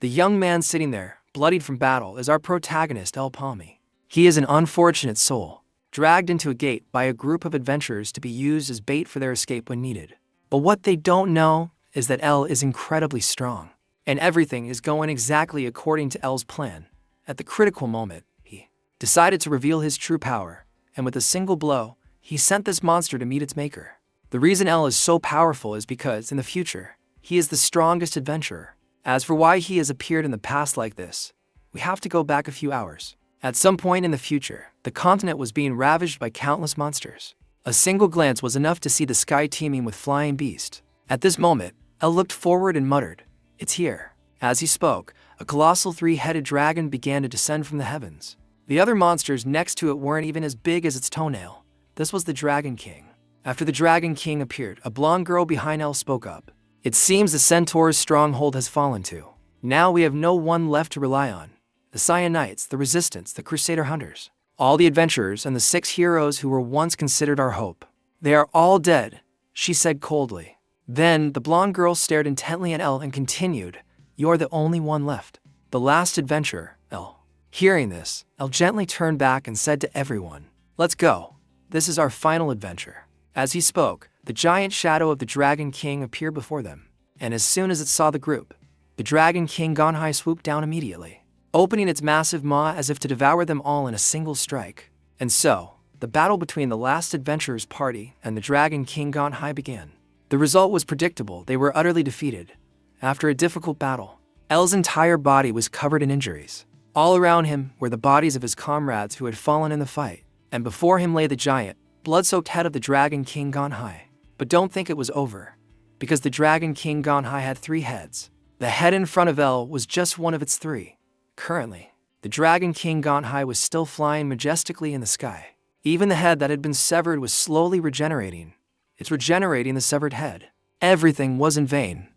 The young man sitting there, bloodied from battle, is our protagonist El Palmi. He is an unfortunate soul, dragged into a gate by a group of adventurers to be used as bait for their escape when needed. But what they don't know is that El is incredibly strong, and everything is going exactly according to El's plan. At the critical moment, he decided to reveal his true power, and with a single blow, he sent this monster to meet its maker. The reason El is so powerful is because, in the future, he is the strongest adventurer. As for why he has appeared in the past like this, we have to go back a few hours. At some point in the future, the continent was being ravaged by countless monsters. A single glance was enough to see the sky teeming with flying beasts. At this moment, El looked forward and muttered, "It's here." As he spoke, a colossal three-headed dragon began to descend from the heavens. The other monsters next to it weren't even as big as its toenail. This was the Dragon King. After the Dragon King appeared, a blonde girl behind El spoke up. "It seems the Centaur's stronghold has fallen too. Now we have no one left to rely on. The Cyanites, the Resistance, the Crusader Hunters, all the adventurers and the 6 heroes who were once considered our hope. They are all dead," she said coldly. Then the blonde girl stared intently at El and continued, "You're the only one left. The last adventurer, El." Hearing this, El gently turned back and said to everyone, "Let's go. This is our final adventure." As he spoke, the giant shadow of the Dragon King appeared before them, and as soon as it saw the group, the Dragon King Ganhai swooped down immediately, opening its massive maw as if to devour them all in a single strike. And so, the battle between the last adventurers party and the Dragon King Ganhai began. The result was predictable. They were utterly defeated. After a difficult battle, El's entire body was covered in injuries. All around him were the bodies of his comrades who had fallen in the fight, and before him lay the giant, blood-soaked head of the Dragon King Ganhai. But don't think it was over, because the Dragon King Ganhai had 3 heads. The head in front of El was just one of its 3. Currently, the Dragon King Ganhai was still flying majestically in the sky. Even the head that had been severed was slowly regenerating. It's regenerating the severed head. Everything was in vain,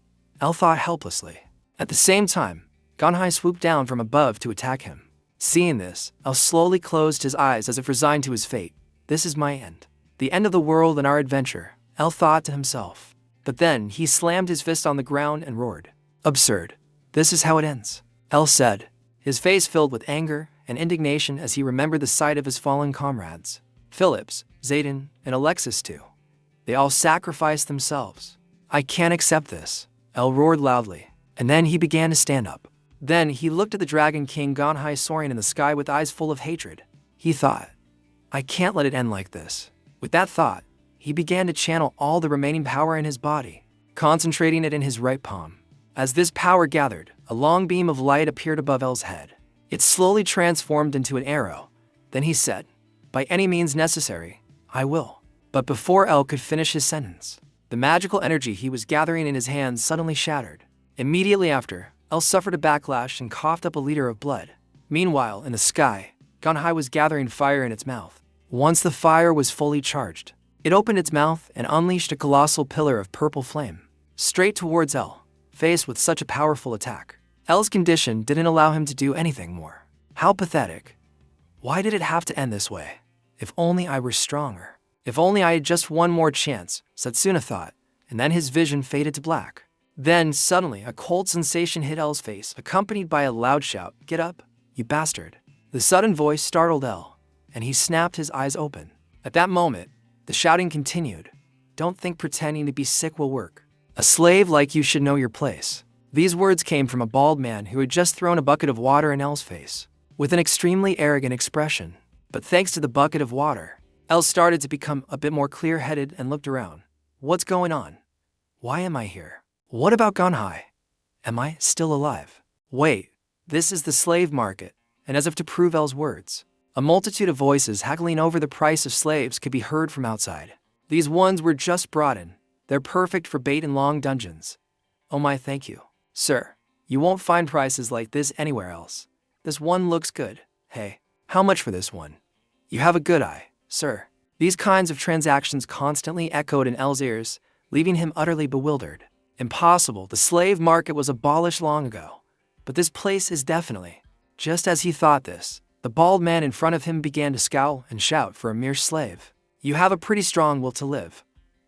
El thought helplessly. At the same time, Ganhai swooped down from above to attack him. Seeing this, El slowly closed his eyes as if resigned to his fate. This is my end. The end of the world and our adventure, El thought to himself. But then he slammed his fist on the ground and roared. Absurd. This is how it ends, El said, his face filled with anger and indignation as he remembered the sight of his fallen comrades. Phillips, Zayden, and Alexis too. They all sacrificed themselves. I can't accept this, El roared loudly, and then he began to stand up. Then he looked at the Dragon King Ganhai soaring in the sky with eyes full of hatred. He thought, I can't let it end like this. With that thought, he began to channel all the remaining power in his body, concentrating it in his right palm. As this power gathered, a long beam of light appeared above El's head. It slowly transformed into an arrow. Then he said, by any means necessary, I will. But before El could finish his sentence, the magical energy he was gathering in his hands suddenly shattered. Immediately after, El suffered a backlash and coughed up a liter of blood. Meanwhile, in the sky, Ganhai was gathering fire in its mouth. Once the fire was fully charged, it opened its mouth and unleashed a colossal pillar of purple flame, straight towards El. Faced with such a powerful attack, El's condition didn't allow him to do anything more. How pathetic. Why did it have to end this way? If only I were stronger. If only I had just one more chance, Setsuna thought, and then his vision faded to black. Then, suddenly, a cold sensation hit El's face, accompanied by a loud shout, Get up, you bastard. The sudden voice startled El, and he snapped his eyes open. At that moment, the shouting continued. Don't think pretending to be sick will work. A slave like you should know your place. These words came from a bald man who had just thrown a bucket of water in El's face, with an extremely arrogant expression. But thanks to the bucket of water, El started to become a bit more clear-headed and looked around. What's going on? Why am I here? What about Ganhai? Am I still alive? Wait, this is the slave market. And as if to prove El's words, a multitude of voices haggling over the price of slaves could be heard from outside. These ones were just brought in. They're perfect for bait in long dungeons. Oh my, thank you. Sir, you won't find prices like this anywhere else. This one looks good. Hey, how much for this one? You have a good eye, sir. These kinds of transactions constantly echoed in El's ears, leaving him utterly bewildered. Impossible, the slave market was abolished long ago. But this place is definitely. Just as he thought this, the bald man in front of him began to scowl and shout for a mere slave. You have a pretty strong will to live.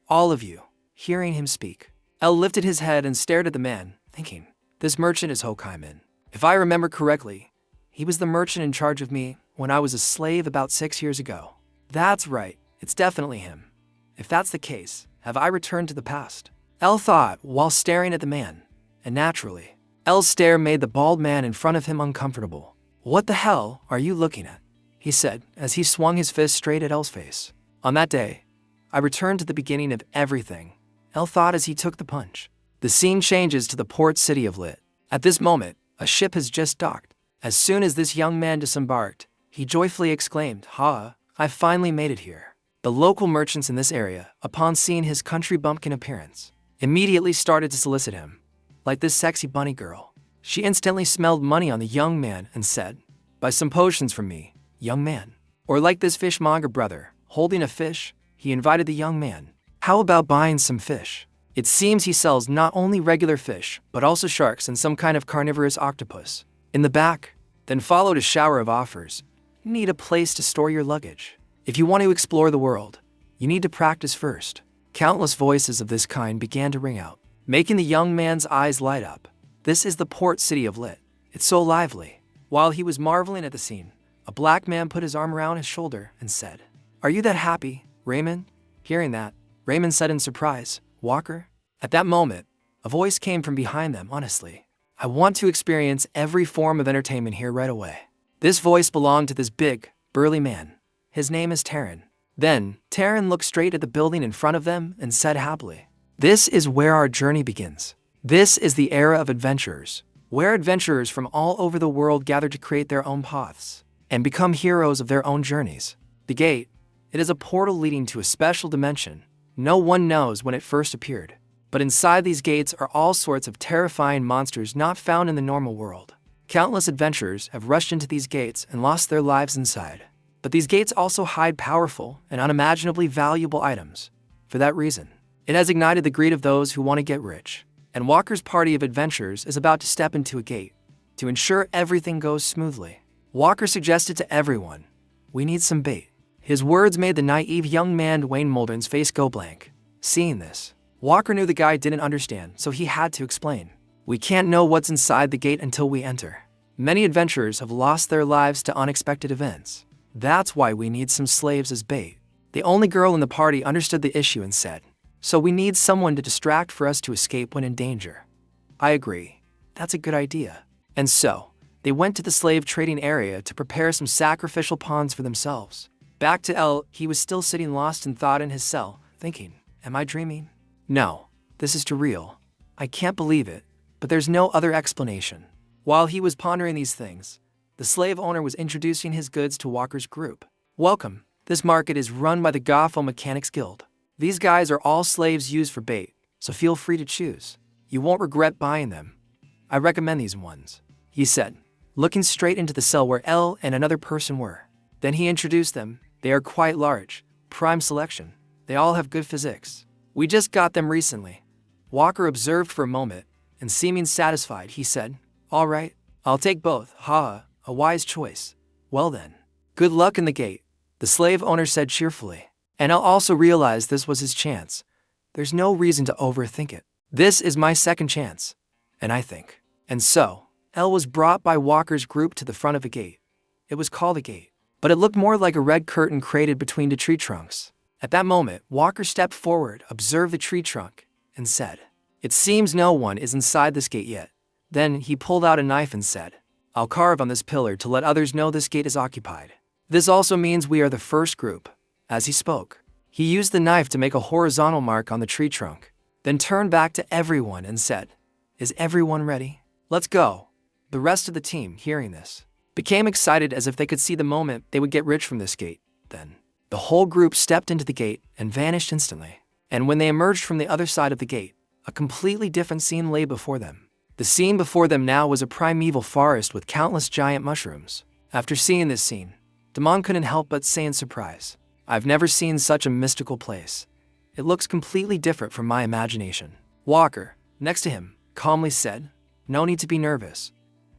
All of you. Hearing him speak, El lifted his head and stared at the man, thinking, this merchant is Hokaiman. If I remember correctly, he was the merchant in charge of me when I was a slave about 6 years ago. That's right, it's definitely him. If that's the case, have I returned to the past? El thought while staring at the man, and naturally, El's stare made the bald man in front of him uncomfortable. What the hell are you looking at? He said as he swung his fist straight at El's face. On that day, I returned to the beginning of everything, El thought as he took the punch. The scene changes to the port city of Lit. At this moment, a ship has just docked. As soon as this young man disembarked, he joyfully exclaimed, "Ha, I finally made it here." The local merchants in this area, upon seeing his country bumpkin appearance, immediately started to solicit him. Like this sexy bunny girl. She instantly smelled money on the young man and said, "Buy some potions from me, young man." Or like this fishmonger brother, holding a fish, he invited the young man. "How about buying some fish?" It seems he sells not only regular fish, but also sharks and some kind of carnivorous octopus. In the back, then followed a shower of offers. You need a place to store your luggage. If you want to explore the world, you need to practice first. Countless voices of this kind began to ring out, making the young man's eyes light up. This is the port city of Lit. It's so lively. While he was marveling at the scene, a black man put his arm around his shoulder and said, "Are you that happy, Raymond?" Hearing that, Raymond said in surprise, "Walker?" At that moment, a voice came from behind them. "Honestly, I want to experience every form of entertainment here right away." This voice belonged to this big, burly man. His name is Taryn. Then, Taryn looked straight at the building in front of them and said happily, "This is where our journey begins. This is the era of adventurers, where adventurers from all over the world gather to create their own paths and become heroes of their own journeys. The gate, it is a portal leading to a special dimension. No one knows when it first appeared. But inside these gates are all sorts of terrifying monsters not found in the normal world. Countless adventurers have rushed into these gates and lost their lives inside. But these gates also hide powerful and unimaginably valuable items. For that reason, it has ignited the greed of those who want to get rich. And Walker's party of adventurers is about to step into a gate to ensure everything goes smoothly. Walker suggested to everyone, "We need some bait." His words made the naive young man Wayne Mulder's face go blank. Seeing this, Walker knew the guy didn't understand, so he had to explain. "We can't know what's inside the gate until we enter. Many adventurers have lost their lives to unexpected events. That's why we need some slaves as bait." The only girl in the party understood the issue and said, "So we need someone to distract for us to escape when in danger." "I agree. That's a good idea." And so, they went to the slave trading area to prepare some sacrificial pawns for themselves. Back to El, he was still sitting lost in thought in his cell, thinking, "Am I dreaming? No, this is too real. I can't believe it, but there's no other explanation." While he was pondering these things, the slave owner was introducing his goods to Walker's group. "Welcome. This market is run by the Goffo Mechanics Guild. These guys are all slaves used for bait, so feel free to choose. You won't regret buying them. I recommend these ones," he said, looking straight into the cell where El and another person were. Then he introduced them. "They are quite large, prime selection. They all have good physics. We just got them recently." Walker observed for a moment, and seeming satisfied, he said, "All right, I'll take both. Ha, a wise choice. Well then, good luck in the gate," the slave owner said cheerfully. And I'll also realize this was his chance. There's no reason to overthink it. This is my second chance, and I think. And so, El was brought by Walker's group to the front of a gate. It was called a gate, but it looked more like a red curtain created between the tree trunks. At that moment, Walker stepped forward, observed the tree trunk, and said, "It seems no one is inside this gate yet." Then he pulled out a knife and said, "I'll carve on this pillar to let others know this gate is occupied. This also means we are the first group." As he spoke, he used the knife to make a horizontal mark on the tree trunk, then turned back to everyone and said, "Is everyone ready? Let's go." The rest of the team, hearing this, became excited as if they could see the moment they would get rich from this gate. Then, the whole group stepped into the gate and vanished instantly. And when they emerged from the other side of the gate, a completely different scene lay before them. The scene before them now was a primeval forest with countless giant mushrooms. After seeing this scene, Damon couldn't help but say in surprise, "I've never seen such a mystical place. It looks completely different from my imagination." Walker, next to him, calmly said, "No need to be nervous.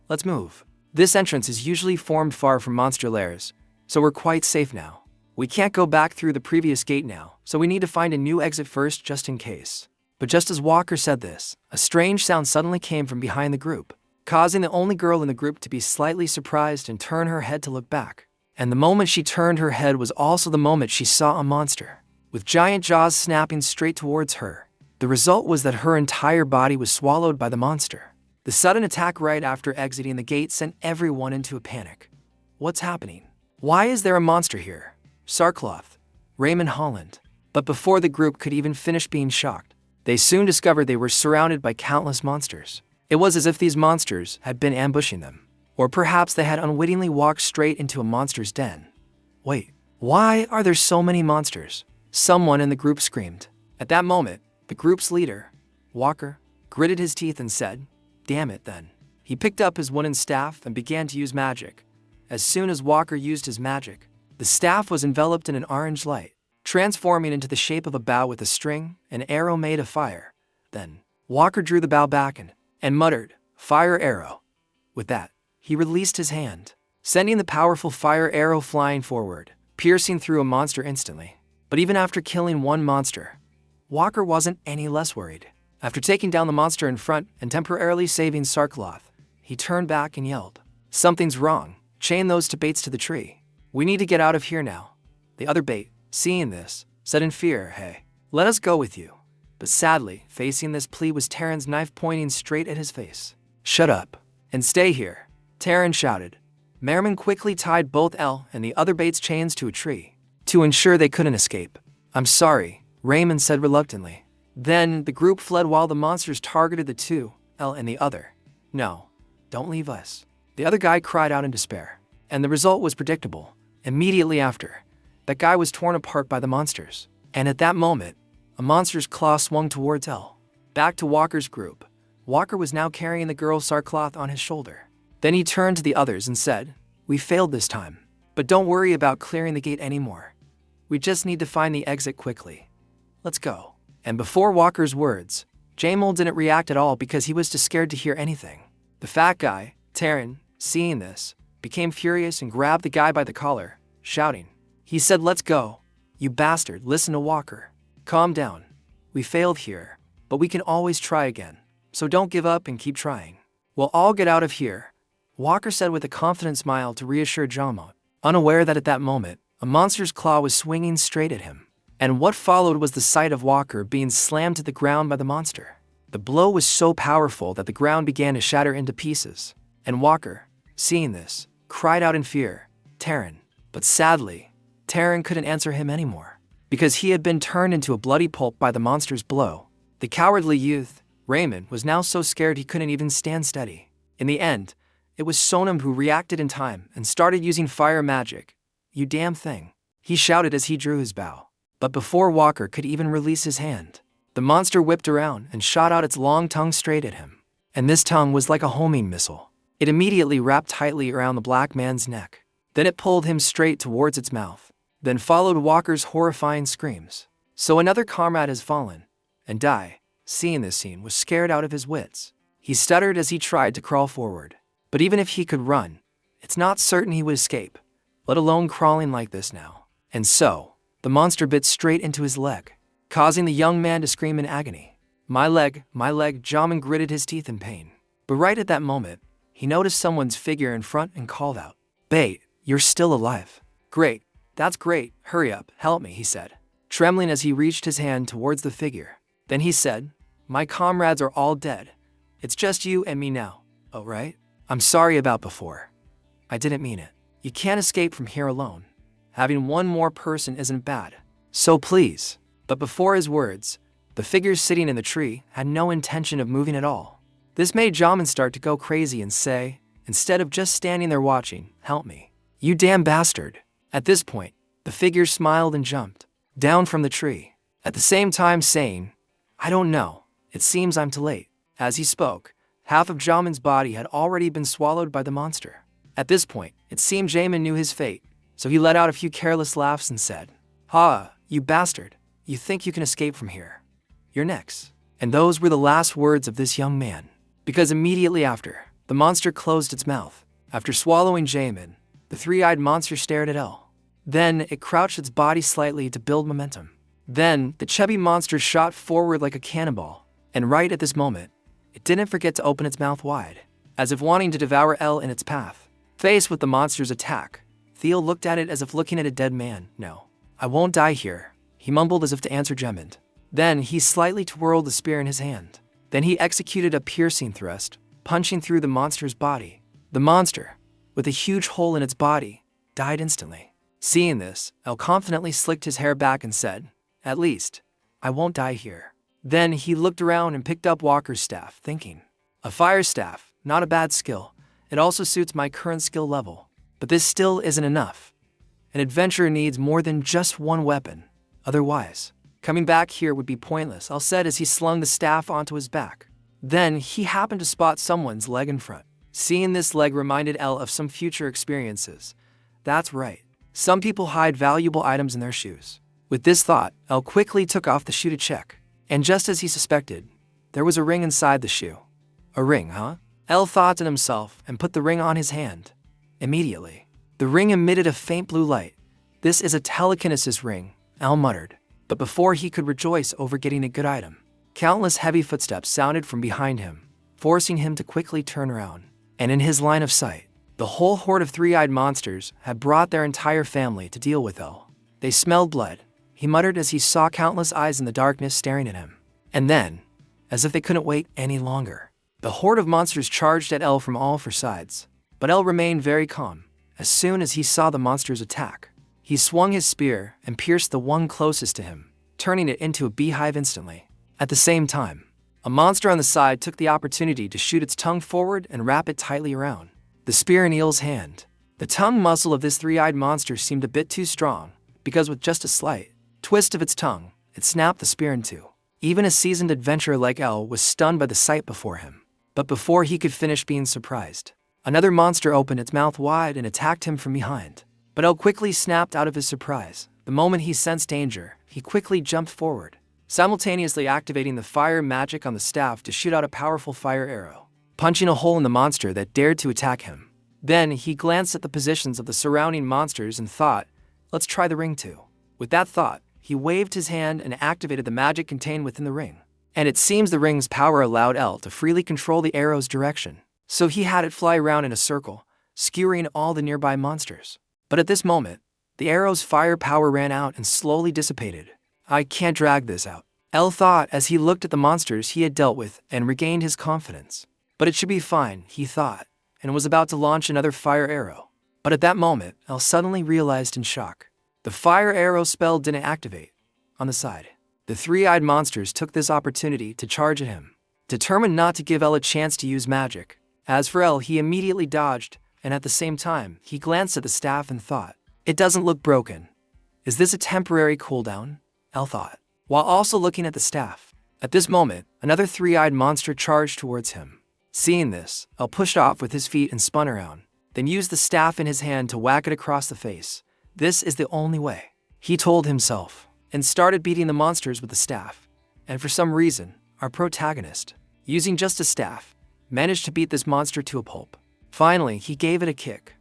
Let's move. This entrance is usually formed far from monster lairs, so we're quite safe now. We can't go back through the previous gate now, so we need to find a new exit first just in case." But just as Walker said this, a strange sound suddenly came from behind the group. causing the only girl in the group to be slightly surprised and turn her head to look back. And the moment she turned her head was also the moment she saw a monster, with giant jaws snapping straight towards her. The result was that her entire body was swallowed by the monster. The sudden attack right after exiting the gate sent everyone into a panic. What's happening? Why is there a monster here? Sarkloth, Raymond Holland. But before the group could even finish being shocked, they soon discovered they were surrounded by countless monsters. It was as if these monsters had been ambushing them. Or perhaps they had unwittingly walked straight into a monster's den. Wait, why are there so many monsters? Someone in the group screamed. At that moment, the group's leader, Walker, gritted his teeth and said, "Damn it then." He picked up his wooden staff and began to use magic. As soon as Walker used his magic, the staff was enveloped in an orange light, transforming into the shape of a bow with a string, an arrow made of fire. Then, Walker drew the bow back and muttered, "Fire arrow." With that, he released his hand, sending the powerful fire arrow flying forward, piercing through a monster instantly. But even after killing one monster, Walker wasn't any less worried. After taking down the monster in front and temporarily saving Sarkloth, he turned back and yelled, "Something's wrong. Chain those two baits to the tree. We need to get out of here now." The other bait, seeing this, said in fear, "Hey, let us go with you." But sadly, facing this plea was Terran's knife pointing straight at his face. "Shut up and stay here," Terran shouted. Merriman quickly tied both Elle and the other bait's chains to a tree to ensure they couldn't escape. "I'm sorry," Raymond said reluctantly. Then the group fled while the monsters targeted the two, Elle and the other. "No, don't leave us," the other guy cried out in despair. And the result was predictable. Immediately after, that guy was torn apart by the monsters. And at that moment, a monster's claw swung towards Elle. Back to Walker's group. Walker was now carrying the girl Sarkloth on his shoulder. Then he turned to the others and said, "We failed this time. But don't worry about clearing the gate anymore. We just need to find the exit quickly. Let's go." And before Walker's words, Jamal didn't react at all because he was too scared to hear anything. The fat guy, Terran, seeing this, became furious and grabbed the guy by the collar, shouting. He said, "Let's go. You bastard, listen to Walker. Calm down. We failed here, but we can always try again. So don't give up and keep trying. We'll all get out of here," Walker said with a confident smile to reassure Jamal, unaware that at that moment, a monster's claw was swinging straight at him. And what followed was the sight of Walker being slammed to the ground by the monster. The blow was so powerful that the ground began to shatter into pieces. And Walker, seeing this, cried out in fear, "Terran." But sadly, Terran couldn't answer him anymore, because he had been turned into a bloody pulp by the monster's blow. The cowardly youth, Raymond, was now so scared he couldn't even stand steady. In the end, it was Sonam who reacted in time and started using fire magic. "You damn thing," he shouted as he drew his bow. But before Walker could even release his hand, the monster whipped around and shot out its long tongue straight at him. And this tongue was like a homing missile. It immediately wrapped tightly around the black man's neck. Then it pulled him straight towards its mouth. Then followed Walker's horrifying screams. So another comrade has fallen. And Dai, seeing this scene, was scared out of his wits. He stuttered as he tried to crawl forward. But even if he could run, it's not certain he would escape, let alone crawling like this now. And so, the monster bit straight into his leg, causing the young man to scream in agony. My leg, Jamin gritted his teeth in pain. But right at that moment, he noticed someone's figure in front and called out, "Bait, you're still alive." "Great, that's great, hurry up, help me," he said, trembling as he reached his hand towards the figure. Then he said, "My comrades are all dead. It's just you and me now. Oh right? I'm sorry about before. I didn't mean it. You can't escape from here alone. Having one more person isn't bad. So please." But before his words, the figure sitting in the tree had no intention of moving at all. This made Jamin start to go crazy and say, instead of just standing there watching, "Help me. You damn bastard." At this point, the figure smiled and jumped down from the tree, at the same time saying, "I don't know, it seems I'm too late." As he spoke, half of Jamin's body had already been swallowed by the monster. At this point, it seemed Jamin knew his fate, so he let out a few careless laughs and said, "Ha, you bastard, you think you can escape from here? You're next." And those were the last words of this young man, because immediately after, the monster closed its mouth. After swallowing Jamin, the three-eyed monster stared at Elle. Then it crouched its body slightly to build momentum. Then the chubby monster shot forward like a cannonball, and right at this moment, it didn't forget to open its mouth wide. as if wanting to devour El in its path. Faced with the monster's attack, Theo looked at it as if looking at a dead man. "No, I won't die here," he mumbled as if to answer Jemond. Then he slightly twirled the spear in his hand. Then he executed a piercing thrust, punching through the monster's body. The monster, with a huge hole in its body, died instantly. Seeing this, El confidently slicked his hair back and said, "At least, I won't die here." Then he looked around and picked up Walker's staff, thinking, "A fire staff, not a bad skill. It also suits my current skill level. But this still isn't enough. An adventurer needs more than just one weapon. Otherwise, coming back here would be pointless," El said as he slung the staff onto his back. Then he happened to spot someone's leg in front. Seeing this leg reminded El of some future experiences. That's right. Some people hide valuable items in their shoes. With this thought, El quickly took off the shoe to check. And just as he suspected, there was a ring inside the shoe. A ring, huh? El thought to himself and put the ring on his hand. Immediately, the ring emitted a faint blue light. "This is a telekinesis ring," El muttered. But before he could rejoice over getting a good item, countless heavy footsteps sounded from behind him, forcing him to quickly turn around. And in his line of sight, the whole horde of three-eyed monsters had brought their entire family to deal with El. They smelled blood, he muttered as he saw countless eyes in the darkness staring at him. And then, as if they couldn't wait any longer, the horde of monsters charged at El from all four sides. But El remained very calm. As soon as he saw the monsters attack, he swung his spear and pierced the one closest to him, turning it into a beehive instantly. At the same time, a monster on the side took the opportunity to shoot its tongue forward and wrap it tightly around the spear in Eel's hand. The tongue muscle of this three-eyed monster seemed a bit too strong, because with just a slight twist of its tongue, it snapped the spear in two. Even a seasoned adventurer like El was stunned by the sight before him. But before he could finish being surprised, another monster opened its mouth wide and attacked him from behind. But El quickly snapped out of his surprise. The moment he sensed danger, he quickly jumped forward, simultaneously activating the fire magic on the staff to shoot out a powerful fire arrow, punching a hole in the monster that dared to attack him. Then he glanced at the positions of the surrounding monsters and thought, "Let's try the ring too." With that thought, he waved his hand and activated the magic contained within the ring. And it seems the ring's power allowed El to freely control the arrow's direction. So he had it fly around in a circle, skewering all the nearby monsters. But at this moment, the arrow's fire power ran out and slowly dissipated. "I can't drag this out," El thought as he looked at the monsters he had dealt with and regained his confidence. "But it should be fine," he thought, and was about to launch another fire arrow. But at that moment, El suddenly realized in shock. The fire arrow spell didn't activate. On the side, the three-eyed monsters took this opportunity to charge at him, determined not to give El a chance to use magic. As for El, he immediately dodged, and at the same time, he glanced at the staff and thought, "It doesn't look broken. Is this a temporary cooldown?" El thought, while also looking at the staff. At this moment, another three-eyed monster charged towards him. Seeing this, El pushed off with his feet and spun around, then used the staff in his hand to whack it across the face. "This is the only way," he told himself, and started beating the monsters with the staff. And for some reason, our protagonist, using just a staff, managed to beat this monster to a pulp. Finally, he gave it a kick,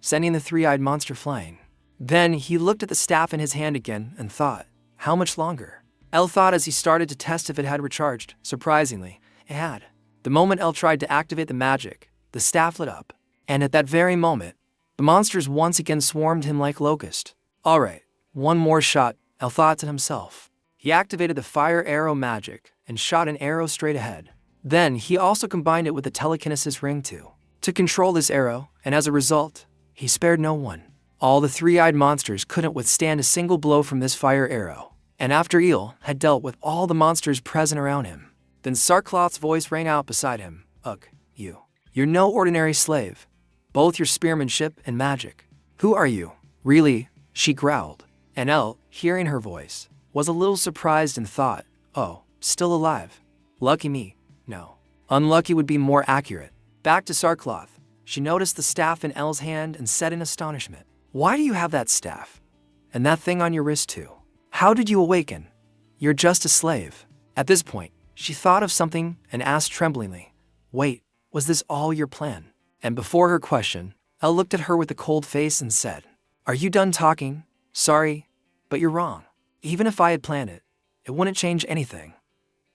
sending the three-eyed monster flying. Then he looked at the staff in his hand again and thought, "How much longer?" El thought as he started to test if it had recharged. Surprisingly, it had. The moment El tried to activate the magic, the staff lit up. And at that very moment, the monsters once again swarmed him like locusts. "All right, one more shot," El thought to himself. He activated the fire arrow magic and shot an arrow straight ahead. Then he also combined it with the telekinesis ring too, to control this arrow, and as a result, he spared no one. All the three-eyed monsters couldn't withstand a single blow from this fire arrow. And after Eel had dealt with all the monsters present around him, then Sarkloth's voice rang out beside him. "Ugh, you're no ordinary slave. Both your spearmanship and magic. Who are you?" "Really?" she growled. And El, hearing her voice, was a little surprised and thought, "Oh, still alive. Lucky me." No. Unlucky would be more accurate. Back to Sarkloth, she noticed the staff in El's hand and said in astonishment, "Why do you have that staff? And that thing on your wrist too? How did you awaken? You're just a slave." At this point, she thought of something and asked tremblingly, "Wait, was this all your plan?" And before her question, El looked at her with a cold face and said, "Are you done talking? Sorry, but you're wrong. Even if I had planned it, it wouldn't change anything.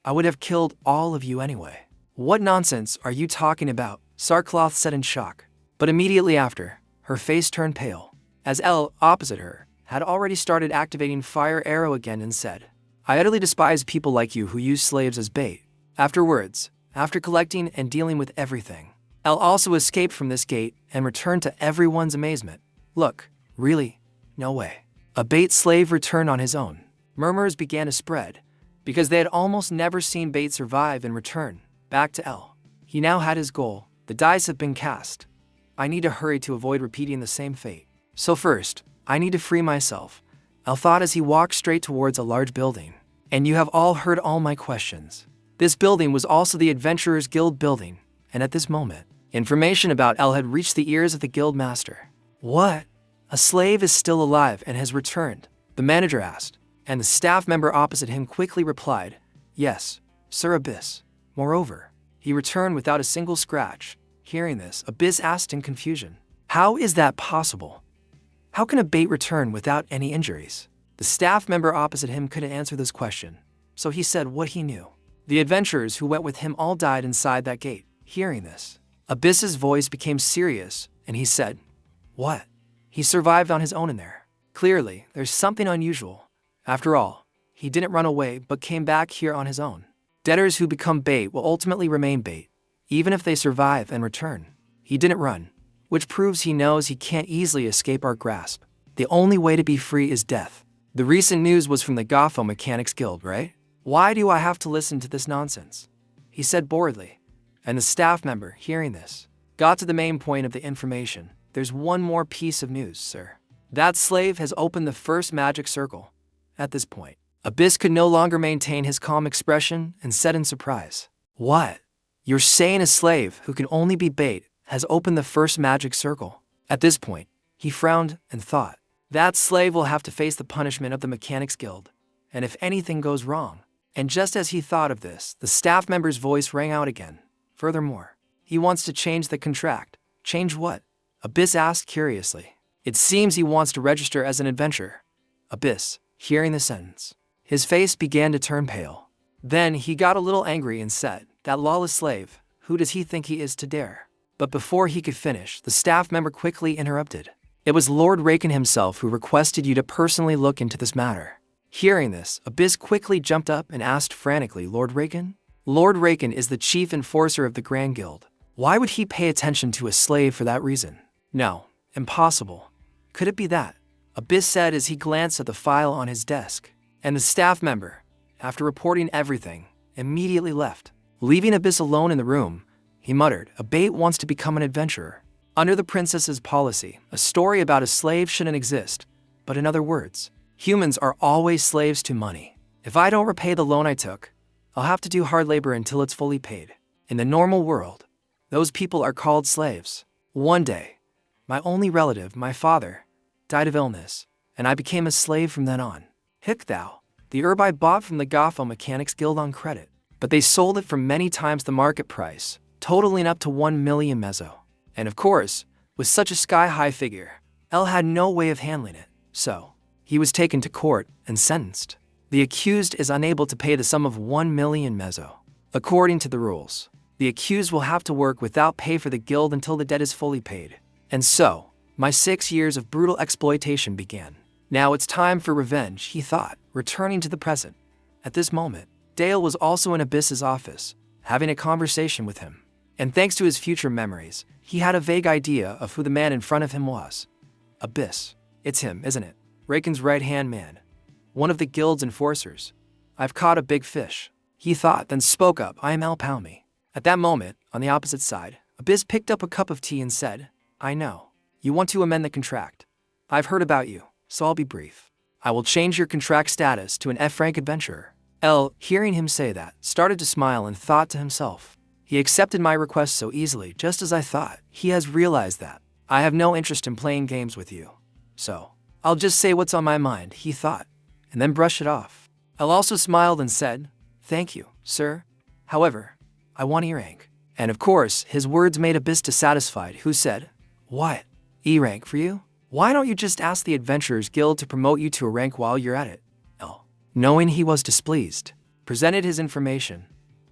I would have killed all of you anyway." "What nonsense are you talking about?" Sarkloth said in shock. But immediately after, her face turned pale, as L, opposite her, had already started activating Fire Arrow again and said, I utterly despise people like you who use slaves as bait. Afterwards, after collecting and dealing with everything, L also escaped from this gate and returned to everyone's amazement. Look, really? No way. A bait slave returned on his own. Murmurs began to spread, because they had almost never seen bait survive and return back to L. He now had his goal. The dice have been cast. I need to hurry to avoid repeating the same fate. So first, I need to free myself, L thought as he walked straight towards a large building. And you have all heard all my questions. This building was also the Adventurers Guild building, and at this moment, information about L had reached the ears of the guild master. What? A slave is still alive and has returned? The manager asked, and the staff member opposite him quickly replied, Yes, Sir Abyss. Moreover, he returned without a single scratch. Hearing this, Abyss asked in confusion, How is that possible? How can a bait return without any injuries? The staff member opposite him couldn't answer this question, so he said what he knew. The adventurers who went with him all died inside that gate. Hearing this, Abyss's voice became serious, and he said, What? He survived on his own in there. Clearly, there's something unusual. After all, he didn't run away but came back here on his own. Debtors who become bait will ultimately remain bait, even if they survive and return. He didn't run, which proves he knows he can't easily escape our grasp. The only way to be free is death. The recent news was from the Goffo Mechanics Guild, right? Why do I have to listen to this nonsense? He said boredly, and the staff member, hearing this, got to the main point of the information. There's one more piece of news, sir. That slave has opened the first magic circle. At this point, Abyss could no longer maintain his calm expression and said in surprise, What? You're saying a slave who can only be bait has opened the first magic circle? At this point, he frowned and thought, that slave will have to face the punishment of the Mechanics Guild, and if anything goes wrong. And just as he thought of this, the staff member's voice rang out again. Furthermore, he wants to change the contract. Change what? Abyss asked curiously. It seems he wants to register as an adventurer. Abyss, hearing the sentence, his face began to turn pale. Then he got a little angry and said, That lawless slave, who does he think he is to dare? But before he could finish, the staff member quickly interrupted. It was Lord Raken himself who requested you to personally look into this matter. Hearing this, Abyss quickly jumped up and asked frantically, Lord Raken? Lord Raken is the chief enforcer of the Grand Guild. Why would he pay attention to a slave for that reason? No, impossible. Could it be that? Abyss said as he glanced at the file on his desk. And the staff member, after reporting everything, immediately left. Leaving Abyss alone in the room, he muttered, A bait wants to become an adventurer. Under the princess's policy, a story about a slave shouldn't exist. But in other words, humans are always slaves to money. If I don't repay the loan I took, I'll have to do hard labor until it's fully paid. In the normal world, those people are called slaves. One day, my only relative, my father, died of illness, and I became a slave from then on. Hick thou, the herb I bought from the Goffo Mechanics Guild on credit, but they sold it for many times the market price, totaling up to 1 million mezzo. And of course, with such a sky-high figure, L had no way of handling it, so he was taken to court and sentenced. The accused is unable to pay the sum of 1 million mezzo. According to the rules, the accused will have to work without pay for the guild until the debt is fully paid. And so, my 6 years of brutal exploitation began. Now it's time for revenge, he thought, returning to the present. At this moment, Dale was also in Abyss's office, having a conversation with him. And thanks to his future memories, he had a vague idea of who the man in front of him was. Abyss. It's him, isn't it? Raken's right-hand man. One of the guild's enforcers. I've caught a big fish. He thought, then spoke up, I am Al Palmy. At that moment, on the opposite side, Abyss picked up a cup of tea and said, I know. You want to amend the contract. I've heard about you, so I'll be brief. I will change your contract status to an F-rank adventurer. L, hearing him say that, started to smile and thought to himself, he accepted my request so easily, just as I thought. He has realized that I have no interest in playing games with you. So, I'll just say what's on my mind, he thought, and then brush it off. L also smiled and said, Thank you, sir. However, I want E-rank. And of course, his words made Abyss dissatisfied, who said, What? E-rank for you? Why don't you just ask the Adventurers Guild to promote you to a rank while you're at it? L, knowing he was displeased, presented his information.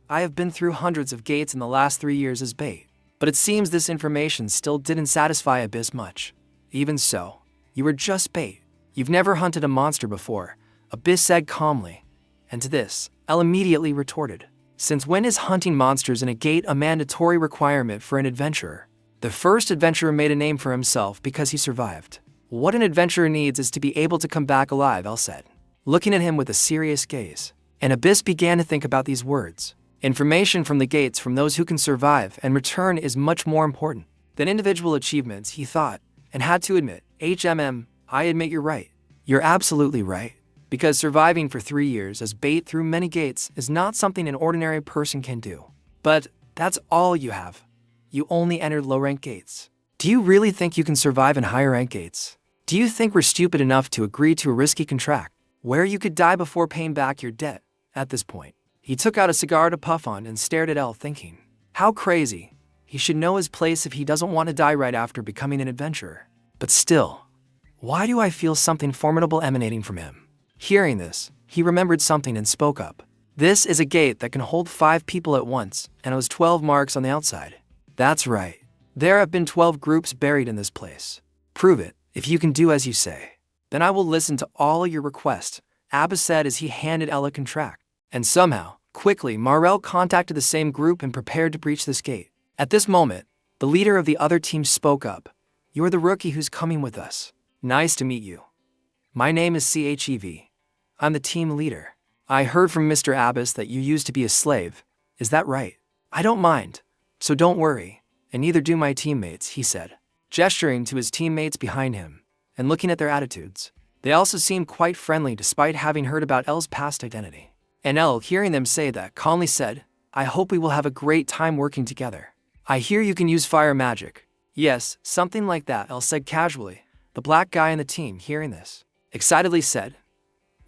I have been through hundreds of gates in the last 3 years as bait. But it seems this information still didn't satisfy Abyss much. Even so, you were just bait. You've never hunted a monster before, Abyss said calmly. And to this, Elle immediately retorted. Since when is hunting monsters in a gate a mandatory requirement for an adventurer? The first adventurer made a name for himself because he survived. What an adventurer needs is to be able to come back alive, Elle said, looking at him with a serious gaze. And Abyss began to think about these words. Information from the gates from those who can survive and return is much more important than individual achievements, he thought, and had to admit, I admit you're right. You're absolutely right. Because surviving for 3 years as bait through many gates is not something an ordinary person can do. But that's all you have. You only entered low-rank gates. Do you really think you can survive in higher-rank gates? Do you think we're stupid enough to agree to a risky contract where you could die before paying back your debt? At this point, he took out a cigar to puff on and stared at Elle, thinking, how crazy. He should know his place if he doesn't want to die right after becoming an adventurer. But still, why do I feel something formidable emanating from him? Hearing this, he remembered something and spoke up. This is a gate that can hold 5 people at once, and it was 12 marks on the outside. That's right. There have been 12 groups buried in this place. Prove it, if you can do as you say. Then I will listen to all your requests, Abba said as he handed Elle a contract. And somehow, quickly, Marel contacted the same group and prepared to breach this gate. At this moment, the leader of the other team spoke up. You're the rookie who's coming with us. Nice to meet you. My name is Chev. I'm the team leader. I heard from Mr. Abbas that you used to be a slave. Is that right? I don't mind. So don't worry. And neither do my teammates, he said, gesturing to his teammates behind him and looking at their attitudes. They also seemed quite friendly despite having heard about Elle's past identity. And Elle, hearing them say that, calmly said, I hope we will have a great time working together. I hear you can use fire magic. Yes, something like that, Elle said casually. The black guy in the team, hearing this, excitedly said,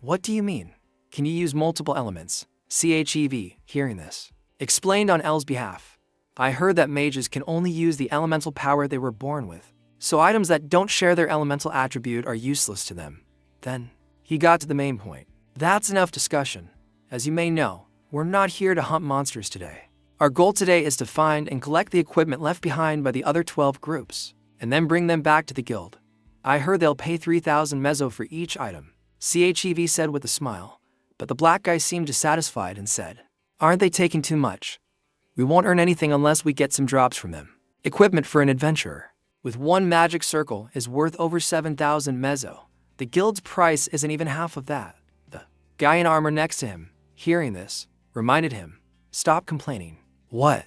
what do you mean? Can you use multiple elements? Chev, hearing this, explained on Elle's behalf. I heard that mages can only use the elemental power they were born with, so items that don't share their elemental attribute are useless to them. Then, he got to the main point. That's enough discussion. As you may know, we're not here to hunt monsters today. Our goal today is to find and collect the equipment left behind by the other 12 groups, and then bring them back to the guild. I heard they'll pay 3,000 mezzo for each item, Chev said with a smile, but the black guy seemed dissatisfied and said, aren't they taking too much? We won't earn anything unless we get some drops from them. Equipment for an adventurer with 1 magic circle is worth over 7,000 mezzo. The guild's price isn't even half of that. The guy in armor next to him, hearing this, reminded him, stop complaining. What?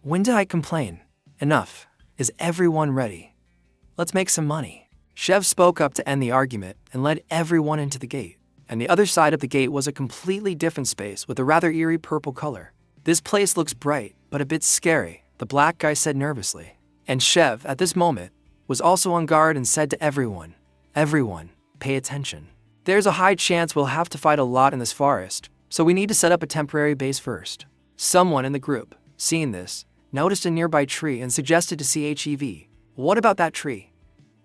When did I complain? Enough. Is everyone ready? Let's make some money. Chev spoke up to end the argument and led everyone into the gate. And the other side of the gate was a completely different space with a rather eerie purple color. This place looks bright, but a bit scary, the black guy said nervously. And Chev, at this moment, was also on guard and said to everyone, pay attention. There's a high chance we'll have to fight a lot in this forest, so we need to set up a temporary base first. Someone in the group, seeing this, noticed a nearby tree and suggested to Chev, what about that tree?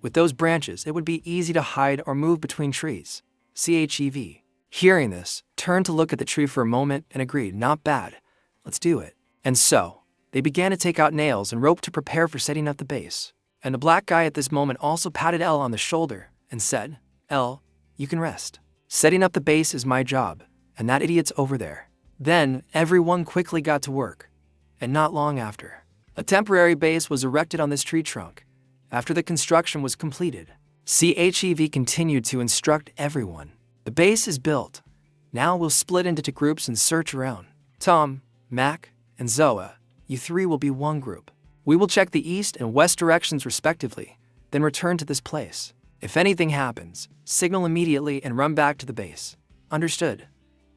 With those branches, it would be easy to hide or move between trees. Chev, hearing this, turned to look at the tree for a moment and agreed, not bad. Let's do it. And so, they began to take out nails and rope to prepare for setting up the base. And the black guy at this moment also patted Elle on the shoulder and said, Elle, you can rest. Setting up the base is my job, and that idiot's over there. Then, everyone quickly got to work. And not long after, a temporary base was erected on this tree trunk. After the construction was completed, Chev continued to instruct everyone. The base is built. Now we'll split into 2 groups and search around. Tom, Mac, and Zoa, you 3 will be one group. We will check the east and west directions respectively, then return to this place. If anything happens, signal immediately and run back to the base. Understood?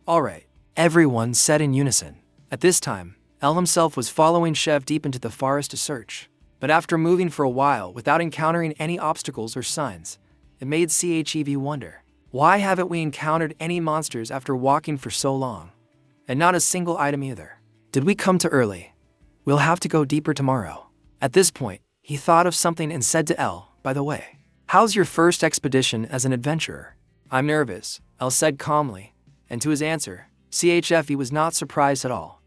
All right, everyone said in unison. At this time, Elle himself was following Chev deep into the forest to search. But after moving for a while without encountering any obstacles or signs, it made Chev wonder, why haven't we encountered any monsters after walking for so long? And not a single item either. Did we come too early? We'll have to go deeper tomorrow. At this point, he thought of something and said to Elle, by the way, how's your first expedition as an adventurer? I'm nervous, Elle said calmly, and to his answer, Chev was not surprised at all.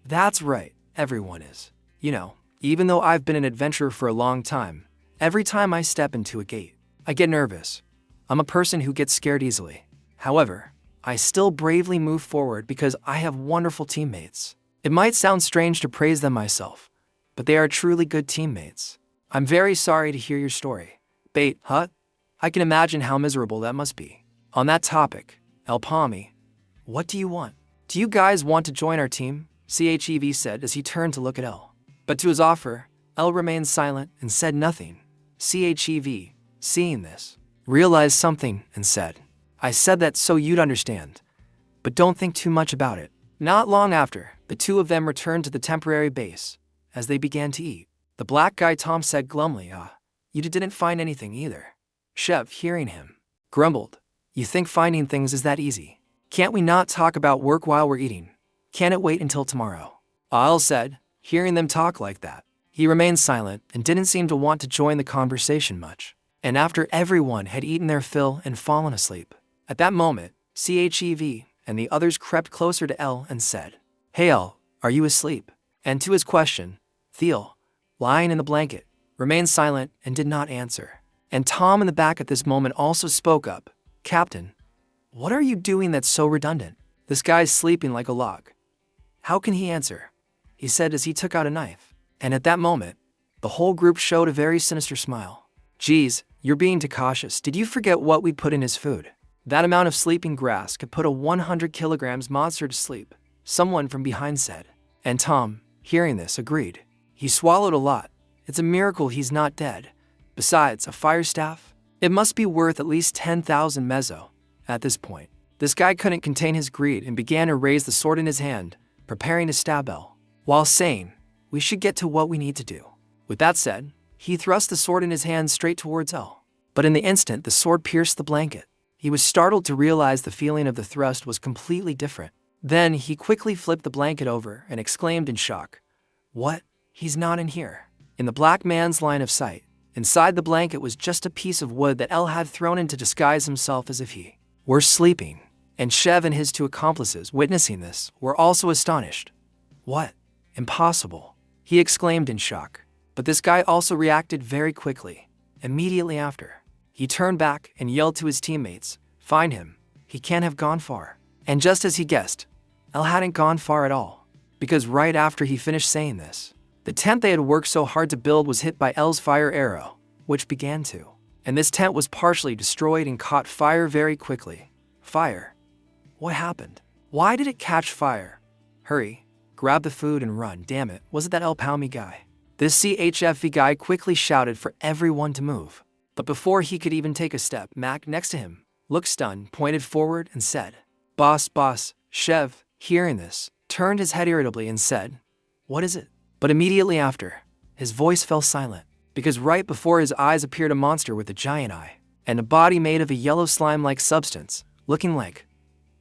That's right, everyone is. You know, Even though I've been an adventurer for a long time, every time I step into a gate, I get nervous. I'm a person who gets scared easily. However, I still bravely move forward because I have wonderful teammates. It might sound strange to praise them myself, but they are truly good teammates. I'm very sorry to hear your story. Bait, huh? I can imagine how miserable that must be. On that topic, El Palmy, what do you want? Do you guys want to join our team? Chev said as he turned to look at El. But to his offer, El remained silent and said nothing. Chev, seeing this, realized something and said, I said that so you'd understand. But don't think too much about it. Not long after, the two of them returned to the temporary base. As they began to eat, the black guy Tom said glumly, you didn't find anything either. Chev, hearing him, grumbled, you think finding things is that easy? Can't we not talk about work while we're eating? Can't it wait until tomorrow? El said, hearing them talk like that. He remained silent and didn't seem to want to join the conversation much. And after everyone had eaten their fill and fallen asleep, at that moment, Chev and the others crept closer to El and said, Hey El, are you asleep? And to his question, Thiel, lying in the blanket, remained silent and did not answer. And Tom in the back at this moment also spoke up, Captain, what are you doing that's so redundant? This guy's sleeping like a log. How can he answer? He said as he took out a knife. And at that moment, the whole group showed a very sinister smile. Geez, you're being too cautious. Did you forget what we put in his food? That amount of sleeping grass could put a 100 kilograms monster to sleep, someone from behind said. And Tom, hearing this, agreed. He swallowed a lot. It's a miracle he's not dead. Besides, a fire staff? It must be worth at least 10,000 mezzo. At this point, this guy couldn't contain his greed and began to raise the sword in his hand, preparing to stab El, while saying, we should get to what we need to do. With that said, he thrust the sword in his hand straight towards El. But in the instant the sword pierced the blanket, he was startled to realize the feeling of the thrust was completely different. Then he quickly flipped the blanket over and exclaimed in shock, What? He's not in here. In the black man's line of sight, inside the blanket was just a piece of wood that El had thrown in to disguise himself as if he were sleeping. And Chev and his two accomplices, witnessing this, were also astonished. What? Impossible, he exclaimed in shock. But this guy also reacted very quickly. Immediately after, he turned back and yelled to his teammates, Find him. He can't have gone far. And just as he guessed, El hadn't gone far at all. Because right after he finished saying this, the tent they had worked so hard to build was hit by El's fire arrow, which began to. And this tent was partially destroyed and caught fire very quickly. Fire? What happened? Why did it catch fire? Hurry, grab the food and run, damn it, was it that El Palmy guy? This CHFV guy quickly shouted for everyone to move. But before he could even take a step, Mac next to him looked stunned, pointed forward and said, Boss, Chev, hearing this, turned his head irritably and said, What is it? But immediately after, his voice fell silent, because right before his eyes appeared a monster with a giant eye, and a body made of a yellow slime-like substance, looking like,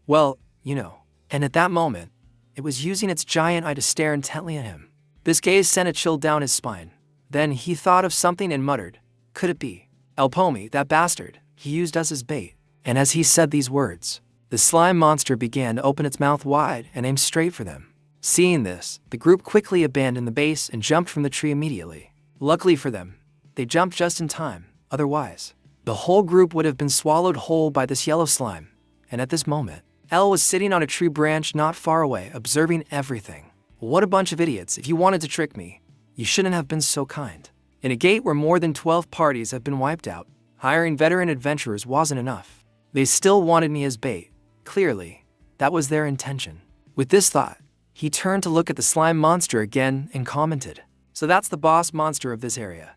well, you know. And at that moment, it was using its giant eye to stare intently at him. This gaze sent a chill down his spine. Then he thought of something and muttered, Could it be El Palmy, that bastard? He used us as bait. And as he said these words, the slime monster began to open its mouth wide and aim straight for them. Seeing this, the group quickly abandoned the base and jumped from the tree immediately. Luckily for them, they jumped just in time. Otherwise, the whole group would have been swallowed whole by this yellow slime. And at this moment, El was sitting on a tree branch not far away, observing everything. What a bunch of idiots. If you wanted to trick me, you shouldn't have been so kind. In a gate where more than 12 parties have been wiped out, hiring veteran adventurers wasn't enough. They still wanted me as bait. Clearly, that was their intention. With this thought, he turned to look at the slime monster again and commented, So that's the boss monster of this area.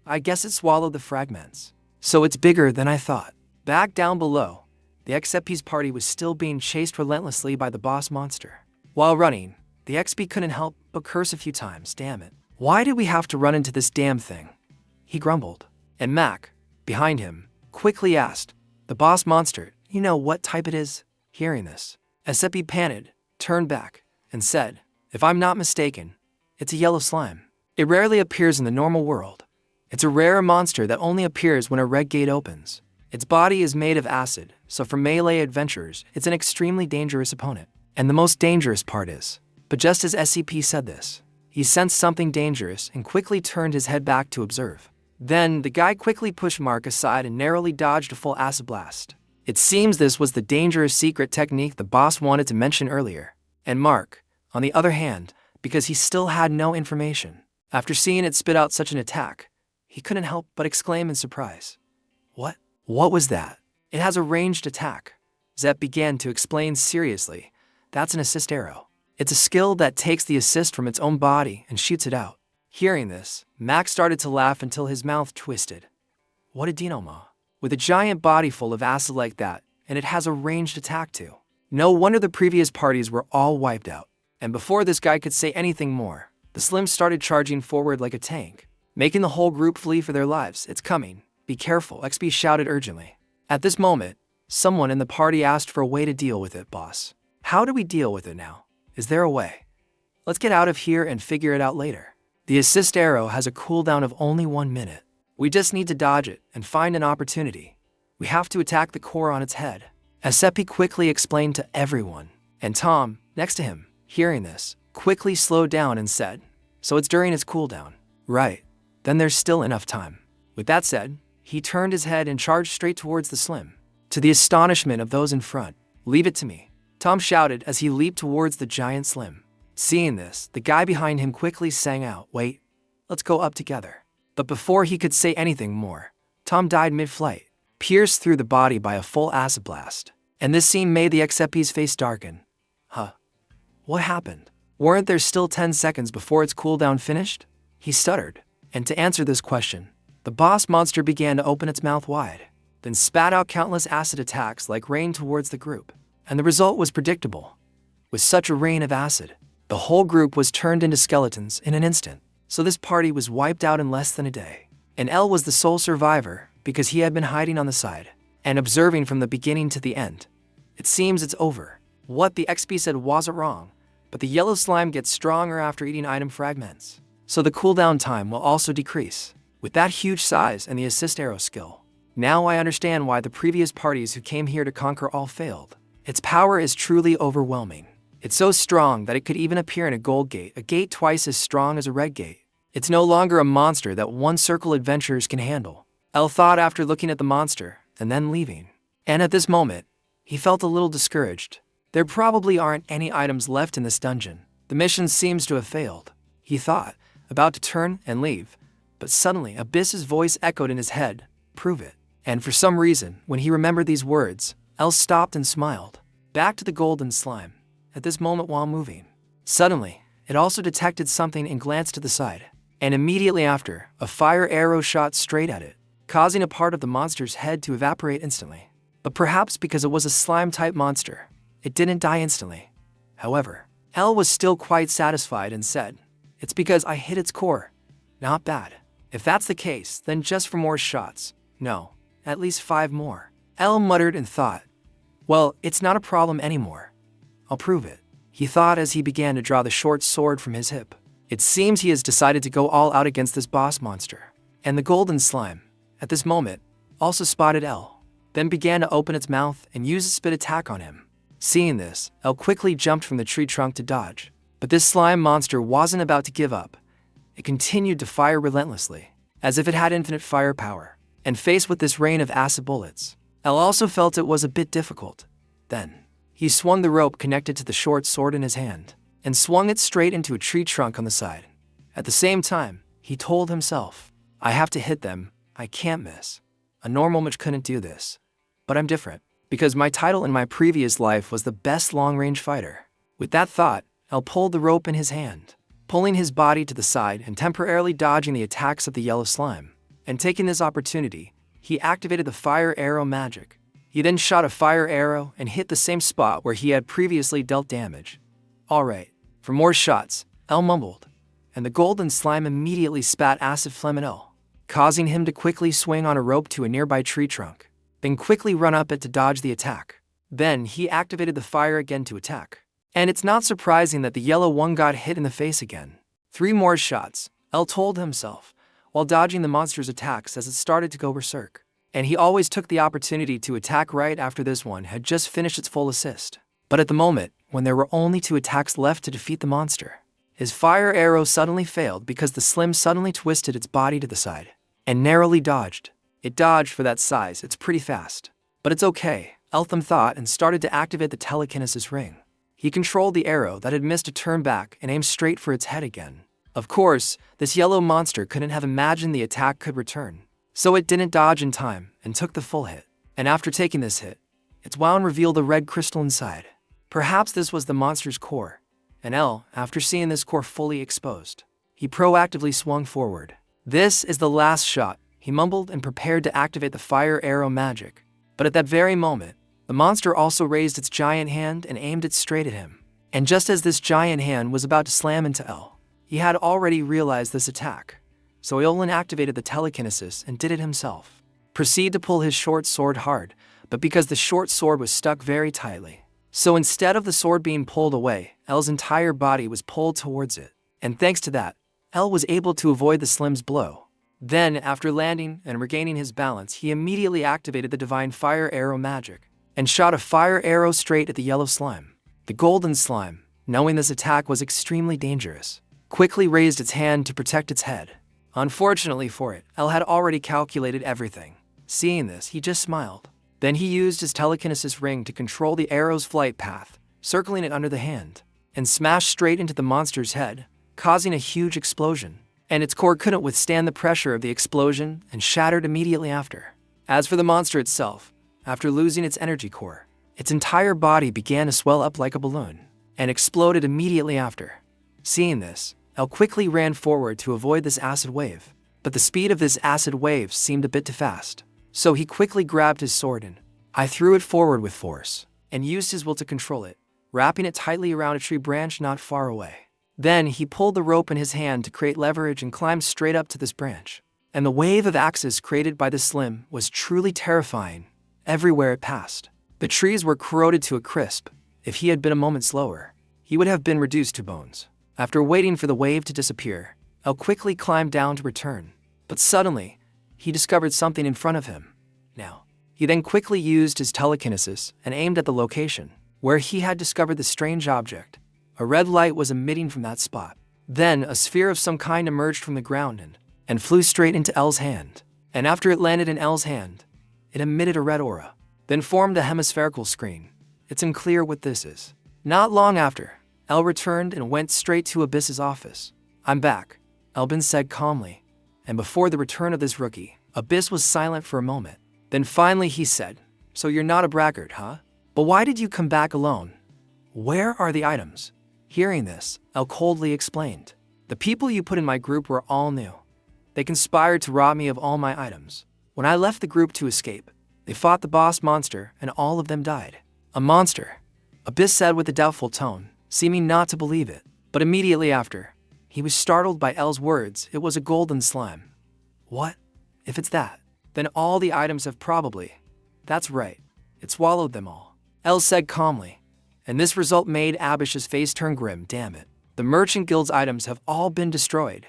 I guess it swallowed the fragments. So it's bigger than I thought. Back down below, the XP's party was still being chased relentlessly by the boss monster. While running, the XP couldn't help but curse a few times. Damn it. Why did we have to run into this damn thing? He grumbled. And Mac, behind him, quickly asked, The boss monster, you know what type it is? Hearing this, XP panted, turned back, and said, If I'm not mistaken, it's a yellow slime. It rarely appears in the normal world. It's a rare monster that only appears when a red gate opens. Its body is made of acid, so for melee adventurers, it's an extremely dangerous opponent. And the most dangerous part is, but just as SCP said this, He sensed something dangerous and quickly turned his head back to observe. Then, the guy quickly pushed Mark aside and narrowly dodged a full acid blast. It seems this was the dangerous secret technique the boss wanted to mention earlier. And Mark, on the other hand, because he still had no information, after seeing it spit out such an attack, he couldn't help but exclaim in surprise. What? What was that? It has a ranged attack. Zep began to explain seriously. That's an assist arrow. It's a skill that takes the assist from its own body and shoots it out. Hearing this, Max started to laugh until his mouth twisted. What a denouement. With a giant body full of acid like that, and it has a ranged attack too. No wonder the previous parties were all wiped out. And before this guy could say anything more, the Slim started charging forward like a tank, making the whole group flee for their lives. It's coming. Be careful, XP shouted urgently. At this moment, someone in the party asked for a way to deal with it, boss. How do we deal with it now? Is there a way? Let's get out of here and figure it out later. The assist arrow has a cooldown of only 1 minute. We just need to dodge it and find an opportunity. We have to attack the core on its head. As Seppi quickly explained to everyone, and Tom, next to him, hearing this, quickly slowed down and said, so it's during its cooldown. Right. Then there's still enough time. With that said, he turned his head and charged straight towards the Slim. To the astonishment of those in front, leave it to me, Tom shouted as he leaped towards the giant Slim. Seeing this, the guy behind him quickly sang out, wait, let's go up together. But before he could say anything more, Tom died mid-flight, pierced through the body by a full acid blast. And this scene made the XP's face darken. Huh? What happened? Weren't there still 10 seconds before its cooldown finished? He stuttered. And to answer this question, the boss monster began to open its mouth wide, then spat out countless acid attacks like rain towards the group. And the result was predictable. With such a rain of acid, the whole group was turned into skeletons in an instant. So this party was wiped out in less than a day. And L was the sole survivor because he had been hiding on the side and observing from the beginning to the end. It seems it's over. What the XP said wasn't wrong, but the yellow slime gets stronger after eating item fragments. So the cooldown time will also decrease. With that huge size and the assist arrow skill, now I understand why the previous parties who came here to conquer all failed. Its power is truly overwhelming. It's so strong that it could even appear in a gold gate, a gate twice as strong as a red gate. It's no longer a monster that one circle adventurers can handle. L thought after looking at the monster and then leaving. And at this moment, he felt a little discouraged. There probably aren't any items left in this dungeon. The mission seems to have failed, he thought, about to turn and leave. But suddenly, Abyss's voice echoed in his head, prove it. And for some reason, when he remembered these words, L stopped and smiled. Back to the golden slime. At this moment while moving. Suddenly, it also detected something and glanced to the side. And immediately after, a fire arrow shot straight at it, causing a part of the monster's head to evaporate instantly. But perhaps because it was a slime-type monster, it didn't die instantly. However, L was still quite satisfied and said, it's because I hit its core. Not bad. If that's the case, then just for more shots. No, at least 5 more. L muttered and thought, well, it's not a problem anymore. I'll prove it, he thought as he began to draw the short sword from his hip. It seems he has decided to go all out against this boss monster. And the golden slime, at this moment, also spotted L, then began to open its mouth and use a spit attack on him. Seeing this, L quickly jumped from the tree trunk to dodge. But this slime monster wasn't about to give up. It continued to fire relentlessly, as if it had infinite firepower. And faced with this rain of acid bullets, L also felt it was a bit difficult. Then, he swung the rope connected to the short sword in his hand, and swung it straight into a tree trunk on the side. At the same time, he told himself, I have to hit them, I can't miss. A normal mage couldn't do this. But I'm different, because my title in my previous life was the best long-range fighter. With that thought, L pulled the rope in his hand, pulling his body to the side and temporarily dodging the attacks of the yellow slime. And taking this opportunity, he activated the fire arrow magic. He then shot a fire arrow and hit the same spot where he had previously dealt damage. Alright, for more shots, L mumbled, and the golden slime immediately spat acid phlegm at L, causing him to quickly swing on a rope to a nearby tree trunk, then quickly run up it to dodge the attack. Then he activated the fire again to attack. And it's not surprising that the yellow one got hit in the face again. 3 more shots, L told himself, while dodging the monster's attacks as it started to go berserk. And he always took the opportunity to attack right after this one had just finished its full assist. But at the moment, when there were only 2 attacks left to defeat the monster, His fire arrow suddenly failed because the Slim suddenly twisted its body to the side and narrowly dodged. It dodged for that size, it's pretty fast. But it's okay, Eltham thought and started to activate the telekinesis ring. He controlled the arrow that had missed a turn back and aimed straight for its head again. Of course, this yellow monster couldn't have imagined the attack could return, so it didn't dodge in time and took the full hit. And after taking this hit, its wound revealed a red crystal inside. Perhaps this was the monster's core, and L, after seeing this core fully exposed, he proactively swung forward. "This is the last shot," he mumbled and prepared to activate the fire arrow magic. But at that very moment, the monster also raised its giant hand and aimed it straight at him. And just as this giant hand was about to slam into L, he had already realized this attack. So Eolin activated the telekinesis and did it himself. Proceed to pull his short sword hard, but because the short sword was stuck very tightly. So instead of the sword being pulled away, L's entire body was pulled towards it. And thanks to that, L was able to avoid the Slim's blow. Then, after landing and regaining his balance, he immediately activated the divine fire arrow magic and shot a fire arrow straight at the yellow slime. The golden slime, knowing this attack was extremely dangerous, quickly raised its hand to protect its head. Unfortunately for it, L had already calculated everything. Seeing this, he just smiled. Then he used his telekinesis ring to control the arrow's flight path, circling it under the hand, and smashed straight into the monster's head, causing a huge explosion. And its core couldn't withstand the pressure of the explosion and shattered immediately after. As for the monster itself, after losing its energy core, its entire body began to swell up like a balloon and exploded immediately after. Seeing this, L quickly ran forward to avoid this acid wave, but the speed of this acid wave seemed a bit too fast. So he quickly grabbed his sword and I threw it forward with force and used his will to control it, wrapping it tightly around a tree branch not far away. Then he pulled the rope in his hand to create leverage and climbed straight up to this branch. And the wave of axes created by the Slim was truly terrifying everywhere it passed. The trees were corroded to a crisp. If he had been a moment slower, he would have been reduced to bones. After waiting for the wave to disappear, L quickly climbed down to return. But suddenly, he discovered something in front of him. Now, he then quickly used his telekinesis and aimed at the location where he had discovered the strange object. A red light was emitting from that spot. Then, a sphere of some kind emerged from the ground and flew straight into L's hand. And after it landed in L's hand, it emitted a red aura, then formed a hemispherical screen. It's unclear what this is. Not long after, L returned and went straight to Abyss's office. "I'm back," Elbin said calmly. And before the return of this rookie, Abyss was silent for a moment. Then finally he said, "So you're not a braggart, huh? But why did you come back alone? Where are the items?" Hearing this, L coldly explained, "The people you put in my group were all new. They conspired to rob me of all my items. When I left the group to escape, they fought the boss monster and all of them died." "A monster?" Abyss said with a doubtful tone, seeming not to believe it. But immediately after, he was startled by L's words. It was a golden slime. "What? If it's that, then all the items have probably..." "That's right. It swallowed them all," L said calmly. And this result made Abish's face turn grim. Damn it. The Merchant Guild's items have all been destroyed.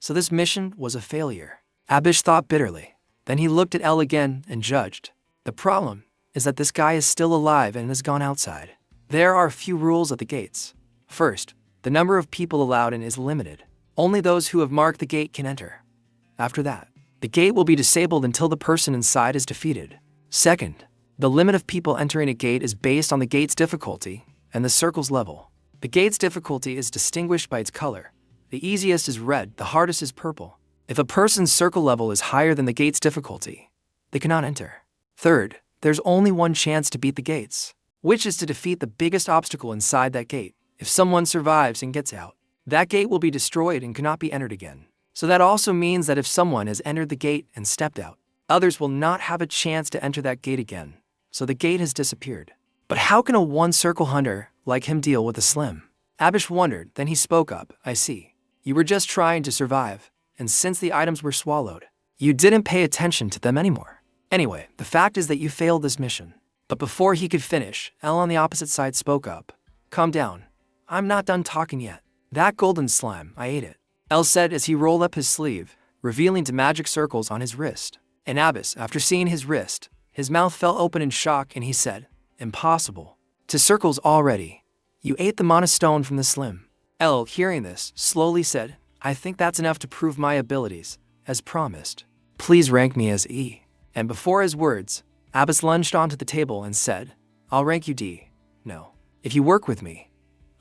So this mission was a failure. Abish thought bitterly. Then he looked at L again and judged. The problem is that this guy is still alive and has gone outside. There are a few rules at the gates. First, the number of people allowed in is limited. Only those who have marked the gate can enter. After that, the gate will be disabled until the person inside is defeated. Second, the limit of people entering a gate is based on the gate's difficulty and the circle's level. The gate's difficulty is distinguished by its color. The easiest is red, the hardest is purple. If a person's circle level is higher than the gate's difficulty, they cannot enter. Third, there's only one chance to beat the gates, which is to defeat the biggest obstacle inside that gate. If someone survives and gets out, that gate will be destroyed and cannot be entered again. So that also means that if someone has entered the gate and stepped out, others will not have a chance to enter that gate again. So the gate has disappeared. But how can a one-circle hunter like him deal with a Slim? Abish wondered, then he spoke up. "I see. You were just trying to survive, and since the items were swallowed, you didn't pay attention to them anymore. Anyway, the fact is that you failed this mission." But before he could finish, L on the opposite side spoke up. "Calm down. I'm not done talking yet. That golden slime, I ate it," L said as he rolled up his sleeve, revealing the magic circles on his wrist. And Abyss, after seeing his wrist, his mouth fell open in shock and he said, "Impossible. To circles already. You ate the mana stone from the Slim." L, hearing this, slowly said, I think that's enough to prove my abilities, as promised. Please rank me as E. And before his words, Abbas lunged onto the table and said, I'll rank you D. No. If you work with me,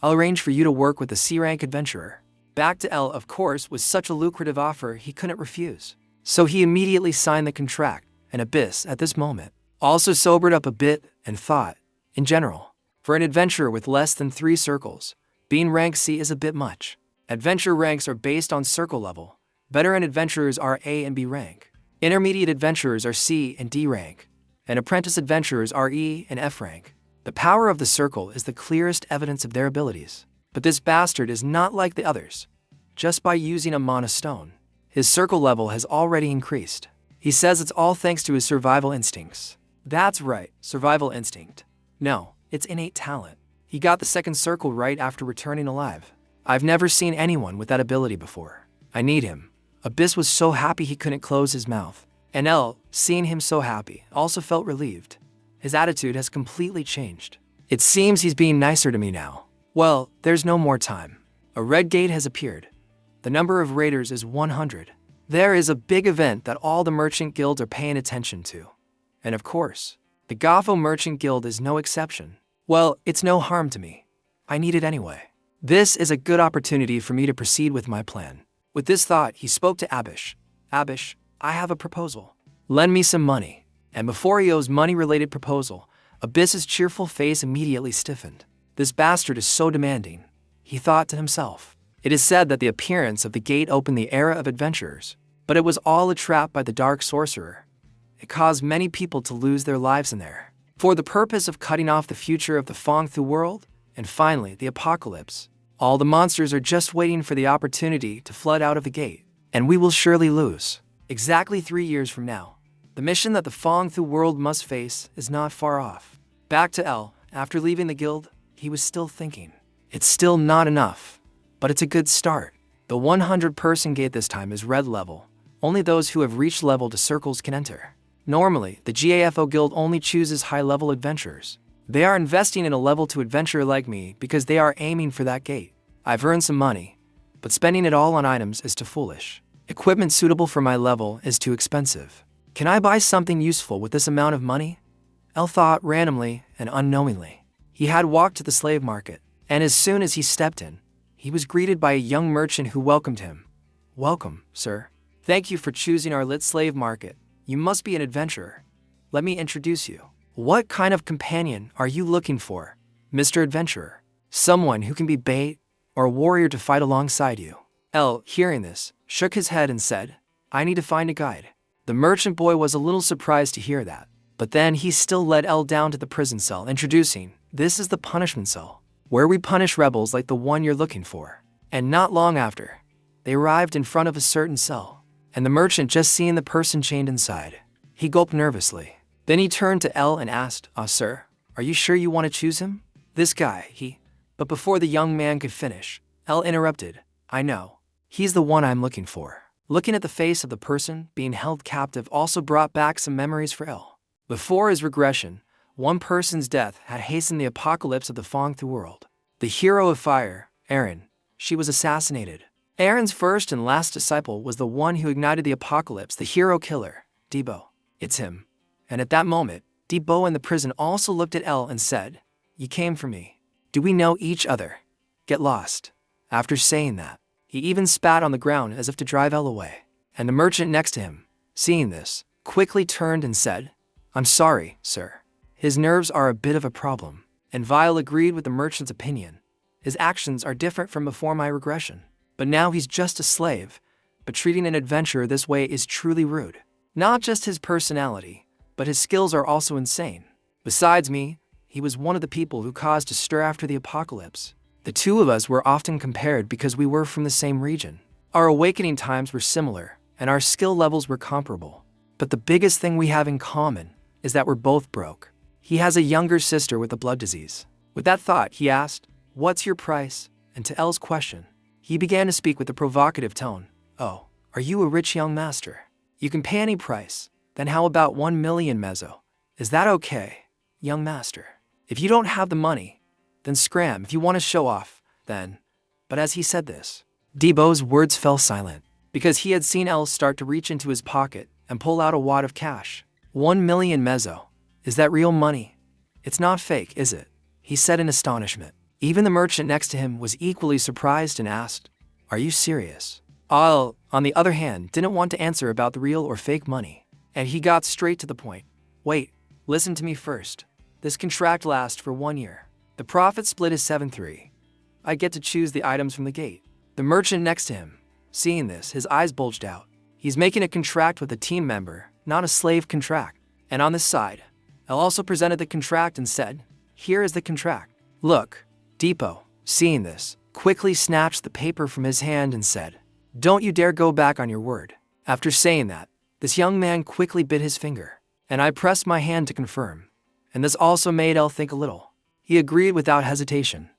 I'll arrange for you to work with a C-rank adventurer. Back to L, of course, was such a lucrative offer he couldn't refuse. So he immediately signed the contract, and Abyss, at this moment, also sobered up a bit and thought, in general, for an adventurer with less than 3 circles, being rank C is a bit much. Adventure ranks are based on circle level. Veteran adventurers are A and B rank. Intermediate adventurers are C and D rank. And apprentice adventurers are E and F rank. The power of the circle is the clearest evidence of their abilities. But this bastard is not like the others. Just by using a mana stone, his circle level has already increased. He says it's all thanks to his survival instincts. That's right, survival instinct. No, it's innate talent. He got the second circle right after returning alive. I've never seen anyone with that ability before. I need him. Abyss was so happy he couldn't close his mouth. And L, seeing him so happy, also felt relieved. His attitude has completely changed. It seems he's being nicer to me now. Well, there's no more time. A red gate has appeared. The number of raiders is 100. There is a big event that all the merchant guilds are paying attention to. And of course, the Gafo Merchant Guild is no exception. Well, it's no harm to me. I need it anyway. This is a good opportunity for me to proceed with my plan. With this thought, he spoke to Abish. Abish, I have a proposal. Lend me some money. And before Io's money-related proposal, Abyss's cheerful face immediately stiffened. This bastard is so demanding, he thought to himself. It is said that the appearance of the gate opened the era of adventurers, but it was all a trap by the dark sorcerer. It caused many people to lose their lives in there, for the purpose of cutting off the future of the Fengthu world, and finally the apocalypse. All the monsters are just waiting for the opportunity to flood out of the gate, and we will surely lose. Exactly 3 years from now, the mission that the Fengthu world must face is not far off. Back to L, after leaving the guild, he was still thinking. It's still not enough, but it's a good start. The 100-person gate this time is red level. Only those who have reached level to circles can enter. Normally, the GAFO guild only chooses high-level adventurers. They are investing in a level 2 adventurer like me because they are aiming for that gate. I've earned some money, but spending it all on items is too foolish. Equipment suitable for my level is too expensive. Can I buy something useful with this amount of money? El thought randomly and unknowingly. He had walked to the slave market, and as soon as he stepped in, he was greeted by a young merchant who welcomed him. Welcome, sir. Thank you for choosing our lit slave market. You must be an adventurer. Let me introduce you. What kind of companion are you looking for, Mr. Adventurer? Someone who can be bait or a warrior to fight alongside you. El, hearing this, shook his head and said, I need to find a guide. The merchant boy was a little surprised to hear that, but then he still led El down to the prison cell, introducing, this is the punishment cell, where we punish rebels like the one you're looking for. And not long after, they arrived in front of a certain cell, and the merchant just seeing the person chained inside. He gulped nervously. Then he turned to El and asked, sir, are you sure you want to choose him? This guy, But before the young man could finish, El interrupted, I know. He's the one I'm looking for. Looking at the face of the person being held captive also brought back some memories for El. Before his regression, one person's death had hastened the apocalypse of the Fengthu world. The hero of fire, Aaron, she was assassinated. Aaron's first and last disciple was the one who ignited the apocalypse, the hero killer, Debo. It's him. And at that moment, Debo in the prison also looked at El and said, You came for me. Do we know each other? Get lost. After saying that, he even spat on the ground as if to drive El away. And the merchant next to him, seeing this, quickly turned and said, I'm sorry, sir. His nerves are a bit of a problem. And Vile agreed with the merchant's opinion. His actions are different from before my regression. But now he's just a slave. But treating an adventurer this way is truly rude. Not just his personality, but his skills are also insane. Besides me, he was one of the people who caused a stir after the apocalypse. The two of us were often compared because we were from the same region. Our awakening times were similar, and our skill levels were comparable. But the biggest thing we have in common is that we're both broke. He has a younger sister with a blood disease. With that thought, he asked, What's your price? And to El's question, he began to speak with a provocative tone. Oh, are you a rich young master? You can pay any price. Then how about 1 million mezzo? Is that okay, young master? If you don't have the money, then scram. If you want to show off, then But as he said this, Debo's words fell silent, because he had seen El start to reach into his pocket and pull out a wad of cash. 1 million mezzo. Is that real money? It's not fake, is it? He said in astonishment. Even the merchant next to him was equally surprised and asked, Are you serious? El, on the other hand, didn't want to answer about the real or fake money, and he got straight to the point. Wait, listen to me first. This contract lasts for 1 year. The profit split is 7-3. I get to choose the items from the gate. The merchant next to him, seeing this, his eyes bulged out. He's making a contract with a team member, not a slave contract. And on this side, El also presented the contract and said, Here is the contract. Look. Debo, seeing this, quickly snatched the paper from his hand and said, Don't you dare go back on your word. After saying that, this young man quickly bit his finger, and I pressed my hand to confirm. And this also made El think a little. He agreed without hesitation.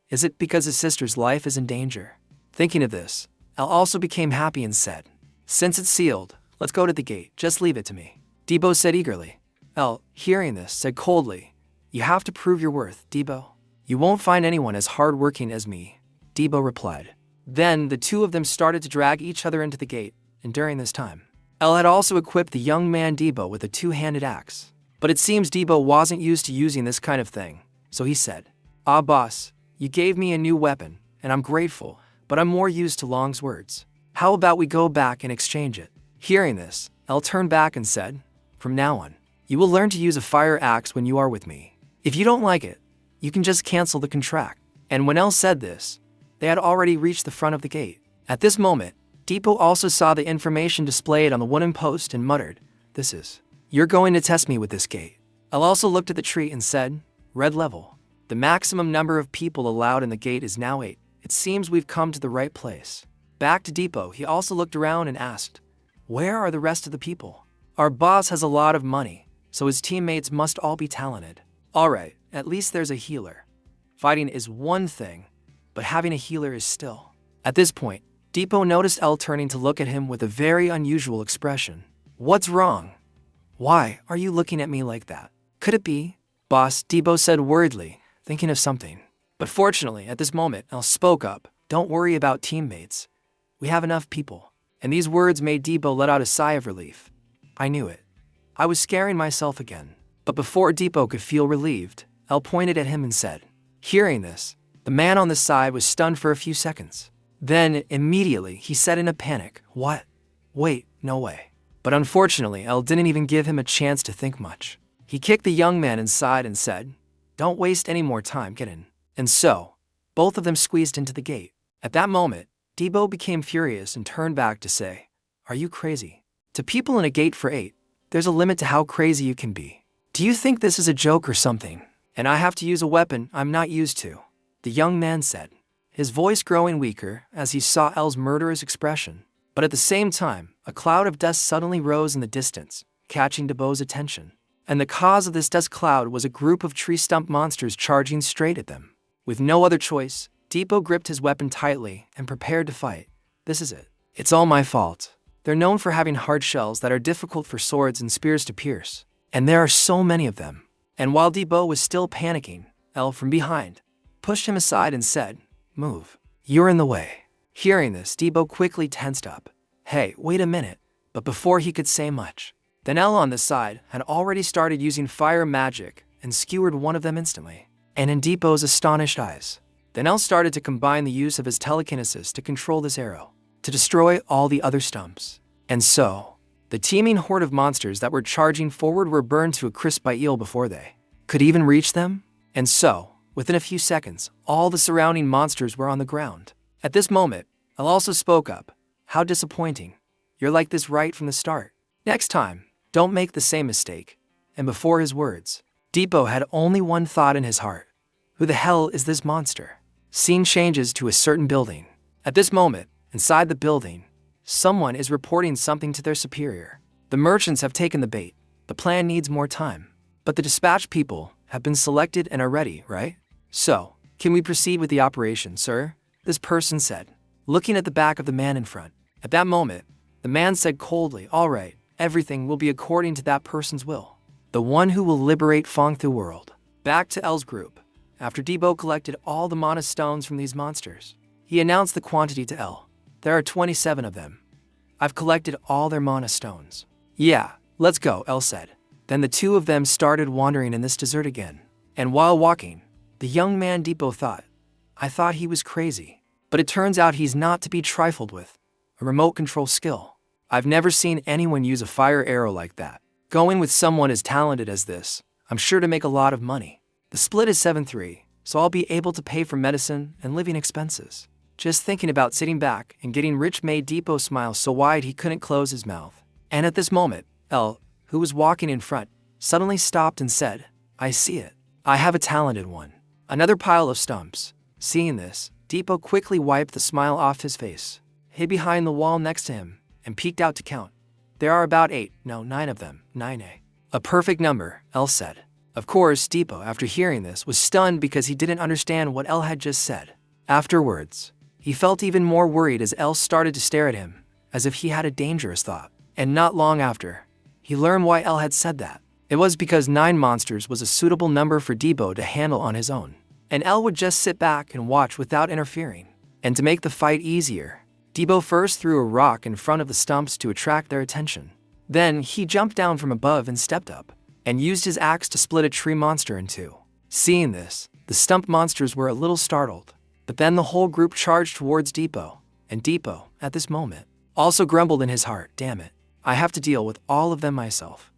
Is it because his sister's life is in danger? Thinking of this, El also became happy and said, Since it's sealed, let's go to the gate, just leave it to me. Debo said eagerly. El, hearing this, said coldly, You have to prove your worth, Debo. You won't find anyone as hard-working as me, Debo replied. Then the two of them started to drag each other into the gate, and during this time, El had also equipped the young man Debo with a two-handed axe. But it seems Debo wasn't used to using this kind of thing, so he said, boss, you gave me a new weapon, and I'm grateful, but I'm more used to Long's words. How about we go back and exchange it? Hearing this, El turned back and said, From now on, you will learn to use a fire axe when you are with me. If you don't like it, you can just cancel the contract. And when El said this, they had already reached the front of the gate. At this moment, Debo also saw the information displayed on the wooden post and muttered, You're going to test me with this gate. El also looked at the tree and said, Red level. The maximum number of people allowed in the gate is now 8. It seems we've come to the right place. Back to Debo, he also looked around and asked, Where are the rest of the people? Our boss has a lot of money, so his teammates must all be talented. Alright, at least there's a healer. Fighting is one thing, but having a healer is still. At this point, Debo noticed El turning to look at him with a very unusual expression. What's wrong? Why are you looking at me like that? Could it be? Boss, Debo said worriedly, thinking of something. But fortunately, at this moment, El spoke up. Don't worry about teammates. We have enough people. And these words made Debo let out a sigh of relief. I knew it. I was scaring myself again. But before Debo could feel relieved, El pointed at him and said, Hearing this, the man on the side was stunned for a few seconds. Then, immediately, he said in a panic, What? Wait, no way. But unfortunately, El didn't even give him a chance to think much. He kicked the young man inside and said, Don't waste any more time, get in. And so, both of them squeezed into the gate. At that moment, Debo became furious and turned back to say, Are you crazy? To people in a gate for 8, there's a limit to how crazy you can be. Do you think this is a joke or something? And I have to use a weapon I'm not used to, the young man said, his voice growing weaker as he saw El's murderous expression. But at the same time, a cloud of dust suddenly rose in the distance, catching Debo's attention. And the cause of this dust cloud was a group of tree stump monsters charging straight at them. With no other choice, Debo gripped his weapon tightly and prepared to fight. This is it. It's all my fault. They're known for having hard shells that are difficult for swords and spears to pierce. And there are so many of them. And while Debo was still panicking, El from behind pushed him aside and said, Move. You're in the way. Hearing this, Debo quickly tensed up. Hey, wait a minute. But before he could say much, then El on the side had already started using fire magic and skewered one of them instantly. And in Debo's astonished eyes, then El started to combine the use of his telekinesis to control this arrow, to destroy all the other stumps. And so, the teeming horde of monsters that were charging forward were burned to a crisp by El before they could even reach them. And so, within a few seconds, all the surrounding monsters were on the ground. At this moment, El also spoke up. How disappointing. You're like this right from the start. Next time, don't make the same mistake. And before his words, Debo had only one thought in his heart. Who the hell is this monster? Scene changes to a certain building. At this moment, inside the building, someone is reporting something to their superior. The merchants have taken the bait. The plan needs more time. But the dispatch people have been selected and are ready, right? So, can we proceed with the operation, sir? This person said, looking at the back of the man in front. At that moment, the man said coldly, All right, everything will be according to that person's will. The one who will liberate Fongthu world. Back to El's group. After Debo collected all the mana stones from these monsters, He announced the quantity to L. There are 27 of them. I've collected all their mana stones. Yeah, let's go, L said. Then the two of them started wandering in this desert again. And while walking, the young man Depot thought, I thought he was crazy. But it turns out he's not to be trifled with. A remote control skill. I've never seen anyone use a fire arrow like that. Going with someone as talented as this, I'm sure to make a lot of money. The split is 7-3, so I'll be able to pay for medicine and living expenses. Just thinking about sitting back and getting rich made Depot smile so wide he couldn't close his mouth. And at this moment, L, who was walking in front, suddenly stopped and said, I see it. I have a talented one. Another pile of stumps. Seeing this, Depot quickly wiped the smile off his face, hid behind the wall next to him, and peeked out to count. There are about 9 of them, 9A. A perfect number, L said. Of course, Depot, after hearing this, was stunned because he didn't understand what L had just said. Afterwards, he felt even more worried as L started to stare at him, as if he had a dangerous thought. And not long after, he learned why L had said that. It was because 9 monsters was a suitable number for Depot to handle on his own. And L would just sit back and watch without interfering. And to make the fight easier, Depot first threw a rock in front of the stumps to attract their attention. Then he jumped down from above and stepped up, and used his axe to split a tree monster in two. Seeing this, the stump monsters were a little startled, but then the whole group charged towards Depot, and Depot, at this moment, also grumbled in his heart, damn it, I have to deal with all of them myself.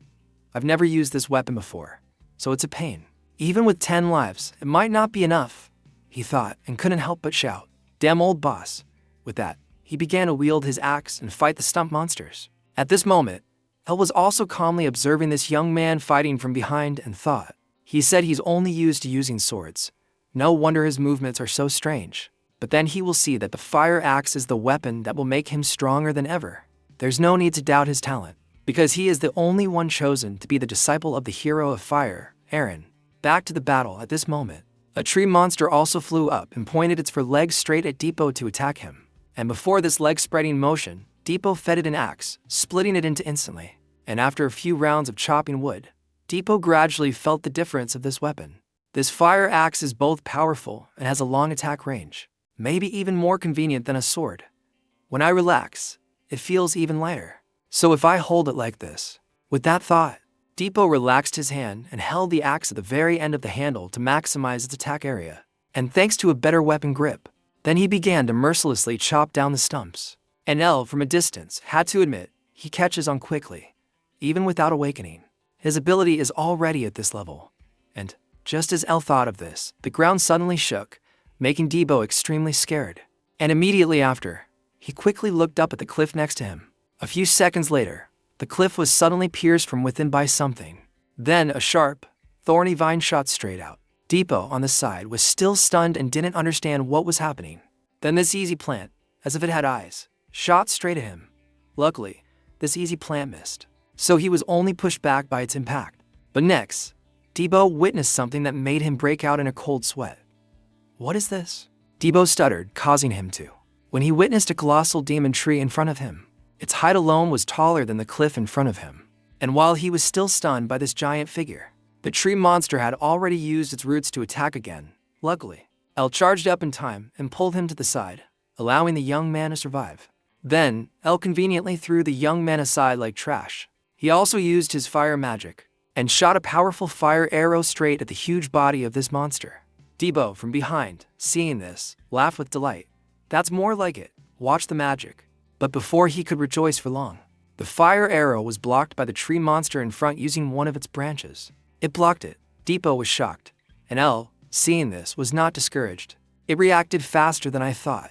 I've never used this weapon before, so it's a pain. Even with 10 lives, it might not be enough, he thought, and couldn't help but shout, damn old boss. With that, he began to wield his axe and fight the stump monsters. At this moment, L was also calmly observing this young man fighting from behind and thought, he said he's only used to using swords. No wonder his movements are so strange. But then he will see that the fire axe is the weapon that will make him stronger than ever. There's no need to doubt his talent, because he is the only one chosen to be the disciple of the hero of fire, Aaron. Back to the battle at this moment. A tree monster also flew up and pointed its legs straight at Depot to attack him. And before this leg-spreading motion, Depot fed it an axe, splitting it into instantly. And after a few rounds of chopping wood, Depot gradually felt the difference of this weapon. This fire axe is both powerful and has a long attack range, maybe even more convenient than a sword. When I relax, it feels even lighter. So if I hold it like this. With that thought, Depot relaxed his hand and held the axe at the very end of the handle to maximize its attack area. And thanks to a better weapon grip, then he began to mercilessly chop down the stumps. And L, from a distance, had to admit, he catches on quickly. Even without awakening, his ability is already at this level. And, just as L thought of this, the ground suddenly shook, making Depot extremely scared. And immediately after, he quickly looked up at the cliff next to him. A few seconds later, the cliff was suddenly pierced from within by something. Then a sharp, thorny vine shot straight out. Depot, on the side, was still stunned and didn't understand what was happening. Then this easy plant, as if it had eyes, shot straight at him. Luckily, this easy plant missed, so he was only pushed back by its impact. But next, Depot witnessed something that made him break out in a cold sweat. What is this? Depot stuttered, causing him to, when he witnessed a colossal demon tree in front of him. Its height alone was taller than the cliff in front of him. And while he was still stunned by this giant figure, the tree monster had already used its roots to attack again. Luckily, L charged up in time and pulled him to the side, allowing the young man to survive. Then, L conveniently threw the young man aside like trash. He also used his fire magic and shot a powerful fire arrow straight at the huge body of this monster. Depot, from behind, seeing this, laughed with delight. That's more like it. Watch the magic. But before he could rejoice for long, the fire arrow was blocked by the tree monster in front using one of its branches. It blocked it. Depot was shocked. And L, seeing this, was not discouraged. It reacted faster than I thought.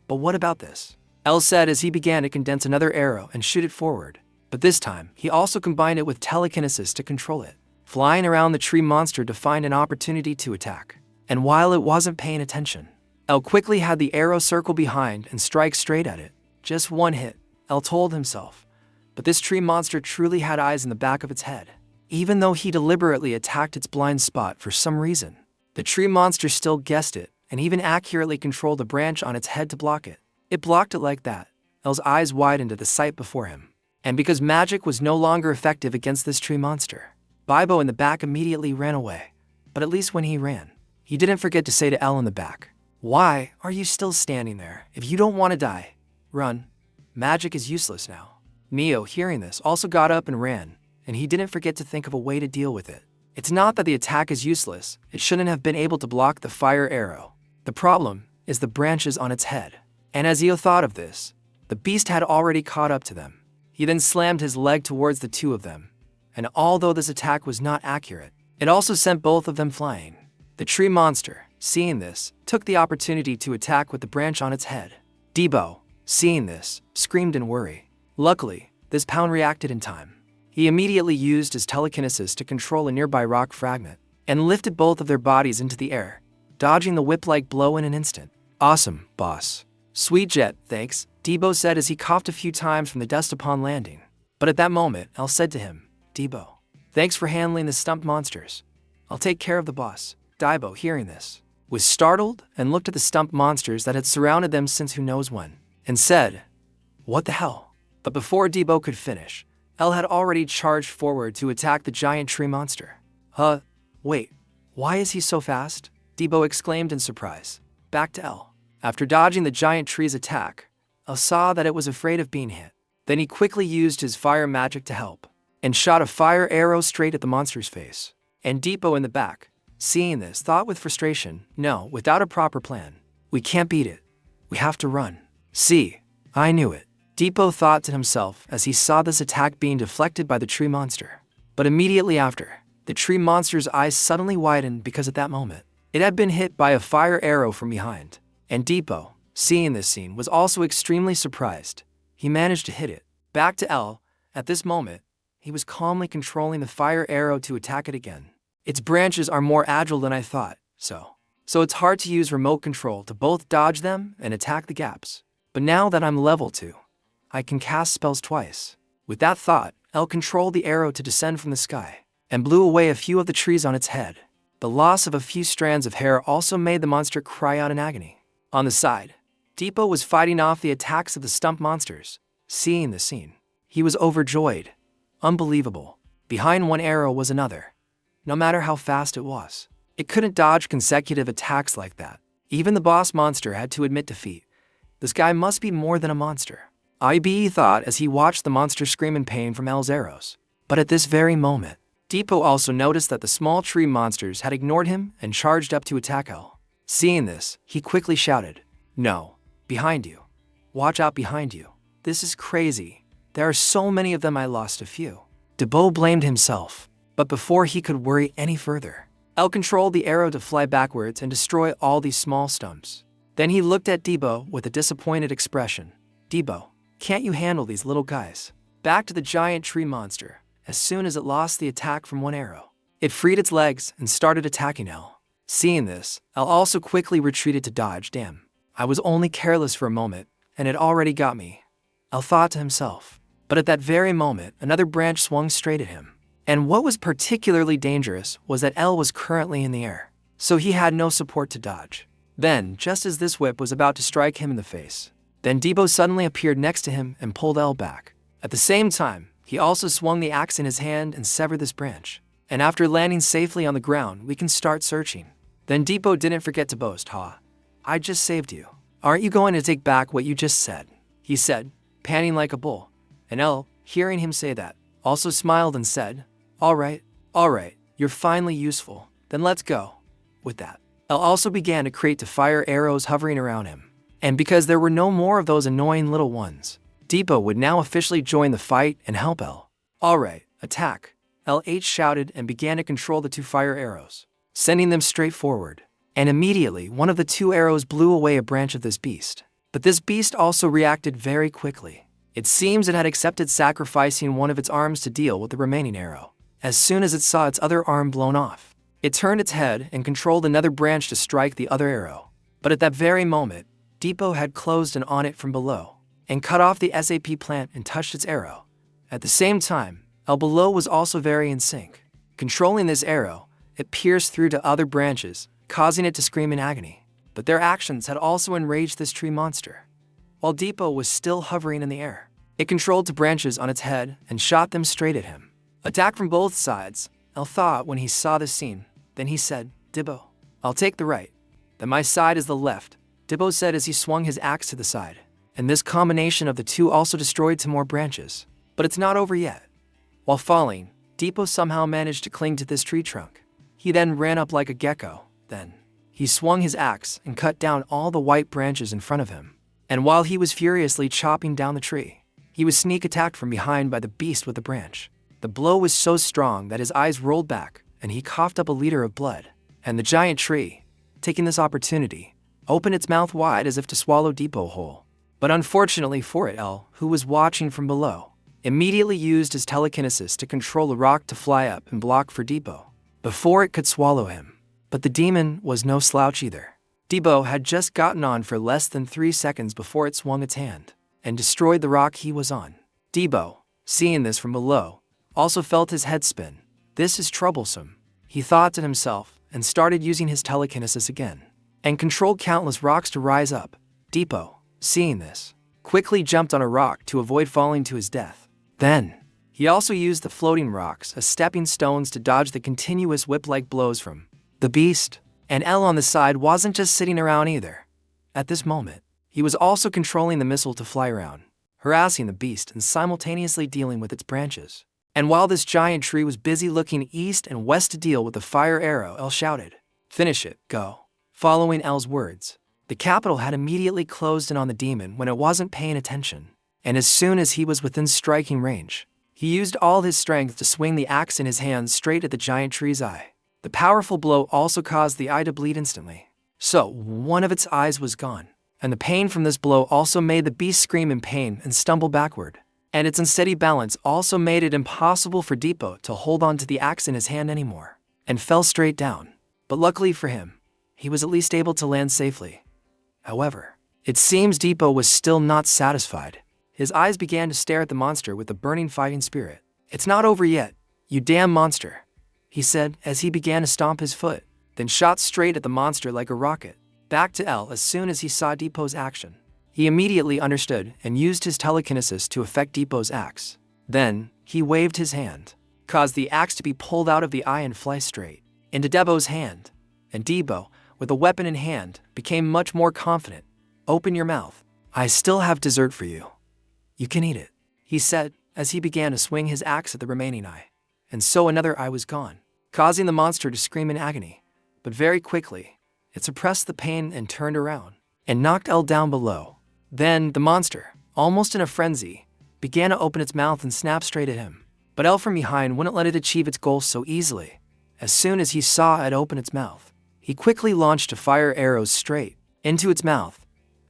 But what about this? L said as he began to condense another arrow and shoot it forward. But this time, he also combined it with telekinesis to control it, flying around the tree monster to find an opportunity to attack. And while it wasn't paying attention, L quickly had the arrow circle behind and strike straight at it. Just one hit, L told himself. But this tree monster truly had eyes in the back of its head. Even though he deliberately attacked its blind spot for some reason, the tree monster still guessed it and even accurately controlled a branch on its head to block it. It blocked it like that. L's eyes widened at the sight before him. And because magic was no longer effective against this tree monster, Bibo in the back immediately ran away. But at least when he ran, he didn't forget to say to L in the back, Why are you still standing there? If you don't want to die, run. Magic is useless now. Neo, hearing this, also got up and ran, and he didn't forget to think of a way to deal with it. It's not that the attack is useless, it shouldn't have been able to block the fire arrow. The problem is the branches on its head. And as Neo thought of this, the beast had already caught up to them. He then slammed his leg towards the two of them, and although this attack was not accurate, it also sent both of them flying. The tree monster, seeing this, took the opportunity to attack with the branch on its head. Debo, seeing this, screamed in worry. Luckily, this pound reacted in time. He immediately used his telekinesis to control a nearby rock fragment, and lifted both of their bodies into the air, dodging the whip-like blow in an instant. Awesome, boss. Sweet jet, thanks, Debo said as he coughed a few times from the dust upon landing. But at that moment, El said to him, Debo, thanks for handling the stumped monsters. I'll take care of the boss. Debo, hearing this, was startled and looked at the stumped monsters that had surrounded them since who knows when, and said, what the hell? But before Debo could finish, El had already charged forward to attack the giant tree monster. Wait, why is he so fast? Debo exclaimed in surprise. Back to El. After dodging the giant tree's attack, El saw that it was afraid of being hit. Then he quickly used his fire magic to help, and shot a fire arrow straight at the monster's face. And Debo in the back, seeing this, thought with frustration, no, without a proper plan, we can't beat it. We have to run. See, I knew it. Debo thought to himself as he saw this attack being deflected by the tree monster. But immediately after, the tree monster's eyes suddenly widened because at that moment, it had been hit by a fire arrow from behind. And Debo, seeing this scene, was also extremely surprised. He managed to hit it. Back to El, at this moment, he was calmly controlling the fire arrow to attack it again. Its branches are more agile than I thought, so it's hard to use remote control to both dodge them and attack the gaps. But now that I'm level 2, I can cast spells twice. With that thought, El controlled the arrow to descend from the sky, and blew away a few of the trees on its head. The loss of a few strands of hair also made the monster cry out in agony. On the side, Debo was fighting off the attacks of the stumped monsters. Seeing the scene, he was overjoyed. Unbelievable. Behind one arrow was another. No matter how fast it was, it couldn't dodge consecutive attacks like that. Even the boss monster had to admit defeat. This guy must be more than a monster. IBE thought as he watched the monster scream in pain from El's arrows. But at this very moment, Debo also noticed that the small tree monsters had ignored him and charged up to attack El. Seeing this, he quickly shouted, no, behind you. Watch out behind you. This is crazy. There are so many of them, I lost a few. Debo blamed himself, but before he could worry any further, El controlled the arrow to fly backwards and destroy all these small stumps. Then he looked at Debo with a disappointed expression. Debo, can't you handle these little guys? Back to the giant tree monster. As soon as it lost the attack from one arrow, it freed its legs and started attacking El. Seeing this, El also quickly retreated to dodge. Damn, I was only careless for a moment, and it already got me, El thought to himself. But at that very moment, another branch swung straight at him. And what was particularly dangerous was that El was currently in the air, so he had no support to dodge. Then, just as this whip was about to strike him in the face, then Debo suddenly appeared next to him and pulled El back. At the same time, he also swung the axe in his hand and severed this branch. And after landing safely on the ground, we can start searching. Then Debo didn't forget to boast, I just saved you. Aren't you going to take back what you just said? He said, panting like a bull. And El, hearing him say that, also smiled and said, all right, you're finally useful. Then let's go. With that, El also began to create to fire arrows hovering around him. And because there were no more of those annoying little ones, Debo would now officially join the fight and help El. All right, attack, LH shouted and began to control the two fire arrows, sending them straight forward. And immediately, one of the two arrows blew away a branch of this beast. But this beast also reacted very quickly. It seems it had accepted sacrificing one of its arms to deal with the remaining arrow. As soon as it saw its other arm blown off, it turned its head and controlled another branch to strike the other arrow. But at that very moment, Debo had closed in on it from below and cut off the SAP plant and touched its arrow. At the same time, El below was also very in sync. Controlling this arrow, it pierced through to other branches, causing it to scream in agony. But their actions had also enraged this tree monster. While Debo was still hovering in the air, it controlled two branches on its head and shot them straight at him. Attacked from both sides, El thought when he saw this scene. Then he said, Debo, I'll take the right. Then my side is the left, Dippo said as he swung his axe to the side. And this combination of the two also destroyed some more branches. But it's not over yet. While falling, Dippo somehow managed to cling to this tree trunk. He then ran up like a gecko. Then he swung his axe and cut down all the white branches in front of him. And while he was furiously chopping down the tree, he was sneak attacked from behind by the beast with the branch. The blow was so strong that his eyes rolled back and he coughed up a liter of blood. And the giant tree, taking this opportunity, opened its mouth wide as if to swallow Dippo whole. But unfortunately for it, El, who was watching from below, immediately used his telekinesis to control a rock to fly up and block for Dippo before it could swallow him. But the demon was no slouch either. Dippo had just gotten on for less than 3 seconds before it swung its hand and destroyed the rock he was on. Dippo, seeing this from below, also felt his head spin. This is troublesome, he thought to himself, and started using his telekinesis again, and controlled countless rocks to rise up. Dippo, seeing this, quickly jumped on a rock to avoid falling to his death. Then, he also used the floating rocks as stepping stones to dodge the continuous whip-like blows from the beast. And El on the side wasn't just sitting around either. At this moment, he was also controlling the missile to fly around, harassing the beast and simultaneously dealing with its branches. And while this giant tree was busy looking east and west to deal with the fire arrow, El shouted, "Finish it, go." Following El's words, the capital had immediately closed in on the demon when it wasn't paying attention. And as soon as he was within striking range, he used all his strength to swing the axe in his hand straight at the giant tree's eye. The powerful blow also caused the eye to bleed instantly. So, one of its eyes was gone. And the pain from this blow also made the beast scream in pain and stumble backward. And its unsteady balance also made it impossible for Dippo to hold on to the axe in his hand anymore, and fell straight down. But luckily for him, he was at least able to land safely. However, it seems Dippo was still not satisfied. His eyes began to stare at the monster with a burning fighting spirit. "It's not over yet, you damn monster," he said as he began to stomp his foot, then shot straight at the monster like a rocket. Back to El as soon as he saw Dippo's action. He immediately understood and used his telekinesis to affect Dippo's axe. Then, he waved his hand, caused the axe to be pulled out of the eye and fly straight into Dippo's hand. And Dippo, with a weapon in hand, became much more confident. "Open your mouth. I still have dessert for you. You can eat it," he said as he began to swing his axe at the remaining eye. And so another eye was gone, causing the monster to scream in agony. But very quickly, it suppressed the pain and turned around, and knocked El down below. Then, the monster, almost in a frenzy, began to open its mouth and snap straight at him. But El from behind wouldn't let it achieve its goal so easily. As soon as he saw it open its mouth, he quickly launched a fire arrows straight into its mouth,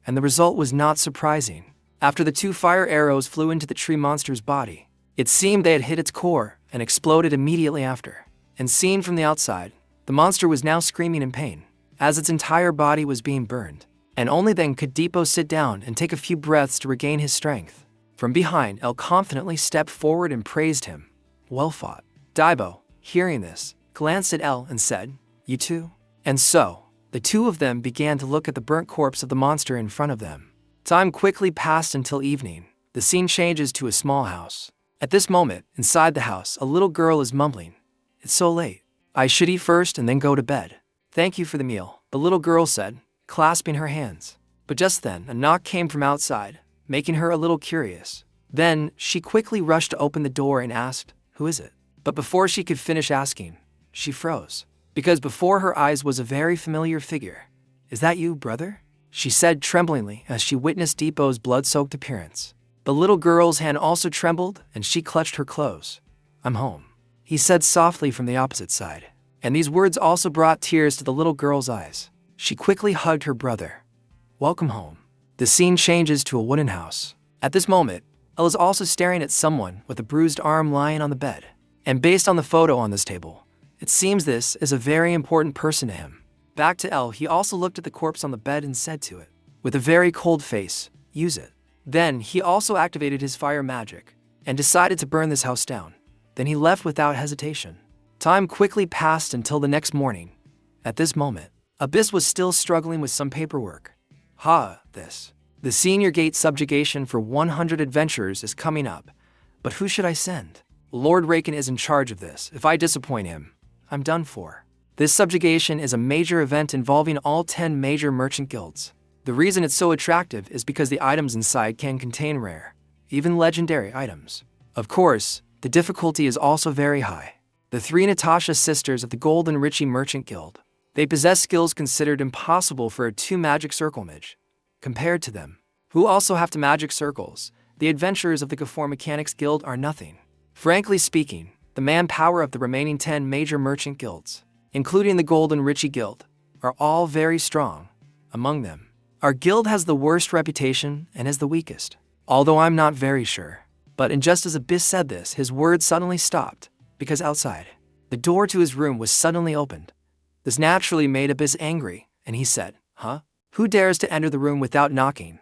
and the result was not surprising. After the 2 fire arrows flew into the tree monster's body, it seemed they had hit its core and exploded immediately after. And seen from the outside, the monster was now screaming in pain, as its entire body was being burned. And only then could Dippo sit down and take a few breaths to regain his strength. From behind, El confidently stepped forward and praised him. "Well fought." Dippo, hearing this, glanced at El and said, "You too?" And so, the two of them began to look at the burnt corpse of the monster in front of them. Time quickly passed until evening. The scene changes to a small house. At this moment, inside the house, a little girl is mumbling, "It's so late. I should eat first and then go to bed." "Thank you for the meal," the little girl said, clasping her hands. But just then, a knock came from outside, making her a little curious. Then, she quickly rushed to open the door and asked, "Who is it?" But before she could finish asking, she froze, because before her eyes was a very familiar figure. "Is that you, brother?" she said tremblingly as she witnessed Dippo's blood-soaked appearance. The little girl's hand also trembled, and she clutched her clothes. "I'm home," he said softly from the opposite side. And these words also brought tears to the little girl's eyes. She quickly hugged her brother. "Welcome home." The scene changes to a wooden house. At this moment, El is also staring at someone with a bruised arm lying on the bed. And based on the photo on this table, it seems this is a very important person to him. Back to El, he also looked at the corpse on the bed and said to it, with a very cold face, "Use it." Then he also activated his fire magic and decided to burn this house down. Then he left without hesitation. Time quickly passed until the next morning. At this moment, Abyss was still struggling with some paperwork. The senior gate subjugation for 100 adventurers is coming up, but who should I send? Lord Raken is in charge of this. If I disappoint him, I'm done for. This subjugation is a major event involving all 10 major merchant guilds. The reason it's so attractive is because the items inside can contain rare, even legendary items. Of course, the difficulty is also very high. The 3 Natasha sisters of the Golden Richie Merchant Guild. They possess skills considered impossible for a 2 magic circle mage. Compared to them, who also have 2 magic circles, the adventurers of the Gafor Mechanics Guild are nothing. Frankly speaking, the manpower of the remaining 10 major merchant guilds, including the Golden Richie Guild, are all very strong. Among them, our guild has the worst reputation and is the weakest. Although I'm not very sure. But just as Abyss said this, his words suddenly stopped, because outside, the door to his room was suddenly opened. This naturally made Abyss angry, and he said, "Huh? Who dares to enter the room without knocking?"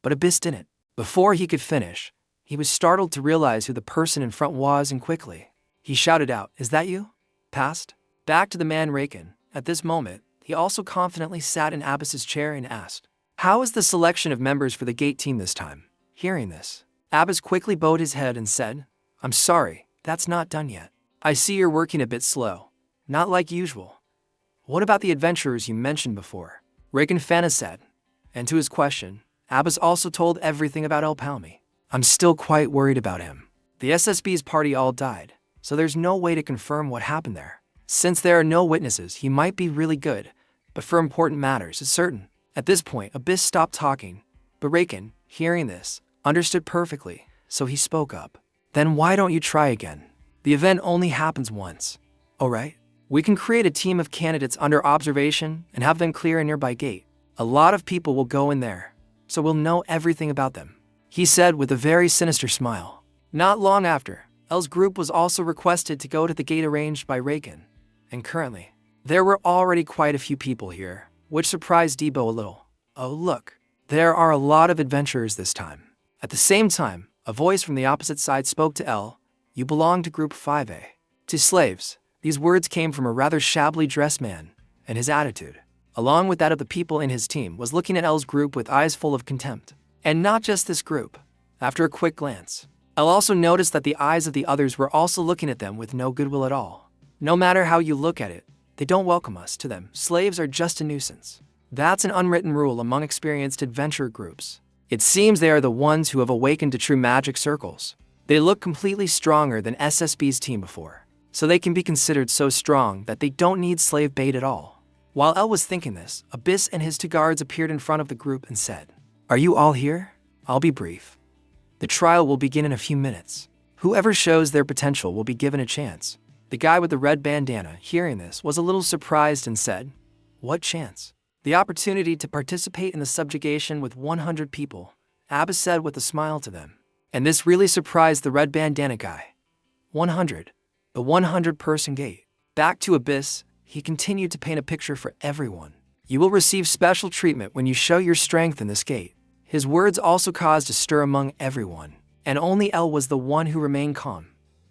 But Abyss didn't. Before he could finish, he was startled to realize who the person in front was, and quickly, he shouted out, "Is that you?" Passed back to the man Raken. At this moment, he also confidently sat in Abyss's chair and asked, "How is the selection of members for the gate team this time?" Hearing this, Abyss quickly bowed his head and said, "I'm sorry, that's not done yet. I see you're working a bit slow. Not like usual. What about the adventurers you mentioned before?" Raken Fana said, and to his question, Abyss also told everything about El Palmi. "I'm still quite worried about him. The SSB's party all died, so there's no way to confirm what happened there. Since there are no witnesses, he might be really good, but for important matters, it's certain." At this point, Abyss stopped talking, but Raken, hearing this, understood perfectly, so he spoke up. "Then why don't you try again? The event only happens once. Alright? We can create a team of candidates under observation and have them clear a nearby gate. A lot of people will go in there, so we'll know everything about them," he said with a very sinister smile. Not long after, L's group was also requested to go to the gate arranged by Raken, and currently, there were already quite a few people here, which surprised Debo a little. "Oh look, there are a lot of adventurers this time." At the same time, a voice from the opposite side spoke to L. "You belong to Group 5A. To slaves." These words came from a rather shabbily dressed man, and his attitude, along with that of the people in his team, was looking at L's group with eyes full of contempt. And not just this group. After a quick glance, L also noticed that the eyes of the others were also looking at them with no goodwill at all. No matter how you look at it, they don't welcome us. To them, slaves are just a nuisance. That's an unwritten rule among experienced adventure groups. It seems they are the ones who have awakened to true magic circles. They look completely stronger than SSB's team before, so they can be considered so strong that they don't need slave bait at all. While L was thinking this, Abyss and his 2 guards appeared in front of the group and said, "Are you all here? I'll be brief. The trial will begin in a few minutes. Whoever shows their potential will be given a chance." The guy with the red bandana, hearing this, was a little surprised and said, "What chance?" "The opportunity to participate in the subjugation with 100 people," Abyss said with a smile to them. And this really surprised the red bandana guy. 100. The 100-person gate. Back to Abyss, he continued to paint a picture for everyone. "You will receive special treatment when you show your strength in this gate." His words also caused a stir among everyone, and only L was the one who remained calm.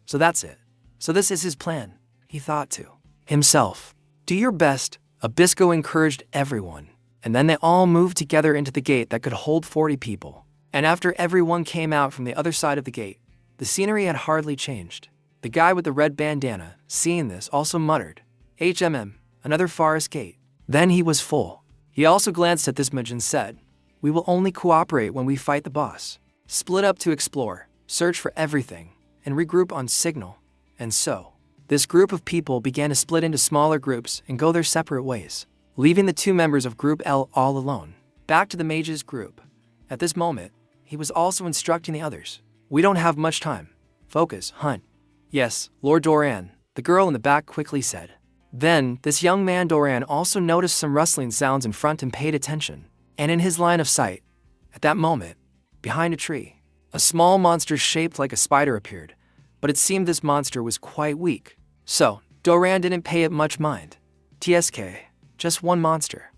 "So that's it. So this is his plan," he thought to himself. "Do your best," Abyssco encouraged everyone, and then they all moved together into the gate that could hold 40 people. And after everyone came out from the other side of the gate, the scenery had hardly changed. The guy with the red bandana, seeing this, also muttered, another forest gate." Then he was full. He also glanced at this mage and said, "We will only cooperate when we fight the boss. Split up to explore, search for everything, and regroup on signal." And so, this group of people began to split into smaller groups and go their separate ways, leaving the 2 members of Group L all alone. Back to the mage's group. At this moment, he was also instructing the others. "We don't have much time. Focus, hunt." "Yes, Lord Doran," the girl in the back quickly said. Then, this young man Doran also noticed some rustling sounds in front and paid attention. And in his line of sight, at that moment, behind a tree, a small monster shaped like a spider appeared, but it seemed this monster was quite weak. So, Doran didn't pay it much mind. "TSK, just one monster.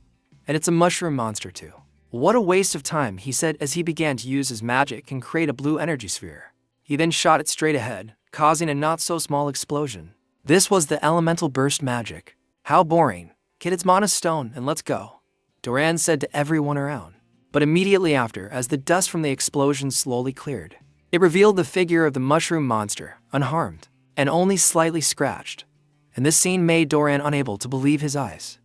And it's a mushroom monster too. What a waste of time," he said as he began to use his magic and create a blue energy sphere. He then shot it straight ahead, causing a not-so-small explosion. This was the elemental burst magic. "How boring. Get its mana stone and let's go," Doran said to everyone around. But immediately after, as the dust from the explosion slowly cleared, it revealed the figure of the mushroom monster, unharmed, and only slightly scratched. and this scene made Doran unable to believe his eyes.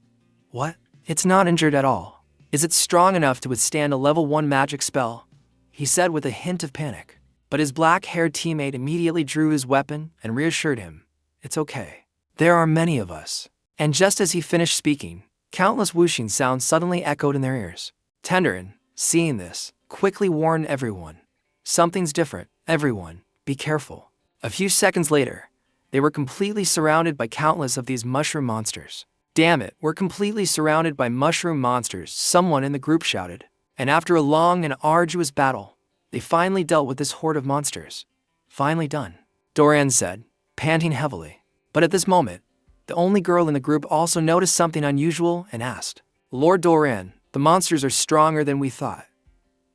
What? It's not injured at all. Is it strong enough to withstand a level 1 magic spell? He said with a hint of panic. But his black-haired teammate immediately drew his weapon and reassured him. It's okay. There are many of us. And just as he finished speaking, countless whooshing sounds suddenly echoed in their ears. Tenderin, seeing this, quickly warned everyone. Something's different, everyone, be careful. A few seconds later, they were completely surrounded by countless of these mushroom monsters. Damn it, we're completely surrounded by mushroom monsters, someone in the group shouted. And after a long and arduous battle, they finally dealt with this horde of monsters. Finally done, Doran said, panting heavily. But at this moment, the only girl in the group also noticed something unusual and asked, Lord Doran, the monsters are stronger than we thought.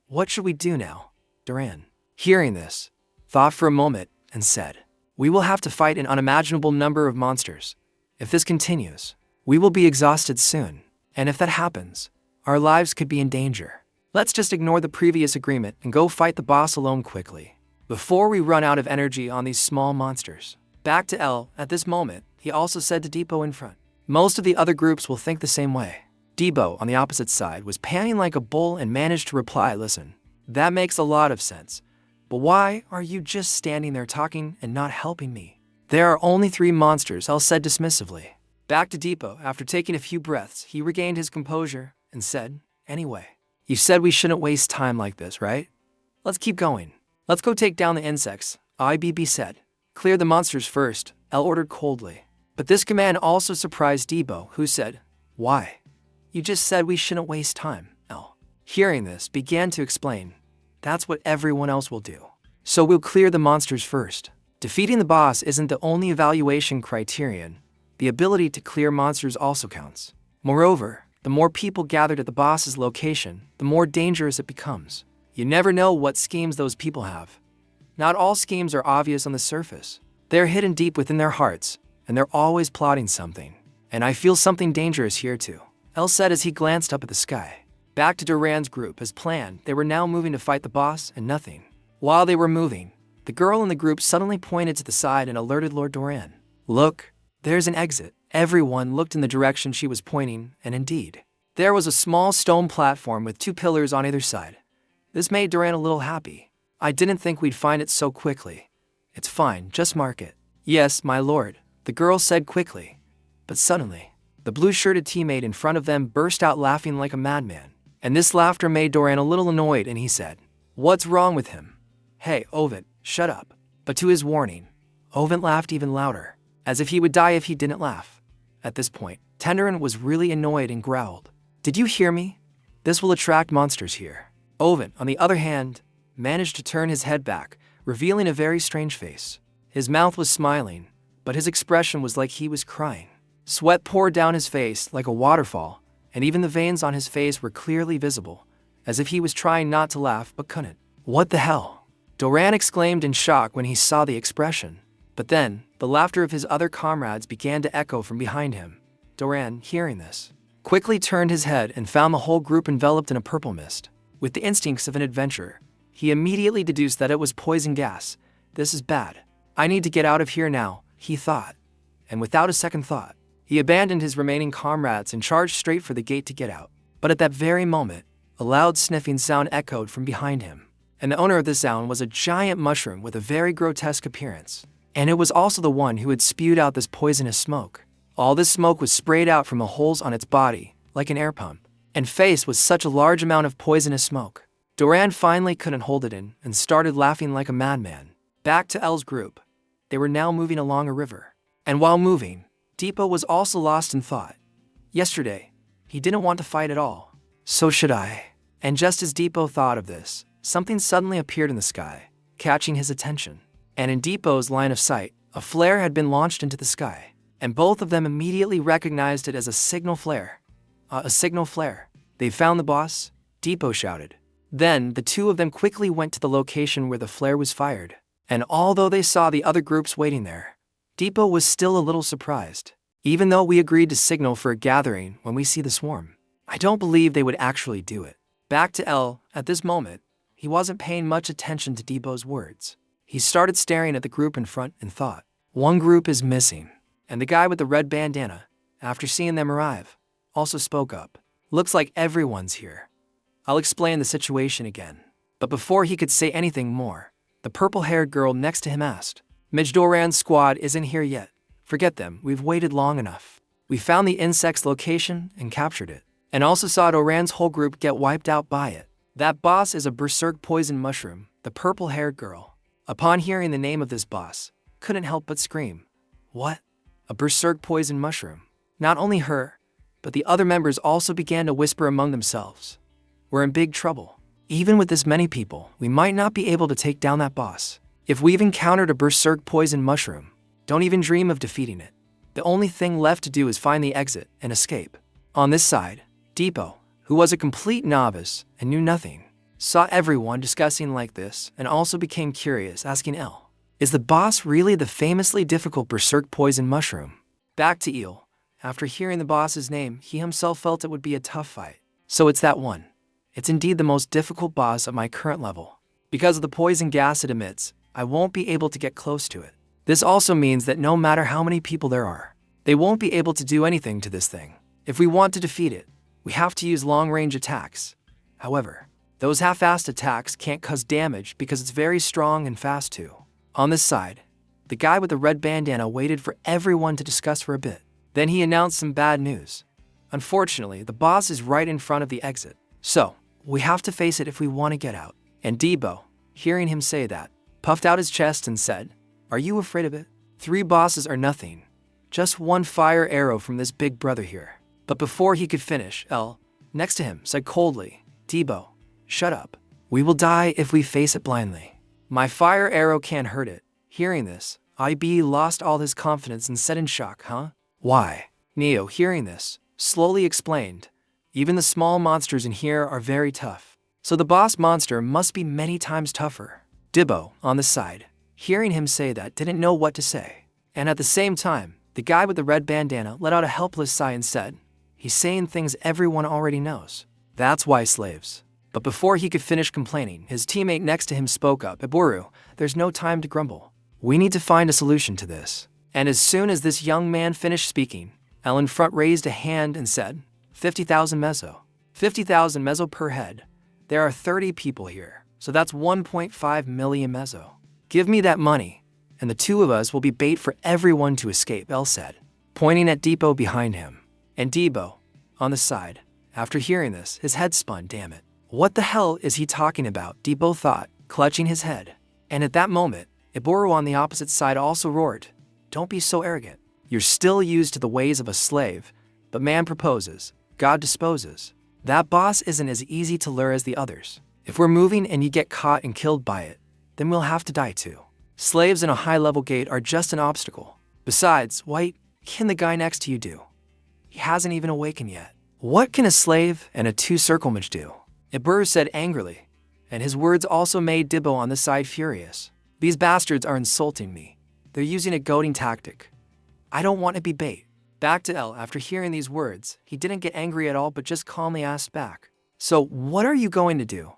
What should we do now? Doran, hearing this, thought for a moment and said, we will have to fight an unimaginable number of monsters. If this continues, we will be exhausted soon. And if that happens, our lives could be in danger. Let's just ignore the previous agreement and go fight the boss alone quickly, before we run out of energy on these small monsters. Back to L, at this moment, he also said to Depot in front. Most of the other groups will think the same way. Depot, on the opposite side, was panting like a bull and managed to reply, listen, that makes a lot of sense. But why are you just standing there talking and not helping me? There are only 3 monsters, L said dismissively. Back to Depot, after taking a few breaths, he regained his composure and said, anyway, you said we shouldn't waste time like this, right? Let's keep going. Let's go take down the insects, IBB said. Clear the monsters first, L ordered coldly. But this command also surprised Debo, who said, why? You just said we shouldn't waste time, L. Hearing this, began to explain. That's what everyone else will do. So we'll clear the monsters first. Defeating the boss isn't the only evaluation criterion. The ability to clear monsters also counts. Moreover, the more people gathered at the boss's location, the more dangerous it becomes. You never know what schemes those people have. Not all schemes are obvious on the surface. They're hidden deep within their hearts, and they're always plotting something. And I feel something dangerous here too, El said as he glanced up at the sky. Back to Duran's group as planned, they were now moving to fight the boss and nothing. While they were moving, the girl in the group suddenly pointed to the side and alerted Lord Doran. Look, there's an exit. Everyone looked in the direction she was pointing, and indeed, there was a small stone platform with 2 pillars on either side. This made Doran a little happy. I didn't think we'd find it so quickly. It's fine, just mark it. Yes, my lord, the girl said quickly. But suddenly, the blue-shirted teammate in front of them burst out laughing like a madman. And this laughter made Doran a little annoyed, and he said, what's wrong with him? Hey, Ovid, shut up. But to his warning, Ovid laughed even louder, as if he would die if he didn't laugh. At this point, Tenderin was really annoyed and growled. Did you hear me? This will attract monsters here. Ovid, on the other hand, managed to turn his head back, revealing a very strange face. His mouth was smiling, but his expression was like he was crying. Sweat poured down his face like a waterfall, and even the veins on his face were clearly visible, as if he was trying not to laugh but couldn't. What the hell? Doran exclaimed in shock when he saw the expression. But then, the laughter of his other comrades began to echo from behind him. Doran, hearing this, quickly turned his head and found the whole group enveloped in a purple mist. With the instincts of an adventurer, he immediately deduced that it was poison gas. This is bad. I need to get out of here now, he thought. And without a second thought, he abandoned his remaining comrades and charged straight for the gate to get out. But at that very moment, a loud sniffing sound echoed from behind him. And the owner of the sound was a giant mushroom with a very grotesque appearance. And it was also the one who had spewed out this poisonous smoke. All this smoke was sprayed out from the holes on its body, like an air pump, and faced with such a large amount of poisonous smoke. Doran finally couldn't hold it in and started laughing like a madman. Back to L's group. They were now moving along a river. And while moving, Depot was also lost in thought. Yesterday, he didn't want to fight at all. So should I. And just as Depot thought of this, something suddenly appeared in the sky, catching his attention. And in Depot's line of sight, a flare had been launched into the sky, and both of them immediately recognized it as a signal flare. A signal flare. They found the boss? Depot shouted. Then, the 2 of them quickly went to the location where the flare was fired. And although they saw the other groups waiting there, Depot was still a little surprised. Even though we agreed to signal for a gathering when we see the swarm, I don't believe they would actually do it. Back to L, at this moment, he wasn't paying much attention to Depot's words. He started staring at the group in front and thought, one group is missing, And the guy with the red bandana, after seeing them arrive, also spoke up. Looks like everyone's here. I'll explain the situation again. But before he could say anything more, the purple-haired girl next to him asked, Middoran's squad isn't here yet. Forget them, we've waited long enough. We found the insect's location and captured it. And also saw Doran's whole group get wiped out by it. That boss is a berserk poison mushroom, the purple-haired girl. Upon hearing the name of this boss, couldn't help but scream. What? A berserk poison mushroom? Not only her, but the other members also began to whisper among themselves. We're in big trouble. Even with this many people, we might not be able to take down that boss. If we've encountered a berserk poison mushroom, don't even dream of defeating it. The only thing left to do is find the exit and escape. On this side, Depot, who was a complete novice and knew nothing, saw everyone discussing like this and also became curious, asking L, is the boss really the famously difficult berserk poison mushroom? Back to Eel. After hearing the boss's name, he himself felt it would be a tough fight. So it's that one. It's indeed the most difficult boss at my current level. Because of the poison gas it emits, I won't be able to get close to it. This also means that no matter how many people there are, they won't be able to do anything to this thing. If we want to defeat it, we have to use long-range attacks. However, those half-assed attacks can't cause damage because it's very strong and fast too. On this side, the guy with the red bandana waited for everyone to discuss for a bit. Then he announced some bad news. Unfortunately, the boss is right in front of the exit. So, we have to face it if we want to get out. And Debo, hearing him say that, puffed out his chest and said, Are you afraid of it? 3 bosses are nothing. Just one fire arrow from this big brother here. But before he could finish, L, next to him, said coldly, Debo, shut up. We will die if we face it blindly. My fire arrow can't hurt it. Hearing this, IB lost all his confidence and said in shock, Huh? Why? Neo, hearing this, slowly explained, even the small monsters in here are very tough. So the boss monster must be many times tougher. Dibbo, on the side, hearing him say that, didn't know what to say. And at the same time, the guy with the red bandana let out a helpless sigh and said, He's saying things everyone already knows. That's why slaves. But before he could finish complaining, his teammate next to him spoke up, Eboru, there's no time to grumble. We need to find a solution to this. And as soon as this young man finished speaking, Ellen Front raised a hand and said, 50,000 meso. 50,000 meso per head. There are 30 people here, so that's 1.5 million meso. Give me that money, and the 2 of us will be bait for everyone to escape, El said, pointing at Depot behind him. And Debo, on the side, after hearing this, his head spun, damn it. What the hell is he talking about? Debo thought, clutching his head. And at that moment, Iboru on the opposite side also roared, Don't be so arrogant. You're still used to the ways of a slave, but man proposes, God disposes. That boss isn't as easy to lure as the others. If we're moving and you get caught and killed by it, then we'll have to die too. Slaves in a high-level gate are just an obstacle. Besides, what can the guy next to you do? He hasn't even awakened yet. What can a slave and a 2-circle mage do? Iburu said angrily, and his words also made Dibbo on the side furious. These bastards are insulting me. They're using a goading tactic. I don't want to be bait. Back to El, after hearing these words, he didn't get angry at all but just calmly asked back. So what are you going to do?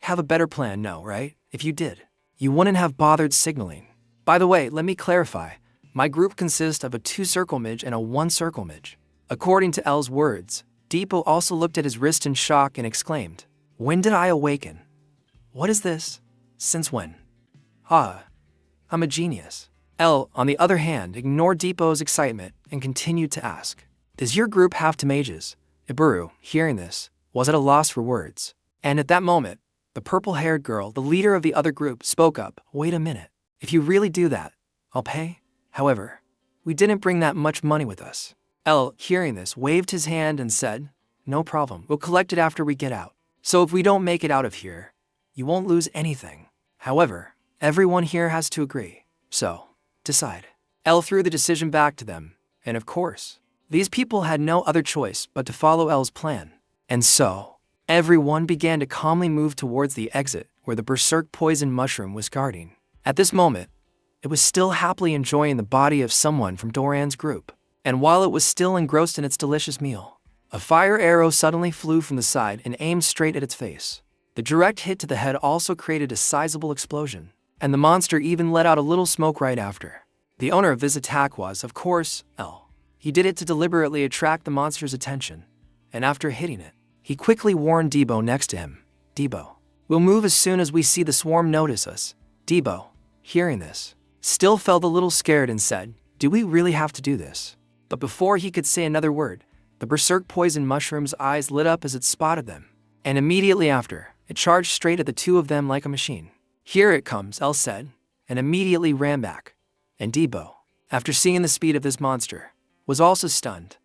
Have a better plan, no, right? If you did, you wouldn't have bothered signaling. By the way, let me clarify. My group consists of a 2-circle mage and a 1-circle mage. According to El's words, Depot also looked at his wrist in shock and exclaimed, When did I awaken? What is this? Since when? I'm a genius. El, on the other hand, ignored Depot's excitement and continued to ask, Does your group have 2 mages? Iburu, hearing this, was at a loss for words. And at that moment, the purple-haired girl, the leader of the other group, spoke up, Wait a minute. If you really do that, I'll pay. However, we didn't bring that much money with us. El, hearing this, waved his hand and said, No problem, we'll collect it after we get out. So if we don't make it out of here, you won't lose anything. However, everyone here has to agree. So, decide. El threw the decision back to them, and of course, these people had no other choice but to follow El's plan. And so, everyone began to calmly move towards the exit where the berserk poison mushroom was guarding. At this moment, it was still happily enjoying the body of someone from Doran's group. And while it was still engrossed in its delicious meal, a fire arrow suddenly flew from the side and aimed straight at its face. The direct hit to the head also created a sizable explosion, and the monster even let out a little smoke right after. The owner of this attack was, of course, L. He did it to deliberately attract the monster's attention, and after hitting it, he quickly warned Debo next to him. Debo, we'll move as soon as we see the swarm notice us. Debo, hearing this, still felt a little scared and said, do we really have to do this? But before he could say another word, the berserk poison mushroom's eyes lit up as it spotted them, and immediately after, it charged straight at the two of them like a machine. Here it comes, El said, and immediately ran back. And Debo, after seeing the speed of this monster, was also stunned.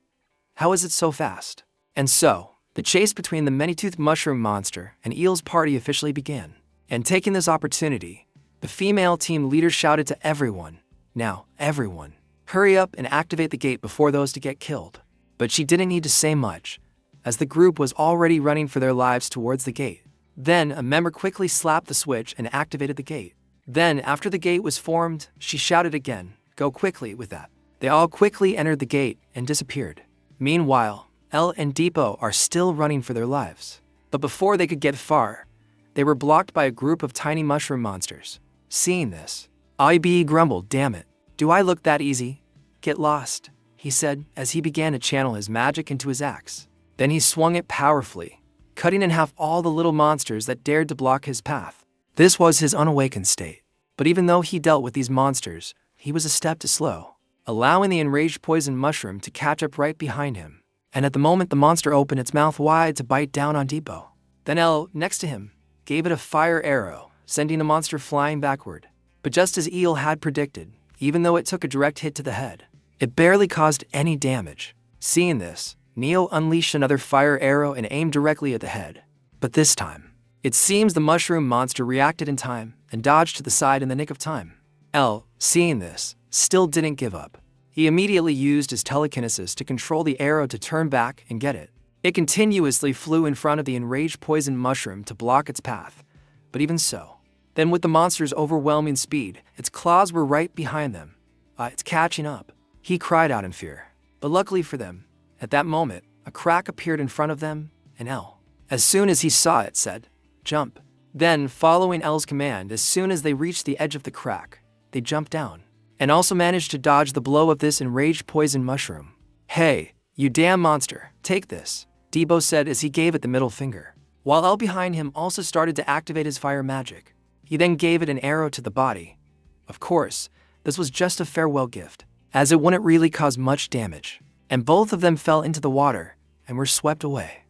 How is it so fast? And so, the chase between the many-toothed mushroom monster and Eel's party officially began. And taking this opportunity, the female team leader shouted to everyone, now, everyone, hurry up and activate the gate before those to get killed. But she didn't need to say much, as the group was already running for their lives towards the gate. Then, a member quickly slapped the switch and activated the gate. Then, after the gate was formed, she shouted again, go quickly with that. They all quickly entered the gate and disappeared. Meanwhile, Elle and Depot are still running for their lives. But before they could get far, they were blocked by a group of tiny mushroom monsters. Seeing this, IBE grumbled, damn it, do I look that easy? Get lost, he said as he began to channel his magic into his axe. Then he swung it powerfully, cutting in half all the little monsters that dared to block his path. This was his unawakened state. But even though he dealt with these monsters, he was a step too slow, allowing the enraged poison mushroom to catch up right behind him. And at the moment the monster opened its mouth wide to bite down on Depot. Then Elle, next to him, gave it a fire arrow, sending the monster flying backward. But just as Eel had predicted, even though it took a direct hit to the head, it barely caused any damage. Seeing this, Neo unleashed another fire arrow and aimed directly at the head. But this time, it seems the mushroom monster reacted in time and dodged to the side in the nick of time. Elle, seeing this, still didn't give up. He immediately used his telekinesis to control the arrow to turn back and get it. It continuously flew in front of the enraged poison mushroom to block its path. But even so, then with the monster's overwhelming speed, its claws were right behind them. It's catching up. He cried out in fear. But luckily for them, at that moment, a crack appeared in front of them, and Elle, as soon as he saw it, said, jump. Then, following Elle's command, as soon as they reached the edge of the crack, they jumped down, and also managed to dodge the blow of this enraged poison mushroom. Hey, you damn monster, take this, Debo said as he gave it the middle finger, while Elle behind him also started to activate his fire magic. He then gave it an arrow to the body. Of course, this was just a farewell gift, as it wouldn't really cause much damage. And both of them fell into the water and were swept away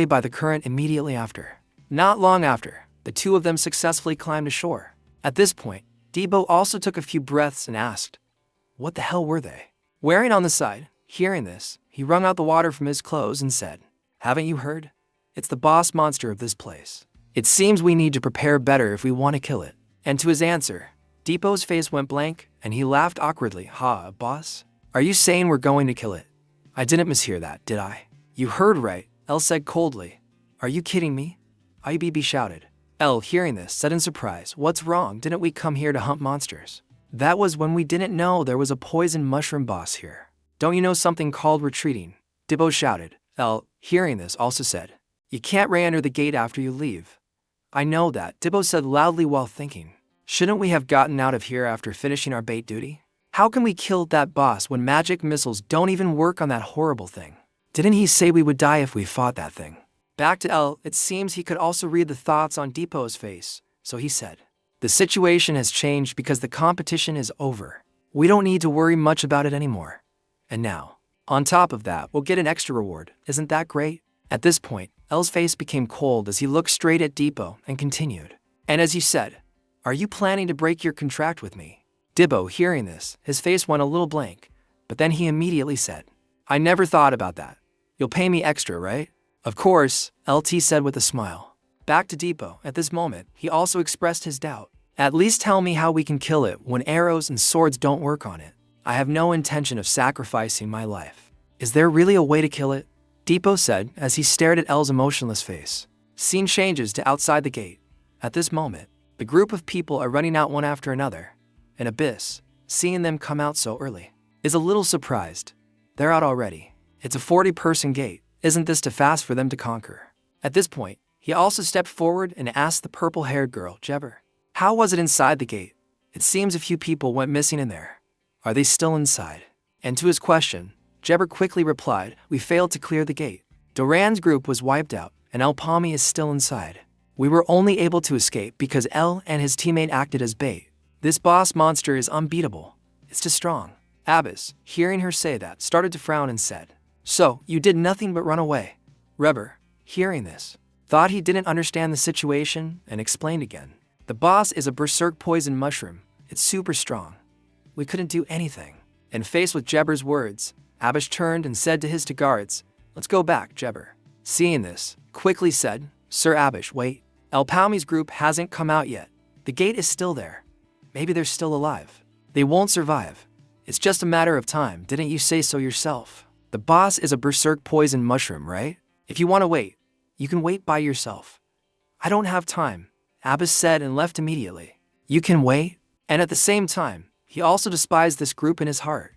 by the current immediately after. Not long after, the two of them successfully climbed ashore. At this point, Debo also took a few breaths and asked, what the hell were they? Wearing on the side, hearing this, he wrung out the water from his clothes and said, haven't you heard? It's the boss monster of this place. It seems we need to prepare better if we want to kill it. And to his answer, Debo's face went blank and he laughed awkwardly. Ha, boss? Are you saying we're going to kill it? I didn't mishear that, did I? You heard right, Elle said coldly. Are you kidding me? IBB shouted. Elle, hearing this, said in surprise, what's wrong? Didn't we come here to hunt monsters? That was when we didn't know there was a poison mushroom boss here. Don't you know something called retreating? Debo shouted. Elle, hearing this, also said, you can't re-enter the gate after you leave. I know that, Debo said loudly while thinking. Shouldn't we have gotten out of here after finishing our bait duty? How can we kill that boss when magic missiles don't even work on that horrible thing? Didn't he say we would die if we fought that thing? Back to Elle, it seems he could also read the thoughts on Depot's face, so he said, the situation has changed because the competition is over. We don't need to worry much about it anymore. And now, on top of that, we'll get an extra reward. Isn't that great? At this point, Elle's face became cold as he looked straight at Depot and continued. And as you said, are you planning to break your contract with me? Debo, hearing this, his face went a little blank, but then he immediately said, I never thought about that. You'll pay me extra, right? Of course, LT said with a smile. Back to Depot, at this moment, he also expressed his doubt. At least tell me how we can kill it when arrows and swords don't work on it. I have no intention of sacrificing my life. Is there really a way to kill it? Depot said as he stared at Elle's emotionless face. Scene changes to outside the gate. At this moment, the group of people are running out one after another. And Abyss, seeing them come out so early, is a little surprised. They're out already. It's a 40-person gate. Isn't this too fast for them to conquer? At this point, he also stepped forward and asked the purple-haired girl, Jebber, how was it inside the gate? It seems a few people went missing in there. Are they still inside? And to his question, Jebber quickly replied, we failed to clear the gate. Duran's group was wiped out, and El Palmi is still inside. We were only able to escape because El and his teammate acted as bait. This boss monster is unbeatable. It's too strong. Abbas, hearing her say that, started to frown and said, so, you did nothing but run away. Reber, hearing this, thought he didn't understand the situation and explained again. The boss is a berserk poison mushroom. It's super strong. We couldn't do anything. And faced with Jebber's words, Abbas turned and said to his two guards, let's go back, Jebber. Seeing this, quickly said, Sir Abbas, wait. El Palmi's group hasn't come out yet. The gate is still there. Maybe they're still alive. They won't survive. It's just a matter of time, didn't you say so yourself? The boss is a berserk poison mushroom, right? If you want to wait, you can wait by yourself. I don't have time, Abbas said and left immediately. You can wait? And at the same time, he also despised this group in his heart.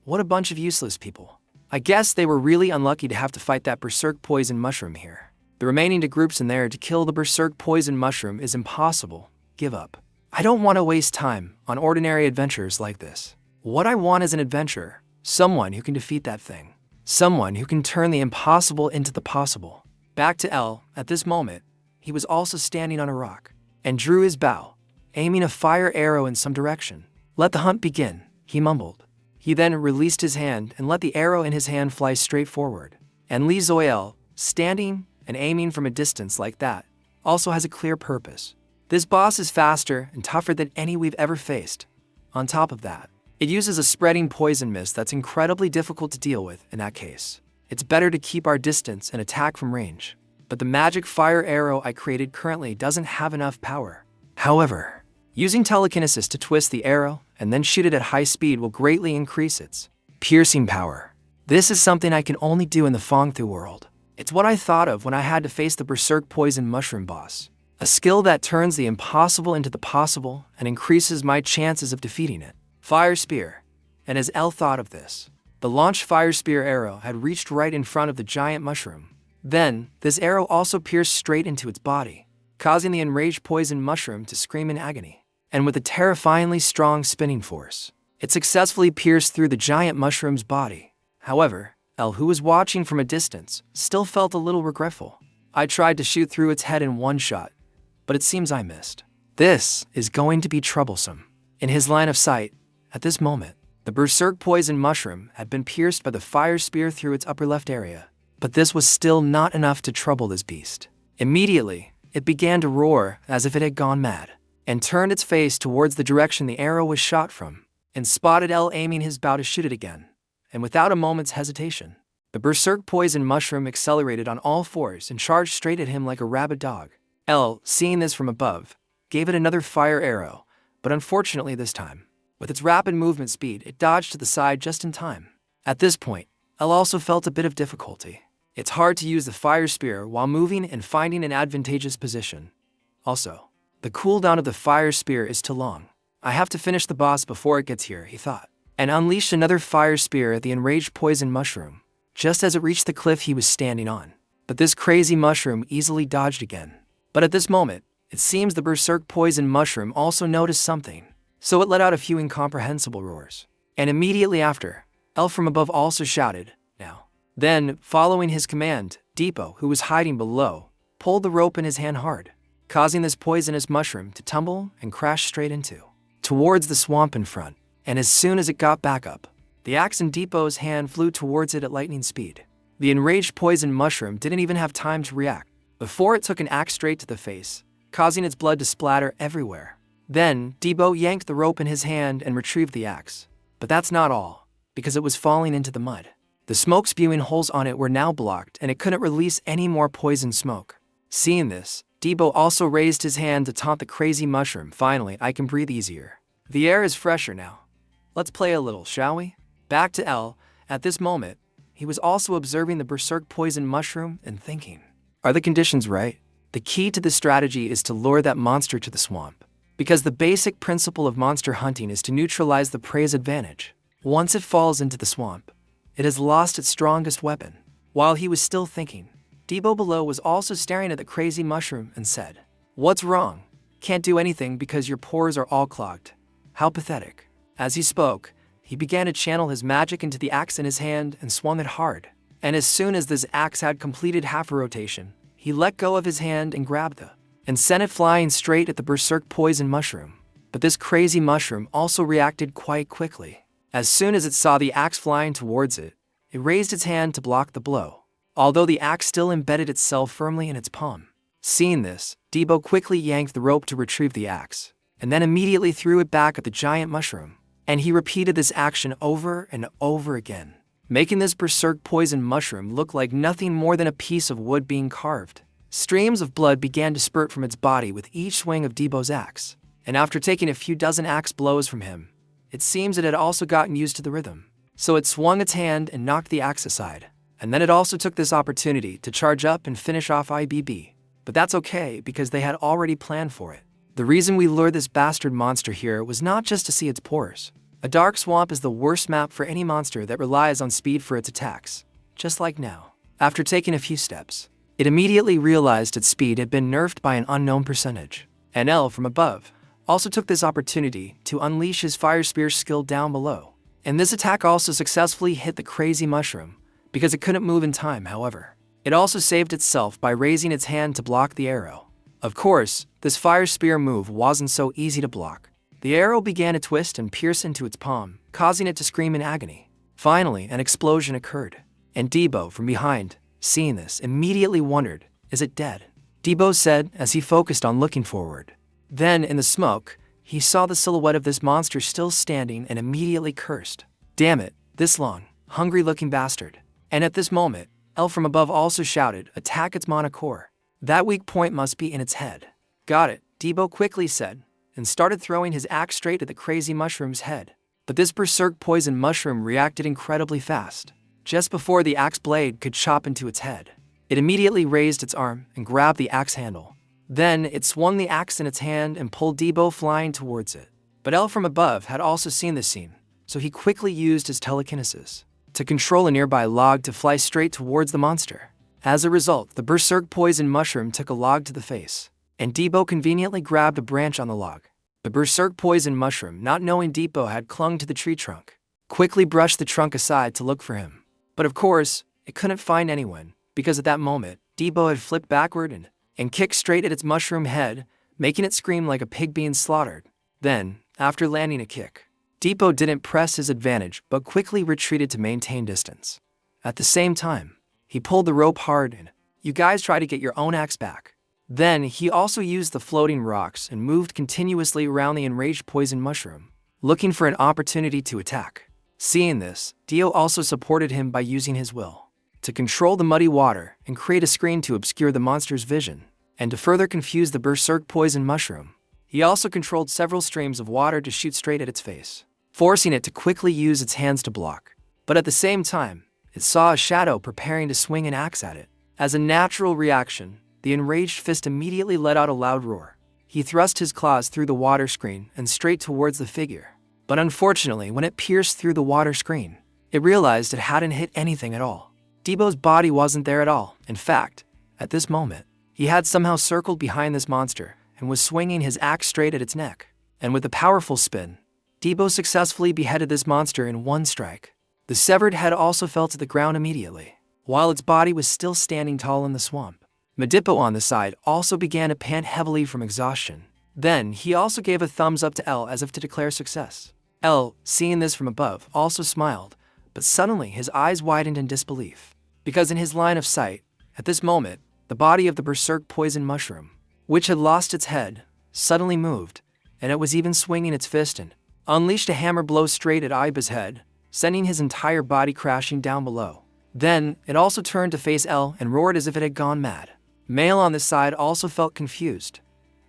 What a bunch of useless people. I guess they were really unlucky to have to fight that berserk poison mushroom here. The remaining two groups in there to kill the berserk poison mushroom is impossible. Give up. I don't want to waste time on ordinary adventures like this. What I want is an adventure. Someone who can defeat that thing. Someone who can turn the impossible into the possible. Back to El, at this moment, he was also standing on a rock, and drew his bow, aiming a fire arrow in some direction. Let the hunt begin, he mumbled. He then released his hand and let the arrow in his hand fly straight forward. And Li Zoel, standing and aiming from a distance like that, also has a clear purpose. This boss is faster and tougher than any we've ever faced. On top of that, it uses a spreading poison mist that's incredibly difficult to deal with in that case. It's better to keep our distance and attack from range. But the magic fire arrow I created currently doesn't have enough power. However, using telekinesis to twist the arrow and then shoot it at high speed will greatly increase its piercing power. This is something I can only do in the Fengtu world. It's what I thought of when I had to face the berserk poison mushroom boss. A skill that turns the impossible into the possible and increases my chances of defeating it. Fire Spear. And as El thought of this, the launched Fire Spear arrow had reached right in front of the giant mushroom. Then, this arrow also pierced straight into its body, causing the enraged poison mushroom to scream in agony. And with a terrifyingly strong spinning force, it successfully pierced through the giant mushroom's body. However, El, who was watching from a distance, still felt a little regretful. I tried to shoot through its head in one shot, but it seems I missed. This is going to be troublesome. In his line of sight, at this moment, the berserk poison mushroom had been pierced by the fire spear through its upper left area. But this was still not enough to trouble this beast. Immediately, it began to roar as if it had gone mad, and turned its face towards the direction the arrow was shot from, and spotted El aiming his bow to shoot it again. And without a moment's hesitation, the berserk poison mushroom accelerated on all fours and charged straight at him like a rabid dog. El, seeing this from above, gave it another fire arrow, but unfortunately this time, with its rapid movement speed, it dodged to the side just in time. At this point, El also felt a bit of difficulty. It's hard to use the fire spear while moving and finding an advantageous position. Also, the cooldown of the fire spear is too long. I have to finish the boss before it gets here, he thought, and unleashed another fire spear at the enraged poison mushroom, just as it reached the cliff he was standing on. But this crazy mushroom easily dodged again. But at this moment, it seems the berserk poison mushroom also noticed something. So it let out a few incomprehensible roars. And immediately after, El from above also shouted, now. Then, following his command, Depot, who was hiding below, pulled the rope in his hand hard, causing this poisonous mushroom to tumble and crash straight towards the swamp in front. And as soon as it got back up, the axe in Depot's hand flew towards it at lightning speed. The enraged poison mushroom didn't even have time to react before it took an axe straight to the face, causing its blood to splatter everywhere. Then, Debo yanked the rope in his hand and retrieved the axe. But that's not all, because it was falling into the mud. The smoke spewing holes on it were now blocked and it couldn't release any more poison smoke. Seeing this, Debo also raised his hand to taunt the crazy mushroom. Finally, I can breathe easier. The air is fresher now. Let's play a little, shall we? Back to El. At this moment, he was also observing the berserk poison mushroom and thinking, are the conditions right? The key to this strategy is to lure that monster to the swamp. Because the basic principle of monster hunting is to neutralize the prey's advantage. Once it falls into the swamp, it has lost its strongest weapon. While he was still thinking, Debo below was also staring at the crazy mushroom and said, what's wrong? Can't do anything because your pores are all clogged. How pathetic. As he spoke, he began to channel his magic into the axe in his hand and swung it hard. And as soon as this axe had completed half a rotation, he let go of his hand and grabbed and sent it flying straight at the berserk poison mushroom. But this crazy mushroom also reacted quite quickly. As soon as it saw the axe flying towards it, it raised its hand to block the blow, although the axe still embedded itself firmly in its palm. Seeing this, Debo quickly yanked the rope to retrieve the axe, and then immediately threw it back at the giant mushroom. And he repeated this action over and over again, making this berserk poison mushroom look like nothing more than a piece of wood being carved. Streams of blood began to spurt from its body with each swing of Debo's axe, and after taking a few dozen axe blows from him, it seems it had also gotten used to the rhythm. So it swung its hand and knocked the axe aside, and then it also took this opportunity to charge up and finish off IBB. But that's okay because they had already planned for it. The reason we lured this bastard monster here was not just to see its pores. A dark swamp is the worst map for any monster that relies on speed for its attacks. Just like now. After taking a few steps, it immediately realized its speed had been nerfed by an unknown percentage. And L from above also took this opportunity to unleash his fire spear skill down below. And this attack also successfully hit the crazy mushroom, because it couldn't move in time, however. It also saved itself by raising its hand to block the arrow. Of course, this fire spear move wasn't so easy to block. The arrow began to twist and pierce into its palm, causing it to scream in agony. Finally, an explosion occurred, and Debo, from behind, seeing this, immediately wondered, "Is it dead?" Debo said as he focused on looking forward. Then, in the smoke, he saw the silhouette of this monster still standing and immediately cursed. "Damn it, this long, hungry-looking bastard." And at this moment, L from above also shouted, "Attack its mana core. That weak point must be in its head." "Got it," Debo quickly said, and started throwing his axe straight at the crazy mushroom's head. But this berserk poison mushroom reacted incredibly fast. Just before the axe blade could chop into its head, it immediately raised its arm and grabbed the axe handle. Then it swung the axe in its hand and pulled Debo flying towards it. But L from above had also seen this scene, so he quickly used his telekinesis to control a nearby log to fly straight towards the monster. As a result, the berserk poison mushroom took a log to the face, and Debo conveniently grabbed a branch on the log. The berserk poison mushroom, not knowing Debo had clung to the tree trunk, quickly brushed the trunk aside to look for him. But of course, it couldn't find anyone, because at that moment, Debo had flipped backward and kicked straight at its mushroom head, making it scream like a pig being slaughtered. Then, after landing a kick, Debo didn't press his advantage but quickly retreated to maintain distance. At the same time, he pulled the rope hard and, "You guys try to get your own axe back." Then he also used the floating rocks and moved continuously around the enraged poison mushroom, looking for an opportunity to attack. Seeing this, Dio also supported him by using his will to control the muddy water and create a screen to obscure the monster's vision, and to further confuse the berserk poison mushroom. He also controlled several streams of water to shoot straight at its face, forcing it to quickly use its hands to block. But at the same time, it saw a shadow preparing to swing an axe at it. As a natural reaction, the enraged fist immediately let out a loud roar. He thrust his claws through the water screen and straight towards the figure. But unfortunately, when it pierced through the water screen, it realized it hadn't hit anything at all. Debo's body wasn't there at all. In fact, at this moment, he had somehow circled behind this monster and was swinging his axe straight at its neck. And with a powerful spin, Debo successfully beheaded this monster in one strike. The severed head also fell to the ground immediately, while its body was still standing tall in the swamp. Madipo on the side also began to pant heavily from exhaustion. Then he also gave a thumbs up to L as if to declare success. L, seeing this from above, also smiled, but suddenly his eyes widened in disbelief, because in his line of sight, at this moment, the body of the berserk poison mushroom, which had lost its head, suddenly moved, and it was even swinging its fist and unleashed a hammer blow straight at Aiba's head, sending his entire body crashing down below. Then, it also turned to face L and roared as if it had gone mad. Male on this side also felt confused.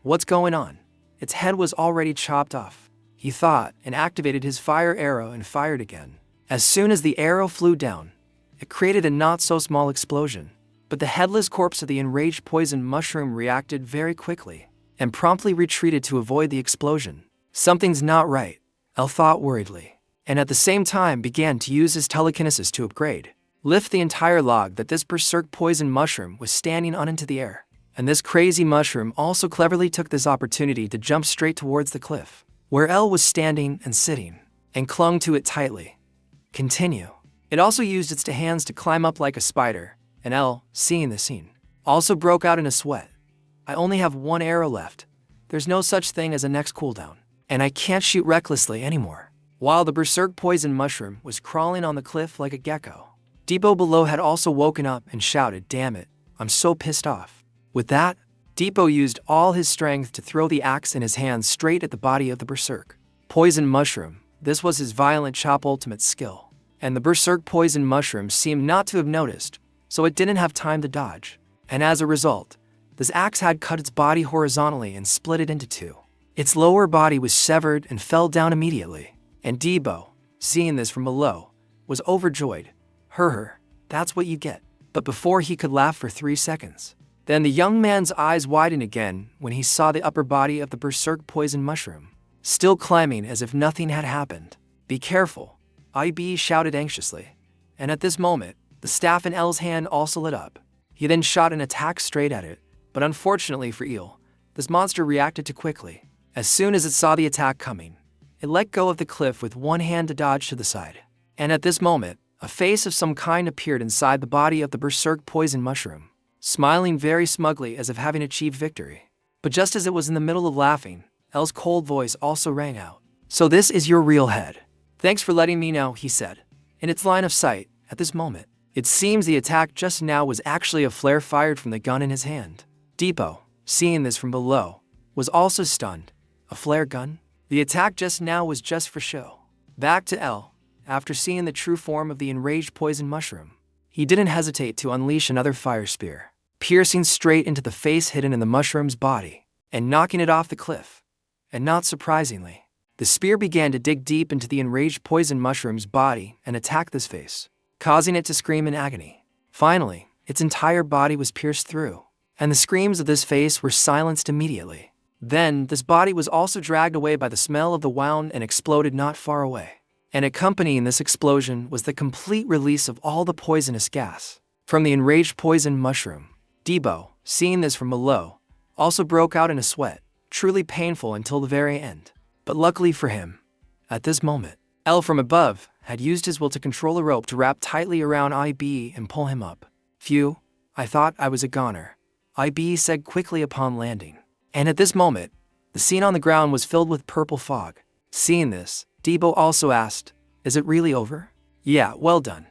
What's going on? Its head was already chopped off, he thought, and activated his fire arrow and fired again. As soon as the arrow flew down, it created a not-so-small explosion. But the headless corpse of the enraged poison mushroom reacted very quickly and promptly retreated to avoid the explosion. Something's not right, L thought worriedly, and at the same time began to use his telekinesis to upgrade, lift the entire log that this berserk poison mushroom was standing on into the air. And this crazy mushroom also cleverly took this opportunity to jump straight towards the cliff, where L was standing and sitting. and clung to it tightly. Continue. It also used its hands to climb up like a spider, and L, seeing the scene, also broke out in a sweat. I only have one arrow left. There's no such thing as a next cooldown, and I can't shoot recklessly anymore. While the berserk poison mushroom was crawling on the cliff like a gecko, Depot below had also woken up and shouted, "Damn it, I'm so pissed off." With that, Depot used all his strength to throw the axe in his hands straight at the body of the berserk poison mushroom. This was his violent chop ultimate skill, and the berserk poison mushroom seemed not to have noticed, so it didn't have time to dodge. And as a result, this axe had cut its body horizontally and split it into two. Its lower body was severed and fell down immediately, and Debo, seeing this from below, was overjoyed. That's what you get. But before he could laugh for 3 seconds, then the young man's eyes widened again when he saw the upper body of the berserk poison mushroom, still climbing as if nothing had happened. "Be careful," IB shouted anxiously. And at this moment, the staff in L's hand also lit up. He then shot an attack straight at it, but unfortunately for Eel, this monster reacted too quickly. As soon as it saw the attack coming, it let go of the cliff with one hand to dodge to the side. And at this moment, a face of some kind appeared inside the body of the berserk poison mushroom, smiling very smugly as if having achieved victory. But just as it was in the middle of laughing, L's cold voice also rang out. "So this is your real head. Thanks for letting me know," he said. In its line of sight, at this moment, it seems the attack just now was actually a flare fired from the gun in his hand. Depot, seeing this from below, was also stunned. A flare gun? The attack just now was just for show. Back to L. After seeing the true form of the enraged poison mushroom, he didn't hesitate to unleash another fire spear, piercing straight into the face hidden in the mushroom's body, and knocking it off the cliff. And not surprisingly, the spear began to dig deep into the enraged poison mushroom's body and attack this face, causing it to scream in agony. Finally, its entire body was pierced through, and the screams of this face were silenced immediately. Then, this body was also dragged away by the smell of the wound and exploded not far away. And accompanying this explosion was the complete release of all the poisonous gas from the enraged poison mushroom. Debo, seeing this from below, also broke out in a sweat, truly painful until the very end. But luckily for him, at this moment, L from above had used his will to control a rope to wrap tightly around IB and pull him up. "Phew, I thought I was a goner," IB said quickly upon landing. And at this moment, the scene on the ground was filled with purple fog. Seeing this, Debo also asked, "Is it really over?" "Yeah, well done.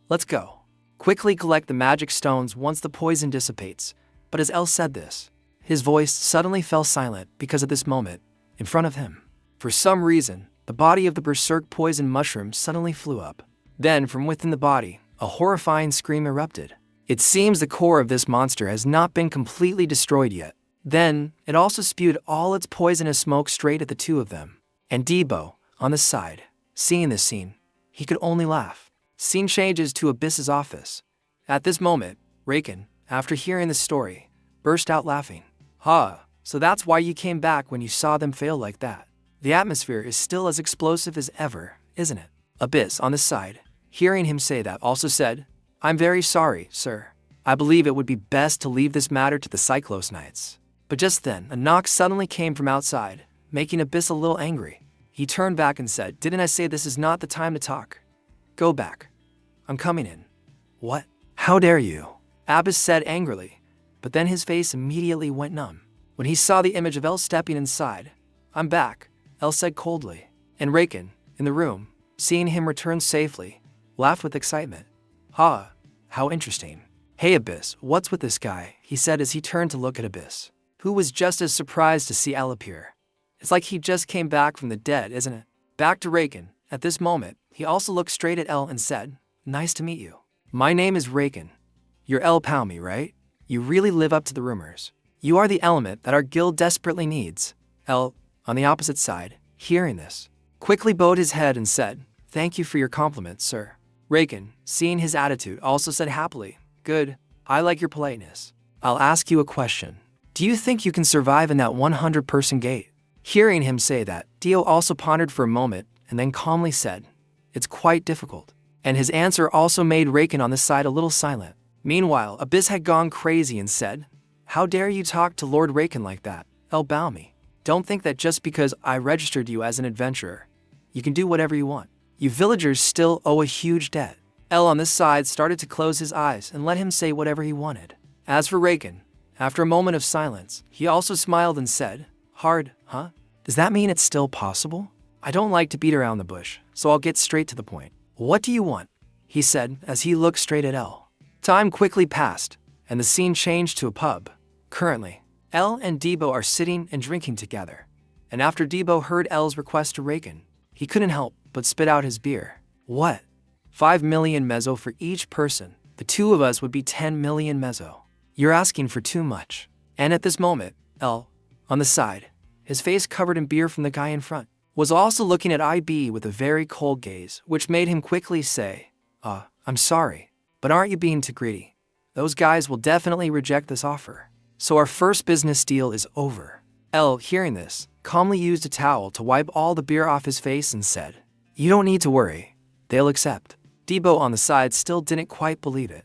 Let's go. Quickly collect the magic stones once the poison dissipates." But as L said this, his voice suddenly fell silent because at this moment, in front of him, for some reason, the body of the berserk poison mushroom suddenly flew up. Then, from within the body, a horrifying scream erupted. It seems the core of this monster has not been completely destroyed yet. Then, it also spewed all its poisonous smoke straight at the two of them. And Debo, on the side, seeing this scene, he could only laugh. Scene changes to Abyss's office. At this moment, Raken, after hearing the story, burst out laughing. So that's why you came back when you saw them fail like that. The atmosphere is still as explosive as ever, isn't it?" Abyss, on the side, hearing him say that, also said, "I'm very sorry, sir. I believe it would be best to leave this matter to the Cyclos Knights." But just then, a knock suddenly came from outside, making Abyss a little angry. He turned back and said, "Didn't I say this is not the time to talk? Go back. I'm coming in." "What? How dare you?" Abyss said angrily, but then his face immediately went numb when he saw the image of El stepping inside. "I'm back," El said coldly. And Raken, in the room, seeing him return safely, laughed with excitement. How interesting." "Hey Abyss, what's with this guy?" he said as he turned to look at Abyss, who was just as surprised to see El appear. "It's like he just came back from the dead, isn't it?" Back to Raken. At this moment, he also looked straight at El and said, "Nice to meet you. My name is Raken. You're El Palmy, right? You really live up to the rumors. You are the element that our guild desperately needs." El, on the opposite side, hearing this, quickly bowed his head and said, "Thank you for your compliment, sir." Raken, seeing his attitude, also said happily, "Good, I like your politeness. I'll ask you a question. Do you think you can survive in that 100-person gate?" Hearing him say that, Dio also pondered for a moment and then calmly said, "It's quite difficult." And his answer also made Raken on the side a little silent. Meanwhile, Abyss had gone crazy and said, "How dare you talk to Lord Raken like that, El Balmy? Don't think that just because I registered you as an adventurer, You can do whatever you want. You villagers still owe a huge debt. L on this side started to close his eyes and let him say whatever he wanted. As for Raken, after a moment of silence, he also smiled and said, "Hard, huh? Does that mean it's still possible? I don't like to beat around the bush, so I'll get straight to the point. What do you want?" he said as he looked straight at L. Time quickly passed, and the scene changed to a pub. Currently, L and Debo are sitting and drinking together. And after Debo heard L's request to Raken, he couldn't help but spit out his beer. What? 5 million mezzo for each person. The two of us would be 10 million mezzo. You're asking for too much. And at this moment, L, on the side, his face covered in beer from the guy in front, was also looking at IB with a very cold gaze, which made him quickly say, I'm sorry, but aren't you being too greedy? Those guys will definitely reject this offer. So our first business deal is over. L, hearing this, calmly used a towel to wipe all the beer off his face and said, "You don't need to worry. They'll accept." Debo on the side still didn't quite believe it.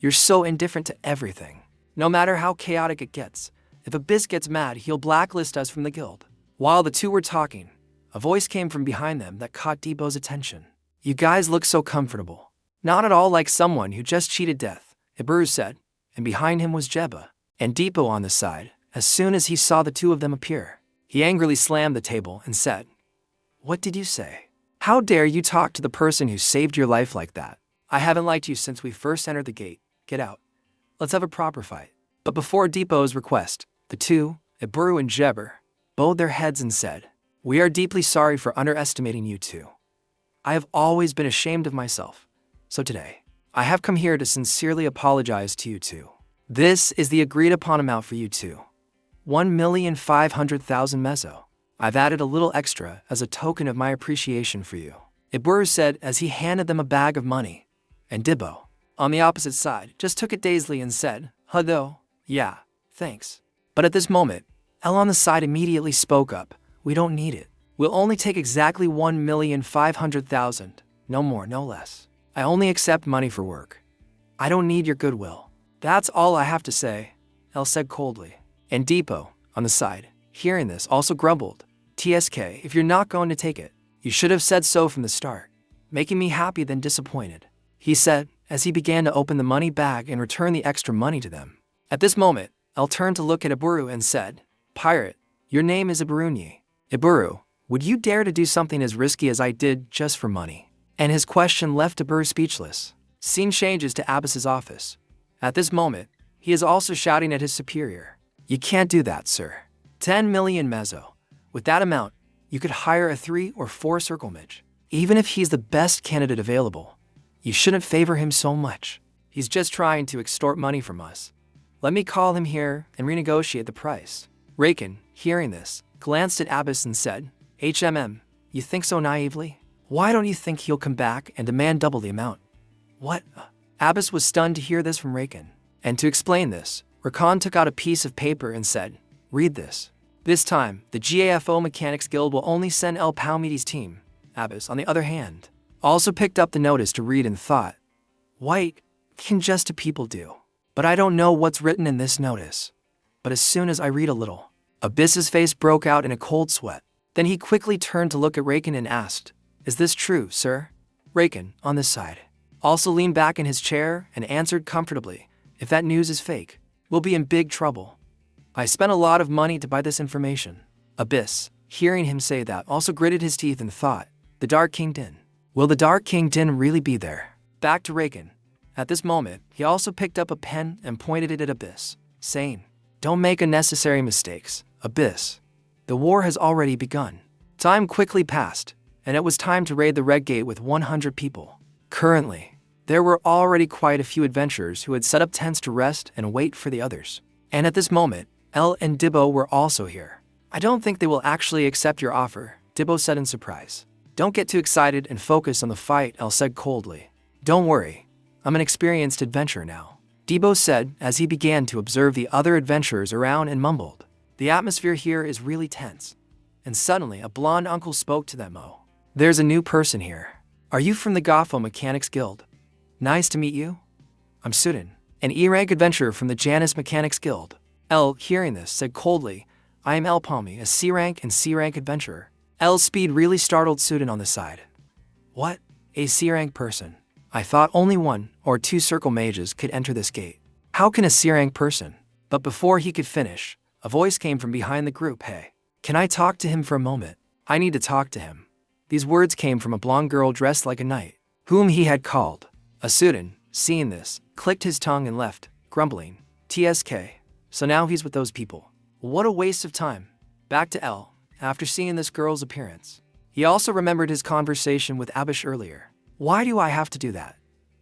You're so indifferent to everything. No matter how chaotic it gets, if Abyss gets mad, he'll blacklist us from the guild. While the two were talking, a voice came from behind them that caught Debo's attention. "You guys look so comfortable. Not at all like someone who just cheated death," Iburu said, and behind him was Jeba. And Debo on the side, as soon as he saw the two of them appear, he angrily slammed the table and said, "What did you say? How dare you talk to the person who saved your life like that? I haven't liked you since we first entered the gate. Get out. Let's have a proper fight." But before Debo's request, the two, Iburu and Jeber, bowed their heads and said, "We are deeply sorry for underestimating you two. I have always been ashamed of myself, so today, I have come here to sincerely apologize to you two. This is the agreed upon amount for you two. 1,500,000 mezzo. I've added a little extra as a token of my appreciation for you," Iburu said as he handed them a bag of money. And Debo, on the opposite side, just took it dazedly and said, "Though, yeah, thanks." But at this moment, L on the side immediately spoke up. "We don't need it. We'll only take exactly 1,500,000, no more, no less. I only accept money for work. I don't need your goodwill. That's all I have to say," L said coldly. And Debo, on the side, hearing this, also grumbled, "TSK, if you're not going to take it, you should have said so from the start. Making me happy than disappointed," he said, as he began to open the money bag and return the extra money to them. At this moment, L turned to look at Iburu and said, "Pirate, your name is Iburunyi. Iburu, would you dare to do something as risky as I did just for money?" And his question left Iburu speechless. Scene changes to Abbas's office. At this moment, he is also shouting at his superior, "You can't do that, sir. 10 million mezzo. With that amount, you could hire a 3 or 4 circle mage. Even if he's the best candidate available, you shouldn't favor him so much. He's just trying to extort money from us. Let me call him here and renegotiate the price." Raken, hearing this, glanced at Abbas and said, You think so naively? Why don't you think he'll come back and demand double the amount?" "What?" Abbas was stunned to hear this from Raken. And to explain this, Rakan took out a piece of paper and said, "Read this. This time, the GAFO Mechanics Guild will only send El Palmidi's team." Abbas, on the other hand, also picked up the notice to read and thought, "What can just a people do? But I don't know what's written in this notice." But as soon as I read a little, Abyss's face broke out in a cold sweat. Then he quickly turned to look at Raken and asked, "Is this true, sir?" Raken, on this side, also leaned back in his chair and answered comfortably, "If that news is fake, we'll be in big trouble. I spent a lot of money to buy this information." Abyss, hearing him say that, also gritted his teeth and thought, "The Dark King Din. Will the Dark King Din really be there?" Back to Raken. At this moment, he also picked up a pen and pointed it at Abyss, saying, "Don't make unnecessary mistakes, Abyss. The war has already begun." Time quickly passed, and it was time to raid the Red Gate with 100 people. Currently, there were already quite a few adventurers who had set up tents to rest and wait for the others. And at this moment, El and Dibbo were also here. "I don't think they will actually accept your offer," Dibbo said in surprise. "Don't get too excited and focus on the fight," El said coldly. "Don't worry, I'm an experienced adventurer now," Dibbo said as he began to observe the other adventurers around and mumbled. "The atmosphere here is really tense." And suddenly a blonde uncle spoke to them. "Oh, there's a new person here. Are you from the Gafo Mechanics Guild? Nice to meet you. I'm Sudin, an E-rank adventurer from the Janus Mechanics Guild." El, hearing this, said coldly, "I am El Palmi, a C-rank and C-rank adventurer." L's speed really startled Sudin on the side. What? A C-rank person? I thought only 1 or 2 circle mages could enter this gate. How can a C-rank person? But before he could finish, a voice came from behind the group. Hey, can I talk to him for a moment? I need to talk to him. These words came from a blonde girl dressed like a knight, whom he had called. Sudin, seeing this, clicked his tongue and left, grumbling. TSK. So now he's with those people. What a waste of time. Back to L, after seeing this girl's appearance. He also remembered his conversation with Abish earlier. Why do I have to do that?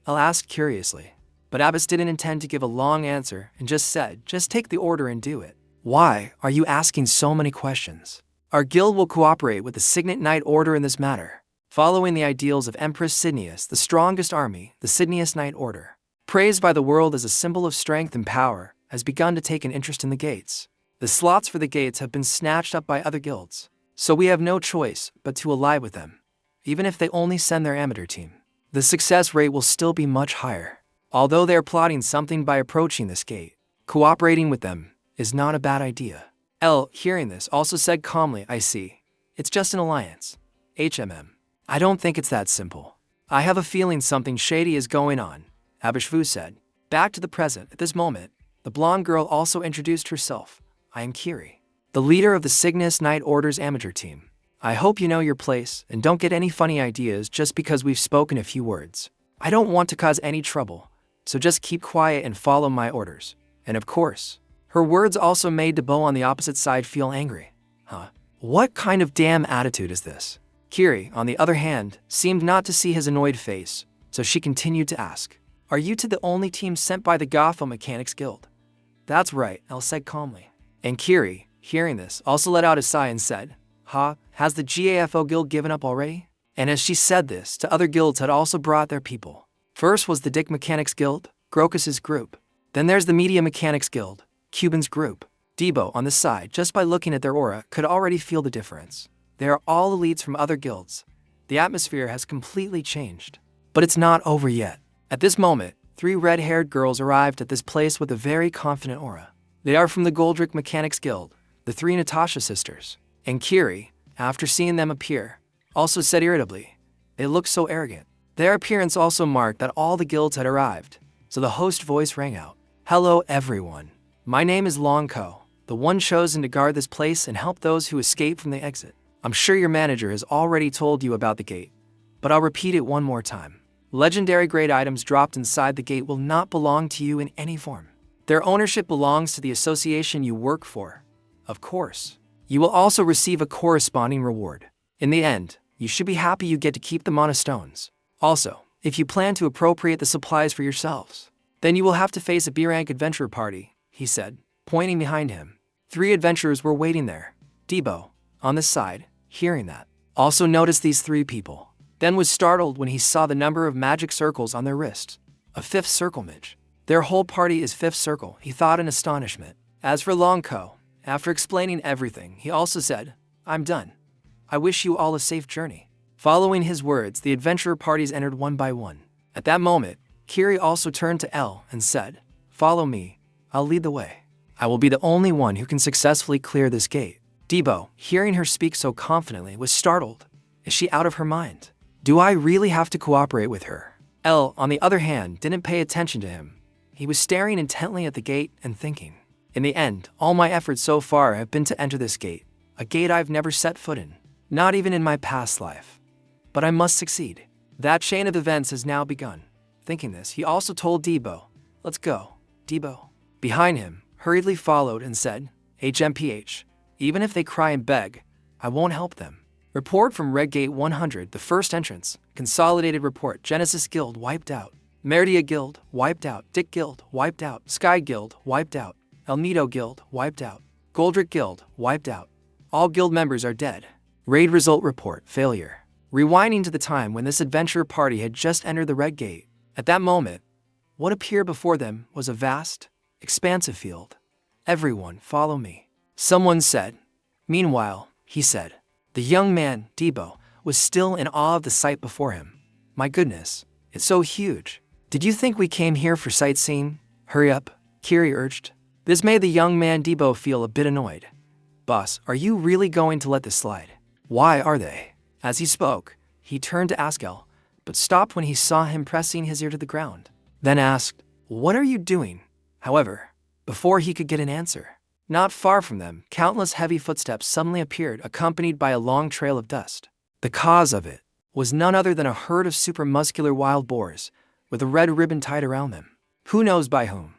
L asked curiously. But Abish didn't intend to give a long answer and just said, just take the order and do it. Why are you asking so many questions? Our guild will cooperate with the Signet Knight Order in this matter, following the ideals of Empress Sidnius, the strongest army. The Sidnius Knight Order, praised by the world as a symbol of strength and power, has begun to take an interest in the gates. The slots for the gates have been snatched up by other guilds, so we have no choice but to ally with them, even if they only send their amateur team. The success rate will still be much higher. Although they are plotting something by approaching this gate, cooperating with them is not a bad idea. L, hearing this, also said calmly, I see. It's just an alliance. I don't think it's that simple. I have a feeling something shady is going on, Abishvu said. Back to the present. At this moment, the blonde girl also introduced herself. I am Kiri, the leader of the Cygnus Knight Order's amateur team. I hope you know your place and don't get any funny ideas just because we've spoken a few words. I don't want to cause any trouble, so just keep quiet and follow my orders. And of course, her words also made Debo on the opposite side feel angry. What kind of damn attitude is this? Kiri, on the other hand, seemed not to see his annoyed face, so she continued to ask, Are you the only team sent by the Gotham Mechanics Guild? That's right, Elle said calmly. And Kiri, hearing this, also let out a sigh and said, Has the GAFO Guild given up already? And as she said this, the other guilds had also brought their people. First was the Dick Mechanics Guild, Grokus's group. Then there's the Media Mechanics Guild, Cuban's group. Debo, on the side, just by looking at their aura, could already feel the difference. They are all elites from other guilds. The atmosphere has completely changed. But it's not over yet. At this moment, 3 red-haired girls arrived at this place with a very confident aura. They are from the Goldrick Mechanics Guild, the 3 Natasha sisters. And Kiri, after seeing them appear, also said irritably, They look so arrogant. Their appearance also marked that all the guilds had arrived, so the host voice rang out. Hello everyone. My name is Longko, the one chosen to guard this place and help those who escape from the exit. I'm sure your manager has already told you about the gate, but I'll repeat it one more time. Legendary grade items dropped inside the gate will not belong to you in any form. Their ownership belongs to the association you work for. Of course, you will also receive a corresponding reward. In the end, you should be happy you get to keep the monostones. Also, if you plan to appropriate the supplies for yourselves, then you will have to face a B-rank adventurer party, he said, pointing behind him. 3 adventurers were waiting there. Debo, on the side, hearing that, also noticed these 3 people, then was startled when he saw the number of magic circles on their wrists. A 5th circle mage. Their whole party is 5th circle, he thought in astonishment. As for Longko, after explaining everything, he also said, I'm done. I wish you all a safe journey. Following his words, the adventurer parties entered one by one. At that moment, Kiri also turned to Elle and said, Follow me, I'll lead the way. I will be the only one who can successfully clear this gate. Debo, hearing her speak so confidently, was startled. Is she out of her mind? Do I really have to cooperate with her? Elle, on the other hand, didn't pay attention to him. He was staring intently at the gate and thinking. In the end, all my efforts so far have been to enter this gate, a gate I've never set foot in, not even in my past life. But I must succeed. That chain of events has now begun. Thinking this, he also told Debo, Let's go, Debo. Behind him, hurriedly followed and said, HMPH, even if they cry and beg, I won't help them. Report from Red Gate 100, the first entrance. Consolidated report, Genesis Guild wiped out. Meridia Guild wiped out. Dick Guild wiped out. Sky Guild wiped out. El Nido Guild wiped out. Goldrick Guild wiped out. All guild members are dead. Raid result report, failure. Rewinding to the time when this adventurer party had just entered the Red Gate. At that moment, what appeared before them was a vast, expansive field. Everyone, follow me, someone said. Meanwhile, he said, the young man, Debo, was still in awe of the sight before him. My goodness, it's so huge. Did you think we came here for sightseeing? Hurry up, Kiri urged. This made the young man Debo feel a bit annoyed. Boss, are you really going to let this slide? Why are they? As he spoke, he turned to ask El, but stopped when he saw him pressing his ear to the ground. Then asked, "What are you doing?" However, before he could get an answer, not far from them, countless heavy footsteps suddenly appeared, accompanied by a long trail of dust. The cause of it was none other than a herd of super muscular wild boars, with a red ribbon tied around them. Who knows by whom?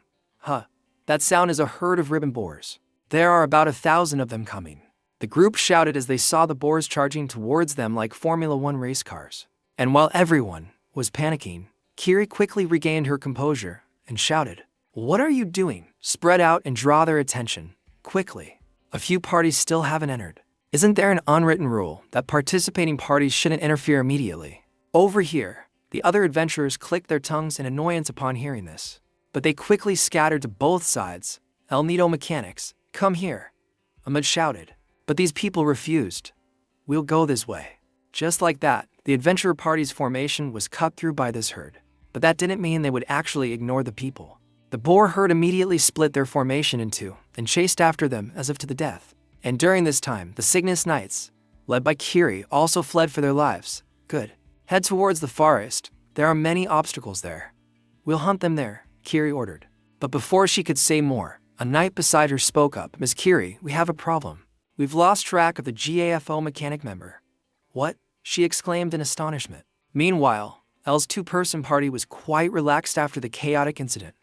That sound is a herd of ribbon boars. There are about 1,000 of them coming. The group shouted as they saw the boars charging towards them like Formula One race cars. And while everyone was panicking, Kiri quickly regained her composure and shouted, "What are you doing? Spread out and draw their attention, quickly. A few parties still haven't entered. Isn't there an unwritten rule that participating parties shouldn't interfere immediately?" Over here, the other adventurers clicked their tongues in annoyance upon hearing this. But they quickly scattered to both sides. "El Nido mechanics, come here," Ahmed shouted. But these people refused. "We'll go this way." Just like that, the adventurer party's formation was cut through by this herd. But that didn't mean they would actually ignore the people. The boar herd immediately split their formation in two and chased after them as if to the death. And during this time, the Cygnus Knights, led by Kiri, also fled for their lives. "Good. Head towards the forest. There are many obstacles there. We'll hunt them there," Kiri ordered. But before she could say more, a knight beside her spoke up. "Ms. Kiri, we have a problem. We've lost track of the GAFO mechanic member." "What?" she exclaimed in astonishment. Meanwhile, El's two-person party was quite relaxed after the chaotic incident.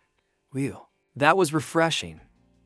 "Whew, that was refreshing.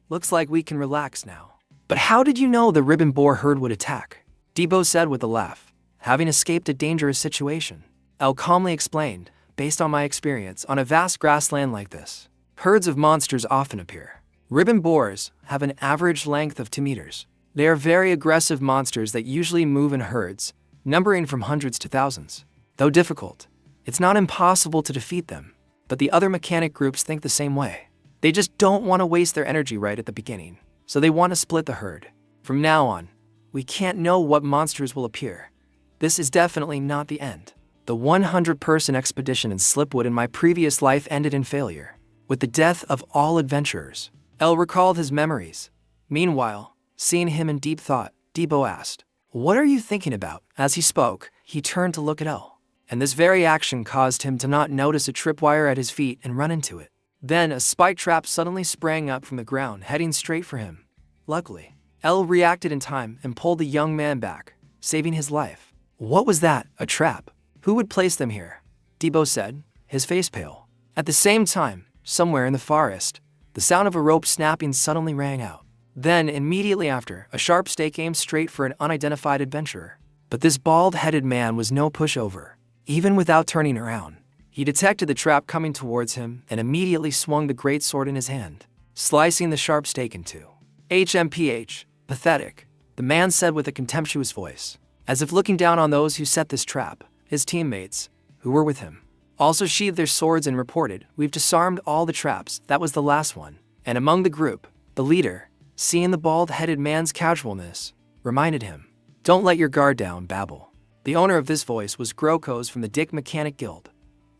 Looks like we can relax now." "But how did you know the ribbon boar herd would attack?" Debo said with a laugh, having escaped a dangerous situation. El calmly explained, "Based on my experience on a vast grassland like this, herds of monsters often appear. Ribbon boars have an average length of 2 meters. They are very aggressive monsters that usually move in herds, numbering from hundreds to thousands. Though difficult, it's not impossible to defeat them. But the other mechanic groups think the same way. They just don't want to waste their energy right at the beginning, so they want to split the herd. From now on, we can't know what monsters will appear. This is definitely not the end. The 100-person expedition in Slipwood in my previous life ended in failure, with the death of all adventurers." El recalled his memories. Meanwhile, seeing him in deep thought, Debo asked, "What are you thinking about?" As he spoke, he turned to look at El, and this very action caused him to not notice a tripwire at his feet and run into it. Then a spike trap suddenly sprang up from the ground, heading straight for him. Luckily, El reacted in time and pulled the young man back, saving his life. "What was that? A trap? Who would place them here?" Debo said, his face pale. At the same time, somewhere in the forest, the sound of a rope snapping suddenly rang out. Then, immediately after, a sharp stake aimed straight for an unidentified adventurer. But this bald-headed man was no pushover. Even without turning around, he detected the trap coming towards him and immediately swung the great sword in his hand, slicing the sharp stake in two. "HMPH, pathetic," the man said with a contemptuous voice, as if looking down on those who set this trap. His teammates, who were with him, also sheathed their swords and reported, "We've disarmed all the traps, that was the last one." And among the group, the leader, seeing the bald-headed man's casualness, reminded him, "Don't let your guard down, Babel." The owner of this voice was Grokos from the Dick Mechanic Guild.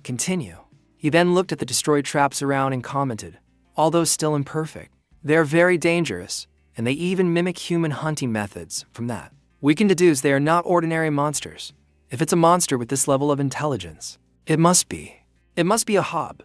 "Continue." He then looked at the destroyed traps around and commented, "Although still imperfect, they are very dangerous, and they even mimic human hunting methods. From that, we can deduce they are not ordinary monsters. If it's a monster with this level of intelligence, it must be a hob.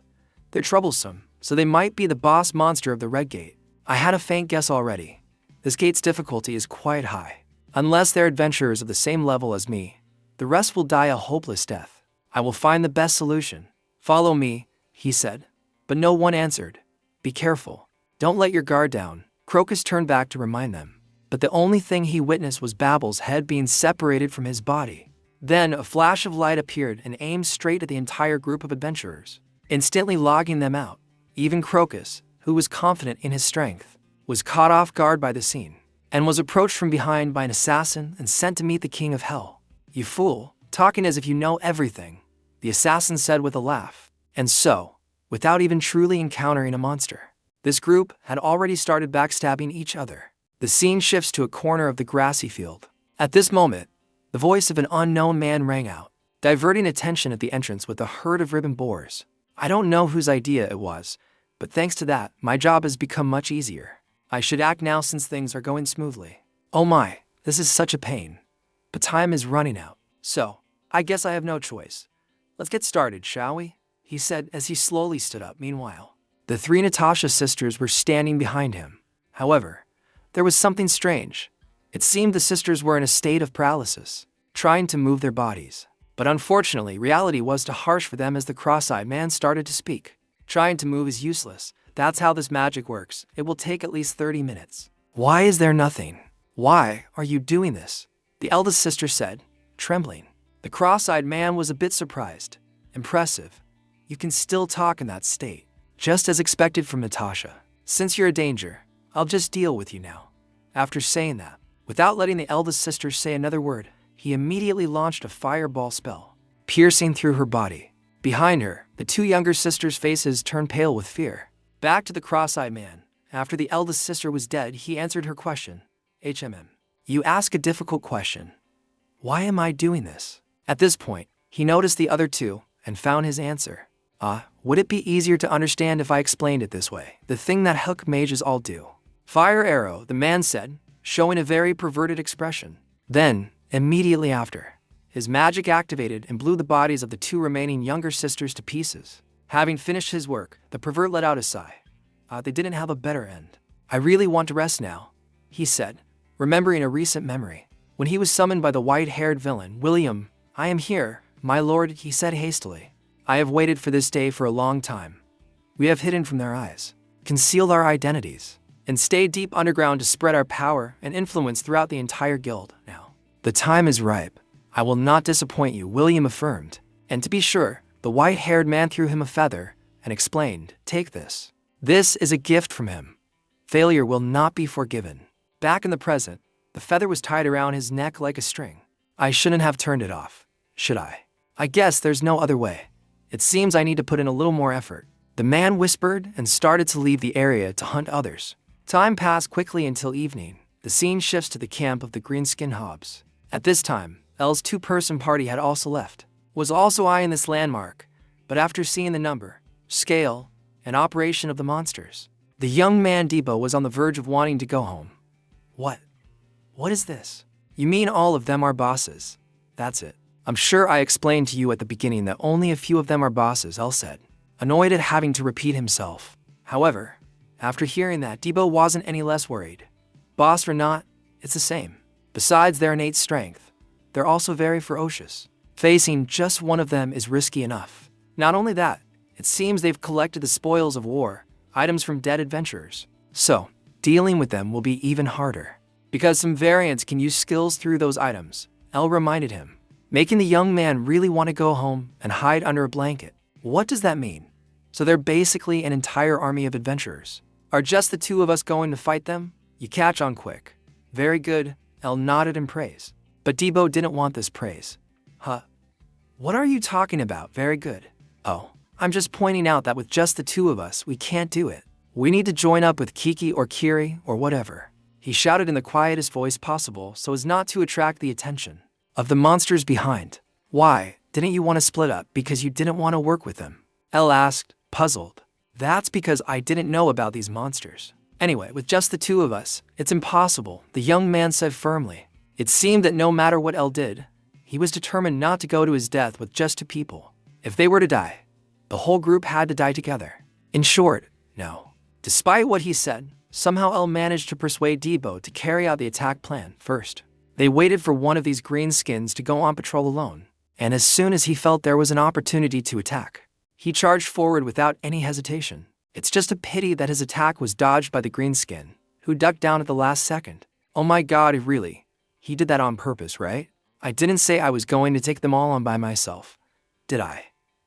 They're troublesome, so they might be the boss monster of the Red Gate. I had a faint guess already. This gate's difficulty is quite high. Unless they're adventurers of the same level as me, the rest will die a hopeless death. I will find the best solution. Follow me," he said. But no one answered. "Be careful. Don't let your guard down." Crocus turned back to remind them. But the only thing he witnessed was Babel's head being separated from his body. Then a flash of light appeared and aimed straight at the entire group of adventurers, instantly logging them out. Even Crocus, who was confident in his strength, was caught off guard by the scene, and was approached from behind by an assassin and sent to meet the King of Hell. "You fool, talking as if you know everything," the assassin said with a laugh. And so, without even truly encountering a monster, this group had already started backstabbing each other. The scene shifts to a corner of the grassy field. At this moment, the voice of an unknown man rang out, diverting attention at the entrance with a herd of ribbon boars. I don't know whose idea it was, but thanks to that, my job has become much easier. I should act now since things are going smoothly. Oh my, this is such a pain. but time is running out. So, I guess I have no choice. Let's get started, shall we? He said as he slowly stood up. Meanwhile, the three Natasha sisters were standing behind him. However, there was something strange. It seemed the sisters were in a state of paralysis, trying to move their bodies. But unfortunately, reality was too harsh for them as the cross-eyed man started to speak. Trying to move is useless. That's how this magic works. It will take at least 30 minutes. Why is there nothing? Why are you doing this? The eldest sister said, trembling. The cross-eyed man was a bit surprised. Impressive. You can still talk in that state. Just as expected from Natasha. Since you're a danger, I'll just deal with you now. After saying that, without letting the eldest sister say another word, he immediately launched a fireball spell, piercing through her body. Behind her, the two younger sisters' faces turned pale with fear. Back to the cross-eyed man. After the eldest sister was dead, he answered her question. You ask a difficult question. Why am I doing this? At this point, he noticed the other two and found his answer. Would it be easier to understand if I explained it this way? The thing that hook mages all do. Fire arrow, the man said, showing a very perverted expression. Then, immediately after, his magic activated and blew the bodies of the two remaining younger sisters to pieces. Having finished his work, the pervert let out a sigh. They didn't have a better end. I really want to rest now, he said, remembering a recent memory. When he was summoned by the white-haired villain, William, I am here, my lord, he said hastily. I have waited for this day for a long time. We have hidden from their eyes, concealed our identities, and stayed deep underground to spread our power and influence throughout the entire guild. Now, the time is ripe. I will not disappoint you, William affirmed. And to be sure, the white-haired man threw him a feather and explained, take this. This is a gift from him. Failure will not be forgiven. Back in the present, the feather was tied around his neck like a string. I shouldn't have turned it off, should I? I guess there's no other way. It seems I need to put in a little more effort. The man whispered and started to leave the area to hunt others. Time passed quickly until evening. The scene shifts to the camp of the greenskin hobs. At this time, Elle's two-person party had also left. Was also eyeing this landmark, but after seeing the number, scale, and operation of the monsters, the young man Debo was on the verge of wanting to go home. What is this? You mean all of them are bosses? That's it. I'm sure I explained to you at the beginning that only a few of them are bosses, Elle said, annoyed at having to repeat himself. However, after hearing that, Debo wasn't any less worried. Boss or not, it's the same. Besides their innate strength, they're also very ferocious. Facing just one of them is risky enough. Not only that, it seems they've collected the spoils of war, items from dead adventurers. So, dealing with them will be even harder. Because some variants can use skills through those items, Elle reminded him, making the young man really want to go home and hide under a blanket. What does that mean? So they're basically an entire army of adventurers. Are just the two of us going to fight them? You catch on quick. Very good, Elle nodded in praise. But Debo didn't want this praise. What are you talking about? Very good. Oh, I'm just pointing out that with just the two of us, we can't do it. We need to join up with Kiki or Kiri or whatever. He shouted in the quietest voice possible so as not to attract the attention of the monsters behind. Why, didn't you want to split up because you didn't want to work with them? Elle asked, puzzled. That's because I didn't know about these monsters. Anyway, with just the two of us, it's impossible, the young man said firmly. It seemed that no matter what Elle did, he was determined not to go to his death with just two people. If they were to die, the whole group had to die together. In short, no. Despite what he said, somehow Elle managed to persuade Debo to carry out the attack plan first. They waited for one of these greenskins to go on patrol alone, and as soon as he felt there was an opportunity to attack, he charged forward without any hesitation. It's just a pity that his attack was dodged by the greenskin, who ducked down at the last second. Oh my god, really? He did that on purpose, right? I didn't say I was going to take them all on by myself, did I?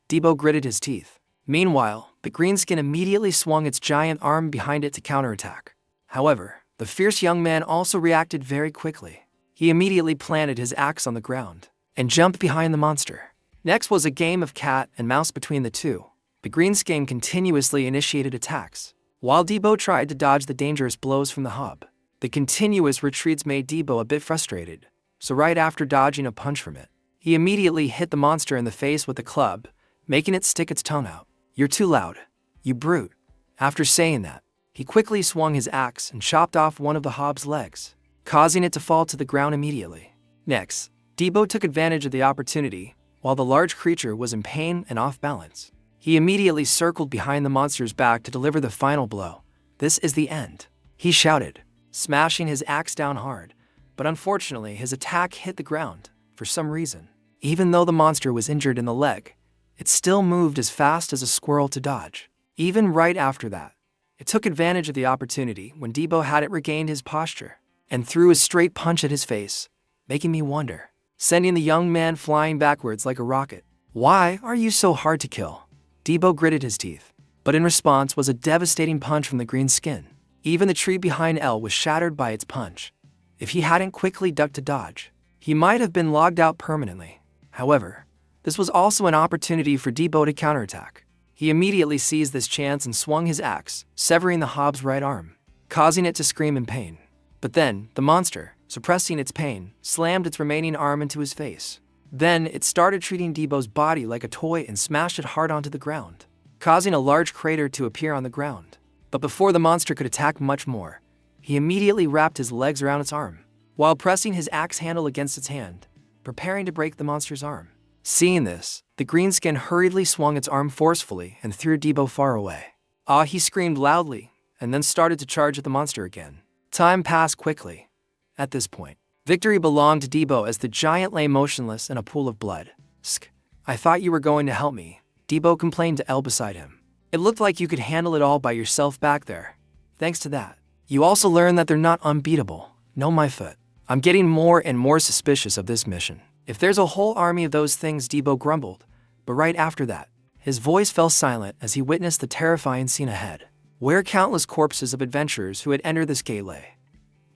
Debo gritted his teeth. Meanwhile, the greenskin immediately swung its giant arm behind it to counterattack. However, the fierce young man also reacted very quickly. He immediately planted his axe on the ground and jumped behind the monster. Next was a game of cat and mouse between the two. The greenskin continuously initiated attacks, while Debo tried to dodge the dangerous blows from the hob. The continuous retreats made Debo a bit frustrated, so right after dodging a punch from it, he immediately hit the monster in the face with a club, making it stick its tongue out. You're too loud, you brute. After saying that, he quickly swung his axe and chopped off one of the hob's legs, causing it to fall to the ground immediately. Next, Debo took advantage of the opportunity, while the large creature was in pain and off balance. He immediately circled behind the monster's back to deliver the final blow. "This is the end," he shouted, smashing his axe down hard. But unfortunately, his attack hit the ground, for some reason. Even though the monster was injured in the leg, it still moved as fast as a squirrel to dodge. Even right after that, it took advantage of the opportunity when Debo had it regained his posture, and threw a straight punch at his face, making me wonder, sending the young man flying backwards like a rocket. "Why are you so hard to kill?" Debo gritted his teeth, but in response was a devastating punch from the green skin. Even the tree behind El was shattered by its punch. If he hadn't quickly ducked to dodge, he might have been logged out permanently. However, this was also an opportunity for Debo to counterattack. He immediately seized this chance and swung his axe, severing the hob's right arm, causing it to scream in pain. But then, the monster, suppressing its pain, slammed its remaining arm into his face. Then, it started treating Debo's body like a toy and smashed it hard onto the ground, causing a large crater to appear on the ground. But before the monster could attack much more, he immediately wrapped his legs around its arm, while pressing his axe handle against its hand, preparing to break the monster's arm. Seeing this, the greenskin hurriedly swung its arm forcefully and threw Debo far away. "Ah!" he screamed loudly, and then started to charge at the monster again. Time passed quickly. At this point, victory belonged to Debo as the giant lay motionless in a pool of blood. "Sk, I thought you were going to help me," Debo complained to El beside him. "It looked like you could handle it all by yourself back there. Thanks to that. You also learned that they're not unbeatable. No, my foot. I'm getting more and more suspicious of this mission. If there's a whole army of those things," Debo grumbled, but right after that, his voice fell silent as he witnessed the terrifying scene ahead, where countless corpses of adventurers who had entered this gate lay.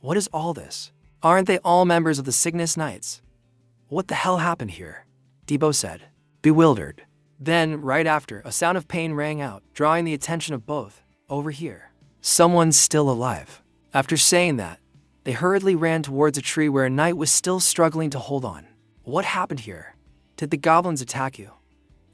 "What is all this? Aren't they all members of the Cygnus Knights? What the hell happened here?" Debo said, bewildered. Then, right after, a sound of pain rang out, drawing the attention of both. "Over here. Someone's still alive." After saying that, they hurriedly ran towards a tree where a knight was still struggling to hold on. "What happened here? Did the goblins attack you?"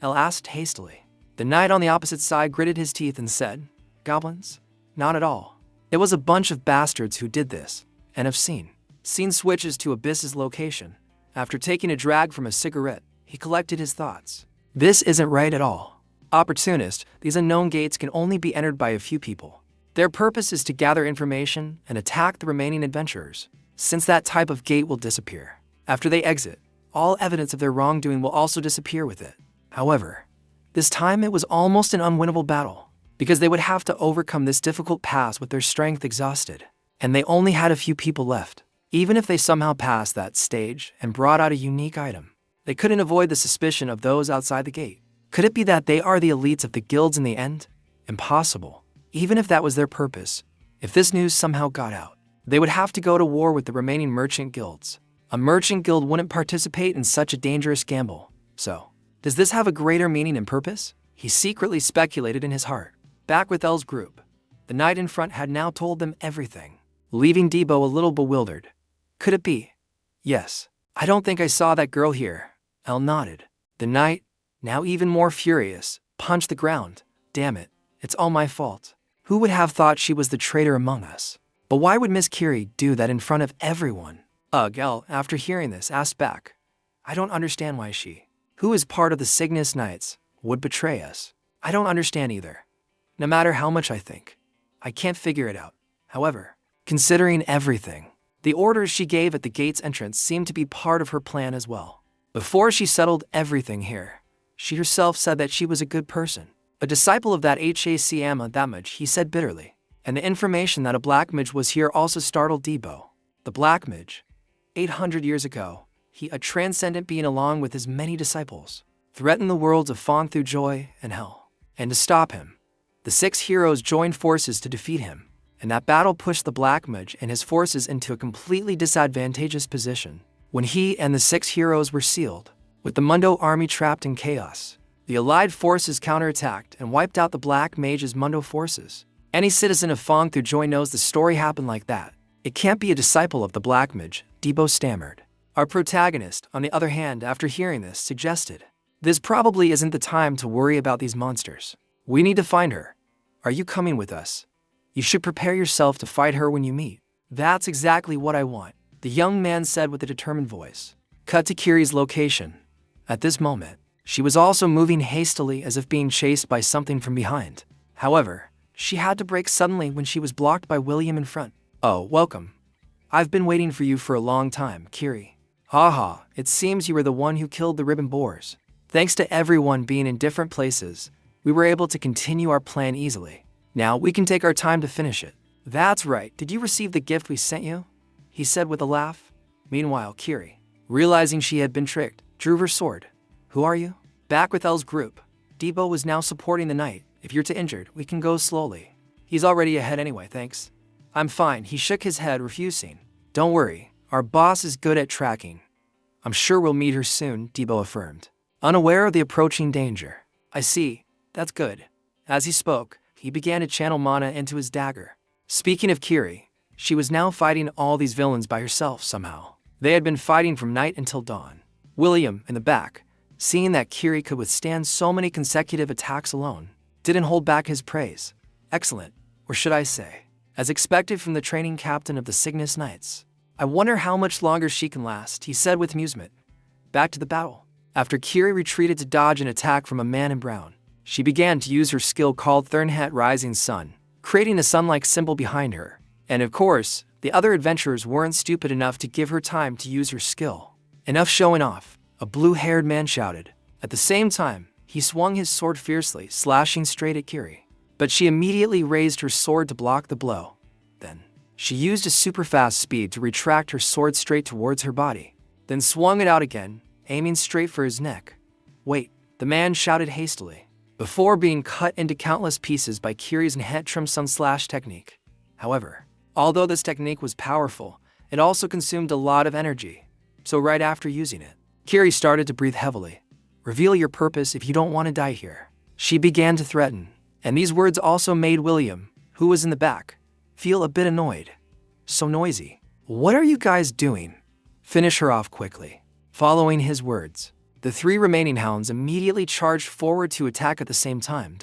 El asked hastily. The knight on the opposite side gritted his teeth and said, "Goblins? Not at all. It was a bunch of bastards who did this, and have seen." Scene switches to Abyss's location. After taking a drag from a cigarette, he collected his thoughts. This isn't right at all. Opportunist, these unknown gates can only be entered by a few people. Their purpose is to gather information and attack the remaining adventurers, since that type of gate will disappear. After they exit, all evidence of their wrongdoing will also disappear with it. However, this time it was almost an unwinnable battle, because they would have to overcome this difficult pass with their strength exhausted, and they only had a few people left. Even if they somehow passed that stage and brought out a unique item, they couldn't avoid the suspicion of those outside the gate. Could it be that they are the elites of the guilds in the end? Impossible. Even if that was their purpose, if this news somehow got out, they would have to go to war with the remaining merchant guilds. A merchant guild wouldn't participate in such a dangerous gamble. So, does this have a greater meaning and purpose? He secretly speculated in his heart. Back with El's group, the knight in front had now told them everything, leaving Debo a little bewildered. Could it be? Yes. I don't think I saw that girl here. El nodded. The knight, now even more furious, punched the ground. Damn it, it's all my fault. Who would have thought she was the traitor among us? But why would Miss Curie do that in front of everyone? El, after hearing this, asked back. I don't understand why she, who is part of the Cygnus Knights, would betray us. I don't understand either. No matter how much I think, I can't figure it out. However, considering everything, the orders she gave at the gate's entrance seemed to be part of her plan as well. Before she settled everything here, she herself said that she was a good person, a disciple of that Hacama that much, he said bitterly. And the information that a black mage was here also startled Debo. The black mage, 800 years ago, he, a transcendent being along with his many disciples, threatened the worlds of Fawn through joy and hell. And to stop him, the 6 heroes joined forces to defeat him, and that battle pushed the black mage and his forces into a completely disadvantageous position. When he and the 6 heroes were sealed, with the Mundo army trapped in chaos, the allied forces counterattacked and wiped out the black mage's Mundo forces. Any citizen of Fong through joy knows the story happened like that. It can't be a disciple of the black mage, Debo stammered. Our protagonist, on the other hand, after hearing this, suggested, this probably isn't the time to worry about these monsters. We need to find her. Are you coming with us? You should prepare yourself to fight her when you meet. That's exactly what I want, the young man said with a determined voice. Cut to Kiri's location. At this moment, she was also moving hastily as if being chased by something from behind. However, she had to break suddenly when she was blocked by William in front. "Oh, welcome. I've been waiting for you for a long time, Kiri. Haha, it seems you were the one who killed the ribbon boars. Thanks to everyone being in different places, we were able to continue our plan easily. Now we can take our time to finish it." "That's right. Did you receive the gift we sent you?" he said with a laugh. Meanwhile, Kiri, realizing she had been tricked, drew her sword. "Who are you?" Back with L's group, Debo was now supporting the knight. "If you're too injured, we can go slowly. He's already ahead anyway, thanks." "I'm fine," he shook his head, refusing. "Don't worry, our boss is good at tracking. I'm sure we'll meet her soon," Debo affirmed, unaware of the approaching danger. "I see, that's good." As he spoke, he began to channel mana into his dagger. Speaking of Kiri, she was now fighting all these villains by herself somehow. They had been fighting from night until dawn. William, in the back, seeing that Kiri could withstand so many consecutive attacks alone, didn't hold back his praise. "Excellent, or should I say, as expected from the training captain of the Cygnus Knights. I wonder how much longer she can last," he said with amusement. Back to the battle. After Kiri retreated to dodge an attack from a man in brown, she began to use her skill called Thurnhat Rising Sun, creating a sun-like symbol behind her. And of course, the other adventurers weren't stupid enough to give her time to use her skill. "Enough showing off," a blue-haired man shouted. At the same time, he swung his sword fiercely, slashing straight at Kiri. But she immediately raised her sword to block the blow. Then, she used a super-fast speed to retract her sword straight towards her body, then swung it out again, aiming straight for his neck. "Wait," the man shouted hastily, before being cut into countless pieces by Kiri's Nhetrim Sun Slash technique. However, although this technique was powerful, it also consumed a lot of energy, so right after using it, Kiri started to breathe heavily. "Reveal your purpose if you don't want to die here," she began to threaten, and these words also made William, who was in the back, feel a bit annoyed. "So noisy. What are you guys doing? Finish her off quickly." Following his words, the three remaining hounds immediately charged forward to attack at the same time.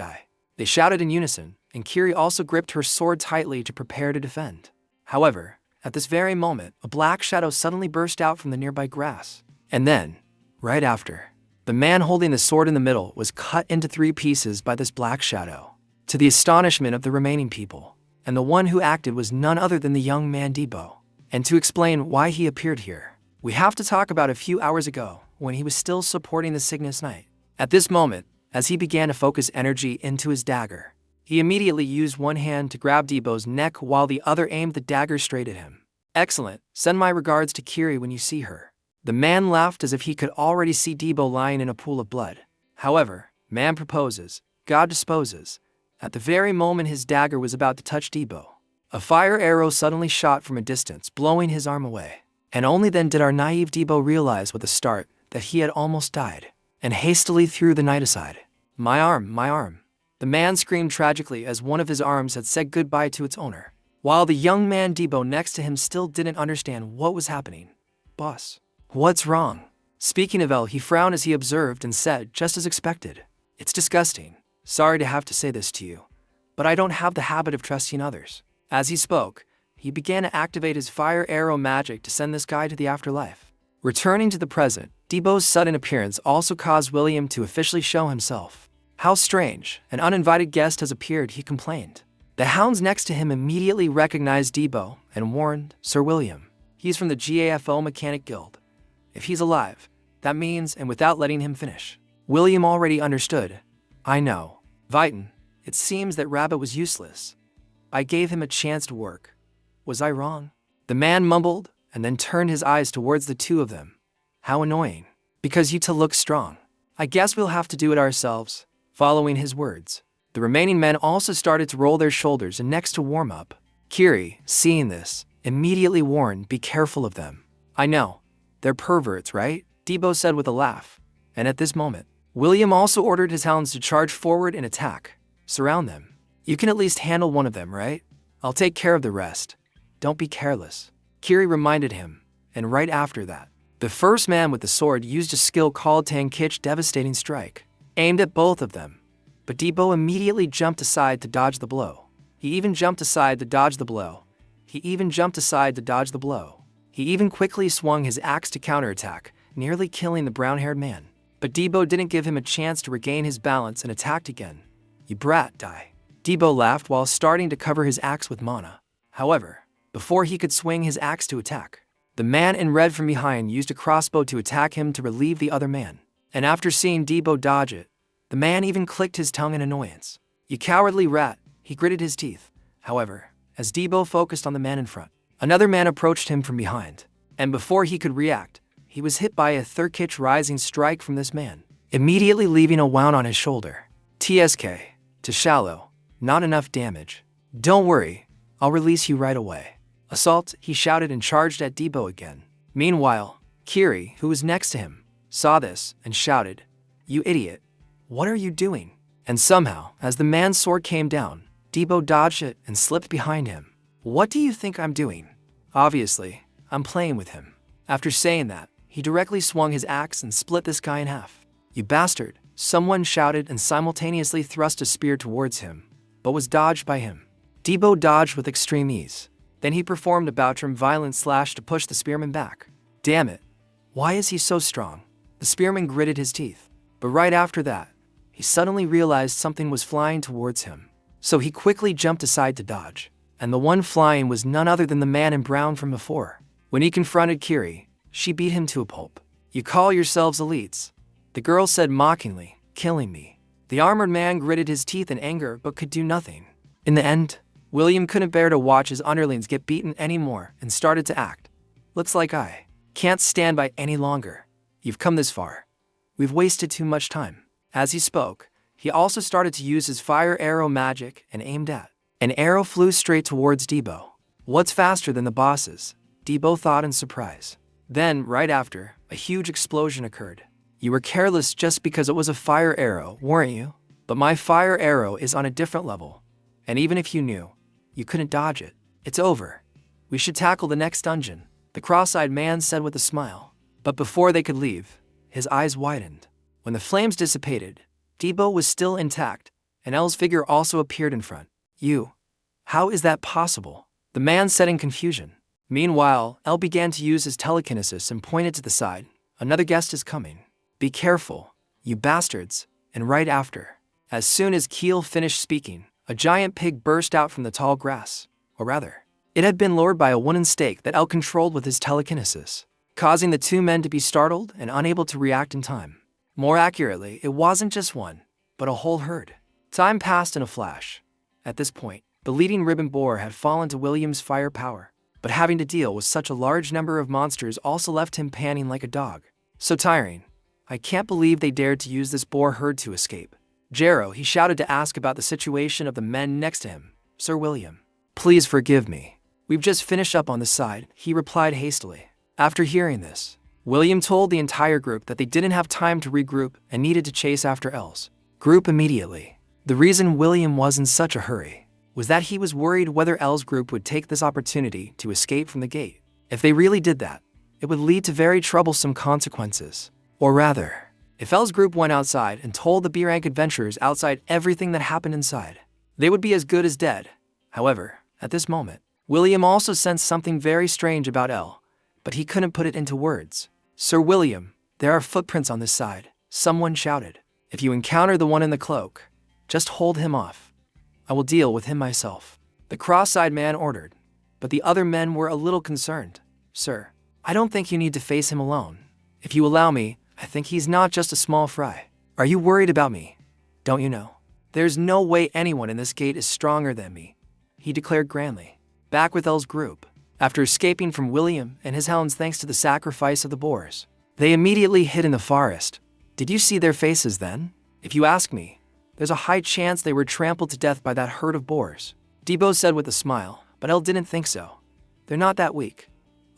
They shouted in unison, and Kiri also gripped her sword tightly to prepare to defend. However, at this very moment, a black shadow suddenly burst out from the nearby grass. And then, right after, the man holding the sword in the middle was cut into 3 pieces by this black shadow, to the astonishment of the remaining people. And the one who acted was none other than the young man Debo. And to explain why he appeared here, we have to talk about a few hours ago, when he was still supporting the Cygnus Knight. At this moment, as he began to focus energy into his dagger, he immediately used one hand to grab Debo's neck while the other aimed the dagger straight at him. "Excellent, send my regards to Kiri when you see her." The man laughed as if he could already see Debo lying in a pool of blood. However, man proposes, God disposes. At the very moment his dagger was about to touch Debo, a fire arrow suddenly shot from a distance, blowing his arm away. And only then did our naive Debo realize with a start that he had almost died, and hastily threw the knight aside. My arm, my arm." The man screamed tragically as one of his arms had said goodbye to its owner, while the young man Debo next to him still didn't understand what was happening. "Boss, what's wrong?" Speaking of El, he frowned as he observed and said, just as expected, "It's disgusting. Sorry to have to say this to you, but I don't have the habit of trusting others." As he spoke, he began to activate his fire arrow magic to send this guy to the afterlife. Returning to the present, Debo's sudden appearance also caused William to officially show himself. "How strange, an uninvited guest has appeared," he complained. The hounds next to him immediately recognized Debo and warned, "Sir William, he's from the GAFO Mechanic Guild. If he's alive, that means," and without letting him finish, William already understood. "I know. Viton, it seems that Rabbit was useless. I gave him a chance to work. Was I wrong?" The man mumbled and then turned his eyes towards the two of them. "How annoying. Because you two look strong. I guess we'll have to do it ourselves." Following his words, the remaining men also started to roll their shoulders and necks to warm up. Kiri, seeing this, immediately warned, "Be careful of them." "I know. They're perverts, right?" Debo said with a laugh. And at this moment, William also ordered his hounds to charge forward and attack. "Surround them. You can at least handle one of them, right? I'll take care of the rest. Don't be careless," Kiri reminded him, and right after that, the first man with the sword used a skill called Tankich Devastating Strike, aimed at both of them. But Debo immediately jumped aside to dodge the blow. He even jumped aside to dodge the blow. He even jumped aside to dodge the blow. He even quickly swung his axe to counterattack, nearly killing the brown-haired man. But Debo didn't give him a chance to regain his balance and attacked again. "You brat, die." Debo laughed while starting to cover his axe with mana. However, before he could swing his axe to attack, the man in red from behind used a crossbow to attack him to relieve the other man. And after seeing Debo dodge it, the man even clicked his tongue in annoyance. "You cowardly rat," he gritted his teeth. However, as Debo focused on the man in front, another man approached him from behind. And before he could react, he was hit by a third-kitch rising strike from this man, immediately leaving a wound on his shoulder. "TSK, to shallow, not enough damage. Don't worry, I'll release you right away." "Assault," he shouted and charged at Debo again. Meanwhile, Kiri, who was next to him, saw this and shouted, "You idiot, what are you doing?" And somehow, as the man's sword came down, Debo dodged it and slipped behind him. "What do you think I'm doing?" "Obviously, I'm playing with him." After saying that, he directly swung his axe and split this guy in half. "You bastard," someone shouted and simultaneously thrust a spear towards him, but was dodged by him. Debo dodged with extreme ease. Then he performed a Bautram violent slash to push the spearman back. "Damn it, why is he so strong?" The spearman gritted his teeth. But right after that, he suddenly realized something was flying towards him. So he quickly jumped aside to dodge. And the one flying was none other than the man in brown from before. When he confronted Kiri, she beat him to a pulp. "You call yourselves elites," the girl said mockingly, "killing me." The armored man gritted his teeth in anger but could do nothing. In the end, William couldn't bear to watch his underlings get beaten anymore and started to act. "Looks like I can't stand by any longer. You've come this far. We've wasted too much time." As he spoke, he also started to use his fire arrow magic and aimed at. An arrow flew straight towards Debo. "What's faster than the bosses?" Debo thought in surprise. Then, right after, a huge explosion occurred. "You were careless just because it was a fire arrow, weren't you? But my fire arrow is on a different level. And even if you knew, you couldn't dodge it. It's over. We should tackle the next dungeon," the cross-eyed man said with a smile. But before they could leave, his eyes widened. When the flames dissipated, Debo was still intact, and Elle's figure also appeared in front. "You? How is that possible?" the man said in confusion. Meanwhile, Elle began to use his telekinesis and pointed to the side. "Another guest is coming. Be careful, you bastards." And right after, as soon as Keel finished speaking, a giant pig burst out from the tall grass. Or rather, it had been lured by a wooden stake that Elle controlled with his telekinesis, causing the two men to be startled and unable to react in time. More accurately, it wasn't just one, but a whole herd. Time passed in a flash. At this point, the leading ribbon boar had fallen to William's firepower, but having to deal with such a large number of monsters also left him panting like a dog. "So tiring. I can't believe they dared to use this boar herd to escape." Jero, he shouted to ask about the situation of the men next to him. "Sir William, please forgive me. We've just finished up on the side," he replied hastily. After hearing this, William told the entire group that they didn't have time to regroup and needed to chase after Elle's group immediately. The reason William was in such a hurry was that he was worried whether Elle's group would take this opportunity to escape from the gate. If they really did that, it would lead to very troublesome consequences. Or rather, if Elle's group went outside and told the B-rank adventurers outside everything that happened inside, they would be as good as dead. However, at this moment, William also sensed something very strange about Elle, but he couldn't put it into words. "Sir William, there are footprints on this side," someone shouted. "If you encounter the one in the cloak, just hold him off. I will deal with him myself," the cross-eyed man ordered. But the other men were a little concerned. "Sir, I don't think you need to face him alone. If you allow me, I think he's not just a small fry." "Are you worried about me? Don't you know? There's no way anyone in this gate is stronger than me," he declared grandly. Back with Elle's group, after escaping from William and his hounds thanks to the sacrifice of the boars, they immediately hid in the forest. Did you see their faces then? If you ask me, there's a high chance they were trampled to death by that herd of boars, Debo said with a smile, but Elle didn't think so. They're not that weak.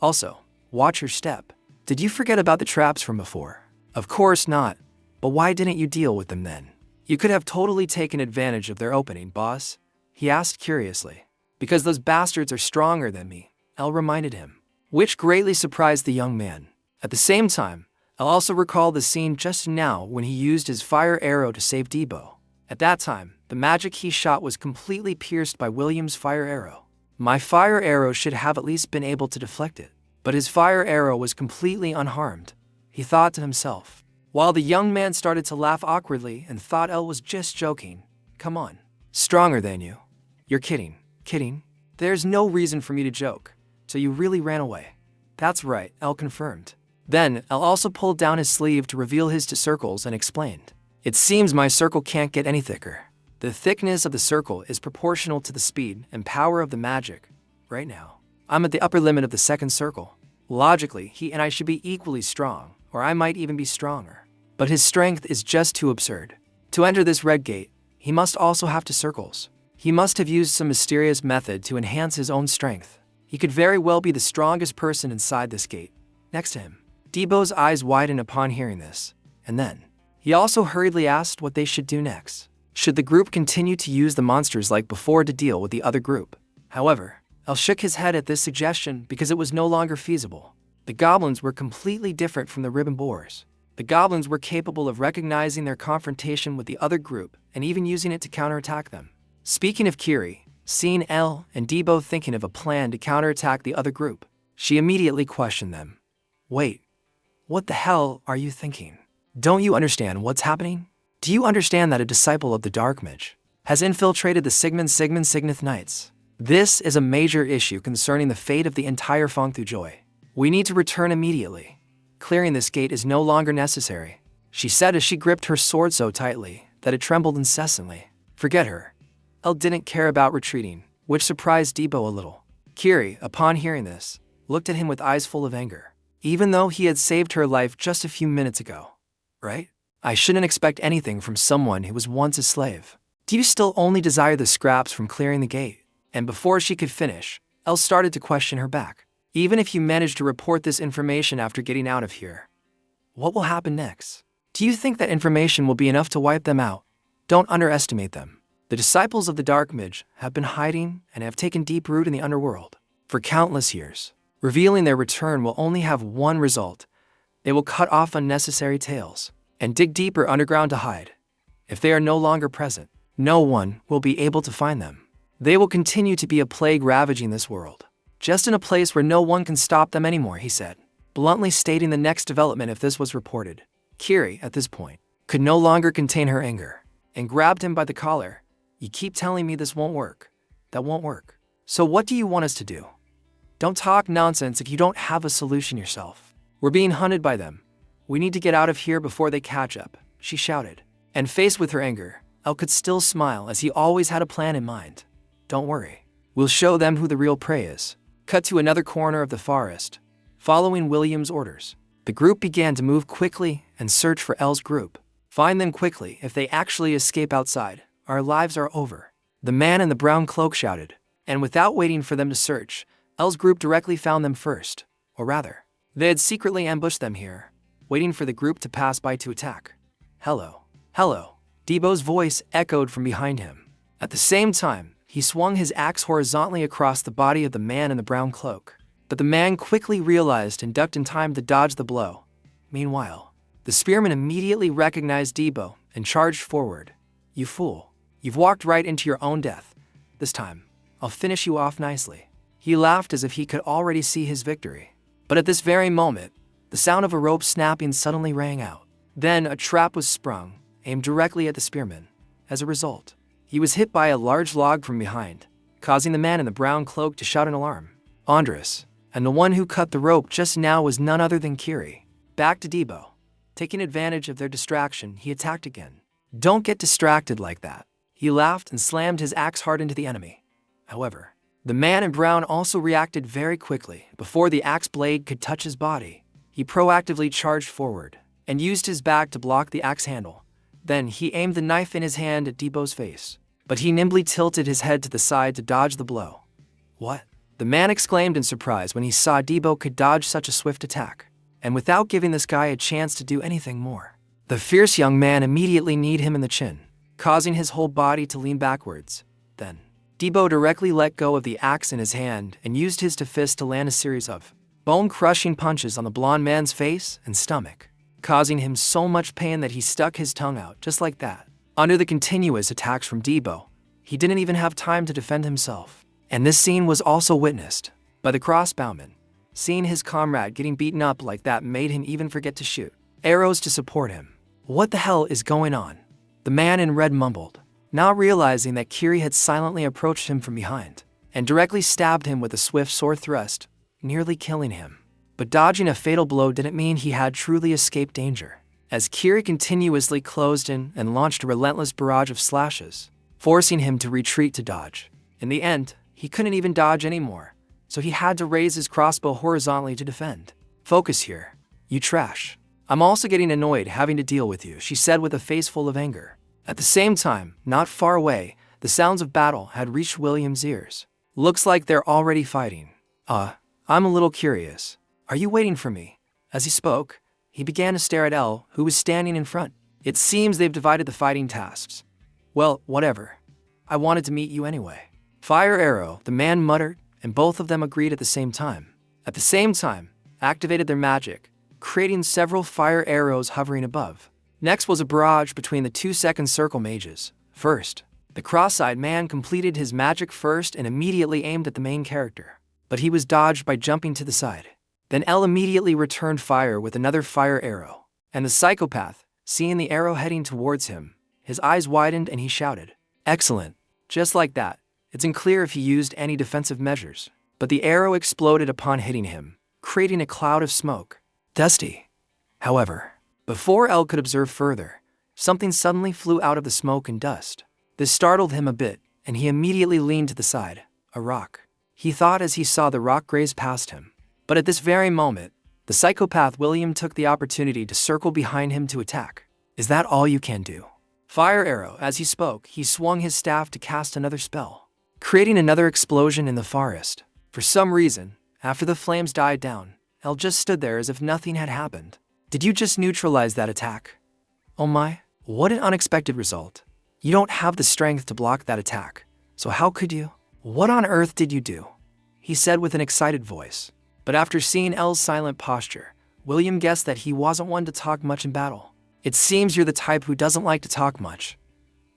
Also, watch your step. Did you forget about the traps from before? Of course not, but why didn't you deal with them then? You could have totally taken advantage of their opening, boss, he asked curiously. Because those bastards are stronger than me, Elle reminded him, which greatly surprised the young man. At the same time, Elle also recalled the scene just now when he used his fire arrow to save Debo. At that time, the magic he shot was completely pierced by William's fire arrow. My fire arrow should have at least been able to deflect it, but his fire arrow was completely unharmed. he thought to himself. While the young man started to laugh awkwardly and thought El was just joking. Come on. Stronger than you. You're kidding. Kidding? There's no reason for me to joke. So you really ran away. That's right, El confirmed. Then, El also pulled down his sleeve to reveal his two circles and explained. It seems my circle can't get any thicker. The thickness of the circle is proportional to the speed and power of the magic. Right now, I'm at the upper limit of the second circle. Logically, he and I should be equally strong, or I might even be stronger. But his strength is just too absurd. To enter this red gate, he must also have two circles. He must have used some mysterious method to enhance his own strength. He could very well be the strongest person inside this gate. Next to him, Debo's eyes widened upon hearing this, and then, he also hurriedly asked what they should do next. Should the group continue to use the monsters like before to deal with the other group? However, El shook his head at this suggestion because it was no longer feasible. The goblins were completely different from the ribbon boars. The goblins were capable of recognizing their confrontation with the other group and even using it to counterattack them. Speaking of Kiri, seeing El and Debo thinking of a plan to counterattack the other group, she immediately questioned them. Wait, what the hell are you thinking? Don't you understand what's happening? Do you understand that a disciple of the Dark Mage has infiltrated the Sigmund Knights? This is a major issue concerning the fate of the entire Fengthu Joy. We need to return immediately. Clearing this gate is no longer necessary, she said as she gripped her sword so tightly that it trembled incessantly. Forget her. El didn't care about retreating, which surprised Debo a little. Kiri, upon hearing this, looked at him with eyes full of anger. Even though he had saved her life just a few minutes ago. Right? I shouldn't expect anything from someone who was once a slave. Do you still only desire the scraps from clearing the gate? And before she could finish, El started to question her back. Even if you manage to report this information after getting out of here, what will happen next? Do you think that information will be enough to wipe them out? Don't underestimate them. The disciples of the Dark Mage have been hiding and have taken deep root in the underworld for countless years. Revealing their return will only have one result. They will cut off unnecessary tails and dig deeper underground to hide. If they are no longer present, no one will be able to find them. They will continue to be a plague ravaging this world, just in a place where no one can stop them anymore, he said, bluntly stating the next development if this was reported. Kiri, at this point, could no longer contain her anger and grabbed him by the collar. You keep telling me this won't work. That won't work. So what do you want us to do? Don't talk nonsense if you don't have a solution yourself. We're being hunted by them. We need to get out of here before they catch up, she shouted. And faced with her anger, El could still smile as he always had a plan in mind. Don't worry. We'll show them who the real prey is. Cut to another corner of the forest. Following William's orders, the group began to move quickly and search for El's group. Find them quickly. If they actually escape outside, our lives are over, the man in the brown cloak shouted. And without waiting for them to search, El's group directly found them first. Or rather, they had secretly ambushed them here, waiting for the group to pass by to attack. Hello. Hello. Debo's voice echoed from behind him. At the same time, he swung his axe horizontally across the body of the man in the brown cloak. But the man quickly realized and ducked in time to dodge the blow. Meanwhile, the spearman immediately recognized Debo and charged forward. You fool. You've walked right into your own death. This time, I'll finish you off nicely. He laughed as if he could already see his victory. But at this very moment, the sound of a rope snapping suddenly rang out. Then a trap was sprung, aimed directly at the spearman. As a result, he was hit by a large log from behind, causing the man in the brown cloak to shout in alarm. Andres, and the one who cut the rope just now was none other than Kiri. Back to Debo. Taking advantage of their distraction, he attacked again. Don't get distracted like that. He laughed and slammed his axe hard into the enemy. However, the man in brown also reacted very quickly. Before the axe blade could touch his body, he proactively charged forward and used his back to block the axe handle. Then he aimed the knife in his hand at Debo's face, but he nimbly tilted his head to the side to dodge the blow. What? The man exclaimed in surprise when he saw Debo could dodge such a swift attack, and without giving this guy a chance to do anything more. The fierce young man immediately kneed him in the chin, causing his whole body to lean backwards. Then, Debo directly let go of the axe in his hand and used his fist to land a series of bone-crushing punches on the blond man's face and stomach, causing him so much pain that he stuck his tongue out just like that. Under the continuous attacks from Debo, he didn't even have time to defend himself. And this scene was also witnessed by the crossbowman, Seeing his comrade getting beaten up like that made him even forget to shoot arrows to support him. What the hell is going on? The man in red mumbled, not realizing that Kiri had silently approached him from behind and directly stabbed him with a swift sword thrust, nearly killing him. But dodging a fatal blow didn't mean he had truly escaped danger, as Kiri continuously closed in and launched a relentless barrage of slashes, forcing him to retreat to dodge. In the end, he couldn't even dodge anymore, so he had to raise his crossbow horizontally to defend. Focus here, you trash. I'm also getting annoyed having to deal with you, she said with a face full of anger. At the same time, not far away, the sounds of battle had reached William's ears. Looks like they're already fighting. I'm a little curious. Are you waiting for me? As he spoke, he began to stare at Elle, who was standing in front. It seems they've divided the fighting tasks. Well, whatever. I wanted to meet you anyway. Fire arrow, the man muttered, and both of them agreed at the same time. At the same time, activated their magic, creating several fire arrows hovering above. Next was a barrage between the 2-second circle mages. First, the cross-eyed man completed his magic first and immediately aimed at the main character, but he was dodged by jumping to the side. Then Elle immediately returned fire with another fire arrow, and the psychopath, seeing the arrow heading towards him, his eyes widened and he shouted, "Excellent!" Just like that. It's unclear if he used any defensive measures, but the arrow exploded upon hitting him, creating a cloud of smoke. Dusty. However, before Elle could observe further, something suddenly flew out of the smoke and dust. This startled him a bit, and he immediately leaned to the side. A rock. He thought as he saw the rock graze past him. But at this very moment, the psychopath William took the opportunity to circle behind him to attack. Is that all you can do? Fire arrow. As he spoke, he swung his staff to cast another spell, creating another explosion in the forest. For some reason, after the flames died down, Elle just stood there as if nothing had happened. Did you just neutralize that attack? Oh my, what an unexpected result. You don't have the strength to block that attack, so how could you? What on earth did you do? He said with an excited voice. But after seeing Elle's silent posture, William guessed that he wasn't one to talk much in battle. It seems you're the type who doesn't like to talk much.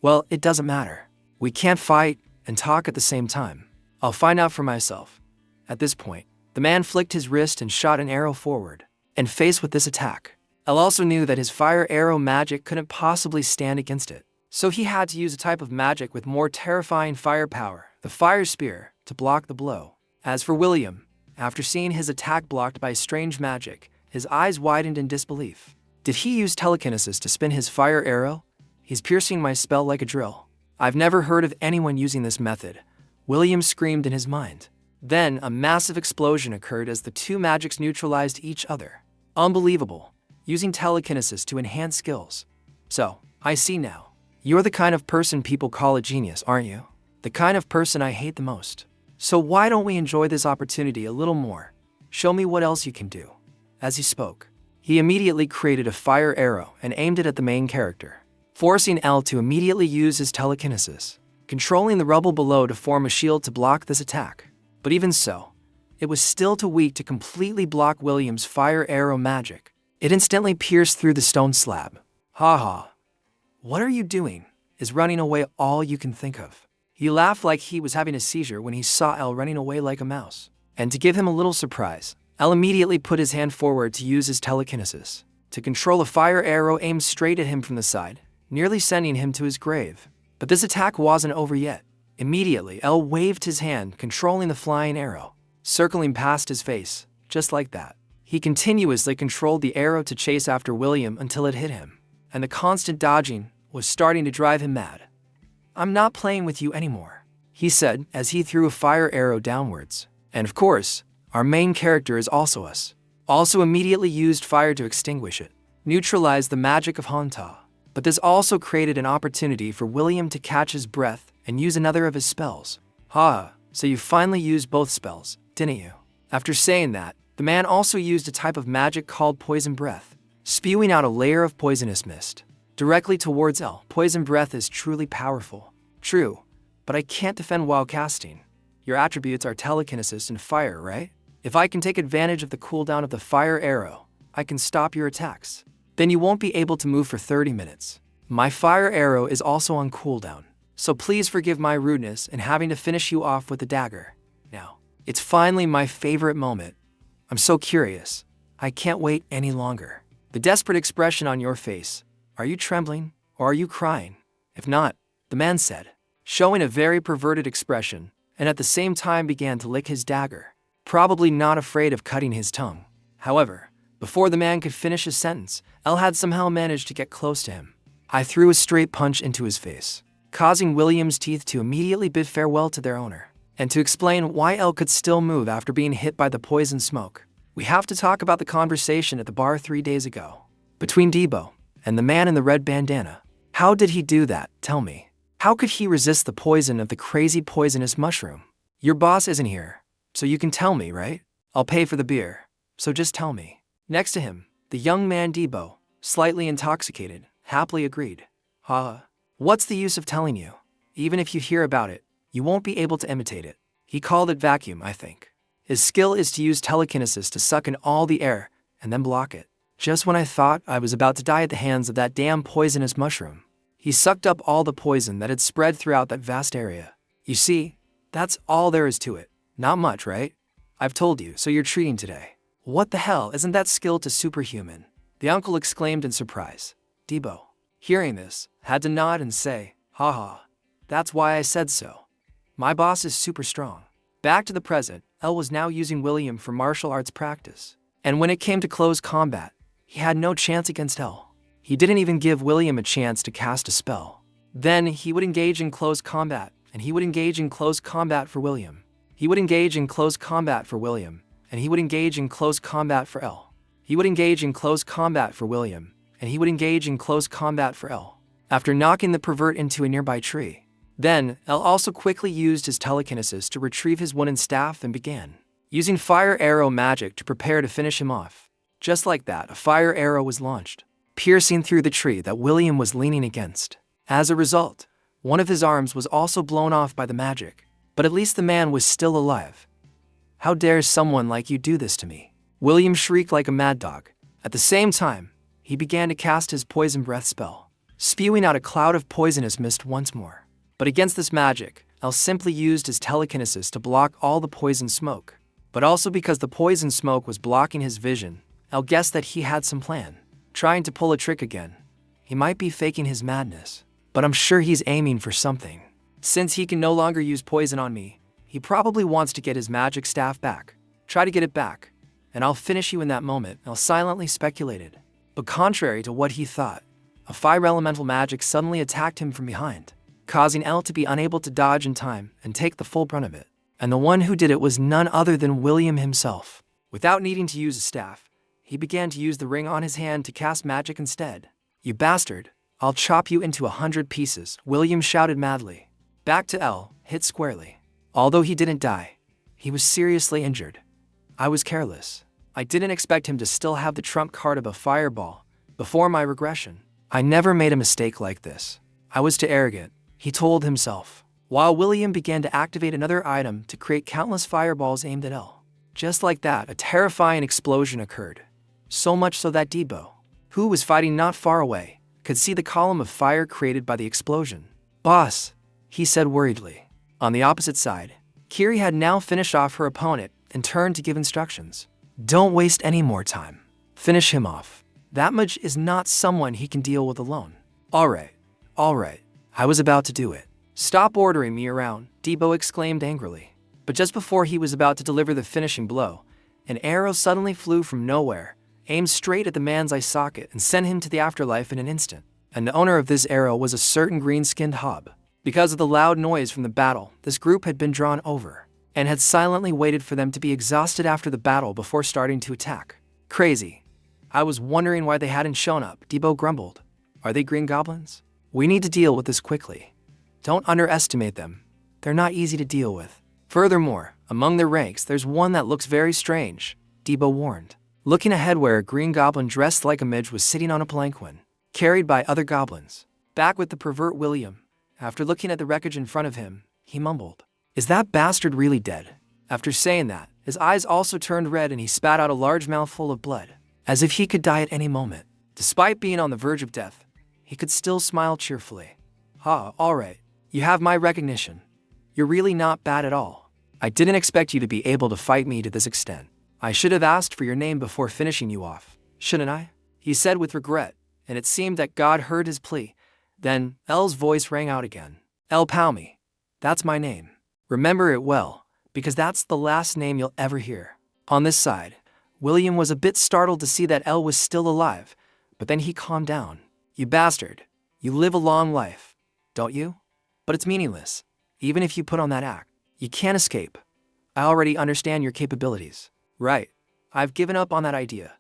Well, it doesn't matter. We can't fight and talk at the same time. I'll find out for myself. At this point, the man flicked his wrist and shot an arrow forward. And faced with this attack, Elle also knew that his fire arrow magic couldn't possibly stand against it. So he had to use a type of magic with more terrifying firepower, the fire spear, to block the blow. As for William, after seeing his attack blocked by strange magic, his eyes widened in disbelief. Did he use telekinesis to spin his fire arrow? He's piercing my spell like a drill. I've never heard of anyone using this method, William screamed in his mind. Then a massive explosion occurred as the two magics neutralized each other. Unbelievable, using telekinesis to enhance skills. So, I see now. You're the kind of person people call a genius, aren't you? The kind of person I hate the most. So why don't we enjoy this opportunity a little more? Show me what else you can do. As he spoke, he immediately created a fire arrow and aimed it at the main character, forcing Elle to immediately use his telekinesis, controlling the rubble below to form a shield to block this attack. But even so, it was still too weak to completely block William's fire arrow magic. It instantly pierced through the stone slab. Ha. What are you doing? Is running away all you can think of? He laughed like he was having a seizure when he saw Elle running away like a mouse. And to give him a little surprise, Elle immediately put his hand forward to use his telekinesis to control a fire arrow aimed straight at him from the side, nearly sending him to his grave. But this attack wasn't over yet. Immediately, Elle waved his hand, controlling the flying arrow, circling past his face, just like that. He continuously controlled the arrow to chase after William until it hit him, and the constant dodging was starting to drive him mad. I'm not playing with you anymore, he said as he threw a fire arrow downwards. And of course, our main character is also us. Also immediately used fire to extinguish it, neutralize the magic of Hanta. But this also created an opportunity for William to catch his breath and use another of his spells. So you finally used both spells, didn't you? After saying that, the man also used a type of magic called Poison Breath, spewing out a layer of poisonous mist directly towards Elle. Poison Breath is truly powerful. True, but I can't defend while casting. Your attributes are telekinesis and fire, right? If I can take advantage of the cooldown of the fire arrow, I can stop your attacks. Then you won't be able to move for 30 minutes. My fire arrow is also on cooldown, so please forgive my rudeness in having to finish you off with the dagger. Now, it's finally my favorite moment. I'm so curious. I can't wait any longer. The desperate expression on your face. Are you trembling, or are you crying? If not, the man said, showing a very perverted expression, and at the same time began to lick his dagger, probably not afraid of cutting his tongue. However, before the man could finish his sentence, El had somehow managed to get close to him. I threw a straight punch into his face, causing William's teeth to immediately bid farewell to their owner. And to explain why El could still move after being hit by the poison smoke, we have to talk about the conversation at the bar 3 days ago between Debo and the man in the red bandana. How did he do that? Tell me. How could he resist the poison of the crazy poisonous mushroom? Your boss isn't here, so you can tell me, right? I'll pay for the beer, so just tell me. Next to him, the young man Debo, slightly intoxicated, happily agreed. What's the use of telling you? Even if you hear about it, you won't be able to imitate it. He called it vacuum, I think. His skill is to use telekinesis to suck in all the air and then block it. Just when I thought I was about to die at the hands of that damn poisonous mushroom, he sucked up all the poison that had spread throughout that vast area. You see, that's all there is to it. Not much, right? I've told you, so you're treating today. What the hell, isn't that skill to superhuman? The uncle exclaimed in surprise. Debo, hearing this, had to nod and say, haha, that's why I said so. My boss is super strong. Back to the present, El was now using William for martial arts practice. And when it came to close combat, he had no chance against El. He didn't even give William a chance to cast a spell. Then he would engage in close combat, and he would engage in close combat for William. He would engage in close combat for William, and he would engage in close combat for El. He would engage in close combat for William, and he would engage in close combat for El. After knocking the pervert into a nearby tree. Then, El also quickly used his telekinesis to retrieve his wooden staff and began using fire arrow magic to prepare to finish him off. Just like that, a fire arrow was launched, piercing through the tree that William was leaning against. As a result, one of his arms was also blown off by the magic, but at least the man was still alive. How dares someone like you do this to me? William shrieked like a mad dog. At the same time, he began to cast his poison breath spell, spewing out a cloud of poisonous mist once more. But against this magic, El simply used his telekinesis to block all the poison smoke. But also because the poison smoke was blocking his vision, El guessed that he had some plan, trying to pull a trick again. He might be faking his madness, but I'm sure he's aiming for something. Since he can no longer use poison on me, he probably wants to get his magic staff back. Try to get it back, and I'll finish you in that moment, El silently speculated. But contrary to what he thought, a fire elemental magic suddenly attacked him from behind, causing El to be unable to dodge in time and take the full brunt of it. And the one who did it was none other than William himself. Without needing to use a staff, he began to use the ring on his hand to cast magic instead. You bastard, I'll chop you into 100 pieces, William shouted madly. Back to El, hit squarely. Although he didn't die, he was seriously injured. I was careless. I didn't expect him to still have the trump card of a fireball. Before my regression, I never made a mistake like this. I was too arrogant, he told himself, while William began to activate another item to create countless fireballs aimed at El. Just like that, a terrifying explosion occurred. So much so that Debo, who was fighting not far away, could see the column of fire created by the explosion. Boss, he said worriedly. On the opposite side, Kiri had now finished off her opponent and turned to give instructions. Don't waste any more time. Finish him off. That much is not someone he can deal with alone. All right, I was about to do it. Stop ordering me around, Debo exclaimed angrily. But just before he was about to deliver the finishing blow, an arrow suddenly flew from nowhere, aimed straight at the man's eye socket and sent him to the afterlife in an instant. And the owner of this arrow was a certain green-skinned hob. Because of the loud noise from the battle, this group had been drawn over, and had silently waited for them to be exhausted after the battle before starting to attack. Crazy. I was wondering why they hadn't shown up, Debo grumbled. Are they green goblins? We need to deal with this quickly. Don't underestimate them. They're not easy to deal with. Furthermore, among their ranks, there's one that looks very strange, Debo warned, looking ahead where a green goblin dressed like a midge was sitting on a palanquin, carried by other goblins. Back with the pervert William. After looking at the wreckage in front of him, he mumbled, Is that bastard really dead? After saying that, his eyes also turned red and he spat out a large mouthful of blood, as if he could die at any moment. Despite being on the verge of death, he could still smile cheerfully. All right, you have my recognition. You're really not bad at all. I didn't expect you to be able to fight me to this extent. I should have asked for your name before finishing you off, shouldn't I? He said with regret, and it seemed that God heard his plea. Then, El's voice rang out again. El Palmy. That's my name. Remember it well, because that's the last name you'll ever hear. On this side, William was a bit startled to see that El was still alive, but then he calmed down. You bastard. You live a long life, don't you? But it's meaningless. Even if you put on that act, you can't escape. I already understand your capabilities. Right. I've given up on that idea.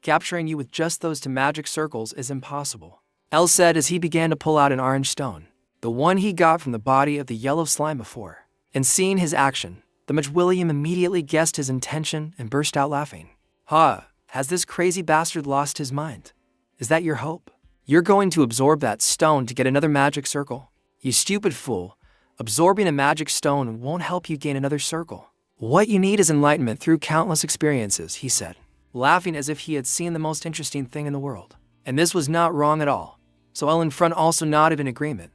Capturing you with just those two magic circles is impossible. El said as he began to pull out an orange stone, the one he got from the body of the yellow slime before. And seeing his action, the mage William immediately guessed his intention and burst out laughing. Ha, has this crazy bastard lost his mind? Is that your hope? You're going to absorb that stone to get another magic circle? You stupid fool. Absorbing a magic stone won't help you gain another circle. What you need is enlightenment through countless experiences, he said, laughing as if he had seen the most interesting thing in the world. And this was not wrong at all. So El in front also nodded in agreement.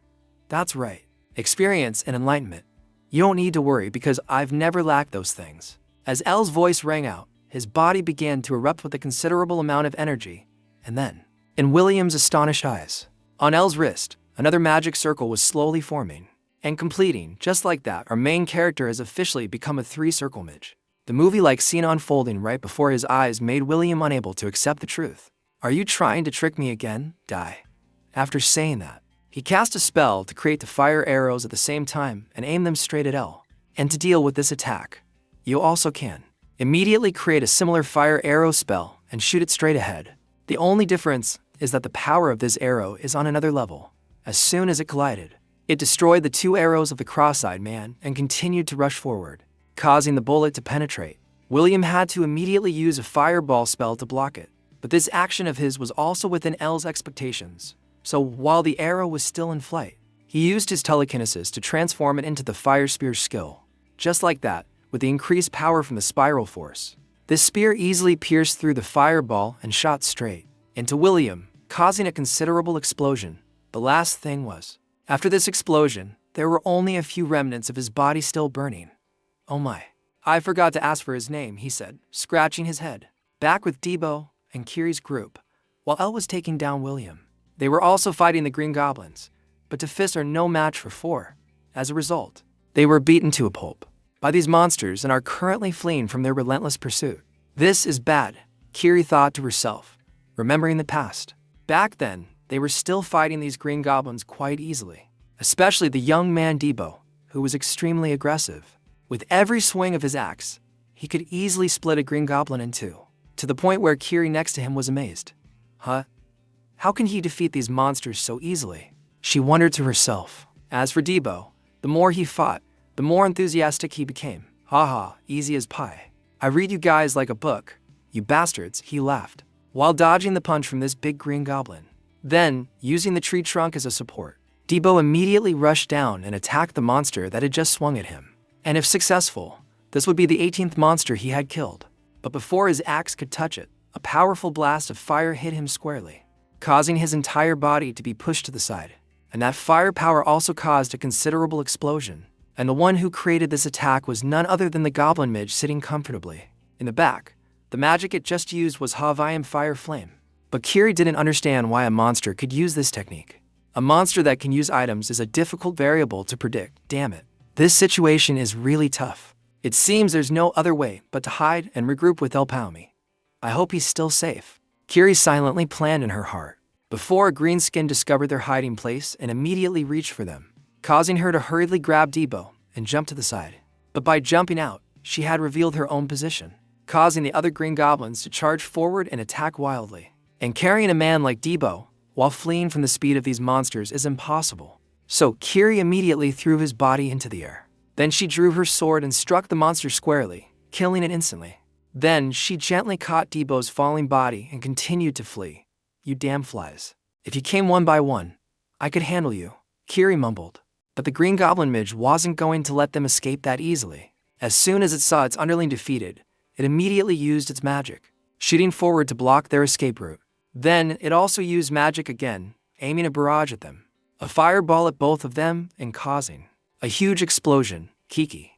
That's right. Experience and enlightenment. You don't need to worry because I've never lacked those things. As El's voice rang out, his body began to erupt with a considerable amount of energy. And then, in William's astonished eyes, on El's wrist, another magic circle was slowly forming and completing. Just like that, our main character has officially become a 3-circle mage. The movie-like scene unfolding right before his eyes made William unable to accept the truth. Are you trying to trick me again, Die? After saying that, he cast a spell to create the fire arrows at the same time and aim them straight at El. And to deal with this attack, you also can immediately create a similar fire arrow spell and shoot it straight ahead. The only difference is that the power of this arrow is on another level. As soon as it collided, it destroyed the 2 arrows of the cross-eyed man and continued to rush forward, causing the bullet to penetrate. William had to immediately use a fireball spell to block it, but this action of his was also within El's expectations. So while the arrow was still in flight, he used his telekinesis to transform it into the fire spear skill. Just like that, with the increased power from the spiral force, this spear easily pierced through the fireball and shot straight into William, causing a considerable explosion. The last thing was, after this explosion, there were only a few remnants of his body still burning. Oh my. I forgot to ask for his name, he said, scratching his head. Back with Debo and Kiri's group, while El was taking down William. They were also fighting the Green Goblins, but to fists are no match for 4. As a result, they were beaten to a pulp by these monsters and are currently fleeing from their relentless pursuit. This is bad, Kiri thought to herself, remembering the past. Back then, they were still fighting these Green Goblins quite easily, especially the young man Debo, who was extremely aggressive. With every swing of his axe, he could easily split a Green Goblin in 2, to the point where Kiri next to him was amazed. Huh? How can he defeat these monsters so easily? She wondered to herself. As for Debo, the more he fought, the more enthusiastic he became. Haha, easy as pie. I read you guys like a book, you bastards, he laughed, while dodging the punch from this big Green Goblin. Then, using the tree trunk as a support, Debo immediately rushed down and attacked the monster that had just swung at him. And if successful, this would be the 18th monster he had killed. But before his axe could touch it, a powerful blast of fire hit him squarely, causing his entire body to be pushed to the side. And that firepower also caused a considerable explosion. And the one who created this attack was none other than the Goblin Mage sitting comfortably in the back. The magic it just used was Hawaiian Fire Flame. But Kiri didn't understand why a monster could use this technique. A monster that can use items is a difficult variable to predict, damn it. This situation is really tough. It seems there's no other way but to hide and regroup with El Palmy. I hope he's still safe, Kiri silently planned in her heart, before a greenskin discovered their hiding place and immediately reached for them, causing her to hurriedly grab Debo and jump to the side. But by jumping out, she had revealed her own position, causing the other Green Goblins to charge forward and attack wildly. And carrying a man like Debo while fleeing from the speed of these monsters is impossible. So Kiri immediately threw his body into the air. Then she drew her sword and struck the monster squarely, killing it instantly. Then she gently caught Debo's falling body and continued to flee. You damn flies. If you came one by one, I could handle you, Kiri mumbled. But the Green Goblin Mage wasn't going to let them escape that easily. As soon as it saw its underling defeated, it immediately used its magic, shooting forward to block their escape route. Then it also used magic again, aiming a barrage at them. A fireball at both of them and causing a huge explosion. Kiki,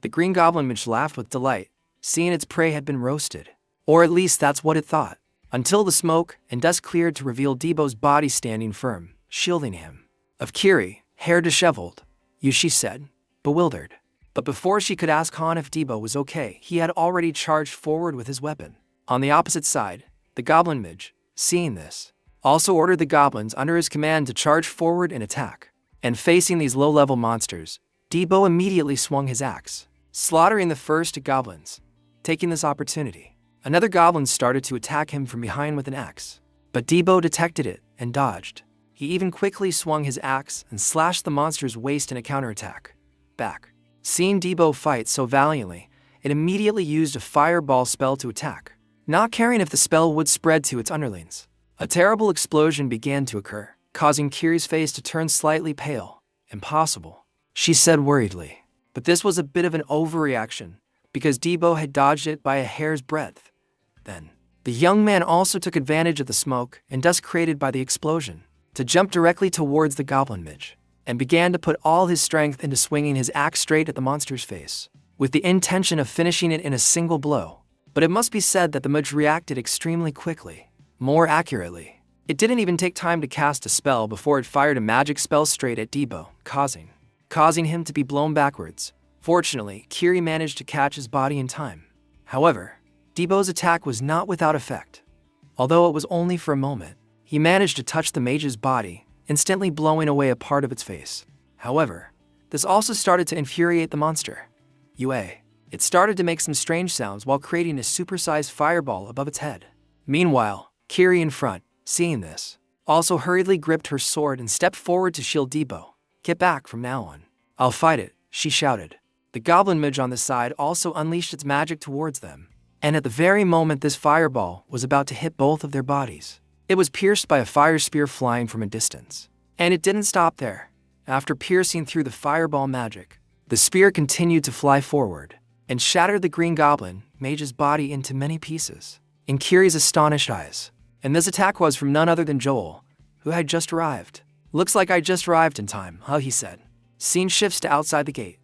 the Green Goblin Mage laughed with delight, seeing its prey had been roasted. Or at least that's what it thought. Until the smoke and dust cleared to reveal Debo's body standing firm, shielding him. Of Kiri, hair disheveled, Yushi said, bewildered. But before she could ask Han if Debo was okay, he had already charged forward with his weapon. On the opposite side, the Goblin Midge, seeing this, also ordered the goblins under his command to charge forward and attack. And facing these low-level monsters, Debo immediately swung his axe, slaughtering the first goblins. Taking this opportunity, another goblin started to attack him from behind with an axe. But Debo detected it and dodged. He even quickly swung his axe and slashed the monster's waist in a counterattack. Back. Seeing Debo fight so valiantly, it immediately used a fireball spell to attack, not caring if the spell would spread to its underlings. A terrible explosion began to occur, causing Kiri's face to turn slightly pale. Impossible, she said worriedly. But this was a bit of an overreaction, because Debo had dodged it by a hair's breadth. Then, the young man also took advantage of the smoke and dust created by the explosion to jump directly towards the Goblin Midge, and began to put all his strength into swinging his axe straight at the monster's face, with the intention of finishing it in a single blow. But it must be said that the Midge reacted extremely quickly. More accurately, it didn't even take time to cast a spell before it fired a magic spell straight at Debo, causing him to be blown backwards. Fortunately, Kiri managed to catch his body in time. However, Debo's attack was not without effect. Although it was only for a moment, he managed to touch the mage's body, instantly blowing away a part of its face. However, this also started to infuriate the monster. It started to make some strange sounds while creating a supersized fireball above its head. Meanwhile, Kiri in front, seeing this, also hurriedly gripped her sword and stepped forward to shield Debo. Get back from now on. I'll fight it, she shouted. The Goblin Midge on the side also unleashed its magic towards them. And at the very moment this fireball was about to hit both of their bodies, it was pierced by a fire spear flying from a distance. And it didn't stop there. After piercing through the fireball magic, the spear continued to fly forward and shattered the Green Goblin Mage's body into many pieces. In Kiri's astonished eyes, and this attack was from none other than Joel, who had just arrived. Looks like I just arrived in time, huh, he said. Scene shifts to outside the gate.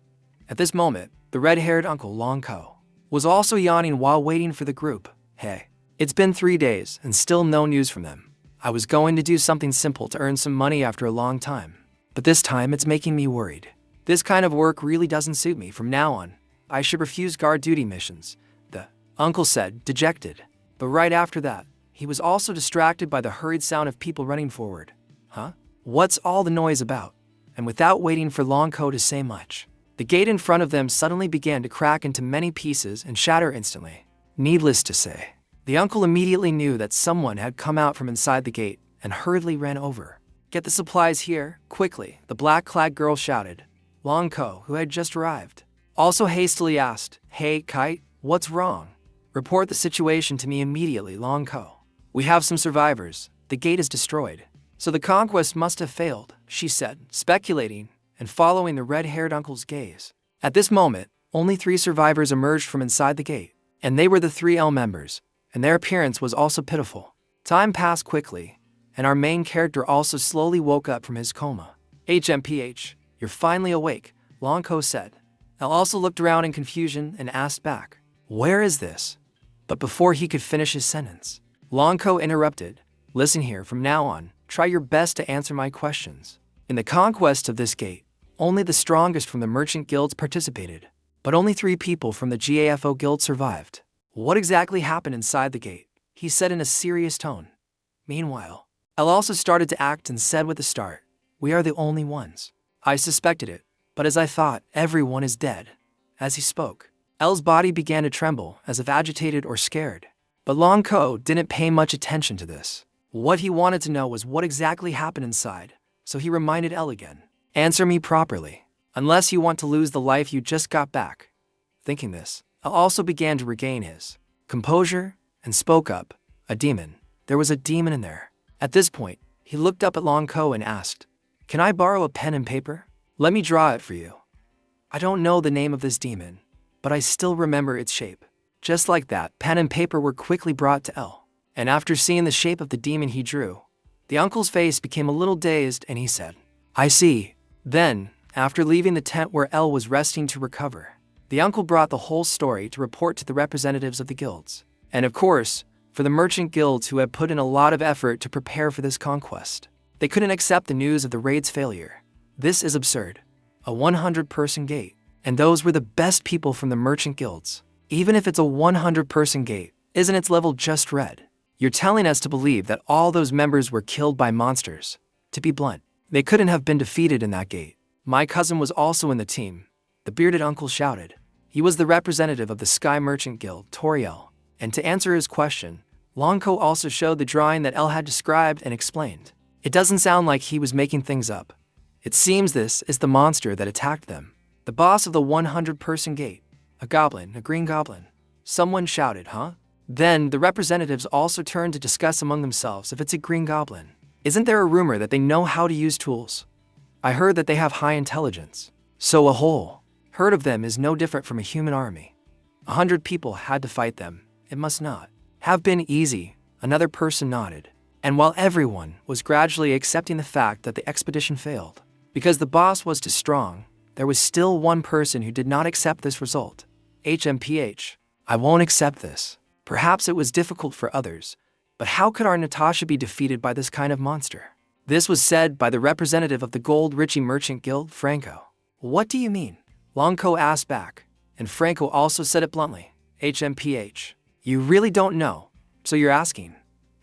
At this moment, the red-haired uncle Long Ko was also yawning while waiting for the group. Hey, it's been 3 days and still no news from them. I was going to do something simple to earn some money after a long time, but this time it's making me worried. This kind of work really doesn't suit me. From now on, I should refuse guard duty missions, the uncle said, dejected. But right after that, he was also distracted by the hurried sound of people running forward. Huh? What's all the noise about? And without waiting for Long Ko to say much, the gate in front of them suddenly began to crack into many pieces and shatter instantly. Needless to say, the uncle immediately knew that someone had come out from inside the gate and hurriedly ran over. Get the supplies here, quickly, the black-clad girl shouted. Long Ko, who had just arrived, also hastily asked, Hey, Kite, what's wrong? Report the situation to me immediately, Long Ko. We have some survivors. The gate is destroyed. So the conquest must have failed, she said, speculating and following the red-haired uncle's gaze. At this moment, only 3 survivors emerged from inside the gate, and they were the 3 L members, and their appearance was also pitiful. Time passed quickly, and our main character also slowly woke up from his coma. HMPH, you're finally awake, Long Ko said. L also looked around in confusion and asked back, where is this? But before he could finish his sentence, Long Ko interrupted. Listen here, from now on, try your best to answer my questions. In the conquest of this gate, only the strongest from the merchant guilds participated, but only 3 people from the GAFO guild survived. What exactly happened inside the gate? He said in a serious tone. Meanwhile, L also started to act and said with a start, we are the only ones. I suspected it, but as I thought, everyone is dead. As he spoke, L's body began to tremble as if agitated or scared. But Long Ko didn't pay much attention to this. What he wanted to know was what exactly happened inside, so he reminded L again. Answer me properly, unless you want to lose the life you just got back. Thinking this, L also began to regain his composure and spoke up. A demon. There was a demon in there. At this point, he looked up at Long Ko and asked, Can I borrow a pen and paper? Let me draw it for you. I don't know the name of this demon, but I still remember its shape. Just like that, pen and paper were quickly brought to L. And after seeing the shape of the demon he drew, the uncle's face became a little dazed and he said, I see. Then, after leaving the tent where L was resting to recover, The uncle brought the whole story to report to the representatives of the guilds. And of course, for the merchant guilds who had put in a lot of effort to prepare for this conquest. They couldn't accept the news of the raid's failure. This is absurd. A 100-person gate. And those were the best people from the merchant guilds. Even if it's a 100-person gate, isn't its level just red? You're telling us to believe that all those members were killed by monsters. To be blunt, they couldn't have been defeated in that gate. My cousin was also in the team, the bearded uncle shouted. He was the representative of the Sky Merchant Guild, Toriel. And to answer his question, Longko also showed the drawing that El had described and explained. It doesn't sound like he was making things up. It seems this is the monster that attacked them. The boss of the 100-person gate. A goblin, a green goblin. Someone shouted, huh? Then the representatives also turned to discuss among themselves if it's a green goblin. Isn't there a rumor that they know how to use tools? I heard that they have high intelligence. So a whole herd of them is no different from a human army. 100 people had to fight them. It must not have been easy, another person nodded. And while everyone was gradually accepting the fact that the expedition failed, because the boss was too strong, there was still one person who did not accept this result. HMPH. I won't accept this. Perhaps it was difficult for others, but how could our Natasha be defeated by this kind of monster? This was said by the representative of the Gold Richie Merchant Guild, Franco. What do you mean? Longko asked back, and Franco also said it bluntly. HMPH. You really don't know, so you're asking.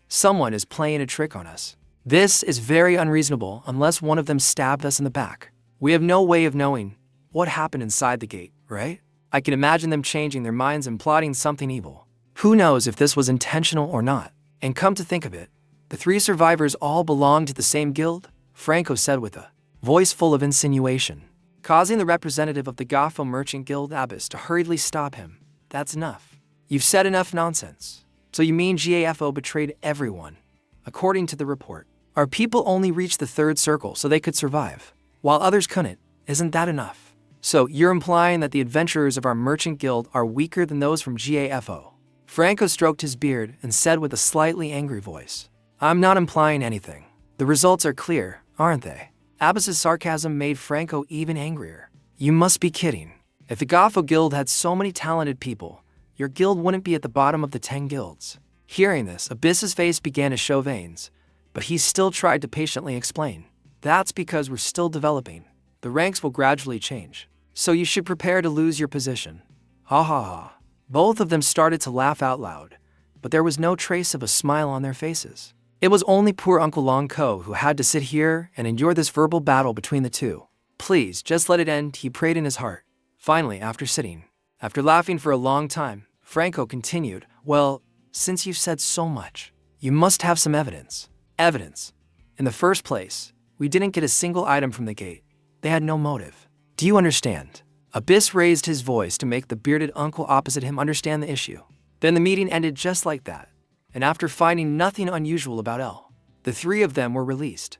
Someone is playing a trick on us. This is very unreasonable unless one of them stabbed us in the back. We have no way of knowing what happened inside the gate, right? I can imagine them changing their minds and plotting something evil. Who knows if this was intentional or not? And come to think of it, the 3 survivors all belonged to the same guild, Franco said with a voice full of insinuation, causing the representative of the Gothel Merchant Guild Abbess to hurriedly stop him. That's enough. You've said enough nonsense. So you mean GAFO betrayed everyone? According to the report, our people only reached the 3rd circle so they could survive, while others couldn't. Isn't that enough? So you're implying that the adventurers of our merchant guild are weaker than those from GAFO? Franco stroked his beard and said with a slightly angry voice, I'm not implying anything. The results are clear, aren't they? Abbas's sarcasm made Franco even angrier. You must be kidding. If the Gothel Guild had so many talented people, your guild wouldn't be at the bottom of the 10 guilds. Hearing this, Abyss's face began to show veins, but he still tried to patiently explain. That's because we're still developing. The ranks will gradually change. So you should prepare to lose your position. Ha ha ha. Both of them started to laugh out loud, but there was no trace of a smile on their faces. It was only poor Uncle Long Ko who had to sit here and endure this verbal battle between the two. Please, just let it end, he prayed in his heart. Finally, after laughing for a long time, Franco continued, well, since you've said so much, you must have some evidence. Evidence. In the first place, we didn't get a single item from the gate. They had no motive. Do you understand? Abyss raised his voice to make the bearded uncle opposite him understand the issue. Then the meeting ended just like that. And after finding nothing unusual about El, the 3 of them were released.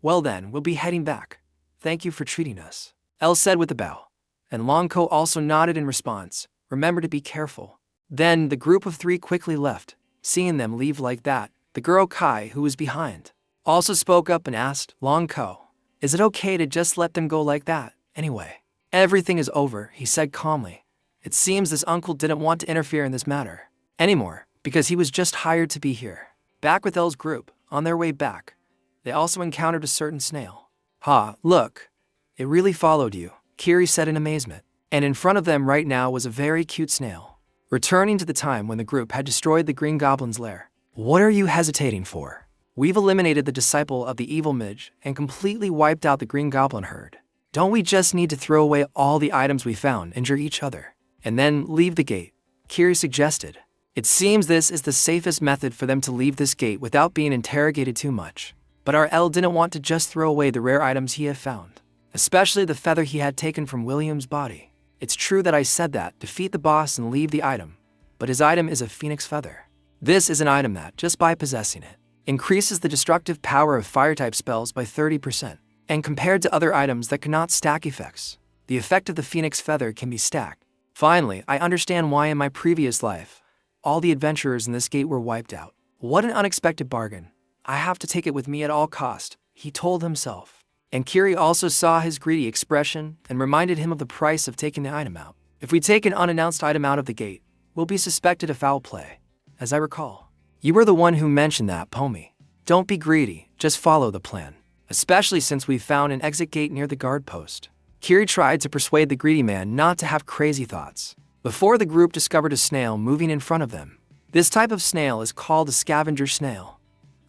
Well then, we'll be heading back. Thank you for treating us, El said with a bow. And Longko also nodded in response. Remember to be careful. Then the group of 3 quickly left. Seeing them leave like that, the girl Kai, who was behind, also spoke up and asked, Longko, is it okay to just let them go like that? Anyway, everything is over, he said calmly. It seems this uncle didn't want to interfere in this matter anymore, because he was just hired to be here. Back with El's group, on their way back, they also encountered a certain snail. Ha, look, it really followed you, Kiri said in amazement. And in front of them right now was a very cute snail, returning to the time when the group had destroyed the Green Goblin's lair. What are you hesitating for? We've eliminated the disciple of the evil Midge and completely wiped out the Green Goblin herd. Don't we just need to throw away all the items we found, injure each other, and then leave the gate? Kiri suggested. It seems this is the safest method for them to leave this gate without being interrogated too much. But our El didn't want to just throw away the rare items he had found, especially the feather he had taken from William's body. It's true that I said that, defeat the boss and leave the item, but his item is a phoenix feather. This is an item that, just by possessing it, increases the destructive power of fire-type spells by 30%. And compared to other items that cannot stack effects, the effect of the phoenix feather can be stacked. Finally, I understand why in my previous life, all the adventurers in this gate were wiped out. What an unexpected bargain. I have to take it with me at all cost, he told himself. And Kiri also saw his greedy expression and reminded him of the price of taking the item out. If we take an unannounced item out of the gate, we'll be suspected of foul play. As I recall, you were the one who mentioned that, Pomi. Don't be greedy, just follow the plan. Especially since we found an exit gate near the guard post. Kiri tried to persuade the greedy man not to have crazy thoughts. Before the group discovered a snail moving in front of them. This type of snail is called a scavenger snail.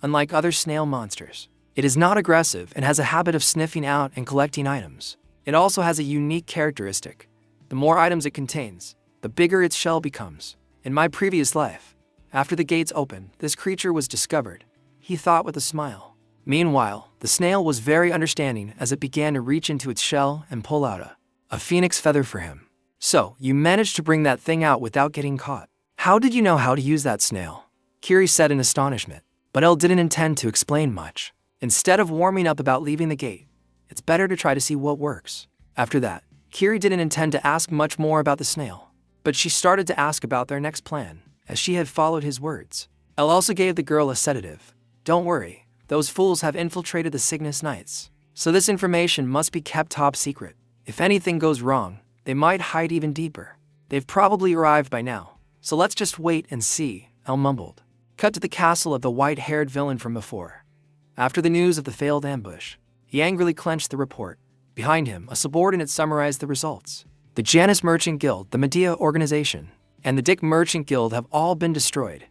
Unlike other snail monsters, it is not aggressive and has a habit of sniffing out and collecting items. It also has a unique characteristic. The more items it contains, the bigger its shell becomes. In my previous life, after the gates opened, this creature was discovered, he thought with a smile. Meanwhile, the snail was very understanding as it began to reach into its shell and pull out a phoenix feather for him. So, you managed to bring that thing out without getting caught. How did you know how to use that snail? Kiri said in astonishment, but Elle didn't intend to explain much. Instead of warming up about leaving the gate, it's better to try to see what works. After that, Kiri didn't intend to ask much more about the snail, but she started to ask about their next plan, as she had followed his words. Elle also gave the girl a sedative. Don't worry, those fools have infiltrated the Cygnus Knights, so this information must be kept top secret. If anything goes wrong, they might hide even deeper. They've probably arrived by now, so let's just wait and see, Elle mumbled. Cut to the castle of the white-haired villain from before. After the news of the failed ambush, he angrily clenched the report. Behind him, a subordinate summarized the results. The Janus Merchant Guild, the Medea Organization, and the Dick Merchant Guild have all been destroyed.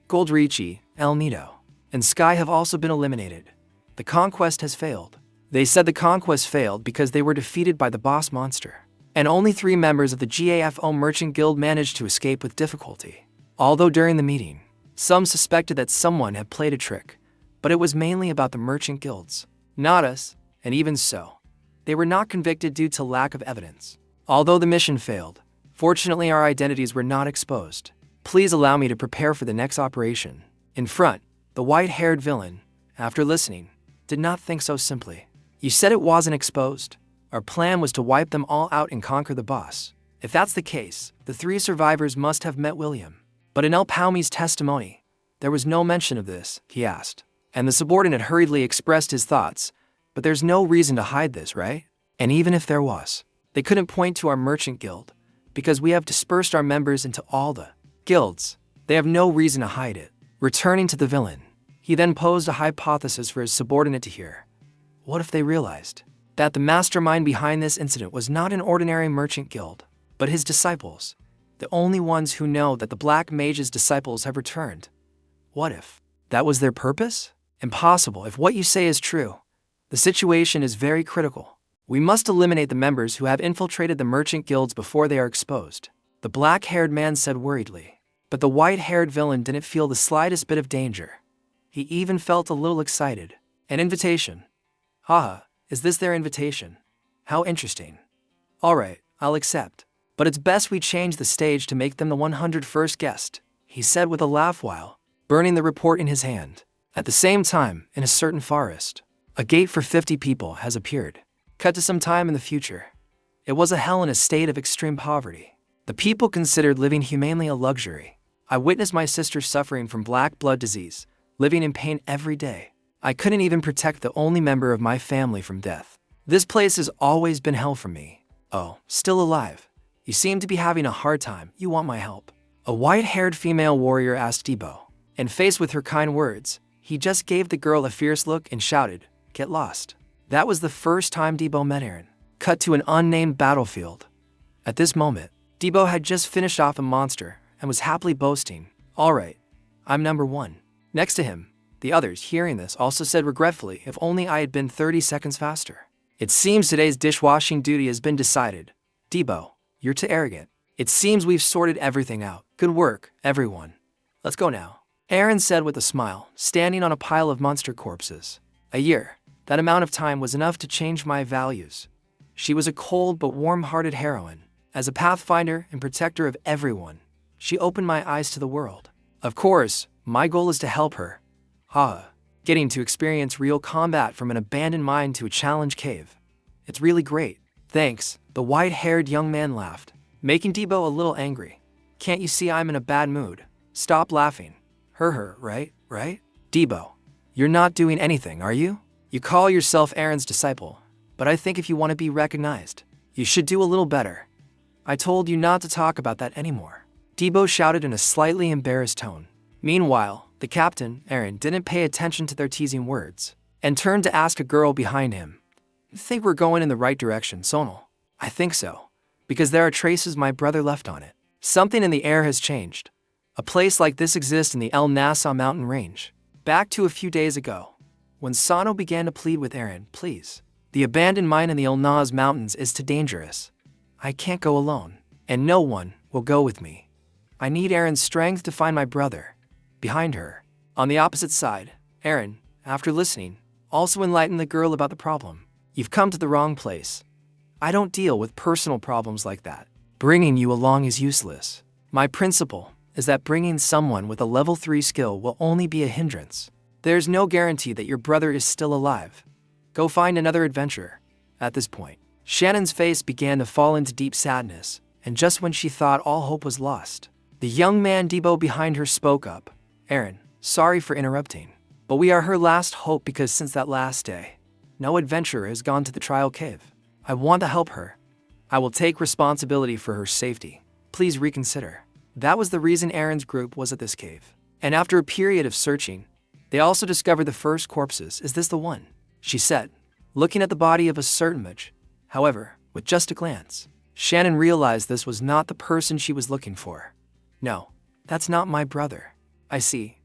Goldrichi, El Nido, and Sky have also been eliminated. The conquest has failed. They said the conquest failed because they were defeated by the boss monster, and only 3 members of the GAFO Merchant Guild managed to escape with difficulty. Although during the meeting, some suspected that someone had played a trick, but it was mainly about the merchant guilds, not us, and even so, they were not convicted due to lack of evidence. Although the mission failed, fortunately our identities were not exposed. Please allow me to prepare for the next operation. In front, the white-haired villain, after listening, did not think so simply. You said it wasn't exposed? Our plan was to wipe them all out and conquer the boss. If that's the case, the 3 survivors must have met William. But in El Palmi's testimony, there was no mention of this, he asked. And the subordinate hurriedly expressed his thoughts. But there's no reason to hide this, right? And even if there was, they couldn't point to our merchant guild, because we have dispersed our members into all the guilds. They have no reason to hide it. Returning to the villain, he then posed a hypothesis for his subordinate to hear. What if they realized that the mastermind behind this incident was not an ordinary merchant guild, but his disciples, the only ones who know that the Black Mage's disciples have returned? What if that was their purpose? Impossible if what you say is true. The situation is very critical. We must eliminate the members who have infiltrated the merchant guilds before they are exposed, the black-haired man said worriedly. But the white-haired villain didn't feel the slightest bit of danger. He even felt a little excited. An invitation. Haha, is this their invitation? How interesting. Alright, I'll accept. But it's best we change the stage to make them the 101st guest, he said with a laugh while burning the report in his hand. At the same time, in a certain forest, a gate for 50 people has appeared. Cut to some time in the future. It was a hell in a state of extreme poverty. The people considered living humanely a luxury. I witnessed my sister suffering from black blood disease, living in pain every day. I couldn't even protect the only member of my family from death. This place has always been hell for me. Oh, still alive. You seem to be having a hard time. You want my help? A white-haired female warrior asked Debo. And faced with her kind words, he just gave the girl a fierce look and shouted, "Get lost." That was the first time Debo met Aaron. Cut to an unnamed battlefield. At this moment, Debo had just finished off a monster and was happily boasting, "Alright, I'm number 1. Next to him, the others, hearing this, also said regretfully, "If only I had been 30 seconds faster." It seems today's dishwashing duty has been decided. Debo, you're too arrogant. It seems we've sorted everything out. Good work, everyone. Let's go now. Aaron said with a smile, standing on a pile of monster corpses. A year. That amount of time was enough to change my values. She was a cold but warm-hearted heroine. As a pathfinder and protector of everyone, she opened my eyes to the world. Of course, my goal is to help her. Getting to experience real combat from an abandoned mine to a challenge cave. It's really great. Thanks, the white-haired young man laughed, making Debo a little angry. Can't you see I'm in a bad mood? Stop laughing. Right? Debo, you're not doing anything, are you? You call yourself Aaron's disciple, but I think if you want to be recognized, you should do a little better. I told you not to talk about that anymore, Debo shouted in a slightly embarrassed tone. Meanwhile, the captain, Aaron, didn't pay attention to their teasing words and turned to ask a girl behind him. Think we're going in the right direction, Sonal? I think so, because there are traces my brother left on it. Something in the air has changed. A place like this exists in the El Nassau mountain range. Back to a few days ago, when Sano began to plead with Aaron, please. The abandoned mine in the El Naz mountains is too dangerous. I can't go alone, and no one will go with me. I need Aaron's strength to find my brother. Behind her, on the opposite side, Aaron, after listening, also enlightened the girl about the problem. You've come to the wrong place. I don't deal with personal problems like that. Bringing you along is useless. My principle is that bringing someone with a level 3 skill will only be a hindrance. There's no guarantee that your brother is still alive. Go find another adventure. At this point, Shannon's face began to fall into deep sadness, and just when she thought all hope was lost, the young man Debo behind her spoke up. Aaron, sorry for interrupting, but we are her last hope because since that last day, no adventurer has gone to the trial cave. I want to help her. I will take responsibility for her safety. Please reconsider. That was the reason Aaron's group was at this cave. And after a period of searching, they also discovered the first corpses. Is this the one? She said, looking at the body of a certain image. However, with just a glance, Shannon realized this was not the person she was looking for. No, that's not my brother. I see.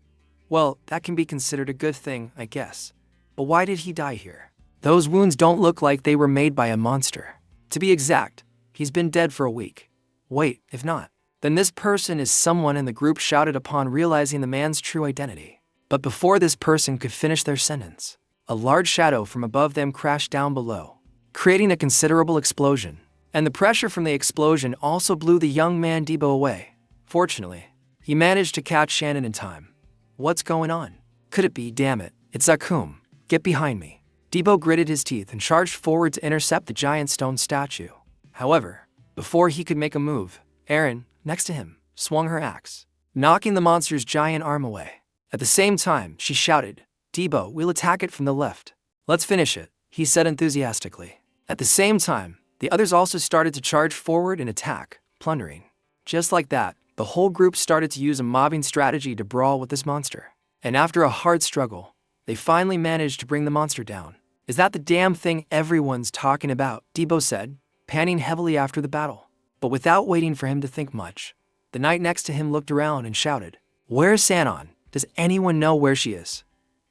Well, that can be considered a good thing, I guess. But why did he die here? Those wounds don't look like they were made by a monster. To be exact, he's been dead for a week. Wait, if not, then this person is someone in the group shouted upon realizing the man's true identity. But before this person could finish their sentence, a large shadow from above them crashed down below, creating a considerable explosion. And the pressure from the explosion also blew the young man Debo away. Fortunately, he managed to catch Shannon in time. What's going on? Could it be? Damn it, it's Akum. Get behind me. Debo gritted his teeth and charged forward to intercept the giant stone statue. However, before he could make a move, Aaron, next to him, swung her axe, knocking the monster's giant arm away. At the same time, she shouted, Debo, we'll attack it from the left. Let's finish it, he said enthusiastically. At the same time, the others also started to charge forward and attack, plundering. Just like that, the whole group started to use a mobbing strategy to brawl with this monster. And after a hard struggle, they finally managed to bring the monster down. Is that the damn thing everyone's talking about? Debo said, panting heavily after the battle. But without waiting for him to think much, the knight next to him looked around and shouted, Where's Sanon? Does anyone know where she is?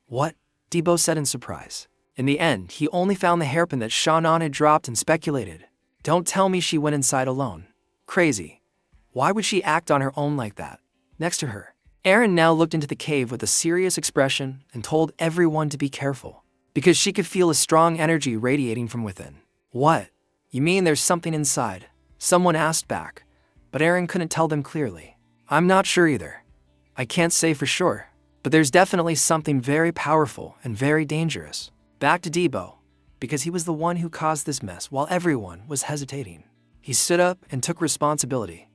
What? Debo said in surprise. In the end, he only found the hairpin that Shannon had dropped and speculated. Don't tell me she went inside alone. Crazy. Why would she act on her own like that? Next to her, Aaron now looked into the cave with a serious expression and told everyone to be careful, because she could feel a strong energy radiating from within. What? You mean there's something inside? Someone asked back, but Aaron couldn't tell them clearly. I'm not sure either. I can't say for sure, but there's definitely something very powerful and very dangerous. Back to Debo, because he was the one who caused this mess while everyone was hesitating. He stood up and took responsibility.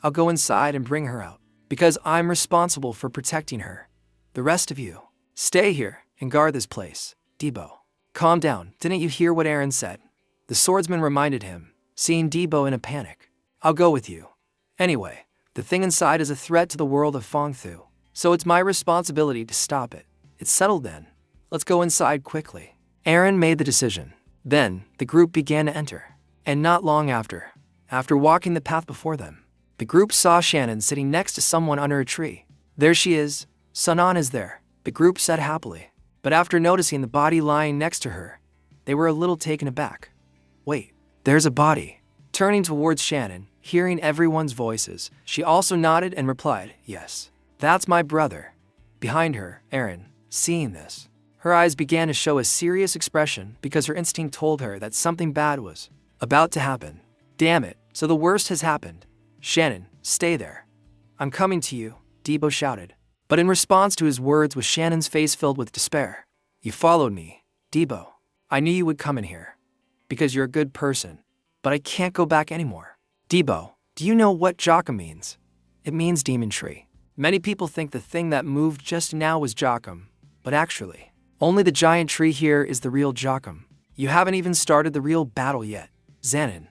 I'll go inside and bring her out, because I'm responsible for protecting her. The rest of you, stay here and guard this place. Debo, calm down. Didn't you hear what Aaron said? The swordsman reminded him, seeing Debo in a panic. I'll go with you. Anyway, the thing inside is a threat to the world of Feng Thu, so it's my responsibility to stop it. It's settled then. Let's go inside quickly. Aaron made the decision. Then, the group began to enter. And not long after walking the path before them, the group saw Shannon sitting next to someone under a tree. There she is. Sanan is there, the group said happily. But after noticing the body lying next to her, they were a little taken aback. Wait, there's a body. Turning towards Shannon, hearing everyone's voices, she also nodded and replied, Yes, that's my brother. Behind her, Aaron, seeing this, her eyes began to show a serious expression because her instinct told her that something bad was about to happen. Damn it, so the worst has happened. Shannon, stay there. I'm coming to you, Debo shouted. But in response to his words was Shannon's face filled with despair. You followed me, Debo. I knew you would come in here, because you're a good person, but I can't go back anymore. Debo, do you know what Jochum means? It means demon tree. Many people think the thing that moved just now was Jochum, but actually, only the giant tree here is the real Jochum. You haven't even started the real battle yet. Xanon,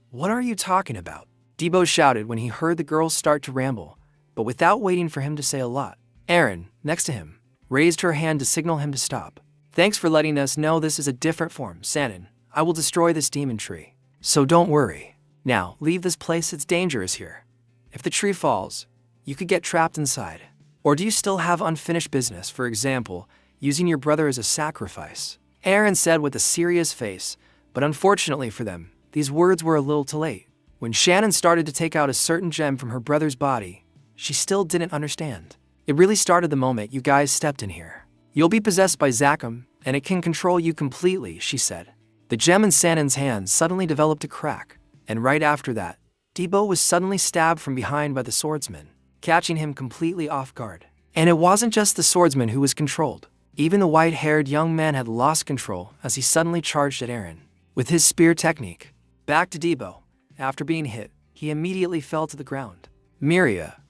what are you talking about? Debo shouted when he heard the girls start to ramble, but without waiting for him to say a lot. Erin, next to him, raised her hand to signal him to stop. Thanks for letting us know this is a different form, Sanin. I will destroy this demon tree. So don't worry. Now, leave this place, it's dangerous here. If the tree falls, you could get trapped inside. Or do you still have unfinished business, for example, using your brother as a sacrifice? Erin said with a serious face, but unfortunately for them, these words were a little too late. When Shannon started to take out a certain gem from her brother's body, she still didn't understand. It really started the moment you guys stepped in here. You'll be possessed by Zakum, and it can control you completely, she said. The gem in Sannon's hand suddenly developed a crack, and right after that, Debo was suddenly stabbed from behind by the swordsman, catching him completely off guard. And it wasn't just the swordsman who was controlled. Even the white-haired young man had lost control as he suddenly charged at Erin with his spear technique. Back to Debo. After being hit, he immediately fell to the ground. Miria,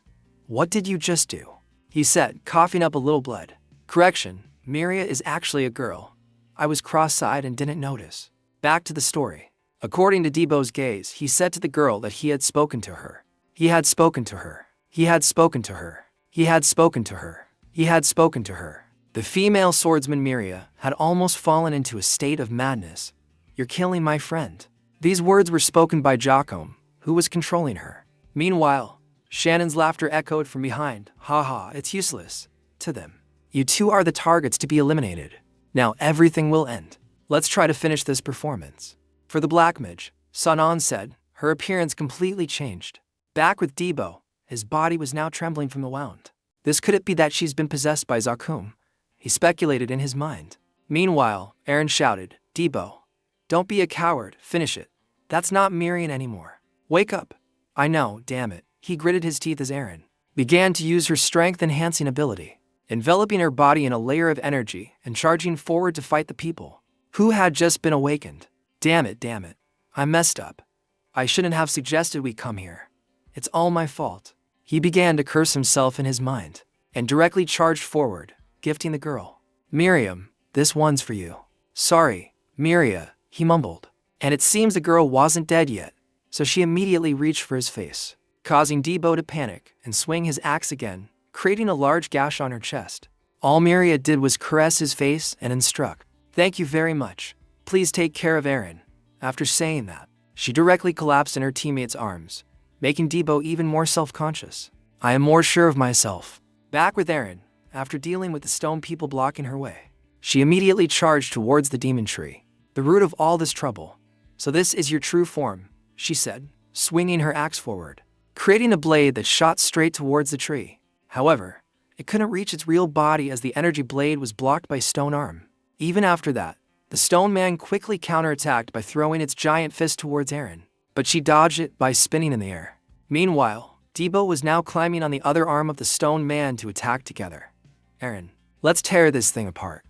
what did you just do? He said, coughing up a little blood. Correction, Miria is actually a girl. I was cross-eyed and didn't notice. Back to the story. According to Debo's gaze, he said to the girl that he had spoken to her. He had spoken to her. He had spoken to her. He had spoken to her. He had spoken to her. The female swordsman Miria had almost fallen into a state of madness. You're killing my friend. These words were spoken by Jacome, who was controlling her. Meanwhile, Shannon's laughter echoed from behind. Haha, it's useless. To them. You two are the targets to be eliminated. Now everything will end. Let's try to finish this performance. For the Black Mage, Sanan said, her appearance completely changed. Back with Debo, his body was now trembling from the wound. Could it be that she's been possessed by Zakum? He speculated in his mind. Meanwhile, Erin shouted, Debo, don't be a coward, finish it. That's not Miriam anymore. Wake up. I know, damn it. He gritted his teeth as Erin began to use her strength-enhancing ability, enveloping her body in a layer of energy and charging forward to fight the people who had just been awakened. Damn it. I messed up. I shouldn't have suggested we come here. It's all my fault. He began to curse himself in his mind and directly charged forward, gifting the girl. Miriam, this one's for you. Sorry, Miria, he mumbled. And it seems the girl wasn't dead yet, so she immediately reached for his face, causing Debo to panic and swing his axe again, creating a large gash on her chest. All Miria did was caress his face and instruct, Thank you very much. Please take care of Erin. After saying that, she directly collapsed in her teammate's arms, making Debo even more self-conscious. I am more sure of myself. Back with Erin, after dealing with the stone people blocking her way, she immediately charged towards the demon tree, the root of all this trouble. So this is your true form, she said, swinging her axe forward, creating a blade that shot straight towards the tree. However, it couldn't reach its real body as the energy blade was blocked by stone arm. Even after that, the stone man quickly counterattacked by throwing its giant fist towards Erin, but she dodged it by spinning in the air. Meanwhile, Debo was now climbing on the other arm of the stone man to attack together. Erin, let's tear this thing apart.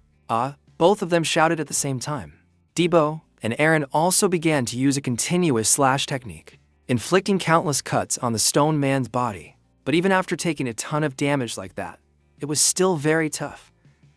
Both of them shouted at the same time. Debo and Erin also began to use a continuous slash technique, inflicting countless cuts on the stone man's body. But even after taking a ton of damage like that, it was still very tough.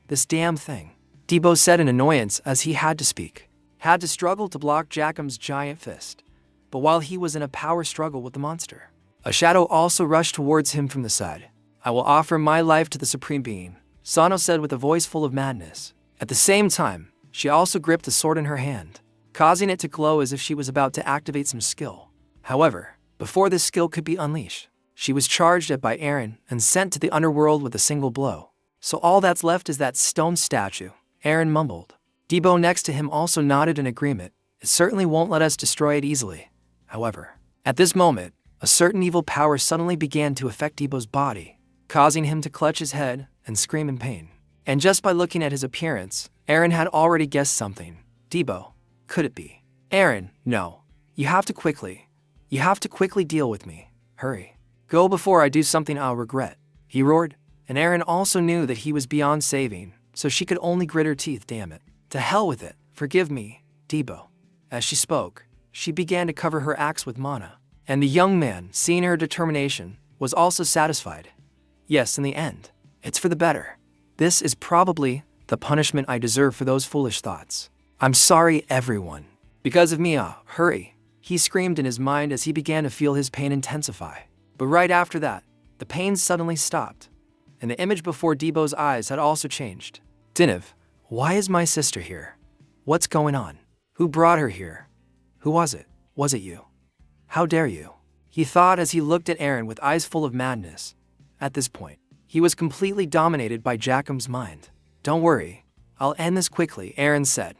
This damn thing, Debo said in annoyance as he had to speak, had to struggle to block Jacome's giant fist. But while he was in a power struggle with the monster, a shadow also rushed towards him from the side. I will offer my life to the Supreme Being, Sano said with a voice full of madness. At the same time, she also gripped the sword in her hand, causing it to glow as if she was about to activate some skill. However, before this skill could be unleashed, she was charged at by Erin and sent to the underworld with a single blow. So all that's left is that stone statue, Erin mumbled. Debo next to him also nodded in agreement. It certainly won't let us destroy it easily. However, at this moment, a certain evil power suddenly began to affect Debo's body, causing him to clutch his head and scream in pain. And just by looking at his appearance, Erin had already guessed something. Debo, could it be? Erin, no. You have to quickly deal with me. Hurry. Go before I do something I'll regret. He roared, and Erin also knew that he was beyond saving, so she could only grit her teeth. Damn it. To hell with it. Forgive me, Debo. As she spoke, she began to cover her axe with mana, and the young man, seeing her determination, was also satisfied. Yes, in the end, it's for the better. This is probably the punishment I deserve for those foolish thoughts. I'm sorry, everyone. Because of me, hurry. He screamed in his mind as he began to feel his pain intensify. But right after that, the pain suddenly stopped, and the image before Debo's eyes had also changed. Diniv, why is my sister here? What's going on? Who brought her here? Who was it? Was it you? How dare you? He thought as he looked at Aaron with eyes full of madness. At this point, he was completely dominated by Jackam's mind. Don't worry, I'll end this quickly, Aaron said.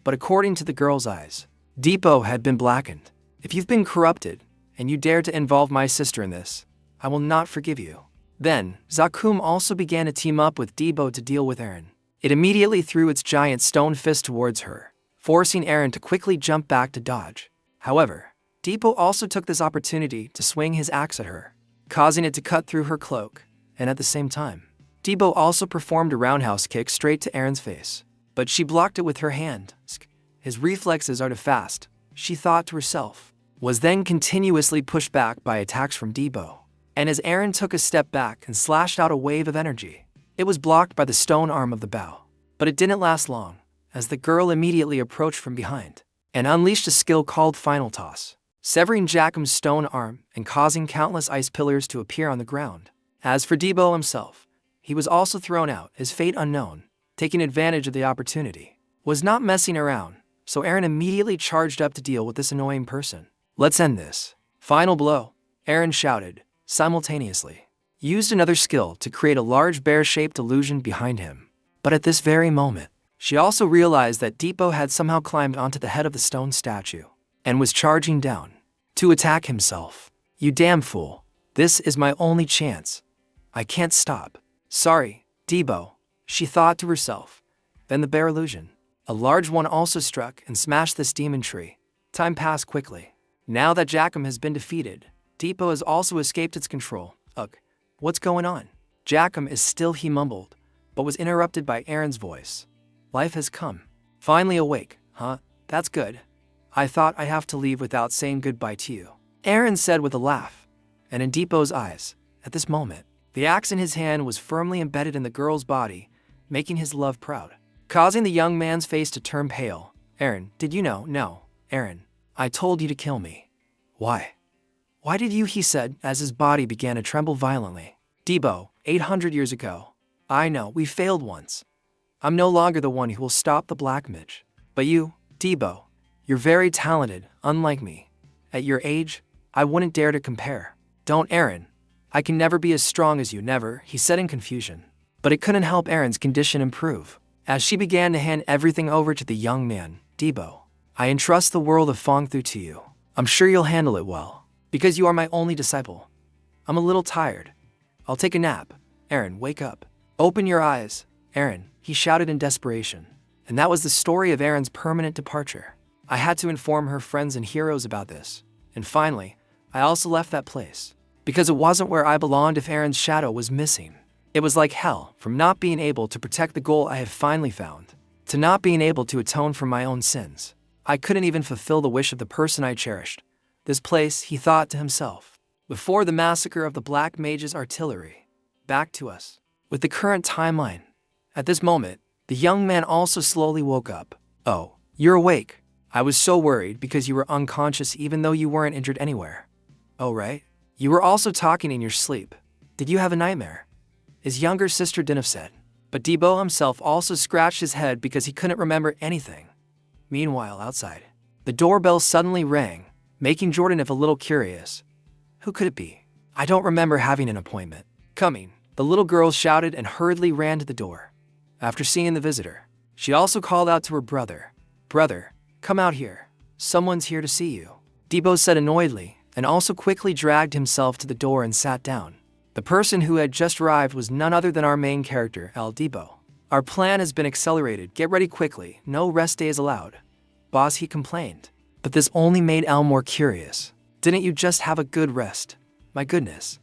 But according to the girl's eyes, Debo had been blackened. If you've been corrupted, and you dare to involve my sister in this, I will not forgive you. Then, Zakum also began to team up with Debo to deal with Aaron. It immediately threw its giant stone fist towards her, forcing Aaron to quickly jump back to dodge. However, Debo also took this opportunity to swing his axe at her, causing it to cut through her cloak, and at the same time, Debo also performed a roundhouse kick straight to Aaron's face. But she blocked it with her hand. His reflexes are too fast, she thought to herself, was then continuously pushed back by attacks from Debo. And as Aaron took a step back and slashed out a wave of energy, it was blocked by the stone arm of the bow. But it didn't last long, as the girl immediately approached from behind and unleashed a skill called Final Toss, severing Jackam's stone arm and causing countless ice pillars to appear on the ground. As for Debo himself, he was also thrown out, his fate unknown, taking advantage of the opportunity. Was not messing around, so Aaron immediately charged up to deal with this annoying person. Let's end this. Final blow, Aaron shouted, simultaneously. Used another skill to create a large bear-shaped illusion behind him. But at this very moment, she also realized that Debo had somehow climbed onto the head of the stone statue and was charging down to attack himself. You damn fool. This is my only chance. I can't stop. Sorry, Debo, she thought to herself. Then the bear illusion, a large one, also struck and smashed this demon tree. Time passed quickly. Now that Jackum has been defeated, Debo has also escaped its control. Ugh, what's going on? Jackum is still, he mumbled, but was interrupted by Aaron's voice. Life has come. Finally awake, huh? That's good. I thought I'd have to leave without saying goodbye to you, Aaron said with a laugh. And in Debo's eyes, at this moment, the axe in his hand was firmly embedded in the girl's body, making his love proud, causing the young man's face to turn pale. Aaron, did you know? No, Aaron, I told you to kill me. Why? Why did you? He said as his body began to tremble violently. Debo, 800 years ago. I know, we failed once. I'm no longer the one who will stop the Black Midge. But you, Debo, you're very talented, unlike me. At your age, I wouldn't dare to compare. Don't, Aaron. I can never be as strong as you, never, he said in confusion. But it couldn't help Aaron's condition improve. As she began to hand everything over to the young man, Debo, I entrust the world of Fongthu to you. I'm sure you'll handle it well, because you are my only disciple. I'm a little tired. I'll take a nap. Aaron, wake up. Open your eyes, Aaron, he shouted in desperation. And that was the story of Aaron's permanent departure. I had to inform her friends and heroes about this. And finally, I also left that place, because it wasn't where I belonged if Aaron's shadow was missing. It was like hell, from not being able to protect the goal I have finally found, to not being able to atone for my own sins. I couldn't even fulfill the wish of the person I cherished. This place, he thought to himself. Before the massacre of the Black Mage's artillery. Back to us. With the current timeline. At this moment, the young man also slowly woke up. Oh, you're awake. I was so worried because you were unconscious even though you weren't injured anywhere. Oh, right? You were also talking in your sleep. Did you have a nightmare? His younger sister Diniv said. But Debo himself also scratched his head because he couldn't remember anything. Meanwhile, outside, the doorbell suddenly rang, making Jordanif a little curious. Who could it be? I don't remember having an appointment. Coming, the little girl shouted and hurriedly ran to the door. After seeing the visitor, she also called out to her brother. Brother, come out here. Someone's here to see you. Debo said annoyedly, and also quickly dragged himself to the door and sat down. The person who had just arrived was none other than our main character, El Debo. Our plan has been accelerated. Get ready quickly. No rest days allowed. Boss, he complained. But this only made El more curious. Didn't you just have a good rest? My goodness.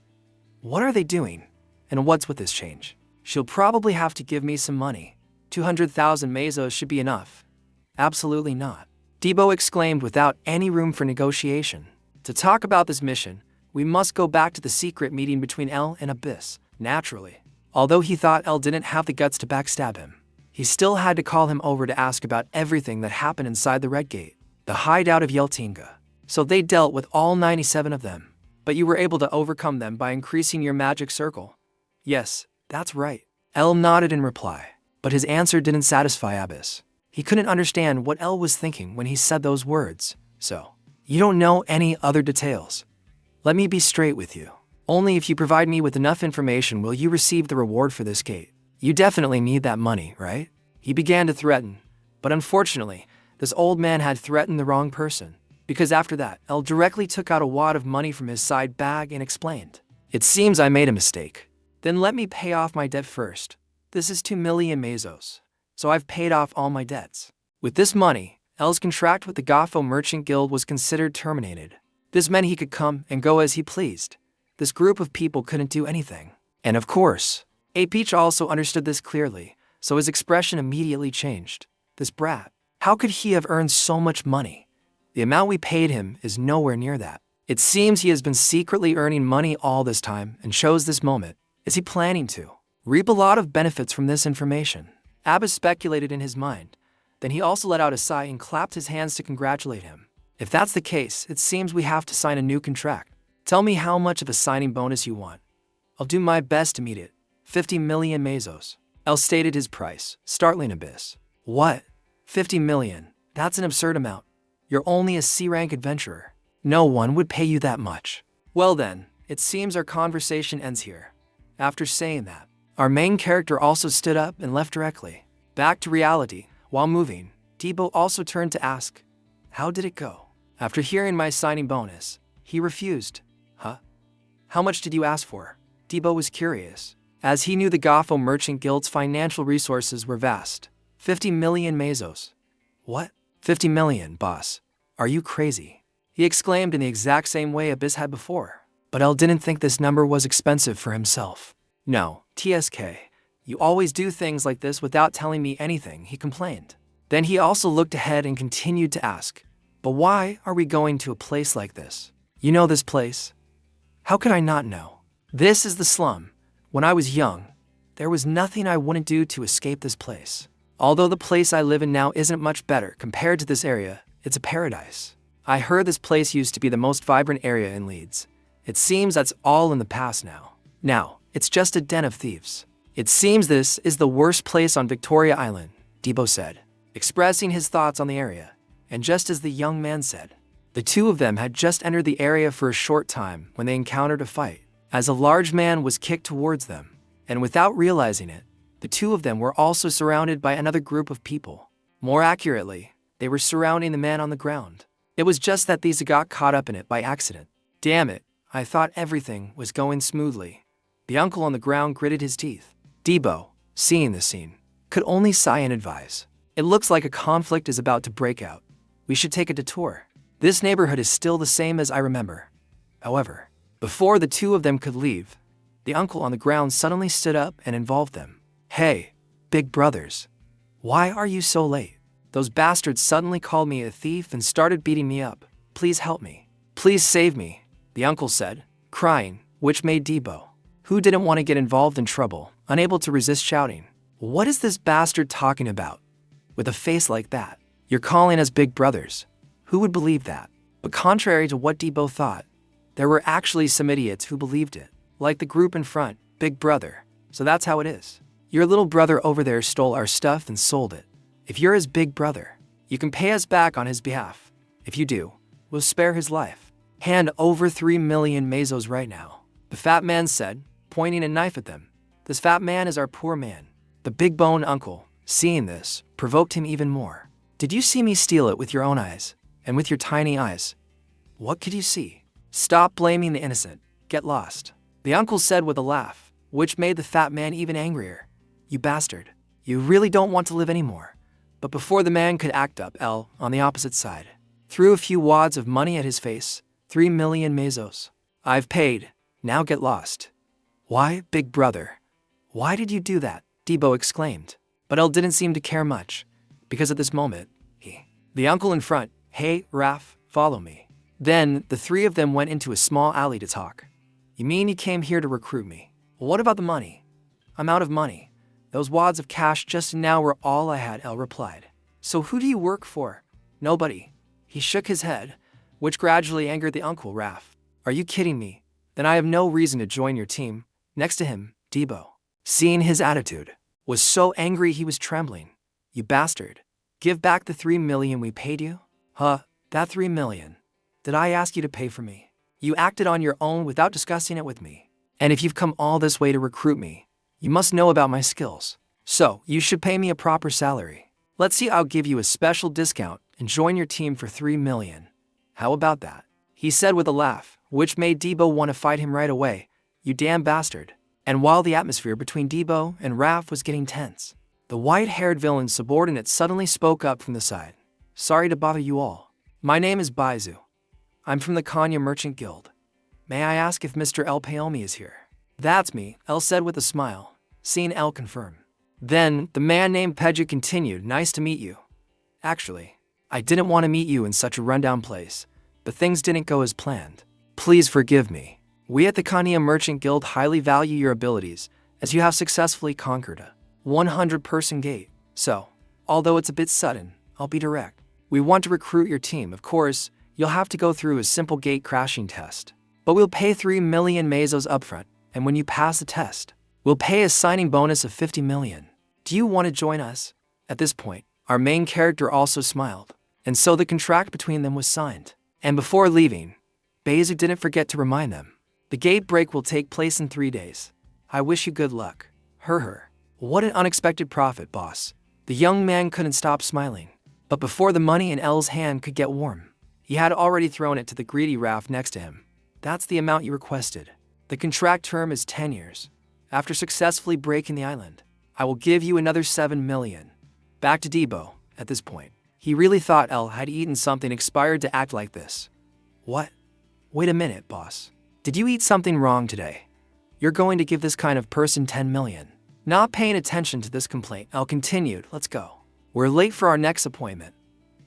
What are they doing? And what's with this change? She'll probably have to give me some money. 200,000 mesos should be enough. Absolutely not. Debo exclaimed without any room for negotiation. To talk about this mission, we must go back to the secret meeting between El and Abyss, naturally. Although he thought El didn't have the guts to backstab him, he still had to call him over to ask about everything that happened inside the Red Gate, the hideout of Yeltinga. So they dealt with all 97 of them. But you were able to overcome them by increasing your magic circle. Yes, that's right. El nodded in reply. But his answer didn't satisfy Abbas. He couldn't understand what El was thinking when he said those words. So, you don't know any other details. Let me be straight with you. Only if you provide me with enough information will you receive the reward for this gate. You definitely need that money, right? He began to threaten. But unfortunately, this old man had threatened the wrong person. Because after that, El directly took out a wad of money from his side bag and explained. It seems I made a mistake. Then let me pay off my debt first. This is 2 million mesos. So I've paid off all my debts. With this money, El's contract with the Gafo Merchant Guild was considered terminated. This meant he could come and go as he pleased. This group of people couldn't do anything. And of course, Peach also understood this clearly, so his expression immediately changed. This brat, how could he have earned so much money? The amount we paid him is nowhere near that. It seems he has been secretly earning money all this time and chose this moment. Is he planning to reap a lot of benefits from this information? Abbas speculated in his mind. Then he also let out a sigh and clapped his hands to congratulate him. If that's the case, it seems we have to sign a new contract. Tell me how much of a signing bonus you want. I'll do my best to meet it. 50 million mesos. El stated his price, startling Abbas. What? 50 million? That's an absurd amount. You're only a C-rank adventurer. No one would pay you that much. Well then, it seems our conversation ends here. After saying that, our main character also stood up and left directly. Back to reality. While moving, Debo also turned to ask, how did it go? After hearing my signing bonus, he refused. Huh? How much did you ask for? Debo was curious, as he knew the Gafo Merchant Guild's financial resources were vast. 50 million mesos. What? 50 million, boss. Are you crazy? He exclaimed in the exact same way Abyss had before. But El didn't think this number was expensive for himself. No, TSK. You always do things like this without telling me anything, he complained. Then he also looked ahead and continued to ask, but why are we going to a place like this? You know this place? How could I not know? This is the slum. When I was young, there was nothing I wouldn't do to escape this place. Although the place I live in now isn't much better compared to this area, it's a paradise. I heard this place used to be the most vibrant area in Leeds. It seems that's all in the past now. Now, it's just a den of thieves. It seems this is the worst place on Victoria Island, Debo said, expressing his thoughts on the area. And just as the young man said, the two of them had just entered the area for a short time when they encountered a fight, as a large man was kicked towards them. And without realizing it, the two of them were also surrounded by another group of people. More accurately, they were surrounding the man on the ground. It was just that these got caught up in it by accident. Damn it, I thought everything was going smoothly. The uncle on the ground gritted his teeth. Debo, seeing the scene, could only sigh and advise. It looks like a conflict is about to break out. We should take a detour. This neighborhood is still the same as I remember. However, before the two of them could leave, the uncle on the ground suddenly stood up and involved them. Hey, big brothers. Why are you so late? Those bastards suddenly called me a thief and started beating me up. Please help me. Please save me, the uncle said, crying, which made Debo, who didn't want to get involved in trouble, unable to resist shouting. What is this bastard talking about? With a face like that, you're calling us big brothers. Who would believe that? But contrary to what Debo thought, there were actually some idiots who believed it. Like the group in front, big brother. So that's how it is. Your little brother over there stole our stuff and sold it. If you're his big brother, you can pay us back on his behalf. If you do, we'll spare his life. Hand over 3 million mesos right now, the fat man said, pointing a knife at them. This fat man is our poor man. The big bone uncle, seeing this, provoked him even more. Did you see me steal it with your own eyes? And with your tiny eyes? What could you see? Stop blaming the innocent. Get lost. The uncle said with a laugh, which made the fat man even angrier. You bastard. You really don't want to live anymore. But before the man could act up, El, on the opposite side, threw a few wads of money at his face. 3 million mesos. I've paid. Now get lost. Why, big brother? Why did you do that? Debo exclaimed. But El didn't seem to care much, because at this moment, the uncle in front, hey, Raf, follow me. Then, the three of them went into a small alley to talk. You mean you came here to recruit me? Well, what about the money? I'm out of money. Those wads of cash just now were all I had, El replied. So who do you work for? Nobody. He shook his head. which gradually angered the uncle Raph. Are you kidding me? Then I have no reason to join your team. Next to him, Debo, seeing his attitude, was so angry he was trembling. You bastard. Give back the 3 million we paid you? Huh, that 3 million. Did I ask you to pay for me? You acted on your own without discussing it with me. And if you've come all this way to recruit me, you must know about my skills. So, you should pay me a proper salary. Let's see, I'll give you a special discount and join your team for 3 million. How about that? He said with a laugh, which made Debo want to fight him right away. You damn bastard. And while the atmosphere between Debo and Raph was getting tense, the white-haired villain's subordinate suddenly spoke up from the side. Sorry to bother you all. My name is Baizu. I'm from the Kanya Merchant Guild. May I ask if Mr. El Paomi is here? That's me, El said with a smile, seeing El confirm. Then, the man named Pedja continued, nice to meet you. Actually, I didn't want to meet you in such a rundown place, but things didn't go as planned. Please forgive me. We at the Kanya Merchant Guild highly value your abilities, as you have successfully conquered a 100-person gate. So, although it's a bit sudden, I'll be direct. We want to recruit your team. Of course, you'll have to go through a simple gate crashing test. But we'll pay 3 million mesos upfront, and when you pass the test, we'll pay a signing bonus of 50 million. Do you want to join us? At this point, our main character also smiled, and so the contract between them was signed. And before leaving, Baizu didn't forget to remind them. The gate break will take place in 3 days. I wish you good luck. What an unexpected profit, boss. The young man couldn't stop smiling. But before the money in El's hand could get warm, he had already thrown it to the greedy Raph next to him. That's the amount you requested. The contract term is 10 years. After successfully breaking the island, I will give you another 7 million. Back to Debo, at this point. He really thought El had eaten something expired to act like this. What? Wait a minute, boss. Did you eat something wrong today? You're going to give this kind of person 10 million. Not paying attention to this complaint, El continued, let's go. We're late for our next appointment.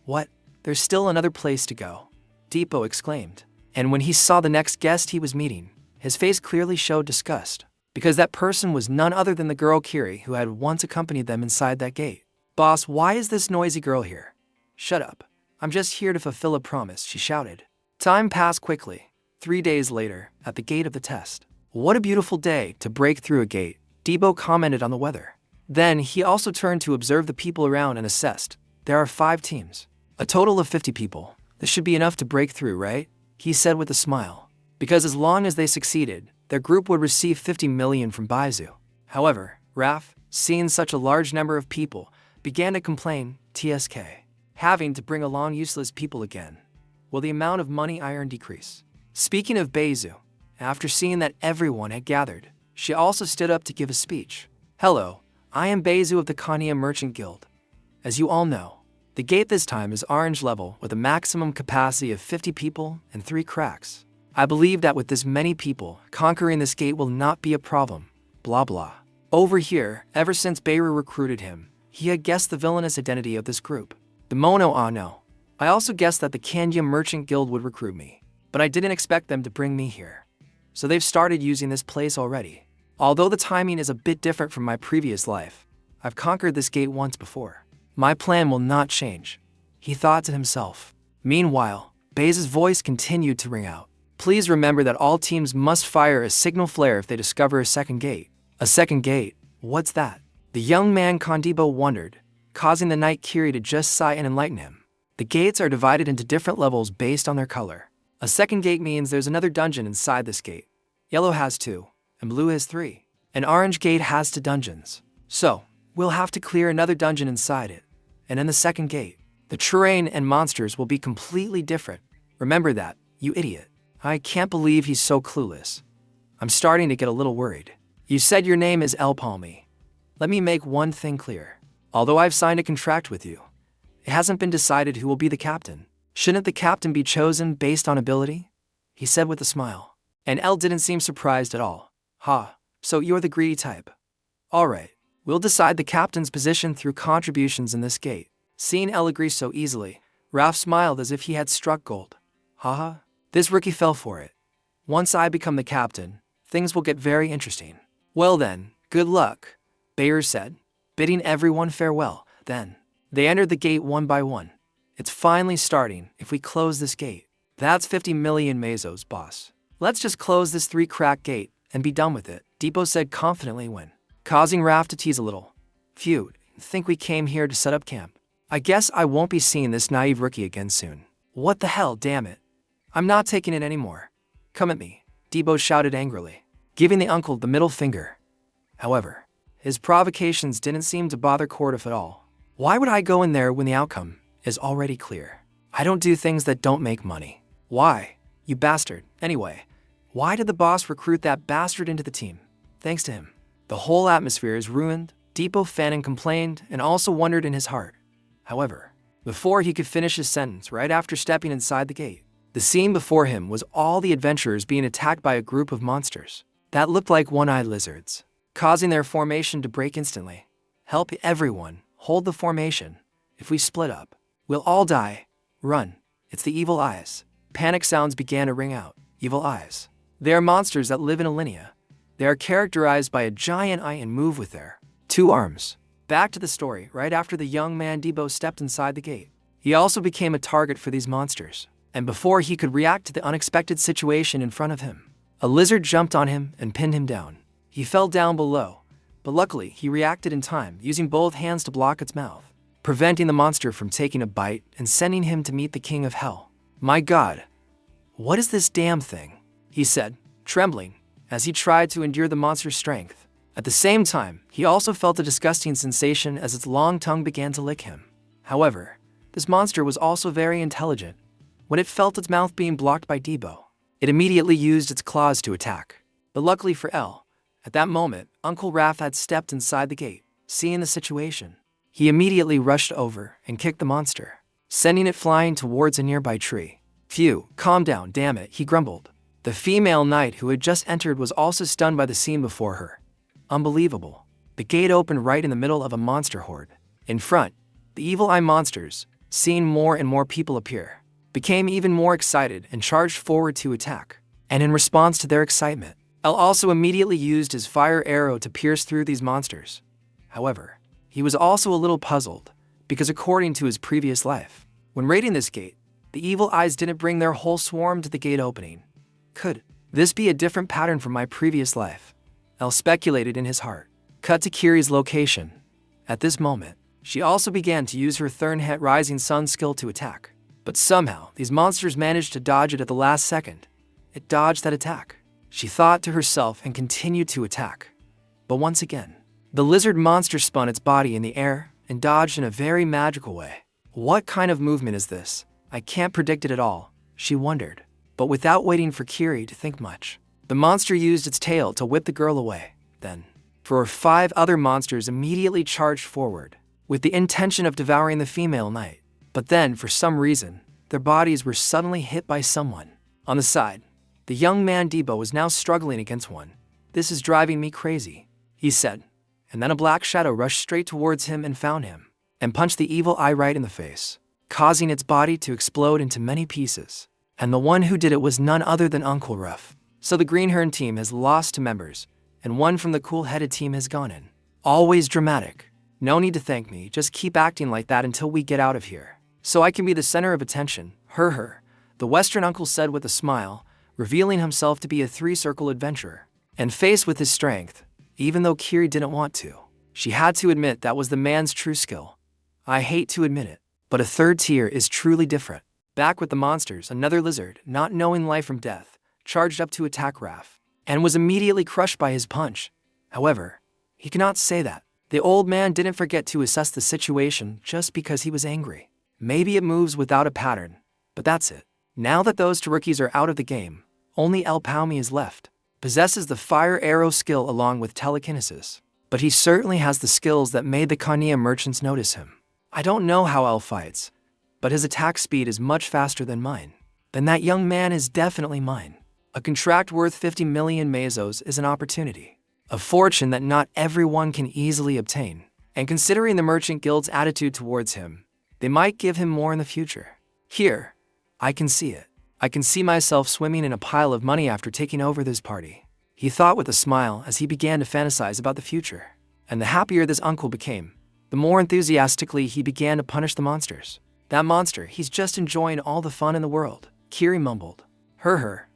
What? There's still another place to go? Debo exclaimed. And when he saw the next guest he was meeting, his face clearly showed disgust, because that person was none other than the girl Kiri who had once accompanied them inside that gate. Boss, why is this noisy girl here? Shut up. I'm just here to fulfill a promise, she shouted. Time passed quickly. 3 days later, at the gate of the test. What a beautiful day to break through a gate, Debo commented on the weather. Then he also turned to observe the people around and assessed. There are 5 teams. A total of 50 people. This should be enough to break through, right? He said with a smile. Because as long as they succeeded, their group would receive 50 million from Baizu. However, Raph, seeing such a large number of people, began to complain, TSK. Having to bring along useless people again. Will the amount of money I earn decrease? Speaking of Baizu, after seeing that everyone had gathered, she also stood up to give a speech. Hello, I am Baizu of the Kanya Merchant Guild. As you all know, the gate this time is orange level with a maximum capacity of 50 people and 3 cracks. I believe that with this many people, conquering this gate will not be a problem. Blah blah. Over here, ever since Beirut recruited him, he had guessed the villainous identity of this group. The Mono no. I also guessed that the Kanya Merchant Guild would recruit me, but I didn't expect them to bring me here. So they've started using this place already. Although the timing is a bit different from my previous life, I've conquered this gate once before. My plan will not change, he thought to himself. Meanwhile, Baizu's voice continued to ring out. Please remember that all teams must fire a signal flare if they discover a second gate. A second gate? What's that? The young man Kondibo wondered, causing the Night Kiri to just sigh and enlighten him. The gates are divided into different levels based on their color. A second gate means there's another dungeon inside this gate. Yellow has 2, and blue has 3. An orange gate has 2 dungeons. So, we'll have to clear another dungeon inside it. And in the second gate, the terrain and monsters will be completely different. Remember that, you idiot. I can't believe he's so clueless. I'm starting to get a little worried. You said your name is El Palmi. Let me make one thing clear. Although I've signed a contract with you, it hasn't been decided who will be the captain. Shouldn't the captain be chosen based on ability? He said with a smile. And El didn't seem surprised at all. Ha, so you're the greedy type. Alright, we'll decide the captain's position through contributions in this gate. Seeing El agree so easily, Ralph smiled as if he had struck gold. Haha, this rookie fell for it. Once I become the captain, things will get very interesting. Well then, good luck, Bayer said, bidding everyone farewell. Then, they entered the gate one by one. It's finally starting if we close this gate. That's 50 million mesos, boss. Let's just close this 3-crack gate and be done with it, Depot said confidently when, causing Raph to tease a little. Phew, think we came here to set up camp. I guess I won't be seeing this naive rookie again soon. What the hell, damn it. I'm not taking it anymore. Come at me, Depot shouted angrily, giving the uncle the middle finger. However, his provocations didn't seem to bother Cordova at all. Why would I go in there when the outcome is already clear? I don't do things that don't make money. Why, you bastard? Anyway, why did the boss recruit that bastard into the team? Thanks to him, the whole atmosphere is ruined, Depot Fannin complained and also wondered in his heart. However, before he could finish his sentence right after stepping inside the gate, the scene before him was all the adventurers being attacked by a group of monsters that looked like one-eyed lizards, causing their formation to break instantly. Help everyone, hold the formation. If we split up, we'll all die. Run, it's the evil eyes. Panic sounds began to ring out. Evil eyes. They are monsters that live in a linea. They are characterized by a giant eye and move with their 2 arms. Back to the story, right after the young man Debo stepped inside the gate, he also became a target for these monsters. And before he could react to the unexpected situation in front of him, a lizard jumped on him and pinned him down. He fell down below, but luckily he reacted in time, using both hands to block its mouth, preventing the monster from taking a bite and sending him to meet the king of hell. My God, what is this damn thing? He said, trembling, as he tried to endure the monster's strength. At the same time, he also felt a disgusting sensation as its long tongue began to lick him. However, this monster was also very intelligent. When it felt its mouth being blocked by Debo, it immediately used its claws to attack. But luckily for El, at that moment, Uncle Raph had stepped inside the gate. Seeing the situation, he immediately rushed over and kicked the monster, sending it flying towards a nearby tree. Phew, calm down, damn it, he grumbled. The female knight who had just entered was also stunned by the scene before her. Unbelievable. The gate opened right in the middle of a monster horde. In front, the evil eye monsters, seeing more and more people appear, became even more excited and charged forward to attack. And in response to their excitement, El also immediately used his fire arrow to pierce through these monsters. However, he was also a little puzzled, because according to his previous life, when raiding this gate, the evil eyes didn't bring their whole swarm to the gate opening. Could this be a different pattern from my previous life? El speculated in his heart. Cut to Kiri's location. At this moment, she also began to use her Thurnhet Rising Sun skill to attack. But somehow, these monsters managed to dodge it at the last second. It dodged that attack. She thought to herself and continued to attack. But once again, the lizard monster spun its body in the air and dodged in a very magical way. What kind of movement is this? I can't predict it at all, she wondered. But without waiting for Kiri to think much, the monster used its tail to whip the girl away. Then, 4 or 5 other monsters immediately charged forward, with the intention of devouring the female knight. But then, for some reason, their bodies were suddenly hit by someone. On the side, the young man Debo was now struggling against one. This is driving me crazy, he said. And then a black shadow rushed straight towards him and found him, and punched the evil eye right in the face, causing its body to explode into many pieces. And the one who did it was none other than Uncle Ruff. So the Greenhorn team has lost 2 members, and one from the cool-headed team has gone in. Always dramatic. No need to thank me, just keep acting like that until we get out of here, so I can be the center of attention. The Western uncle said with a smile, revealing himself to be a 3-circle adventurer. And faced with his strength, even though Kiri didn't want to, she had to admit that was the man's true skill. I hate to admit it, but a 3rd tier is truly different. Back with the monsters, another lizard, not knowing life from death, charged up to attack Raph, and was immediately crushed by his punch. However, he cannot say that. The old man didn't forget to assess the situation just because he was angry. Maybe it moves without a pattern, but that's it. Now that those 2 rookies are out of the game, only El Palmi is left. Possesses the fire arrow skill along with telekinesis, but he certainly has the skills that made the Khania merchants notice him. I don't know how El fights, but his attack speed is much faster than mine. Then that young man is definitely mine. A contract worth 50 million mesos is an opportunity, a fortune that not everyone can easily obtain. And considering the merchant guild's attitude towards him, they might give him more in the future. Here, I can see it. I can see myself swimming in a pile of money after taking over this party, he thought with a smile as he began to fantasize about the future. And the happier this uncle became, the more enthusiastically he began to punish the monsters. That monster, he's just enjoying all the fun in the world. Kiri mumbled.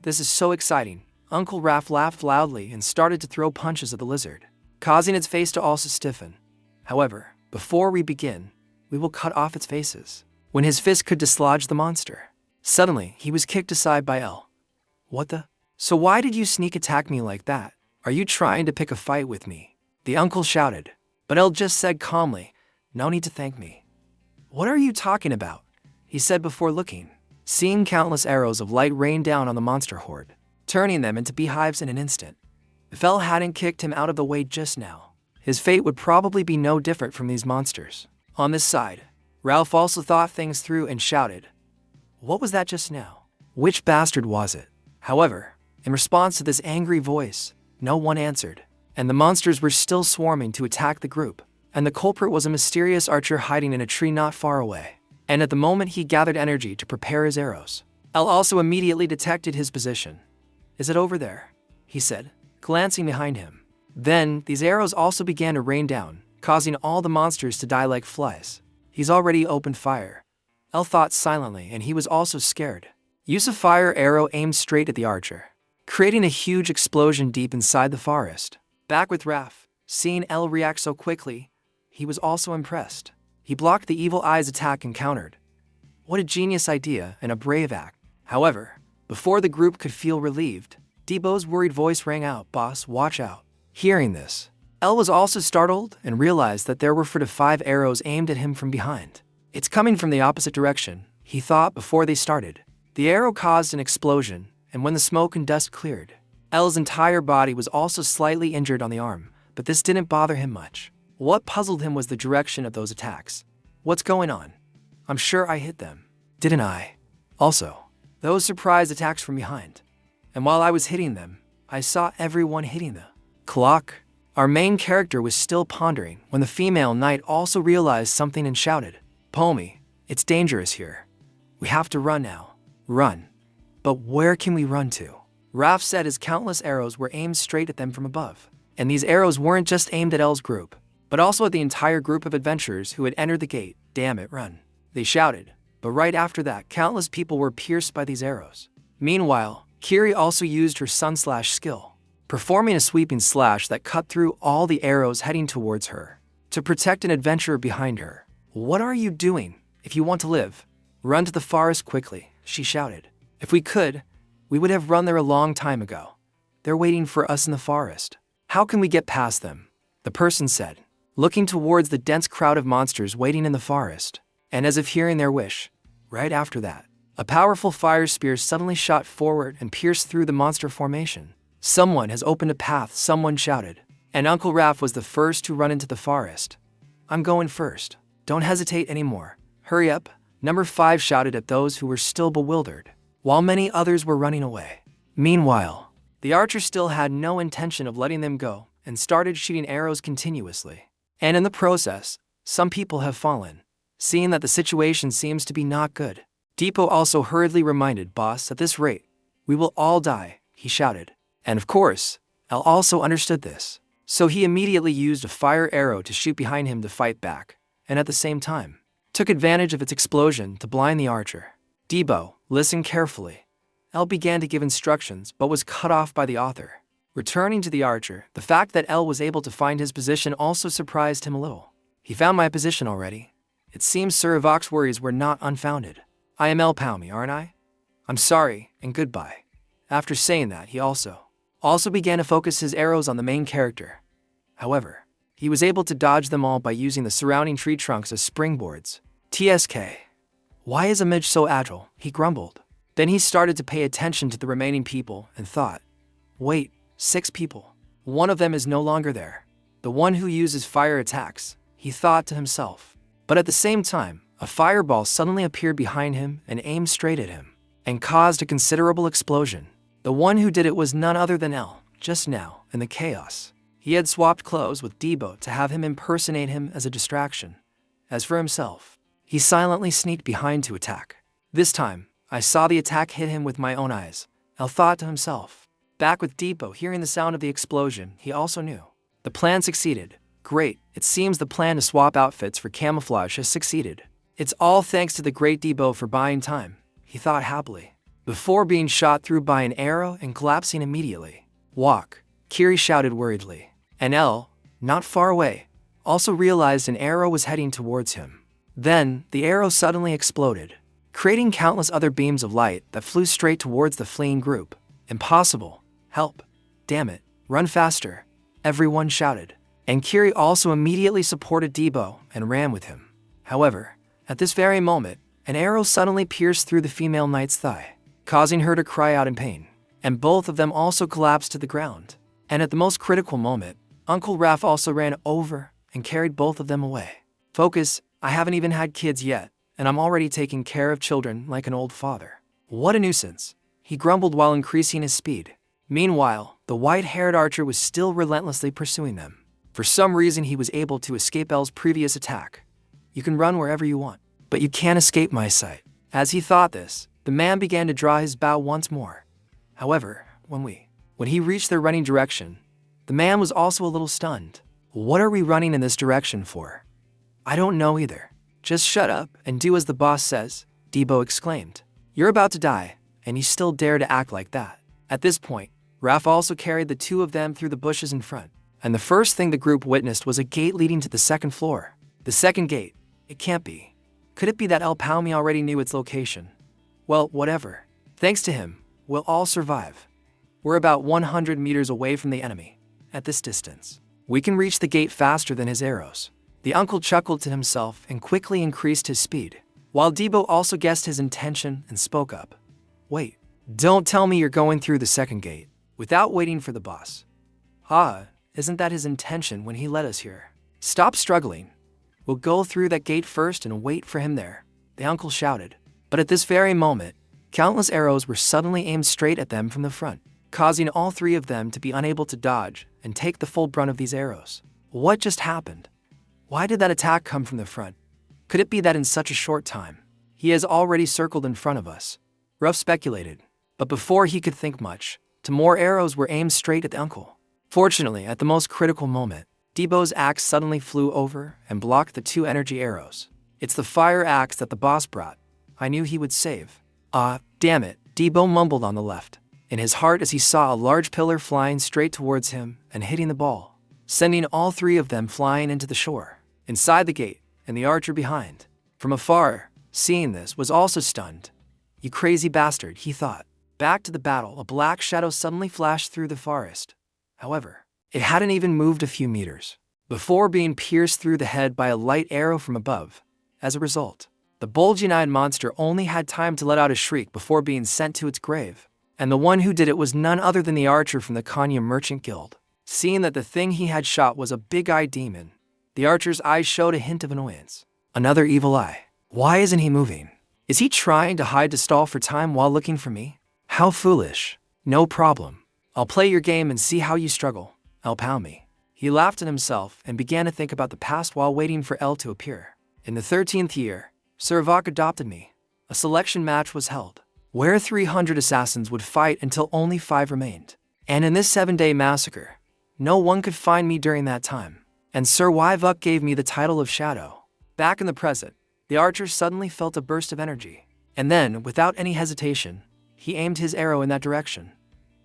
This is so exciting. Uncle Raph laughed loudly and started to throw punches at the lizard, causing its face to also stiffen. However, before we begin, we will cut off its faces. When his fist could dislodge the monster, suddenly he was kicked aside by El. What the? So why did you sneak attack me like that? Are you trying to pick a fight with me? The uncle shouted, but El just said calmly, no need to thank me. What are you talking about? He said before looking, seeing countless arrows of light rain down on the monster horde, turning them into beehives in an instant. If El hadn't kicked him out of the way just now, his fate would probably be no different from these monsters. On this side, Ralph also thought things through and shouted, what was that just now? Which bastard was it? However, in response to this angry voice, no one answered, and the monsters were still swarming to attack the group, and the culprit was a mysterious archer hiding in a tree not far away. And at the moment he gathered energy to prepare his arrows, El also immediately detected his position. Is it over there? He said, glancing behind him. Then, these arrows also began to rain down, causing all the monsters to die like flies. He's already opened fire. El thought silently, and he was also scared. Use a fire arrow aimed straight at the archer, creating a huge explosion deep inside the forest. Back with Raph, seeing El react so quickly, he was also impressed. He blocked the evil eye's attack and countered. What a genius idea and a brave act. However, before the group could feel relieved, Debo's worried voice rang out, boss, watch out. Hearing this, El was also startled and realized that there were 4 to 5 arrows aimed at him from behind. It's coming from the opposite direction, he thought before they started. The arrow caused an explosion, and when the smoke and dust cleared, El's entire body was also slightly injured on the arm, but this didn't bother him much. What puzzled him was the direction of those attacks. What's going on? I'm sure I hit them, didn't I? Also, those surprise attacks from behind. And while I was hitting them, I saw everyone hitting the clock. Our main character was still pondering when the female knight also realized something and shouted, Pommy, it's dangerous here. We have to run now. Run. But where can we run to? Raph said as countless arrows were aimed straight at them from above. And these arrows weren't just aimed at El's group, but also at the entire group of adventurers who had entered the gate. Damn it, run. They shouted, but right after that, countless people were pierced by these arrows. Meanwhile, Kiri also used her sun-slash skill, performing a sweeping slash that cut through all the arrows heading towards her, to protect an adventurer behind her. What are you doing? If you want to live, run to the forest quickly, she shouted. If we could, we would have run there a long time ago. They're waiting for us in the forest. How can we get past them? The person said, looking towards the dense crowd of monsters waiting in the forest, and as if hearing their wish. Right after that, a powerful fire spear suddenly shot forward and pierced through the monster formation. Someone has opened a path, someone shouted, and Uncle Raph was the first to run into the forest. I'm going first. Don't hesitate anymore. Hurry up, Number 5 shouted at those who were still bewildered, while many others were running away. Meanwhile, the archer still had no intention of letting them go and started shooting arrows continuously. And in the process, some people have fallen. Seeing that the situation seems to be not good, Depot also hurriedly reminded Boss, at this rate, we will all die, he shouted. And of course, Al also understood this. So he immediately used a fire arrow to shoot behind him to fight back, and at the same time, took advantage of its explosion to blind the archer. Debo, listen carefully. El began to give instructions but was cut off by the author. Returning to the archer, the fact that El was able to find his position also surprised him a little. He found my position already. It seems Sir Ivok's worries were not unfounded. I am El Palmy, aren't I? I'm sorry, and goodbye. After saying that, he also began to focus his arrows on the main character. However, he was able to dodge them all by using the surrounding tree trunks as springboards. TSK. Why is Amij so agile? He grumbled. Then he started to pay attention to the remaining people and thought, wait, 6 people. One of them is no longer there. The one who uses fire attacks, he thought to himself. But at the same time, a fireball suddenly appeared behind him and aimed straight at him, and caused a considerable explosion. The one who did it was none other than El, just now, in the chaos. He had swapped clothes with Debo to have him impersonate him as a distraction. As for himself, he silently sneaked behind to attack. This time, I saw the attack hit him with my own eyes, El thought to himself. Back with Depot hearing the sound of the explosion, he also knew. The plan succeeded. Great, it seems the plan to swap outfits for camouflage has succeeded. It's all thanks to the great Depot for buying time, he thought happily. before being shot through by an arrow and collapsing immediately. Walk, Kiri shouted worriedly. And L, not far away, also realized an arrow was heading towards him. Then, the arrow suddenly exploded, creating countless other beams of light that flew straight towards the fleeing group. Impossible. Help. Damn it. Run faster. Everyone shouted. And Kiri also immediately supported Debo and ran with him. However, at this very moment, an arrow suddenly pierced through the female knight's thigh, causing her to cry out in pain. And both of them also collapsed to the ground. And at the most critical moment, Uncle Raph also ran over and carried both of them away. Focus, I haven't even had kids yet, and I'm already taking care of children like an old father. What a nuisance, he grumbled while increasing his speed. Meanwhile, the white-haired archer was still relentlessly pursuing them. For some reason, he was able to escape El's previous attack. You can run wherever you want, but you can't escape my sight. As he thought this, the man began to draw his bow once more. However, when he reached their running direction, the man was also a little stunned. What are we running in this direction for? I don't know either. Just shut up and do as the boss says, Debo exclaimed. You're about to die, and you still dare to act like that. At this point, Raph also carried the two of them through the bushes in front, and the first thing the group witnessed was a gate leading to the second floor. The second gate? It can't be. Could it be that El Palmi already knew its location? Well, whatever. Thanks to him, we'll all survive. We're about 100 meters away from the enemy. At this distance, we can reach the gate faster than his arrows. The uncle chuckled to himself and quickly increased his speed, while Debo also guessed his intention and spoke up. Wait, don't tell me you're going through the second gate, without waiting for the boss. Isn't that his intention when he led us here? Stop struggling. We'll go through that gate first and wait for him there, the uncle shouted. But at this very moment, countless arrows were suddenly aimed straight at them from the front, causing all three of them to be unable to dodge and take the full brunt of these arrows. What just happened? Why did that attack come from the front? Could it be that in such a short time, he has already circled in front of us? Ruff speculated, but before he could think much, two more arrows were aimed straight at the uncle. Fortunately, at the most critical moment, Debo's axe suddenly flew over and blocked the two energy arrows. It's the fire axe that the boss brought. I knew he would save. Damn it, Debo mumbled on the left, in his heart as he saw a large pillar flying straight towards him and hitting the ball, sending all three of them flying into the shore, inside the gate, and the archer behind. From afar, seeing this, was also stunned. You crazy bastard, he thought. Back to the battle, a black shadow suddenly flashed through the forest. However, it hadn't even moved a few meters before being pierced through the head by a light arrow from above. As a result, the bulging-eyed monster only had time to let out a shriek before being sent to its grave. And the one who did it was none other than the archer from the Kanya Merchant Guild. Seeing that the thing he had shot was a big-eyed demon, the archer's eyes showed a hint of annoyance. Another evil eye. Why isn't he moving? Is he trying to hide to stall for time while looking for me? How foolish. No problem. I'll play your game and see how you struggle, El Palmi. He laughed at himself and began to think about the past while waiting for El to appear. In the 13th year, Sir Vok adopted me. A selection match was held, where 300 assassins would fight until only 5 remained. And in this 7-day massacre, no one could find me during that time. And Sir Vok gave me the title of Shadow. Back in the present, the archer suddenly felt a burst of energy. And then, without any hesitation, he aimed his arrow in that direction.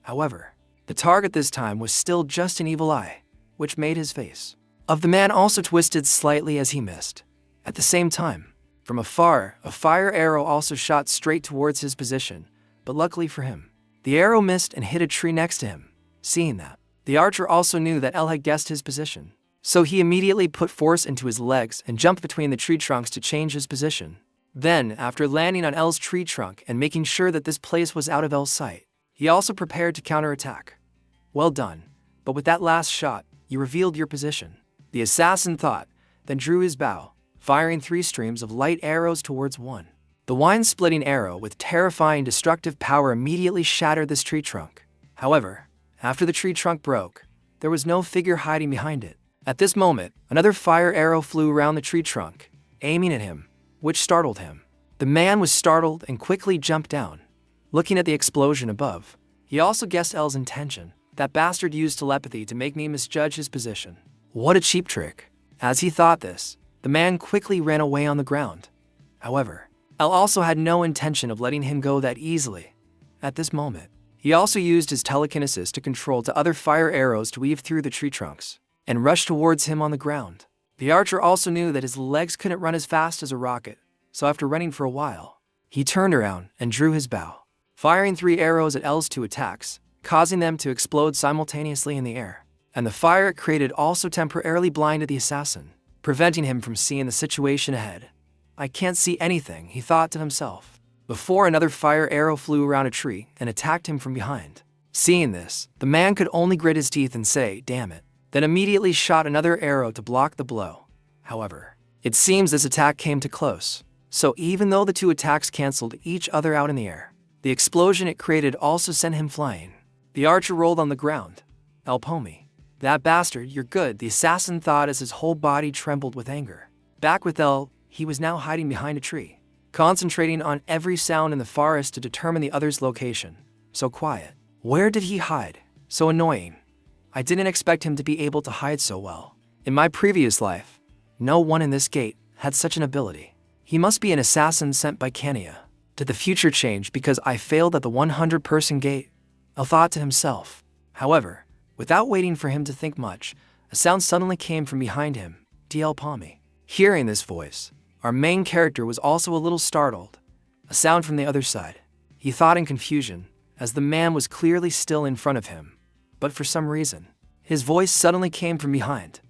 However, the target this time was still just an evil eye, which made his face of the man also twisted slightly as he missed. At the same time, from afar, a fire arrow also shot straight towards his position, but luckily for him, the arrow missed and hit a tree next to him. Seeing that, the archer also knew that El had guessed his position, so he immediately put force into his legs and jumped between the tree trunks to change his position. Then, after landing on El's tree trunk and making sure that this place was out of El's sight, he also prepared to counterattack. Well done, but with that last shot, you revealed your position, the assassin thought, then drew his bow, firing 3 streams of light arrows towards one. The wine-splitting arrow with terrifying destructive power immediately shattered this tree trunk. However, after the tree trunk broke, there was no figure hiding behind it. At this moment, another fire arrow flew around the tree trunk, aiming at him, which startled him. The man was startled and quickly jumped down. Looking at the explosion above, he also guessed El's intention. That bastard used telepathy to make me misjudge his position. What a cheap trick. As he thought this, the man quickly ran away on the ground. However, El also had no intention of letting him go that easily. At this moment, he also used his telekinesis to control to other fire arrows to weave through the tree trunks and rush towards him on the ground. The archer also knew that his legs couldn't run as fast as a rocket, so after running for a while, he turned around and drew his bow, firing 3 arrows at L's 2 attacks, causing them to explode simultaneously in the air. And the fire it created also temporarily blinded the assassin, preventing him from seeing the situation ahead. I can't see anything, he thought to himself, before another fire arrow flew around a tree and attacked him from behind. Seeing this, the man could only grit his teeth and say, "Damn it," then immediately shot another arrow to block the blow. However, it seems this attack came too close, so even though the 2 attacks canceled each other out in the air, the explosion it created also sent him flying. The archer rolled on the ground. "Elpomi, that bastard, you're good," the assassin thought as his whole body trembled with anger. Back with El, he was now hiding behind a tree, concentrating on every sound in the forest to determine the other's location. So quiet. Where did he hide? So annoying. I didn't expect him to be able to hide so well. In my previous life, no one in this gate had such an ability. He must be an assassin sent by Kenya. Did the future change because I failed at the 100-person gate? El thought to himself. However, without waiting for him to think much, a sound suddenly came from behind him. DL Palmy. Hearing this voice, our main character was also a little startled. A sound from the other side. He thought in confusion, as the man was clearly still in front of him. But for some reason, his voice suddenly came from behind.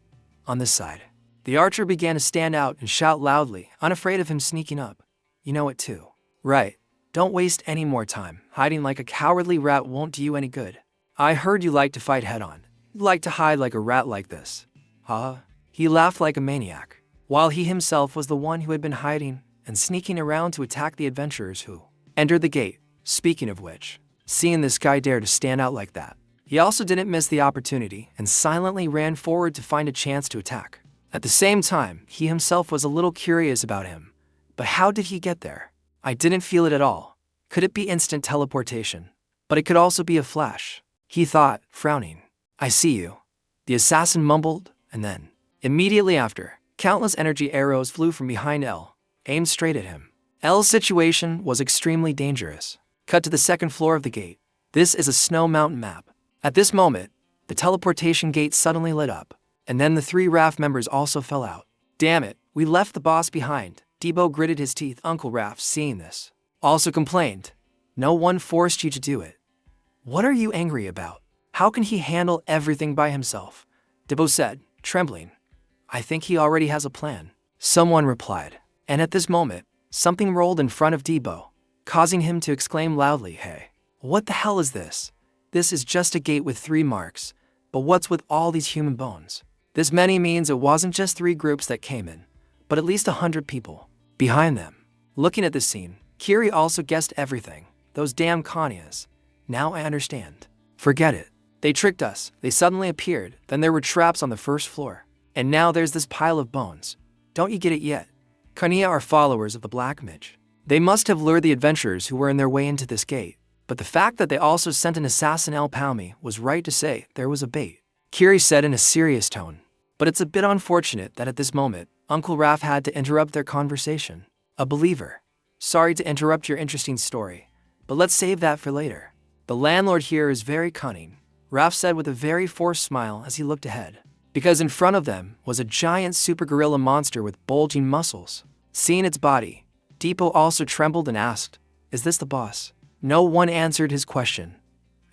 On this side, the archer began to stand out and shout loudly, unafraid of him sneaking up. "You know it too. Right. Don't waste any more time. Hiding like a cowardly rat won't do you any good. I heard you like to fight head-on. You like to hide like a rat like this. Huh?" He laughed like a maniac, while he himself was the one who had been hiding and sneaking around to attack the adventurers who entered the gate. Speaking of which, seeing this guy dare to stand out like that, he also didn't miss the opportunity and silently ran forward to find a chance to attack. At the same time, he himself was a little curious about him. But how did he get there? I didn't feel it at all. Could it be instant teleportation? But it could also be a flash, he thought, frowning. "I see you," the assassin mumbled, and then, immediately after, countless energy arrows flew from behind El, aimed straight at him. El's situation was extremely dangerous. Cut to the 2nd floor of the gate. This is a snow mountain map. At this moment, the teleportation gate suddenly lit up, and then the 3 RAF members also fell out. "Damn it, we left the boss behind." Debo gritted his teeth. Uncle Raph, seeing this, also complained. "No one forced you to do it. What are you angry about? How can he handle everything by himself?" Debo said, trembling. "I think he already has a plan," someone replied. And at this moment, something rolled in front of Debo, causing him to exclaim loudly, "Hey, what the hell is this? This is just a gate with 3 marks, but what's with all these human bones?" This many means it wasn't just 3 groups that came in, but at least 100 people behind them. Looking at this scene, Kiri also guessed everything. Those damn Kanyas. Now I understand. Forget it. They tricked us. They suddenly appeared, then there were traps on the 1st floor. And now there's this pile of bones. Don't you get it yet? Kanya are followers of the Black Midge. They must have lured the adventurers who were in their way into this gate. But the fact that they also sent an assassin El Palmy was right to say there was a bait, Kiri said in a serious tone. But it's a bit unfortunate that at this moment, Uncle Raph had to interrupt their conversation. "A believer. Sorry to interrupt your interesting story, but let's save that for later. The landlord here is very cunning," Raph said with a very forced smile as he looked ahead. Because in front of them was a giant super gorilla monster with bulging muscles. Seeing its body, Depot also trembled and asked, "Is this the boss?" No one answered his question.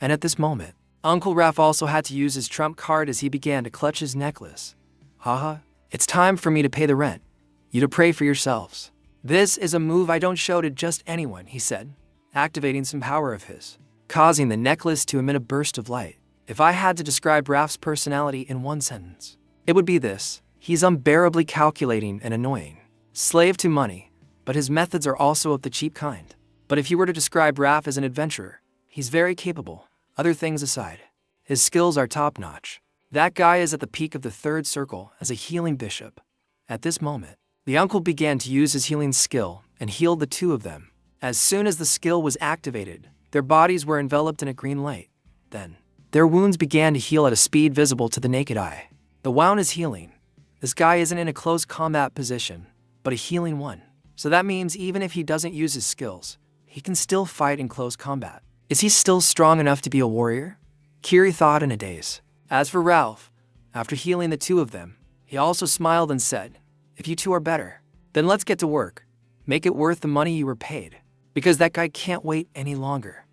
And at this moment, Uncle Raph also had to use his trump card as he began to clutch his necklace. "Haha, it's time for me to pay the rent. You to pray for yourselves. This is a move I don't show to just anyone," he said, activating some power of his, causing the necklace to emit a burst of light. If I had to describe Raph's personality in one sentence, it would be this: he's unbearably calculating and annoying. Slave to money, but his methods are also of the cheap kind. But if you were to describe Raph as an adventurer, he's very capable. Other things aside, his skills are top-notch. That guy is at the peak of the 3rd circle as a healing bishop. At this moment, the uncle began to use his healing skill and healed the 2 of them. As soon as the skill was activated, their bodies were enveloped in a green light. Then, their wounds began to heal at a speed visible to the naked eye. The wound is healing. This guy isn't in a close combat position, but a healing one. So that means even if he doesn't use his skills, he can still fight in close combat. Is he still strong enough to be a warrior? Kiri thought in a daze. As for Ralph, after healing the two of them, he also smiled and said, "If you two are better, then let's get to work. Make it worth the money you were paid, because that guy can't wait any longer.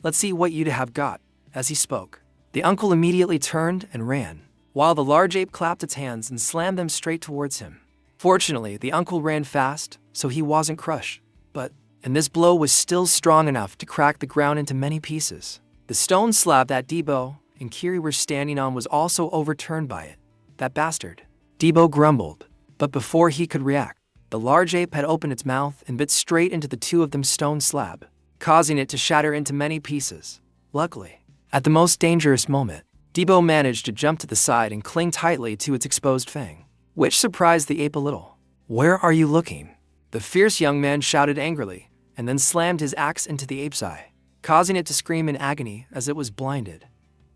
Let's see what you'd have got." As he spoke, the uncle immediately turned and ran, while the large ape clapped its hands and slammed them straight towards him. Fortunately, the uncle ran fast, so he wasn't crushed, and this blow was still strong enough to crack the ground into many pieces. The stone slab that Debo and Kiri were standing on was also overturned by it. That bastard. Debo grumbled, but before he could react, the large ape had opened its mouth and bit straight into the two of them's stone slab, causing it to shatter into many pieces. Luckily, at the most dangerous moment, Debo managed to jump to the side and cling tightly to its exposed fang, which surprised the ape a little. "Where are you looking?" The fierce young man shouted angrily, and then slammed his axe into the ape's eye, causing it to scream in agony as it was blinded.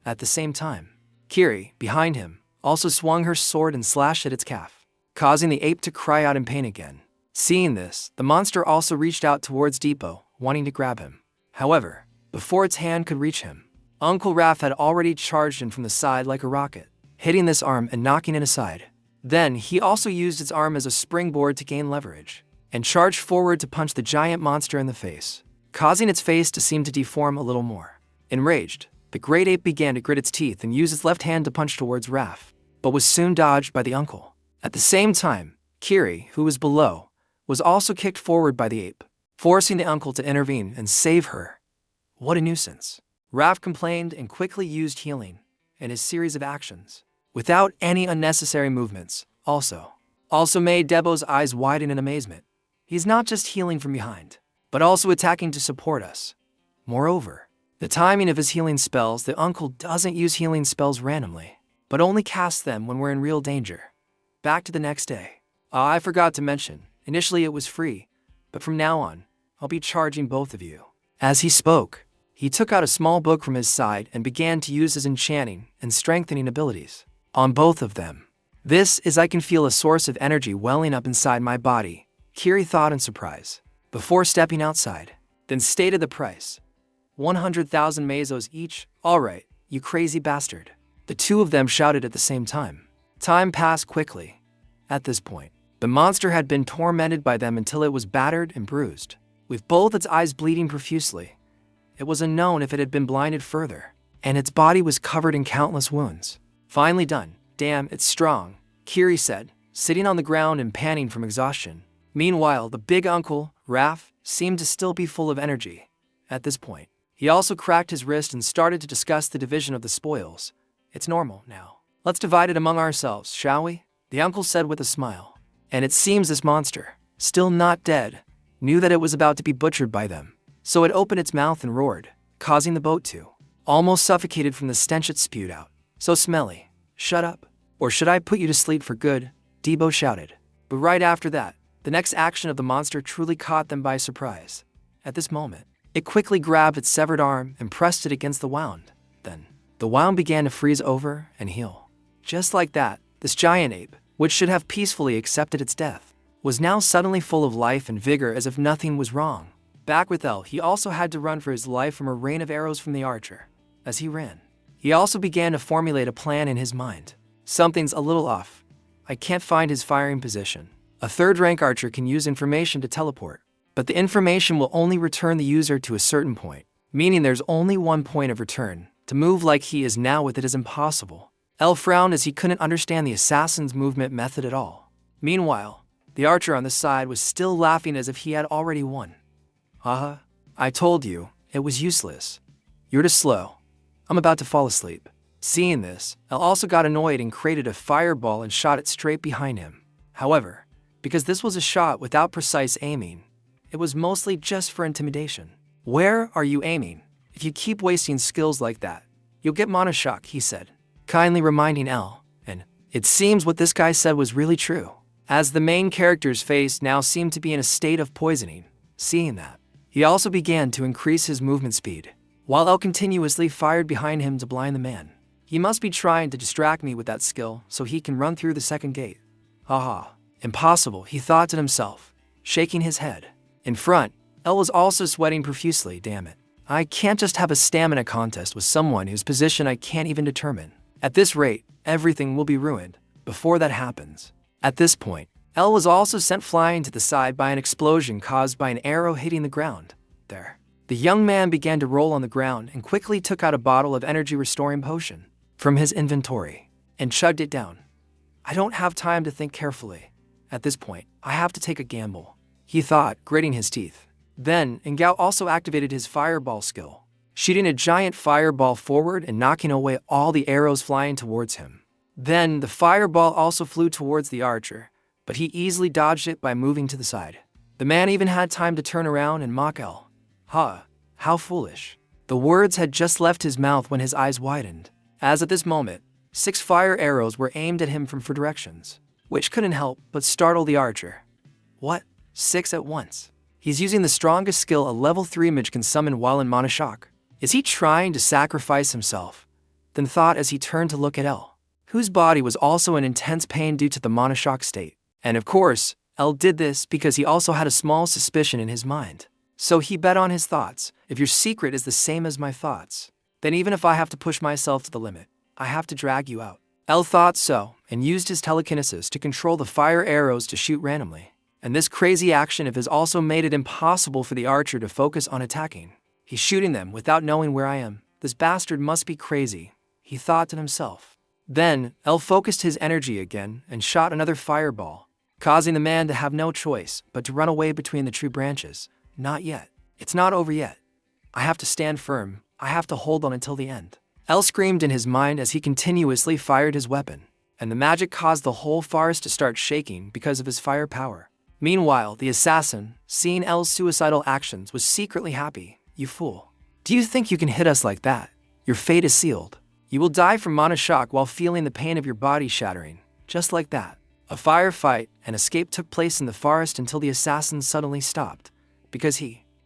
At the same time, Kiri, behind him, also swung her sword and slashed at its calf, causing the ape to cry out in pain again. Seeing this, the monster also reached out towards Depot, wanting to grab him. However, before its hand could reach him, Uncle Raph had already charged him from the side like a rocket, hitting this arm and knocking it aside. Then he also used its arm as a springboard to gain leverage, and charged forward to punch the giant monster in the face, causing its face to seem to deform a little more. Enraged, the great ape began to grit its teeth and use its left hand to punch towards Raph, but was soon dodged by the uncle. At the same time, Kiri, who was below, was also kicked forward by the ape, forcing the uncle to intervene and save her. What a nuisance. Raph complained and quickly used healing in his series of actions, without any unnecessary movements, also made Debo's eyes widen in amazement. He's not just healing from behind, but also attacking to support us. Moreover, the timing of his healing spells, the uncle doesn't use healing spells randomly, but only casts them when we're in real danger. Back to the next day. I forgot to mention, initially it was free, but from now on, I'll be charging both of you. As he spoke, he took out a small book from his side and began to use his enchanting and strengthening abilities on both of them. This is I can feel a source of energy welling up inside my body, Kiri thought in surprise, before stepping outside, then stated the price. 100,000 mesos each. All right, you crazy bastard. The two of them shouted at the same time. Time passed quickly. At this point, the monster had been tormented by them until it was battered and bruised, with both its eyes bleeding profusely. It was unknown if it had been blinded further, and its body was covered in countless wounds. Finally done. Damn, it's strong, Kiri said, sitting on the ground and panting from exhaustion. Meanwhile, the big uncle, Raph, seemed to still be full of energy. At this point, he also cracked his wrist and started to discuss the division of the spoils. It's normal now. Let's divide it among ourselves, shall we? The uncle said with a smile. And it seems this monster, still not dead, knew that it was about to be butchered by them. So it opened its mouth and roared, causing the boat to almost suffocated from the stench it spewed out. So smelly. Shut up. Or should I put you to sleep for good? Debo shouted. But right after that, the next action of the monster truly caught them by surprise. At this moment, it quickly grabbed its severed arm and pressed it against the wound. Then, the wound began to freeze over and heal. Just like that, this giant ape, which should have peacefully accepted its death, was now suddenly full of life and vigor as if nothing was wrong. Back with El, he also had to run for his life from a rain of arrows from the archer. As he ran, he also began to formulate a plan in his mind. Something's a little off. I can't find his firing position. A third-rank archer can use information to teleport, but the information will only return the user to a certain point, meaning there's only one point of return. To move like he is now with it is impossible. El frowned as he couldn't understand the assassin's movement method at all. Meanwhile, the archer on the side was still laughing as if he had already won. Haha, I told you, it was useless. You're too slow. I'm about to fall asleep. Seeing this, El also got annoyed and created a fireball and shot it straight behind him. However, because this was a shot without precise aiming, it was mostly just for intimidation. Where are you aiming? If you keep wasting skills like that, you'll get mana shock, he said, kindly reminding El, and it seems what this guy said was really true, as the main character's face now seemed to be in a state of poisoning. Seeing that, he also began to increase his movement speed, while El continuously fired behind him to blind the man. He must be trying to distract me with that skill so he can run through the second gate. Haha. Impossible, he thought to himself, shaking his head. In front, El was also sweating profusely, damn it. I can't just have a stamina contest with someone whose position I can't even determine. At this rate, everything will be ruined before that happens. At this point, L was also sent flying to the side by an explosion caused by an arrow hitting the ground. There. The young man began to roll on the ground and quickly took out a bottle of energy-restoring potion from his inventory and chugged it down. I don't have time to think carefully. At this point, I have to take a gamble, he thought, gritting his teeth. Then, Ngao also activated his fireball skill, shooting a giant fireball forward and knocking away all the arrows flying towards him. Then, the fireball also flew towards the archer, but he easily dodged it by moving to the side. The man even had time to turn around and mock L. How foolish. The words had just left his mouth when his eyes widened, as at this moment, 6 fire arrows were aimed at him from 4 directions, which couldn't help but startle the archer. What? 6 at once? He's using the strongest skill a level 3 mage can summon while in mana shock. Is he trying to sacrifice himself? Then thought as he turned to look at L, whose body was also in intense pain due to the mana shock state. And of course, L did this because he also had a small suspicion in his mind. So he bet on his thoughts. If your secret is the same as my thoughts, then even if I have to push myself to the limit, I have to drag you out. L thought so, and used his telekinesis to control the fire arrows to shoot randomly. And this crazy action of his also made it impossible for the archer to focus on attacking. He's shooting them without knowing where I am. This bastard must be crazy, he thought to himself. Then, L focused his energy again and shot another fireball, causing the man to have no choice but to run away between the tree branches. Not yet. It's not over yet. I have to stand firm. I have to hold on until the end. L screamed in his mind as he continuously fired his weapon, and the magic caused the whole forest to start shaking because of his fire power. Meanwhile, the assassin, seeing L's suicidal actions, was secretly happy. You fool. Do you think you can hit us like that? Your fate is sealed. You will die from mana shock while feeling the pain of your body shattering. Just like that. A firefight and escape took place in the forest until the assassin suddenly stopped. Because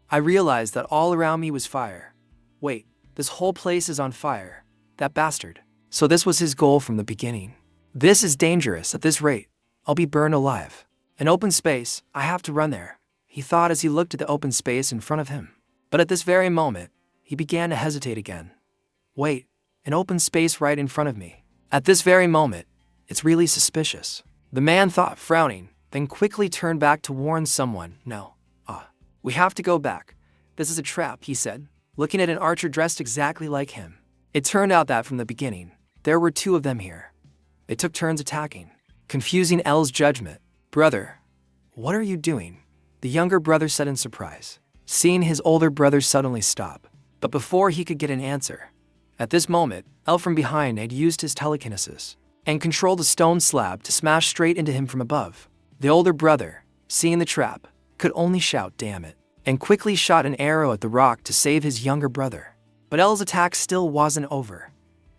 I realized that all around me was fire. Wait, this whole place is on fire. That bastard. So this was his goal from the beginning. This is dangerous. At this rate, I'll be burned alive. An open space, I have to run there, he thought as he looked at the open space in front of him. But at this very moment, he began to hesitate again. Wait, an open space right in front of me. At this very moment, it's really suspicious. The man thought, frowning, then quickly turned back to warn someone. No. We have to go back. This is a trap, he said, looking at an archer dressed exactly like him. It turned out that from the beginning, there were 2 of them here. They took turns attacking, confusing L's judgment. Brother, what are you doing? The younger brother said in surprise, seeing his older brother suddenly stop. But before he could get an answer, at this moment, L from behind had used his telekinesis and controlled a stone slab to smash straight into him from above. The older brother, seeing the trap, could only shout, damn it, and quickly shot an arrow at the rock to save his younger brother. But L's attack still wasn't over.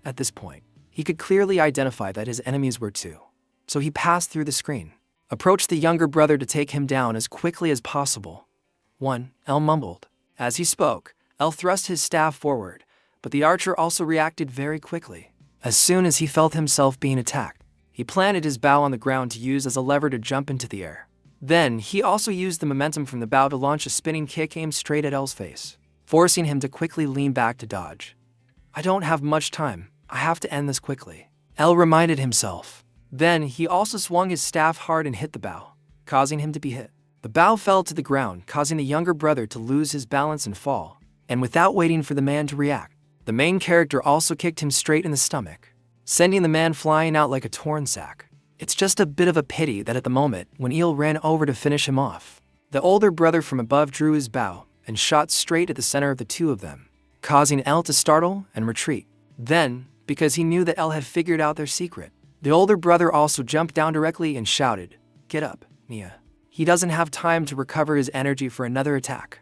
At this point, he could clearly identify that his enemies were 2. So he passed through the screen, approached the younger brother to take him down as quickly as possible. 1, L mumbled. As he spoke, L thrust his staff forward, but the archer also reacted very quickly. As soon as he felt himself being attacked, he planted his bow on the ground to use as a lever to jump into the air. Then, he also used the momentum from the bow to launch a spinning kick aimed straight at L's face, forcing him to quickly lean back to dodge. I don't have much time. I have to end this quickly, L reminded himself. Then, he also swung his staff hard and hit the bow, causing him to be hit. The bow fell to the ground, causing the younger brother to lose his balance and fall. And without waiting for the man to react, the main character also kicked him straight in the stomach, sending the man flying out like a torn sack. It's just a bit of a pity that at the moment when Eel ran over to finish him off, the older brother from above drew his bow and shot straight at the center of the 2 of them, causing L to startle and retreat. Then, because he knew that L had figured out their secret, the older brother also jumped down directly and shouted, "Get up, Nia." He doesn't have time to recover his energy for another attack.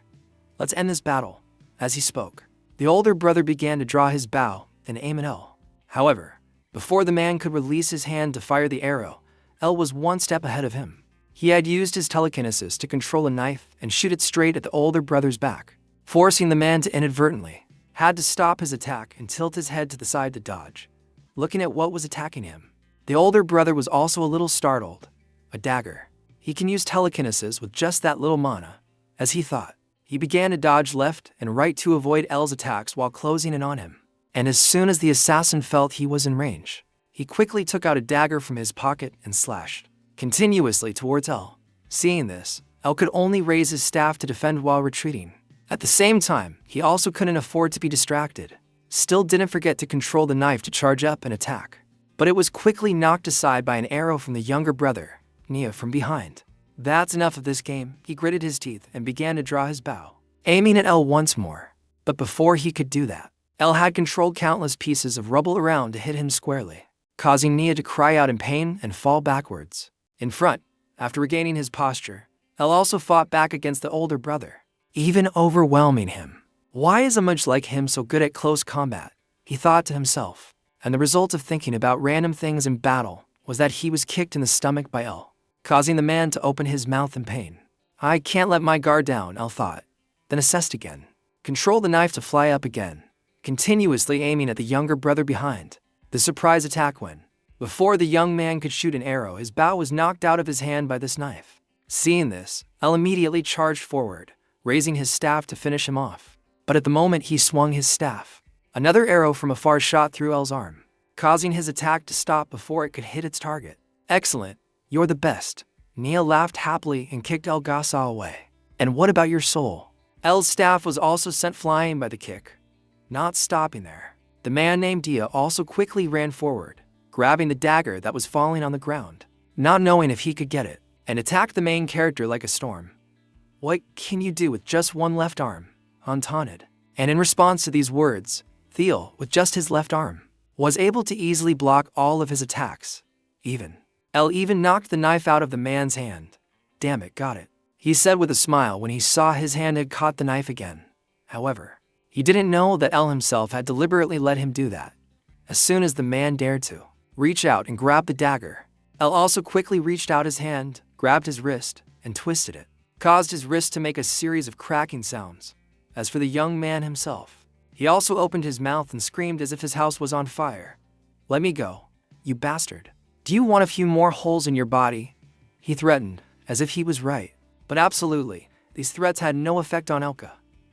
Let's end this battle. As he spoke, the older brother began to draw his bow and aim at L. However, before the man could release his hand to fire the arrow, L was 1 step ahead of him. He had used his telekinesis to control a knife and shoot it straight at the older brother's back, forcing the man to inadvertently had to stop his attack and tilt his head to the side to dodge, looking at what was attacking him. The older brother was also a little startled. A dagger. He can use telekinesis with just that little mana, as he thought. He began to dodge left and right to avoid L's attacks while closing in on him. And as soon as the assassin felt he was in range, he quickly took out a dagger from his pocket and slashed continuously towards L. Seeing this, L could only raise his staff to defend while retreating. At the same time, he also couldn't afford to be distracted. Still didn't forget to control the knife to charge up and attack. But it was quickly knocked aside by an arrow from the younger brother, Nia, from behind. That's enough of this game, he gritted his teeth and began to draw his bow, aiming at L once more. But before he could do that, L had controlled countless pieces of rubble around to hit him squarely, causing Nia to cry out in pain and fall backwards. In front, after regaining his posture, L also fought back against the older brother, even overwhelming him. Why is a mudge like him so good at close combat? He thought to himself, and the result of thinking about random things in battle was that he was kicked in the stomach by L, causing the man to open his mouth in pain. I can't let my guard down, L thought, then assessed again. Control the knife to fly up again, continuously aiming at the younger brother behind. The surprise attack when, before the young man could shoot an arrow, his bow was knocked out of his hand by this knife. Seeing this, L immediately charged forward, raising his staff to finish him off. But at the moment he swung his staff, another arrow from afar shot through L's arm, causing his attack to stop before it could hit its target. Excellent, you're the best. Nia laughed happily and kicked El Gasa away. And what about your soul? L's staff was also sent flying by the kick. Not stopping there, the man named Dia also quickly ran forward, grabbing the dagger that was falling on the ground, not knowing if he could get it, and attacked the main character like a storm. What can you do with just one left arm? Han taunted. And in response to these words, Thiel, with just his left arm, was able to easily block all of his attacks. L even knocked the knife out of the man's hand. Damn it, got it, he said with a smile when he saw his hand had caught the knife again. However, he didn't know that L himself had deliberately let him do that. As soon as the man dared to reach out and grab the dagger, L also quickly reached out his hand, grabbed his wrist, and twisted it, caused his wrist to make a series of cracking sounds. As for the young man himself, he also opened his mouth and screamed as if his house was on fire. Let me go, you bastard. Do you want a few more holes in your body? He threatened, as if he was right. But absolutely, these threats had no effect on Elka.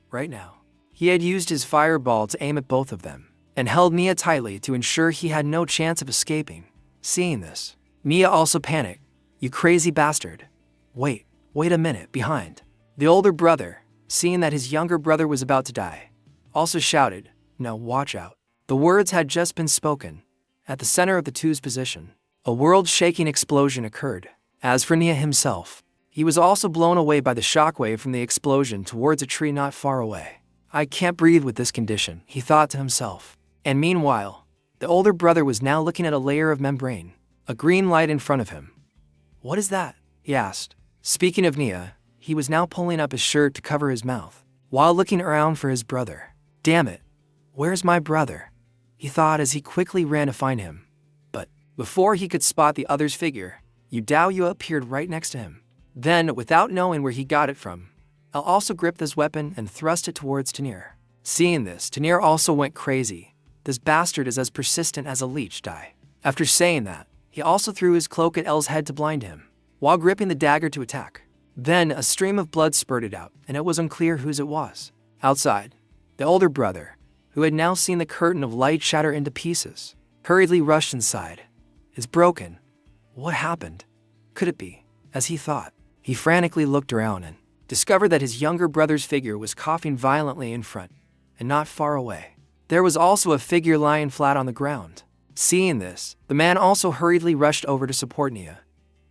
Right now, he had used his fireball to aim at both of them, and held Nia tightly to ensure he had no chance of escaping. Seeing this, Nia also panicked. You crazy bastard. Wait a minute, behind. The older brother, seeing that his younger brother was about to die, also shouted, no, watch out. The words had just been spoken. At the center of the two's position, a world-shaking explosion occurred. As for Nia himself, he was also blown away by the shockwave from the explosion towards a tree not far away. I can't breathe with this condition, he thought to himself. And meanwhile, the older brother was now looking at a layer of membrane, a green light in front of him. What is that? He asked. Speaking of Nia, he was now pulling up his shirt to cover his mouth, while looking around for his brother. Damn it, where's my brother? He thought as he quickly ran to find him. But before he could spot the other's figure, Yu Daoyu appeared right next to him. Then, without knowing where he got it from, L also gripped this weapon and thrust it towards Tanir. Seeing this, Tanir also went crazy. This bastard is as persistent as a leech die. After saying that, he also threw his cloak at L's head to blind him, while gripping the dagger to attack. Then, a stream of blood spurted out, and it was unclear whose it was. Outside, the older brother, who had now seen the curtain of light shatter into pieces, hurriedly rushed inside. It's broken. What happened? Could it be? As he thought, he frantically looked around and discovered that his younger brother's figure was coughing violently in front, and not far away. There was also a figure lying flat on the ground. Seeing this, the man also hurriedly rushed over to support Nia.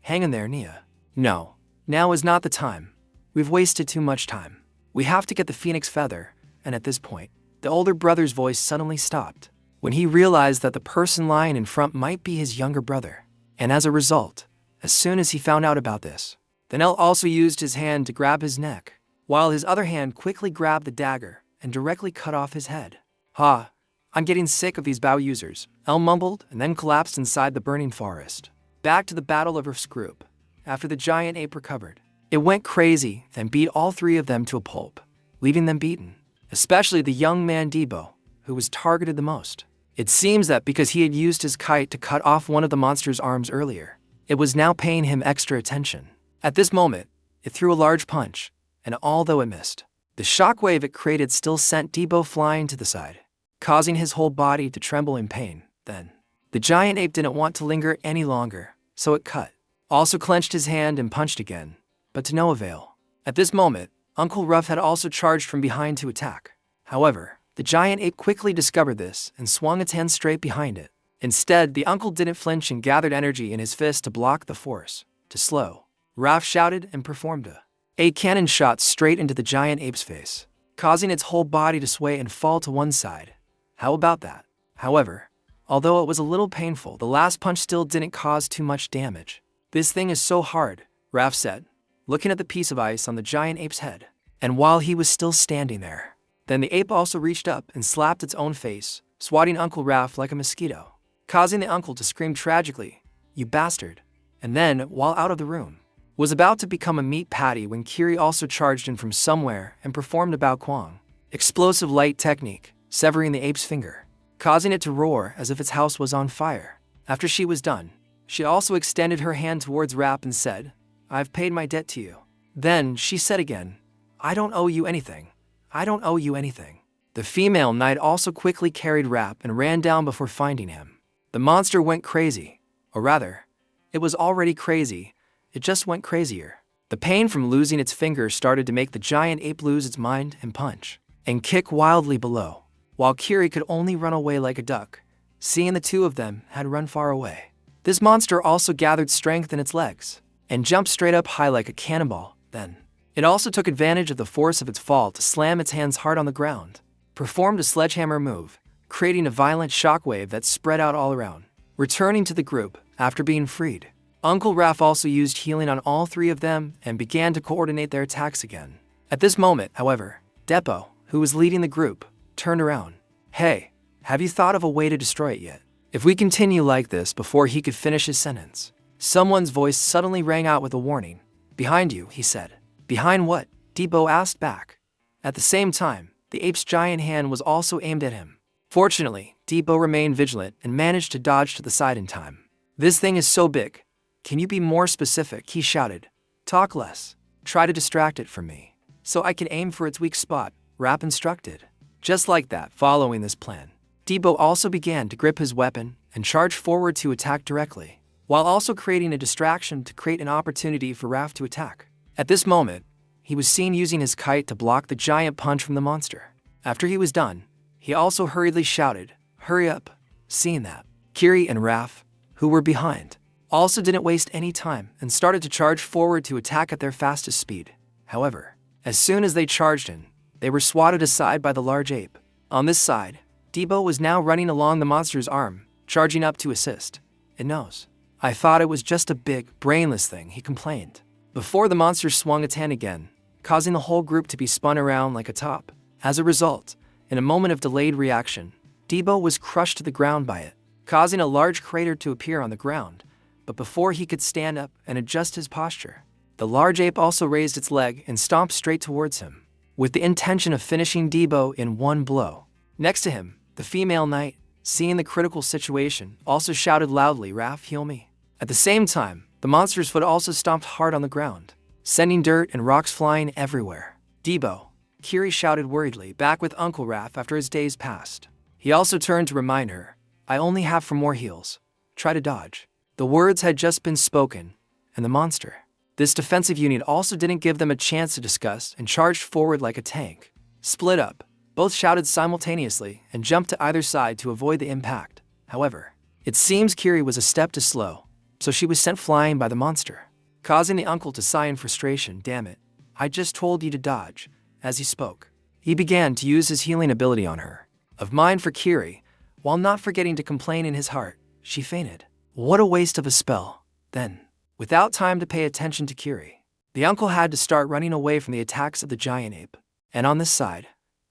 Hang in there, Nia. No, now is not the time. We've wasted too much time. We have to get the phoenix feather, and at this point, the older brother's voice suddenly stopped, when he realized that the person lying in front might be his younger brother. And as a result, as soon as he found out about this, then L also used his hand to grab his neck, while his other hand quickly grabbed the dagger and directly cut off his head. Ha, I'm getting sick of these bow users, L mumbled and then collapsed inside the burning forest. Back to the Battle of Earth's group. After the giant ape recovered, it went crazy and beat all three of them to a pulp, leaving them beaten, especially the young man Debo, who was targeted the most. It seems that because he had used his kite to cut off one of the monster's arms earlier, it was now paying him extra attention. At this moment, it threw a large punch, and although it missed, The shockwave it created still sent Debo flying to the side, causing his whole body to tremble in pain. Then, the giant ape didn't want to linger any longer, so it cut. Also clenched his hand and punched again, but to no avail. At this moment, Uncle Ruff had also charged from behind to attack. However, the giant ape quickly discovered this and swung its hand straight behind it. Instead, the uncle didn't flinch and gathered energy in his fist to block the force. To slow, Ruff shouted and performed a cannon shot straight into the giant ape's face, causing its whole body to sway and fall to one side. How about that? However, although it was a little painful, the last punch still didn't cause too much damage. This thing is so hard, Raph said, looking at the piece of ice on the giant ape's head. And while he was still standing there, then the ape also reached up and slapped its own face, swatting Uncle Raph like a mosquito, causing the uncle to scream tragically, "You bastard!" And then, while out of the room, was about to become a meat patty when Kiri also charged in from somewhere and performed a Bao Kuang explosive light technique, severing the ape's finger, causing it to roar as if its house was on fire. After she was done, she also extended her hand towards Rap and said, "I've paid my debt to you." Then she said again, "I don't owe you anything. I don't owe you anything." The female knight also quickly carried Rap and ran down before finding him. The monster went crazy, or rather, it was already crazy, it just went crazier. The pain from losing its fingers started to make the giant ape lose its mind and punch, and kick wildly below, while Kiri could only run away like a duck, seeing the two of them had run far away. This monster also gathered strength in its legs, and jumped straight up high like a cannonball. Then, it also took advantage of the force of its fall to slam its hands hard on the ground, performed a sledgehammer move, creating a violent shockwave that spread out all around. Returning to the group, after being freed, Uncle Raph also used healing on all three of them and began to coordinate their attacks again. At this moment, however, Depot, who was leading the group, turned around. "Hey, have you thought of a way to destroy it yet? If we continue like this," before he could finish his sentence, someone's voice suddenly rang out with a warning. "Behind you," he said. "Behind what?" Debo asked back. At the same time, the ape's giant hand was also aimed at him. Fortunately, Debo remained vigilant and managed to dodge to the side in time. "This thing is so big. Can you be more specific?" he shouted. "Talk less. Try to distract it from me, so I can aim for its weak spot," Rap instructed. Just like that, following this plan, Debo also began to grip his weapon and charge forward to attack directly, while also creating a distraction to create an opportunity for Raph to attack. At this moment, he was seen using his kite to block the giant punch from the monster. After he was done, he also hurriedly shouted, "Hurry up!" Seeing that, Kiri and Raph, who were behind, also didn't waste any time and started to charge forward to attack at their fastest speed. However, as soon as they charged in, they were swatted aside by the large ape. On this side, Debo was now running along the monster's arm, charging up to assist. "It knows. I thought it was just a big, brainless thing," he complained, before the monster swung its hand again, causing the whole group to be spun around like a top. As a result, in a moment of delayed reaction, Debo was crushed to the ground by it, causing a large crater to appear on the ground. But before he could stand up and adjust his posture, the large ape also raised its leg and stomped straight towards him, with the intention of finishing Debo in one blow. Next to him, the female knight, seeing the critical situation, also shouted loudly, "Raph, heal me." At the same time, the monster's foot also stomped hard on the ground, sending dirt and rocks flying everywhere. "Debo," Kiri shouted worriedly, back with Uncle Raph after his days passed. He also turned to remind her, "I only have 4 more heals. Try to dodge." The words had just been spoken, and the monster, this defensive unit, also didn't give them a chance to discuss and charged forward like a tank. Split up, both shouted simultaneously and jumped to either side to avoid the impact. However, it seems Kiri was a step too slow, so she was sent flying by the monster, causing the uncle to sigh in frustration. "Damn it, I just told you to dodge." As he spoke, he began to use his healing ability on her. Of mind for Kiri, while not forgetting to complain in his heart, she fainted. What a waste of a spell. Then, without time to pay attention to Kiri, the uncle had to start running away from the attacks of the giant ape. And on this side,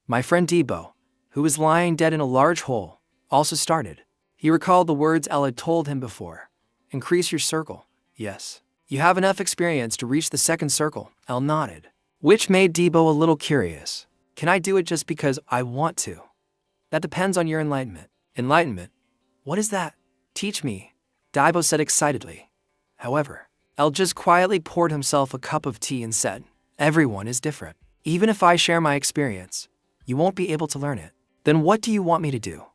my friend Debo, who was lying dead in a large hole, also started. He recalled the words El had told him before. "Increase your circle." "Yes. You have enough experience to reach the second circle," El nodded, which made Debo a little curious. "Can I do it just because I want to?" "That depends on your enlightenment." "Enlightenment? What is that?" "Teach me," Debo said excitedly. However, El just quietly poured himself a cup of tea and said, "Everyone is different. Even if I share my experience, you won't be able to learn it. Then what do you want me to do?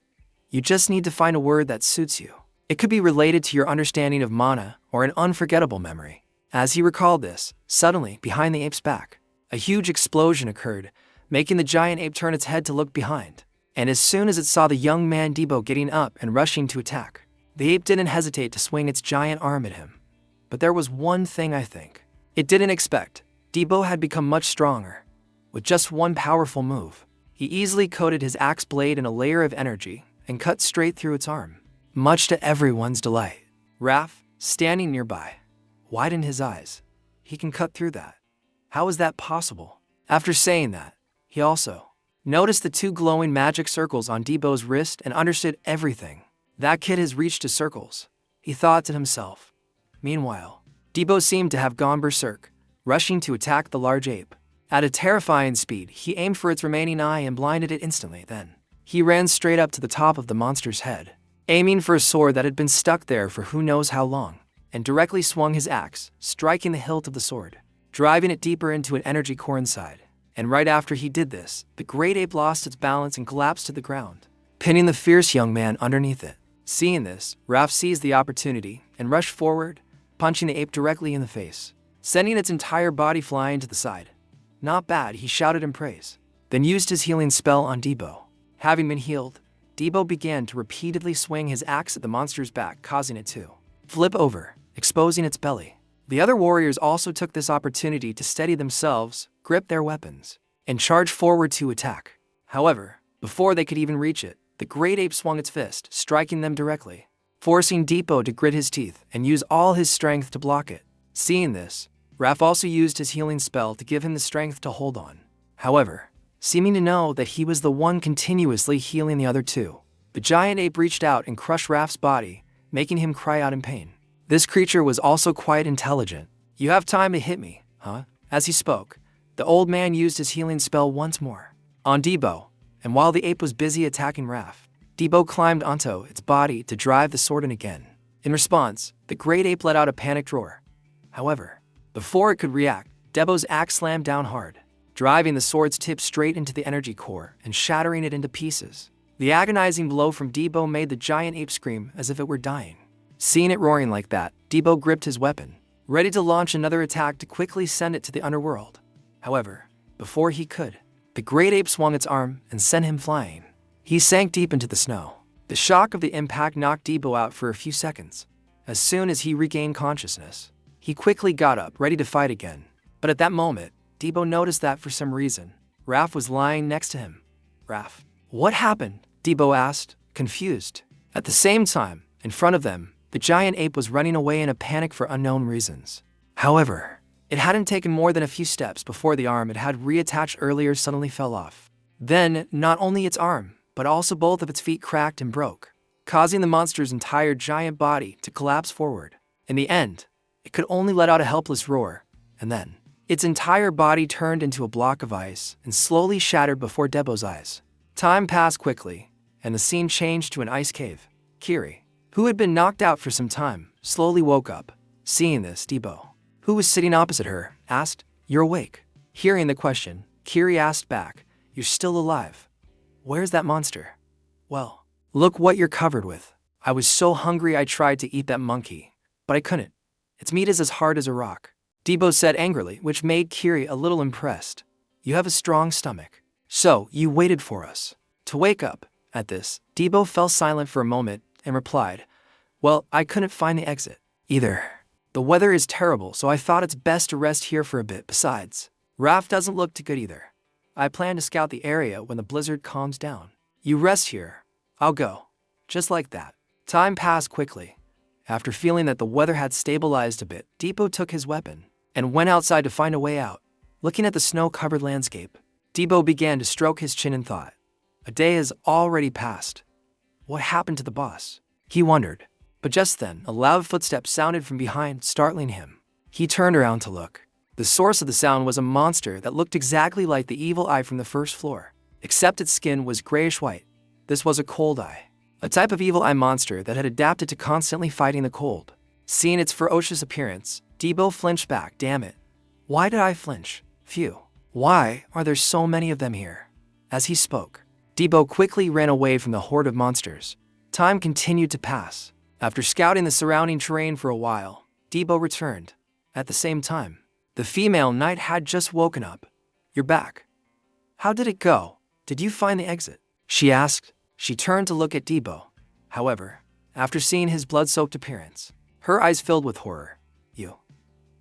You just need to find a word that suits you. It could be related to your understanding of mana or an unforgettable memory. As he recalled this, suddenly, behind the ape's back, a huge explosion occurred, making the giant ape turn its head to look behind. And as soon as it saw the young man Debo getting up and rushing to attack, the ape didn't hesitate to swing its giant arm at him. But there was one thing I think it didn't expect. Debo had become much stronger. With just one powerful move, he easily coated his axe blade in a layer of energy and cut straight through its arm. Much to everyone's delight, Raph, standing nearby, widened his eyes. He can cut through that. How is that possible? After saying that, he also noticed the two glowing magic circles on Debo's wrist and understood everything. That kid has reached his circles, he thought to himself. Meanwhile, Debo seemed to have gone berserk, rushing to attack the large ape. At a terrifying speed, he aimed for its remaining eye and blinded it instantly. Then, he ran straight up to the top of the monster's head, aiming for a sword that had been stuck there for who knows how long, and directly swung his axe, striking the hilt of the sword, driving it deeper into an energy core inside. And right after he did this, the great ape lost its balance and collapsed to the ground, pinning the fierce young man underneath it. Seeing this, Raph seized the opportunity and rushed forward, punching the ape directly in the face, sending its entire body flying to the side. Not bad, he shouted in praise, then used his healing spell on Debo. Having been healed, Debo began to repeatedly swing his axe at the monster's back, causing it to flip over, exposing its belly. The other warriors also took this opportunity to steady themselves, grip their weapons, and charge forward to attack. However, before they could even reach it, the great ape swung its fist, striking them directly, forcing Debo to grit his teeth and use all his strength to block it. Seeing this, Raph also used his healing spell to give him the strength to hold on. However, seeming to know that he was the one continuously healing the other two, the giant ape reached out and crushed Raph's body, making him cry out in pain. This creature was also quite intelligent. You have time to hit me, huh? As he spoke, the old man used his healing spell once more on Debo, and while the ape was busy attacking Raph, Debo climbed onto its body to drive the sword in again. In response, the great ape let out a panicked roar. However, before it could react, Debo's axe slammed down hard, driving the sword's tip straight into the energy core and shattering it into pieces. The agonizing blow from Debo made the giant ape scream as if it were dying. Seeing it roaring like that, Debo gripped his weapon, ready to launch another attack to quickly send it to the underworld. However, before he could, the great ape swung its arm and sent him flying. He sank deep into the snow. The shock of the impact knocked Debo out for a few seconds. As soon as he regained consciousness, he quickly got up, ready to fight again. But at that moment, Debo noticed that for some reason, Raph was lying next to him. Raph, what happened? Debo asked, confused. At the same time, in front of them, the giant ape was running away in a panic for unknown reasons. However, it hadn't taken more than a few steps before the arm it had reattached earlier suddenly fell off. Then, not only its arm, but also both of its feet cracked and broke, causing the monster's entire giant body to collapse forward. In the end, it could only let out a helpless roar, and then, its entire body turned into a block of ice and slowly shattered before Debo's eyes. Time passed quickly, and the scene changed to an ice cave. Kiri, who had been knocked out for some time, slowly woke up. Seeing this, Debo, who was sitting opposite her, asked, "You're awake?" Hearing the question, Kiri asked back, "You're still alive? Where's that monster?" "Well, look what you're covered with. I was so hungry I tried to eat that monkey, but I couldn't. Its meat is as hard as a rock," Debo said angrily, which made Kiri a little impressed. "You have a strong stomach. So, you waited for us to wake up." At this, Debo fell silent for a moment and replied, "Well, I couldn't find the exit either. The weather is terrible, so I thought it's best to rest here for a bit. Besides, Raph doesn't look too good either. I plan to scout the area when the blizzard calms down. You rest here. I'll go." Just like that. Time passed quickly. After feeling that the weather had stabilized a bit, Debo took his weapon and went outside to find a way out. Looking at the snow-covered landscape, Debo began to stroke his chin and thought, a day has already passed. What happened to the boss? He wondered. But just then, a loud footstep sounded from behind, startling him. He turned around to look. The source of the sound was a monster that looked exactly like the evil eye from the first floor, except its skin was grayish-white. This was a cold eye, a type of evil eye monster that had adapted to constantly fighting the cold. Seeing its ferocious appearance, Debo flinched back. Damn it. Why did I flinch? Phew. Why are there so many of them here? As he spoke, Debo quickly ran away from the horde of monsters. Time continued to pass. After scouting the surrounding terrain for a while, Debo returned. At the same time, the female knight had just woken up. "You're back. How did it go? Did you find the exit?" she asked. She turned to look at Debo. However, after seeing his blood-soaked appearance, her eyes filled with horror. "You?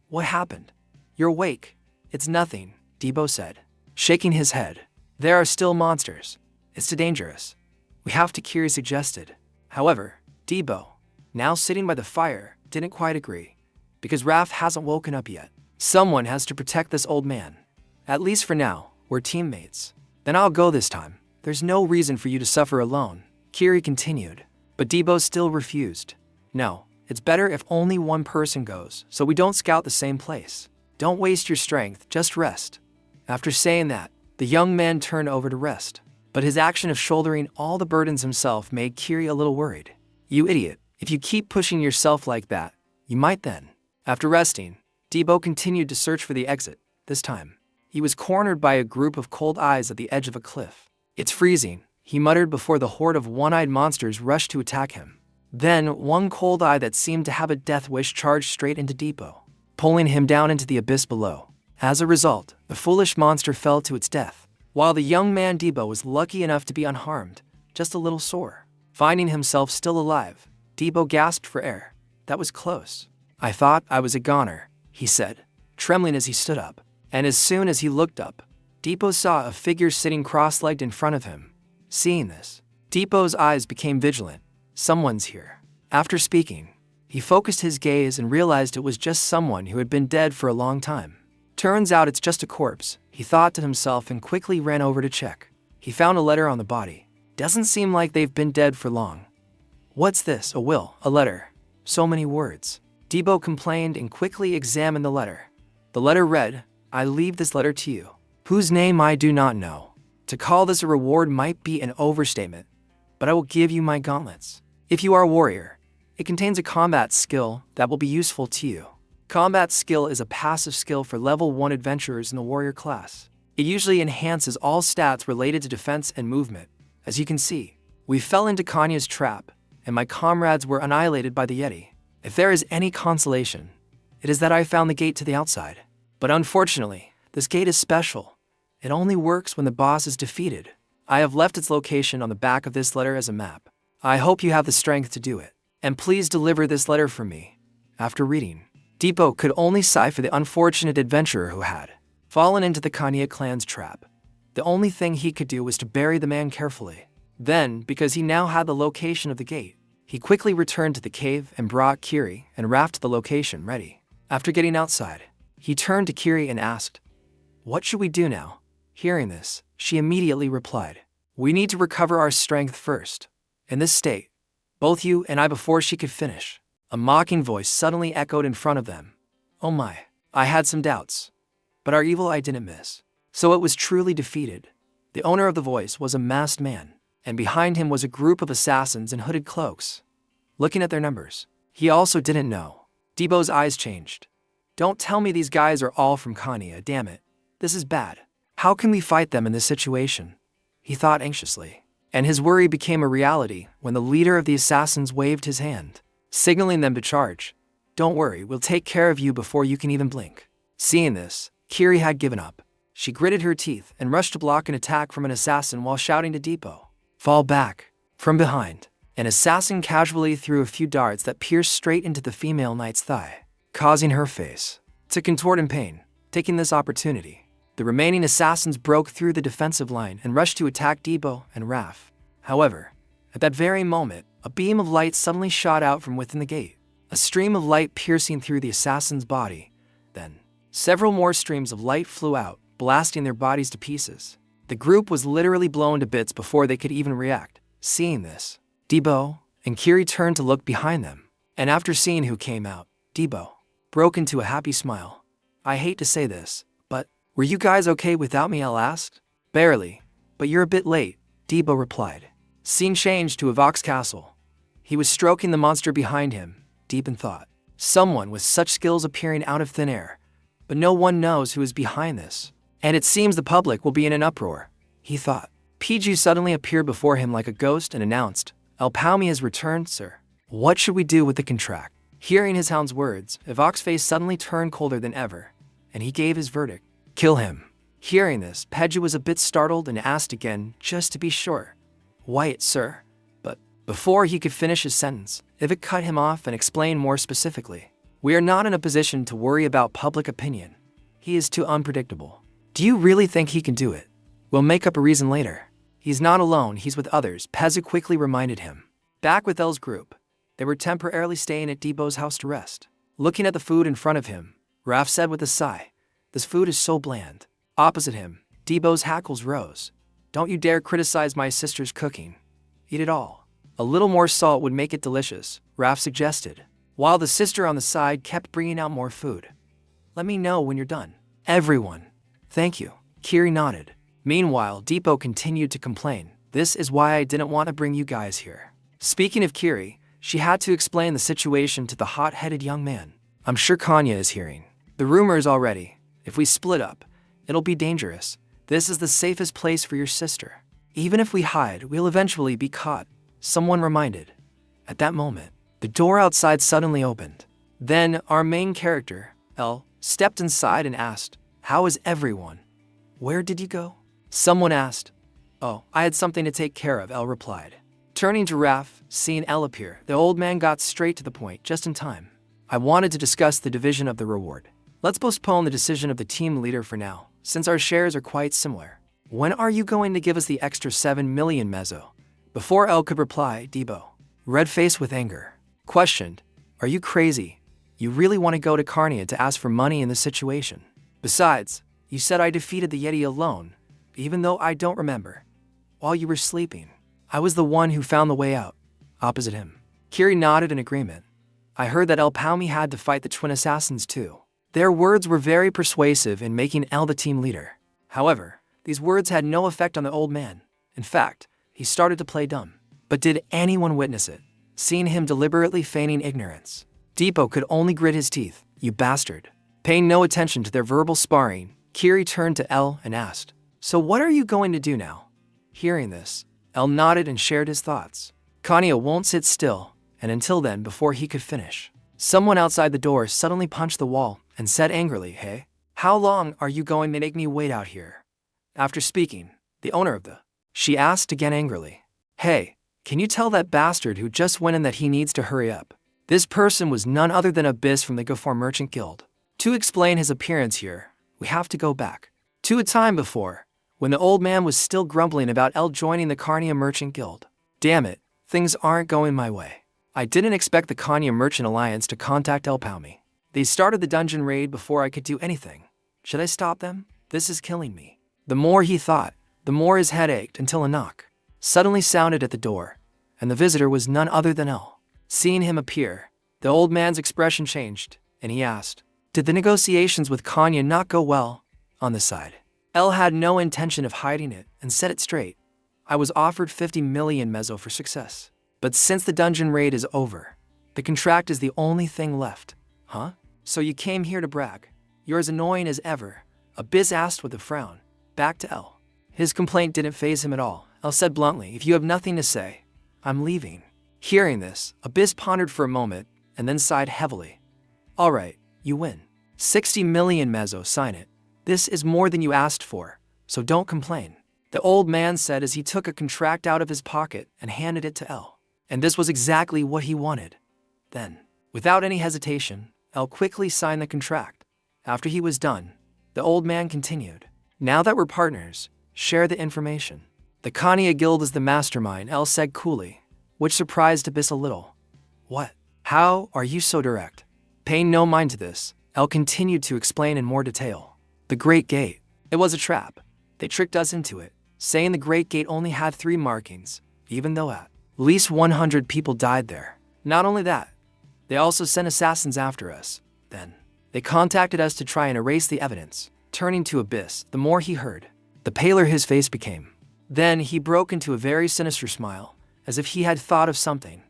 What happened? You're awake." "It's nothing," Debo said, shaking his head. "There are still monsters. It's too dangerous. We have to," Kiri suggested. However, Debo, now sitting by the fire, didn't quite agree. Because Raph hasn't woken up yet. Someone has to protect this old man. At least for now, we're teammates. "Then I'll go this time. There's no reason for you to suffer alone," Kiri continued. But Debo still refused. "No, it's better if only one person goes, so we don't scout the same place. Don't waste your strength, just rest." After saying that, the young man turned over to rest. But his action of shouldering all the burdens himself made Kiri a little worried. "You idiot, if you keep pushing yourself like that, you might then." After resting, Debo continued to search for the exit. This time, he was cornered by a group of cold eyes at the edge of a cliff. "It's freezing," he muttered before the horde of one-eyed monsters rushed to attack him. Then, one cold eye that seemed to have a death wish charged straight into Debo, pulling him down into the abyss below. As a result, the foolish monster fell to its death, while the young man Debo was lucky enough to be unharmed, just a little sore. Finding himself still alive, Debo gasped for air. "That was close. I thought I was a goner," he said, trembling as he stood up. And as soon as he looked up, Debo saw a figure sitting cross-legged in front of him. Seeing this, Debo's eyes became vigilant. "Someone's here." After speaking, he focused his gaze and realized it was just someone who had been dead for a long time. "Turns out it's just a corpse," he thought to himself and quickly ran over to check. He found a letter on the body. "Doesn't seem like they've been dead for long." "What's this? A will? A letter? So many words." Debo complained and quickly examined the letter. The letter read, "I leave this letter to you, whose name I do not know. To call this a reward might be an overstatement, but I will give you my gauntlets. If you are a warrior, it contains a combat skill that will be useful to you. Combat skill is a passive skill for level 1 adventurers in the warrior class. It usually enhances all stats related to defense and movement. As you can see, we fell into Kanya's trap, and my comrades were annihilated by the Yeti. If there is any consolation, it is that I found the gate to the outside. But unfortunately, this gate is special. It only works when the boss is defeated. I have left its location on the back of this letter as a map. I hope you have the strength to do it. And please deliver this letter for me." After reading, Debo could only sigh for the unfortunate adventurer who had fallen into the Kanya clan's trap. The only thing he could do was to bury the man carefully. Then, because he now had the location of the gate, he quickly returned to the cave and brought Kiri and Raph to the location ready. After getting outside, he turned to Kiri and asked, "What should we do now?" Hearing this, she immediately replied, "We need to recover our strength first. In this state, both you and I," before she could finish, a mocking voice suddenly echoed in front of them. "Oh my, I had some doubts. But our evil eye didn't miss." So it was truly defeated. The owner of the voice was a masked man, and behind him was a group of assassins in hooded cloaks. Looking at their numbers, he also didn't know. Debo's eyes changed. "Don't tell me these guys are all from Kanya, damn it. This is bad. How can we fight them in this situation?" he thought anxiously. And his worry became a reality when the leader of the assassins waved his hand, signaling them to charge. "Don't worry, we'll take care of you before you can even blink." Seeing this, Kiri had given up. She gritted her teeth and rushed to block an attack from an assassin while shouting to Debo, "Fall back." From behind, an assassin casually threw a few darts that pierced straight into the female knight's thigh, causing her face to contort in pain. Taking this opportunity, the remaining assassins broke through the defensive line and rushed to attack Debo and Raph. However, at that very moment, a beam of light suddenly shot out from within the gate, a stream of light piercing through the assassin's body. Then, several more streams of light flew out, blasting their bodies to pieces. The group was literally blown to bits before they could even react. Seeing this, Debo and Kiri turned to look behind them, and after seeing who came out, Debo broke into a happy smile. "I hate to say this, but were you guys okay without me?" Elle asked. "Barely, but you're a bit late," Debo replied. Scene changed to a Vox castle. He was stroking the monster behind him, deep in thought. Someone with such skills appearing out of thin air, but no one knows who is behind this. And it seems the public will be in an uproar, he thought. Piju suddenly appeared before him like a ghost and announced, El Palmi has returned, sir. What should we do with the contract? Hearing his hound's words, Ivok's face suddenly turned colder than ever, and he gave his verdict. Kill him. Hearing this, Peju was a bit startled and asked again, just to be sure. Why, sir? But before he could finish his sentence, Ivok cut him off and explained more specifically. We are not in a position to worry about public opinion. He is too unpredictable. Do you really think he can do it? We'll make up a reason later. He's not alone, he's with others, Peju quickly reminded him. Back with L's group, they were temporarily staying at Debo's house to rest. Looking at the food in front of him, Raf said with a sigh, this food is so bland. Opposite him, Debo's hackles rose. Don't you dare criticize my sister's cooking. Eat it all. A little more salt would make it delicious, Raf suggested, while the sister on the side kept bringing out more food. Let me know when you're done. Everyone. Thank you. Kiri nodded. Meanwhile, Debo continued to complain. This is why I didn't want to bring you guys here. Speaking of Kiri, she had to explain the situation to the hot-headed young man. I'm sure Kanya is hearing the rumors already. If we split up, it'll be dangerous. This is the safest place for your sister. Even if we hide, we'll eventually be caught, someone reminded. At that moment, the door outside suddenly opened. Then, our main character, L, stepped inside and asked, how is everyone? Where did you go? Someone asked. Oh, I had something to take care of, L replied. Turning to Raf, seeing L appear, the old man got straight to the point, just in time. I wanted to discuss the division of the reward. Let's postpone the decision of the team leader for now, since our shares are quite similar. When are you going to give us the extra 7 million meso? Before L could reply, Debo, red-faced with anger, questioned, are you crazy? You really want to go to Carnia to ask for money in this situation? Besides, you said I defeated the Yeti alone, even though I don't remember. While you were sleeping, I was the one who found the way out. Opposite him, Kiri nodded in agreement. I heard that El Palmi had to fight the twin assassins too. Their words were very persuasive in making El the team leader. However, these words had no effect on the old man. In fact, he started to play dumb. But did anyone witness it? Seeing him deliberately feigning ignorance, Debo could only grit his teeth. You bastard. Paying no attention to their verbal sparring, Kiri turned to El and asked, so what are you going to do now? Hearing this, El nodded and shared his thoughts. Kanya won't sit still, and until then, before he could finish, someone outside the door suddenly punched the wall and said angrily, hey, how long are you going to make me wait out here? After speaking, the owner of the, she asked again angrily, hey, can you tell that bastard who just went in that he needs to hurry up? This person was none other than Abyss from the Gafor Merchant Guild. To explain his appearance here, we have to go back to a time before, when the old man was still grumbling about El joining the Carnia Merchant Guild. Damn it, things aren't going my way. I didn't expect the Carnia Merchant Alliance to contact El Palmi. They started the dungeon raid before I could do anything. Should I stop them? This is killing me. The more he thought, the more his head ached until a knock suddenly sounded at the door, and the visitor was none other than El. Seeing him appear, the old man's expression changed, and he asked, did the negotiations with Kanya not go well? On the side, El had no intention of hiding it and set it straight. I was offered 50 million meso for success. But since the dungeon raid is over, the contract is the only thing left. Huh? So you came here to brag? You're as annoying as ever, Abyss asked with a frown. Back to El. His complaint didn't faze him at all. El said bluntly, if you have nothing to say, I'm leaving. Hearing this, Abyss pondered for a moment and then sighed heavily. All right, you win. 60 million meso, sign it. This is more than you asked for, so don't complain. The old man said as he took a contract out of his pocket and handed it to El. And this was exactly what he wanted. Then, without any hesitation, El quickly signed the contract. After he was done, the old man continued. Now that we're partners, share the information. The Kania Guild is the mastermind, El said coolly, which surprised Abyss a little. What? How are you so direct? Paying no mind to this, El continued to explain in more detail. The Great Gate. It was a trap. They tricked us into it, saying the Great Gate only had 3 markings, even though at least 100 people died there. Not only that, they also sent assassins after us. Then, they contacted us to try and erase the evidence. Turning to Abyss, the more he heard, the paler his face became. Then he broke into a very sinister smile, as if he had thought of something.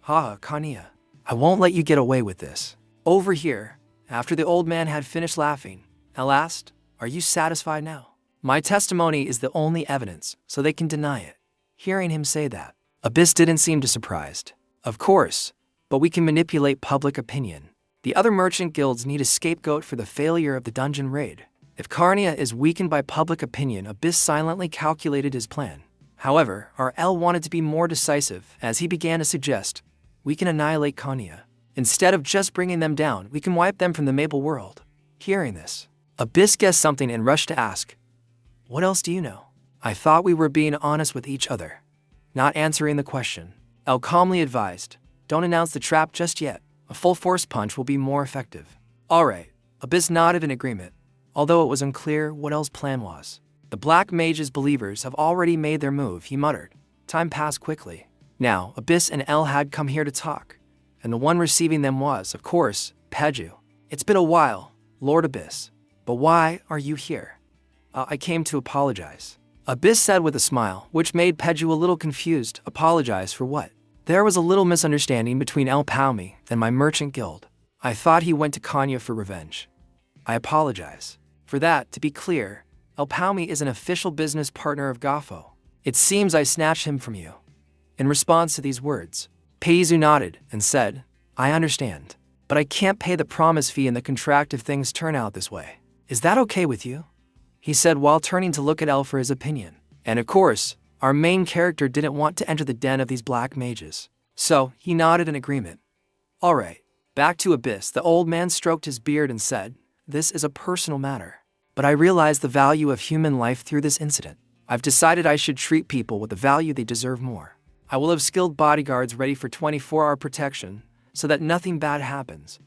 Ha, Kania, I won't let you get away with this. Over here, after the old man had finished laughing, El asked, Are you satisfied now? My testimony is the only evidence, so they can deny it. Hearing him say that, Abyss didn't seem too surprised. Of course, but we can manipulate public opinion. The other merchant guilds need a scapegoat for the failure of the dungeon raid. If Carnia is weakened by public opinion, Abyss silently calculated his plan. However, RL wanted to be more decisive, as he began to suggest, we can annihilate Carnia. Instead of just bringing them down, we can wipe them from the Maple world. Hearing this, Abyss guessed something and rushed to ask, what else do you know? I thought we were being honest with each other. Not answering the question, El calmly advised, don't announce the trap just yet. A full force punch will be more effective. Alright, Abyss nodded in agreement, although it was unclear what El's plan was. The Black Mage's believers have already made their move, he muttered. Time passed quickly. Now, Abyss and El had come here to talk, and the one receiving them was, of course, Peju. It's been a while, Lord Abyss. But why are you here? I came to apologize. Abyss said with a smile, which made Peju a little confused. Apologize for what? There was a little misunderstanding between El Palmi and my merchant guild. I thought he went to Kanya for revenge. I apologize. For that, to be clear, El Palmi is an official business partner of Gafo. It seems I snatched him from you. In response to these words, Peizu nodded and said, I understand, but I can't pay the promise fee in the contract if things turn out this way. Is that okay with you? He said while turning to look at El for his opinion. And of course, our main character didn't want to enter the den of these black mages. So, he nodded in agreement. Alright, back to Abyss. The old man stroked his beard and said, this is a personal matter. But I realize the value of human life through this incident. I've decided I should treat people with the value they deserve more. I will have skilled bodyguards ready for 24-hour protection, so that nothing bad happens.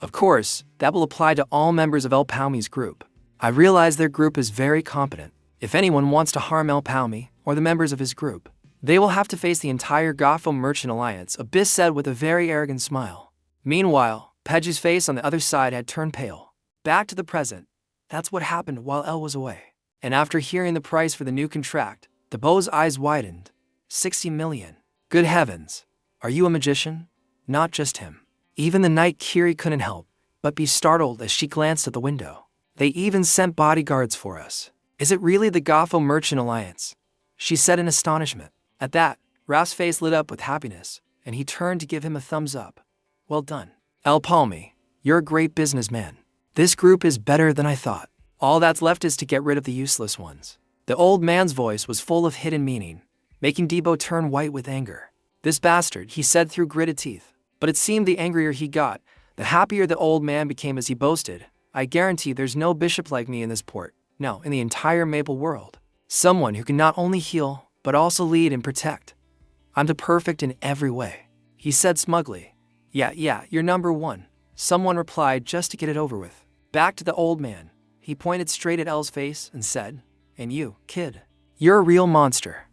Of course, that will apply to all members of El Palmi's group. I realize their group is very competent. If anyone wants to harm El Palmi, or the members of his group, they will have to face the entire Gafo Merchant Alliance, Abyss said with a very arrogant smile. Meanwhile, Peju's face on the other side had turned pale. Back to the present. That's what happened while El was away. And after hearing the price for the new contract, Debo's eyes widened. 60 million. Good heavens. Are you a magician? Not just him. Even the night Kiri couldn't help but be startled as she glanced at the window. They even sent bodyguards for us. Is it really the Gafo Merchant Alliance? She said in astonishment. At that, Raf's face lit up with happiness, and he turned to give him a thumbs up. Well done. El Palmi, you're a great businessman. This group is better than I thought. All that's left is to get rid of the useless ones. The old man's voice was full of hidden meaning, making Debo turn white with anger. This bastard, he said through gritted teeth. But it seemed the angrier he got, the happier the old man became as he boasted. I guarantee there's no bishop like me in this port. No, in the entire Maple world. Someone who can not only heal, but also lead and protect. I'm the perfect in every way. He said smugly. Yeah, you're number one. Someone replied just to get it over with. Back to the old man. He pointed straight at El's face and said, and you, kid, you're a real monster.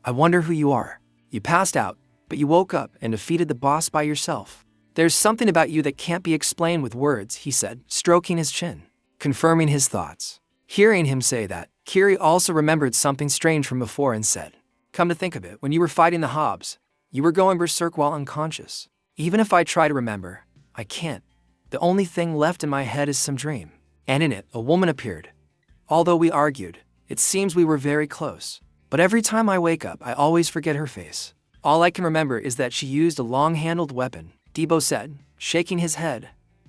I wonder who you are. You passed out, but you woke up and defeated the boss by yourself. There's something about you that can't be explained with words, he said, stroking his chin, confirming his thoughts. Hearing him say that, Kiri also remembered something strange from before and said, come to think of it, when you were fighting the Hobbs, you were going berserk while unconscious. Even if I try to remember, I can't. The only thing left in my head is some dream. And in it, a woman appeared. Although we argued, it seems we were very close. But every time I wake up, I always forget her face. All I can remember is that she used a long-handled weapon, Debo said, shaking his head.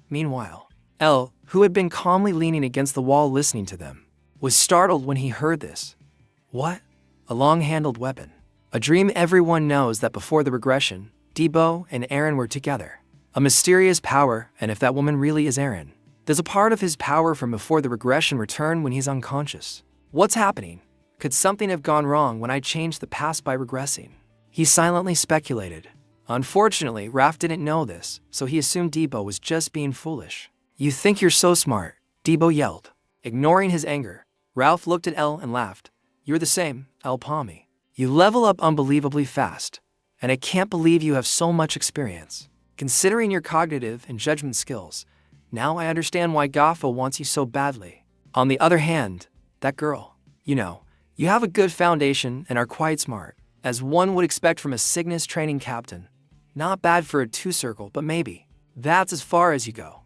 Meanwhile, El, who had been calmly leaning against the wall listening to them, was startled when he heard this. What? A long-handled weapon. A dream. Everyone knows that before the regression, Debo and Aaron were together. A mysterious power, and if that woman really is Aaron, there's a part of his power from before the regression return when he's unconscious. What's happening? Could something have gone wrong when I changed the past by regressing? He silently speculated. Unfortunately, Raf didn't know this, so he assumed Debo was just being foolish. You think you're so smart, Debo yelled. Ignoring his anger, Ralph looked at El and laughed. You're the same, El Palmi. You level up unbelievably fast, and I can't believe you have so much experience. Considering your cognitive and judgment skills, now I understand why Gafo wants you so badly. On the other hand, that girl, you have a good foundation and are quite smart, as one would expect from a Cygnus training captain. Not bad for a two-circle, but maybe that's as far as you go.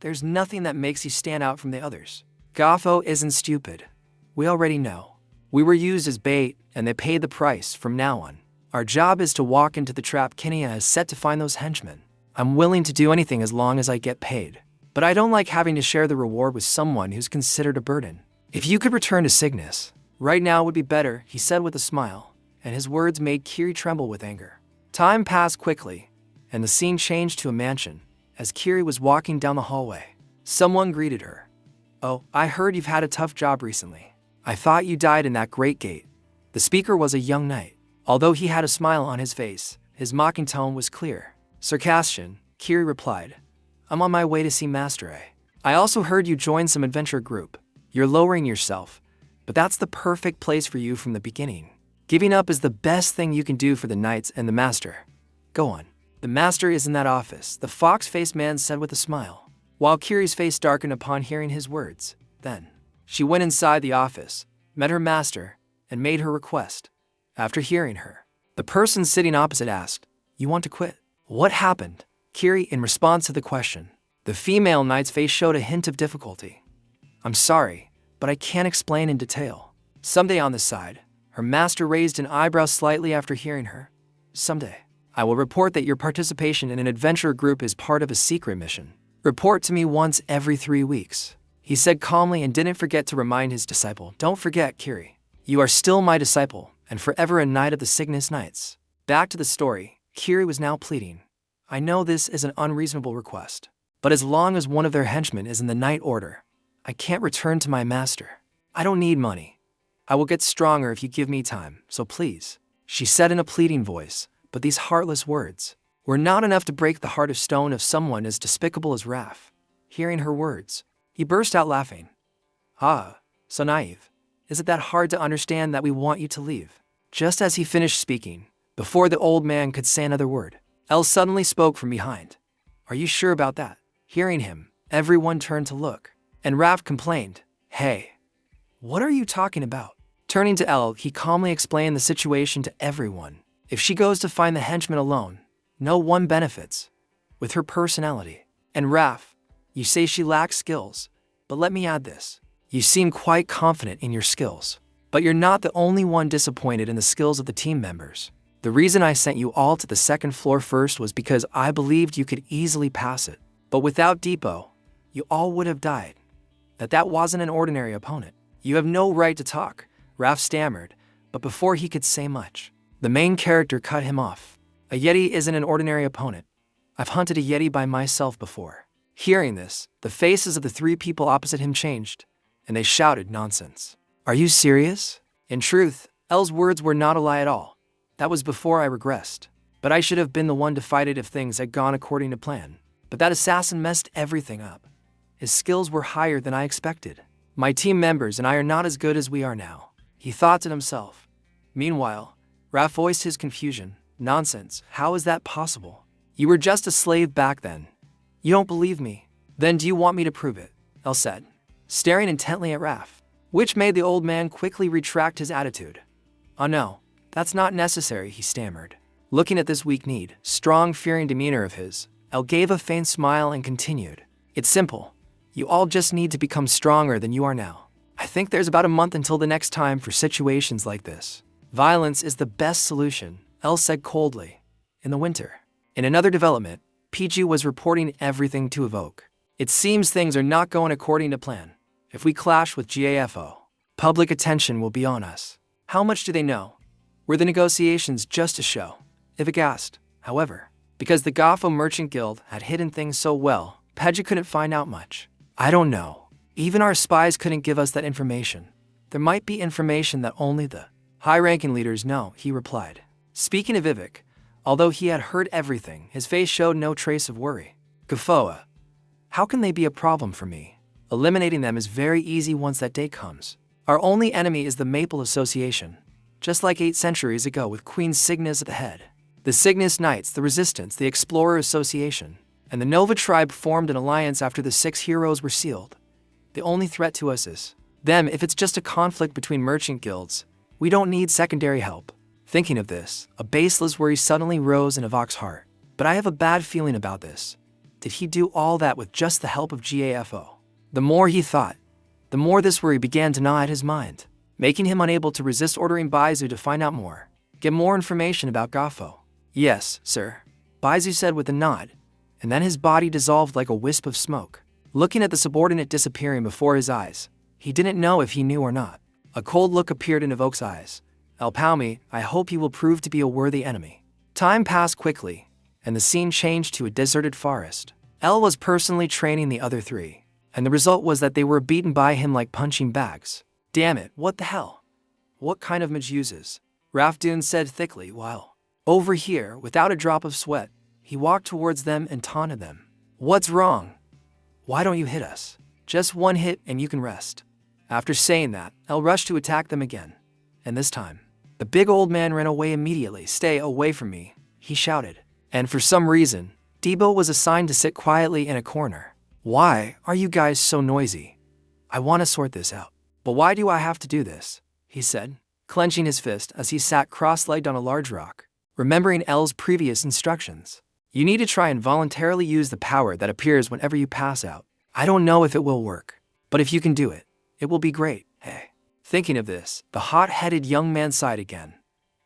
There's nothing that makes you stand out from the others. Gafo isn't stupid. We already know. We were used as bait, and they paid the price from now on. Our job is to walk into the trap Kinya has set to find those henchmen. I'm willing to do anything as long as I get paid. But I don't like having to share the reward with someone who's considered a burden. If you could return to Cygnus, right now would be better, he said with a smile, and his words made Kiri tremble with anger. Time passed quickly, and the scene changed to a mansion. As Kiri was walking down the hallway, someone greeted her. "Oh, I heard you've had a tough job recently. I thought you died in that great gate." The speaker was a young knight. Although he had a smile on his face, his mocking tone was clear. Sarcastic, Kiri replied, "I'm on my way to see Master A. I also heard you joined some adventure group. You're lowering yourself, but that's the perfect place for you from the beginning. Giving up is the best thing you can do for the knights and the master. Go on." "The master is in that office," the fox-faced man said with a smile, while Kiri's face darkened upon hearing his words. Then, she went inside the office, met her master, and made her request. After hearing her, the person sitting opposite asked, "You want to quit?" "What happened?" Kiri, in response to the question, the female knight's face showed a hint of difficulty. "I'm sorry, but I can't explain in detail." "Someday on the side," her master raised an eyebrow slightly after hearing her. "Someday, I will report that your participation in an adventure group is part of a secret mission. Report to me once every 3 weeks." He said calmly and didn't forget to remind his disciple, "Don't forget, Kiri. You are still my disciple, and forever a knight of the Cygnus Knights." Back to the story, Kiri was now pleading. "I know this is an unreasonable request, but as long as one of their henchmen is in the Knight Order, I can't return to my master. I don't need money. I will get stronger if you give me time, so please," she said in a pleading voice, but these heartless words were not enough to break the heart of stone of someone as despicable as Raph. Hearing her words, he burst out laughing. "Ah, so naive. Is it that hard to understand that we want you to leave?" Just as he finished speaking, before the old man could say another word, Elle suddenly spoke from behind. "Are you sure about that?" Hearing him, everyone turned to look, and Raph complained, "Hey, what are you talking about?" Turning to Elle, he calmly explained the situation to everyone. "If she goes to find the henchman alone, no one benefits. With her personality. And Raph, you say she lacks skills, but let me add this. You seem quite confident in your skills. But you're not the only one disappointed in the skills of the team members. The reason I sent you all to the second floor first was because I believed you could easily pass it. But without Depot, you all would have died. That wasn't an ordinary opponent." "You have no right to talk," Raph stammered, but before he could say much, the main character cut him off. "A Yeti isn't an ordinary opponent. I've hunted a Yeti by myself before." Hearing this, the faces of the 3 people opposite him changed, and they shouted nonsense. "Are you serious?" In truth, Elle's words were not a lie at all. That was before I regressed. But I should have been the one to fight it if things had gone according to plan. But that assassin messed everything up. His skills were higher than I expected. My team members and I are not as good as we are now, he thought to himself. Meanwhile, Raph voiced his confusion. "Nonsense, how is that possible? You were just a slave back then. You don't believe me? Then do you want me to prove it?" Elle said, staring intently at Raph, which made the old man quickly retract his attitude. "Oh no, that's not necessary," he stammered. Looking at this weak-kneed, strong, fearing demeanor of his, Elle gave a faint smile and continued. "It's simple. You all just need to become stronger than you are now. I think there's about a month until the next time for situations like this. Violence is the best solution," Elle said coldly. In the winter. In another development, PG was reporting everything to Evoke. "It seems things are not going according to plan. If we clash with GAFO, public attention will be on us." "How much do they know? Were the negotiations just a show?" Evoke asked. However, because the GAFO Merchant Guild had hidden things so well, Pedja couldn't find out much. "I don't know. Even our spies couldn't give us that information. There might be information that only the high-ranking leaders know," he replied. Speaking of Evoke, although he had heard everything, his face showed no trace of worry. "Gafoa. How can they be a problem for me? Eliminating them is very easy once that day comes. Our only enemy is the Maple Association, just like 8 centuries ago with Queen Cygnus at the head. The Cygnus Knights, the Resistance, the Explorer Association, and the Nova tribe formed an alliance after the 6 heroes were sealed. The only threat to us is them. If it's just a conflict between merchant guilds, we don't need secondary help." Thinking of this, a baseless worry suddenly rose in Evoke's heart. "But I have a bad feeling about this. Did he do all that with just the help of GAFO?" The more he thought, the more this worry began to gnaw at his mind, making him unable to resist ordering Baizu to find out more. Get more information about Gafo. Yes, sir, Baizu said with a nod, and then his body dissolved like a wisp of smoke. Looking at the subordinate disappearing before his eyes, he didn't know if he knew or not. A cold look appeared in Evoke's eyes. El Palmi, I hope you will prove to be a worthy enemy. Time passed quickly, and the scene changed to a deserted forest. El was personally training the other three, and the result was that they were beaten by him like punching bags. Damn it, what the hell? What kind of mage uses? Rafdoon said thickly while, over here, without a drop of sweat, he walked towards them and taunted them. What's wrong? Why don't you hit us? Just one hit and you can rest. After saying that, El rushed to attack them again. And this time, the big old man ran away immediately. Stay away from me, he shouted. And for some reason, Debo was assigned to sit quietly in a corner. Why are you guys so noisy? I want to sort this out. But why do I have to do this? He said, clenching his fist as he sat cross-legged on a large rock, remembering El's previous instructions. You need to try and voluntarily use the power that appears whenever you pass out. I don't know if it will work, but if you can do it, it will be great. Hey. Thinking of this, the hot-headed young man sighed again.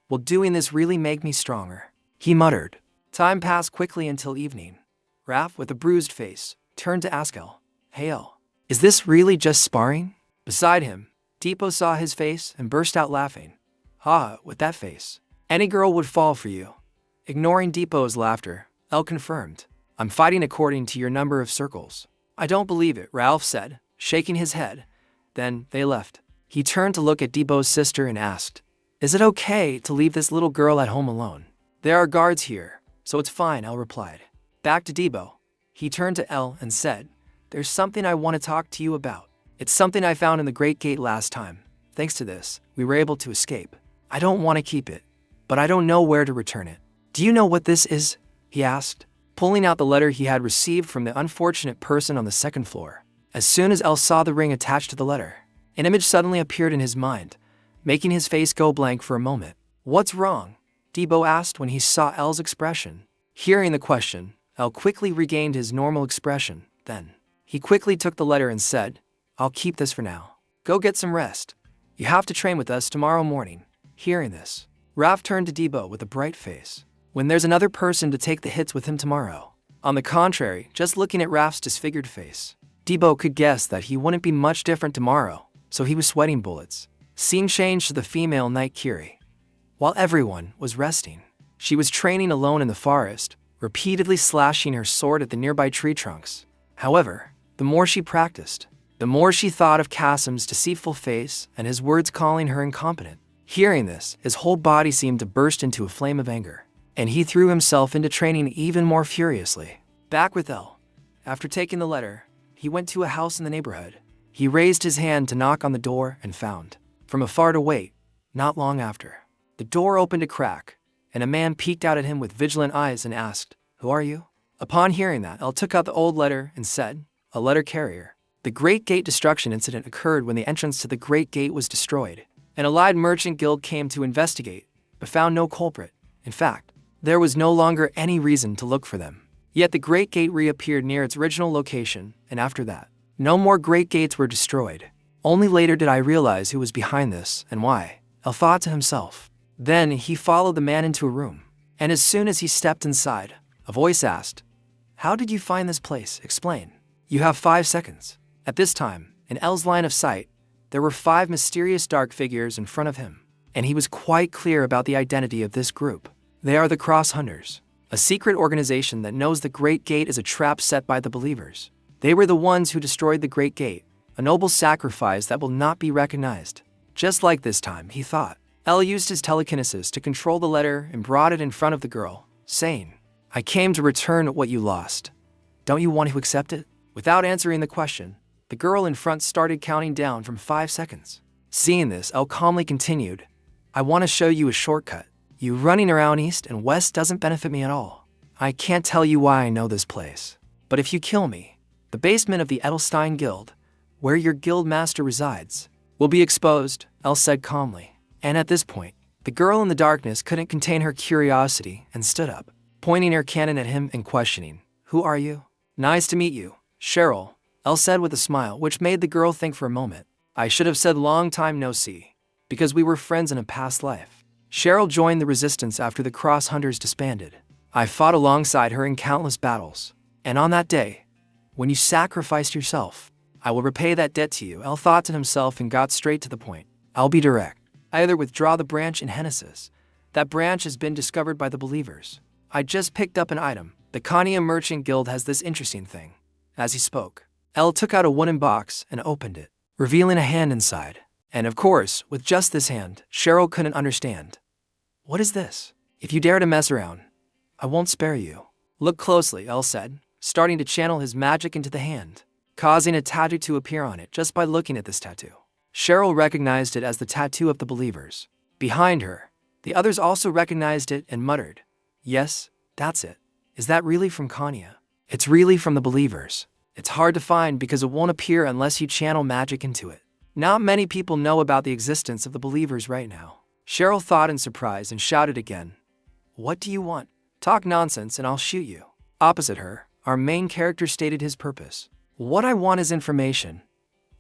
Will doing this really make me stronger? He muttered. Time passed quickly until evening. Raph, with a bruised face, turned to ask El. Hey El, is this really just sparring? Beside him, Depot saw his face and burst out laughing. Ha, with that face, any girl would fall for you. Ignoring Depot's laughter, El confirmed. I'm fighting according to your number of circles. I don't believe it, Ralph said, shaking his head. Then they left. He turned to look at Debo's sister and asked, Is it okay to leave this little girl at home alone? There are guards here, so it's fine, El replied. Back to Debo. He turned to El and said, There's something I want to talk to you about. It's something I found in the Great Gate last time. Thanks to this, we were able to escape. I don't want to keep it, but I don't know where to return it. Do you know what this is? He asked, pulling out the letter he had received from the unfortunate person on the second floor. As soon as El saw the ring attached to the letter, an image suddenly appeared in his mind, making his face go blank for a moment. What's wrong? Debo asked when he saw El's expression. Hearing the question, El quickly regained his normal expression. Then, he quickly took the letter and said, I'll keep this for now. Go get some rest. You have to train with us tomorrow morning. Hearing this, Raph turned to Debo with a bright face. When there's another person to take the hits with him tomorrow. On the contrary, just looking at Raph's disfigured face, Debo could guess that he wouldn't be much different tomorrow, so he was sweating bullets. Scene changed to the female Night Kiri. While everyone was resting, she was training alone in the forest, repeatedly slashing her sword at the nearby tree trunks. However, the more she practiced, the more she thought of Kasim's deceitful face and his words calling her incompetent. Hearing this, his whole body seemed to burst into a flame of anger, and he threw himself into training even more furiously. Back with El. After taking the letter, he went to a house in the neighborhood. He raised his hand to knock on the door and found, from afar to wait, not long after. The door opened a crack, and a man peeked out at him with vigilant eyes and asked, Who are you? Upon hearing that, El took out the old letter and said, A letter carrier. The Great Gate destruction incident occurred when the entrance to the Great Gate was destroyed. An allied merchant guild came to investigate, but found no culprit. In fact, there was no longer any reason to look for them. Yet the Great Gate reappeared near its original location, and after that, no more Great Gates were destroyed. Only later did I realize who was behind this and why, El thought to himself. Then he followed the man into a room, and as soon as he stepped inside, a voice asked, How did you find this place? Explain. You have 5 seconds. At this time, in El's line of sight, there were 5 mysterious dark figures in front of him, and he was quite clear about the identity of this group. They are the Cross Hunters, a secret organization that knows the Great Gate is a trap set by the believers. They were the ones who destroyed the Great Gate, a noble sacrifice that will not be recognized. Just like this time, he thought. El used his telekinesis to control the letter and brought it in front of the girl, saying, I came to return what you lost. Don't you want to accept it? Without answering the question, the girl in front started counting down from 5 seconds. Seeing this, El calmly continued, I want to show you a shortcut. You running around east and west doesn't benefit me at all. I can't tell you why I know this place. But if you kill me, the basement of the Edelstein Guild, where your guild master resides, will be exposed, El said calmly. And at this point, the girl in the darkness couldn't contain her curiosity and stood up, pointing her cannon at him and questioning, Who are you? Nice to meet you, Cheryl, Elle said with a smile, which made the girl think for a moment. I should have said long time no see, because we were friends in a past life. Cheryl joined the resistance after the Cross Hunters disbanded. I fought alongside her in countless battles. And on that day, when you sacrificed yourself, I will repay that debt to you. Elle thought to himself and got straight to the point. I'll be direct. I either withdraw the branch in Genesis. That branch has been discovered by the believers. I just picked up an item. The Khania Merchant Guild has this interesting thing. As he spoke, Elle took out a wooden box and opened it, revealing a hand inside. And of course, with just this hand, Cheryl couldn't understand. What is this? If you dare to mess around, I won't spare you. Look closely, Elle said, starting to channel his magic into the hand, causing a tattoo to appear on it just by looking at this tattoo. Cheryl recognized it as the tattoo of the believers. Behind her, the others also recognized it and muttered, yes, that's it. Is that really from Khania? It's really from the believers. It's hard to find because it won't appear unless you channel magic into it. Not many people know about the existence of the believers right now. Cheryl thought in surprise and shouted again. What do you want? Talk nonsense and I'll shoot you. Opposite her, our main character stated his purpose. What I want is information.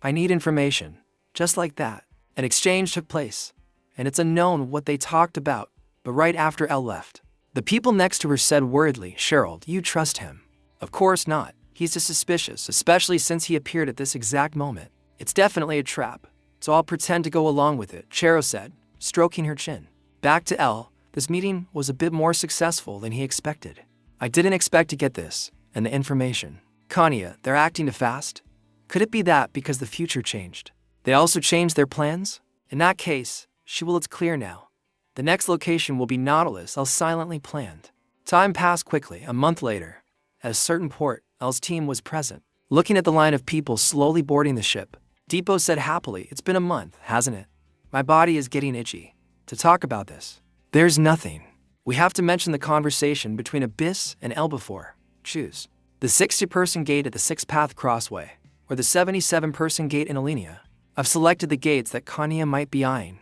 I need information. Just like that. An exchange took place, and it's unknown what they talked about, but right after Elle left, the people next to her said worriedly, Cheryl, do you trust him? Of course not. He's just suspicious, especially since he appeared at this exact moment. It's definitely a trap, so I'll pretend to go along with it, Cheryl said, stroking her chin. Back to Elle, this meeting was a bit more successful than he expected. I didn't expect to get this, and the information. Khania, they're acting too fast? Could it be that because the future changed? They also changed their plans? In that case, it's clear now. The next location will be Nautilus, Elle silently planned. Time passed quickly. A month later, at a certain port, Elle's team was present. Looking at the line of people slowly boarding the ship, Depot said happily, it's been a month, hasn't it? My body is getting itchy. To talk about this. There's nothing. We have to mention the conversation between Abyss and Elle before. Choose. The 60-person gate at the 6-path crossway, or the 77-person gate in Alenia. I've selected the gates that Khania might be eyeing.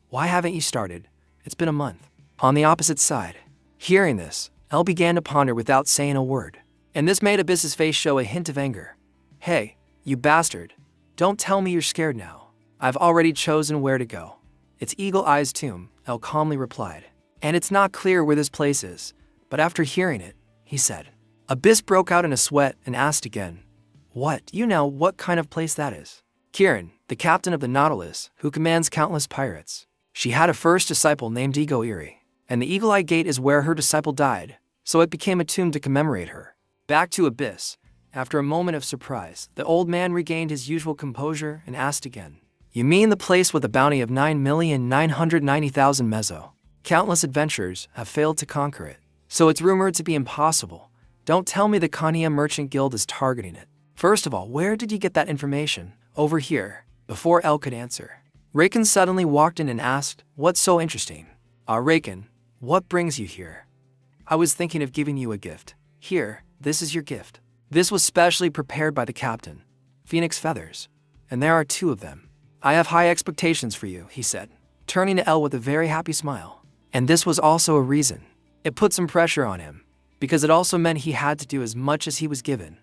Why haven't you started? It's been a month. On the opposite side. Hearing this, Elle began to ponder without saying a word. And this made Abyss's face show a hint of anger. Hey, you bastard. Don't tell me you're scared now. I've already chosen where to go. It's Eagle Eye's tomb, Elle calmly replied. And it's not clear where this place is, but after hearing it, he said. Abyss broke out in a sweat and asked again. What? You know what kind of place that is? Kieran, the captain of the Nautilus, who commands countless pirates. She had a first disciple named Ego Eerie, and the Eagle Eye Gate is where her disciple died, so it became a tomb to commemorate her. Back to Abyss. After a moment of surprise, the old man regained his usual composure and asked again. You mean the place with a bounty of 9,990,000 meso? Countless adventurers have failed to conquer it, so it's rumored to be impossible. Don't tell me the Khania Merchant Guild is targeting it. First of all, where did you get that information? Over here. Before Elle could answer, Raken suddenly walked in and asked, what's so interesting? Raken, what brings you here? I was thinking of giving you a gift. Here, this is your gift. This was specially prepared by the captain. Phoenix feathers. And there are 2 of them. I have high expectations for you, he said, turning to Elle with a very happy smile. And this was also a reason. It put some pressure on him, because it also meant he had to do as much as he was given.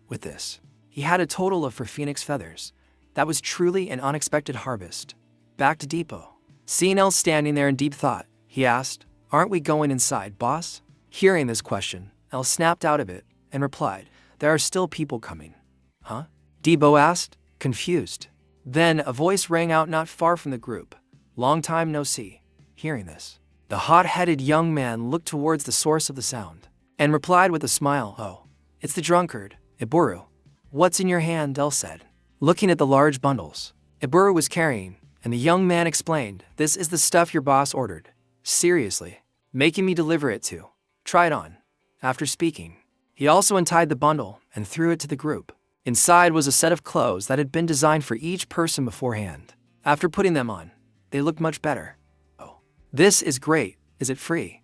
With this, he had a total of 4 phoenix feathers. That was truly an unexpected harvest. Back to Depot. Seeing Elle standing there in deep thought, he asked, aren't we going inside, boss? Hearing this question, Elle snapped out of it and replied, there are still people coming. Huh? Depot asked, confused. Then a voice rang out not far from the group. Long time no see. Hearing this, the hot-headed young man looked towards the source of the sound and replied with a smile, oh, it's the drunkard, Iburu. What's in your hand? Elle said, looking at the large bundles Iburu was carrying, and the young man explained, this is the stuff your boss ordered. Seriously, making me deliver it to. Try it on. After speaking, he also untied the bundle and threw it to the group. Inside was a set of clothes that had been designed for each person beforehand. After putting them on, they looked much better. Oh, this is great. Is it free?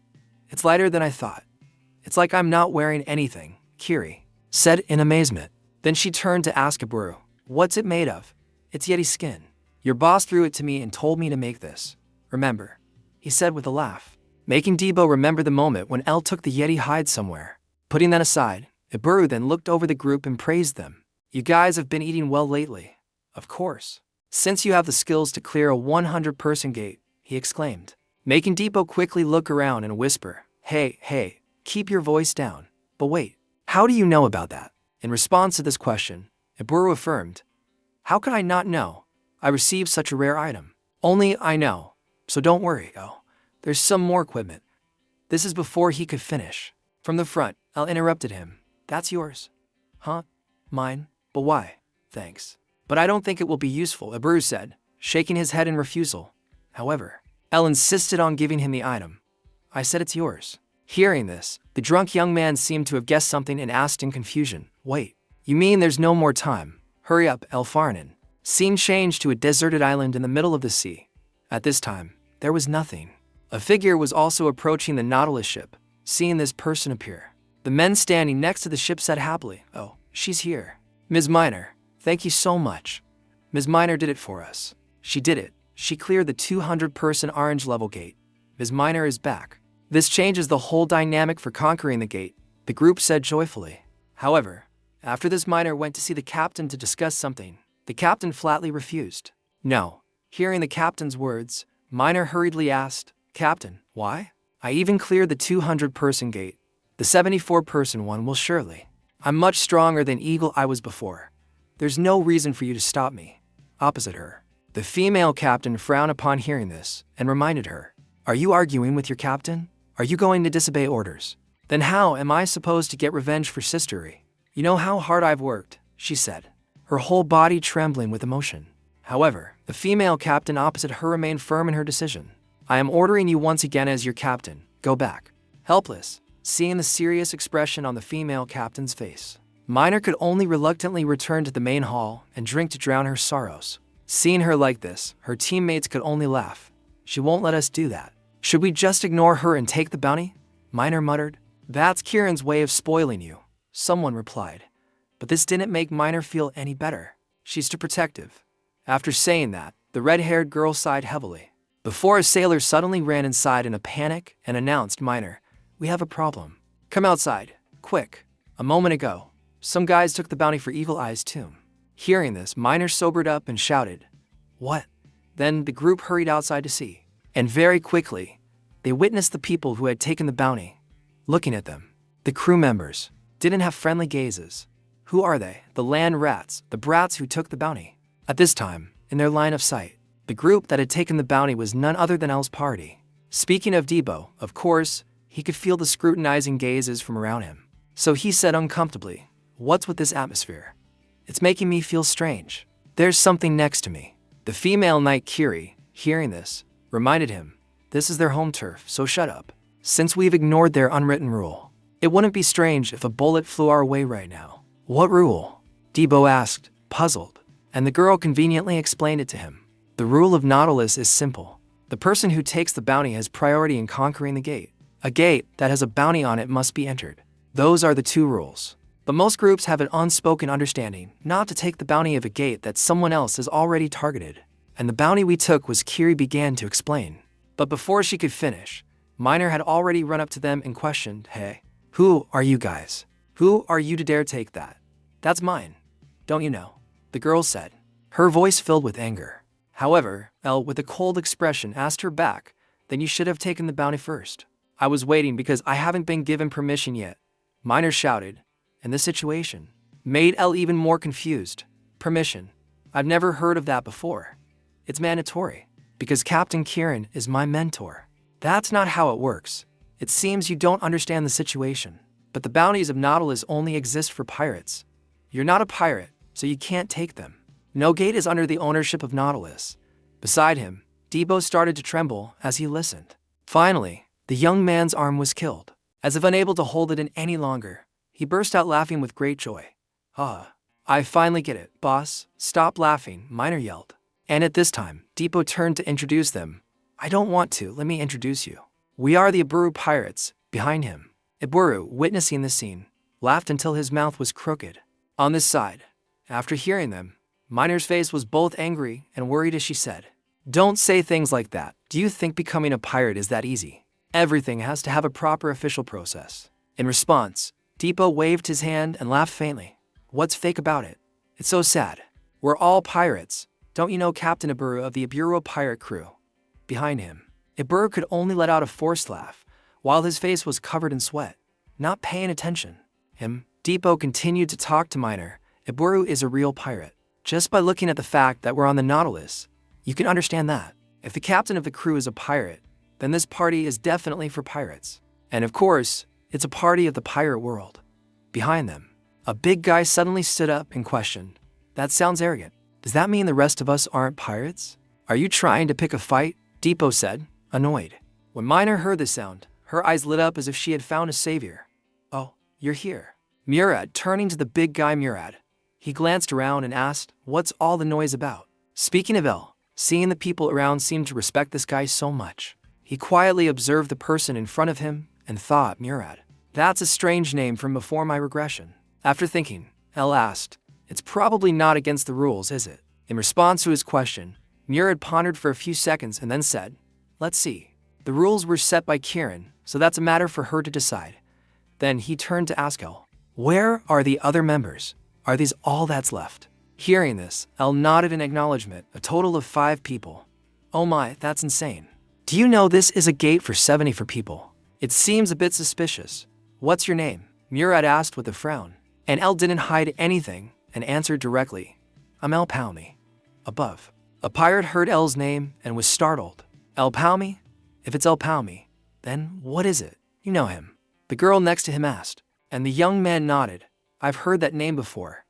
It's lighter than I thought. It's like I'm not wearing anything, Kiri said in amazement. Then she turned to ask Iburu, what's it made of? It's Yeti skin. Your boss threw it to me and told me to make this. Remember, he said with a laugh, making Debo remember the moment when Elle took the Yeti hide somewhere. Putting that aside, Iburu then looked over the group and praised them. You guys have been eating well lately. Of course. Since you have the skills to clear a 100-person gate, he exclaimed, making Depot quickly look around and whisper, Hey, keep your voice down. But wait, how do you know about that? In response to this question, Iburu affirmed, How could I not know? I received such a rare item. Only I know, so don't worry. Oh, there's some more equipment. This is before he could finish. From the front, Al interrupted him. That's yours. Huh? Mine? But why? Thanks. But I don't think it will be useful, Iburu said, shaking his head in refusal. However, El insisted on giving him the item. I said it's yours. Hearing this, the drunk young man seemed to have guessed something and asked in confusion, Wait, you mean there's no more time? Hurry up, El Farnan. Scene changed to a deserted island in the middle of the sea. At this time, there was nothing. A figure was also approaching the Nautilus ship. Seeing this person appear, the men standing next to the ship said happily, Oh, she's here. Ms. Minor, thank you so much. Ms. Minor did it for us. She did it. She cleared the 200-person orange level gate. Ms. Minor is back. This changes the whole dynamic for conquering the gate, the group said joyfully. However, after this Minor went to see the captain to discuss something, the captain flatly refused. No. Hearing the captain's words, Minor hurriedly asked, Captain, why? I even cleared the 200-person gate. The 74-person one will surely. I'm much stronger than Eagle I was before. There's no reason for you to stop me. Opposite her, the female captain frowned upon hearing this and reminded her, Are you arguing with your captain? Are you going to disobey orders? Then how am I supposed to get revenge for sistery? You know how hard I've worked, she said, her whole body trembling with emotion. However, the female captain opposite her remained firm in her decision. I am ordering you once again as your captain. Go back. Helpless, seeing the serious expression on the female captain's face, Minor could only reluctantly return to the main hall and drink to drown her sorrows. Seeing her like this, her teammates could only laugh. She won't let us do that. Should we just ignore her and take the bounty? Minor muttered. That's Kieran's way of spoiling you, someone replied. But this didn't make Minor feel any better. She's too protective. After saying that, the red-haired girl sighed heavily. Before a sailor suddenly ran inside in a panic and announced, Minor, we have a problem. Come outside, quick. A moment ago, some guys took the bounty for Eagle Eye's tomb. Hearing this, Minor sobered up and shouted, What? Then the group hurried outside to see. And very quickly, they witnessed the people who had taken the bounty. Looking at them, the crew members didn't have friendly gazes. Who are they? The land rats, the brats who took the bounty. At this time, in their line of sight, the group that had taken the bounty was none other than El's party. Speaking of Debo, of course, he could feel the scrutinizing gazes from around him. So he said uncomfortably, What's with this atmosphere? It's making me feel strange. There's something next to me. The female knight Kiri, hearing this, reminded him, This is their home turf, so shut up. Since we've ignored their unwritten rule, it wouldn't be strange if a bullet flew our way right now. What rule? Debo asked, puzzled, and the girl conveniently explained it to him. The rule of Nautilus is simple. The person who takes the bounty has priority in conquering the gate. A gate that has a bounty on it must be entered. Those are the two rules. But most groups have an unspoken understanding not to take the bounty of a gate that someone else has already targeted. And the bounty we took was, Kiri began to explain. But before she could finish, Minor had already run up to them and questioned, Hey, who are you guys? Who are you to dare take that? That's mine. Don't you know? The girl said, her voice filled with anger. However, Elle, with a cold expression, asked her back, Then you should have taken the bounty first. I was waiting because I haven't been given permission yet. Minor shouted, and this situation made Elle even more confused. Permission? I've never heard of that before. It's mandatory, because Captain Kieran is my mentor. That's not how it works. It seems you don't understand the situation. But the bounties of Nautilus only exist for pirates. You're not a pirate, so you can't take them. No gate is under the ownership of Nautilus. Beside him, Debo started to tremble as he listened. Finally, the young man's arm was killed. As if unable to hold it in any longer, he burst out laughing with great joy. I finally get it, boss. Stop laughing, Minor yelled. And at this time, Debo turned to introduce them. I don't want to, let me introduce you. We are the Iburu pirates. Behind him, Iburu, witnessing the scene, laughed until his mouth was crooked. On this side, after hearing them, Minor's face was both angry and worried as she said, Don't say things like that. Do you think becoming a pirate is that easy? Everything has to have a proper official process. In response, Debo waved his hand and laughed faintly. What's fake about it? It's so sad. We're all pirates. Don't you know Captain Iburu of the Iburu pirate crew? Behind him, Iburu could only let out a forced laugh, while his face was covered in sweat, not paying attention. Depot continued to talk to Miner. Iburu is a real pirate. Just by looking at the fact that we're on the Nautilus, you can understand that. If the captain of the crew is a pirate, then this party is definitely for pirates. And of course, it's a party of the pirate world. Behind them, a big guy suddenly stood up and questioned. That sounds arrogant. Does that mean the rest of us aren't pirates? Are you trying to pick a fight? Depot said, annoyed. When Miner heard the sound, her eyes lit up as if she had found a savior. Oh, you're here. Murad, turning to the big guy Murad. He glanced around and asked, what's all the noise about? Speaking of El, seeing the people around seemed to respect this guy so much. He quietly observed the person in front of him and thought, Murad. That's a strange name from before my regression. After thinking, El asked, it's probably not against the rules, is it? In response to his question, Murad pondered for a few seconds and then said, let's see. The rules were set by Kieran, so that's a matter for her to decide. Then he turned to ask El, where are the other members? Are these all that's left? Hearing this, El nodded in acknowledgement, a total of 5 people. Oh my, that's insane. Do you know this is a gate for 74 people? It seems a bit suspicious. What's your name? Murad asked with a frown. And El didn't hide anything and answered directly. I'm El Palmy. Above. A pirate heard El's name and was startled. El Palmy? If it's El Palmy, then what is it? You know him. The girl next to him asked. And the young man nodded. I've heard that name before.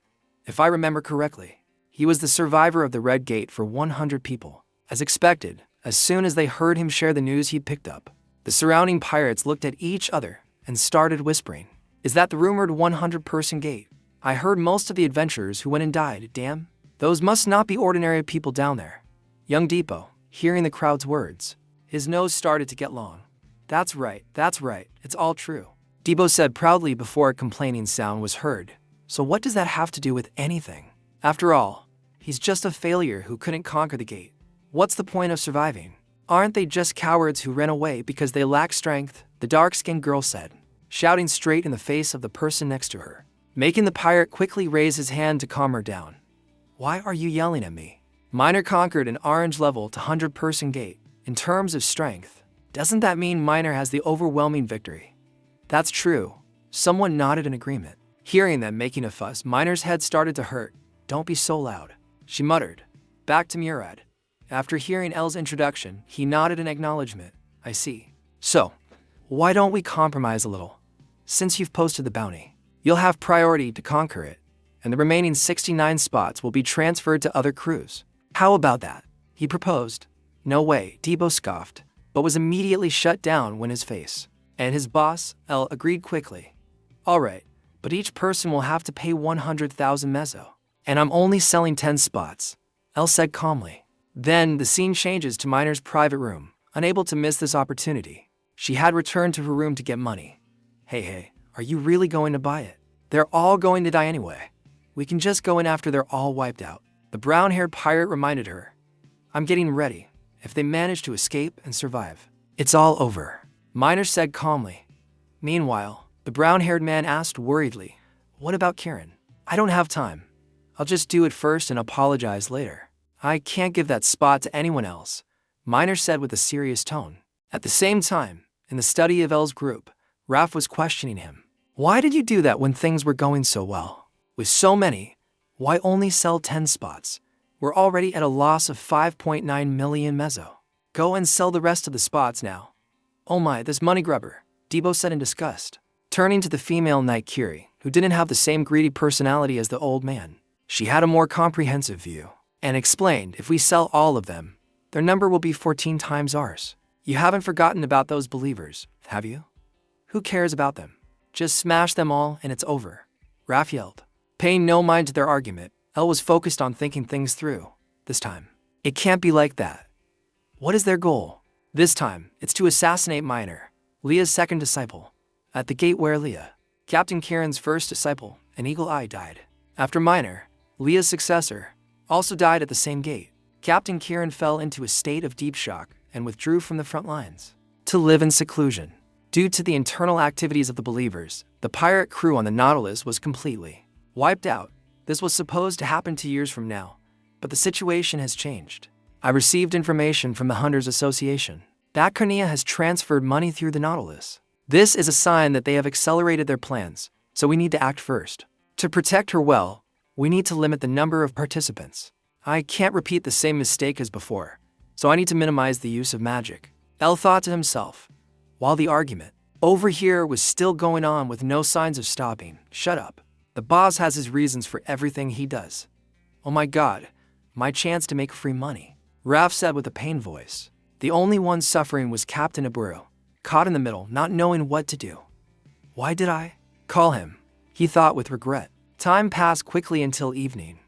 If I remember correctly, he was the survivor of the Red Gate for 100 people. As expected, as soon as they heard him share the news he'd picked up, the surrounding pirates looked at each other and started whispering. Is that the rumored 100-person gate? I heard most of the adventurers who went and died, damn. Those must not be ordinary people down there. Young Depot, hearing the crowd's words, his nose started to get long. That's right, it's all true. Depot said proudly before a complaining sound was heard. So what does that have to do with anything? After all, he's just a failure who couldn't conquer the gate. What's the point of surviving? Aren't they just cowards who ran away because they lack strength? The dark-skinned girl said, shouting straight in the face of the person next to her, making the pirate quickly raise his hand to calm her down. Why are you yelling at me? Miner conquered an orange level to 100-person gate. In terms of strength, doesn't that mean Miner has the overwhelming victory? That's true. Someone nodded in agreement. Hearing them making a fuss, Miner's head started to hurt. Don't be so loud, she muttered. Back to Murad. After hearing El's introduction, he nodded in acknowledgement. I see. So, why don't we compromise a little? Since you've posted the bounty, you'll have priority to conquer it, and the remaining 69 spots will be transferred to other crews. How about that? He proposed. No way, Depot scoffed, but was immediately shut down when his face and his boss, El, agreed quickly. All right, but each person will have to pay 100,000 mezzo, and I'm only selling 10 spots, El said calmly. Then the scene changes to Miner's private room. Unable to miss this opportunity, she had returned to her room to get money. Hey, are you really going to buy it? They're all going to die anyway. We can just go in after they're all wiped out. The brown-haired pirate reminded her. I'm getting ready. If they manage to escape and survive, it's all over, Miner said calmly. Meanwhile, the brown-haired man asked worriedly, what about Kieran? I don't have time. I'll just do it first and apologize later. I can't give that spot to anyone else, Miner said with a serious tone. At the same time, in the study of El's group, Raph was questioning him. Why did you do that when things were going so well? With so many, why only sell 10 spots? We're already at a loss of 5.9 million mezzo. Go and sell the rest of the spots now. Oh my, this money grubber, Depot said in disgust. Turning to the female knight Kiri, who didn't have the same greedy personality as the old man, she had a more comprehensive view, and explained if we sell all of them, their number will be 14 times ours. You haven't forgotten about those believers, have you? Who cares about them? Just smash them all and it's over, Raph yelled. Paying no mind to their argument, El was focused on thinking things through. This time, it can't be like that. What is their goal? This time, it's to assassinate Miner, Leah's second disciple. At the gate where Leah, Captain Kieran's first disciple, and Eagle Eye died. After Miner, Leah's successor, also died at the same gate. Captain Kieran fell into a state of deep shock and withdrew from the front lines to live in seclusion. Due to the internal activities of the believers, the pirate crew on the Nautilus was completely wiped out. This was supposed to happen 2 years from now, but the situation has changed. I received information from the Hunters Association. That Cornea has transferred money through the Nautilus. This is a sign that they have accelerated their plans, so we need to act first. To protect her well, we need to limit the number of participants. I can't repeat the same mistake as before, so I need to minimize the use of magic. L thought to himself, while the argument over here was still going on with no signs of stopping. Shut up. The boss has his reasons for everything he does. Oh my god, my chance to make free money. Ralph said with a pained voice. The only one suffering was Captain Iburu, caught in the middle, not knowing what to do. Why did I call him? He thought with regret. Time passed quickly until evening.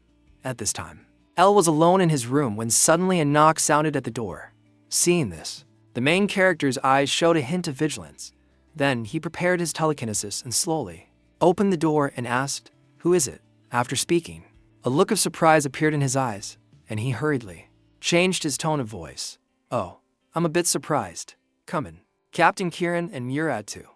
At this time, L was alone in his room when suddenly a knock sounded at the door. Seeing this, the main character's eyes showed a hint of vigilance. Then he prepared his telekinesis and slowly opened the door and asked, "Who is it?" After speaking, a look of surprise appeared in his eyes, and he hurriedly changed his tone of voice. "Oh, I'm a bit surprised. Come in. Captain Kieran and Murad too.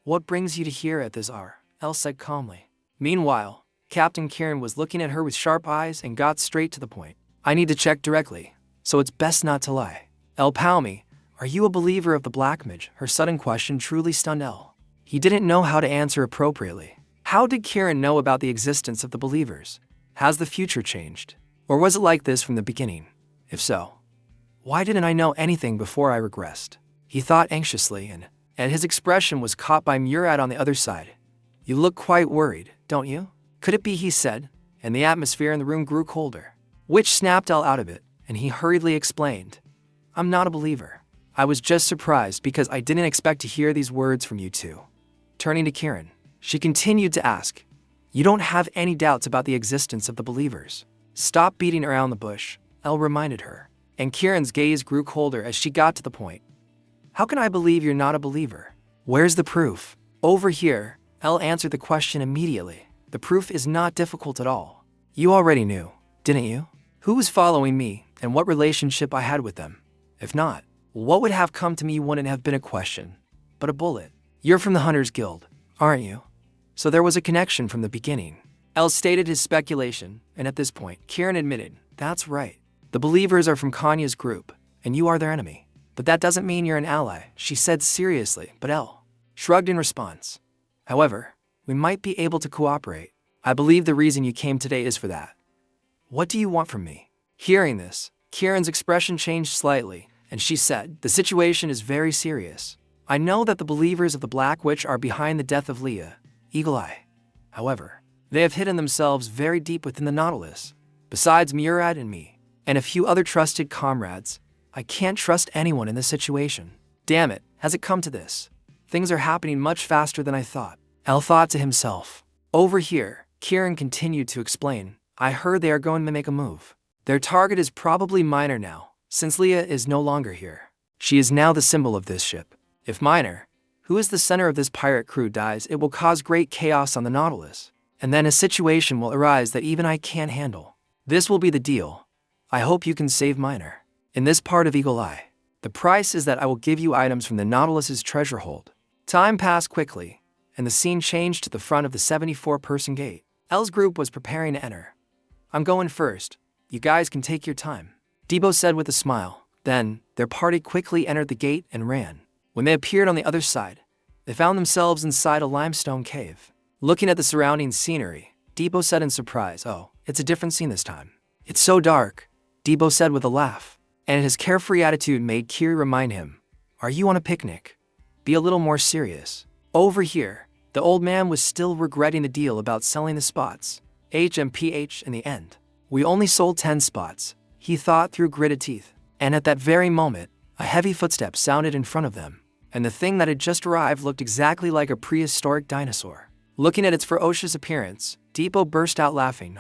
What brings you to here at this hour?" Elle said calmly. Meanwhile, Captain Kieran was looking at her with sharp eyes and got straight to the point. "I need to check directly, so it's best not to lie. El Palmi, are you a believer of the Black Mage?" Her sudden question truly stunned Elle. He didn't know how to answer appropriately. How did Kieran know about the existence of the believers? Has the future changed? Or was it like this from the beginning? If so, why didn't I know anything before I regressed? He thought anxiously, and his expression was caught by Murad on the other side. "You look quite worried, don't you?" "Could it be?" he said, and the atmosphere in the room grew colder. Which snapped Elle out of it, and he hurriedly explained. "I'm not a believer. I was just surprised because I didn't expect to hear these words from you two." Turning to Kieran, she continued to ask, "You don't have any doubts about the existence of the believers?" "Stop beating around the bush," Elle reminded her, and Kieran's gaze grew colder as she got to the point. "How can I believe you're not a believer? Where's the proof?" "Over here," Elle answered the question immediately. "The proof is not difficult at all. You already knew, didn't you? Who was following me and what relationship I had with them? If not, what would have come to me wouldn't have been a question, but a bullet. You're from the Hunters Guild, aren't you? So there was a connection from the beginning." Elle stated his speculation, and at this point, Kieran admitted, "That's right. The believers are from Kanya's group, and you are their enemy. But that doesn't mean you're an ally," she said seriously, but Elle shrugged in response. "However, we might be able to cooperate. I believe the reason you came today is for that. What do you want from me?" Hearing this, Kieran's expression changed slightly, and she said, "The situation is very serious. I know that the believers of the Black Witch are behind the death of Leah, Eagle Eye. However, they have hidden themselves very deep within the Nautilus. Besides Murad and me, and a few other trusted comrades, I can't trust anyone in this situation. Damn it, has it come to this? Things are happening much faster than I thought." Elle thought to himself. Over here, Kieran continued to explain, "I heard they are going to make a move. Their target is probably Minor now, since Leah is no longer here. She is now the symbol of this ship. If Minor, who is the center of this pirate crew, dies, it will cause great chaos on the Nautilus. And then a situation will arise that even I can't handle. This will be the deal. I hope you can save Minor. In this part of Eagle Eye, the price is that I will give you items from the Nautilus's treasure hold." Time passed quickly, and the scene changed to the front of the 74-person gate. Elle's group was preparing to enter. "I'm going first. You guys can take your time," Debo said with a smile. Then, their party quickly entered the gate and ran. When they appeared on the other side, they found themselves inside a limestone cave. Looking at the surrounding scenery, Debo said in surprise, "Oh, it's a different scene this time." "It's so dark," Debo said with a laugh, and his carefree attitude made Kiri remind him, "Are you on a picnic? Be a little more serious." Over here, the old man was still regretting the deal about selling the spots. HMPH in the end. "We only sold 10 spots, he thought through gritted teeth. And at that very moment, a heavy footstep sounded in front of them, and the thing that had just arrived looked exactly like a prehistoric dinosaur. Looking at its ferocious appearance, Depot burst out laughing.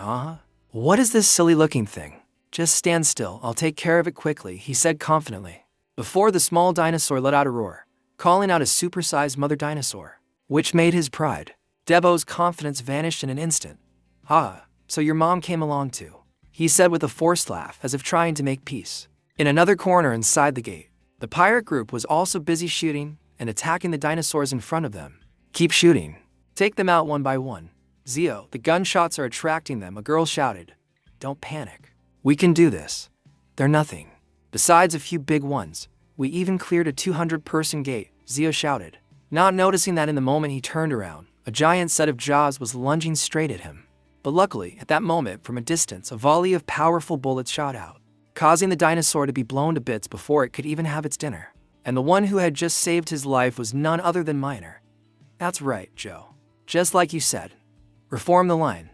What is this silly-looking thing? Just stand still, I'll take care of it quickly," he said confidently. Before the small dinosaur let out a roar, calling out a supersized mother dinosaur, which made his pride. Debo's confidence vanished in an instant. So your mom came along too," he said with a forced laugh as if trying to make peace. In another corner inside the gate, the pirate group was also busy shooting and attacking the dinosaurs in front of them. "Keep shooting. Take them out one by one. Zio, the gunshots are attracting them, a girl shouted. Don't panic. We can do this. They're nothing. Besides a few big ones, we even cleared a 200-person gate, Zio shouted. Not noticing that in the moment he turned around, a giant set of jaws was lunging straight at him. But luckily, at that moment, from a distance, a volley of powerful bullets shot out, causing the dinosaur to be blown to bits before it could even have its dinner. And the one who had just saved his life was none other than Miner. That's right, Joe. Just like you said. Reform the line.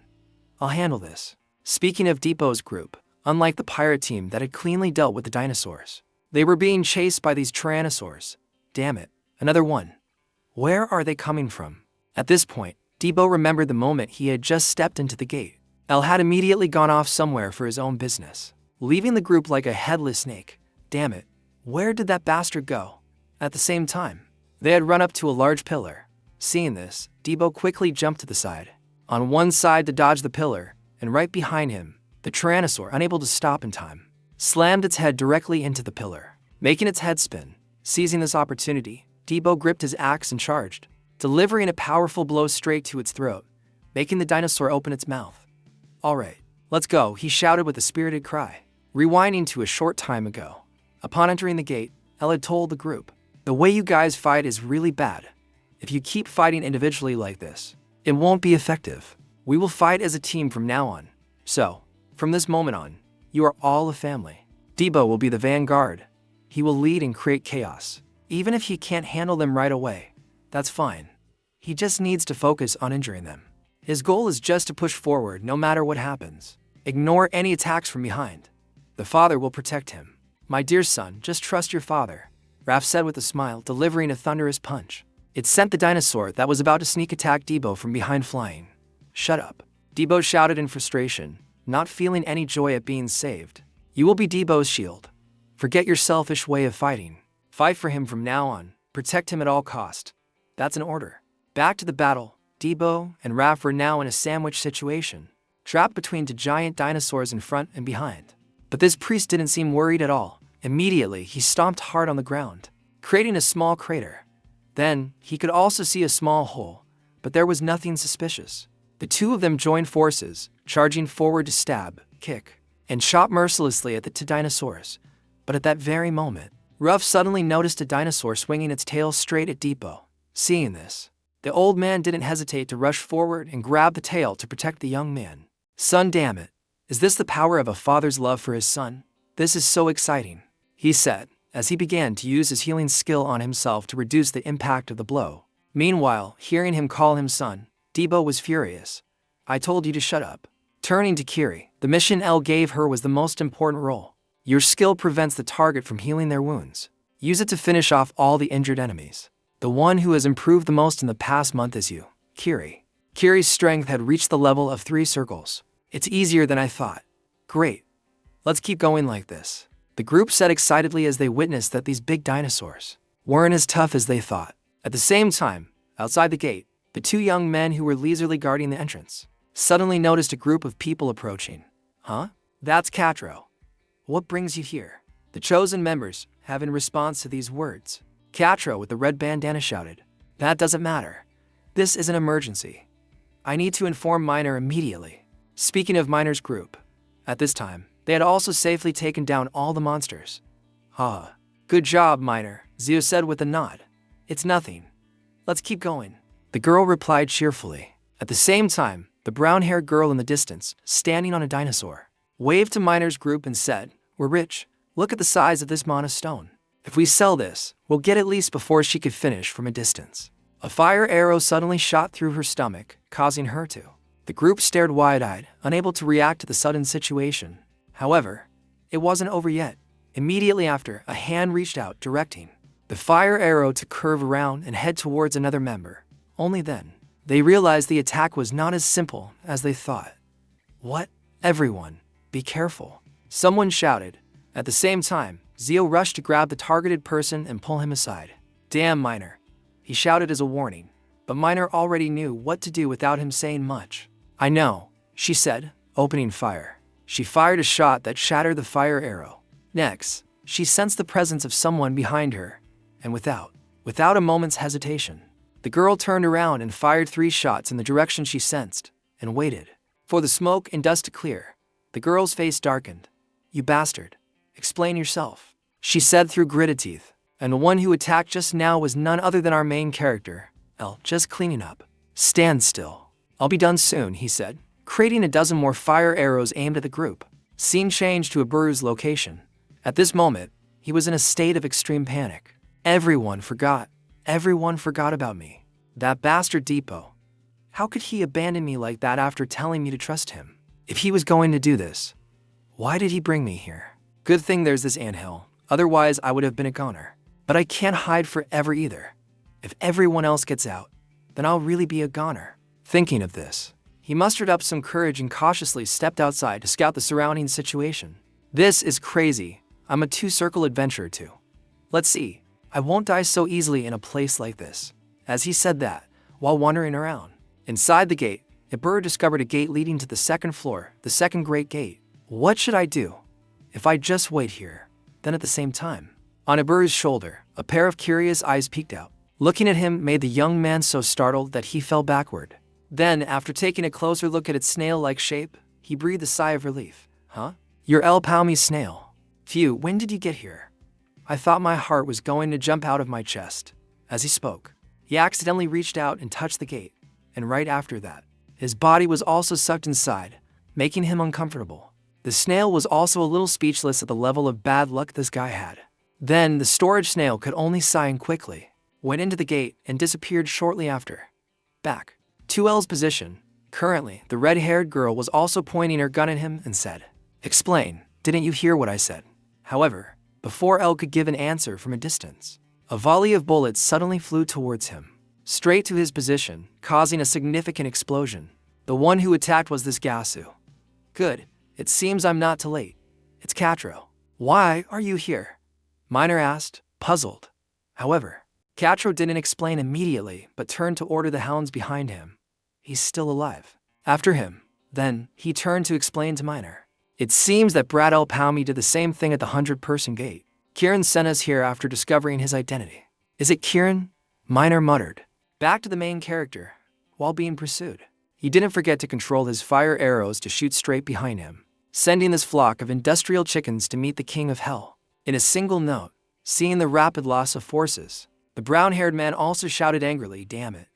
I'll handle this. Speaking of Depot's group, unlike the pirate team that had cleanly dealt with the dinosaurs, they were being chased by these tyrannosaurs. Damn it, another one. Where are they coming from? At this point, Depot remembered the moment he had just stepped into the gate. El had immediately gone off somewhere for his own business, leaving the group like a headless snake. Damn it, where did that bastard go? At the same time, they had run up to a large pillar. Seeing this, Depot quickly jumped to the side, on one side to dodge the pillar, and right behind him, the tyrannosaur, unable to stop in time, slammed its head directly into the pillar, making its head spin. Seizing this opportunity, Depot gripped his axe and charged, delivering a powerful blow straight to its throat, making the dinosaur open its mouth. All right, let's go, he shouted with a spirited cry, rewinding to a short time ago. Upon entering the gate, El had told the group, the way you guys fight is really bad. If you keep fighting individually like this, it won't be effective. We will fight as a team from now on. So, from this moment on, you are all a family. Depot will be the vanguard. He will lead and create chaos. Even if he can't handle them right away, that's fine. He just needs to focus on injuring them. His goal is just to push forward no matter what happens. Ignore any attacks from behind. The father will protect him. My dear son, just trust your father, Raph said with a smile, delivering a thunderous punch. It sent the dinosaur that was about to sneak attack Depot from behind flying. Shut up, Depot shouted in frustration, not feeling any joy at being saved. You will be Depot's shield. Forget your selfish way of fighting. Fight for him from now on. Protect him at all cost. That's an order. Back to the battle. Depot and Raph were now in a sandwich situation, trapped between two giant dinosaurs in front and behind. But this priest didn't seem worried at all. Immediately, he stomped hard on the ground, creating a small crater. Then, he could also see a small hole, but there was nothing suspicious. The two of them joined forces, charging forward to stab, kick, and chop mercilessly at the two dinosaurs. But at that very moment, Ruff suddenly noticed a dinosaur swinging its tail straight at Depot. Seeing this, the old man didn't hesitate to rush forward and grab the tail to protect the young man. Son, damn it. Is this the power of a father's love for his son? This is so exciting, he said, as he began to use his healing skill on himself to reduce the impact of the blow. Meanwhile, hearing him call him son, Depot was furious. I told you to shut up. Turning to Kiri, the mission El gave her was the most important role. Your skill prevents the target from healing their wounds. Use it to finish off all the injured enemies. The one who has improved the most in the past month is you, Kiri. Kiri's strength had reached the level of 3 circles. It's easier than I thought. Great. Let's keep going like this. The group said excitedly as they witnessed that these big dinosaurs weren't as tough as they thought. At the same time, outside the gate, the 2 young men who were leisurely guarding the entrance suddenly noticed a group of people approaching. Huh? That's Catro. What brings you here? The chosen members have in response to these words. Catro with the red bandana shouted. That doesn't matter. This is an emergency. I need to inform Miner immediately. Speaking of Miner's group, at this time, they had also safely taken down all the monsters. Good job, Miner, Zio said with a nod. It's nothing. Let's keep going. The girl replied cheerfully. At the same time, the brown-haired girl in the distance, standing on a dinosaur, waved to Miner's group and said, We're rich. Look at the size of this mana stone. If we sell this, we'll get at least before she could finish from a distance. A fire arrow suddenly shot through her stomach, causing her to. The group stared wide-eyed, unable to react to the sudden situation. However, it wasn't over yet. Immediately after, a hand reached out, directing the fire arrow to curve around and head towards another member. Only then, they realized the attack was not as simple as they thought. What? Everyone, be careful. Someone shouted. At the same time, Zio rushed to grab the targeted person and pull him aside. Damn, Miner, he shouted as a warning, but Miner already knew what to do without him saying much. I know, she said, opening fire. She fired a shot that shattered the fire arrow. Next, she sensed the presence of someone behind her, and without a moment's hesitation, the girl turned around and fired 3 shots in the direction she sensed. and waited for the smoke and dust to clear. The girl's face darkened. "You bastard. Explain yourself," she said through gritted teeth. And the one who attacked just now was none other than our main character, L. Just cleaning up. "Stand still. I'll be done soon," he said, creating a dozen more fire arrows aimed at the group. Scene changed to Aburu's location. At this moment, he was in a state of extreme panic. Everyone forgot about me. That bastard Depot. How could he abandon me like that after telling me to trust him? If he was going to do this, why did he bring me here? Good thing there's this anthill, otherwise I would have been a goner. But I can't hide forever either. If everyone else gets out, then I'll really be a goner. Thinking of this, he mustered up some courage and cautiously stepped outside to scout the surrounding situation. This is crazy. I'm a two-circle adventurer too. Let's see. I won't die so easily in a place like this. As he said that, while wandering around. Inside the gate, Ibur discovered a gate leading to the second floor, the second great gate. What should I do? If I just wait here, then at the same time. On Ibur's shoulder, a pair of curious eyes peeked out. Looking at him made the young man so startled that he fell backward. Then, after taking a closer look at its snail-like shape, he breathed a sigh of relief. "Huh? You're El Palmi's snail. Phew, when did you get here?" I thought my heart was going to jump out of my chest. As he spoke, he accidentally reached out and touched the gate, and right after that, his body was also sucked inside, making him uncomfortable. The snail was also a little speechless at the level of bad luck this guy had. Then, the storage snail could only sigh and quickly went into the gate and disappeared shortly after. Back to L's position. Currently, the red-haired girl was also pointing her gun at him and said, "Explain, didn't you hear what I said?" However, before L could give an answer from a distance, a volley of bullets suddenly flew towards him, straight to his position, causing a significant explosion. The one who attacked was this Gasu. "Good, it seems I'm not too late. It's Catro. Why are you here?" Miner asked, puzzled. However, Catro didn't explain immediately, but turned to order the hounds behind him. He's still alive. After him, then, he turned to explain to Miner. "It seems that Brad El Palmi did the same thing at the 100-person gate. Kieran sent us here after discovering his identity." "Is it Kieran?" Miner muttered. Back to the main character. While being pursued, he didn't forget to control his fire arrows to shoot straight behind him, sending this flock of industrial chickens to meet the king of hell. In a single note, seeing the rapid loss of forces, the brown-haired man also shouted angrily, "Damn it.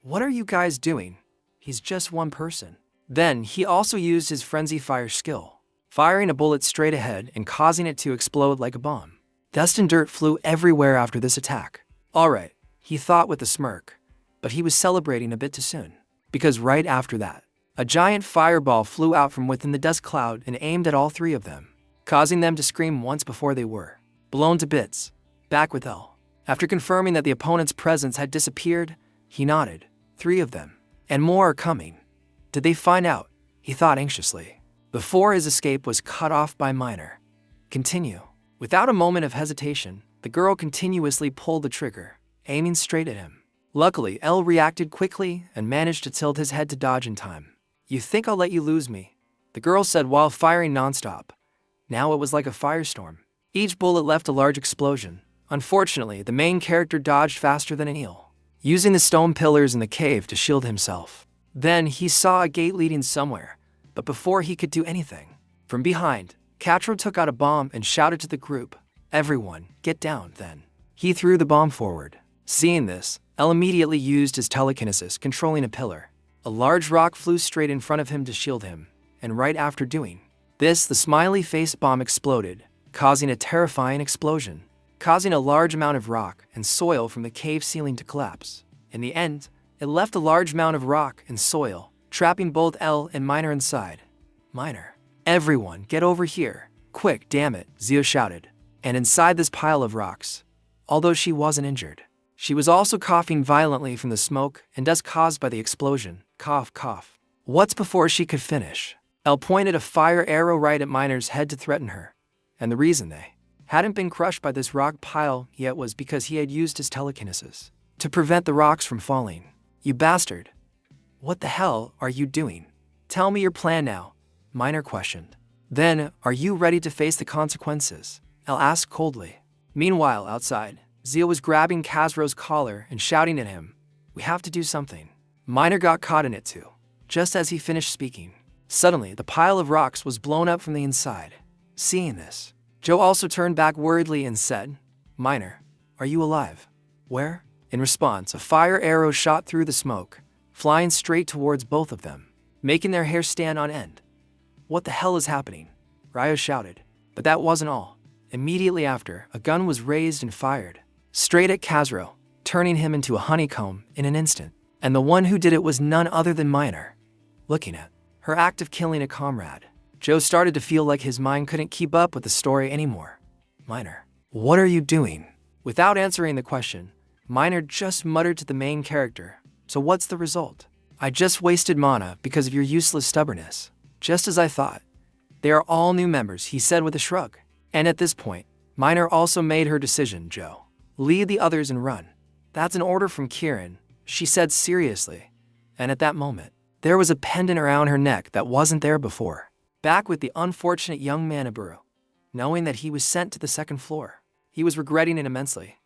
What are you guys doing? He's just one person." Then, he also used his frenzy fire skill, firing a bullet straight ahead and causing it to explode like a bomb. Dust and dirt flew everywhere after this attack. Alright, he thought with a smirk, but he was celebrating a bit too soon. Because right after that, a giant fireball flew out from within the dust cloud and aimed at all three of them, causing them to scream once before they were blown to bits. Back with L. After confirming that the opponent's presence had disappeared, he nodded. 3 of them. And more are coming. Did they find out? He thought anxiously, before his escape was cut off by Miner. Continue. Without a moment of hesitation, the girl continuously pulled the trigger, aiming straight at him. Luckily, L reacted quickly and managed to tilt his head to dodge in time. "You think I'll let you lose me?" the girl said while firing nonstop. Now it was like a firestorm. Each bullet left a large explosion. Unfortunately, the main character dodged faster than an eel, using the stone pillars in the cave to shield himself. Then he saw a gate leading somewhere, but before he could do anything, from behind, Catro took out a bomb and shouted to the group, "Everyone, get down." Then he threw the bomb forward. Seeing this, El immediately used his telekinesis, controlling a pillar. A large rock flew straight in front of him to shield him, and right after doing this, the smiley-faced bomb exploded, causing a terrifying explosion, causing a large amount of rock and soil from the cave ceiling to collapse. In the end, it left a large amount of rock and soil, trapping both El and Miner inside. "Miner, everyone, get over here. Quick, damn it," Zio shouted. And inside this pile of rocks, although she wasn't injured, she was also coughing violently from the smoke and dust caused by the explosion. Cough, cough. What's before she could finish? El pointed a fire arrow right at Miner's head to threaten her, and the reason they hadn't been crushed by this rock pile yet was because he had used his telekinesis to prevent the rocks from falling. "You bastard. What the hell are you doing? Tell me your plan now," Miner questioned. "Then, are you ready to face the consequences?" El asked coldly. Meanwhile, outside, Zio was grabbing Kazro's collar and shouting at him, "We have to do something." Miner got caught in it too. just as he finished speaking. Suddenly, the pile of rocks was blown up from the inside. Seeing this, Joe also turned back worriedly and said, "Miner, are you alive?" "Where?" In response, a fire arrow shot through the smoke, flying straight towards both of them, making their hair stand on end. "What the hell is happening?" Ryo shouted. But that wasn't all. Immediately after, a gun was raised and fired, straight at Kazuro, turning him into a honeycomb in an instant. And the one who did it was none other than Miner. Looking at her act of killing a comrade, Joe started to feel like his mind couldn't keep up with the story anymore. "Miner, what are you doing?" Without answering the question, Miner just muttered to the main character, "So what's the result?" "I just wasted mana because of your useless stubbornness." "Just as I thought. They are all new members," he said with a shrug. And at this point, Miner also made her decision. "Joe, lead the others and run." "That's an order from Kieran," she said seriously. And at that moment, there was a pendant around her neck that wasn't there before. Back with the unfortunate young man Iburu, knowing that he was sent to the second floor, he was regretting it immensely.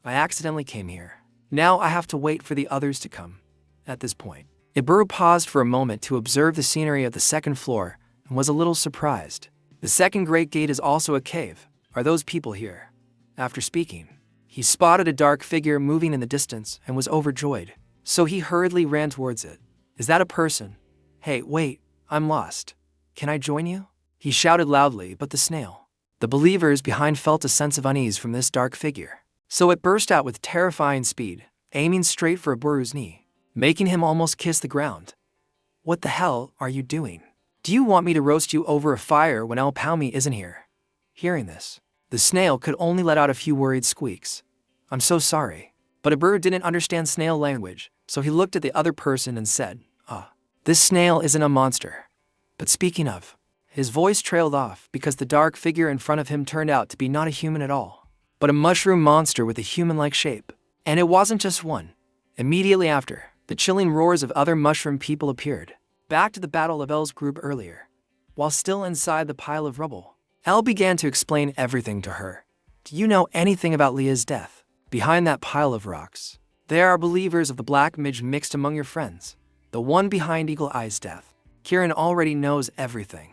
"I accidentally came here. Now I have to wait for the others to come." At this point, Iburu paused for a moment to observe the scenery of the second floor and was a little surprised. "The second great gate is also a cave. Are those people here?" After speaking, he spotted a dark figure moving in the distance and was overjoyed, so he hurriedly ran towards it. "Is that a person?" "Hey, wait, I'm lost. Can I join you?" he shouted loudly, but the snail, the believers behind, felt a sense of unease from this dark figure. So it burst out with terrifying speed, aiming straight for Iburu's knee, making him almost kiss the ground. "What the hell are you doing? Do you want me to roast you over a fire when El Palmi isn't here?" Hearing this, the snail could only let out a few worried squeaks. "I'm so sorry." But Iburu didn't understand snail language, so he looked at the other person and said, This snail isn't a monster. But speaking of," his voice trailed off because the dark figure in front of him turned out to be not a human at all, but a mushroom monster with a human-like shape. And it wasn't just one. Immediately after, the chilling roars of other mushroom people appeared. Back to the battle of El's group earlier. While still inside the pile of rubble, El began to explain everything to her. "Do you know anything about Leah's death? Behind that pile of rocks, there are believers of the Black Mage mixed among your friends. The one behind Eagle Eye's death. Kieran already knows everything.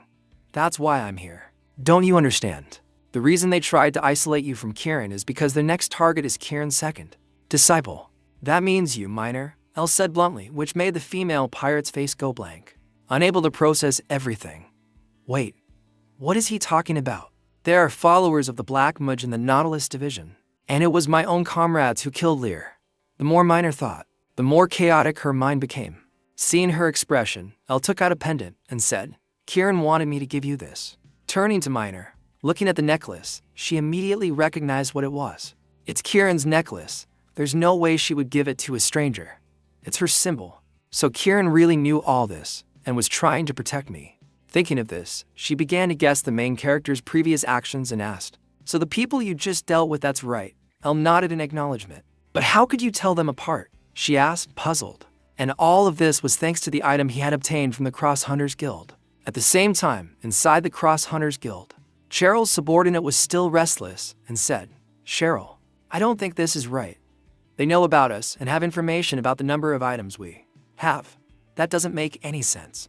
That's why I'm here. Don't you understand? The reason they tried to isolate you from Kieran is because their next target is Kieran's second disciple. That means you, Miner," El said bluntly, which made the female pirate's face go blank, unable to process everything. "Wait, what is he talking about? There are followers of the Black Mage in the Nautilus division, and it was my own comrades who killed Lear." The more Miner thought, the more chaotic her mind became. Seeing her expression, El took out a pendant and said, "Kieran wanted me to give you this." Turning to Miner, looking at the necklace, she immediately recognized what it was. "It's Kieran's necklace. There's no way she would give it to a stranger. It's her symbol." So Kieran really knew all this and was trying to protect me. Thinking of this, she began to guess the main character's previous actions and asked, "So the people you just dealt with, that's right." El nodded in acknowledgement. "But how could you tell them apart?" she asked, puzzled. And all of this was thanks to the item he had obtained from the Cross Hunters Guild. At the same time, inside the Cross Hunters Guild, Cheryl's subordinate was still restless and said, "Cheryl, I don't think this is right. They know about us and have information about the number of items we have. That doesn't make any sense.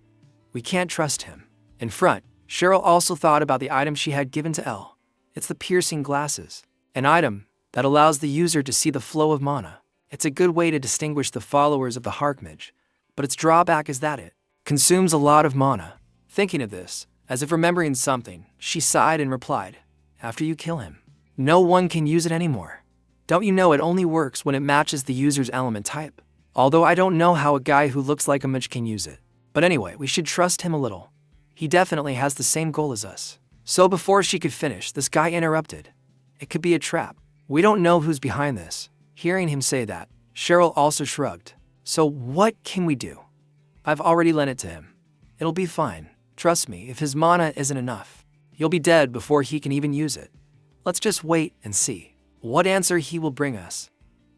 We can't trust him." In front, Cheryl also thought about the item she had given to El. It's the piercing glasses, an item that allows the user to see the flow of mana. It's a good way to distinguish the followers of the Harkmage, but its drawback is that it consumes a lot of mana. Thinking of this, as if remembering something, she sighed and replied, "After you kill him, no one can use it anymore. Don't you know it only works when it matches the user's element type? Although I don't know how a guy who looks like a mage can use it. But anyway, we should trust him a little. He definitely has the same goal as us." So before she could finish, this guy interrupted. "It could be a trap. We don't know who's behind this." Hearing him say that, Cheryl also shrugged. "So what can we do? I've already lent it to him. It'll be fine. Trust me, if his mana isn't enough, he'll be dead before he can even use it. Let's just wait and see what answer he will bring us."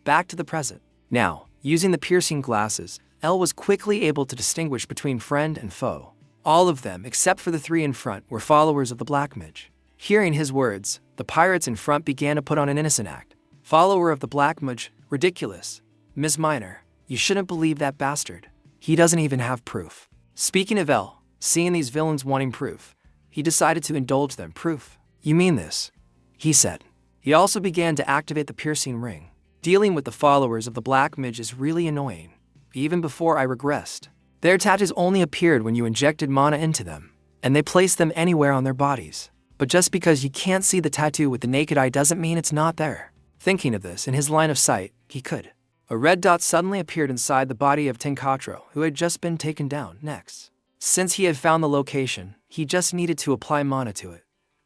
Back to the present. Now, using the piercing glasses, El was quickly able to distinguish between friend and foe. All of them, except for the three in front, were followers of the Black Mage. Hearing his words, the pirates in front began to put on an innocent act. "Follower of the Black Mage, ridiculous. Miss Miner, you shouldn't believe that bastard. He doesn't even have proof. Speaking of L, seeing these villains wanting proof, he decided to indulge them. Proof? You mean this? He said. He also began to activate the piercing ring. Dealing with the followers of the Black Mage is really annoying. Even before I regressed. Their tattoos only appeared when you injected mana into them, and they placed them anywhere on their bodies. But just because you can't see the tattoo with the naked eye doesn't mean it's not there. Thinking of this, in his line of sight, he could. A red dot suddenly appeared inside the body of Tenkatro, who had just been taken down. Next, since he had found the location, he just needed to apply mana to it.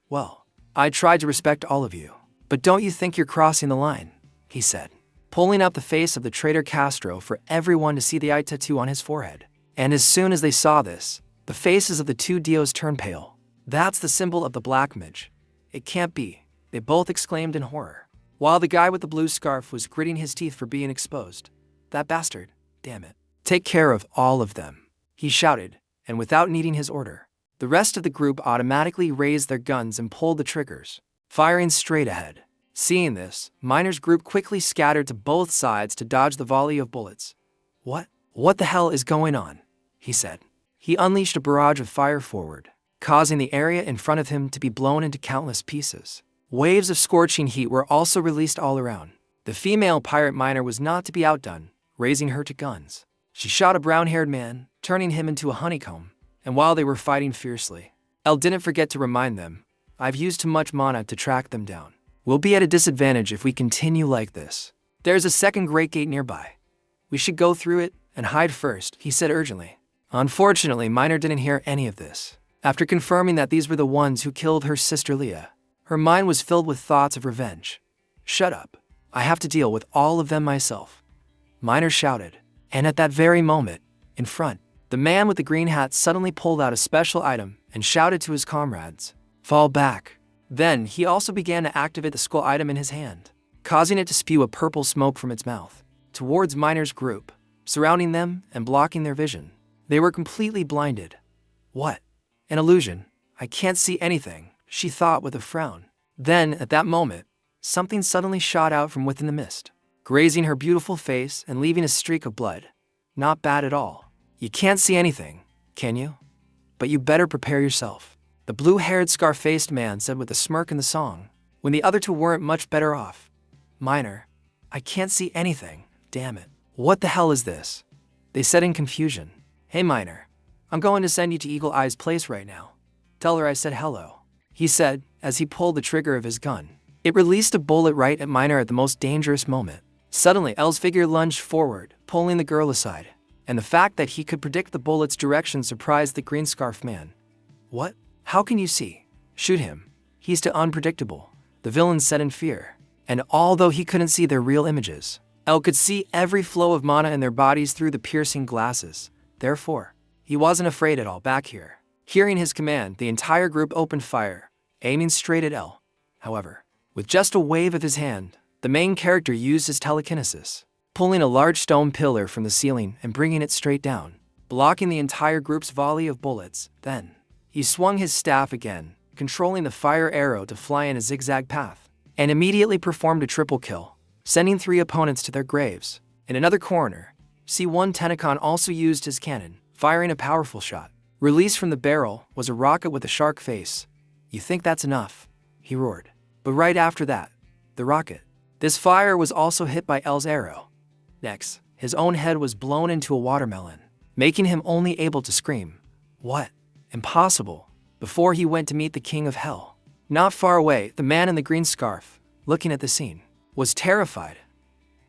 Well, I tried to respect all of you, but don't you think you're crossing the line? He said, pulling up the face of the traitor Castro for everyone to see the eye tattoo on his forehead. And as soon as they saw this, the faces of the two Dios turned pale. That's the symbol of the Black Mage. It can't be, they both exclaimed in horror, while the guy with the blue scarf was gritting his teeth for being exposed. That bastard, damn it. Take care of all of them, he shouted, and without needing his order, the rest of the group automatically raised their guns and pulled the triggers, firing straight ahead. Seeing this, Miner's group quickly scattered to both sides to dodge the volley of bullets. What the hell is going on? He said. He unleashed a barrage of fire forward, causing the area in front of him to be blown into countless pieces. Waves of scorching heat were also released all around. The female pirate miner was not to be outdone, raising her to guns. She shot a brown-haired man, turning him into a honeycomb, and while they were fighting fiercely, Elle didn't forget to remind them, I've used too much mana to track them down. We'll be at a disadvantage if we continue like this. There's a second great gate nearby. We should go through it and hide first, he said urgently. Unfortunately, Miner didn't hear any of this. After confirming that these were the ones who killed her sister Leah, her mind was filled with thoughts of revenge. Shut up. I have to deal with all of them myself, Miner shouted. And at that very moment, in front, the man with the green hat suddenly pulled out a special item and shouted to his comrades, fall back. Then he also began to activate the skull item in his hand, causing it to spew a purple smoke from its mouth towards Miner's group, surrounding them and blocking their vision. They were completely blinded. What? An illusion. I can't see anything, she thought with a frown. Then, at that moment, something suddenly shot out from within the mist, grazing her beautiful face and leaving a streak of blood. Not bad at all. You can't see anything, can you? But you better prepare yourself, the blue-haired scar-faced man said with a smirk in the song, when the other two weren't much better off. Miner, I can't see anything, damn it. What the hell is this? They said in confusion. Hey Miner, I'm going to send you to Eagle Eye's place right now. Tell her I said hello, he said as he pulled the trigger of his gun. It released a bullet right at Miner at the most dangerous moment. Suddenly, Elle's figure lunged forward, pulling the girl aside, and the fact that he could predict the bullet's direction surprised the green scarf man. What? How can you see? Shoot him. He's too unpredictable, the villain said in fear. And although he couldn't see their real images, Elle could see every flow of mana in their bodies through the piercing glasses. Therefore, he wasn't afraid at all back here. Hearing his command, the entire group opened fire, aiming straight at Elle. However, with just a wave of his hand, the main character used his telekinesis, pulling a large stone pillar from the ceiling and bringing it straight down, blocking the entire group's volley of bullets. Then, he swung his staff again, controlling the fire arrow to fly in a zigzag path, and immediately performed a triple kill, sending 3 opponents to their graves. In another corner, C1 Tenacon also used his cannon, firing a powerful shot. Released from the barrel was a rocket with a shark face. You think that's enough? He roared. But right after that, the rocket. This fire was also hit by Elle's arrow. Next, his own head was blown into a watermelon, making him only able to scream. What? Impossible. Before he went to meet the king of hell. Not far away, the man in the green scarf, looking at the scene, was terrified.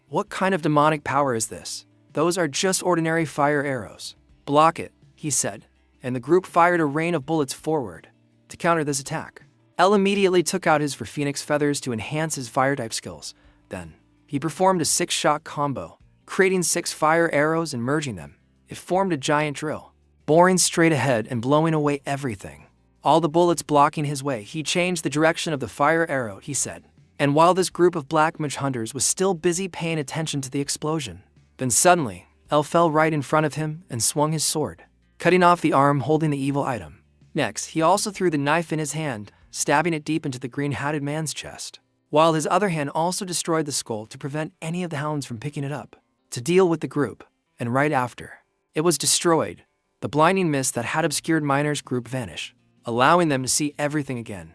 What kind of demonic power is this? Those are just ordinary fire arrows. Block it, he said, and the group fired a rain of bullets forward to counter this attack. Elle immediately took out his phoenix feathers to enhance his fire-type skills. Then, he performed a 6-shot combo, creating 6 fire arrows and merging them. It formed a giant drill, boring straight ahead and blowing away everything. All the bullets blocking his way, he changed the direction of the fire arrow, he said. And while this group of black mage hunters was still busy paying attention to the explosion, then suddenly, Elle fell right in front of him and swung his sword, cutting off the arm holding the evil item. Next, he also threw the knife in his hand, stabbing it deep into the green-hatted man's chest, while his other hand also destroyed the skull to prevent any of the hounds from picking it up. To deal with the group, and right after, It was destroyed. The blinding mist that had obscured Miner's group vanished, allowing them to see everything again.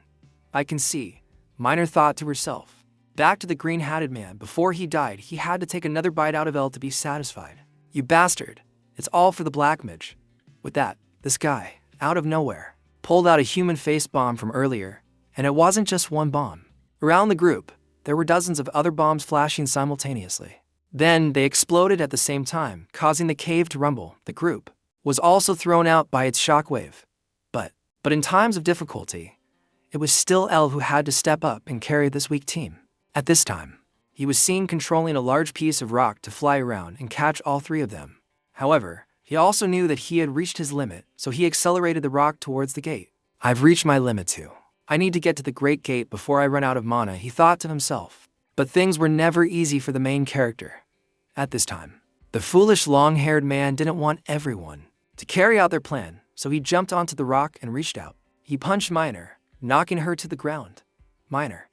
I can see, Miner thought to herself. Back to the green-hatted man. Before he died, he had to take another bite out of Elle to be satisfied. You bastard. It's all for the black mage. With that, this guy, out of nowhere, pulled out a human face bomb from earlier, and it wasn't just one bomb. Around the group, there were dozens of other bombs flashing simultaneously. Then they exploded at the same time, causing the cave to rumble. The group was also thrown out by its shockwave. But in times of difficulty, it was still Elle who had to step up and carry this weak team. At this time, he was seen controlling a large piece of rock to fly around and catch all three of them. However, he also knew that he had reached his limit, so he accelerated the rock towards the gate. I've reached my limit too. I need to get to the Great Gate before I run out of mana, he thought to himself. But things were never easy for the main character. At this time, the foolish long-haired man didn't want everyone to carry out their plan, so he jumped onto the rock and reached out. He punched Miner, knocking her to the ground. Miner,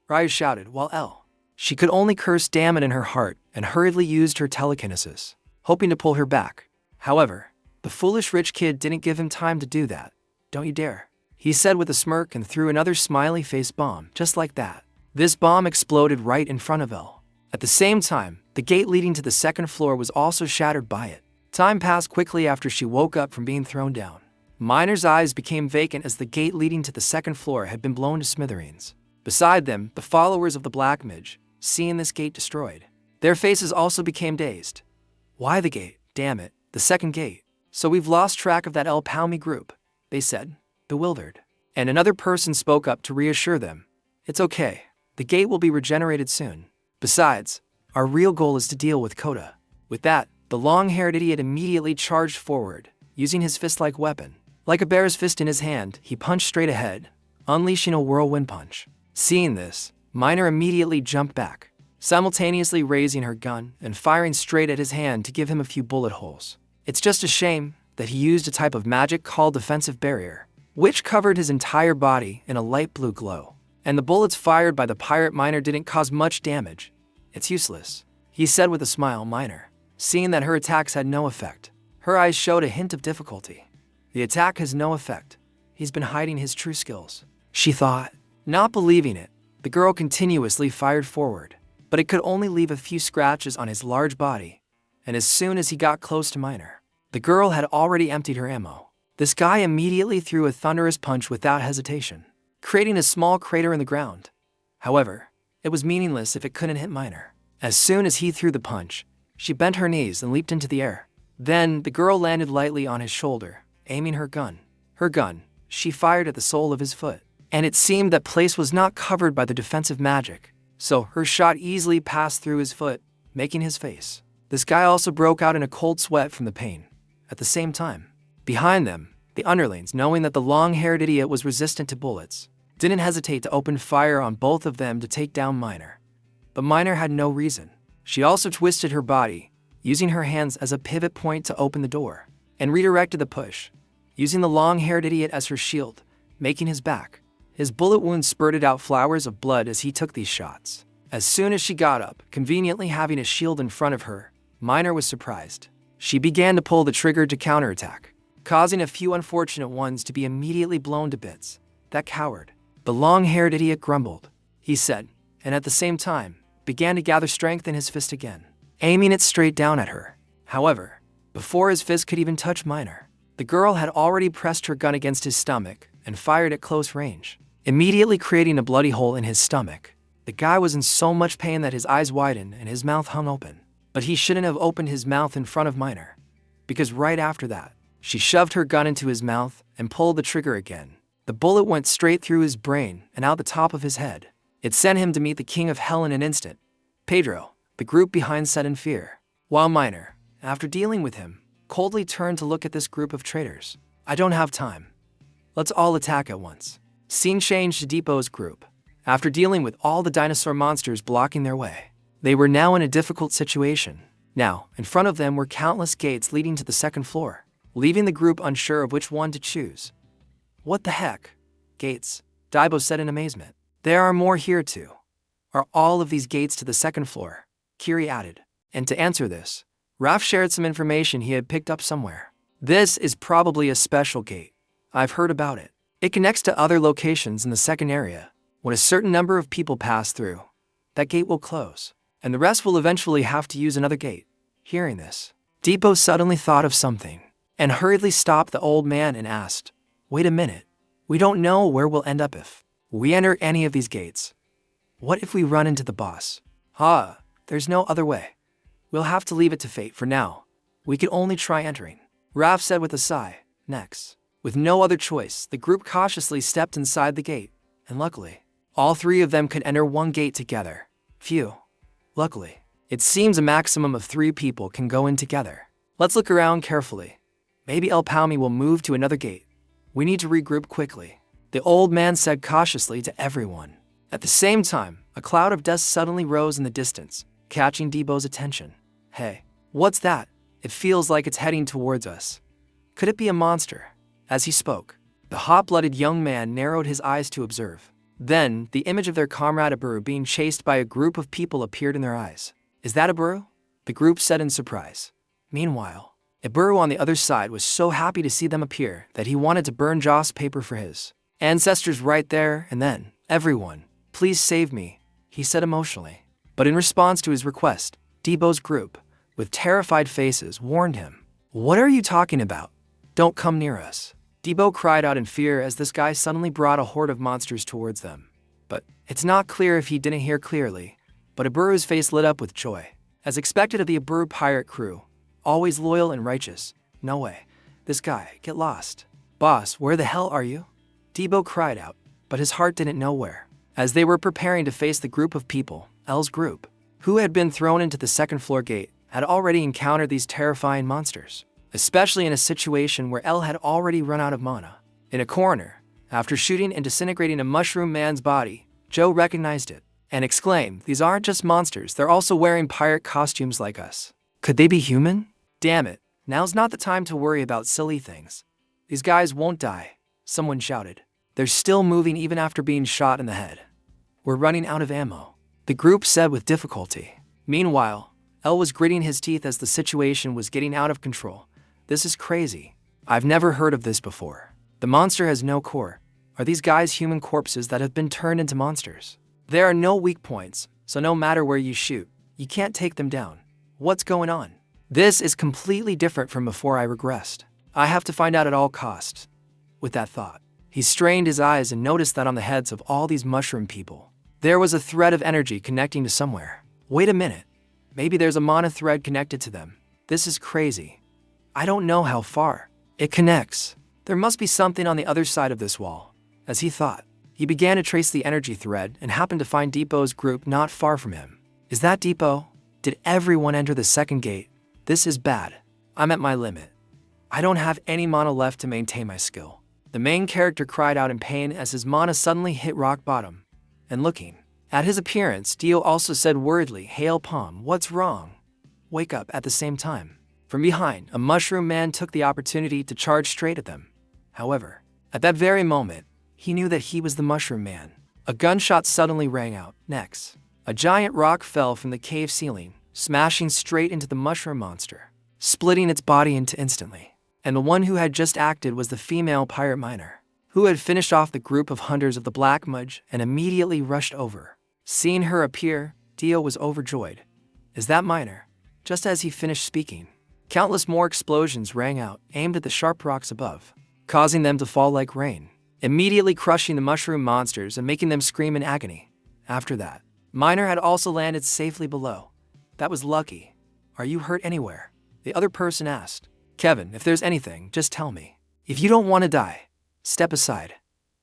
Ryu shouted, while Elle, she could only curse damn it in her heart and hurriedly used her telekinesis, hoping to pull her back. However, the foolish rich kid didn't give him time to do that. Don't you dare, he said with a smirk and threw another smiley face bomb. Just like that, this bomb exploded right in front of Elle. At the same time, the gate leading to the second floor was also shattered by it. Time passed quickly after she woke up from being thrown down. Miner's eyes became vacant as the gate leading to the second floor had been blown to smithereens. Beside them, the followers of the Black Mage, seeing this gate destroyed. Their faces also became dazed. Why the gate? Damn it, the second gate. So we've lost track of that El Palmi group, they said, bewildered. And another person spoke up to reassure them. It's okay, the gate will be regenerated soon. Besides, our real goal is to deal with Kota. With that, the long-haired idiot immediately charged forward, using his fist-like weapon. Like a bear's fist in his hand, he punched straight ahead, unleashing a whirlwind punch. Seeing this, Miner immediately jumped back, simultaneously raising her gun and firing straight at his hand to give him a few bullet holes. It's just a shame that he used a type of magic called defensive barrier, which covered his entire body in a light blue glow. And the bullets fired by the pirate Miner didn't cause much damage. It's useless, he said with a smile. Miner, seeing that her attacks had no effect, her eyes showed a hint of difficulty. The attack has no effect. He's been hiding his true skills, she thought. Not believing it, the girl continuously fired forward, but it could only leave a few scratches on his large body. And as soon as he got close to Miner, the girl had already emptied her ammo. This guy immediately threw a thunderous punch without hesitation, creating a small crater in the ground. However, it was meaningless if it couldn't hit Miner. As soon as he threw the punch, she bent her knees and leaped into the air. Then the girl landed lightly on his shoulder, aiming her gun. She fired at the sole of his foot, and it seemed that place was not covered by the defensive magic, so her shot easily passed through his foot, making his face. This guy also broke out in a cold sweat from the pain. At the same time, behind them, the underlings, knowing that the long-haired idiot was resistant to bullets, didn't hesitate to open fire on both of them to take down Miner. But Miner had no reason. She also twisted her body, using her hands as a pivot point to open the door, and redirected the push, using the long-haired idiot as her shield, making his back. His bullet wounds spurted out flowers of blood as he took these shots. As soon as she got up, conveniently having a shield in front of her, Miner was surprised. She began to pull the trigger to counterattack, causing a few unfortunate ones to be immediately blown to bits. That coward. The long-haired idiot grumbled, he said, and at the same time, began to gather strength in his fist again, aiming it straight down at her. However, before his fist could even touch Miner, the girl had already pressed her gun against his stomach and fired at close range, immediately creating a bloody hole in his stomach. The guy was in so much pain that his eyes widened and his mouth hung open. But he shouldn't have opened his mouth in front of Miner, because right after that, she shoved her gun into his mouth and pulled the trigger again. The bullet went straight through his brain and out the top of his head. It sent him to meet the king of hell in an instant. Pedro, the group behind, said in fear, while Miner, after dealing with him, coldly turned to look at this group of traitors. I don't have time. Let's all attack at once. Scene changed to Depot's group. After dealing with all the dinosaur monsters blocking their way, they were now in a difficult situation. Now, in front of them were countless gates leading to the second floor, leaving the group unsure of which one to choose. What the heck? Gates, Daibo said in amazement. There are more here too. Are all of these gates to the second floor? Kiri added. And to answer this, Raph shared some information he had picked up somewhere. This is probably a special gate. I've heard about it. It connects to other locations in the second area. When a certain number of people pass through, that gate will close, and the rest will eventually have to use another gate. Hearing this, Depot suddenly thought of something, and hurriedly stopped the old man and asked, "Wait a minute. We don't know where we'll end up if we enter any of these gates. What if we run into the boss?" There's no other way. We'll have to leave it to fate for now. We can only try entering, Raph said with a sigh. Next, with no other choice, the group cautiously stepped inside the gate, and luckily, all three of them could enter one gate together. Phew. Luckily, it seems a maximum of 3 people can go in together. Let's look around carefully. Maybe El Palmi will move to another gate. We need to regroup quickly, the old man said cautiously to everyone. At the same time, a cloud of dust suddenly rose in the distance, catching Debo's attention. Hey, what's that? It feels like it's heading towards us. Could it be a monster? As he spoke, the hot-blooded young man narrowed his eyes to observe. Then, the image of their comrade Iburu being chased by a group of people appeared in their eyes. Is that Iburu? The group said in surprise. Meanwhile, Iburu on the other side was so happy to see them appear that he wanted to burn Joss paper for his ancestors right there and then. Everyone, please save me, he said emotionally. But in response to his request, Debo's group, with terrified faces, warned him. What are you talking about? Don't come near us. Debo cried out in fear as this guy suddenly brought a horde of monsters towards them. But it's not clear if he didn't hear clearly, but Iburu's face lit up with joy. As expected of the Iburu pirate crew, always loyal and righteous. No way. This guy, get lost. Boss, where the hell are you? Debo cried out, but his heart didn't know where. As they were preparing to face the group of people, L's group, who had been thrown into the second floor gate, had already encountered these terrifying monsters, especially in a situation where L had already run out of mana. In a corner, after shooting and disintegrating a mushroom man's body, Joe recognized it and exclaimed, "These aren't just monsters, they're also wearing pirate costumes like us. Could they be human? Damn it, now's not the time to worry about silly things. These guys won't die," someone shouted. "They're still moving even after being shot in the head. We're running out of ammo," the group said with difficulty. Meanwhile, L was gritting his teeth as the situation was getting out of control. This is crazy. I've never heard of this before. The monster has no core. Are these guys human corpses that have been turned into monsters? There are no weak points, so no matter where you shoot, you can't take them down. What's going on? This is completely different from before I regressed. I have to find out at all costs. With that thought, he strained his eyes and noticed that on the heads of all these mushroom people, there was a thread of energy connecting to somewhere. Wait a minute. Maybe there's a mana thread connected to them. This is crazy. I don't know how far it connects. There must be something on the other side of this wall. As he thought, he began to trace the energy thread and happened to find Depot's group not far from him. Is that Depot? Did everyone enter the second gate? This is bad. I'm at my limit. I don't have any mana left to maintain my skill. The main character cried out in pain as his mana suddenly hit rock bottom. And looking at his appearance, Dio also said worriedly, "Hail Palm, what's wrong? Wake up." At the same time, from behind, a mushroom man took the opportunity to charge straight at them. However, at that very moment, he knew that he was the mushroom man. A gunshot suddenly rang out. Next, a giant rock fell from the cave ceiling, smashing straight into the mushroom monster, splitting its body into instantly. And the one who had just acted was the female pirate miner, who had finished off the group of hunters of the Black Mudge and immediately rushed over. Seeing her appear, Dio was overjoyed. Is that miner? Just as he finished speaking, countless more explosions rang out, aimed at the sharp rocks above, causing them to fall like rain, immediately crushing the mushroom monsters and making them scream in agony. After that, Miner had also landed safely below. That was lucky. Are you hurt anywhere? The other person asked. Kevin, if there's anything, just tell me. If you don't want to die, step aside.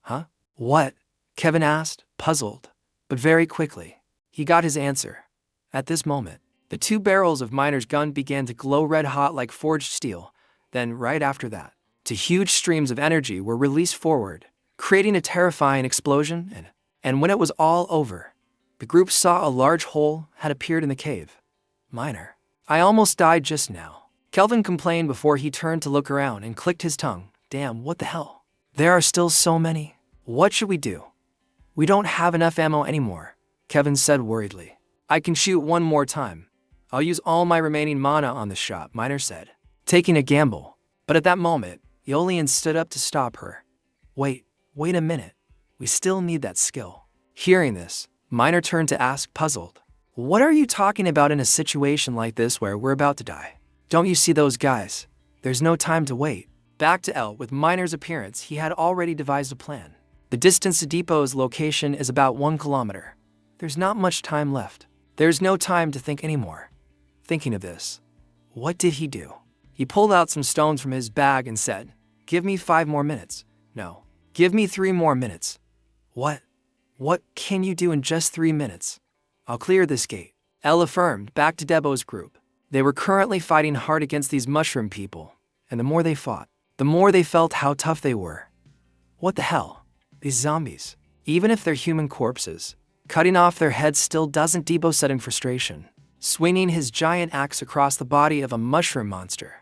Huh? What? Kevin asked, puzzled. But very quickly, he got his answer. At this moment, the 2 barrels of Miner's gun began to glow red hot like forged steel. Then, right after that, 2 huge streams of energy were released forward, creating a terrifying explosion, and when it was all over, the group saw a large hole had appeared in the cave. Miner, I almost died just now. Kelvin complained before he turned to look around and clicked his tongue. Damn, what the hell? There are still so many. What should we do? We don't have enough ammo anymore, Kevin said worriedly. I can shoot one more time. I'll use all my remaining mana on this shot, Miner said, taking a gamble. But at that moment, Aeolian stood up to stop her. Wait a minute. We still need that skill. Hearing this, Miner turned to ask, puzzled. What are you talking about in a situation like this where we're about to die? Don't you see those guys? There's no time to wait. Back to El, with Miner's appearance, he had already devised a plan. The distance to Depot's location is about 1 kilometer. There's not much time left. There's no time to think anymore. Thinking of this, what did he do? He pulled out some stones from his bag and said, give me 5 more minutes. No, give me 3 more minutes. What? What can you do in just 3 minutes? I'll clear this gate. El affirmed, back to Debo's group. They were currently fighting hard against these mushroom people, and the more they fought, the more they felt how tough they were. What the hell? These zombies, even if they're human corpses, cutting off their heads still doesn't, Debo said in frustration, swinging his giant axe across the body of a mushroom monster.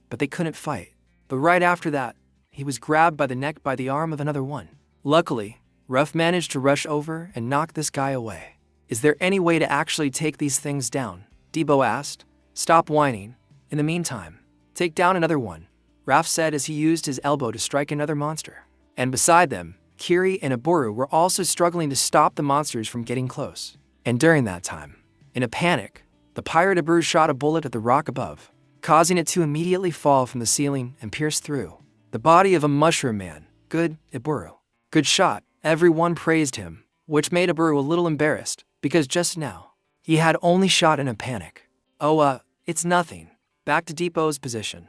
But they couldn't fight. But right after that, he was grabbed by the neck by the arm of another one. Luckily, Ruff managed to rush over and knock this guy away. Is there any way to actually take these things down? Debo asked. Stop whining. In the meantime, take down another one, Raph said as he used his elbow to strike another monster. And beside them, Kiri and Iburu were also struggling to stop the monsters from getting close. And during that time, in a panic, the pirate Iburu shot a bullet at the rock above, causing it to immediately fall from the ceiling and pierce through the body of a mushroom man. Good, Iburu. Good shot. Everyone praised him, which made Iburu a little embarrassed, because just now, he had only shot in a panic. Oh, it's nothing. Back to Depot's position.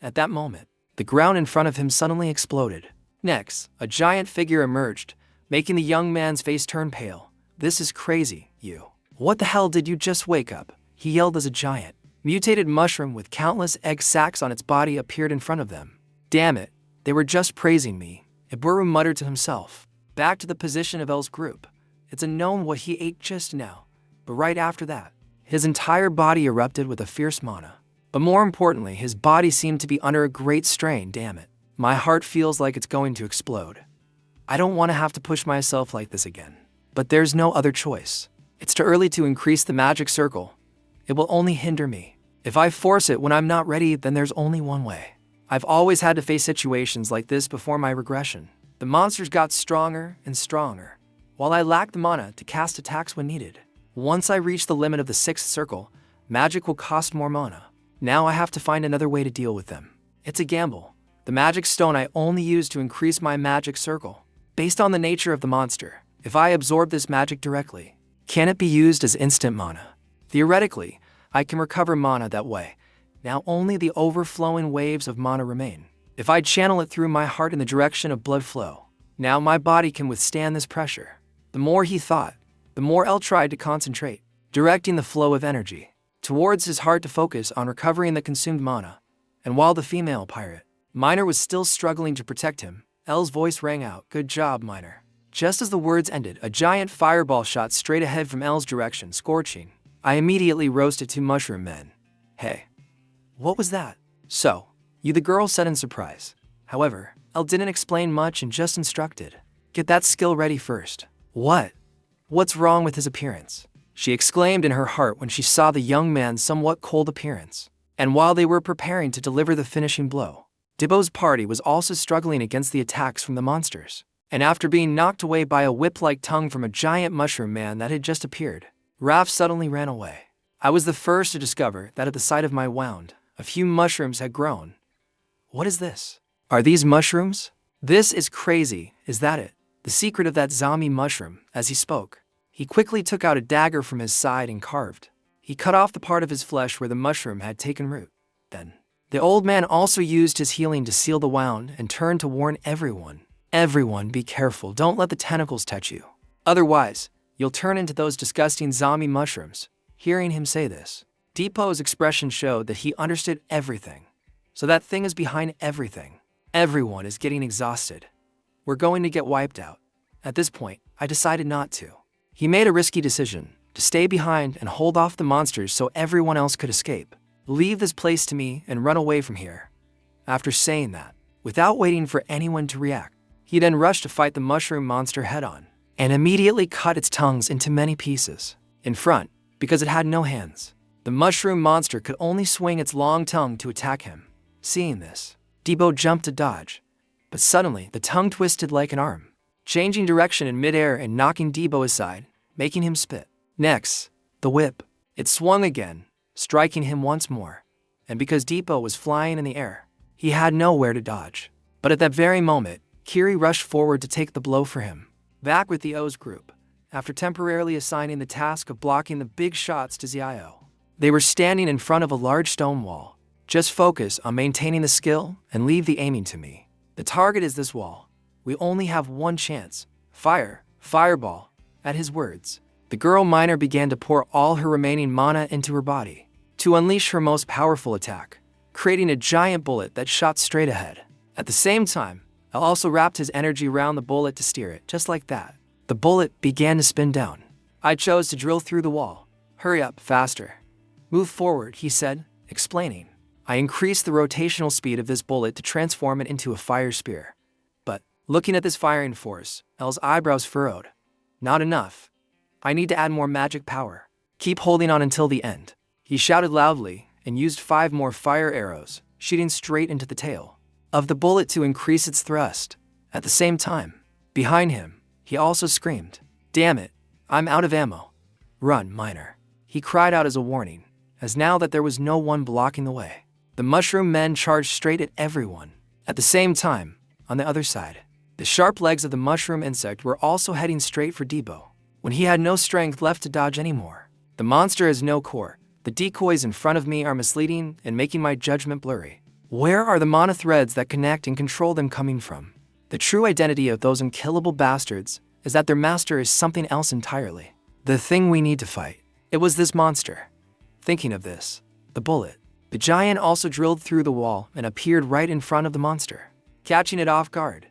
At that moment, the ground in front of him suddenly exploded. Next, a giant figure emerged, making the young man's face turn pale. This is crazy, you. What the hell did you just wake up? He yelled as a giant, mutated mushroom with countless egg sacs on its body appeared in front of them. Damn it, they were just praising me, Iburu muttered to himself. Back to the position of El's group. It's unknown what he ate just now, but right after that, his entire body erupted with a fierce mana. But more importantly, his body seemed to be under a great strain. Damn it. My heart feels like it's going to explode. I don't want to have to push myself like this again. But there's no other choice. It's too early to increase the magic circle. It will only hinder me. If I force it when I'm not ready, then there's only one way. I've always had to face situations like this before my regression. The monsters got stronger and stronger, while I lacked the mana to cast attacks when needed. Once I reach the limit of the 6th circle, magic will cost more mana. Now I have to find another way to deal with them. It's a gamble. The magic stone I only use to increase my magic circle. Based on the nature of the monster, if I absorb this magic directly, can it be used as instant mana? Theoretically, I can recover mana that way. Now only the overflowing waves of mana remain. If I channel it through my heart in the direction of blood flow, now my body can withstand this pressure. The more he thought, the more El tried to concentrate, directing the flow of energy towards his heart to focus on recovering the consumed mana. And while the female pirate, Miner, was still struggling to protect him, El's voice rang out, "Good job, Miner." Just as the words ended, a giant fireball shot straight ahead from El's direction, scorching. I immediately roasted 2 mushroom men. Hey, what was that? So, you, the girl said in surprise. However, El didn't explain much and just instructed, get that skill ready first. What? What's wrong with his appearance? She exclaimed in her heart when she saw the young man's somewhat cold appearance. And while they were preparing to deliver the finishing blow, Dibbo's party was also struggling against the attacks from the monsters. And after being knocked away by a whip-like tongue from a giant mushroom man that had just appeared, Raph suddenly ran away. I was the first to discover that at the side of my wound, a few mushrooms had grown. What is this? Are these mushrooms? This is crazy, is that it? The secret of that zombie mushroom. As he spoke, he quickly took out a dagger from his side and carved. He cut off the part of his flesh where the mushroom had taken root. Then, the old man also used his healing to seal the wound and turned to warn everyone. Everyone, be careful, don't let the tentacles touch you. Otherwise, you'll turn into those disgusting zombie mushrooms. Hearing him say this, Depot's expression showed that he understood everything. So that thing is behind everything. Everyone is getting exhausted. We're going to get wiped out. At this point, I decided not to. He made a risky decision, to stay behind and hold off the monsters so everyone else could escape. Leave this place to me and run away from here. After saying that, without waiting for anyone to react, he then rushed to fight the mushroom monster head-on, and immediately cut its tongues into many pieces. In front, because it had no hands, The mushroom monster could only swing its long tongue to attack him. Seeing this, Debo jumped to dodge, but suddenly the tongue twisted like an arm, changing direction in midair and knocking Debo aside, making him spit. Next, the whip. It swung again, striking him once more, and because Debo was flying in the air, he had nowhere to dodge. But at that very moment, Kiri rushed forward to take the blow for him. Back with the O's group, after temporarily assigning the task of blocking the big shots to Zio. They were standing in front of a large stone wall. Just focus on maintaining the skill and leave the aiming to me. The target is this wall. We only have one chance. Fire, fireball. At his words, the girl miner began to pour all her remaining mana into her body to unleash her most powerful attack, creating a giant bullet that shot straight ahead. At the same time, Al also wrapped his energy around the bullet to steer it, just like that. The bullet began to spin down. I chose to drill through the wall. Hurry up, faster. Move forward, he said, explaining. I increased the rotational speed of this bullet to transform it into a fire spear. But, looking at this firing force, Al's eyebrows furrowed. Not enough. I need to add more magic power. Keep holding on until the end. He shouted loudly and used 5 more fire arrows, shooting straight into the tail of the bullet to increase its thrust. At the same time, behind him, he also screamed, "Damn it, I'm out of ammo. Run, miner." He cried out as a warning, as now that there was no one blocking the way, the mushroom men charged straight at everyone. At the same time, on the other side, the sharp legs of the mushroom insect were also heading straight for Debo. When he had no strength left to dodge anymore, the monster has no core. The decoys in front of me are misleading and making my judgment blurry. Where are the mana threads that connect and control them coming from? The true identity of those unkillable bastards is that their master is something else entirely. The thing we need to fight. It was this monster. Thinking of this, the bullet. The giant also drilled through the wall and appeared right in front of the monster, catching it off guard.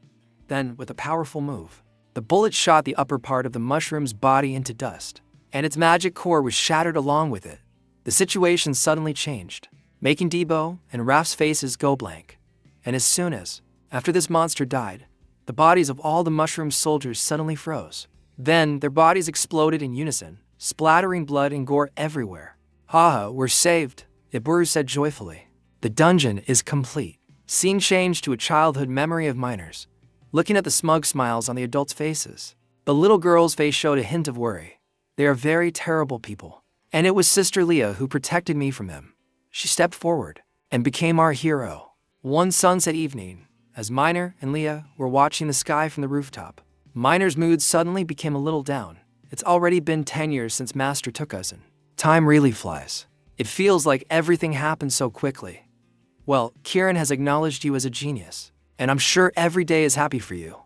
Then, with a powerful move, the bullet shot the upper part of the mushroom's body into dust, and its magic core was shattered along with it. The situation suddenly changed, making Debo and Raph's faces go blank. And as soon as, after this monster died, the bodies of all the mushroom soldiers suddenly froze. Then, their bodies exploded in unison, splattering blood and gore everywhere. "Haha, we're saved," Iburu said joyfully. The dungeon is complete. Scene changed to a childhood memory of miners, looking at the smug smiles on the adults' faces. The little girl's face showed a hint of worry. They are very terrible people. And it was Sister Leah who protected me from them. She stepped forward and became our hero. One sunset evening, as Miner and Leah were watching the sky from the rooftop, Miner's mood suddenly became a little down. It's already been 10 years since Master took us and time really flies. It feels like everything happened so quickly. Well, Kieran has acknowledged you as a genius, and I'm sure every day is happy for you.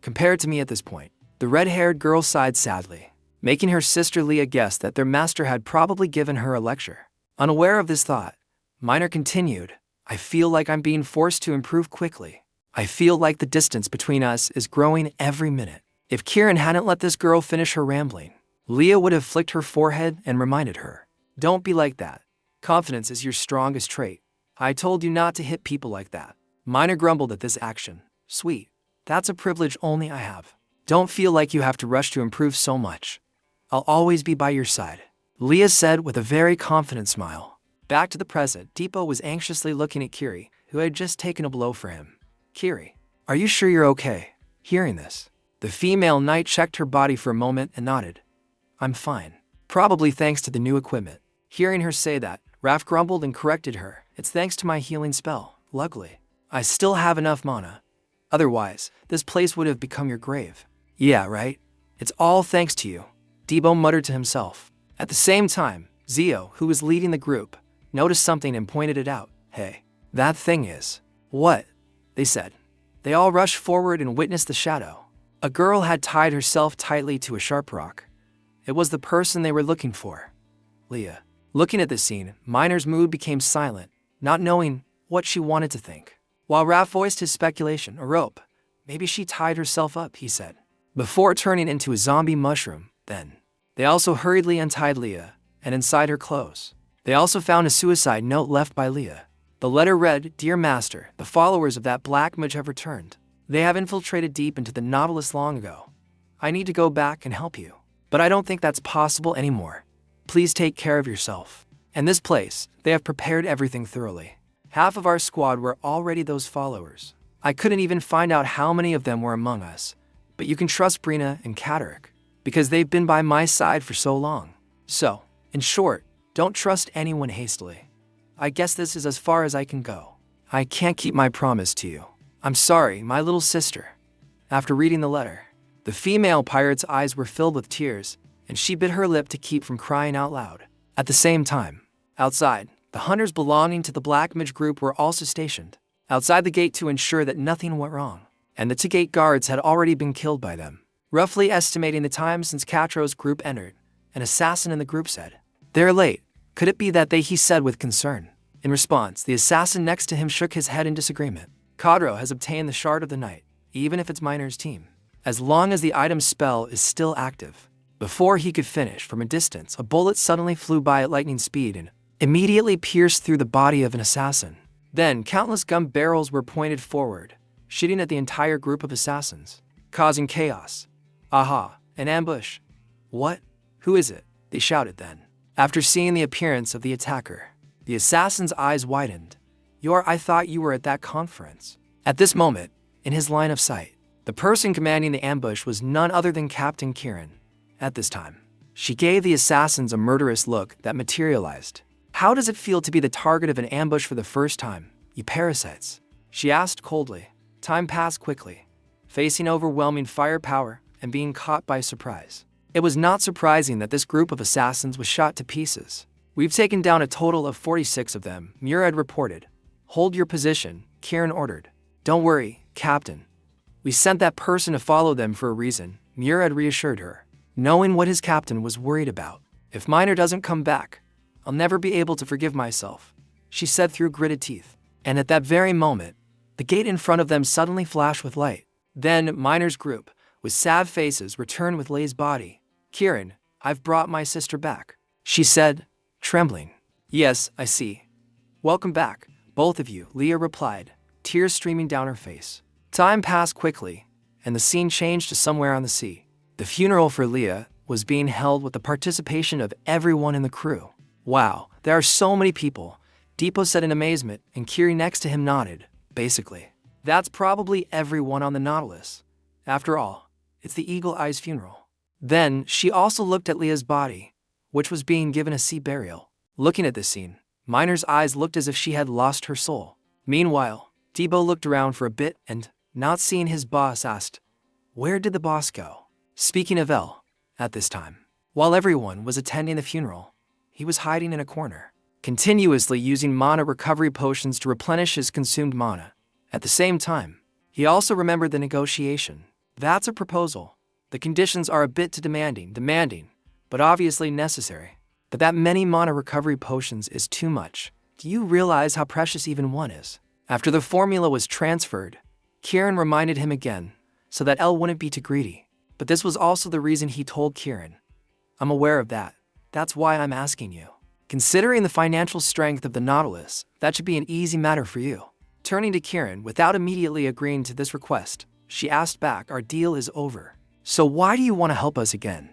Compared to me at this point, the red-haired girl sighed sadly, making her sister Leah guess that their master had probably given her a lecture. Unaware of this thought, Miner continued, I feel like I'm being forced to improve quickly. I feel like the distance between us is growing every minute. If Kieran hadn't let this girl finish her rambling, Leah would have flicked her forehead and reminded her, don't be like that. Confidence is your strongest trait. I told you not to hit people like that. Miner grumbled at this action. Sweet, that's a privilege only I have. Don't feel like you have to rush to improve so much. I'll always be by your side, Leah said with a very confident smile. Back to the present, Depot was anxiously looking at Kiri, who had just taken a blow for him. Kiri, are you sure you're okay? Hearing this, the female knight checked her body for a moment and nodded. I'm fine. Probably thanks to the new equipment. Hearing her say that, Raph grumbled and corrected her. It's thanks to my healing spell. Luckily, I still have enough mana. Otherwise, this place would have become your grave. Yeah, right? It's all thanks to you, Debo muttered to himself. At the same time, Zio, who was leading the group, noticed something and pointed it out. Hey, that thing is... What? They said. They all rushed forward and witnessed the shadow. A girl had tied herself tightly to a sharp rock. It was the person they were looking for. Leah. Looking at this scene, Miner's mood became silent, not knowing what she wanted to think. While Raph voiced his speculation, a rope. Maybe she tied herself up, he said, before turning into a zombie mushroom. Then, they also hurriedly untied Leah, and inside her clothes, they also found a suicide note left by Leah. The letter read, Dear Master, the followers of that black mage have returned. They have infiltrated deep into the Nautilus long ago. I need to go back and help you, but I don't think that's possible anymore. Please take care of yourself. And this place, they have prepared everything thoroughly. Half of our squad were already those followers. I couldn't even find out how many of them were among us, but you can trust Brina and Katerik, because they've been by my side for so long. So, in short, don't trust anyone hastily. I guess this is as far as I can go. I can't keep my promise to you. I'm sorry, my little sister. After reading the letter, the female pirate's eyes were filled with tears, and she bit her lip to keep from crying out loud. At the same time, outside, the hunters belonging to the Black Mage group were also stationed outside the gate to ensure that nothing went wrong, and the two gate guards had already been killed by them. Roughly estimating the time since Katro's group entered, an assassin in the group said, "They're late. Could it be that he said with concern. In response, the assassin next to him shook his head in disagreement. Kadro has obtained the Shard of the Night, even if it's Miner's team, as long as the item's spell is still active. Before he could finish, from a distance, a bullet suddenly flew by at lightning speed and immediately pierced through the body of an assassin. Then, countless gun barrels were pointed forward, shooting at the entire group of assassins, causing chaos. Aha, an ambush. What? Who is it? They shouted then. After seeing the appearance of the attacker, the assassin's eyes widened. I thought you were at that conference. At this moment, in his line of sight, the person commanding the ambush was none other than Captain Kieran. At this time, she gave the assassins a murderous look that materialized. How does it feel to be the target of an ambush for the first time, you parasites? She asked coldly. Time passed quickly, facing overwhelming firepower and being caught by surprise. It was not surprising that this group of assassins was shot to pieces. We've taken down a total of 46 of them, Murad reported. Hold your position, Kieran ordered. Don't worry, Captain. We sent that person to follow them for a reason, Murad reassured her, knowing what his captain was worried about. If Miner doesn't come back, I'll never be able to forgive myself, she said through gritted teeth. And at that very moment, the gate in front of them suddenly flashed with light. Then Miner's group, with sad faces, returned with Leia's body. Kieran, I've brought my sister back, she said, trembling. Yes, I see. Welcome back, both of you, Leia replied, tears streaming down her face. Time passed quickly, and the scene changed to somewhere on the sea. The funeral for Leia was being held with the participation of everyone in the crew. Wow, there are so many people, Depot said in amazement, and Kiri next to him nodded. Basically, that's probably everyone on the Nautilus. After all, it's the Eagle Eye's funeral. Then, she also looked at Leia's body, which was being given a sea burial. Looking at this scene, Miner's eyes looked as if she had lost her soul. Meanwhile, Debo looked around for a bit and, not seeing his boss, asked, where did the boss go? Speaking of El, at this time, while everyone was attending the funeral, he was hiding in a corner, continuously using mana recovery potions to replenish his consumed mana. At the same time, he also remembered the negotiation. That's a proposal. The conditions are a bit too demanding, but obviously necessary. But that many mana recovery potions is too much. Do you realize how precious even one is? After the formula was transferred, Kieran reminded him again, so that El wouldn't be too greedy. But this was also the reason he told Kieran. I'm aware of that. That's why I'm asking you. Considering the financial strength of the Nautilus, that should be an easy matter for you. Turning to Kieran without immediately agreeing to this request, she asked back, our deal is over. So why do you want to help us again?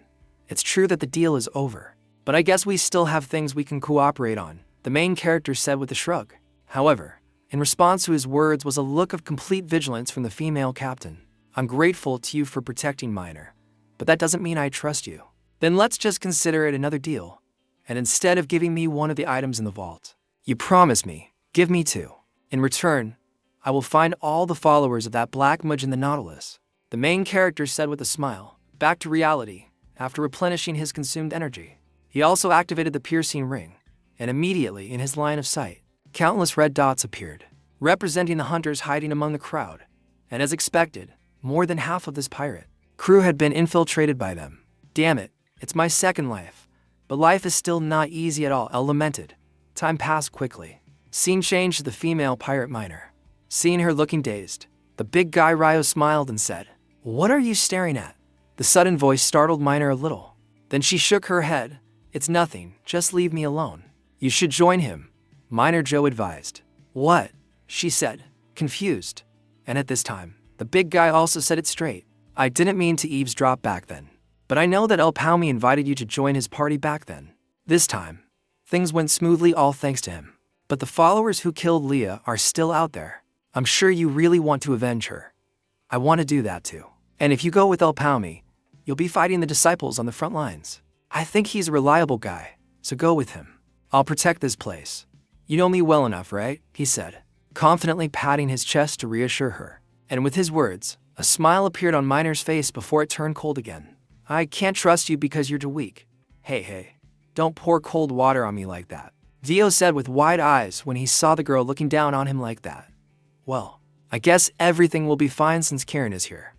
It's true that the deal is over, but I guess we still have things we can cooperate on, the main character said with a shrug. However, in response to his words was a look of complete vigilance from the female captain. I'm grateful to you for protecting Miner, but that doesn't mean I trust you. Then let's just consider it another deal, and instead of giving me one of the items in the vault, you promise me, give me two. In return, I will find all the followers of that black mudge in the Nautilus, the main character said with a smile, back to reality, after replenishing his consumed energy. He also activated the piercing ring, and immediately in his line of sight, countless red dots appeared, representing the hunters hiding among the crowd, and as expected, more than half of this pirate crew had been infiltrated by them. Damn it, it's my second life, but life is still not easy at all, El lamented. Time passed quickly. Scene changed to the female pirate Miner. Seeing her looking dazed, the big guy Ryo smiled and said, what are you staring at? The sudden voice startled Miner a little. Then she shook her head. It's nothing, just leave me alone. You should join him, Miner Joe advised. What? She said, confused. And at this time, the big guy also said it straight. I didn't mean to eavesdrop back then, but I know that El Palmy invited you to join his party back then. This time, Things went smoothly all thanks to him. But the followers who killed Leah are still out there. I'm sure you really want to avenge her. I want to do that too. And if you go with El Palmi, you'll be fighting the disciples on the front lines. I think he's a reliable guy, so go with him. I'll protect this place. You know me well enough, right? He said, confidently patting his chest to reassure her. And with his words, a smile appeared on Miner's face before it turned cold again. I can't trust you because you're too weak. Hey, don't pour cold water on me like that. Dio said with wide eyes when he saw the girl looking down on him like that. Well, I guess everything will be fine since Karen is here.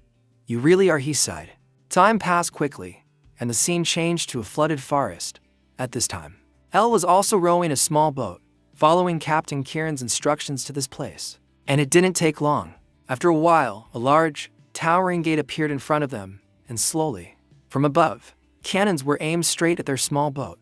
You really are, he sighed. Time passed quickly, and the scene changed to a flooded forest. At this time, Elle was also rowing a small boat, following Captain Kieran's instructions to this place. And it didn't take long. After a while, a large, towering gate appeared in front of them, and slowly, from above, cannons were aimed straight at their small boat.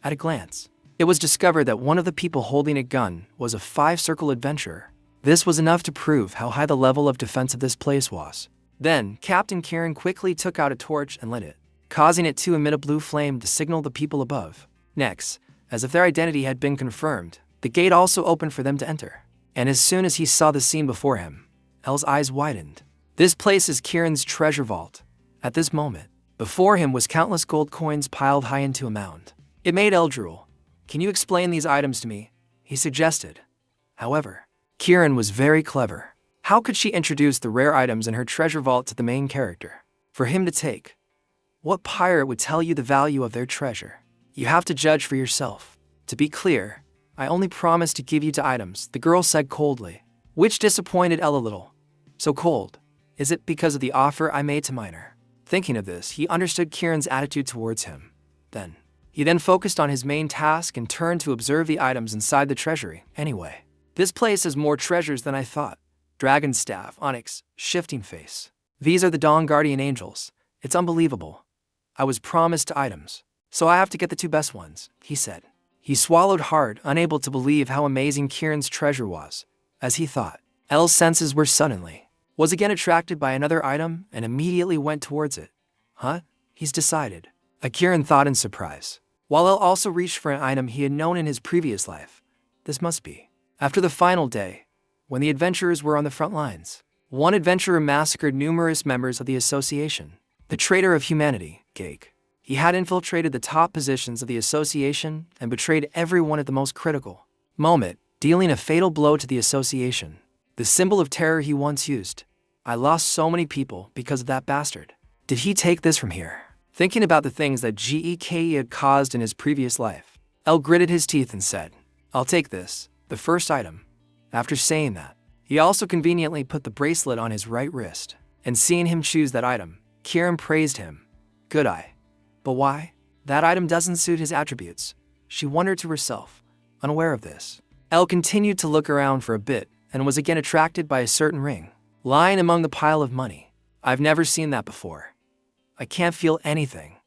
At a glance, it was discovered that one of the people holding a gun was a five-circle adventurer. This was enough to prove how high the level of defense of this place was. Then, Captain Kieran quickly took out a torch and lit it, causing it to emit a blue flame to signal the people above. Next, as if their identity had been confirmed, the gate also opened for them to enter. And as soon as he saw the scene before him, Elle's eyes widened. This place is Kieran's treasure vault. At this moment, before him was countless gold coins piled high into a mound. It made Elle drool. Can you explain these items to me? He suggested. However, Kieran was very clever. How could she introduce the rare items in her treasure vault to the main character? For him to take. What pirate would tell you the value of their treasure? You have to judge for yourself. To be clear, I only promised to give you the items, the girl said coldly, which disappointed Elle a little. So cold. Is it because of the offer I made to Miner? Thinking of this, he understood Kieran's attitude towards him. He then focused on his main task and turned to observe the items inside the treasury. Anyway, this place has more treasures than I thought. Dragon staff, onyx, shifting face. These are the Dawn Guardian Angels. It's unbelievable. I was promised items, so I have to get the two best ones, he said. He swallowed hard, unable to believe how amazing Kieran's treasure was. As he thought, Elle's senses were suddenly, was again attracted by another item and immediately went towards it. Huh? He's decided. Kieran thought in surprise, while Elle also reached for an item he had known in his previous life. This must be. After the final day, when the adventurers were on the front lines, one adventurer massacred numerous members of the association. The traitor of humanity, Gake. He had infiltrated the top positions of the association and betrayed everyone at the most critical moment, dealing a fatal blow to the association. The symbol of terror he once used. I lost so many people because of that bastard. Did he take this from here? Thinking about the things that Geke had caused in his previous life, Elle gritted his teeth and said, I'll take this, the first item. After saying that, he also conveniently put the bracelet on his right wrist. And seeing him choose that item, Kieran praised him. Good eye. But why? That item doesn't suit his attributes. She wondered to herself, unaware of this. Elle continued to look around for a bit and was again attracted by a certain ring, lying among the pile of money. I've never seen that before. I can't feel anything.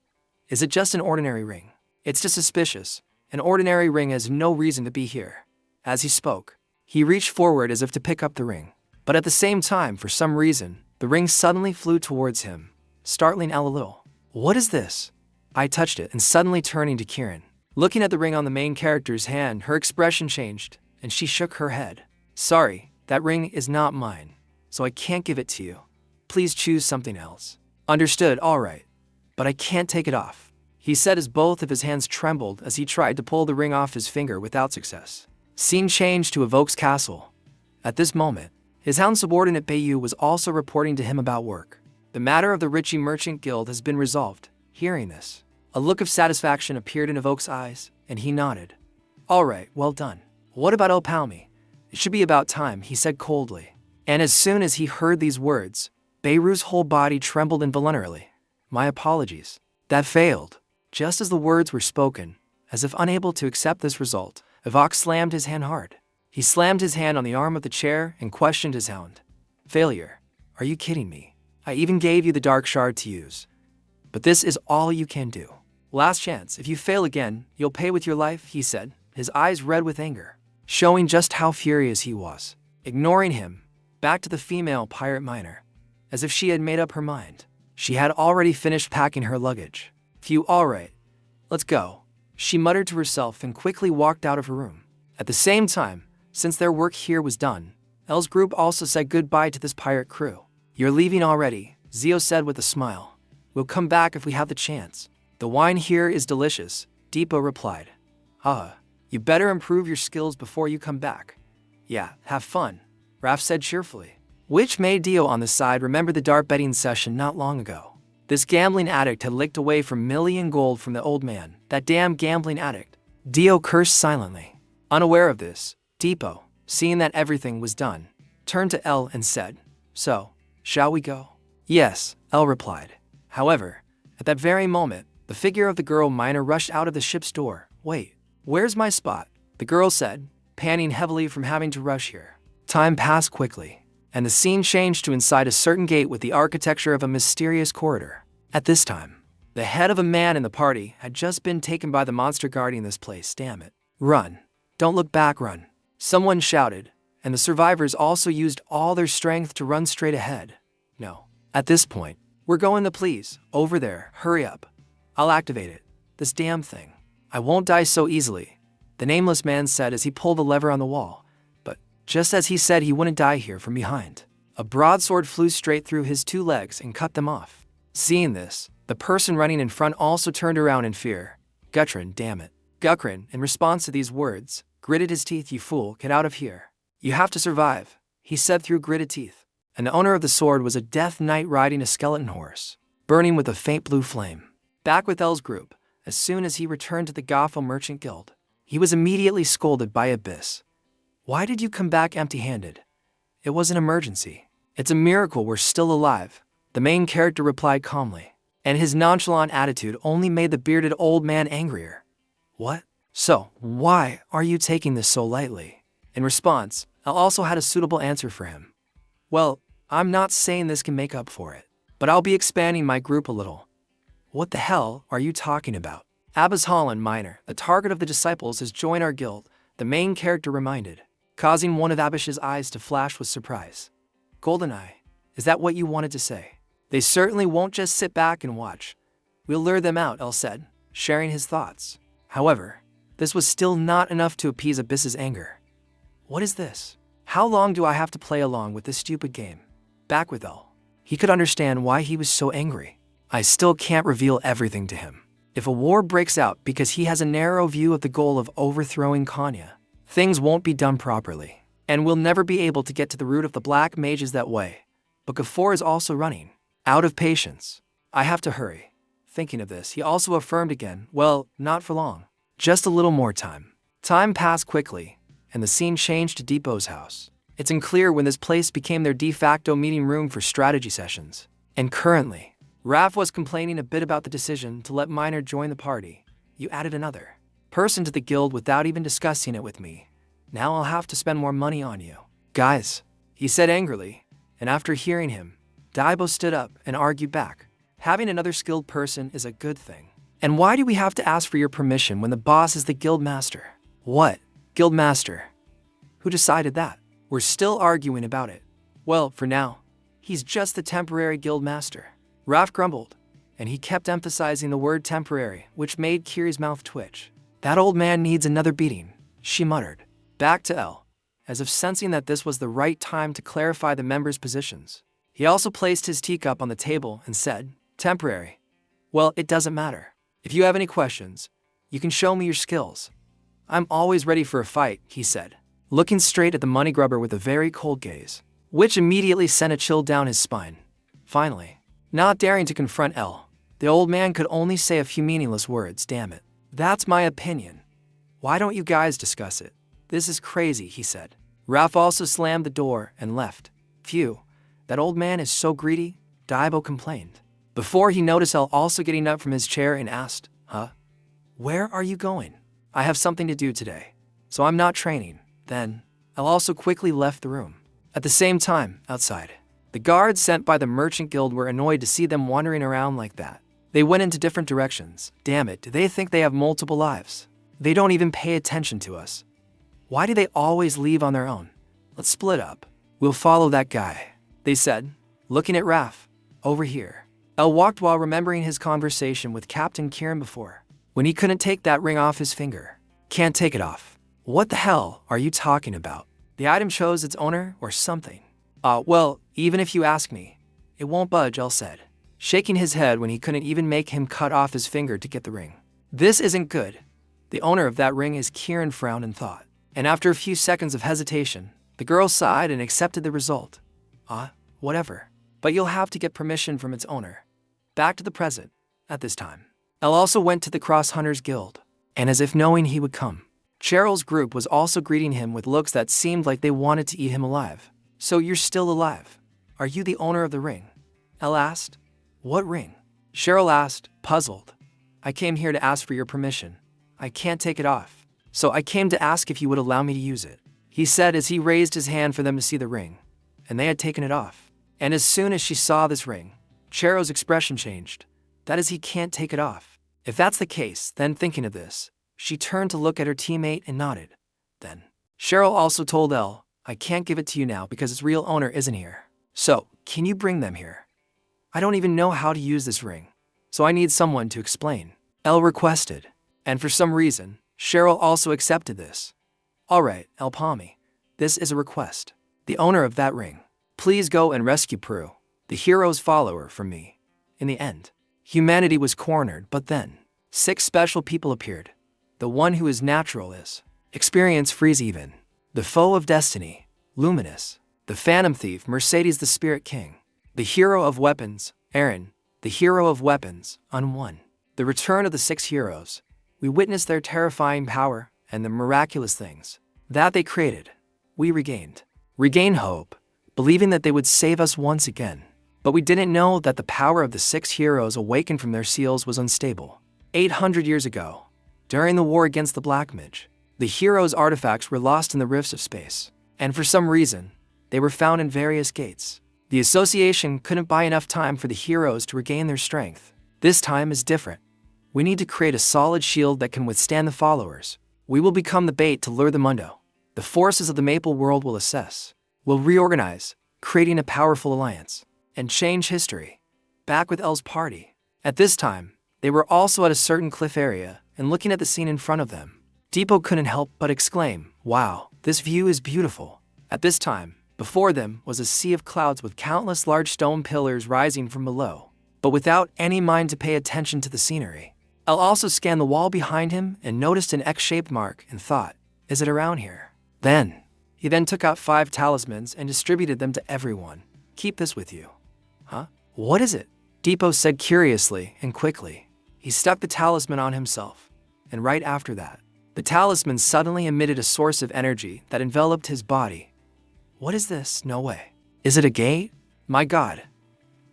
Is it just an ordinary ring? It's just suspicious. An ordinary ring has no reason to be here. As he spoke, he reached forward as if to pick up the ring. But at the same time, for some reason, the ring suddenly flew towards him, startling Elle a little. What is this? I touched it and suddenly turning to Kieran. Looking at the ring on the main character's hand, her expression changed, and she shook her head. Sorry, that ring is not mine, so I can't give it to you. Please choose something else. Understood, all right. But I can't take it off, he said as both of his hands trembled as he tried to pull the ring off his finger without success. Scene changed to Evoke's castle. At this moment, his hound subordinate Bayu was also reporting to him about work. The matter of the Ritchie Merchant Guild has been resolved. Hearing this, a look of satisfaction appeared in Evoke's eyes, and he nodded. All right, well done. What about El Palmi? It should be about time, he said coldly. And as soon as he heard these words, Beiru's whole body trembled involuntarily. My apologies. That failed. Just as the words were spoken, as if unable to accept this result, Evoke slammed his hand hard. He slammed his hand on the arm of the chair and questioned his hound. Failure? Are you kidding me? I even gave you the dark shard to use. But this is all you can do. Last chance. If you fail again, you'll pay with your life, he said, his eyes red with anger, showing just how furious he was. Ignoring him, back to the female pirate miner. As if she had made up her mind. She had already finished packing her luggage. Phew, all right. Let's go. she muttered to herself and quickly walked out of her room. At the same time, since their work here was done, Elle's group also said goodbye to this pirate crew. "You're leaving already," Zio said with a smile. "We'll come back if we have the chance. The wine here is delicious," Depot replied. You better improve your skills before you come back." "Yeah, have fun," Raph said cheerfully. Which made Dio on the side remember the dart betting session not long ago. This gambling addict had licked away for million gold from the old man, that damn gambling addict. Dio cursed silently. Unaware of this, Depot, seeing that everything was done, turned to Elle and said, "So, shall we go?" "Yes," Elle replied. However, at that very moment, the figure of the girl miner rushed out of the ship's door. "Wait, where's my spot?" the girl said, panting heavily from having to rush here. Time passed quickly, and the scene changed to inside a certain gate with the architecture of a mysterious corridor. At this time, the head of a man in the party had just been taken by the monster guarding this place. "Damn it. Run. Don't look back, run," someone shouted, and the survivors also used all their strength to run straight ahead. "No. At this point, we're going to please. Over there, hurry up. I'll activate it. This damn thing. I won't die so easily," the nameless man said as he pulled the lever on the wall. But just as he said he wouldn't die here from behind, a broadsword flew straight through his two legs and cut them off. Seeing this, the person running in front also turned around in fear. "Gutrin, damn it." Gutrin, in response to these words, gritted his teeth. "You fool, get out of here. You have to survive," he said through gritted teeth. And the owner of the sword was a death knight riding a skeleton horse, burning with a faint blue flame. Back with Elle's group, as soon as he returned to the Gothel Merchant Guild, he was immediately scolded by Abyss. "Why did you come back empty-handed?" "It was an emergency. It's a miracle we're still alive," the main character replied calmly, and his nonchalant attitude only made the bearded old man angrier. "What? So, why are you taking this so lightly?" In response, Elle also had a suitable answer for him. "Well, I'm not saying this can make up for it, but I'll be expanding my group a little." "What the hell are you talking about?" "Abbas Holland Minor, the target of the disciples, has joined our guild," the main character reminded, causing one of Abbas's eyes to flash with surprise. "Goldeneye, is that what you wanted to say?" "They certainly won't just sit back and watch. We'll lure them out," Elle said, sharing his thoughts. However, this was still not enough to appease Abyss's anger. "What is this? How long do I have to play along with this stupid game?" Back with Elle, he could understand why he was so angry. "I still can't reveal everything to him. If a war breaks out because he has a narrow view of the goal of overthrowing Kanya, things won't be done properly, and we'll never be able to get to the root of the black mages that way." But Gafor is also running out of patience. "I have to hurry." Thinking of this, he also affirmed again, "Well, not for long. Just a little more time." Time passed quickly, and the scene changed to Depot's house. It's unclear when this place became their de facto meeting room for strategy sessions. And currently, Raph was complaining a bit about the decision to let Minor join the party. "You added another person to the guild without even discussing it with me. Now I'll have to spend more money on you." "Guys," he said angrily, and after hearing him, Daibo stood up and argued back. "Having another skilled person is a good thing. And why do we have to ask for your permission when the boss is the guild master?" "What? Guild master? Who decided that?" "We're still arguing about it." "Well, for now, he's just the temporary guild master," Raph grumbled, and he kept emphasizing the word temporary, which made Kiri's mouth twitch. "That old man needs another beating," she muttered. Back to Elle, as if sensing that this was the right time to clarify the members' positions. He also placed his teacup on the table and said, "Temporary. Well, it doesn't matter. If you have any questions, you can show me your skills. I'm always ready for a fight," he said, looking straight at the money grubber with a very cold gaze, which immediately sent a chill down his spine. Finally, not daring to confront Elle, the old man could only say a few meaningless words. "Damn it. That's my opinion. Why don't you guys discuss it? This is crazy," he said. Raph also slammed the door and left. "Phew, that old man is so greedy," Daibo complained, before he noticed Elle also getting up from his chair and asked, "Huh? Where are you going?" "I have something to do today, so I'm not training." Then, Elle also quickly left the room. At the same time, outside, the guards sent by the Merchant Guild were annoyed to see them wandering around like that. They went into different directions. "Damn it, do they think they have multiple lives? They don't even pay attention to us. Why do they always leave on their own? Let's split up. We'll follow that guy," they said, looking at Raph. "Over here." Elle walked while remembering his conversation with Captain Kieran before. when he couldn't take that ring off his finger. Can't take it off. What the hell are you talking about? The item chose its owner or something? Well, even if you ask me, it won't budge, El said, shaking his head when he couldn't even make him cut off his finger to get the ring. This isn't good. The owner of that ring is Kieran, frowned in thought. And after a few seconds of hesitation, the girl sighed and accepted the result. Whatever. But you'll have to get permission from its owner. Back to the present, at this time. El also went to the Cross Hunters Guild, and as if knowing he would come, Cheryl's group was also greeting him with looks that seemed like they wanted to eat him alive. So you're still alive. Are you the owner of the ring? El asked. What ring? Cheryl asked, puzzled. I came here to ask for your permission. I can't take it off. So I came to ask if you would allow me to use it, he said as he raised his hand for them to see the ring. And they had taken it off. And as soon as she saw this ring, Cheryl's expression changed. That is, he can't take it off. If that's the case, then thinking of this, she turned to look at her teammate and nodded. Then, Cheryl also told Elle, I can't give it to you now because its real owner isn't here. So, can you bring them here? I don't even know how to use this ring, so I need someone to explain, Elle requested. And for some reason, Cheryl also accepted this. Alright, El Palmy, this is a request. The owner of that ring, please go and rescue Prue, the hero's follower, from me. In the end, humanity was cornered, but then 6 special people appeared. The one who is natural is Experience Freeze Even, the foe of destiny, Luminous, the Phantom Thief, Mercedes the Spirit King, the hero of weapons, Aaron, the hero of weapons, Unwon. The return of the 6 heroes. We witnessed their terrifying power and the miraculous things that they created. We regained hope, believing that they would save us once again. But we didn't know that the power of the 6 heroes awakened from their seals was unstable. 800 years ago, during the war against the Black Mage, the heroes' artifacts were lost in the rifts of space, and for some reason, they were found in various gates. The association couldn't buy enough time for the heroes to regain their strength. This time is different. We need to create a solid shield that can withstand the followers. We will become the bait to lure the Mundo. The forces of the Maple World will assess, will reorganize, creating a powerful alliance, and change history. Back with Elle's party. At this time, they were also at a certain cliff area and looking at the scene in front of them. Depot couldn't help but exclaim, wow, this view is beautiful. At this time, before them was a sea of clouds with countless large stone pillars rising from below, but without any mind to pay attention to the scenery. Elle also scanned the wall behind him and noticed an X-shaped mark and thought, is it around here? He then took out 5 talismans and distributed them to everyone. Keep this with you. Huh? What is it? Depot said curiously and quickly. He stuck the talisman on himself, and right after that, the talisman suddenly emitted a source of energy that enveloped his body. What is this? No way. Is it a gate? My God.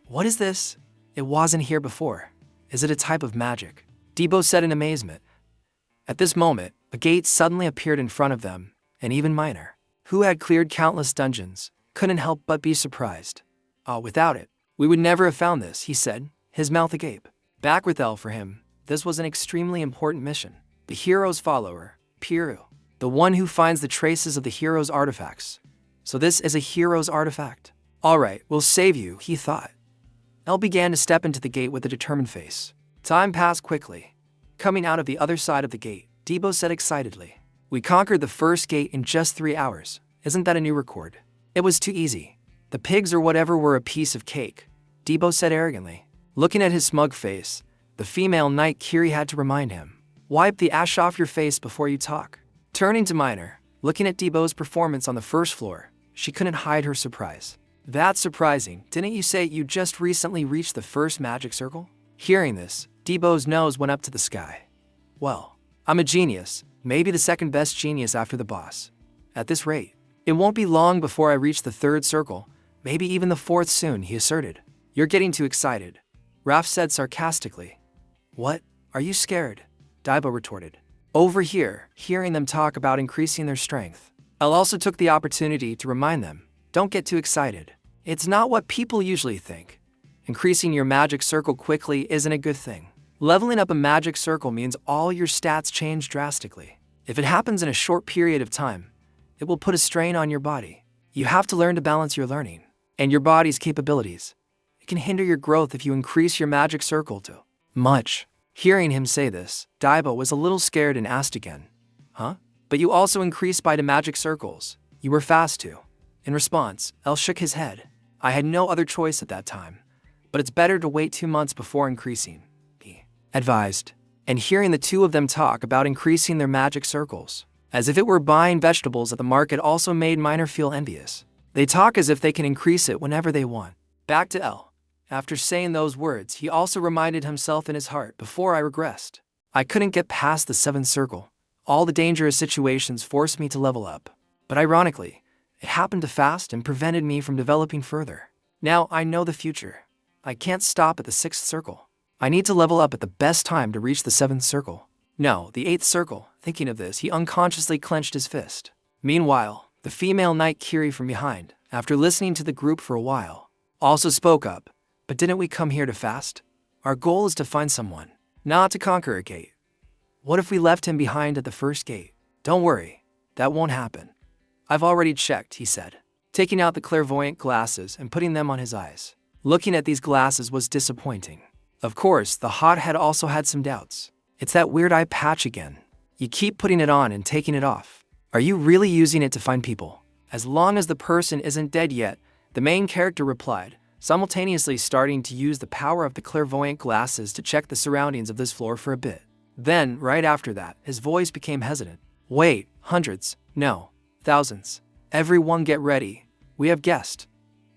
What is this? It wasn't here before. Is it a type of magic? Depot said in amazement. At this moment, a gate suddenly appeared in front of them, and even Miner, who had cleared countless dungeons, couldn't help but be surprised. Without it, we would never have found this, he said, his mouth agape. Back with Elle for him, this was an extremely important mission. The hero's follower, Piru, the one who finds the traces of the hero's artifacts. So this is a hero's artifact. Alright, we'll save you, he thought. Elle began to step into the gate with a determined face. Time passed quickly. Coming out of the other side of the gate, Depot said excitedly, we conquered the first gate in just 3 hours. Isn't that a new record? It was too easy. The pigs or whatever were a piece of cake, Depot said arrogantly. Looking at his smug face, the female knight Kiri had to remind him, wipe the ash off your face before you talk. Turning to Miner, looking at Depot's performance on the first floor, she couldn't hide her surprise. That's surprising. Didn't you say you just recently reached the first magic circle? Hearing this, Depot's nose went up to the sky. Well, I'm a genius, maybe the second best genius after the boss. At this rate, it won't be long before I reach the 3rd circle, maybe even the 4th soon, he asserted. You're getting too excited, Raph said sarcastically. What? Are you scared? Daibo retorted. Over here, hearing them talk about increasing their strength. Elle also took the opportunity to remind them, don't get too excited. It's not what people usually think. Increasing your magic circle quickly isn't a good thing. Leveling up a magic circle means all your stats change drastically. If it happens in a short period of time, it will put a strain on your body. You have to learn to balance your learning and your body's capabilities. It can hinder your growth if you increase your magic circle too much. Hearing him say this, Daiba was a little scared and asked again. Huh? But you also increased by the magic circles. You were fast too. In response, El shook his head. I had no other choice at that time. But it's better to wait 2 months before increasing, he advised. And hearing the two of them talk about increasing their magic circles, as if it were buying vegetables at the market, also made Miner feel envious. They talk as if they can increase it whenever they want. Back to El. After saying those words, he also reminded himself in his heart, before I regressed. I couldn't get past the 7th circle. All the dangerous situations forced me to level up. But ironically, it happened to fast and prevented me from developing further. Now I know the future. I can't stop at the 6th circle. I need to level up at the best time to reach the 7th circle. No, the 8th circle. Thinking of this, he unconsciously clenched his fist. Meanwhile, the female knight Kiri from behind, after listening to the group for a while, also spoke up. But didn't we come here to fast? Our goal is to find someone, not to conquer a gate. What if we left him behind at the first gate? Don't worry, that won't happen. I've already checked, he said, taking out the clairvoyant glasses and putting them on his eyes. Looking at these glasses was disappointing. Of course, the hothead also had some doubts. It's that weird eye patch again. You keep putting it on and taking it off. Are you really using it to find people? As long as the person isn't dead yet, the main character replied, simultaneously starting to use the power of the clairvoyant glasses to check the surroundings of this floor for a bit. Then, right after that, his voice became hesitant. Wait, hundreds, no, thousands. Everyone get ready. We have guests.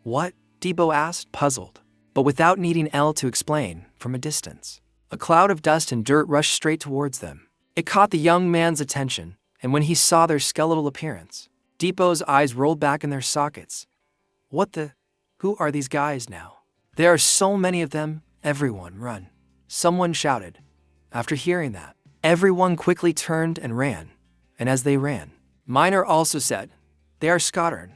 What? Debo asked, puzzled. But without needing El to explain, from a distance, a cloud of dust and dirt rushed straight towards them. It caught the young man's attention, and when he saw their skeletal appearance, Debo's eyes rolled back in their sockets. What the? Who are these guys now? There are so many of them. Everyone, run. Someone shouted. After hearing that, everyone quickly turned and ran. And as they ran, Miner also said, they are scattering.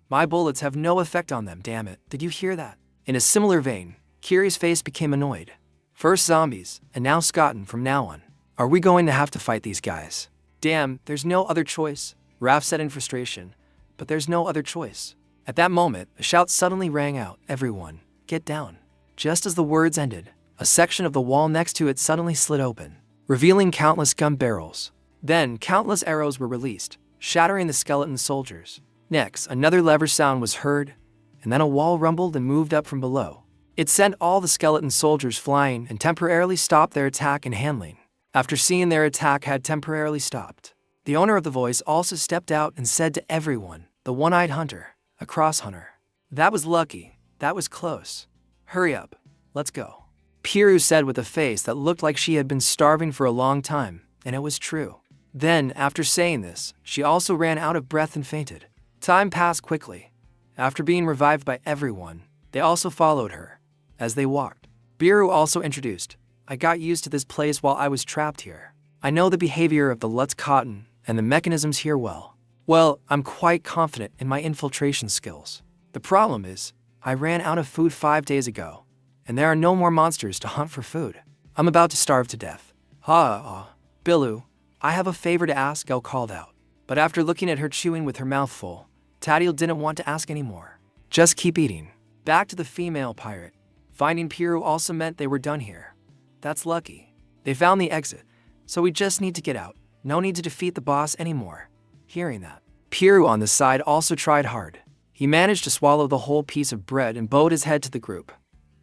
My bullets have no effect on them, damn it. Did you hear that? In a similar vein, Kiri's face became annoyed. First zombies, and now Scotten from now on. Are we going to have to fight these guys? Damn, there's no other choice, Raph said in frustration. But there's no other choice. At that moment, a shout suddenly rang out, everyone, get down. Just as the words ended, a section of the wall next to it suddenly slid open, revealing countless gun barrels. Then, countless arrows were released, shattering the skeleton soldiers. Next, another lever sound was heard, and then a wall rumbled and moved up from below. It sent all the skeleton soldiers flying and temporarily stopped their attack and handling. After seeing their attack had temporarily stopped, the owner of the voice also stepped out and said to everyone, the one-eyed hunter, a cross hunter. That was lucky. That was close. Hurry up. Let's go. Piru said with a face that looked like she had been starving for a long time, and it was true. Then, after saying this, she also ran out of breath and fainted. Time passed quickly. After being revived by everyone, they also followed her. As they walked, Biru also introduced, I got used to this place while I was trapped here. I know the behavior of the Lutz Cotton and the mechanisms here well. Well, I'm quite confident in my infiltration skills. The problem is, I ran out of food 5 days ago, and there are no more monsters to hunt for food. I'm about to starve to death. Bilu, I have a favor to ask, El called out. But after looking at her chewing with her mouth full, Tadiel didn't want to ask anymore. Just keep eating. Back to the female pirate. Finding Piru also meant they were done here. That's lucky. They found the exit, so we just need to get out. No need to defeat the boss anymore. Hearing that, Piru on the side also tried hard. He managed to swallow the whole piece of bread and bowed his head to the group.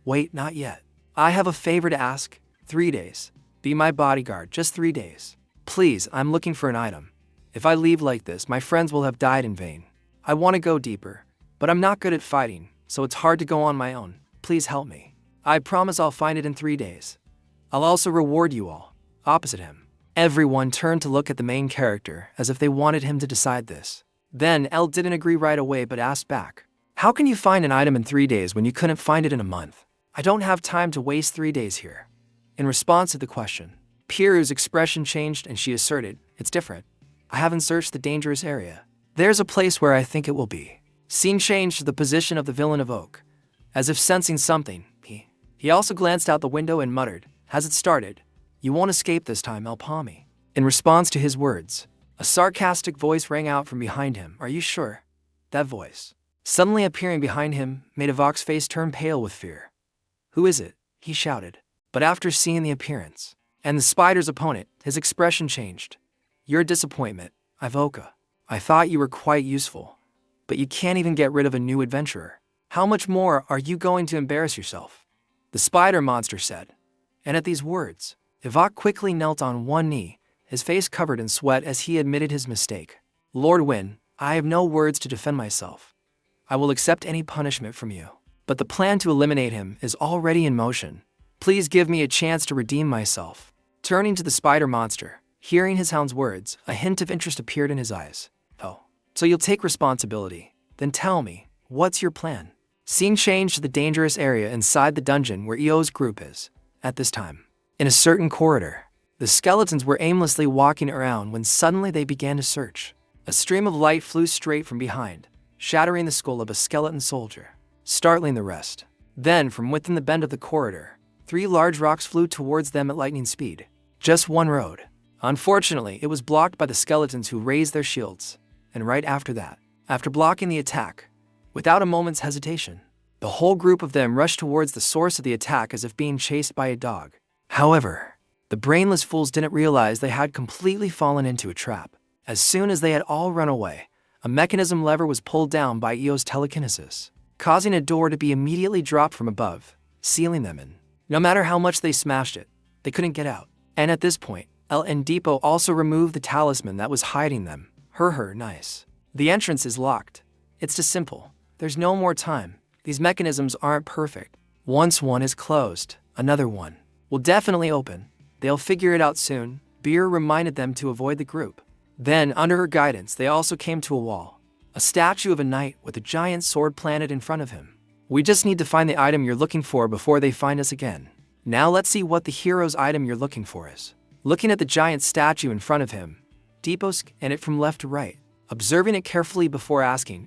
Wait, not yet. I have a favor to ask. 3 days. Be my bodyguard, just 3 days. Please, I'm looking for an item. If I leave like this, my friends will have died in vain. I want to go deeper, but I'm not good at fighting, so it's hard to go on my own. Please help me. I promise I'll find it in 3 days. I'll also reward you all. Opposite him, everyone turned to look at the main character as if they wanted him to decide this. Then El didn't agree right away but asked back, how can you find an item in 3 days when you couldn't find it in a month? I don't have time to waste 3 days here. In response to the question, Piru's expression changed and she asserted, it's different. I haven't searched the dangerous area. There's a place where I think it will be. Scene changed to the position of the villain of Oak. As if sensing something, he also glanced out the window and muttered, has it started? You won't escape this time, El Palmi. In response to his words, a sarcastic voice rang out from behind him. Are you sure? That voice, suddenly appearing behind him, made Avok's face turn pale with fear. Who is it? He shouted. But after seeing the appearance, And the spider's opponent, his expression changed. You're a disappointment, Ivoka. I thought you were quite useful, but you can't even get rid of a new adventurer. How much more are you going to embarrass yourself? The spider monster said. And at these words, Ivok quickly knelt on one knee, his face covered in sweat as he admitted his mistake. Lord Win, I have no words to defend myself. I will accept any punishment from you. But the plan to eliminate him is already in motion. Please give me a chance to redeem myself. Turning to the spider monster, hearing his hound's words, a hint of interest appeared in his eyes. Oh, so you'll take responsibility. Then tell me, what's your plan? Scene changed to the dangerous area inside the dungeon where Io's group is. At this time, in a certain corridor, the skeletons were aimlessly walking around when suddenly they began to search. A stream of light flew straight from behind, shattering the skull of a skeleton soldier, startling the rest. Then, from within the bend of the corridor, 3 large rocks flew towards them at lightning speed. Just one road. Unfortunately, it was blocked by the skeletons who raised their shields. And right after that, after blocking the attack, without a moment's hesitation, the whole group of them rushed towards the source of the attack as if being chased by a dog. However, the brainless fools didn't realize they had completely fallen into a trap. As soon as they had all run away, a mechanism lever was pulled down by Io's telekinesis, causing a door to be immediately dropped from above, sealing them in. No matter how much they smashed it, they couldn't get out. And at this point, El and Depot also removed the talisman that was hiding them. Nice. The entrance is locked. It's just simple. There's no more time. These mechanisms aren't perfect. Once one is closed, another one will definitely open. They'll figure it out soon. Beer reminded them to avoid the group. Then, under her guidance, they also came to a wall. A statue of a knight with a giant sword planted in front of him. We just need to find the item you're looking for before they find us again. Now let's see what the hero's item you're looking for is. Looking at the giant statue in front of him, Depot scanned it from left to right, observing it carefully before asking,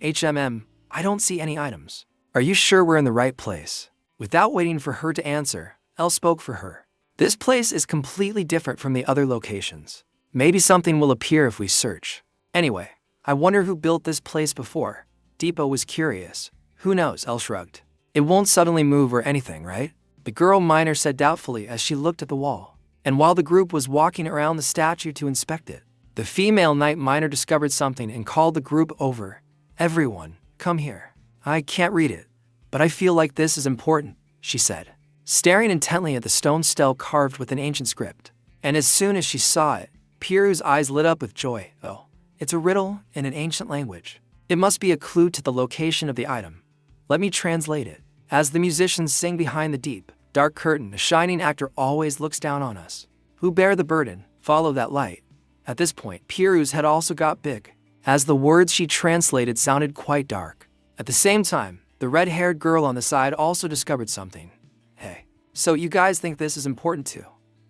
I don't see any items. Are you sure we're in the right place? Without waiting for her to answer, El spoke for her. This place is completely different from the other locations. Maybe something will appear if we search. Anyway, I wonder who built this place before. Depot was curious. Who knows, El shrugged. It won't suddenly move or anything, right? The girl miner said doubtfully as she looked at the wall. And while the group was walking around the statue to inspect it, the female night miner discovered something and called the group over. Everyone, come here. I can't read it, but I feel like this is important, she said, staring intently at the stone stele carved with an ancient script. And as soon as she saw it, Piru's eyes lit up with joy. Oh, it's a riddle in an ancient language. It must be a clue to the location of the item. Let me translate it. As the musicians sing behind the deep, dark curtain, a shining actor always looks down on us. Who bear the burden, follow that light. At this point, Piru's head also got big, as the words she translated sounded quite dark. At the same time, the red-haired girl on the side also discovered something. Hey, so you guys think this is important too?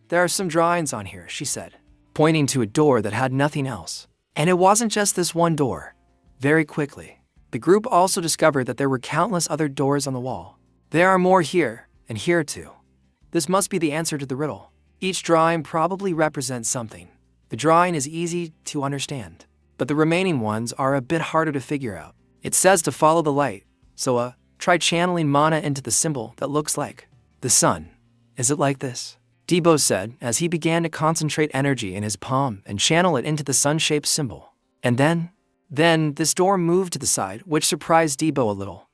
There are some drawings on here, she said, pointing to a door that had nothing else. And it wasn't just this one door. Very quickly, the group also discovered that there were countless other doors on the wall. There are more here, and here too. This must be the answer to the riddle. Each drawing probably represents something. The drawing is easy to understand, but the remaining ones are a bit harder to figure out. It says to follow the light, so try channeling mana into the symbol that looks like the sun. Is it like this? Debo said as he began to concentrate energy in his palm and channel it into the sun-shaped symbol. And then this door moved to the side, which surprised Debo a little.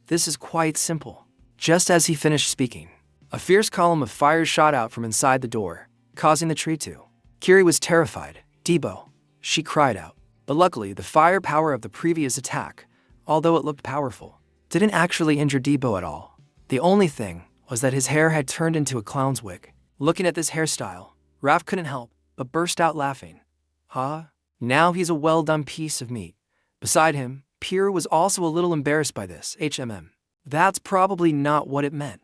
This is quite simple. Just as he finished speaking, a fierce column of fire shot out from inside the door, causing the tree to. Kiri was terrified. Debo, she cried out. But luckily, the firepower of the previous attack, although it looked powerful, didn't actually injure Debo at all. The only thing was that his hair had turned into a clown's wig. Looking at this hairstyle, Raph couldn't help but burst out laughing. Now he's a well-done piece of meat. Beside him, Piru was also a little embarrassed by this. That's probably not what it meant.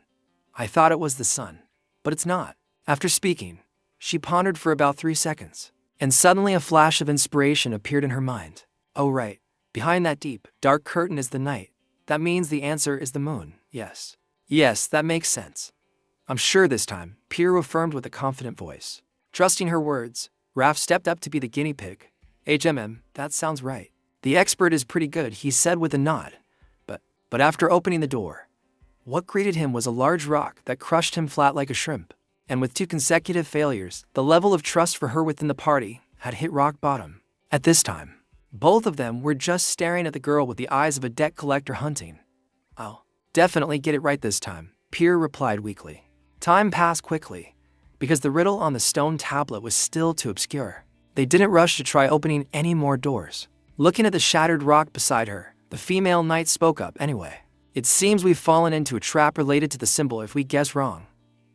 I thought it was the sun, but it's not. After speaking, she pondered for about 3 seconds, and suddenly a flash of inspiration appeared in her mind. Oh right, behind that deep, dark curtain is the night. That means the answer is the moon, yes. Yes, that makes sense. I'm sure this time, Piru affirmed with a confident voice. Trusting her words, Raph stepped up to be the guinea pig. That sounds right. The expert is pretty good, he said with a nod. But after opening the door, what greeted him was a large rock that crushed him flat like a shrimp. and with 2 consecutive failures, the level of trust for her within the party had hit rock bottom. At this time, both of them were just staring at the girl with the eyes of a debt collector hunting. "I'll definitely get it right this time," Pierre replied weakly. Time passed quickly, because the riddle on the stone tablet was still too obscure. They didn't rush to try opening any more doors. Looking at the shattered rock beside her, the female knight spoke up anyway. "It seems we've fallen into a trap related to the symbol if we guess wrong."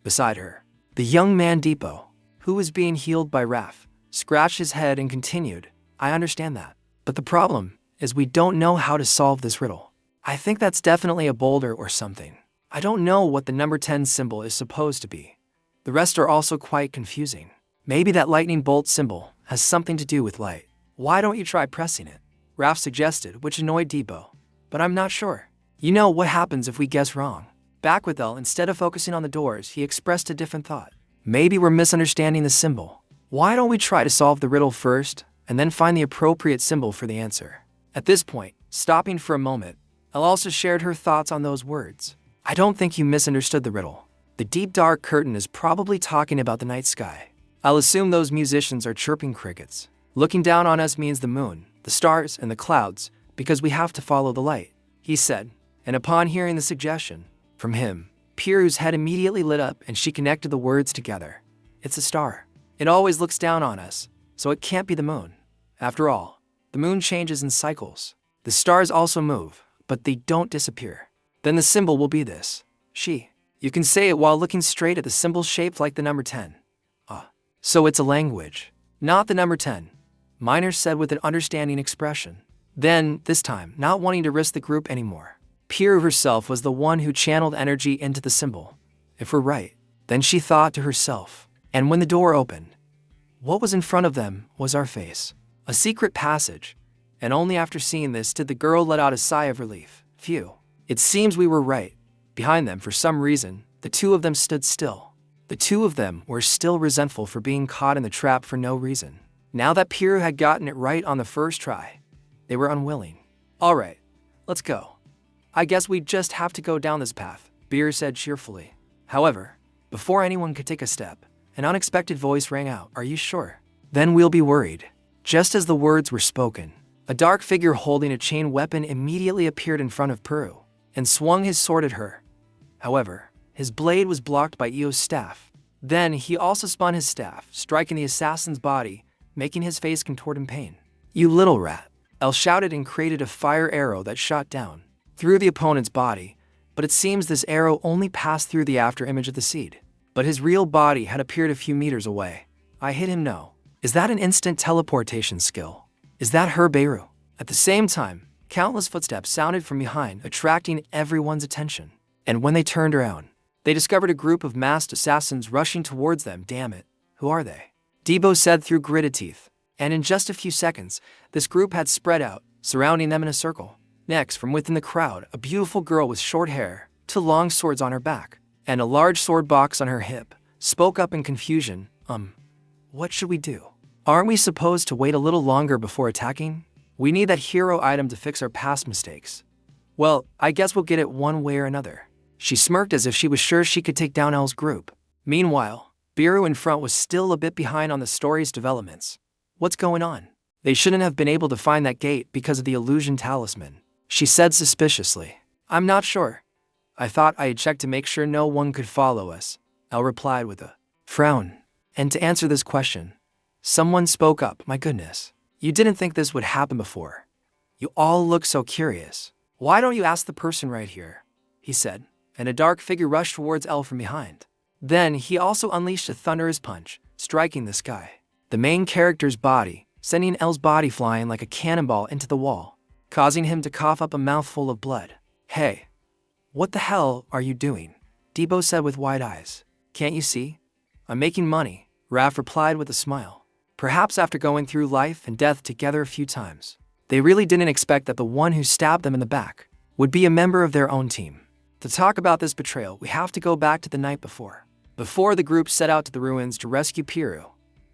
Beside her, the young man Depot, who was being healed by Raph, scratched his head and continued, "I understand that. But the problem is we don't know how to solve this riddle. I think that's definitely a boulder or something. I don't know what the number 10 symbol is supposed to be. The rest are also quite confusing. Maybe that lightning bolt symbol has something to do with light. Why don't you try pressing it?" Raph suggested, which annoyed Depot. "But I'm not sure. You know what happens if we guess wrong." Back with Elle, instead of focusing on the doors, he expressed a different thought. "Maybe we're misunderstanding the symbol. Why don't we try to solve the riddle first, and then find the appropriate symbol for the answer?" At this point, stopping for a moment, Elle also shared her thoughts on those words. "I don't think you misunderstood the riddle. The deep dark curtain is probably talking about the night sky. I'll assume those musicians are chirping crickets. Looking down on us means the moon, the stars, and the clouds, because we have to follow the light," he said. And upon hearing the suggestion from him, Piru's head immediately lit up and she connected the words together. "It's a star. It always looks down on us, so it can't be the moon. After all, the moon changes in cycles. The stars also move, but they don't disappear. Then the symbol will be this. You can say it while looking straight at the symbol shaped like the number 10. So it's a language, not the number 10, Miner said with an understanding expression. Then, this time, not wanting to risk the group anymore, Piru herself was the one who channeled energy into the symbol. If we're right, then she thought to herself. And when the door opened, what was in front of them was our face. A secret passage. And only after seeing this did the girl let out a sigh of relief. Phew. It seems we were right. Behind them, for some reason, the 2 of them stood still. The 2 of them were still resentful for being caught in the trap for no reason. Now that Piru had gotten it right on the first try, they were unwilling. "All right, let's go. I guess we just have to go down this path," Beer said cheerfully. However, before anyone could take a step, an unexpected voice rang out. "Are you sure? Then we'll be worried." Just as the words were spoken, a dark figure holding a chain weapon immediately appeared in front of Piru and swung his sword at her. However, his blade was blocked by Io's staff. Then he also spun his staff, striking the assassin's body, making his face contort in pain. "You little rat," Elle shouted and created a fire arrow that shot down through the opponent's body, but it seems this arrow only passed through the after image of the seed. But his real body had appeared a few meters away. "I hit him, no. Is that an instant teleportation skill? Is that her Beirut?" At the same time, countless footsteps sounded from behind, attracting everyone's attention. And when they turned around, they discovered a group of masked assassins rushing towards them. "Damn it, who are they?" Debo said through gritted teeth. And in just a few seconds, this group had spread out, surrounding them in a circle. Next, from within the crowd, a beautiful girl with short hair, 2 long swords on her back, and a large sword box on her hip, spoke up in confusion. What should we do? Aren't we supposed to wait a little longer before attacking? We need that hero item to fix our past mistakes." "Well, I guess we'll get it one way or another." She smirked as if she was sure she could take down Elle's group. Meanwhile, Biru in front was still a bit behind on the story's developments. "What's going on? They shouldn't have been able to find that gate because of the illusion talisman," she said suspiciously. "I'm not sure. I thought I had checked to make sure no one could follow us," Elle replied with a frown. And to answer this question, someone spoke up. "My goodness, you didn't think this would happen before. You all look so curious. Why don't you ask the person right here?" he said, and a dark figure rushed towards Elle from behind. Then he also unleashed a thunderous punch, striking the sky, the main character's body, sending Elle's body flying like a cannonball into the wall, causing him to cough up a mouthful of blood. "Hey, what the hell are you doing?" Debo said with wide eyes. "Can't you see? I'm making money," Raph replied with a smile. Perhaps after going through life and death together a few times, they really didn't expect that the one who stabbed them in the back would be a member of their own team. To talk about this betrayal, we have to go back to the night before the group set out to the ruins to rescue Piru.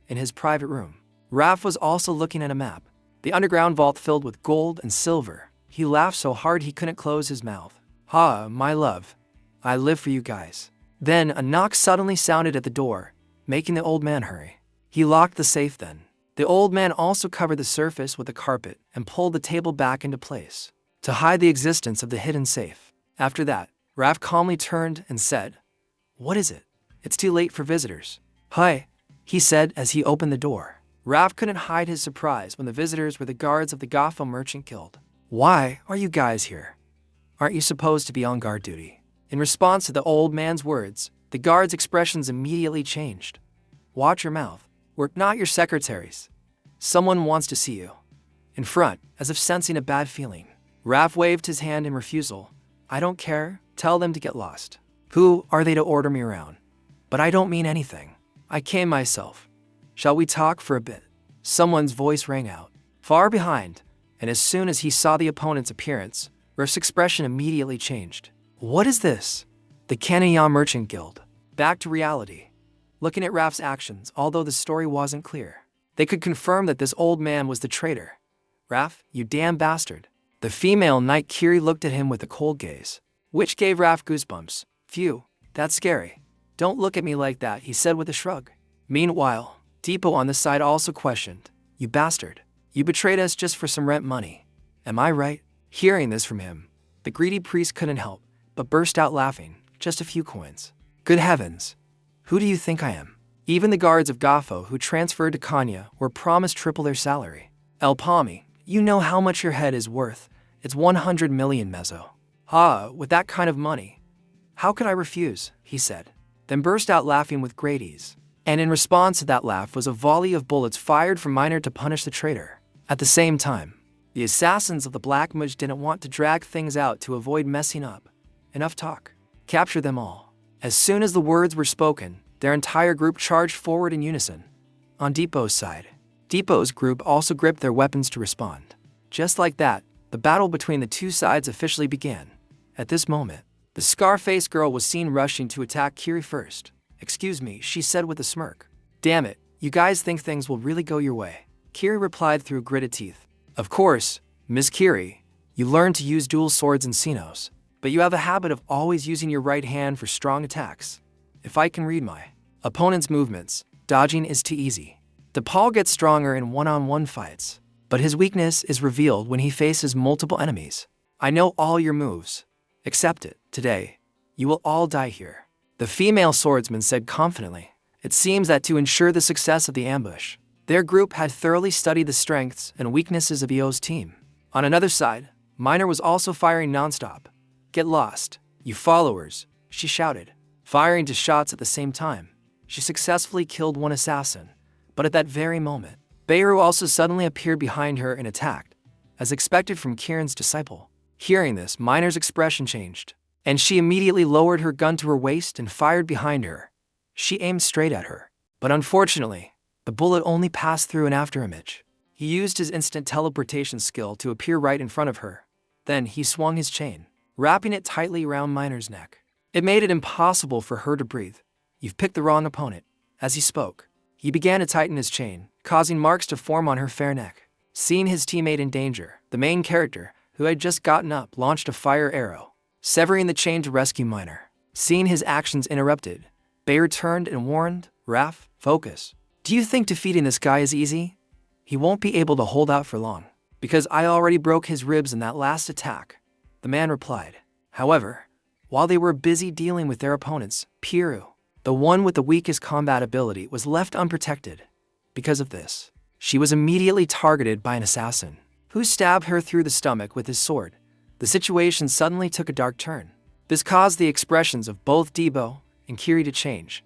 In his private room, Raph was also looking at a map, the underground vault filled with gold and silver. He laughed so hard he couldn't close his mouth. "Ha, my love. I live for you guys." Then a knock suddenly sounded at the door, making the old man hurry. He locked the safe then. The old man also covered the surface with a carpet and pulled the table back into place to hide the existence of the hidden safe. After that, Raph calmly turned and said, "What is it? It's too late for visitors." "Hi," he said as he opened the door. Raph couldn't hide his surprise when the visitors were the guards of the Gotham Merchant Guild. "Why are you guys here? Aren't you supposed to be on guard duty?" In response to the old man's words, the guards' expressions immediately changed. "Watch your mouth. We're not your secretaries. Someone wants to see you." In front, as if sensing a bad feeling, Raph waved his hand in refusal. "I don't care. Tell them to get lost. Who are they to order me around? But I don't mean anything. I came myself. Shall we talk for a bit?" Someone's voice rang out, far behind, and as soon as he saw the opponent's appearance, Raph's expression immediately changed. "What is this?" The Kanaya Merchant Guild. Back to reality. Looking at Raph's actions, although the story wasn't clear, they could confirm that this old man was the traitor. "Raph, you damn bastard." The female knight Kiri looked at him with a cold gaze, which gave Raph goosebumps. "Phew, that's scary. Don't look at me like that," he said with a shrug. Meanwhile, Depot on the side also questioned, "You bastard. You betrayed us just for some rent money. Am I right?" Hearing this from him, the greedy priest couldn't help but burst out laughing. "Just a few coins. Good heavens. Who do you think I am?" Even the guards of Gafo who transferred to Kanya were promised triple their salary. "El Palmi, you know how much your head is worth. It's 100 million mezzo." "Ah, with that kind of money. How could I refuse?" he said, then burst out laughing with great ease. And in response to that laugh was a volley of bullets fired from Miner to punish the traitor. At the same time, the assassins of the Black Mage didn't want to drag things out to avoid messing up. Enough talk. Capture them all. As soon as the words were spoken, their entire group charged forward in unison. On Depot's side, Depot's group also gripped their weapons to respond. Just like that, the battle between the two sides officially began. At this moment, the Scarface girl was seen rushing to attack Kiri first. "Excuse me," she said with a smirk. "Damn it, you guys think things will really go your way?" Kiri replied through gritted teeth. "Of course, Miss Kiri, you learned to use dual swords and Xenos, but you have a habit of always using your right hand for strong attacks. If I can read my opponent's movements, dodging is too easy. DePaul gets stronger in one-on-one fights, but his weakness is revealed when he faces multiple enemies. I know all your moves. Accept it. Today, you will all die here." The female swordsman said confidently. It seems that to ensure the success of the ambush, their group had thoroughly studied the strengths and weaknesses of Io's team. On another side, Miner was also firing nonstop. "Get lost, you followers," she shouted, firing two shots at the same time. She successfully killed one assassin, but at that very moment, Beirut also suddenly appeared behind her and attacked, as expected from Kieran's disciple. Hearing this, Miner's expression changed, and she immediately lowered her gun to her waist and fired behind her. She aimed straight at her, but unfortunately, the bullet only passed through an afterimage. He used his instant teleportation skill to appear right in front of her. Then he swung his chain, wrapping it tightly around Miner's neck. It made it impossible for her to breathe. "You've picked the wrong opponent." As he spoke, he began to tighten his chain, causing marks to form on her fair neck. Seeing his teammate in danger, the main character, who had just gotten up, launched a fire arrow, severing the chain to rescue Miner. Seeing his actions interrupted, Bayer turned and warned, "Raph, focus. Do you think defeating this guy is easy? He won't be able to hold out for long, because I already broke his ribs in that last attack." The man replied. However, while they were busy dealing with their opponents, Piru, the one with the weakest combat ability, was left unprotected. Because of this, she was immediately targeted by an assassin, who stabbed her through the stomach with his sword. The situation suddenly took a dark turn. This caused the expressions of both Debo and Kiri to change.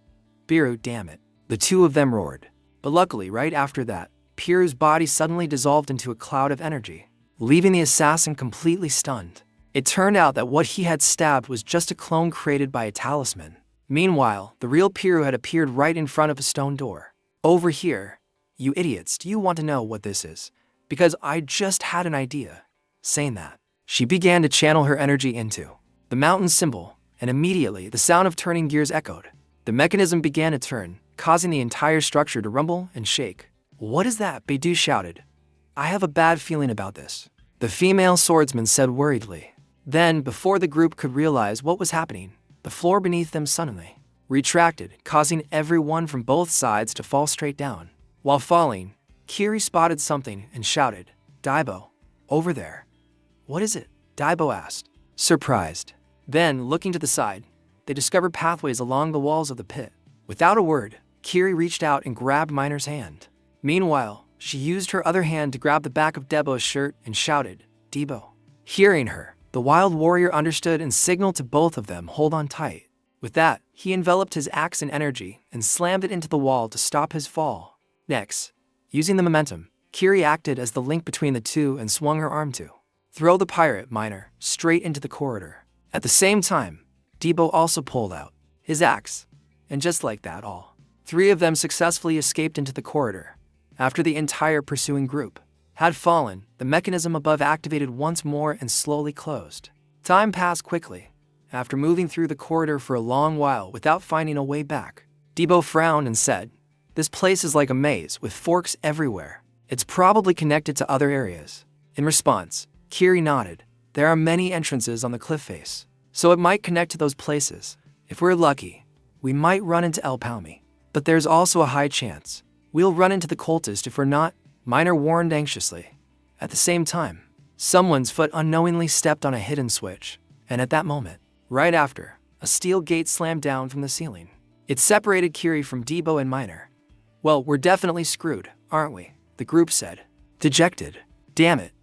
"Piru, damn it," the two of them roared. But luckily, right after that, Piru's body suddenly dissolved into a cloud of energy, leaving the assassin completely stunned. It turned out that what he had stabbed was just a clone created by a talisman. Meanwhile, the real Piru had appeared right in front of a stone door. "Over here, you idiots, do you want to know what this is? Because I just had an idea." Saying that, she began to channel her energy into the mountain symbol, and immediately the sound of turning gears echoed. The mechanism began to turn, causing the entire structure to rumble and shake. "What is that?" Beidou shouted. "I have a bad feeling about this," the female swordsman said worriedly. Then, before the group could realize what was happening, the floor beneath them suddenly retracted, causing everyone from both sides to fall straight down. While falling, Kiri spotted something and shouted, "Daibo, over there." "What is it?" Daibo asked, surprised. Then, looking to the side, they discovered pathways along the walls of the pit. Without a word, Kiri reached out and grabbed Miner's hand. Meanwhile, she used her other hand to grab the back of Debo's shirt and shouted, "Debo." Hearing her, the wild warrior understood and signaled to both of them hold on tight. With that, he enveloped his axe in energy and slammed it into the wall to stop his fall. Next, using the momentum, Kiri acted as the link between the two and swung her arm to throw the pirate Miner straight into the corridor. At the same time, Debo also pulled out his axe, and just like that, all three of them successfully escaped into the corridor. After the entire pursuing group had fallen, the mechanism above activated once more and slowly closed. Time passed quickly. After moving through the corridor for a long while without finding a way back, Debo frowned and said, "This place is like a maze with forks everywhere. It's probably connected to other areas." In response, Kiri nodded. "There are many entrances on the cliff face, so it might connect to those places. If we're lucky, we might run into El Palmi. But there's also a high chance we'll run into the cultist if we're not," Miner warned anxiously. At the same time, someone's foot unknowingly stepped on a hidden switch, and at that moment, right after, a steel gate slammed down from the ceiling. It separated Kiri from Debo and Miner. "Well, we're definitely screwed, aren't we?" the group said, dejected. "Damn it.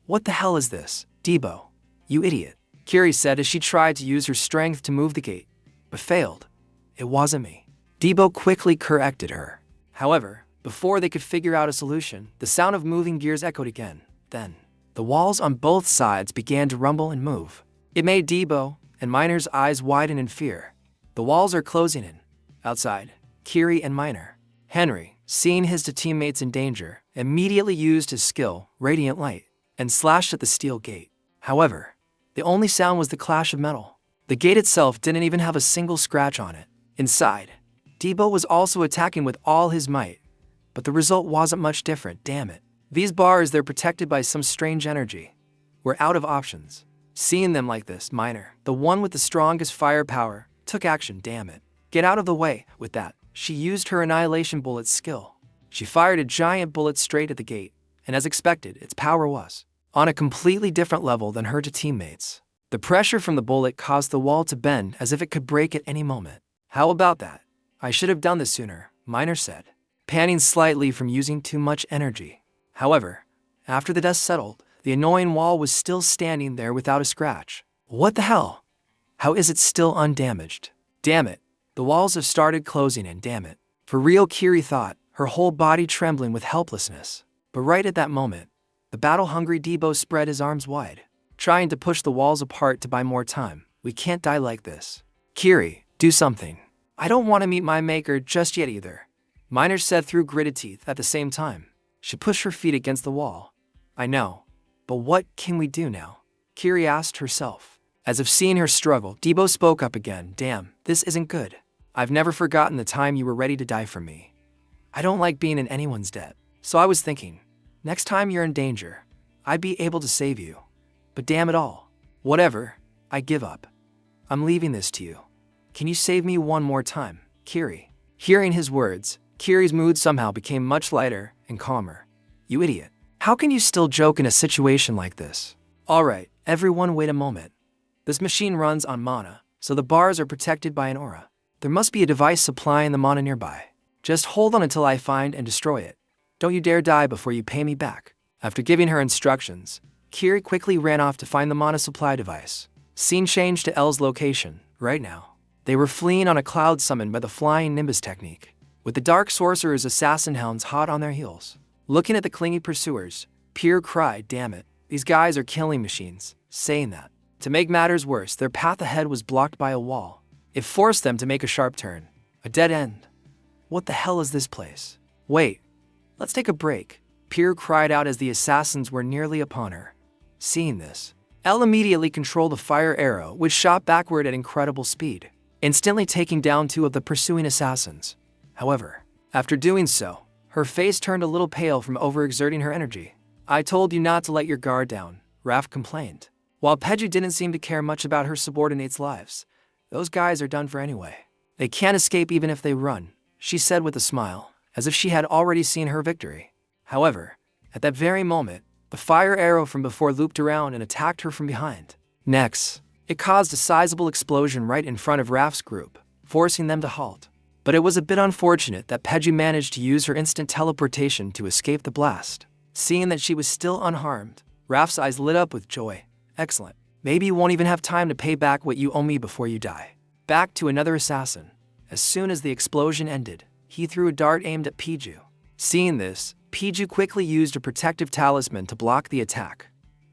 What the hell is this, Debo? You idiot," Kiri said as she tried to use her strength to move the gate, but failed. "It wasn't me." Debo quickly corrected her. However, before they could figure out a solution, the sound of moving gears echoed again. Then, the walls on both sides began to rumble and move. It made Debo and Miner's eyes widen in fear. The walls are closing in. Outside, Kiri and Miner. Henry, seeing his two teammates in danger, immediately used his skill, Radiant Light, and slashed at the steel gate. However, the only sound was the clash of metal. The gate itself didn't even have a single scratch on it. Inside, Debo was also attacking with all his might, but the result wasn't much different. Damn it. These bars, they're protected by some strange energy. We're out of options. Seeing them like this, Miner, the one with the strongest firepower, took action. Damn it. Get out of the way. With that, she used her Annihilation Bullet skill. She fired a giant bullet straight at the gate, and as expected, its power was on a completely different level than her two teammates. The pressure from the bullet caused the wall to bend as if it could break at any moment. "How about that? I should have done this sooner," Miner said, panting slightly from using too much energy. However, after the dust settled, the annoying wall was still standing there without a scratch. "What the hell? How is it still undamaged? Damn it. The walls have started closing in, damn it." For real, Kiri thought, her whole body trembling with helplessness. But right at that moment, the battle-hungry Debo spread his arms wide, trying to push the walls apart to buy more time. "We can't die like this. Kiri, do something." "I don't want to meet my maker just yet either," Miner said through gritted teeth. At the same time, she pushed her feet against the wall. "I know, but what can we do now?" Kiri asked herself. As if seeing her struggle, Debo spoke up again. "Damn, this isn't good. I've never forgotten the time you were ready to die for me. I don't like being in anyone's debt. So I was thinking, next time you're in danger, I'd be able to save you. But damn it all. Whatever, I give up. I'm leaving this to you. Can you save me one more time, Kiri?" Hearing his words, Kiri's mood somehow became much lighter and calmer. "You idiot. How can you still joke in a situation like this?" "Alright, everyone wait a moment. This machine runs on mana, so the bars are protected by an aura. There must be a device supplying the mana nearby. Just hold on until I find and destroy it. Don't you dare die before you pay me back." After giving her instructions, Kiri quickly ran off to find the mana supply device. Scene changed to Elle's location. Right now, they were fleeing on a cloud summoned by the flying Nimbus technique, with the Dark Sorcerer's assassin hounds hot on their heels. Looking at the clingy pursuers, Pierre cried, "Damn it, these guys are killing machines." Saying that, to make matters worse, their path ahead was blocked by a wall. It forced them to make a sharp turn. A dead end. "What the hell is this place? Wait, let's take a break," Pierre cried out as the assassins were nearly upon her. Seeing this, Elle immediately controlled a fire arrow which shot backward at incredible speed, instantly taking down two of the pursuing assassins. However, after doing so, her face turned a little pale from overexerting her energy. "I told you not to let your guard down," Raph complained. While Pedro didn't seem to care much about her subordinates' lives, those guys are done for anyway. They can't escape even if they run, she said with a smile, as if she had already seen her victory. However, at that very moment, the fire arrow from before looped around and attacked her from behind. Next, it caused a sizable explosion right in front of Raf's group, forcing them to halt. But it was a bit unfortunate that Peggy managed to use her instant teleportation to escape the blast. Seeing that she was still unharmed, Raf's eyes lit up with joy. Excellent. Maybe you won't even have time to pay back what you owe me before you die. Back to another assassin. As soon as the explosion ended, he threw a dart aimed at Piju. Seeing this, Piju quickly used a protective talisman to block the attack.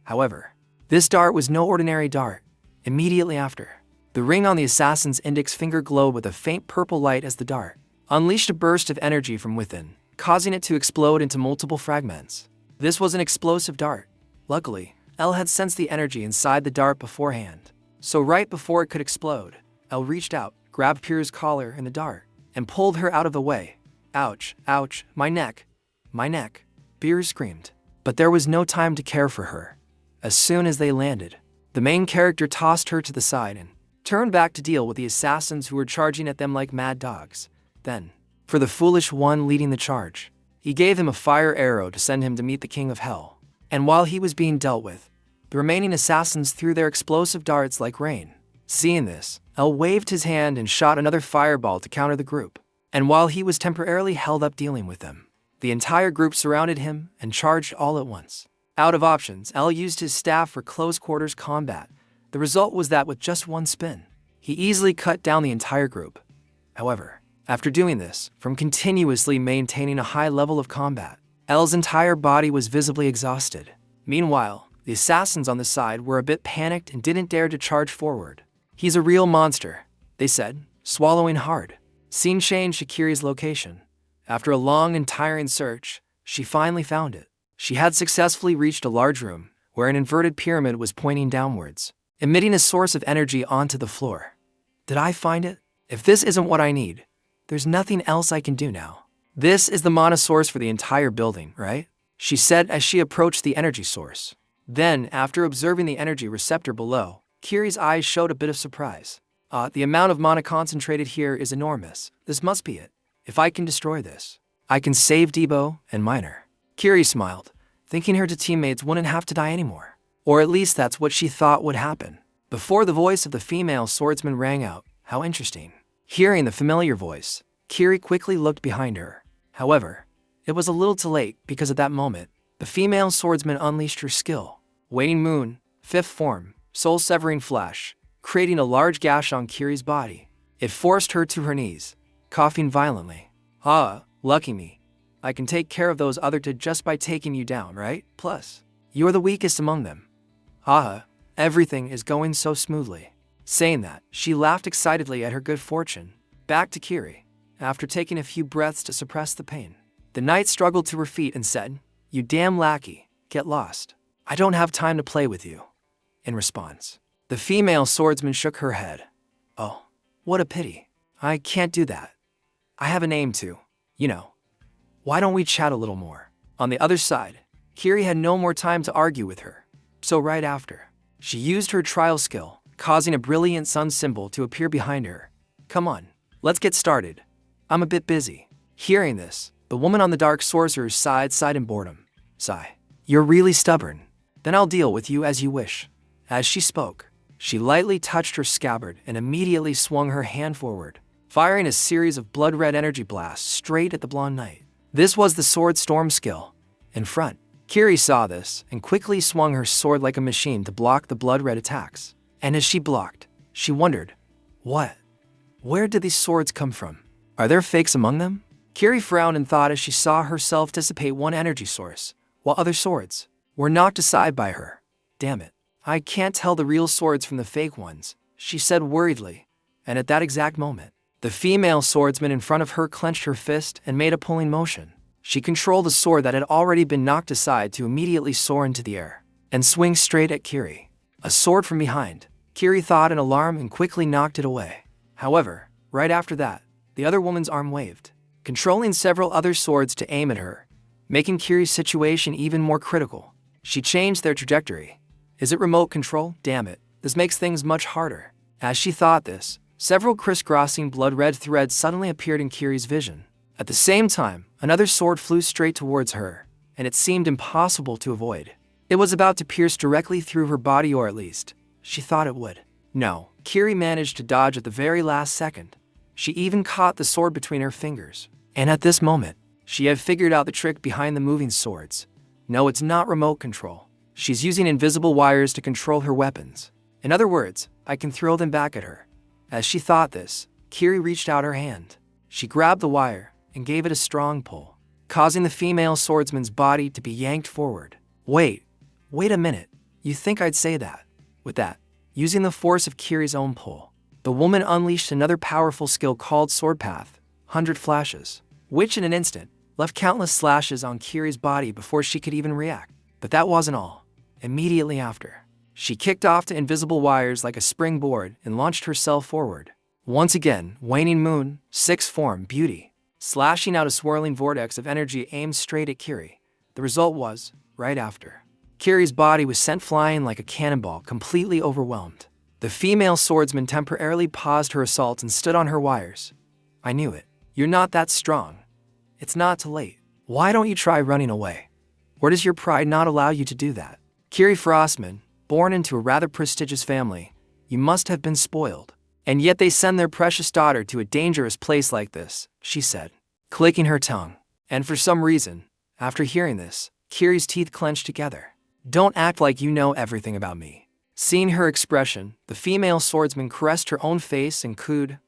However, this dart was no ordinary dart. Immediately after, the ring on the assassin's index finger glowed with a faint purple light as the dart unleashed a burst of energy from within, causing it to explode into multiple fragments. This was an explosive dart. Luckily, Elle had sensed the energy inside the dart beforehand. So right before it could explode, Elle reached out, grabbed Pierre's collar and the dart, and pulled her out of the way. Ouch, ouch, my neck, my neck, Pierre screamed. But there was no time to care for her. As soon as they landed, the main character tossed her to the side and turned back to deal with the assassins who were charging at them like mad dogs. Then, for the foolish one leading the charge, he gave him a fire arrow to send him to meet the King of Hell. And while he was being dealt with, the remaining assassins threw their explosive darts like rain. Seeing this, Elle waved his hand and shot another fireball to counter the group. And while he was temporarily held up dealing with them, the entire group surrounded him and charged all at once. Out of options, Elle used his staff for close quarters combat. The result was that with just one spin, he easily cut down the entire group. However, after doing this, from continuously maintaining a high level of combat, Elle's entire body was visibly exhausted. Meanwhile, the assassins on the side were a bit panicked and didn't dare to charge forward. He's a real monster, they said, swallowing hard. Scene changed Shakiri's location. After a long and tiring search, she finally found it. She had successfully reached a large room, where an inverted pyramid was pointing downwards, emitting a source of energy onto the floor. Did I find it? If this isn't what I need, there's nothing else I can do now. This is the mana source for the entire building, right? She said as she approached the energy source. Then, after observing the energy receptor below, Kiri's eyes showed a bit of surprise. The amount of mana concentrated here is enormous. This must be it. If I can destroy this, I can save Debo and Miner. Kiri smiled, thinking her two teammates wouldn't have to die anymore. Or at least that's what she thought would happen. Before the voice of the female swordsman rang out, how interesting. Hearing the familiar voice, Kiri quickly looked behind her. However, it was a little too late because at that moment, the female swordsman unleashed her skill. Waning Moon, Fifth Form, Soul-Severing Flash, creating a large gash on Kiri's body. It forced her to her knees, coughing violently. Lucky me. I can take care of those other two just by taking you down, right? Plus, you're the weakest among them. Everything is going so smoothly. Saying that, she laughed excitedly at her good fortune. Back to Kiri. After taking a few breaths to suppress the pain, the knight struggled to her feet and said, "You damn lackey, get lost. I don't have time to play with you." In response, the female swordsman shook her head. "Oh, what a pity. I can't do that. I have a name too, you know. Why don't we chat a little more?" On the other side, Kiri had no more time to argue with her. So right after, she used her trial skill, causing a brilliant sun symbol to appear behind her. "Come on, let's get started. I'm a bit busy." Hearing this, the woman on the dark sorcerer's side sighed in boredom. Sigh. "You're really stubborn. Then I'll deal with you as you wish." As she spoke, she lightly touched her scabbard and immediately swung her hand forward, firing a series of blood-red energy blasts straight at the blonde knight. This was the sword storm skill. In front, Kiri saw this and quickly swung her sword like a machine to block the blood-red attacks. And as she blocked, she wondered, where did these swords come from? Are there fakes among them? Kiri frowned and thought as she saw herself dissipate one energy source, while other swords were knocked aside by her. "Damn it, I can't tell the real swords from the fake ones," she said worriedly. And at that exact moment, the female swordsman in front of her clenched her fist and made a pulling motion. She controlled the sword that had already been knocked aside to immediately soar into the air and swing straight at Kiri. A sword from behind. Kiri thought in alarm and quickly knocked it away. However, right after that, the other woman's arm waved, controlling several other swords to aim at her, making Kiri's situation even more critical. She changed their trajectory. Is it remote control? Damn it, this makes things much harder. As she thought this, Several crisscrossing blood-red threads suddenly appeared in Kiri's vision. At the same time, another sword flew straight towards her, and it seemed impossible to avoid. It was about to pierce directly through her body, or at least, she thought it would. No, Kiri managed to dodge at the very last second. She even caught the sword between her fingers. And at this moment, she had figured out the trick behind the moving swords. No, it's not remote control. She's using invisible wires to control her weapons. In other words, I can throw them back at her. As she thought this, Kiri reached out her hand. She grabbed the wire and gave it a strong pull, causing the female swordsman's body to be yanked forward. Wait a minute. You think I'd say that? With that, using the force of Kiri's own pull, the woman unleashed another powerful skill called Sword Path, 100 Flashes, which in an instant left countless slashes on Kiri's body before she could even react. But that wasn't all. Immediately after, she kicked off the invisible wires like a springboard and launched herself forward. Once again, Waning Moon, sixth form, Beauty, slashing out a swirling vortex of energy aimed straight at Kiri. The result was, right after, Kiri's body was sent flying like a cannonball, completely overwhelmed. The female swordsman temporarily paused her assault and stood on her wires. I knew it. You're not that strong. It's not too late. Why don't you try running away? Or does your pride not allow you to do that? Kiri Frostman, born into a rather prestigious family, you must have been spoiled. And yet they send their precious daughter to a dangerous place like this, she said, clicking her tongue. And for some reason, after hearing this, Kiri's teeth clenched together. Don't act like you know everything about me. Seeing her expression, the female swordsman caressed her own face and cooed,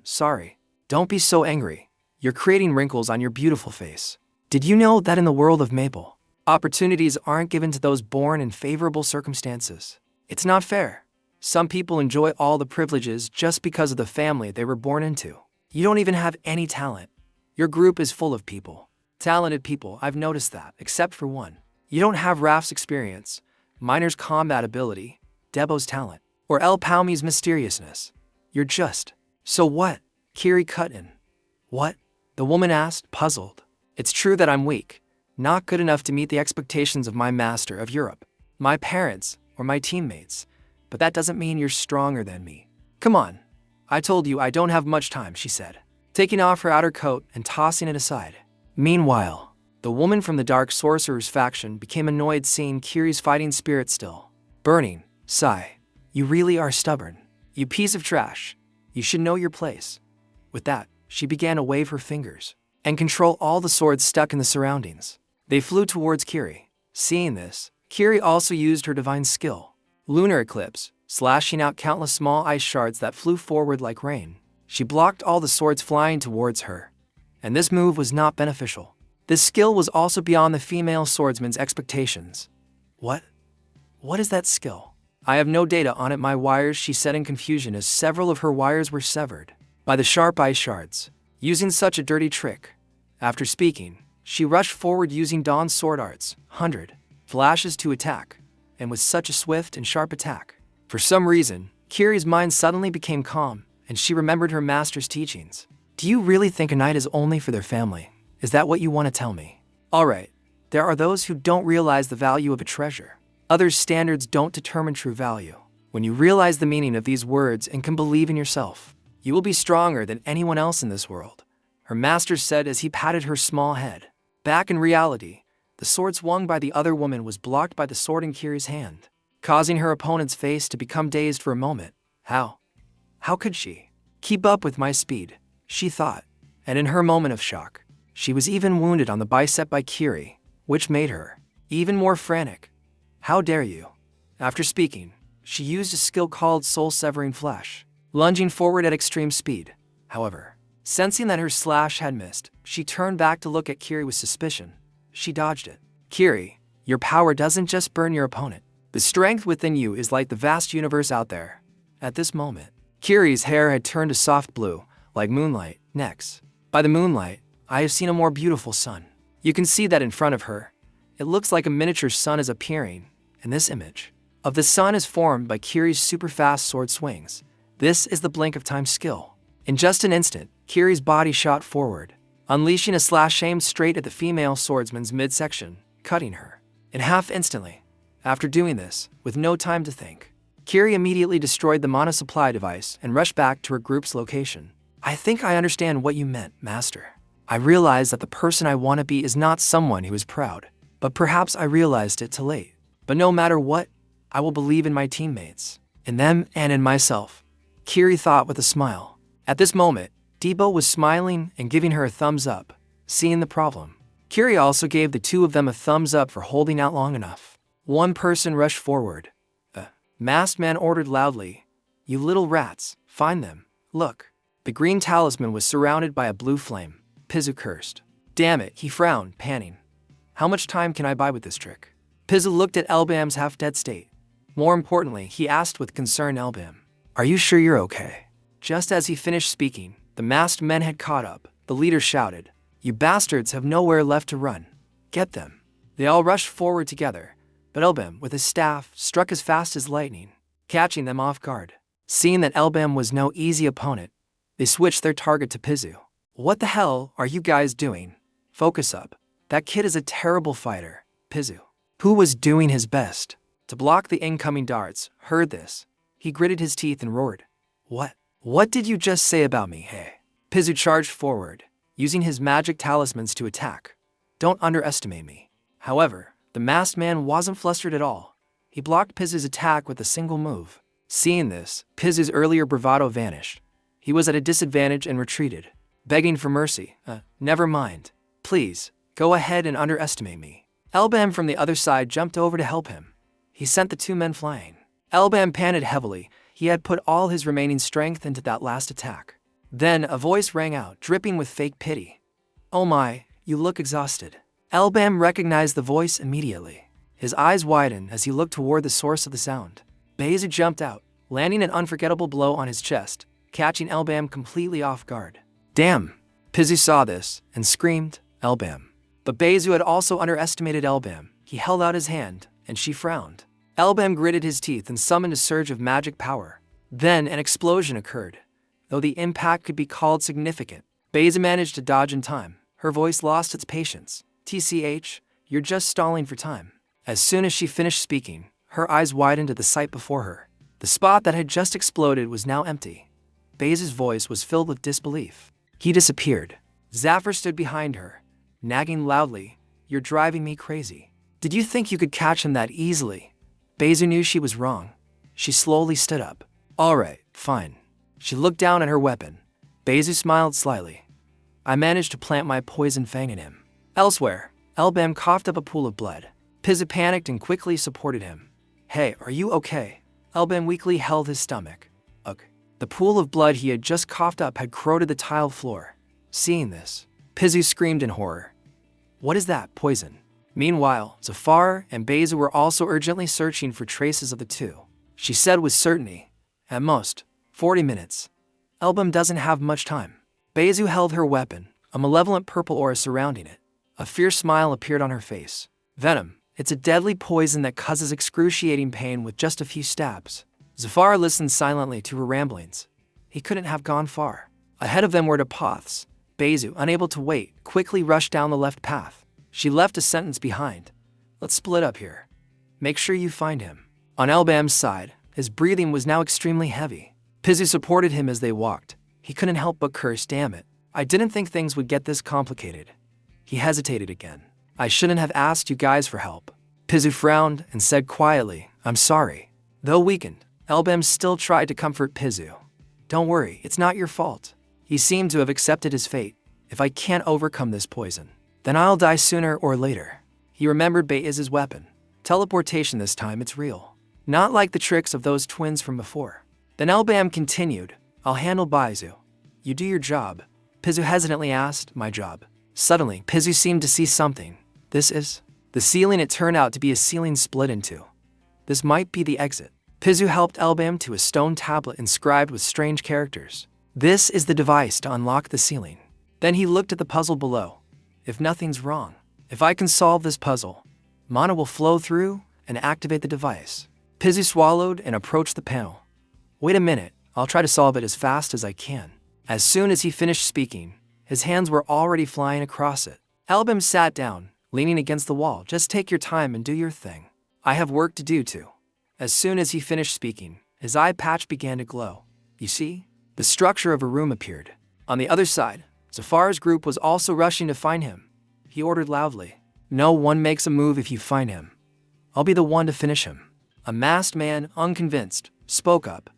sorry. Don't be so angry. You're creating wrinkles on your beautiful face. Did you know that in the world of Maple, opportunities aren't given to those born in favorable circumstances? It's not fair. Some people enjoy all the privileges just because of the family they were born into. You don't even have any talent. Your group is full of people. Talented people, I've noticed that, except for one. You don't have Raf's experience, Miner's combat ability, Debo's talent, or El Palmi's mysteriousness. You're just... So what? Kiri cut in. What? The woman asked, puzzled. It's true that I'm weak, not good enough to meet the expectations of my master of Europe, my parents, or my teammates, but that doesn't mean you're stronger than me. Come on. I told you I don't have much time, she said, taking off her outer coat and tossing it aside. Meanwhile, the woman from the Dark Sorcerer's faction became annoyed seeing Kiri's fighting spirit still burning. Sigh. You really are stubborn. You piece of trash. You should know your place. With that, she began to wave her fingers and control all the swords stuck in the surroundings. They flew towards Kiri. Seeing this, Kiri also used her divine skill, Lunar Eclipse, slashing out countless small ice shards that flew forward like rain. She blocked all the swords flying towards her. And this move was not beneficial. This skill was also beyond the female swordsman's expectations. What is that skill? I have no data on it, my wires, she said in confusion as several of her wires were severed by the sharp ice shards. Using such a dirty trick. After speaking, she rushed forward using Dawn's sword arts, 100 flashes to attack, and with such a swift and sharp attack. For some reason, Kiri's mind suddenly became calm, and she remembered her master's teachings. Do you really think a knight is only for their family? Is that what you want to tell me? Alright, there are those who don't realize the value of a treasure. Others' standards don't determine true value. When you realize the meaning of these words and can believe in yourself, you will be stronger than anyone else in this world, her master said as he patted her small head. Back in reality, the sword swung by the other woman was blocked by the sword in Kiri's hand, causing her opponent's face to become dazed for a moment. How could she keep up with my speed? She thought, and in her moment of shock, she was even wounded on the bicep by Kiri, which made her even more frantic. How dare you? After speaking, she used a skill called Soul-Severing Flash, lunging forward at extreme speed. However, sensing that her slash had missed, she turned back to look at Kiri with suspicion. She dodged it. Kiri, your power doesn't just burn your opponent. The strength within you is like the vast universe out there. At this moment, Kiri's hair had turned a soft blue, like moonlight. Next, by the moonlight, I have seen a more beautiful sun. You can see that in front of her. It looks like a miniature sun is appearing, and this image of the sun is formed by Kiri's super fast sword swings. This is the blink of time skill. In just an instant, Kiri's body shot forward, unleashing a slash aimed straight at the female swordsman's midsection, cutting her in half instantly. After doing this, with no time to think, Kiri immediately destroyed the mana supply device and rushed back to her group's location. I think I understand what you meant, Master. I realized that the person I want to be is not someone who is proud, but perhaps I realized it too late. But no matter what, I will believe in my teammates, in them and in myself, Kiri thought with a smile. At this moment, Debo was smiling and giving her a thumbs up, seeing the problem. Kiri also gave the two of them a thumbs up for holding out long enough. One person rushed forward. A masked man ordered loudly, "You little rats, find them, look." The green talisman was surrounded by a blue flame. Pizu cursed. Damn it, he frowned, panting. How much time can I buy with this trick? Pizu looked at Elbam's half-dead state. More importantly, he asked with concern Elbam, "Are you sure you're okay?" Just as he finished speaking, the masked men had caught up. The leader shouted, "You bastards have nowhere left to run. Get them." They all rushed forward together, but Elbam, with his staff, struck as fast as lightning, catching them off guard. Seeing that Elbam was no easy opponent, they switched their target to Pizu. "What the hell are you guys doing? Focus up. That kid is a terrible fighter." Pizu, who was doing his best to block the incoming darts, heard this. He gritted his teeth and roared, What did you just say about me, hey?" Pizu charged forward, using his magic talismans to attack. "Don't underestimate me." However, the masked man wasn't flustered at all. He blocked Pizu's attack with a single move. Seeing this, Pizu's earlier bravado vanished. He was at a disadvantage and retreated, begging for mercy. Never mind. Please, go ahead and underestimate me." Elbam from the other side jumped over to help him. He sent the two men flying. Elbam panted heavily. He had put all his remaining strength into that last attack. Then a voice rang out, dripping with fake pity. "Oh my, you look exhausted." Elbam recognized the voice immediately. His eyes widened as he looked toward the source of the sound. Beizu jumped out, landing an unforgettable blow on his chest, catching Elbam completely off guard. "Damn!" Pizu saw this and screamed, "Elbam." But Beizu had also underestimated Elbam. He held out his hand, and she frowned. Elbam gritted his teeth and summoned a surge of magic power. Then an explosion occurred. Though the impact could be called significant, Beizu managed to dodge in time. Her voice lost its patience. "TCH, you're just stalling for time." As soon as she finished speaking, her eyes widened at the sight before her. The spot that had just exploded was now empty. Beizu's voice was filled with disbelief. He disappeared. Zafir stood behind her, nagging loudly, "You're driving me crazy. Did you think you could catch him that easily?" Beizu knew she was wrong. She slowly stood up. "All right, fine." She looked down at her weapon. Beizu smiled slyly. "I managed to plant my poison fang in him." Elsewhere, Elbam coughed up a pool of blood. Pizu panicked and quickly supported him. "Hey, are you okay?" Elbam weakly held his stomach. Ugh. The pool of blood he had just coughed up had corroded the tile floor. Seeing this, Pizu screamed in horror. "What is that, poison?" Meanwhile, Zafar and Beizu were also urgently searching for traces of the two. She said with certainty, "At most, 40 minutes. Elbam doesn't have much time." Beizu held her weapon, a malevolent purple aura surrounding it. A fierce smile appeared on her face. "Venom, it's a deadly poison that causes excruciating pain with just a few stabs." Zafar listened silently to her ramblings. He couldn't have gone far. Ahead of them were the paths. Beizu, unable to wait, quickly rushed down the left path. She left a sentence behind. "Let's split up here. Make sure you find him." On Elbam's side, his breathing was now extremely heavy. Pizu supported him as they walked. He couldn't help but curse, "Damn it. I didn't think things would get this complicated." He hesitated again. "I shouldn't have asked you guys for help." Pizu frowned and said quietly, "I'm sorry." Though weakened, Elbam still tried to comfort Pizu. "Don't worry, it's not your fault." He seemed to have accepted his fate. "If I can't overcome this poison, then I'll die sooner or later." He remembered Beizu's weapon. Teleportation this time, it's real. Not like the tricks of those twins from before. Then Elbam continued, "I'll handle Beizu. You do your job." Pizu hesitantly asked, "My job?" Suddenly, Pizu seemed to see something. "This is the ceiling." It turned out to be a ceiling split in two. This might be the exit. Pizu helped Elbam to a stone tablet inscribed with strange characters. "This is the device to unlock the ceiling." Then he looked at the puzzle below. "If nothing's wrong, if I can solve this puzzle, mana will flow through and activate the device." Pizu swallowed and approached the panel. "Wait a minute, I'll try to solve it as fast as I can." As soon as he finished speaking, his hands were already flying across it. Elbam sat down, leaning against the wall. "Just take your time and do your thing. I have work to do too." As soon as he finished speaking, his eye patch began to glow. You see? The structure of a room appeared. On the other side, Zafar's group was also rushing to find him. He ordered loudly, "No one makes a move if you find him. I'll be the one to finish him." A masked man, unconvinced, spoke up.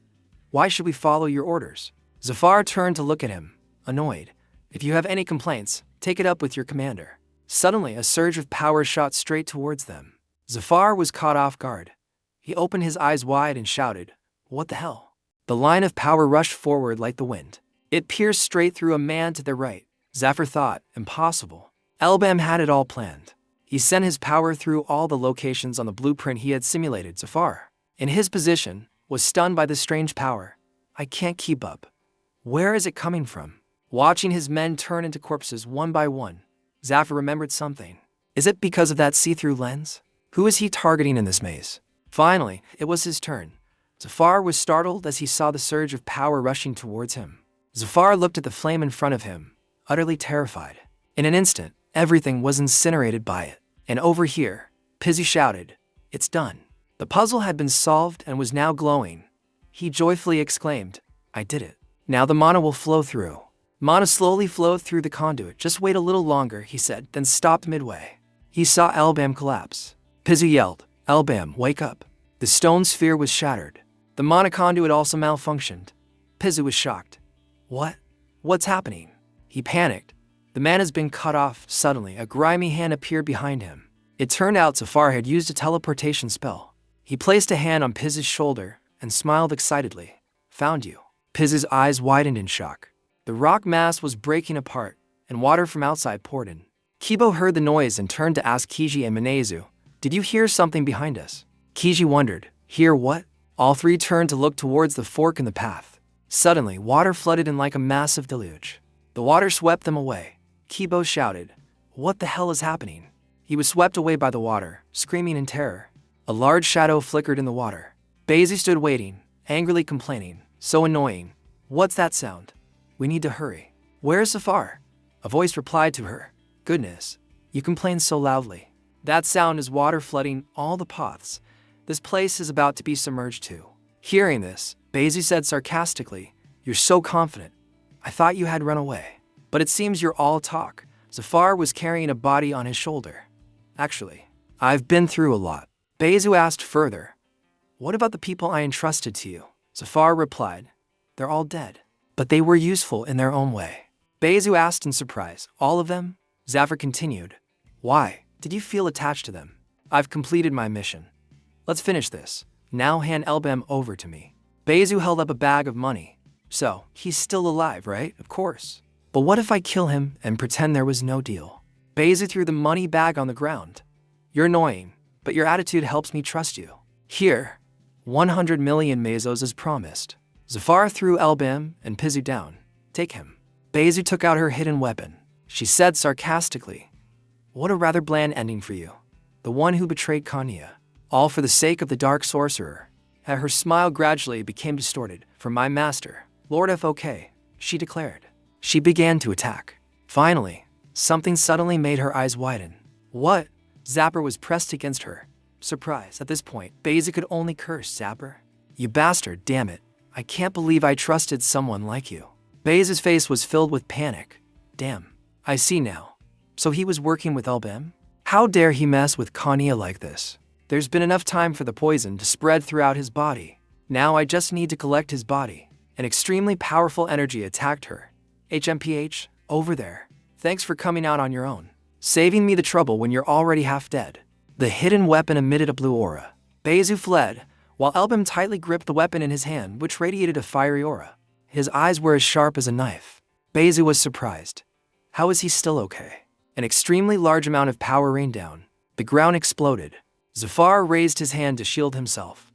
"Why should we follow your orders?" Zafar turned to look at him, annoyed. "If you have any complaints, take it up with your commander." Suddenly, a surge of power shot straight towards them. Zafar was caught off guard. He opened his eyes wide and shouted, "What the hell?" The line of power rushed forward like the wind. It pierced straight through a man to their right. Zafar thought, impossible. Elbam had it all planned. He sent his power through all the locations on the blueprint he had simulated. Zafar, in his position, was stunned by this strange power. "I can't keep up. Where is it coming from?" Watching his men turn into corpses one by one, Zafar remembered something. Is it because of that see-through lens? Who is he targeting in this maze? Finally, it was his turn. Zafar was startled as he saw the surge of power rushing towards him. Zafar looked at the flame in front of him, utterly terrified. In an instant, everything was incinerated by it. And over here, Pizzy shouted, "It's done." The puzzle had been solved and was now glowing. He joyfully exclaimed, "I did it. Now the mana will flow through." Mana slowly flowed through the conduit. "Just wait a little longer," he said, then stopped midway. He saw Elbam collapse. Pizzy yelled, "Elbam, wake up." The stone sphere was shattered. The mana conduit also malfunctioned. Pizzy was shocked. "What? What's happening?" He panicked. The man has been cut off. Suddenly, a grimy hand appeared behind him. It turned out Zafar had used a teleportation spell. He placed a hand on Pizzy's shoulder and smiled excitedly. "Found you." Pizzy's eyes widened in shock. The rock mass was breaking apart, and water from outside poured in. Kibo heard the noise and turned to ask Kiji and Minezu, "Did you hear something behind us?" Kiji wondered, "Hear what?" All three turned to look towards the fork in the path. Suddenly, water flooded in like a massive deluge. The water swept them away. Kibo shouted, "What the hell is happening?" He was swept away by the water, screaming in terror. A large shadow flickered in the water. Basie stood waiting, angrily complaining, "So annoying. What's that sound? We need to hurry." "Where's Zafar?" A voice replied to her. "Goodness, you complain so loudly. That sound is water flooding all the paths. This place is about to be submerged too." Hearing this, Basie said sarcastically, "You're so confident. I thought you had run away. But it seems you're all talk." Zafar was carrying a body on his shoulder. "Actually, I've been through a lot." Basie asked further, "What about the people I entrusted to you?" Zafar replied, "They're all dead. But they were useful in their own way." Basie asked in surprise, "All of them?" Zafar continued, "Why did you feel attached to them?" "I've completed my mission. Let's finish this. Now hand Elbam over to me." Basie held up a bag of money. "So, he's still alive, right?" "Of course. But what if I kill him and pretend there was no deal?" Basie threw the money bag on the ground. "You're annoying, but your attitude helps me trust you. Here, 100 million mesos as promised." Zafar threw Elbam and Pizzy down. "Take him." Basie took out her hidden weapon. She said sarcastically, "What a rather bland ending for you. The one who betrayed Kanya. All for the sake of the dark sorcerer." Her smile gradually became distorted. "For my master, Lord Fok," she declared. She began to attack. Finally, something suddenly made her eyes widen. "What?" Zapper was pressed against her. Surprised. At this point, Basie could only curse. "Zapper? You bastard, damn it. I can't believe I trusted someone like you." Basie's face was filled with panic. "Damn, I see now. So he was working with Elbam? How dare he mess with Kanya like this? There's been enough time for the poison to spread throughout his body. Now I just need to collect his body." An extremely powerful energy attacked her. "HMPH, over there. Thanks for coming out on your own. Saving me the trouble when you're already half dead." The hidden weapon emitted a blue aura. Basie fled, while Elbam tightly gripped the weapon in his hand, which radiated a fiery aura. His eyes were as sharp as a knife. Basie was surprised. How is he still okay? An extremely large amount of power rained down. The ground exploded. Zafar raised his hand to shield himself.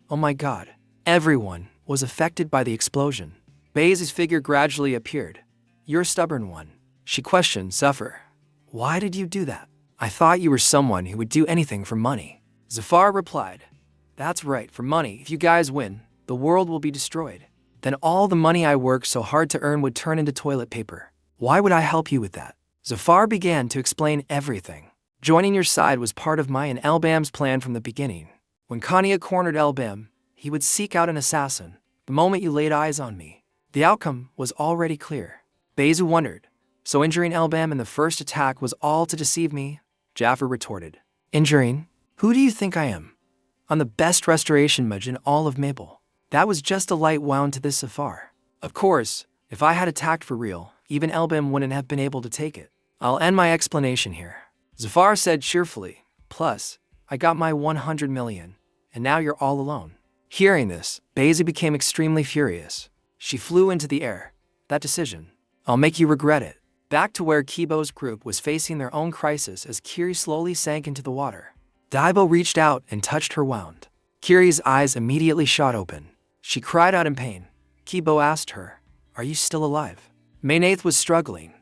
Oh my god. Everyone was affected by the explosion. Basie's figure gradually appeared. "You're a stubborn one," she questioned Zafar. "Why did you do that?" "I thought you were someone who would do anything for money." Zafar replied, "That's right, for money. If you guys win, the world will be destroyed. Then all the money I worked so hard to earn would turn into toilet paper. Why would I help you with that?" Zafar began to explain everything. "Joining your side was part of my and Elbam's plan from the beginning. When Kanya cornered Elbam, he would seek out an assassin. The moment you laid eyes on me, the outcome was already clear. Bezu wondered, so injuring Elbam in the first attack was all to deceive me? Jafar retorted. Injuring? Who do you think I am? I'm the best restoration mage in all of Maple. That was just a light wound to this Zafar. Of course, if I had attacked for real, even Elbam wouldn't have been able to take it. I'll end my explanation here. Zafar said cheerfully. Plus, I got my 100 million, and now you're all alone. Hearing this, Bezu became extremely furious. She flew into the air. That decision. I'll make you regret it. Back to where Kibo's group was facing their own crisis as Kiri slowly sank into the water. Daibo reached out and touched her wound. Kiri's eyes immediately shot open. She cried out in pain. Kibo asked her, "Are you still alive?" Maynath was struggling.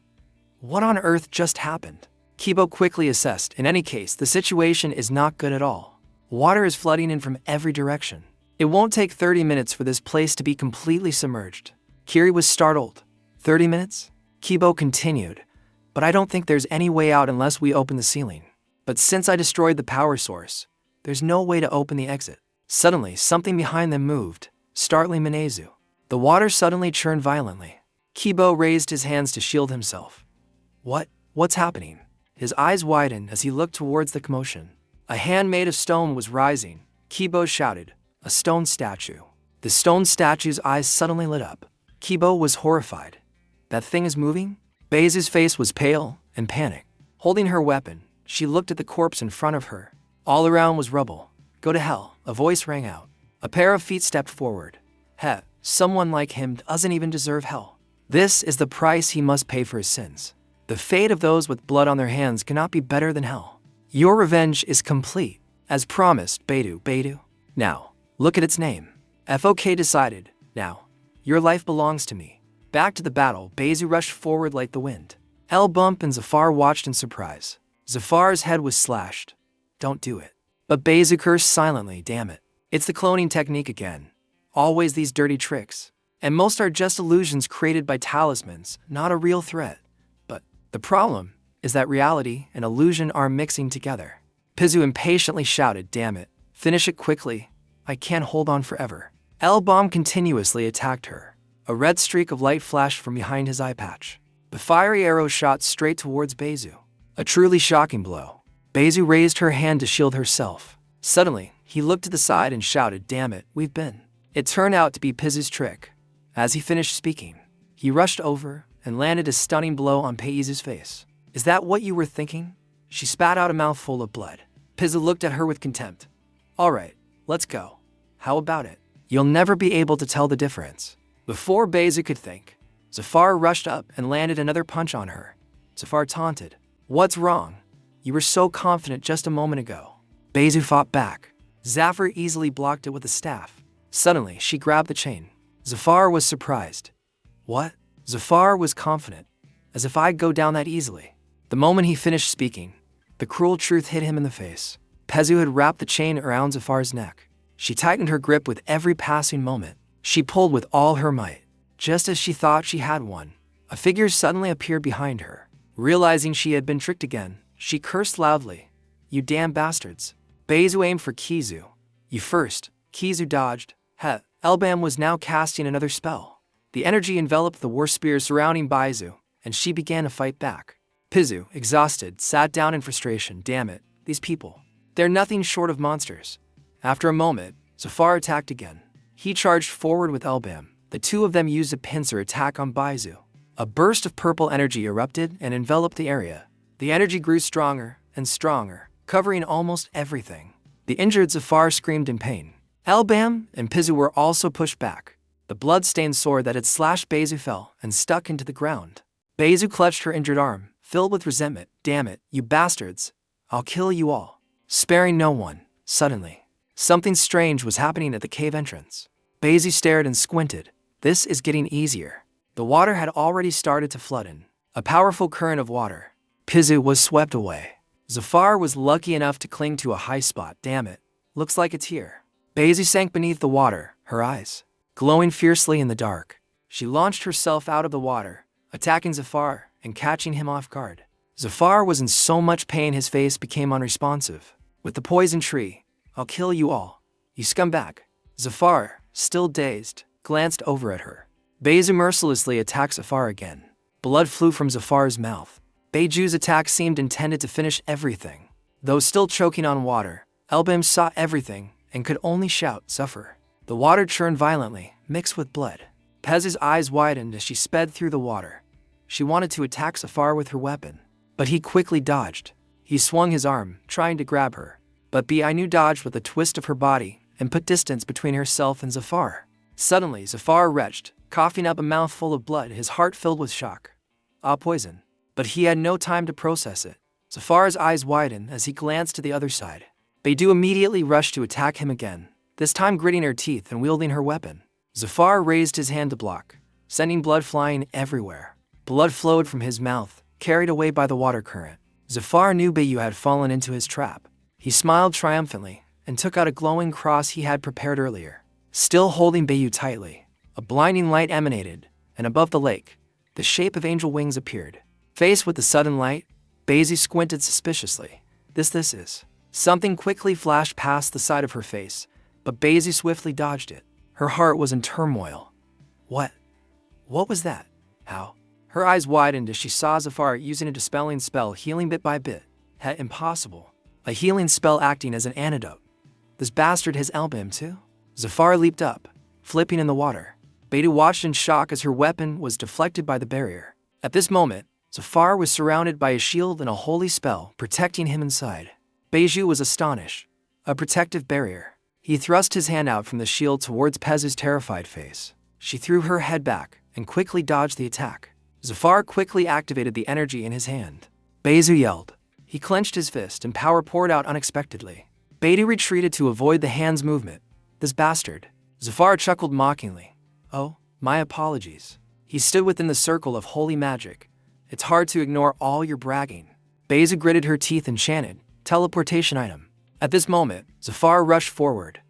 What on earth just happened? Kibo quickly assessed. In any case, the situation is not good at all. Water is flooding in from every direction. It won't take 30 minutes for this place to be completely submerged. Kiri was startled. 30 minutes? Kibo continued, but I don't think there's any way out unless we open the ceiling. But since I destroyed the power source, there's no way to open the exit. Suddenly, something behind them moved, startling Minezu. The water suddenly churned violently. Kibo raised his hands to shield himself. What's happening? His eyes widened as he looked towards the commotion. A hand made of stone was rising. Kibo shouted, "A stone statue." The stone statue's eyes suddenly lit up. Kibo was horrified. That thing is moving? Bezu's face was pale and panicked. Holding her weapon, she looked at the corpse in front of her. All around was rubble. Go to hell, a voice rang out. A pair of feet stepped forward. Someone like him doesn't even deserve hell. This is the price he must pay for his sins. The fate of those with blood on their hands cannot be better than hell. Your revenge is complete. As promised, Bedu. Now, look at its name. FOK decided. Now, your life belongs to me. Back to the battle, Bezu rushed forward like the wind. El Bump and Zafar watched in surprise. Zafar's head was slashed. Don't do it. But Bezu cursed silently, damn it. It's the cloning technique again. Always these dirty tricks. And most are just illusions created by talismans, not a real threat. But the problem is that reality and illusion are mixing together. Pizu impatiently shouted, damn it. Finish it quickly. I can't hold on forever. El Bomb continuously attacked her. A red streak of light flashed from behind his eye patch. The fiery arrow shot straight towards Bezu. A truly shocking blow. Bezu raised her hand to shield herself. Suddenly, he looked to the side and shouted, damn it, we've been. It turned out to be Pizu's trick. As he finished speaking, he rushed over and landed a stunning blow on Bezu's face. Is that what you were thinking? She spat out a mouthful of blood. Pizu looked at her with contempt. All right, let's go. How about it? You'll never be able to tell the difference. Before Bezu could think, Zafar rushed up and landed another punch on her. Zafar taunted. What's wrong? You were so confident just a moment ago. Bezu fought back. Zafar easily blocked it with a staff. Suddenly, she grabbed the chain. Zafar was surprised. What? Zafar was confident. As if I'd go down that easily. The moment he finished speaking, the cruel truth hit him in the face. Pezu had wrapped the chain around Zafar's neck. She tightened her grip with every passing moment. She pulled with all her might. Just as she thought she had won, a figure suddenly appeared behind her. Realizing she had been tricked again, she cursed loudly. You damn bastards. Bezu aimed for Kizu. You first. Kizu dodged. Elbam was now casting another spell. The energy enveloped the war spear surrounding Bezu, and she began to fight back. Pizu, exhausted, sat down in frustration. Damn it, these people. They're nothing short of monsters. After a moment, Zafar attacked again. He charged forward with Elbam. The two of them used a pincer attack on Bezu. A burst of purple energy erupted and enveloped the area. The energy grew stronger and stronger, covering almost everything. The injured Zafar screamed in pain. Elbam and Pizu were also pushed back. The blood-stained sword that had slashed Bezu fell and stuck into the ground. Bezu clutched her injured arm, filled with resentment. Damn it, you bastards. I'll kill you all. Sparing no one. Suddenly, something strange was happening at the cave entrance. Bezu stared and squinted. This is getting easier. The water had already started to flood in. A powerful current of water. Pizu was swept away. Zafar was lucky enough to cling to a high spot. Damn it. Looks like it's here. Bezu sank beneath the water, her eyes glowing fiercely in the dark. She launched herself out of the water, attacking Zafar and catching him off guard. Zafar was in so much pain his face became unresponsive. With the poison tree, I'll kill you all. You scumbag. Zafar, still dazed, glanced over at her. Beiju mercilessly attacked Zafar again. Blood flew from Zafar's mouth. Beiju's attack seemed intended to finish everything. Though still choking on water, Elbam saw everything and could only shout, "Suffer." The water churned violently, mixed with blood. Pez's eyes widened as she sped through the water. She wanted to attack Zafar with her weapon, but he quickly dodged. He swung his arm, trying to grab her, but Beinu dodged with a twist of her body and put distance between herself and Zafar. Suddenly, Zafar retched, coughing up a mouthful of blood, his heart filled with shock. Poison. But he had no time to process it. Zafar's eyes widened as he glanced to the other side. Beidu immediately rushed to attack him again, this time gritting her teeth and wielding her weapon. Zafar raised his hand to block, sending blood flying everywhere. Blood flowed from his mouth, carried away by the water current. Zafar knew Beidu had fallen into his trap. He smiled triumphantly and took out a glowing cross he had prepared earlier. Still holding Beidu tightly, a blinding light emanated, and above the lake, the shape of angel wings appeared. Faced with the sudden light, Beidu squinted suspiciously. This is. Something quickly flashed past the side of her face, but Beidu swiftly dodged it. Her heart was in turmoil. What? What was that? How? Her eyes widened as she saw Zafar using a dispelling spell, healing bit by bit. Impossible. A healing spell acting as an antidote. This bastard has Elbam too? Zafar leaped up, flipping in the water. Beidu watched in shock as her weapon was deflected by the barrier. At this moment, Zafar was surrounded by a shield and a holy spell protecting him inside. Beiju was astonished. A protective barrier. He thrust his hand out from the shield towards Pez's terrified face. She threw her head back and quickly dodged the attack. Zafar quickly activated the energy in his hand. Beiju yelled. He clenched his fist and power poured out unexpectedly. Beidu retreated to avoid the hand's movement. This bastard. Zafar chuckled mockingly. Oh, my apologies. He stood within the circle of holy magic. It's hard to ignore all your bragging. Beiju gritted her teeth and chanted, teleportation item. At this moment, Zafar rushed forward.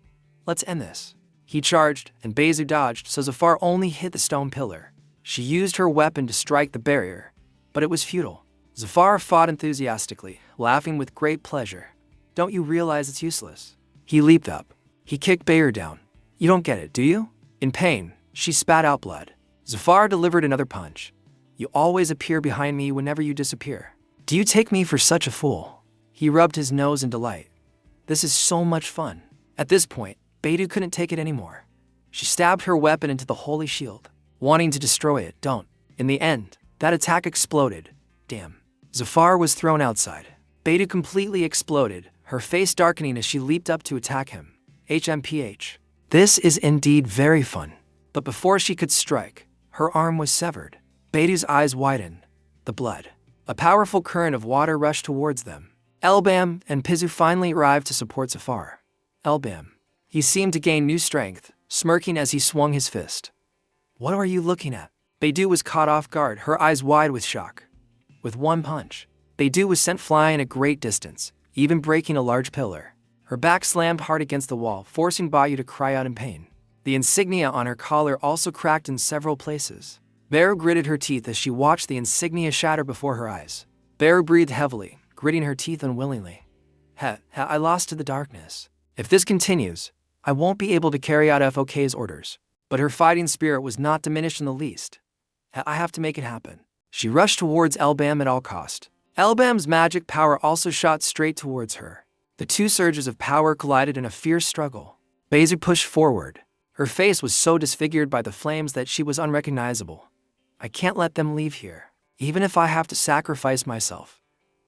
Let's end this. He charged, and Beiju dodged, so Zafar only hit the stone pillar. She used her weapon to strike the barrier, but it was futile. Zafar fought enthusiastically, laughing with great pleasure. Don't you realize it's useless? He leaped up. He kicked Beiju down. You don't get it, do you? In pain, she spat out blood. Zafar delivered another punch. You always appear behind me whenever you disappear. Do you take me for such a fool? He rubbed his nose in delight. This is so much fun. At this point, Beidu couldn't take it anymore. She stabbed her weapon into the holy shield, wanting to destroy it. Don't. In the end, that attack exploded. Damn. Zafar was thrown outside. Beidu completely exploded, her face darkening as she leaped up to attack him. HMPH. This is indeed very fun. But before she could strike, her arm was severed. Beidu's eyes widened. The blood. A powerful current of water rushed towards them. Elbam and Pizu finally arrived to support Zafar. Elbam. He seemed to gain new strength, smirking as he swung his fist. What are you looking at? Beidu was caught off guard, her eyes wide with shock. With one punch, Beidu was sent flying a great distance, even breaking a large pillar. Her back slammed hard against the wall, forcing Beidu to cry out in pain. The insignia on her collar also cracked in several places. Beru gritted her teeth as she watched the insignia shatter before her eyes. Beru breathed heavily, gritting her teeth unwillingly. I lost to the darkness. If this continues, I won't be able to carry out FOK's orders. But her fighting spirit was not diminished in the least. I have to make it happen. She rushed towards Elbam at all cost. Elbam's magic power also shot straight towards her. The two surges of power collided in a fierce struggle. Beizu pushed forward. Her face was so disfigured by the flames that she was unrecognizable. I can't let them leave here, even if I have to sacrifice myself.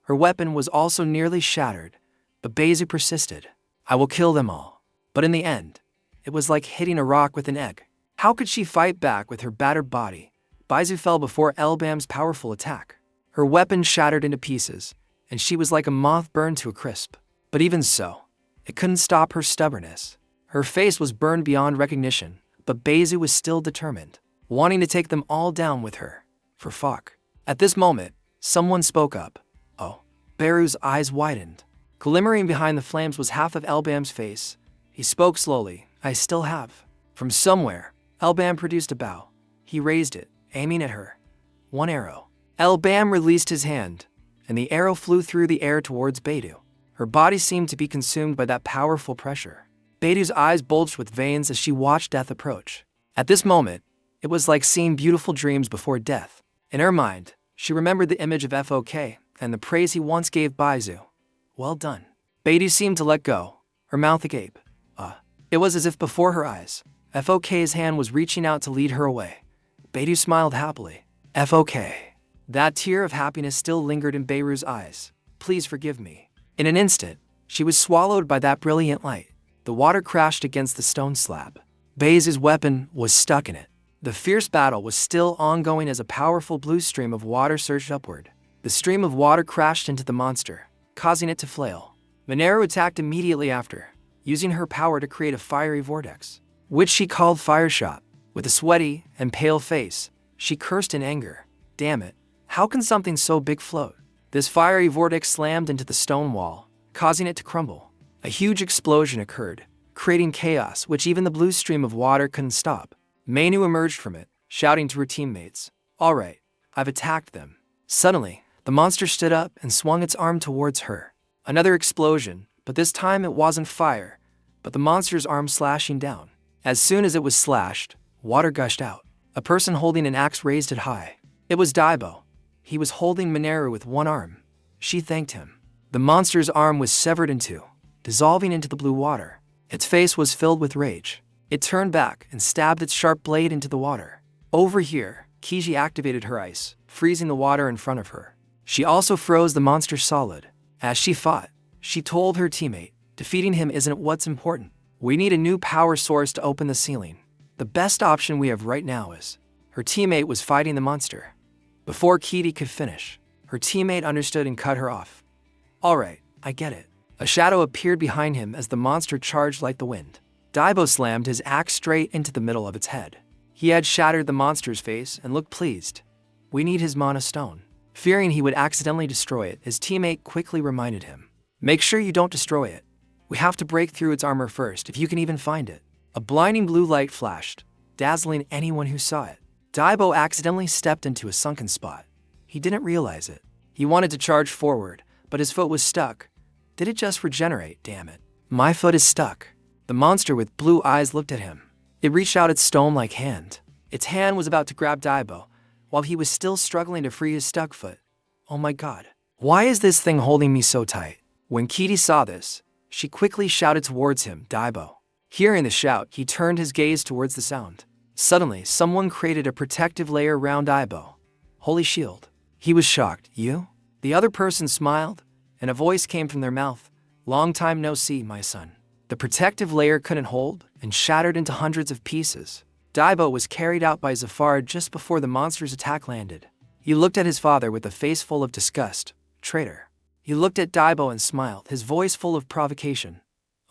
Her weapon was also nearly shattered, but Beizu persisted. I will kill them all. But in the end, it was like hitting a rock with an egg. How could she fight back with her battered body? Beizu fell before Elbam's powerful attack. Her weapon shattered into pieces, and she was like a moth burned to a crisp. But even so, it couldn't stop her stubbornness. Her face was burned beyond recognition, but Beizu was still determined, wanting to take them all down with her. For fuck. At this moment, someone spoke up. Oh. Beru's eyes widened. Glimmering behind the flames was half of Elbam's face. He spoke slowly. I still have. From somewhere, Elbam produced a bow. He raised it, aiming at her. One arrow. Elbam released his hand, and the arrow flew through the air towards Beidu. Her body seemed to be consumed by that powerful pressure. Beidou's eyes bulged with veins as she watched death approach. At this moment, it was like seeing beautiful dreams before death. In her mind, she remembered the image of Fok and the praise he once gave Baizu. Well done. Beidou seemed to let go, her mouth agape. It was as if before her eyes, Fok's hand was reaching out to lead her away. Beidou smiled happily. Fok. That tear of happiness still lingered in Beiru's eyes. Please forgive me. In an instant, she was swallowed by that brilliant light. The water crashed against the stone slab. Beizu's weapon was stuck in it. The fierce battle was still ongoing as a powerful blue stream of water surged upward. The stream of water crashed into the monster, causing it to flail. Mineru attacked immediately after, using her power to create a fiery vortex, which she called Fire Shot. With a sweaty and pale face, she cursed in anger. Damn it, how can something so big float? This fiery vortex slammed into the stone wall, causing it to crumble. A huge explosion occurred, creating chaos which even the blue stream of water couldn't stop. Meinu emerged from it, shouting to her teammates, "All right, I've attacked them." Suddenly, the monster stood up and swung its arm towards her. Another explosion, but this time it wasn't fire, but the monster's arm slashing down. As soon as it was slashed, water gushed out. A person holding an axe raised it high. It was Daibo. He was holding Mineru with one arm. She thanked him. The monster's arm was severed in two, dissolving into the blue water. Its face was filled with rage. It turned back and stabbed its sharp blade into the water. Over here, Kiji activated her ice, freezing the water in front of her. She also froze the monster solid. As she fought, she told her teammate, defeating him isn't what's important. We need a new power source to open the ceiling. The best option we have right now is... Her teammate was fighting the monster. Before Kiji could finish, her teammate understood and cut her off. Alright, I get it. A shadow appeared behind him as the monster charged like the wind. Daibo slammed his axe straight into the middle of its head. He had shattered the monster's face and looked pleased. We need his mana stone. Fearing he would accidentally destroy it, his teammate quickly reminded him. Make sure you don't destroy it. We have to break through its armor first, if you can even find it. A blinding blue light flashed, dazzling anyone who saw it. Daibo accidentally stepped into a sunken spot. He didn't realize it. He wanted to charge forward, but his foot was stuck. Did it just regenerate, damn it? My foot is stuck. The monster with blue eyes looked at him. It reached out its stone-like hand. Its hand was about to grab Daibo, while he was still struggling to free his stuck foot. Oh my god. Why is this thing holding me so tight? When Kiji saw this, she quickly shouted towards him, Daibo. Hearing the shout, he turned his gaze towards the sound. Suddenly, someone created a protective layer around Daibo. Holy shield. He was shocked. You? The other person smiled, and a voice came from their mouth. Long time no see, my son. The protective layer couldn't hold and shattered into hundreds of pieces. Daibo was carried out by Zafar just before the monster's attack landed. He looked at his father with a face full of disgust. Traitor. He looked at Daibo and smiled, his voice full of provocation.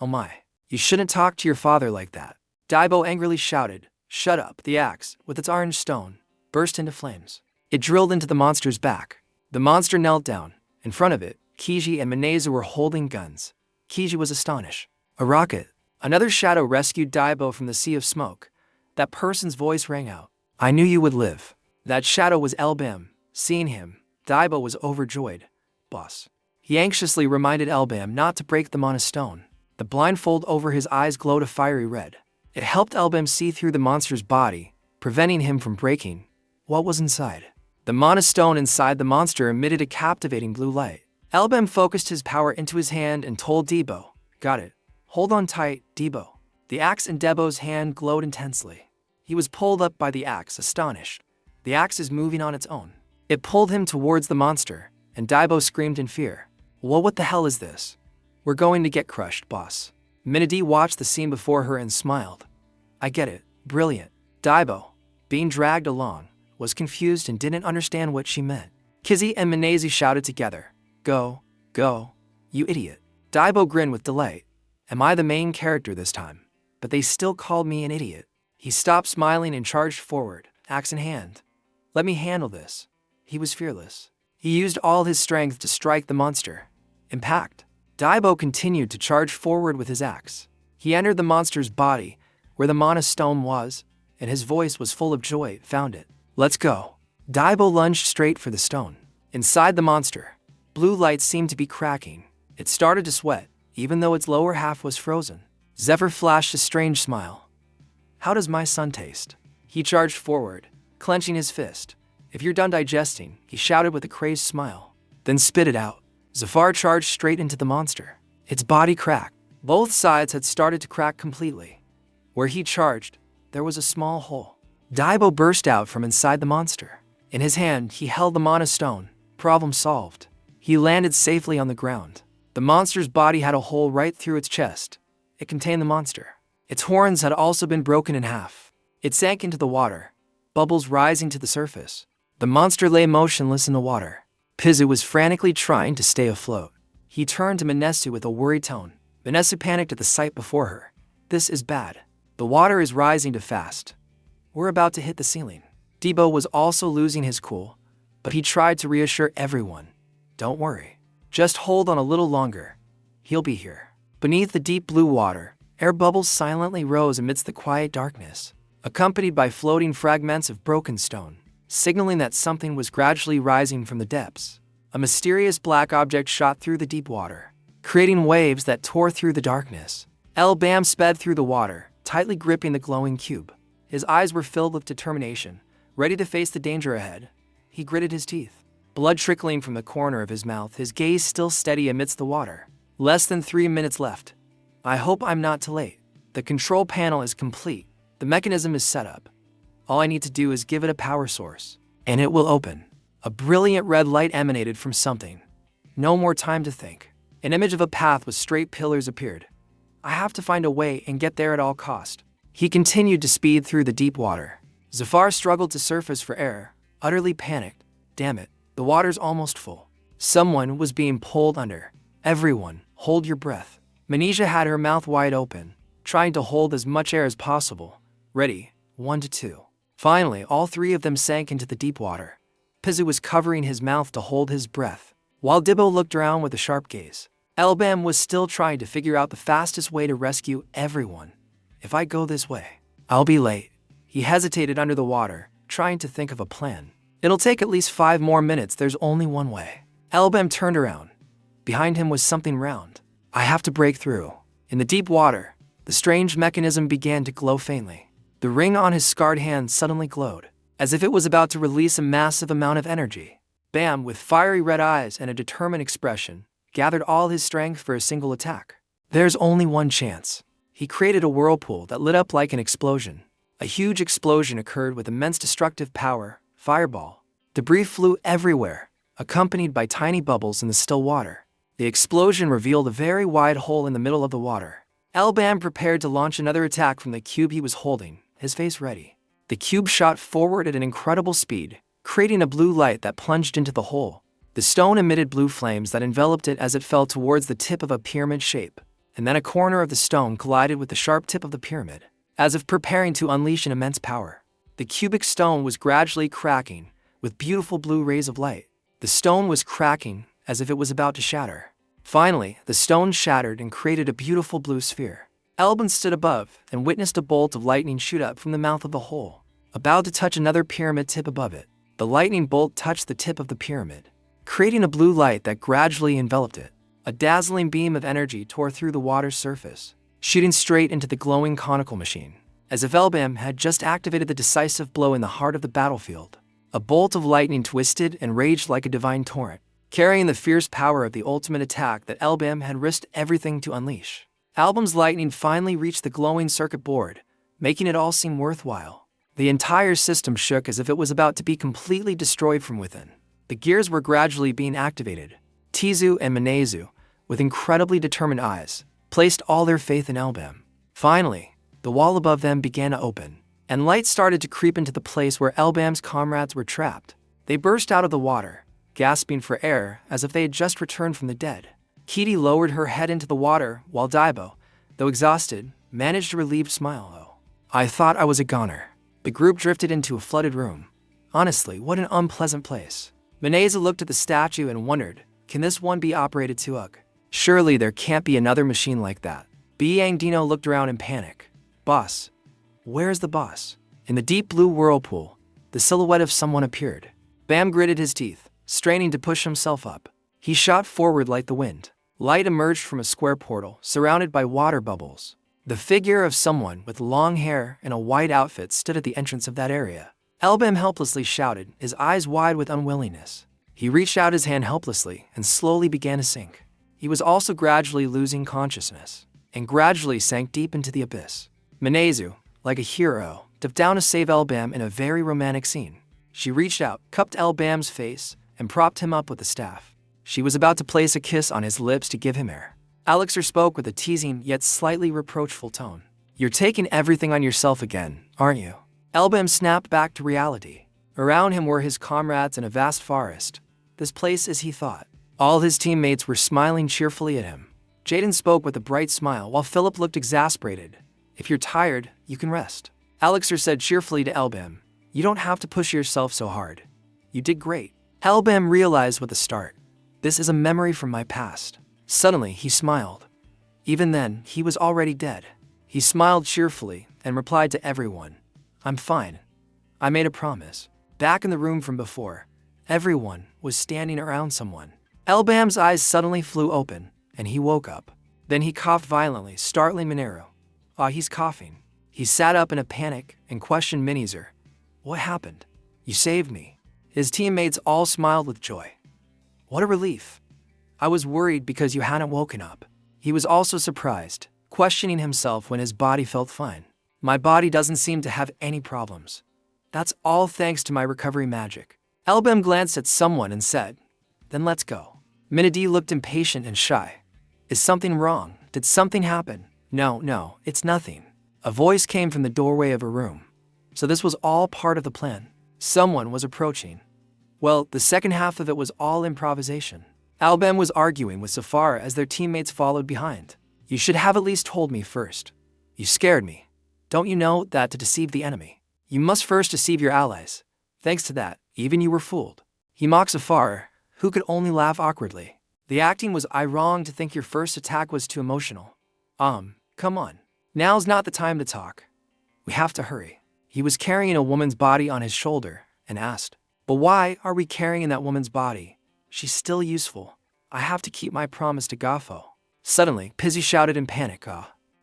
Oh my. You shouldn't talk to your father like that. Daibo angrily shouted. Shut up. The axe, with its orange stone, burst into flames. It drilled into the monster's back. The monster knelt down. In front of it, Kiji and Minezu were holding guns. Kiji was astonished. A rocket. Another shadow rescued Daibo from the sea of smoke. That person's voice rang out. I knew you would live. That shadow was Elbam. Seeing him, Daibo was overjoyed. Boss. He anxiously reminded Elbam not to break the mana stone. The blindfold over his eyes glowed a fiery red. It helped Elbam see through the monster's body, preventing him from breaking. What was inside? The mana stone inside the monster emitted a captivating blue light. Elbam focused his power into his hand and told Debo, got it. Hold on tight, Debo. The axe in Debo's hand glowed intensely. He was pulled up by the axe, astonished. The axe is moving on its own. It pulled him towards the monster, and Daibo screamed in fear. Well, what the hell is this? We're going to get crushed, boss. Minadi watched the scene before her and smiled. I get it. Brilliant. Daibo, being dragged along, was confused and didn't understand what she meant. Kizzy and Minezi shouted together. Go, go, you idiot. Daibo grinned with delight. Am I the main character this time? But they still called me an idiot. He stopped smiling and charged forward, axe in hand. Let me handle this. He was fearless. He used all his strength to strike the monster. Impact. Daibo continued to charge forward with his axe. He entered the monster's body, where the mana stone was, and his voice was full of joy. Found it. Let's go. Daibo lunged straight for the stone. Inside the monster, blue light seemed to be cracking. It started to sweat, even though its lower half was frozen. Zephyr flashed a strange smile. How does my son taste? He charged forward, clenching his fist. If you're done digesting, he shouted with a crazed smile. Then spit it out. Zephyr charged straight into the monster. Its body cracked. Both sides had started to crack completely. Where he charged, there was a small hole. Daibo burst out from inside the monster. In his hand, he held the mana stone. Problem solved. He landed safely on the ground. The monster's body had a hole right through its chest. It contained the monster. Its horns had also been broken in half. It sank into the water, bubbles rising to the surface. The monster lay motionless in the water. Pizu was frantically trying to stay afloat. He turned to Minesu with a worried tone. Minesu panicked at the sight before her. This is bad. The water is rising too fast. We're about to hit the ceiling. Debo was also losing his cool, but he tried to reassure everyone. Don't worry. Just hold on a little longer. He'll be here. Beneath the deep blue water, air bubbles silently rose amidst the quiet darkness, accompanied by floating fragments of broken stone, signaling that something was gradually rising from the depths. A mysterious black object shot through the deep water, creating waves that tore through the darkness. Bam sped through the water, tightly gripping the glowing cube. His eyes were filled with determination, ready to face the danger ahead. He gritted his teeth, blood trickling from the corner of his mouth, his gaze still steady amidst the water. Less than 3 minutes left. I hope I'm not too late. The control panel is complete. The mechanism is set up. All I need to do is give it a power source, and it will open. A brilliant red light emanated from something. No more time to think. An image of a path with straight pillars appeared. I have to find a way and get there at all cost. He continued to speed through the deep water. Zephyr struggled to surface for air, utterly panicked. Damn it, the water's almost full. Someone was being pulled under. Everyone, hold your breath. Manisha had her mouth wide open, trying to hold as much air as possible. Ready, 1 to 2. Finally, all three of them sank into the deep water. Pizu was covering his mouth to hold his breath, while Dibbo looked around with a sharp gaze. Elbam was still trying to figure out the fastest way to rescue everyone. If I go this way, I'll be late. He hesitated under the water, trying to think of a plan. It'll take at least 5 more minutes, there's only one way. Elbam turned around. Behind him was something round. I have to break through. In the deep water, the strange mechanism began to glow faintly. The ring on his scarred hand suddenly glowed, as if it was about to release a massive amount of energy. Bam, with fiery red eyes and a determined expression, gathered all his strength for a single attack. There's only one chance. He created a whirlpool that lit up like an explosion. A huge explosion occurred with immense destructive power, fireball. Debris flew everywhere, accompanied by tiny bubbles in the still water. The explosion revealed a very wide hole in the middle of the water. Elbam prepared to launch another attack from the cube he was holding, his face ready. The cube shot forward at an incredible speed, creating a blue light that plunged into the hole. The stone emitted blue flames that enveloped it as it fell towards the tip of a pyramid shape, and then a corner of the stone collided with the sharp tip of the pyramid, as if preparing to unleash an immense power. The cubic stone was gradually cracking, with beautiful blue rays of light. The stone was cracking, as if it was about to shatter. Finally, the stone shattered and created a beautiful blue sphere. Elbin stood above and witnessed a bolt of lightning shoot up from the mouth of the hole, about to touch another pyramid tip above it. The lightning bolt touched the tip of the pyramid, creating a blue light that gradually enveloped it. A dazzling beam of energy tore through the water's surface, shooting straight into the glowing conical machine, as if Elbam had just activated the decisive blow in the heart of the battlefield. A bolt of lightning twisted and raged like a divine torrent, carrying the fierce power of the ultimate attack that Elbam had risked everything to unleash. Albam's lightning finally reached the glowing circuit board, making it all seem worthwhile. The entire system shook as if it was about to be completely destroyed from within. The gears were gradually being activated. Tizu and Minezu, with incredibly determined eyes, placed all their faith in Elbam. Finally, the wall above them began to open, and light started to creep into the place where Elbam's comrades were trapped. They burst out of the water, gasping for air as if they had just returned from the dead. Kitty lowered her head into the water, while Daibo, though exhausted, managed a relieved smile. Oh, I thought I was a goner. The group drifted into a flooded room. Honestly, what an unpleasant place. Maneza looked at the statue and wondered, can this one be operated to Ugh? Surely there can't be another machine like that. Biang Dino looked around in panic. Boss. Where's the boss? In the deep blue whirlpool, the silhouette of someone appeared. Bam gritted his teeth, straining to push himself up. He shot forward like the wind. Light emerged from a square portal, surrounded by water bubbles. The figure of someone with long hair and a white outfit stood at the entrance of that area. Elbam helplessly shouted, his eyes wide with unwillingness. He reached out his hand helplessly and slowly began to sink. He was also gradually losing consciousness, and gradually sank deep into the abyss. Minezu, like a hero, dived down to save Elbam in a very romantic scene. She reached out, cupped Elbam's face, and propped him up with the staff. She was about to place a kiss on his lips to give him air. Alexer spoke with a teasing yet slightly reproachful tone. You're taking everything on yourself again, aren't you? Elbam snapped back to reality. Around him were his comrades in a vast forest. This place as he thought. All his teammates were smiling cheerfully at him. Jaden spoke with a bright smile while Philip looked exasperated. If you're tired, you can rest. Alexer said cheerfully to Elbam, you don't have to push yourself so hard. You did great. Elbam realized with a start. This is a memory from my past. Suddenly, he smiled. Even then, he was already dead. He smiled cheerfully and replied to everyone, I'm fine. I made a promise. Back in the room from before, everyone was standing around someone. Elbam's eyes suddenly flew open, and he woke up. Then he coughed violently, startling Mineru. He's coughing. He sat up in a panic and questioned Minizer. What happened? You saved me. His teammates all smiled with joy. What a relief. I was worried because you hadn't woken up. He was also surprised, questioning himself when his body felt fine. My body doesn't seem to have any problems. That's all thanks to my recovery magic. Elbam glanced at someone and said, then let's go. Minidi looked impatient and shy. Is something wrong? Did something happen? No, it's nothing. A voice came from the doorway of a room. So this was all part of the plan. Someone was approaching. Well, the second half of it was all improvisation. Elbam was arguing with Safara as their teammates followed behind. You should have at least told me first. You scared me. Don't you know that to deceive the enemy, you must first deceive your allies? Thanks to that, even you were fooled. He mocked Safara, who could only laugh awkwardly. The acting was I wrong to think your first attack was too emotional. Come on. Now's not the time to talk. We have to hurry. He was carrying a woman's body on his shoulder and asked, but why are we carrying that woman's body? She's still useful. I have to keep my promise to Gafo. Suddenly, Pizzy shouted in panic.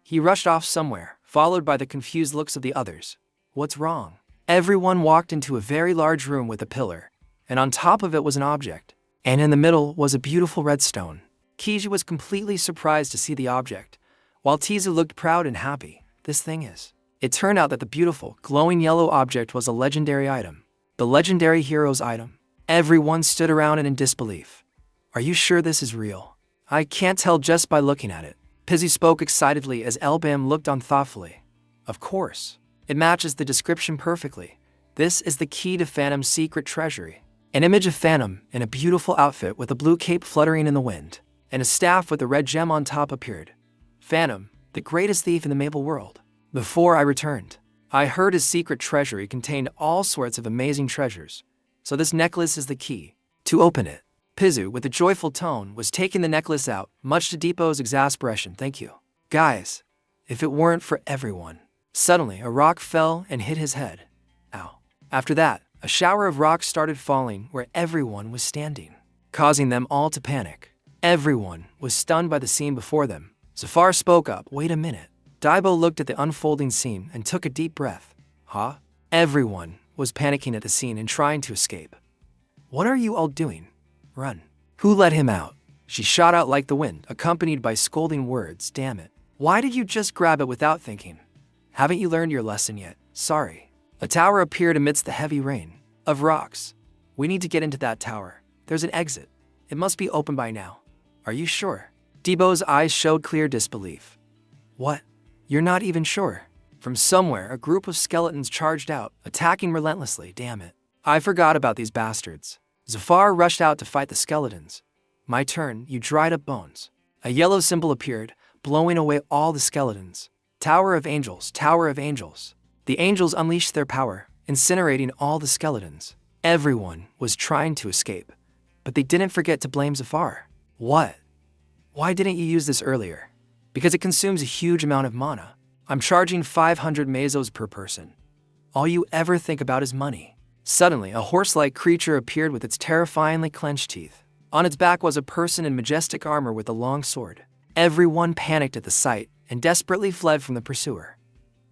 He rushed off somewhere, followed by the confused looks of the others. What's wrong? Everyone walked into a very large room with a pillar, and on top of it was an object, and in the middle was a beautiful red stone. Kiji was completely surprised to see the object, while Tizu looked proud and happy. This thing is. It turned out that the beautiful, glowing yellow object was a legendary item. The legendary hero's item. Everyone stood around in disbelief. Are you sure this is real? I can't tell just by looking at it. Pizzy spoke excitedly as Elbam looked on thoughtfully. Of course. It matches the description perfectly. This is the key to Phantom's secret treasury. An image of Phantom in a beautiful outfit with a blue cape fluttering in the wind, and a staff with a red gem on top appeared. Phantom, the greatest thief in the Maple world. Before I returned, I heard his secret treasury contained all sorts of amazing treasures. So this necklace is the key. To open it, Pizu, with a joyful tone, was taking the necklace out, much to Depot's exasperation. Thank you. Guys, if it weren't for everyone. Suddenly, a rock fell and hit his head. Ow. After that, a shower of rocks started falling where everyone was standing, causing them all to panic. Everyone was stunned by the scene before them. Zafar spoke up. Wait a minute. Daibo looked at the unfolding scene and took a deep breath. Huh? Everyone was panicking at the scene and trying to escape. What are you all doing? Run. Who let him out? She shot out like the wind, accompanied by scolding words. Damn it. Why did you just grab it without thinking? Haven't you learned your lesson yet? Sorry. A tower appeared amidst the heavy rain of rocks. We need to get into that tower. There's an exit. It must be open by now. Are you sure? Debo's eyes showed clear disbelief. What? You're not even sure? From somewhere, a group of skeletons charged out, attacking relentlessly. Damn it. I forgot about these bastards. Zafar rushed out to fight the skeletons. My turn, you dried up bones. A yellow symbol appeared, blowing away all the skeletons. Tower of Angels, Tower of Angels. The angels unleashed their power, incinerating all the skeletons. Everyone was trying to escape, but they didn't forget to blame Zafar. What? Why didn't you use this earlier? Because it consumes a huge amount of mana. I'm charging 500 mesos per person. All you ever think about is money. Suddenly, a horse-like creature appeared with its terrifyingly clenched teeth. On its back was a person in majestic armor with a long sword. Everyone panicked at the sight and desperately fled from the pursuer.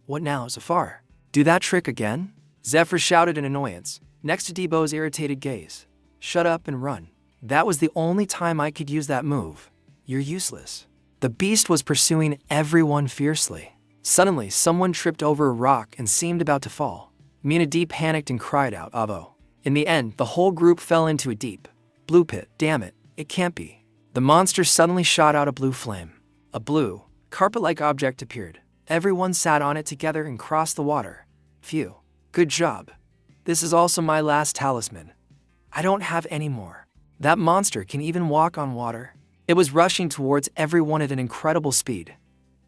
What now, Zafar? Do that trick again? Zephyr shouted in annoyance, next to Debo's irritated gaze. Shut up and run. That was the only time I could use that move. You're useless. The beast was pursuing everyone fiercely. Suddenly, someone tripped over a rock and seemed about to fall. Mina D panicked and cried out, Avo. In the end, the whole group fell into a deep blue pit. Damn it, it can't be. The monster suddenly shot out a blue flame. A blue, carpet-like object appeared. Everyone sat on it together and crossed the water. Phew. Good job. This is also my last talisman. I don't have any more. That monster can even walk on water. It was rushing towards everyone at an incredible speed.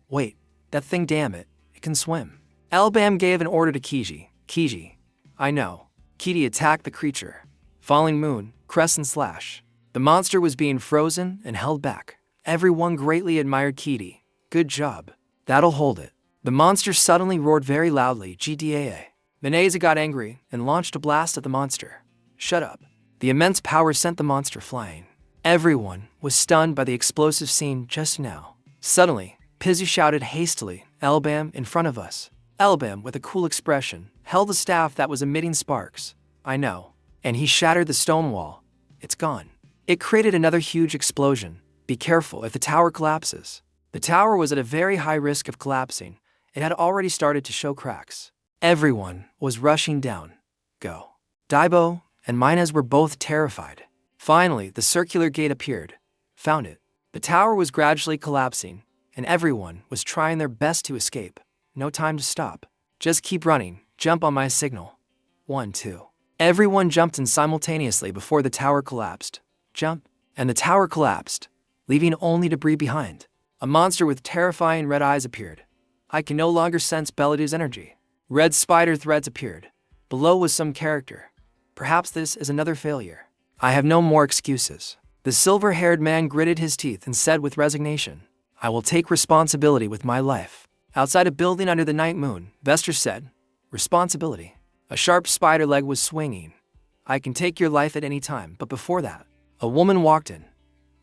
Wait, that thing, damn it, it can swim. Elbam gave an order to Kiji. Kiji. I know. Kiji attacked the creature. Falling moon, crescent slash. The monster was being frozen and held back. Everyone greatly admired Kiji. Good job. That'll hold it. The monster suddenly roared very loudly, GDAA. Veneza got angry and launched a blast at the monster. Shut up. The immense power sent the monster flying. Everyone was stunned by the explosive scene just now. Suddenly, Pizzy shouted hastily, Elbam in front of us. Elbam, with a cool expression, held a staff that was emitting sparks. I know. And he shattered the stone wall. It's gone. It created another huge explosion. Be careful if the tower collapses. The tower was at a very high risk of collapsing. It had already started to show cracks. Everyone was rushing down. Go. Daibo and Minez were both terrified. Finally, the circular gate appeared. Found it. The tower was gradually collapsing, and everyone was trying their best to escape. No time to stop. Just keep running. Jump on my signal. 1, 2. Everyone jumped in simultaneously before the tower collapsed. Jump. And the tower collapsed, leaving only debris behind. A monster with terrifying red eyes appeared. I can no longer sense Belladu's energy. Red spider threads appeared. Below was some character. Perhaps this is another failure. I have no more excuses. The silver-haired man gritted his teeth and said with resignation, I will take responsibility with my life. Outside a building under the night moon, Vester said, Responsibility. A sharp spider leg was swinging. I can take your life at any time, but before that, a woman walked in.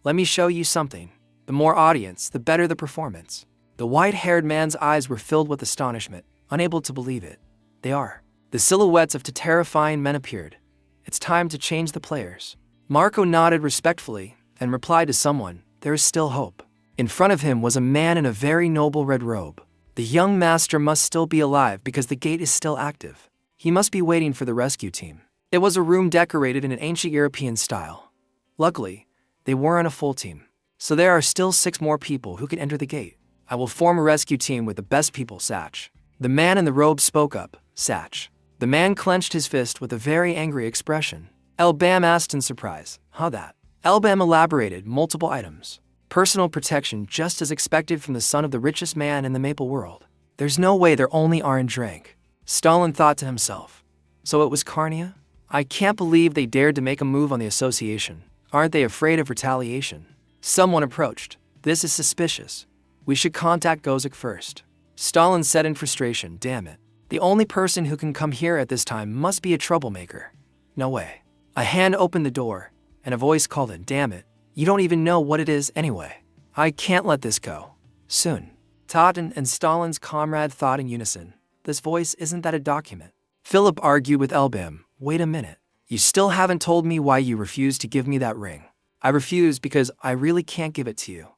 Let me show you something. The more audience, the better the performance. The white-haired man's eyes were filled with astonishment, unable to believe it. They are. The silhouettes of two terrifying men appeared. It's time to change the players. Marco nodded respectfully and replied to someone, there is still hope. In front of him was a man in a very noble red robe. The young master must still be alive because the gate is still active. He must be waiting for the rescue team. It was a room decorated in an ancient European style. Luckily, they weren't a full team. So there are still 6 more people who can enter the gate. I will form a rescue team with the best people, Satch. The man in the robe spoke up, Satch. The man clenched his fist with a very angry expression. Elbam asked in surprise, how that? Elbam elaborated multiple items. Personal protection just as expected from the son of the richest man in the Maple World. There's no way they're only orange drank. Stalin thought to himself. So it was Carnia? I can't believe they dared to make a move on the association. Aren't they afraid of retaliation? Someone approached. This is suspicious. We should contact Gozik first. Stalin said in frustration, damn it. The only person who can come here at this time must be a troublemaker. No way. A hand opened the door, and a voice called in, damn it. You don't even know what it is anyway. I can't let this go. Soon. Totten and Stalin's comrade thought in unison. This voice, isn't that a document? Philip argued with Elbam. Wait a minute. You still haven't told me why you refused to give me that ring. I refuse because I really can't give it to you.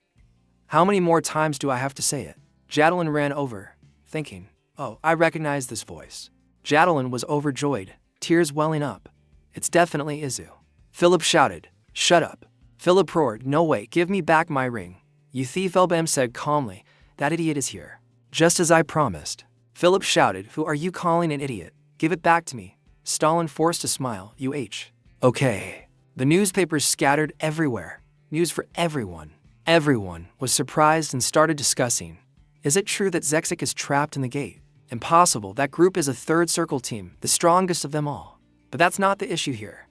How many more times do I have to say it? Jadalin ran over, thinking, oh, I recognize this voice. Jadalin was overjoyed, tears welling up. It's definitely Izu. Philip shouted, shut up. Philip roared, no way, give me back my ring. You thief, Elbam said calmly, that idiot is here. Just as I promised. Philip shouted, who are you calling an idiot? Give it back to me. Stalin forced a smile, Okay. The newspapers scattered everywhere. News for everyone. Everyone was surprised and started discussing. Is it true that Zexik is trapped in the gate? Impossible, that group is a third circle team, the strongest of them all. But that's not the issue here.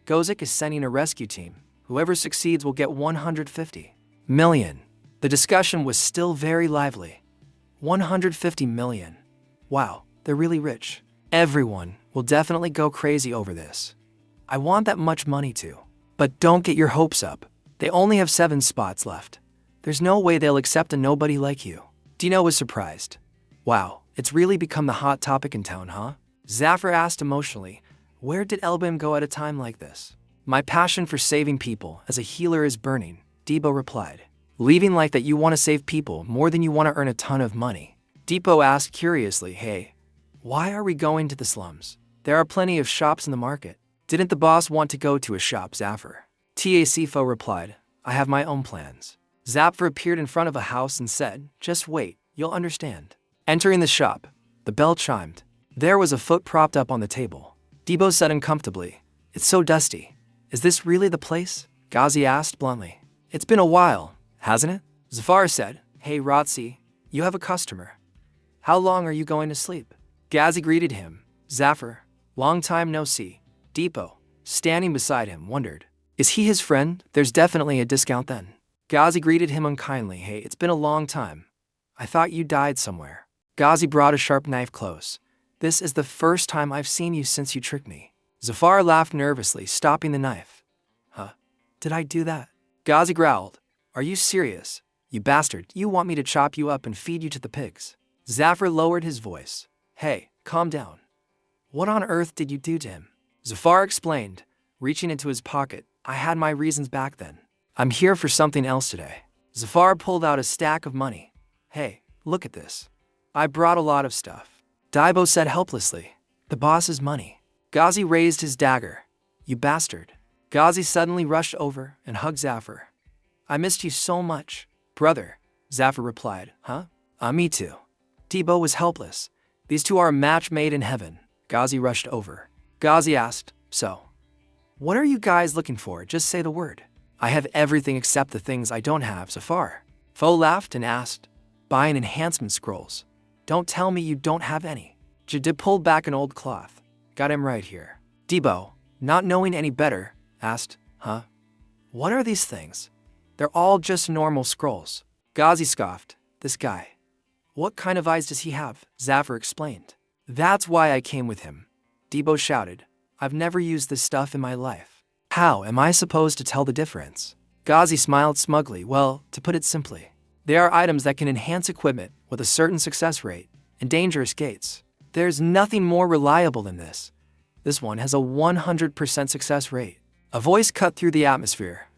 Gozik is sending a rescue team. Whoever succeeds will get 150 million. The discussion was still very lively. 150 million. Wow, they're really rich. Everyone will definitely go crazy over this. I want that much money too. But don't get your hopes up. They only have 7 spots left. There's no way they'll accept a nobody like you. Dino was surprised. Wow, it's really become the hot topic in town, huh? Zafar asked emotionally, where did Elbim go at a time like this? My passion for saving people as a healer is burning, Debo replied. Leaving like that you want to save people more than you want to earn a ton of money. Depot asked curiously, hey, why are we going to the slums? There are plenty of shops in the market. Didn't the boss want to go to a shop, Zafar? Tacfo replied, I have my own plans. Zafar appeared in front of a house and said, just wait, you'll understand. Entering the shop, the bell chimed. There was a foot propped up on the table. Debo said uncomfortably, it's so dusty. Is this really the place? Ghazi asked bluntly. It's been a while, hasn't it? Zafar said, hey Rotsi, you have a customer. How long are you going to sleep? Ghazi greeted him. Zafar, long time no see. Depot, standing beside him, wondered, is he his friend? There's definitely a discount then. Ghazi greeted him unkindly, hey, it's been a long time. I thought you died somewhere. Ghazi brought a sharp knife close. This is the first time I've seen you since you tricked me. Zafar laughed nervously, stopping the knife. Huh? Did I do that? Ghazi growled. Are you serious? You bastard, you want me to chop you up and feed you to the pigs? Zafar lowered his voice. Hey, calm down. What on earth did you do to him? Zafar explained, reaching into his pocket. I had my reasons back then. I'm here for something else today. Zafar pulled out a stack of money. Hey, look at this. I brought a lot of stuff. Daibo said helplessly, the boss's money. Ghazi raised his dagger. You bastard. Ghazi suddenly rushed over and hugged Zafar. I missed you so much. Brother, Zafar replied, huh? Me too. Debo was helpless. These two are a match made in heaven. Ghazi rushed over. Ghazi asked, so, what are you guys looking for? Just say the word. I have everything except the things I don't have, Zafar. Fo laughed and asked, buying enhancement scrolls. Don't tell me you don't have any. Jadib pulled back an old cloth. Got him right here. Debo, not knowing any better, asked, huh? What are these things? They're all just normal scrolls. Ghazi scoffed. This guy. What kind of eyes does he have? Zafar explained. That's why I came with him. Debo shouted. I've never used this stuff in my life. How am I supposed to tell the difference? Ghazi smiled smugly. Well, to put it simply, they are items that can enhance equipment with a certain success rate and dangerous gates. There's nothing more reliable than this. This one has a 100% success rate. A voice cut through the atmosphere.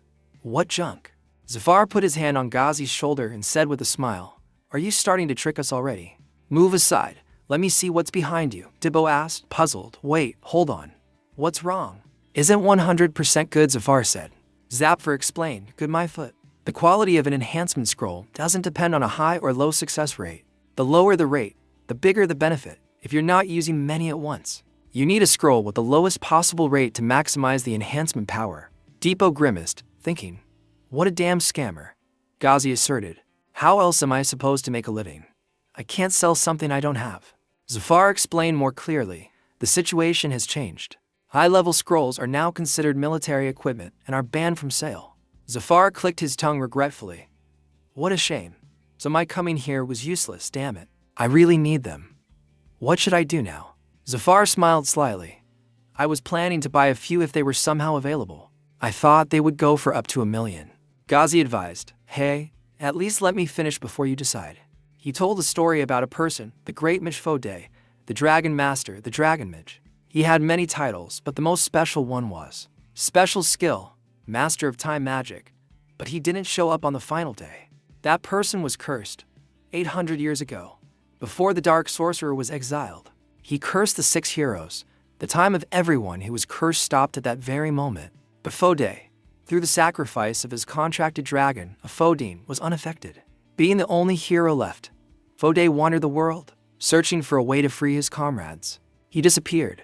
What junk? Zafar put his hand on Ghazi's shoulder and said with a smile, are you starting to trick us already? Move aside. Let me see what's behind you, Debo asked, puzzled. Wait, hold on. What's wrong? Isn't 100% good, Zafar said. Zafar explained, good my foot. The quality of an enhancement scroll doesn't depend on a high or low success rate. The lower the rate, the bigger the benefit, if you're not using many at once. You need a scroll with the lowest possible rate to maximize the enhancement power. Depot grimaced, thinking, what a damn scammer. Ghazi asserted, how else am I supposed to make a living? I can't sell something I don't have. Zafar explained more clearly, the situation has changed. High-level scrolls are now considered military equipment and are banned from sale. Zafar clicked his tongue regretfully. What a shame. So my coming here was useless, damn it. I really need them. What should I do now? Zafar smiled slyly. I was planning to buy a few if they were somehow available. I thought they would go for up to $1 million. Ghazi advised, hey, at least let me finish before you decide. He told a story about a person, the great Mishfode, the Dragon Master, the Dragon Midge. He had many titles, but the most special one was Special Skill, Master of Time Magic, but he didn't show up on the final day. That person was cursed, 800 years ago, before the Dark Sorcerer was exiled. He cursed the 6 heroes. The time of everyone who was cursed stopped at that very moment. But Fode, through the sacrifice of his contracted dragon, Afodine, was unaffected. Being the only hero left, Fode wandered the world, searching for a way to free his comrades. He disappeared.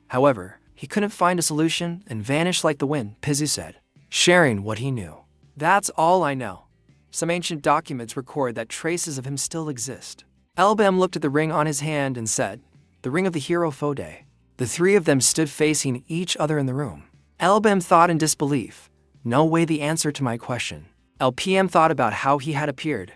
However, he couldn't find a solution and vanished like the wind, Pizzi said, sharing what he knew. That's all I know. Some ancient documents record that traces of him still exist. Elbam looked at the ring on his hand and said, the ring of the hero Fode. The three of them stood facing each other in the room. Elbam thought in disbelief. No way the answer to my question. LPM thought about how he had appeared.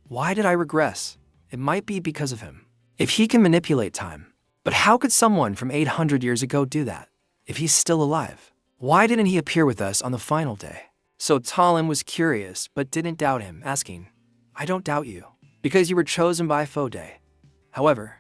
Why did I regress? It might be because of him. If he can manipulate time. But how could someone from 800 years ago do that? If he's still alive? Why didn't he appear with us on the final day? So Talon was curious but didn't doubt him, asking, I don't doubt you. Because you were chosen by Fode. However,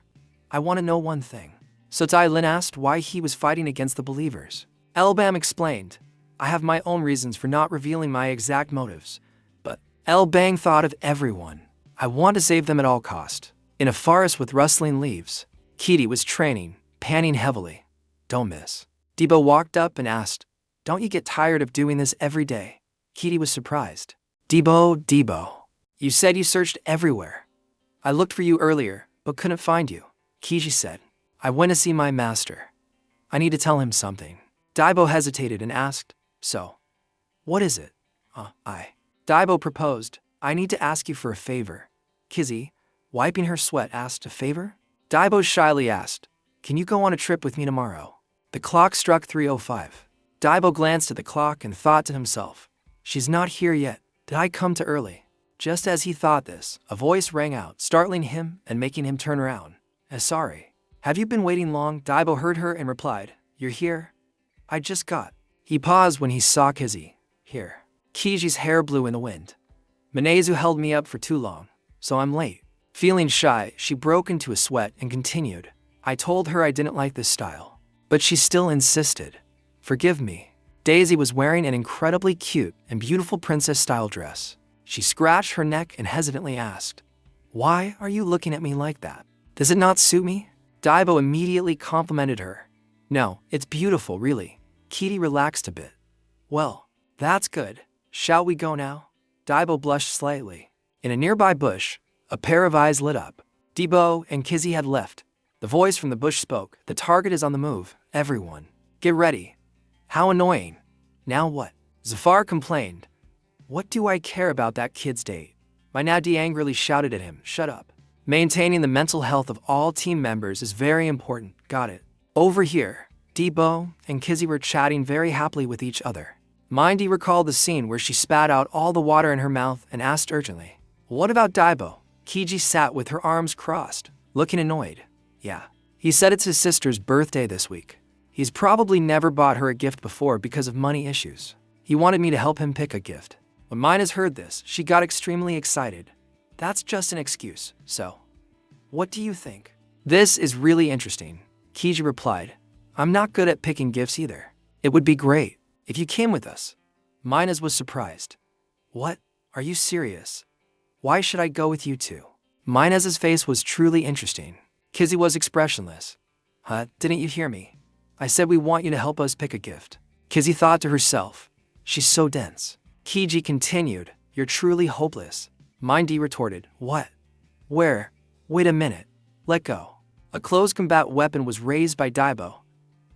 I want to know one thing. So Tai Lin asked why he was fighting against the believers. Elbam explained, I have my own reasons for not revealing my exact motives, but Elbang thought of everyone. I want to save them at all cost. In a forest with rustling leaves, Kitty was training, panting heavily. Don't miss. Debo walked up and asked, don't you get tired of doing this every day? Kitty was surprised. Debo, you said you searched everywhere. I looked for you earlier, but couldn't find you. Kiji said, I went to see my master. I need to tell him something. Daibo hesitated and asked, so, what is it? Daibo proposed, I need to ask you for a favor. Kizzy, wiping her sweat, asked a favor? Daibo shyly asked, can you go on a trip with me tomorrow? The clock struck 3:05. Daibo glanced at the clock and thought to himself, she's not here yet. Did I come too early? Just as he thought this, a voice rang out, startling him and making him turn around. Sorry. Have you been waiting long? Daibo heard her and replied, you're here? I just got. He paused when he saw Kizzy. Here. Kiji's hair blew in the wind. Minezu held me up for too long, so I'm late. Feeling shy, she broke into a sweat and continued. I told her I didn't like this style, but she still insisted. Forgive me. Daisy was wearing an incredibly cute and beautiful princess-style dress. She scratched her neck and hesitantly asked, why are you looking at me like that? Does it not suit me? Daibo immediately complimented her. No, it's beautiful, really. Kitty relaxed a bit. Well, that's good. Shall we go now? Daibo blushed slightly. In a nearby bush, a pair of eyes lit up. Debo and Kizzy had left. The voice from the bush spoke, the target is on the move. Everyone, get ready. How annoying. Now what? Zafar complained. What do I care about that kid's date? Minadi angrily shouted at him, shut up. Maintaining the mental health of all team members is very important, got it. Over here, Debo and Kizzy were chatting very happily with each other. Mindy recalled the scene where she spat out all the water in her mouth and asked urgently, what about Daibo? Kiji sat with her arms crossed, looking annoyed. Yeah, he said it's his sister's birthday this week. He's probably never bought her a gift before because of money issues. He wanted me to help him pick a gift. When Minus heard this, she got extremely excited. That's just an excuse, so. What do you think? This is really interesting, Kiji replied. I'm not good at picking gifts either. It would be great if you came with us. Minus was surprised. What? Are you serious? Why should I go with you two? Minus's face was truly interesting. Kizzy was expressionless. Didn't you hear me? I said we want you to help us pick a gift. Kizzy thought to herself. She's so dense. Kiji continued, you're truly hopeless. Mindy retorted, what? Where? Wait a minute. Let go. A close combat weapon was raised by Daibo.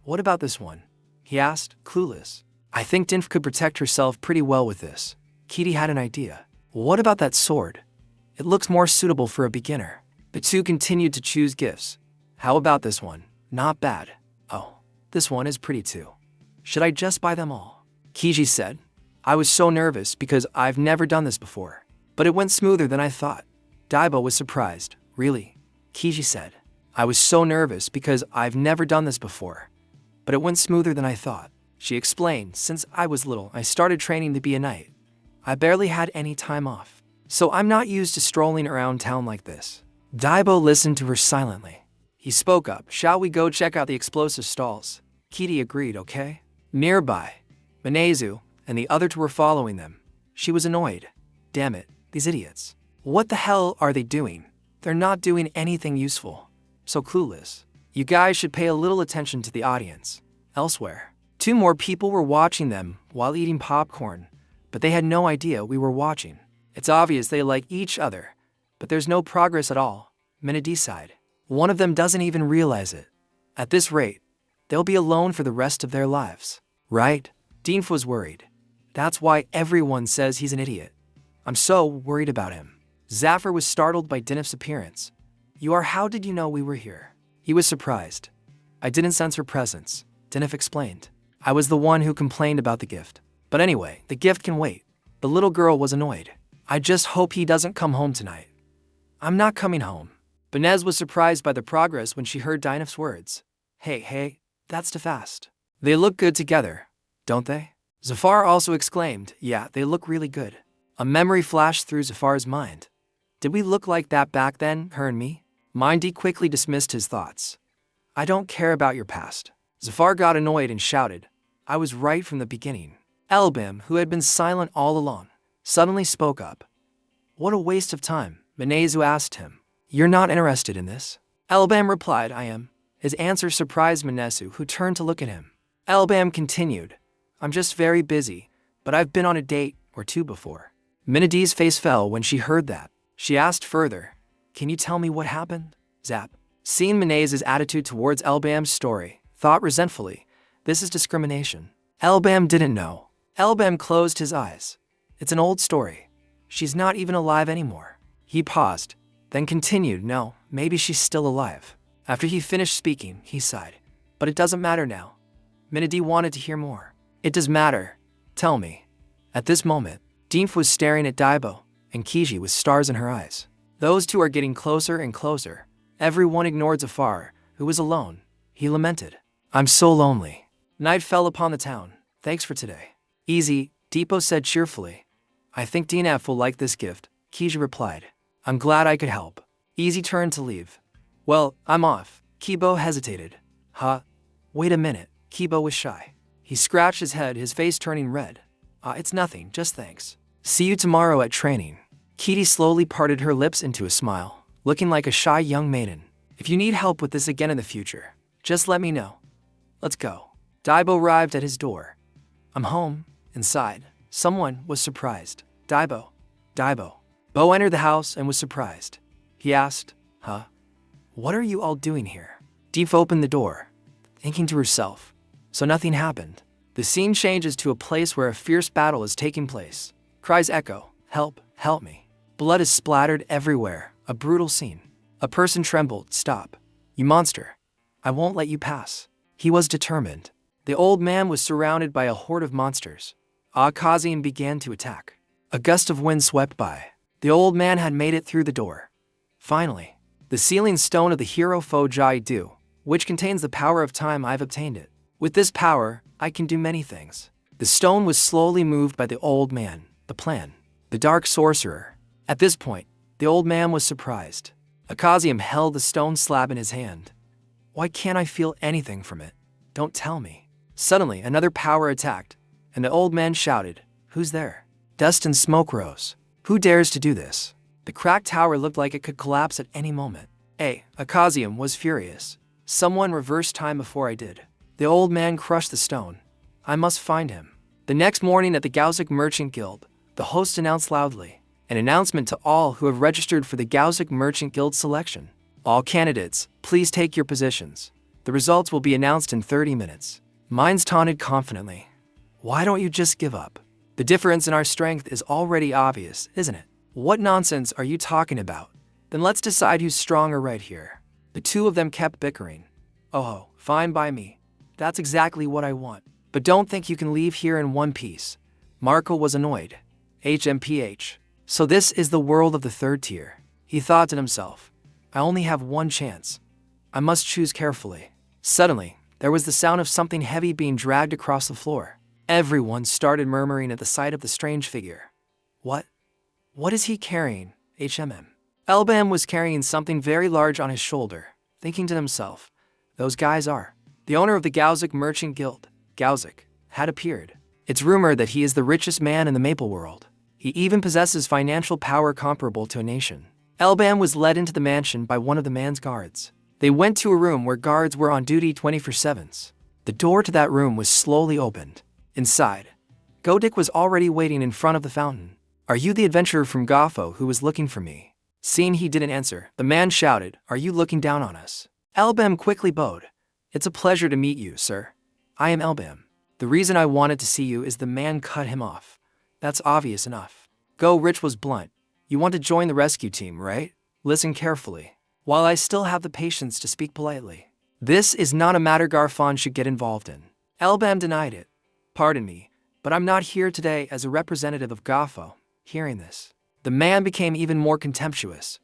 What about this one? He asked, clueless. I think Dinf could protect herself pretty well with this. Kitty had an idea. What about that sword? It looks more suitable for a beginner. The two continued to choose gifts. How about this one? Not bad. Oh, this one is pretty too. Should I just buy them all? Kiji said. I was so nervous because I've never done this before. But it went smoother than I thought. Daibo was surprised. Really? Kiji said. I was so nervous because I've never done this before. But it went smoother than I thought. She explained, since I was little, I started training to be a knight. I barely had any time off. So I'm not used to strolling around town like this. Daibo listened to her silently. He spoke up, shall we go check out the explosive stalls? Kitty agreed, okay? Nearby, Minezu and the other two were following them. She was annoyed. Damn it, these idiots. What the hell are they doing? They're not doing anything useful. So clueless. You guys should pay a little attention to the audience. Elsewhere, 2 more people were watching them while eating popcorn, but they had no idea we were watching. It's obvious they like each other, but there's no progress at all. Minadi sighed. One of them doesn't even realize it. At this rate, they'll be alone for the rest of their lives. Right? Dinf was worried. That's why everyone says he's an idiot. I'm so worried about him. Zafar was startled by Dinf's appearance. How did you know we were here? He was surprised. I didn't sense her presence, Dinf explained. I was the one who complained about the gift. But anyway, the gift can wait. The little girl was annoyed. I just hope he doesn't come home tonight. I'm not coming home. Benez was surprised by the progress when she heard Dinf's words. Hey, that's too fast. They look good together, don't they? Zafar also exclaimed, yeah, they look really good. A memory flashed through Zafar's mind. Did we look like that back then, her and me? Mindy quickly dismissed his thoughts. I don't care about your past. Zafar got annoyed and shouted. I was right from the beginning. Elbam, who had been silent all along, suddenly spoke up. What a waste of time, Menezu asked him. You're not interested in this? Elbam replied, I am. His answer surprised Menezu, who turned to look at him. Elbam continued, I'm just very busy, but I've been on a date or two before. Menezu's face fell when she heard that. She asked further, Can you tell me what happened? Zap. Seeing Menezu's attitude towards Elbam's story, thought resentfully, this is discrimination. Elbam didn't know. Elbam closed his eyes. It's an old story. She's not even alive anymore. He paused, then continued, no, maybe she's still alive. After he finished speaking, he sighed. But it doesn't matter now. Menezu wanted to hear more. It does matter. Tell me. At this moment, Deemf was staring at Daibo, and Kiji with stars in her eyes. Those two are getting closer and closer. Everyone ignored Zafar, who was alone. He lamented. I'm so lonely. Night fell upon the town. Thanks for today. Easy, Depot said cheerfully. I think DNF will like this gift, Kiji replied. I'm glad I could help. Easy turned to leave. Well, I'm off. Kibo hesitated. Huh? Wait a minute. Kibo was shy. He scratched his head, his face turning red. It's nothing, just thanks. See you tomorrow at training. Kitty slowly parted her lips into a smile, looking like a shy young maiden. If you need help with this again in the future, just let me know. Let's go. Daibo arrived at his door. I'm home. Inside, someone was surprised. Daibo. Daibo. Bo entered the house and was surprised. He asked, Huh? What are you all doing here? Deef opened the door, thinking to herself. So nothing happened. The scene changes to a place where a fierce battle is taking place. Cries echo, help, help me. Blood is splattered everywhere, a brutal scene. A person trembled, stop. You monster. I won't let you pass. He was determined. The old man was surrounded by a horde of monsters. Kazian began to attack. A gust of wind swept by. The old man had made it through the door. Finally, the sealing stone of the hero Fo Jai Du, which contains the power of time, I've obtained it. With this power, I can do many things. The stone was slowly moved by the old man, the plan, the dark sorcerer. At this point, the old man was surprised. Akazium held the stone slab in his hand. Why can't I feel anything from it? Don't tell me. Suddenly, another power attacked, and the old man shouted, Who's there? Dust and smoke rose. Who dares to do this? The cracked tower looked like it could collapse at any moment. Akazium was furious. Someone reversed time before I did. The old man crushed the stone. I must find him. The next morning at the Gauzik Merchant Guild, the host announced loudly, an announcement to all who have registered for the Gauzik Merchant Guild selection. All candidates, please take your positions. The results will be announced in 30 minutes. Mines taunted confidently. Why don't you just give up? The difference in our strength is already obvious, isn't it? What nonsense are you talking about? Then let's decide who's stronger right here. The two of them kept bickering. Oh, fine by me. That's exactly what I want. But don't think you can leave here in one piece. Marco was annoyed. HMPH. So this is the world of the third tier. He thought to himself. I only have one chance. I must choose carefully. Suddenly, there was the sound of something heavy being dragged across the floor. Everyone started murmuring at the sight of the strange figure. What? What is he carrying? HMM. Elbam was carrying something very large on his shoulder, thinking to himself, those guys are. The owner of the Gauzik Merchant Guild, Gauzik, had appeared. It's rumored that he is the richest man in the Maple World. He even possesses financial power comparable to a nation. Elbam was led into the mansion by one of the man's guards. They went to a room where guards were on duty 24/7. The door to that room was slowly opened. Inside, Godik was already waiting in front of the fountain. Are you the adventurer from Gafo who was looking for me? Seeing he didn't answer, the man shouted, Are you looking down on us? Elbam quickly bowed. It's a pleasure to meet you, sir. I am Elbam. The reason I wanted to see you is the man cut him off. That's obvious enough. Go Rich was blunt. You want to join the rescue team, right? Listen carefully. While I still have the patience to speak politely. This is not a matter Garfon should get involved in. Elbam denied it. Pardon me, but I'm not here today as a representative of Gafo. Hearing this, the man became even more contemptuous.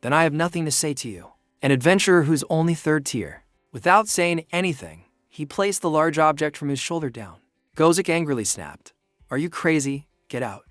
Then I have nothing to say to you. An adventurer who's only third tier. Without saying anything, he placed the large object from his shoulder down. Gozik angrily snapped. Are you crazy? Get out.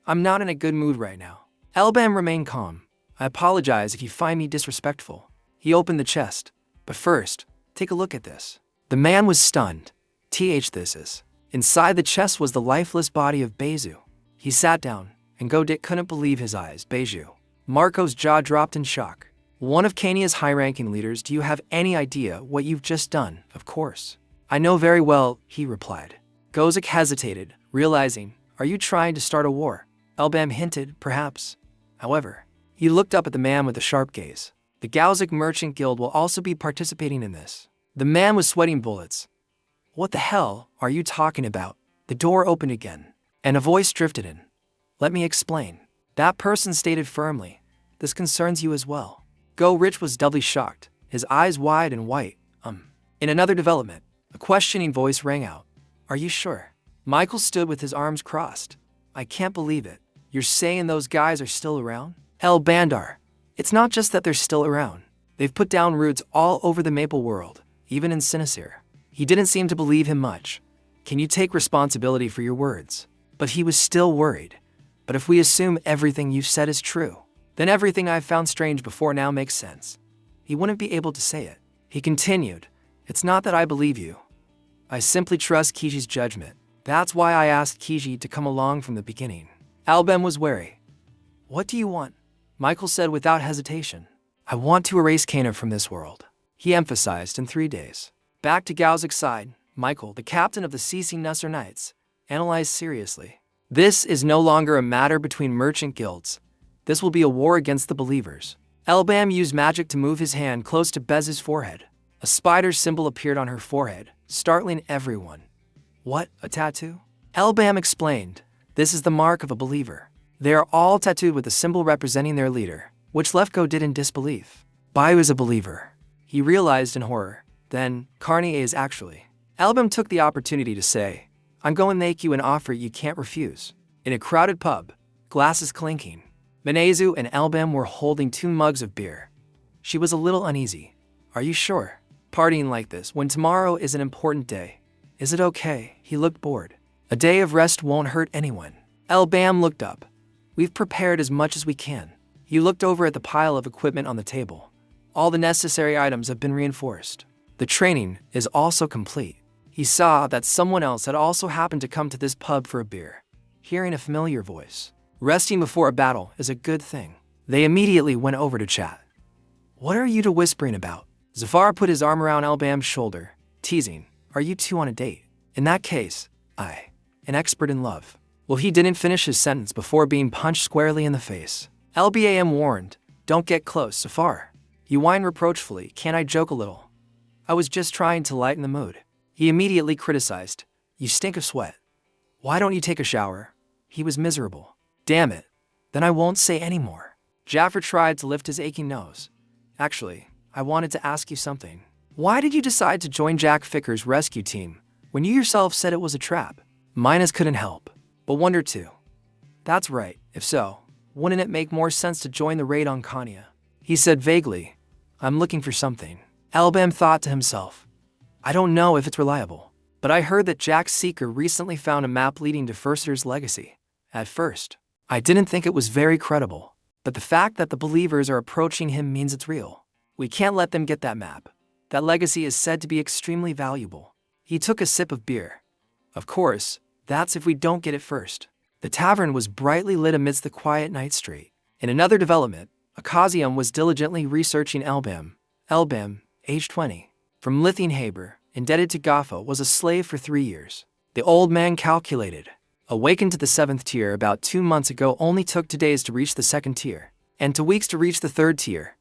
I'm not in a good mood right now. Elbam remained calm. I apologize if you find me disrespectful. He opened the chest. But first, take a look at this. The man was stunned. This is. Inside the chest was the lifeless body of Beju. He sat down, and Godik couldn't believe his eyes. Beju. Marco's jaw dropped in shock. One of Kenya's high-ranking leaders, do you have any idea what you've just done? Of course. I know very well, he replied. Gozik hesitated, realizing, are you trying to start a war? Elbam hinted, perhaps. However, he looked up at the man with a sharp gaze. The Gaozik Merchant Guild will also be participating in this. The man was sweating bullets. What the hell are you talking about? The door opened again, and a voice drifted in. Let me explain. That person stated firmly, this concerns you as well. Go Rich was doubly shocked, his eyes wide and white. In another development, a questioning voice rang out. Are you sure? Michael stood with his arms crossed. I can't believe it. You're saying those guys are still around? El Bandar. It's not just that they're still around. They've put down roots all over the Maple world, even in Sinasir. He didn't seem to believe him much. Can you take responsibility for your words? But he was still worried. But if we assume everything you've said is true, then everything I've found strange before now makes sense. He wouldn't be able to say it. He continued, it's not that I believe you. I simply trust Kiji's judgment. That's why I asked Kiji to come along from the beginning. Albem was wary. What do you want? Michael said without hesitation. I want to erase Kana from this world. He emphasized in 3 days. Back to Gaozik's side, Michael, the captain of the CC Nusser Knights, analyzed seriously. This is no longer a matter between merchant guilds. This will be a war against the believers. Elbam used magic to move his hand close to Bez's forehead. A spider symbol appeared on her forehead, startling everyone. What, a tattoo? Elbam explained, this is the mark of a believer. They are all tattooed with a symbol representing their leader, which Lefko did in disbelief. Bayu is a believer. He realized in horror. Then, Carnier is actually. Elbam took the opportunity to say, I'm going to make you an offer you can't refuse. In a crowded pub, glasses clinking, Menezu and Elbam were holding 2 mugs of beer. She was a little uneasy. Are you sure? Partying like this when tomorrow is an important day. Is it okay? He looked bored. A day of rest won't hurt anyone. Elbam looked up. We've prepared as much as we can. He looked over at the pile of equipment on the table. All the necessary items have been reinforced. The training is also complete. He saw that someone else had also happened to come to this pub for a beer. Hearing a familiar voice. Resting before a battle is a good thing. They immediately went over to chat. What are you two whispering about? Zafar put his arm around Elbam's shoulder, teasing, are you two on a date? In that case, an expert in love. Well, he didn't finish his sentence before being punched squarely in the face. LBAM warned, don't get close, Zafar. You whine reproachfully, can't I joke a little? I was just trying to lighten the mood. He immediately criticized, you stink of sweat. Why don't you take a shower? He was miserable. Damn it. Then I won't say any more. Jaffer tried to lift his aching nose. Actually, I wanted to ask you something. Why did you decide to join Jack Ficker's rescue team when you yourself said it was a trap? Minas couldn't help, but wondered too. That's right. If so, wouldn't it make more sense to join the raid on Kanya? He said vaguely, I'm looking for something. Elbam thought to himself, I don't know if it's reliable, but I heard that Jack Seeker recently found a map leading to Furster's legacy. At first, I didn't think it was very credible, but the fact that the believers are approaching him means it's real. We can't let them get that map. That legacy is said to be extremely valuable. He took a sip of beer. Of course, that's if we don't get it first. The tavern was brightly lit amidst the quiet night street. In another development, Akazium was diligently researching Elbam. Elbam, age 20, from Lithienhaber, indebted to Gaffa, was a slave for 3 years. The old man calculated. Awakened to the 7th tier about 2 months ago, only took 2 days to reach the 2nd tier, and 2 weeks to reach the 3rd tier.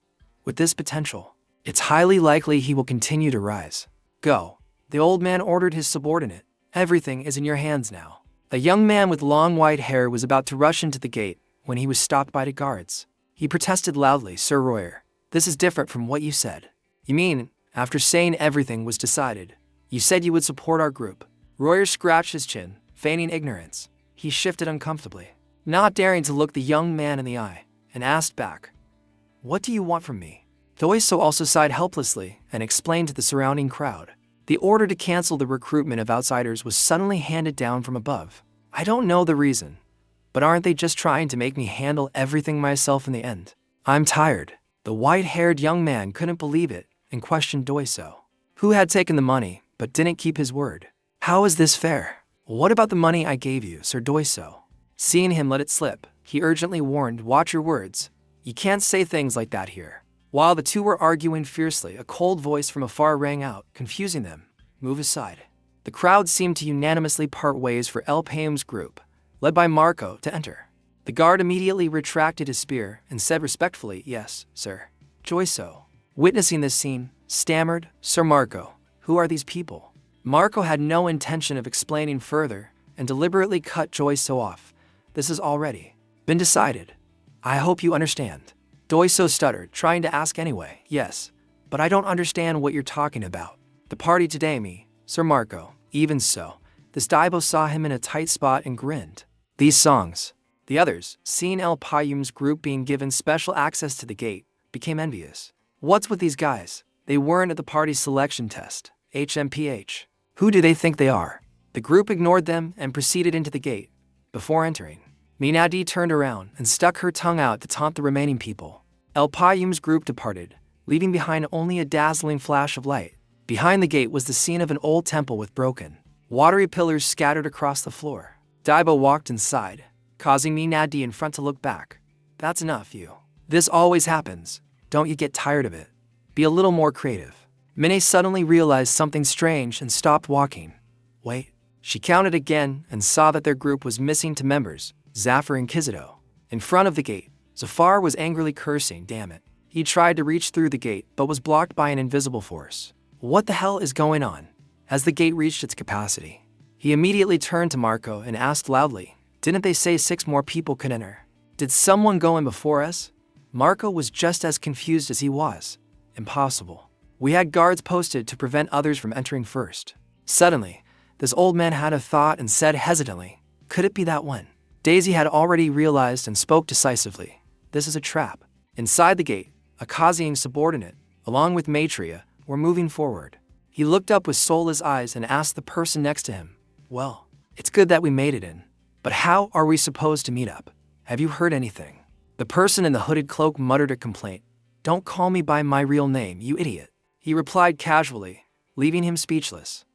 With this potential, it's highly likely he will continue to rise. Go. The old man ordered his subordinate. Everything is in your hands now. A young man with long white hair was about to rush into the gate when he was stopped by the guards. He protested loudly, Sir Royer, this is different from what you said. You mean, after saying everything was decided, you said you would support our group? Royer scratched his chin, feigning ignorance. He shifted uncomfortably, not daring to look the young man in the eye, and asked back, what do you want from me? Thoiso also sighed helplessly and explained to the surrounding crowd. The order to cancel the recruitment of outsiders was suddenly handed down from above. I don't know the reason, but aren't they just trying to make me handle everything myself in the end? I'm tired. The white-haired young man couldn't believe it and questioned Doiso, who had taken the money but didn't keep his word. How is this fair? What about the money I gave you, Sir Doiso? Seeing him let it slip, he urgently warned, watch your words. You can't say things like that here. While the two were arguing fiercely, a cold voice from afar rang out, confusing them. Move aside. The crowd seemed to unanimously part ways for El Payum's group, led by Marco, to enter. The guard immediately retracted his spear and said respectfully, yes, sir. Joyso, witnessing this scene, stammered, Sir Marco, who are these people? Marco had no intention of explaining further and deliberately cut Joyso off. This has already been decided. I hope you understand. Doiso stuttered, trying to ask anyway. Yes, but I don't understand what you're talking about. The party today, me, Sir Marco. Even so, this Daibo saw him in a tight spot and grinned. These songs. The others, seeing El Payum's group being given special access to the gate, became envious. What's with these guys? They weren't at the party's selection test. HMPH. Who do they think they are? The group ignored them and proceeded into the gate. Before entering, Minadi turned around and stuck her tongue out to taunt the remaining people. El Payum's group departed, leaving behind only a dazzling flash of light. Behind the gate was the scene of an old temple with broken, watery pillars scattered across the floor. Daibo walked inside, causing Minadi in front to look back. That's enough, you. This always happens. Don't you get tired of it? Be a little more creative. Mine suddenly realized something strange and stopped walking. Wait. She counted again and saw that their group was missing two members, Zafar and Kizido. In front of the gate, Zafar was angrily cursing, damn it. He tried to reach through the gate but was blocked by an invisible force. What the hell is going on? As the gate reached its capacity, he immediately turned to Marco and asked loudly, didn't they say 6 more people could enter? Did someone go in before us? Marco was just as confused as he was. Impossible. We had guards posted to prevent others from entering first. Suddenly, this old man had a thought and said hesitantly, could it be that one? Daisy had already realized and spoke decisively. This is a trap. Inside the gate, a Kaziing subordinate, along with Maitreya, were moving forward. He looked up with soulless eyes and asked the person next to him, well, it's good that we made it in. But how are we supposed to meet up? Have you heard anything? The person in the hooded cloak muttered a complaint. Don't call me by my real name, you idiot. He replied casually, leaving him speechless.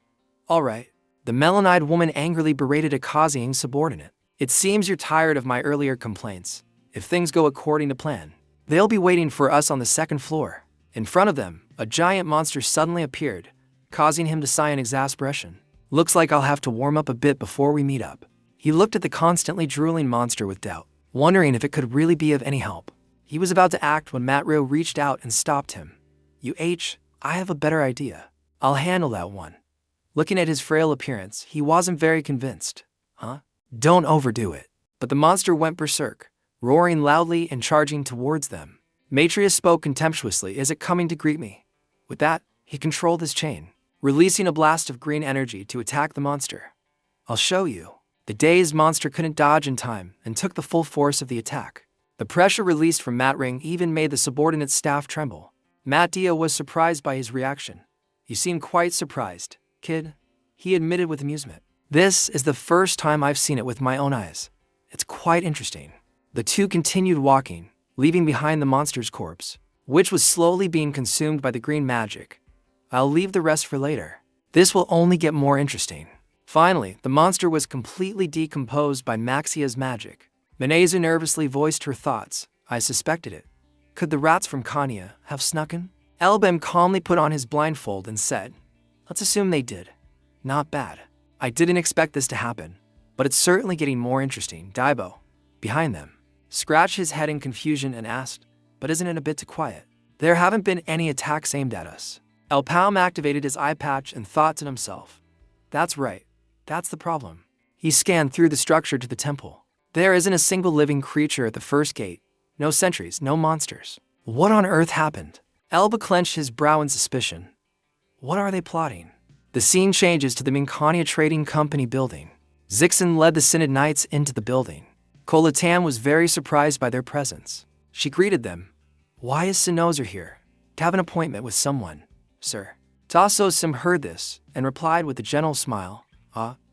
All right. The melon-eyed woman angrily berated a Kaziing subordinate. It seems you're tired of my earlier complaints. If things go according to plan, they'll be waiting for us on the 2nd floor. In front of them, a giant monster suddenly appeared, causing him to sigh in exasperation. Looks like I'll have to warm up a bit before we meet up. He looked at the constantly drooling monster with doubt, wondering if it could really be of any help. He was about to act when Matrio reached out and stopped him. I have a better idea. I'll handle that one. Looking at his frail appearance, he wasn't very convinced. Huh? Don't overdo it. But the monster went berserk, roaring loudly and charging towards them. Maitreya spoke contemptuously, is it coming to greet me? With that, he controlled his chain, releasing a blast of green energy to attack the monster. I'll show you. The dazed monster couldn't dodge in time and took the full force of the attack. The pressure released from Matt Ring even made the subordinate's staff tremble. Matt Dio was surprised by his reaction. You seem quite surprised, kid, he admitted with amusement. This is the first time I've seen it with my own eyes. It's quite interesting. The two continued walking, leaving behind the monster's corpse, which was slowly being consumed by the green magic. I'll leave the rest for later. This will only get more interesting. Finally, the monster was completely decomposed by Maxia's magic. Minezu nervously voiced her thoughts. I suspected it. Could the rats from Kanya have snuck in? Elbem calmly put on his blindfold and said, let's assume they did. Not bad. I didn't expect this to happen, but it's certainly getting more interesting. Daibo, behind them, scratched his head in confusion and asked, but isn't it a bit too quiet? There haven't been any attacks aimed at us. El Palm activated his eye patch and thought to himself. That's right. That's the problem. He scanned through the structure to the temple. There isn't a single living creature at the first gate. No sentries, no monsters. What on earth happened? Elba clenched his brow in suspicion. What are they plotting? The scene changes to the Minkania Trading Company building. Zixin led the Synod Knights into the building. Kolatan was very surprised by their presence. She greeted them. Why is Sinozer here? To have an appointment with someone, sir. Tasso Sim heard this and replied with a gentle smile.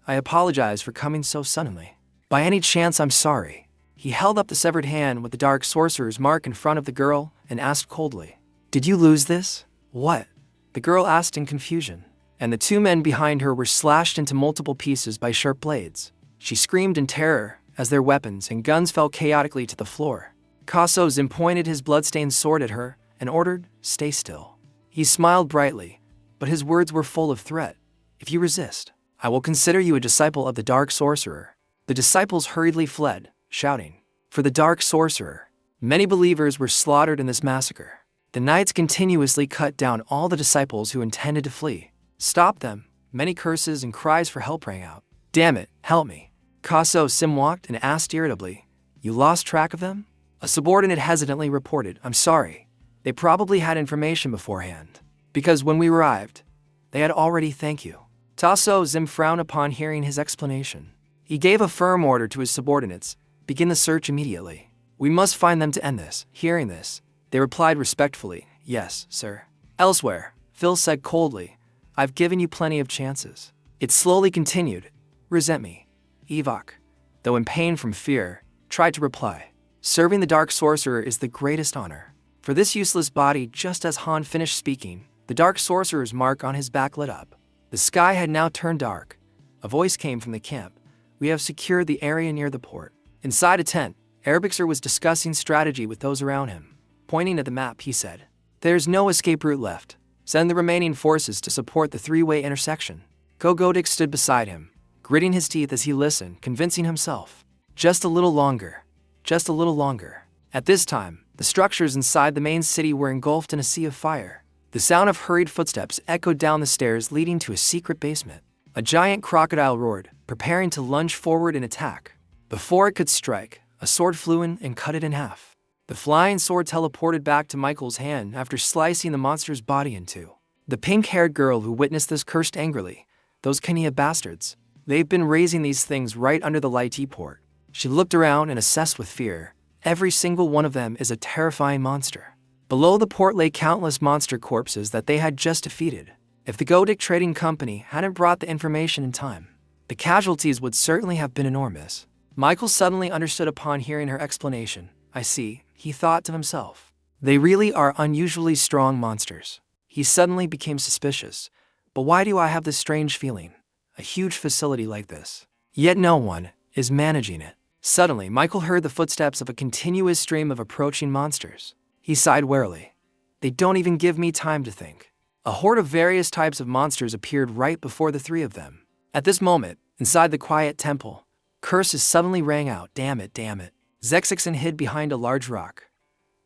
I apologize for coming so suddenly. By any chance, I'm sorry. He held up the severed hand with the dark sorcerer's mark in front of the girl and asked coldly, "Did you lose this?" "What?" the girl asked in confusion. And the two men behind her were slashed into multiple pieces by sharp blades. She screamed in terror as their weapons and guns fell chaotically to the floor. Kaso Zim pointed his bloodstained sword at her and ordered, "Stay still." He smiled brightly, but his words were full of threat. "If you resist, I will consider you a disciple of the Dark Sorcerer." The disciples hurriedly fled, shouting, "For the Dark Sorcerer!" Many believers were slaughtered in this massacre. The knights continuously cut down all the disciples who intended to flee. "Stop them!" Many curses and cries for help rang out. "Damn it, help me!" Kaso Sim walked and asked irritably, "You lost track of them?" A subordinate hesitantly reported, "I'm sorry. They probably had information beforehand. Because when we arrived, they had already thank you." Taso Zim frowned upon hearing his explanation. He gave a firm order to his subordinates, "Begin the search immediately. We must find them to end this." Hearing this, they replied respectfully, "Yes, sir." Elsewhere, Phil said coldly, "I've given you plenty of chances." It slowly continued, "Resent me." Evok, though in pain from fear, tried to reply, "Serving the Dark Sorcerer is the greatest honor." For this useless body, just as Han finished speaking, the Dark Sorcerer's mark on his back lit up. The sky had now turned dark. A voice came from the camp. "We have secured the area near the port." Inside a tent, Arabixer was discussing strategy with those around him. Pointing at the map, he said, "There's no escape route left. Send the remaining forces to support the three-way intersection." Gogodik stood beside him, gritting his teeth as he listened, convincing himself. Just a little longer. Just a little longer. At this time, the structures inside the main city were engulfed in a sea of fire. The sound of hurried footsteps echoed down the stairs leading to a secret basement. A giant crocodile roared, preparing to lunge forward and attack. Before it could strike, a sword flew in and cut it in half. The flying sword teleported back to Michael's hand after slicing the monster's body in two. The pink-haired girl who witnessed this cursed angrily, "Those Kenya bastards. They've been raising these things right under the light port." She looked around and assessed with fear. Every single one of them is a terrifying monster. Below the port lay countless monster corpses that they had just defeated. If the Godik Trading Company hadn't brought the information in time, the casualties would certainly have been enormous. Michael suddenly understood upon hearing her explanation. "I see," he thought to himself. "They really are unusually strong monsters." He suddenly became suspicious. But why do I have this strange feeling? A huge facility like this. Yet no one is managing it. Suddenly, Michael heard the footsteps of a continuous stream of approaching monsters. He sighed wearily. "They don't even give me time to think." A horde of various types of monsters appeared right before the three of them. At this moment, inside the quiet temple, curses suddenly rang out, "Damn it, damn it." Zexixon hid behind a large rock.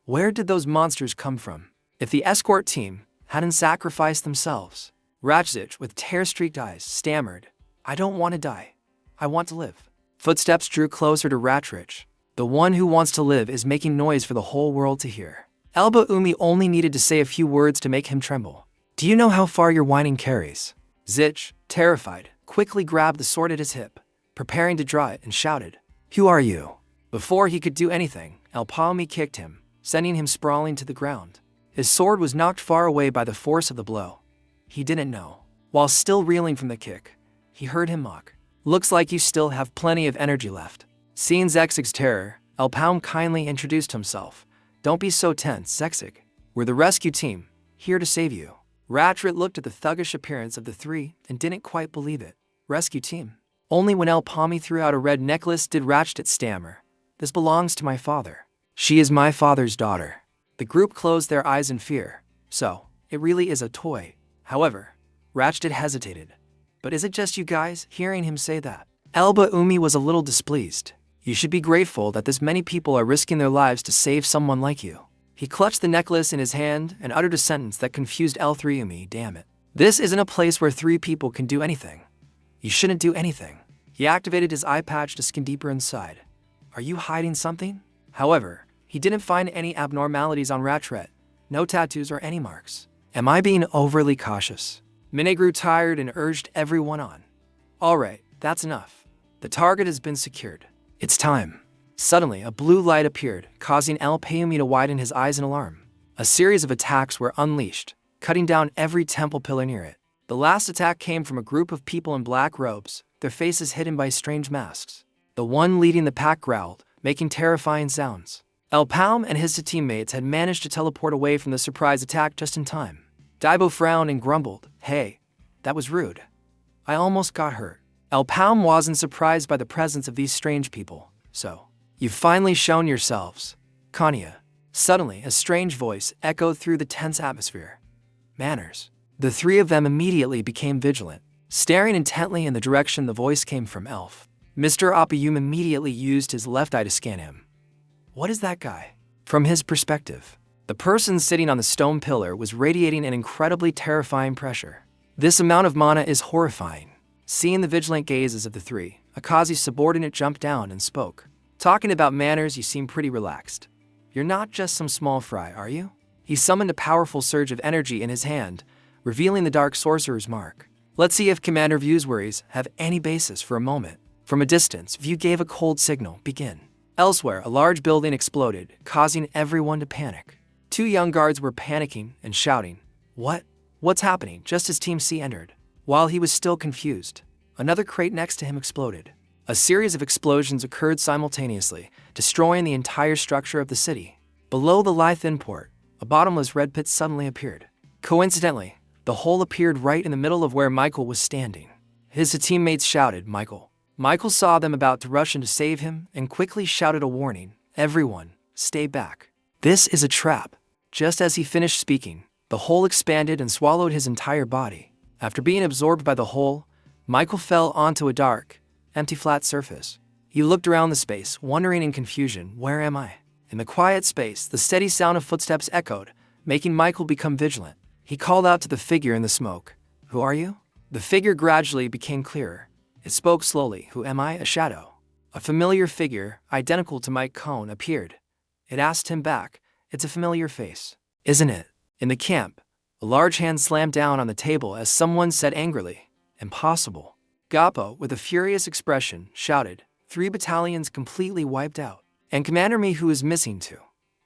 Where did those monsters come from? If the escort team hadn't sacrificed themselves. Ratchzich, with tear-streaked eyes, stammered, "I don't want to die. I want to live." Footsteps drew closer to Ratchich. The one who wants to live is making noise for the whole world to hear. Elba Umi only needed to say a few words to make him tremble. "Do you know how far your whining carries?" Zich, terrified, quickly grabbed the sword at his hip, preparing to draw it, and shouted, "Who are you?" Before he could do anything, El Palmi kicked him, sending him sprawling to the ground. His sword was knocked far away by the force of the blow. He didn't know. While still reeling from the kick, he heard him mock, "Looks like you still have plenty of energy left." Seeing Zexig's terror, El Palm kindly introduced himself. "Don't be so tense, Zexig. We're the rescue team, here to save you." Ratchrit looked at the thuggish appearance of the three and didn't quite believe it. Rescue team? Only when El Palmi threw out a red necklace did Ratchrit stammer, "This belongs to my father. She is my father's daughter." The group closed their eyes in fear. "So, it really is a toy." However, Ratchrit hesitated. "But is it just you guys?" Hearing him say that, Elba Umi was a little displeased. "You should be grateful that this many people are risking their lives to save someone like you." He clutched the necklace in his hand and uttered a sentence that confused L3 Umi. "Damn it. This isn't a place where three people can do anything. You shouldn't do anything." He activated his eye patch to scan deeper inside. "Are you hiding something?" However, he didn't find any abnormalities on Ratchret. No tattoos or any marks. "Am I being overly cautious?" Mine grew tired and urged everyone on. "All right, that's enough. The target has been secured. It's time." Suddenly, a blue light appeared, causing El Payumi to widen his eyes in alarm. A series of attacks were unleashed, cutting down every temple pillar near it. The last attack came from a group of people in black robes, their faces hidden by strange masks. The one leading the pack growled, making terrifying sounds. El Palm and his teammates had managed to teleport away from the surprise attack just in time. Daibo frowned and grumbled, "Hey, that was rude. I almost got hurt." El Palm wasn't surprised by the presence of these strange people. "So, you've finally shown yourselves, Kanya." Suddenly, a strange voice echoed through the tense atmosphere. "Manners." The three of them immediately became vigilant, staring intently in the direction the voice came from. Elf Mr. Apayum immediately used his left eye to scan him. What is that guy? From his perspective, the person sitting on the stone pillar was radiating an incredibly terrifying pressure. This amount of mana is horrifying. Seeing the vigilant gazes of the three, Akazi's subordinate jumped down and spoke. "Talking about manners, you seem pretty relaxed. You're not just some small fry, are you?" He summoned a powerful surge of energy in his hand, revealing the Dark Sorcerer's mark. "Let's see if Commander View's worries have any basis for a moment." From a distance, View gave a cold signal, "Begin." Elsewhere, a large building exploded, causing everyone to panic. Two young guards were panicking and shouting, What's happening?" just as Team C entered. While he was still confused, another crate next to him exploded. A series of explosions occurred simultaneously, destroying the entire structure of the city. Below the Lithian port, a bottomless red pit suddenly appeared. Coincidentally, the hole appeared right in the middle of where Michael was standing. His teammates shouted, "Michael." Michael saw them about to rush in to save him and quickly shouted a warning, "Everyone, stay back. This is a trap." Just as he finished speaking, the hole expanded and swallowed his entire body. After being absorbed by the hole, Michael fell onto a dark, empty flat surface. He looked around the space, wondering in confusion, "Where am I?" In the quiet space, the steady sound of footsteps echoed, making Michael become vigilant. He called out to the figure in the smoke, "Who are you?" The figure gradually became clearer. It spoke slowly, "Who am I?" A shadow. A familiar figure, identical to Mike Cohn, appeared. It asked him back, "It's a familiar face, isn't it?" In the camp, a large hand slammed down on the table as someone said angrily, "Impossible." Gappo, with a furious expression, shouted, "3 battalions completely wiped out. And Commander Me, who is missing too."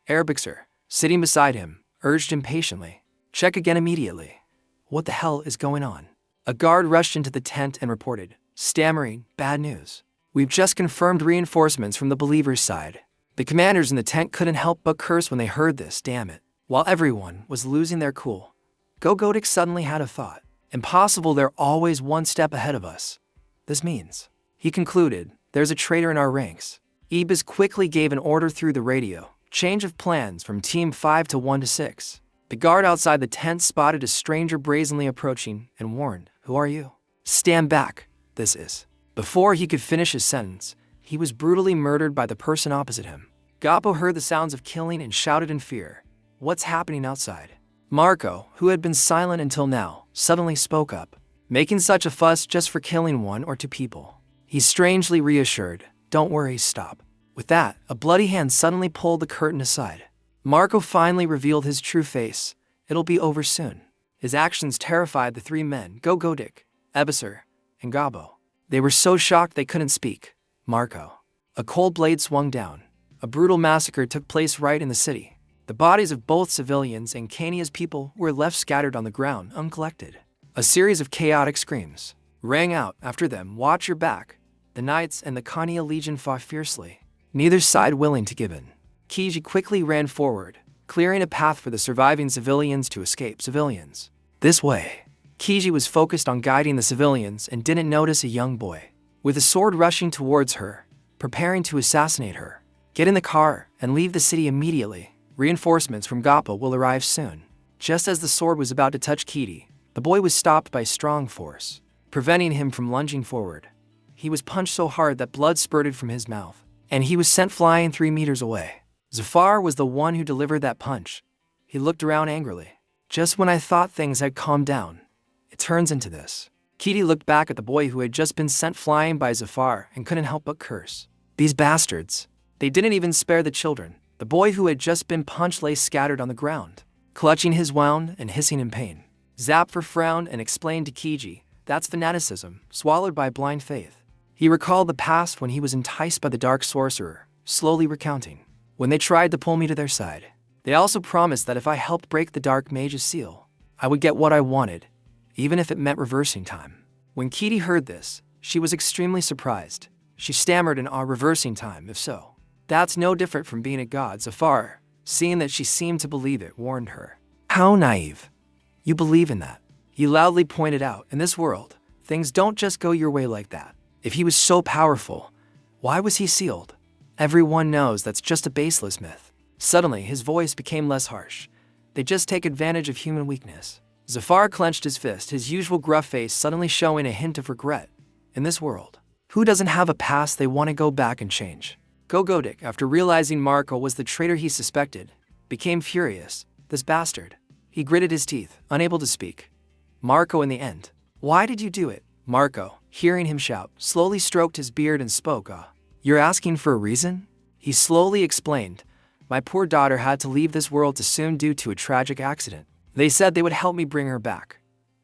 Arbixer, sitting beside him, urged impatiently, "Check again immediately." What the hell is going on? A guard rushed into the tent and reported, stammering, "Bad news. We've just confirmed reinforcements from the Believers' side." The commanders in the tent couldn't help but curse when they heard this, damn it. While everyone was losing their cool, Gogodik suddenly had a thought. "Impossible, they're always one step ahead of us. This means," he concluded, "there's a traitor in our ranks." Ibis quickly gave an order through the radio, change of plans from Team 5 to 1 to 6. The guard outside the tent spotted a stranger brazenly approaching and warned, "Who are you?" "Stand back, this is." Before he could finish his sentence, he was brutally murdered by the person opposite him. Gappo heard the sounds of killing and shouted in fear, "What's happening outside?" Marco, who had been silent until now, suddenly spoke up, "Making such a fuss just for killing 1 or 2 people." He's strangely reassured, "Don't worry, stop." With that, a bloody hand suddenly pulled the curtain aside. Marco finally revealed his true face. "It'll be over soon." His actions terrified the 3 men, Gogodik, Ebisser, and Gabo. They were so shocked they couldn't speak. Marco. A cold blade swung down. A brutal massacre took place right in the city. The bodies of both civilians and Kania's people were left scattered on the ground, uncollected. A series of chaotic screams rang out after them, "Watch your back." The Knights and the Kania Legion fought fiercely, neither side willing to give in. Kiji quickly ran forward, clearing a path for the surviving civilians to escape. Civilians. This way. Kiji was focused on guiding the civilians and didn't notice a young boy with a sword rushing towards her, preparing to assassinate her. "Get in the car and leave the city immediately. Reinforcements from Gappo will arrive soon." Just as the sword was about to touch Kiji, the boy was stopped by strong force, preventing him from lunging forward. He was punched so hard that blood spurted from his mouth, and he was sent flying 3 meters away. Zafar was the one who delivered that punch. He looked around angrily. "Just when I thought things had calmed down, it turns into this." Kiji looked back at the boy who had just been sent flying by Zafar and couldn't help but curse. "These bastards." They didn't even spare the children. The boy who had just been punched lay scattered on the ground, clutching his wound and hissing in pain. Zapfer frowned and explained to Kiji, "That's fanaticism, swallowed by blind faith." He recalled the past when he was enticed by the Dark Sorcerer, slowly recounting. "When they tried to pull me to their side, they also promised that if I helped break the Dark Mage's seal, I would get what I wanted, even if it meant reversing time." When Kiji heard this, she was extremely surprised. She stammered in awe. "Reversing time, if so? That's no different from being a god. Zafar, seeing that she seemed to believe it, warned her. How naive. You believe in that. He loudly pointed out, in this world, things don't just go your way like that. If he was so powerful, why was he sealed? Everyone knows that's just a baseless myth. Suddenly, his voice became less harsh. They just take advantage of human weakness. Zafar clenched his fist, his usual gruff face suddenly showing a hint of regret. In this world, who doesn't have a past they want to go back and change? Gogodik, after realizing Marco was the traitor he suspected, became furious. This bastard. He gritted his teeth, unable to speak. Marco in the end. Why did you do it? Marco, hearing him shout, slowly stroked his beard and spoke. You're asking for a reason? He slowly explained. My poor daughter had to leave this world too soon due to a tragic accident. They said they would help me bring her back.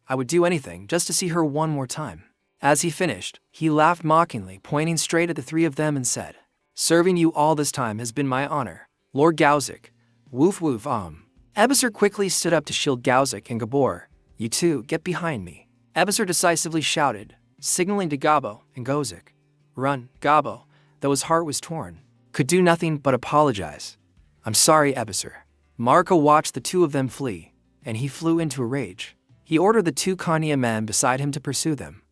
I would do anything just to see her one more time. As he finished, he laughed mockingly, pointing straight at the three of them and said, Serving you all this time has been my honor, Lord Gauzik. Woof woof Ebisser quickly stood up to shield Gauzik and Gabor. You two, get behind me. Ebisser decisively shouted, signaling to Gabo and Gozik. Run, Gabo, though his heart was torn, could do nothing but apologize. I'm sorry, Ebisser. Marco watched the two of them flee, and he flew into a rage. He ordered the two Kanya men beside him to pursue them.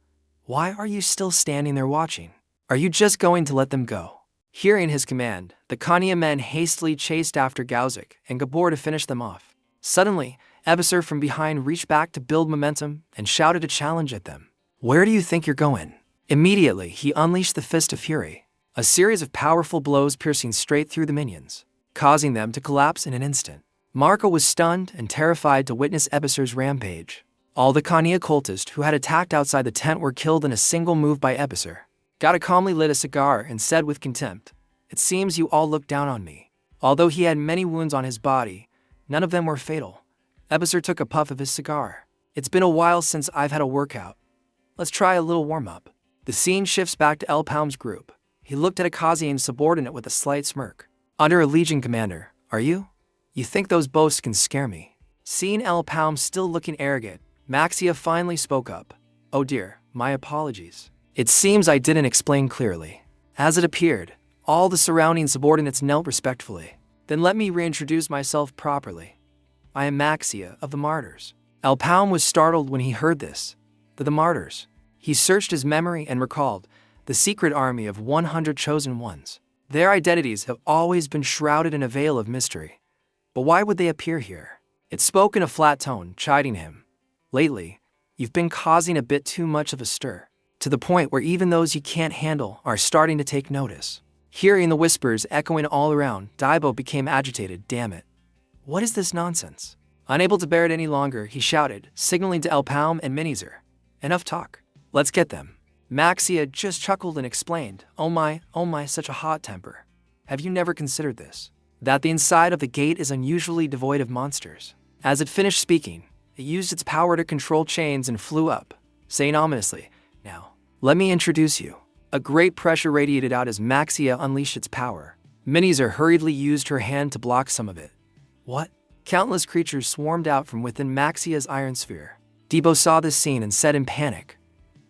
Why are you still standing there watching? Are you just going to let them go? Hearing his command, the Kanya men hastily chased after Gauzik and Gabor to finish them off. Suddenly, Ebisser from behind reached back to build momentum and shouted a challenge at them. Where do you think you're going? Immediately, he unleashed the Fist of Fury, a series of powerful blows piercing straight through the minions, causing them to collapse in an instant. Marco was stunned and terrified to witness Ebisser's rampage. All the Kanya cultists who had attacked outside the tent were killed in a single move by Ebisser. Gata calmly lit a cigar and said with contempt, It seems you all look down on me. Although he had many wounds on his body, none of them were fatal. Ebisser took a puff of his cigar. It's been a while since I've had a workout. Let's try a little warm-up. The scene shifts back to Elpalm's group. He looked at Akazian's subordinate with a slight smirk. Under a Legion commander, are you? You think those boasts can scare me? Seeing Elpalm still looking arrogant, Maxia finally spoke up. Oh dear, my apologies. It seems I didn't explain clearly. As it appeared, all the surrounding subordinates knelt respectfully. Then let me reintroduce myself properly. I am Maxia of the Martyrs. Elpalm was startled when he heard this. The Martyrs. He searched his memory and recalled the secret army of 100 chosen ones. Their identities have always been shrouded in a veil of mystery. But why would they appear here? It spoke in a flat tone, chiding him. Lately, you've been causing a bit too much of a stir, to the point where even those you can't handle are starting to take notice. Hearing the whispers echoing all around, Daibo became agitated. Damn it. What is this nonsense? Unable to bear it any longer, he shouted, signaling to Elpalm and Minizer. Enough talk. Let's get them. Maxia just chuckled and explained, oh my, such a hot temper. Have you never considered this? That the inside of the gate is unusually devoid of monsters. As it finished speaking, it used its power to control chains and flew up, saying ominously, Now, let me introduce you. A great pressure radiated out as Maxia unleashed its power. Minizer hurriedly used her hand to block some of it. What? Countless creatures swarmed out from within Maxia's iron sphere. Debo saw this scene and said in panic,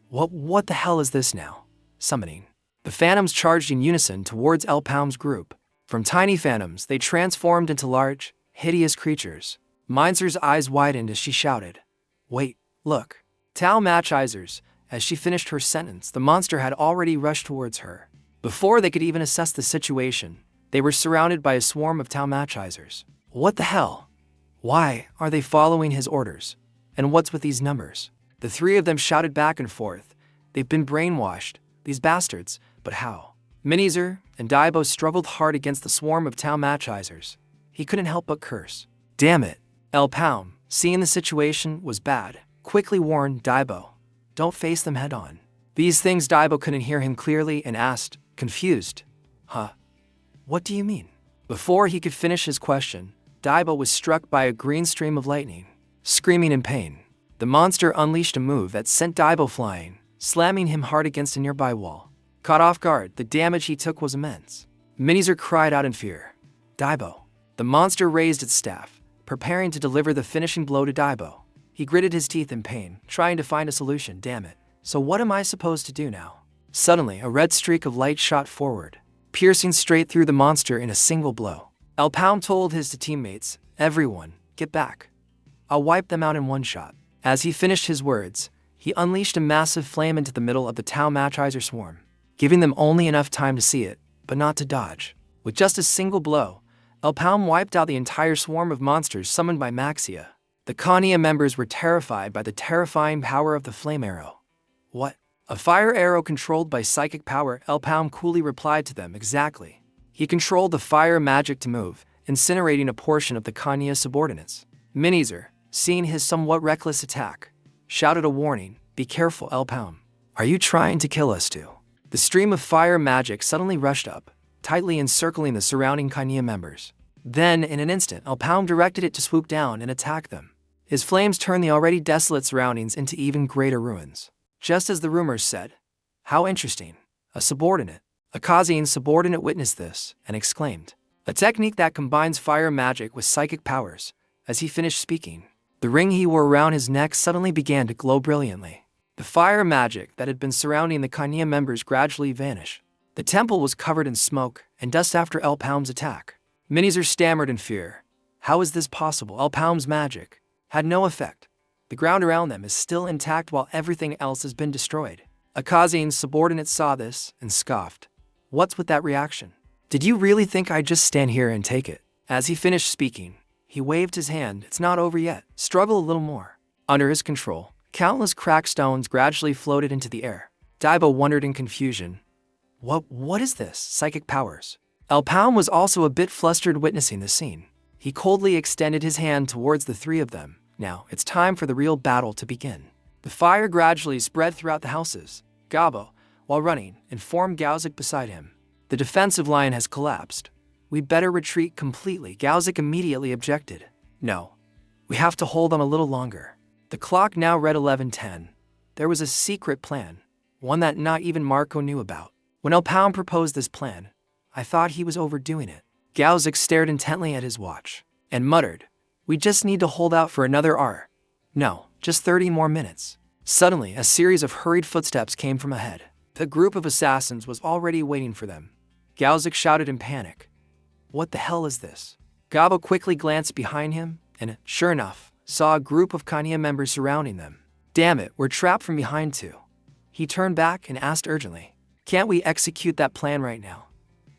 What the hell is this now? Summoning. The phantoms charged in unison towards Elpalm's group. From tiny phantoms, they transformed into large, hideous creatures. Minzer's eyes widened as she shouted, Wait, look. Tau Matchizers. As she finished her sentence, the monster had already rushed towards her. Before they could even assess the situation, they were surrounded by a swarm of Tau Matchizers. What the hell? Why are they following his orders? And what's with these numbers? The three of them shouted back and forth. They've been brainwashed, these bastards, but how? Minizer and Daibo struggled hard against the swarm of Tau Matchizers. He couldn't help but curse. Damn it. Elpalm, seeing the situation was bad, quickly warned Daibo, Don't face them head on. These things. Daibo couldn't hear him clearly and asked, confused, Huh? What do you mean? Before he could finish his question, Daibo was struck by a green stream of lightning. Screaming in pain, the monster unleashed a move that sent Daibo flying, slamming him hard against a nearby wall. Caught off guard, the damage he took was immense. Minizer cried out in fear. Daibo. The monster raised its staff, preparing to deliver the finishing blow to Daibo. He gritted his teeth in pain, trying to find a solution. Damn it. So what am I supposed to do now? Suddenly, a red streak of light shot forward. piercing straight through the monster in a single blow. Elpound told his teammates, "Everyone, get back. I'll wipe them out in one shot." As he finished his words, he unleashed a massive flame into the middle of the Tau Machizer swarm, giving them only enough time to see it, but not to dodge. With just a single blow, Elpound wiped out the entire swarm of monsters summoned by Maxia. The Khania members were terrified by the terrifying power of the flame arrow. "What? A fire arrow controlled by psychic power?" Elpound coolly replied to them. "Exactly." He controlled the fire magic to move, incinerating a portion of the Khania subordinates. Minizer, seeing his somewhat reckless attack, shouted a warning, "Be careful, Elpound. Are you trying to kill us too?" The stream of fire magic suddenly rushed up, tightly encircling the surrounding Khania members. Then, in an instant, Elpound directed it to swoop down and attack them. His flames turned the already desolate surroundings into even greater ruins. Just as the rumors said. "How interesting." A subordinate, a Kazian subordinate, witnessed this and exclaimed, "A technique that combines fire magic with psychic powers." As he finished speaking, the ring he wore around his neck suddenly began to glow brilliantly. The fire magic that had been surrounding the Khania members gradually vanished. The temple was covered in smoke and dust after Elpound's attack. Minizer stammered in fear. How is this possible? Elpound's magic had no effect. The ground around them is still intact while everything else has been destroyed. A Kazian subordinate saw this and scoffed. "What's with that reaction? Did you really think I'd just stand here and take it?" As he finished speaking, he waved his hand. "It's not over yet. Struggle a little more." Under his control, countless cracked stones gradually floated into the air. Daibo wondered in confusion. What is this? Psychic powers? Elpound was also a bit flustered witnessing the scene. He coldly extended his hand towards the three of them. "Now, it's time for the real battle to begin." The fire gradually spread throughout the houses. Gabo, while running, informed Gauzik beside him. "The defensive line has collapsed. We better retreat completely." Gauzik immediately objected. "No. We have to hold on a little longer." The clock now read 11:10. There was a secret plan, one that not even Marco knew about. When Elpound proposed this plan, I thought he was overdoing it. Gauzik stared intently at his watch and muttered, "We just need to hold out for another hour. No, just 30 more minutes." Suddenly, a series of hurried footsteps came from ahead. The group of assassins was already waiting for them. Gauzik shouted in panic, "What the hell is this?" Gabo quickly glanced behind him and, sure enough, saw a group of Khania members surrounding them. "Damn it, we're trapped from behind too." He turned back and asked urgently, "Can't we execute that plan right now?"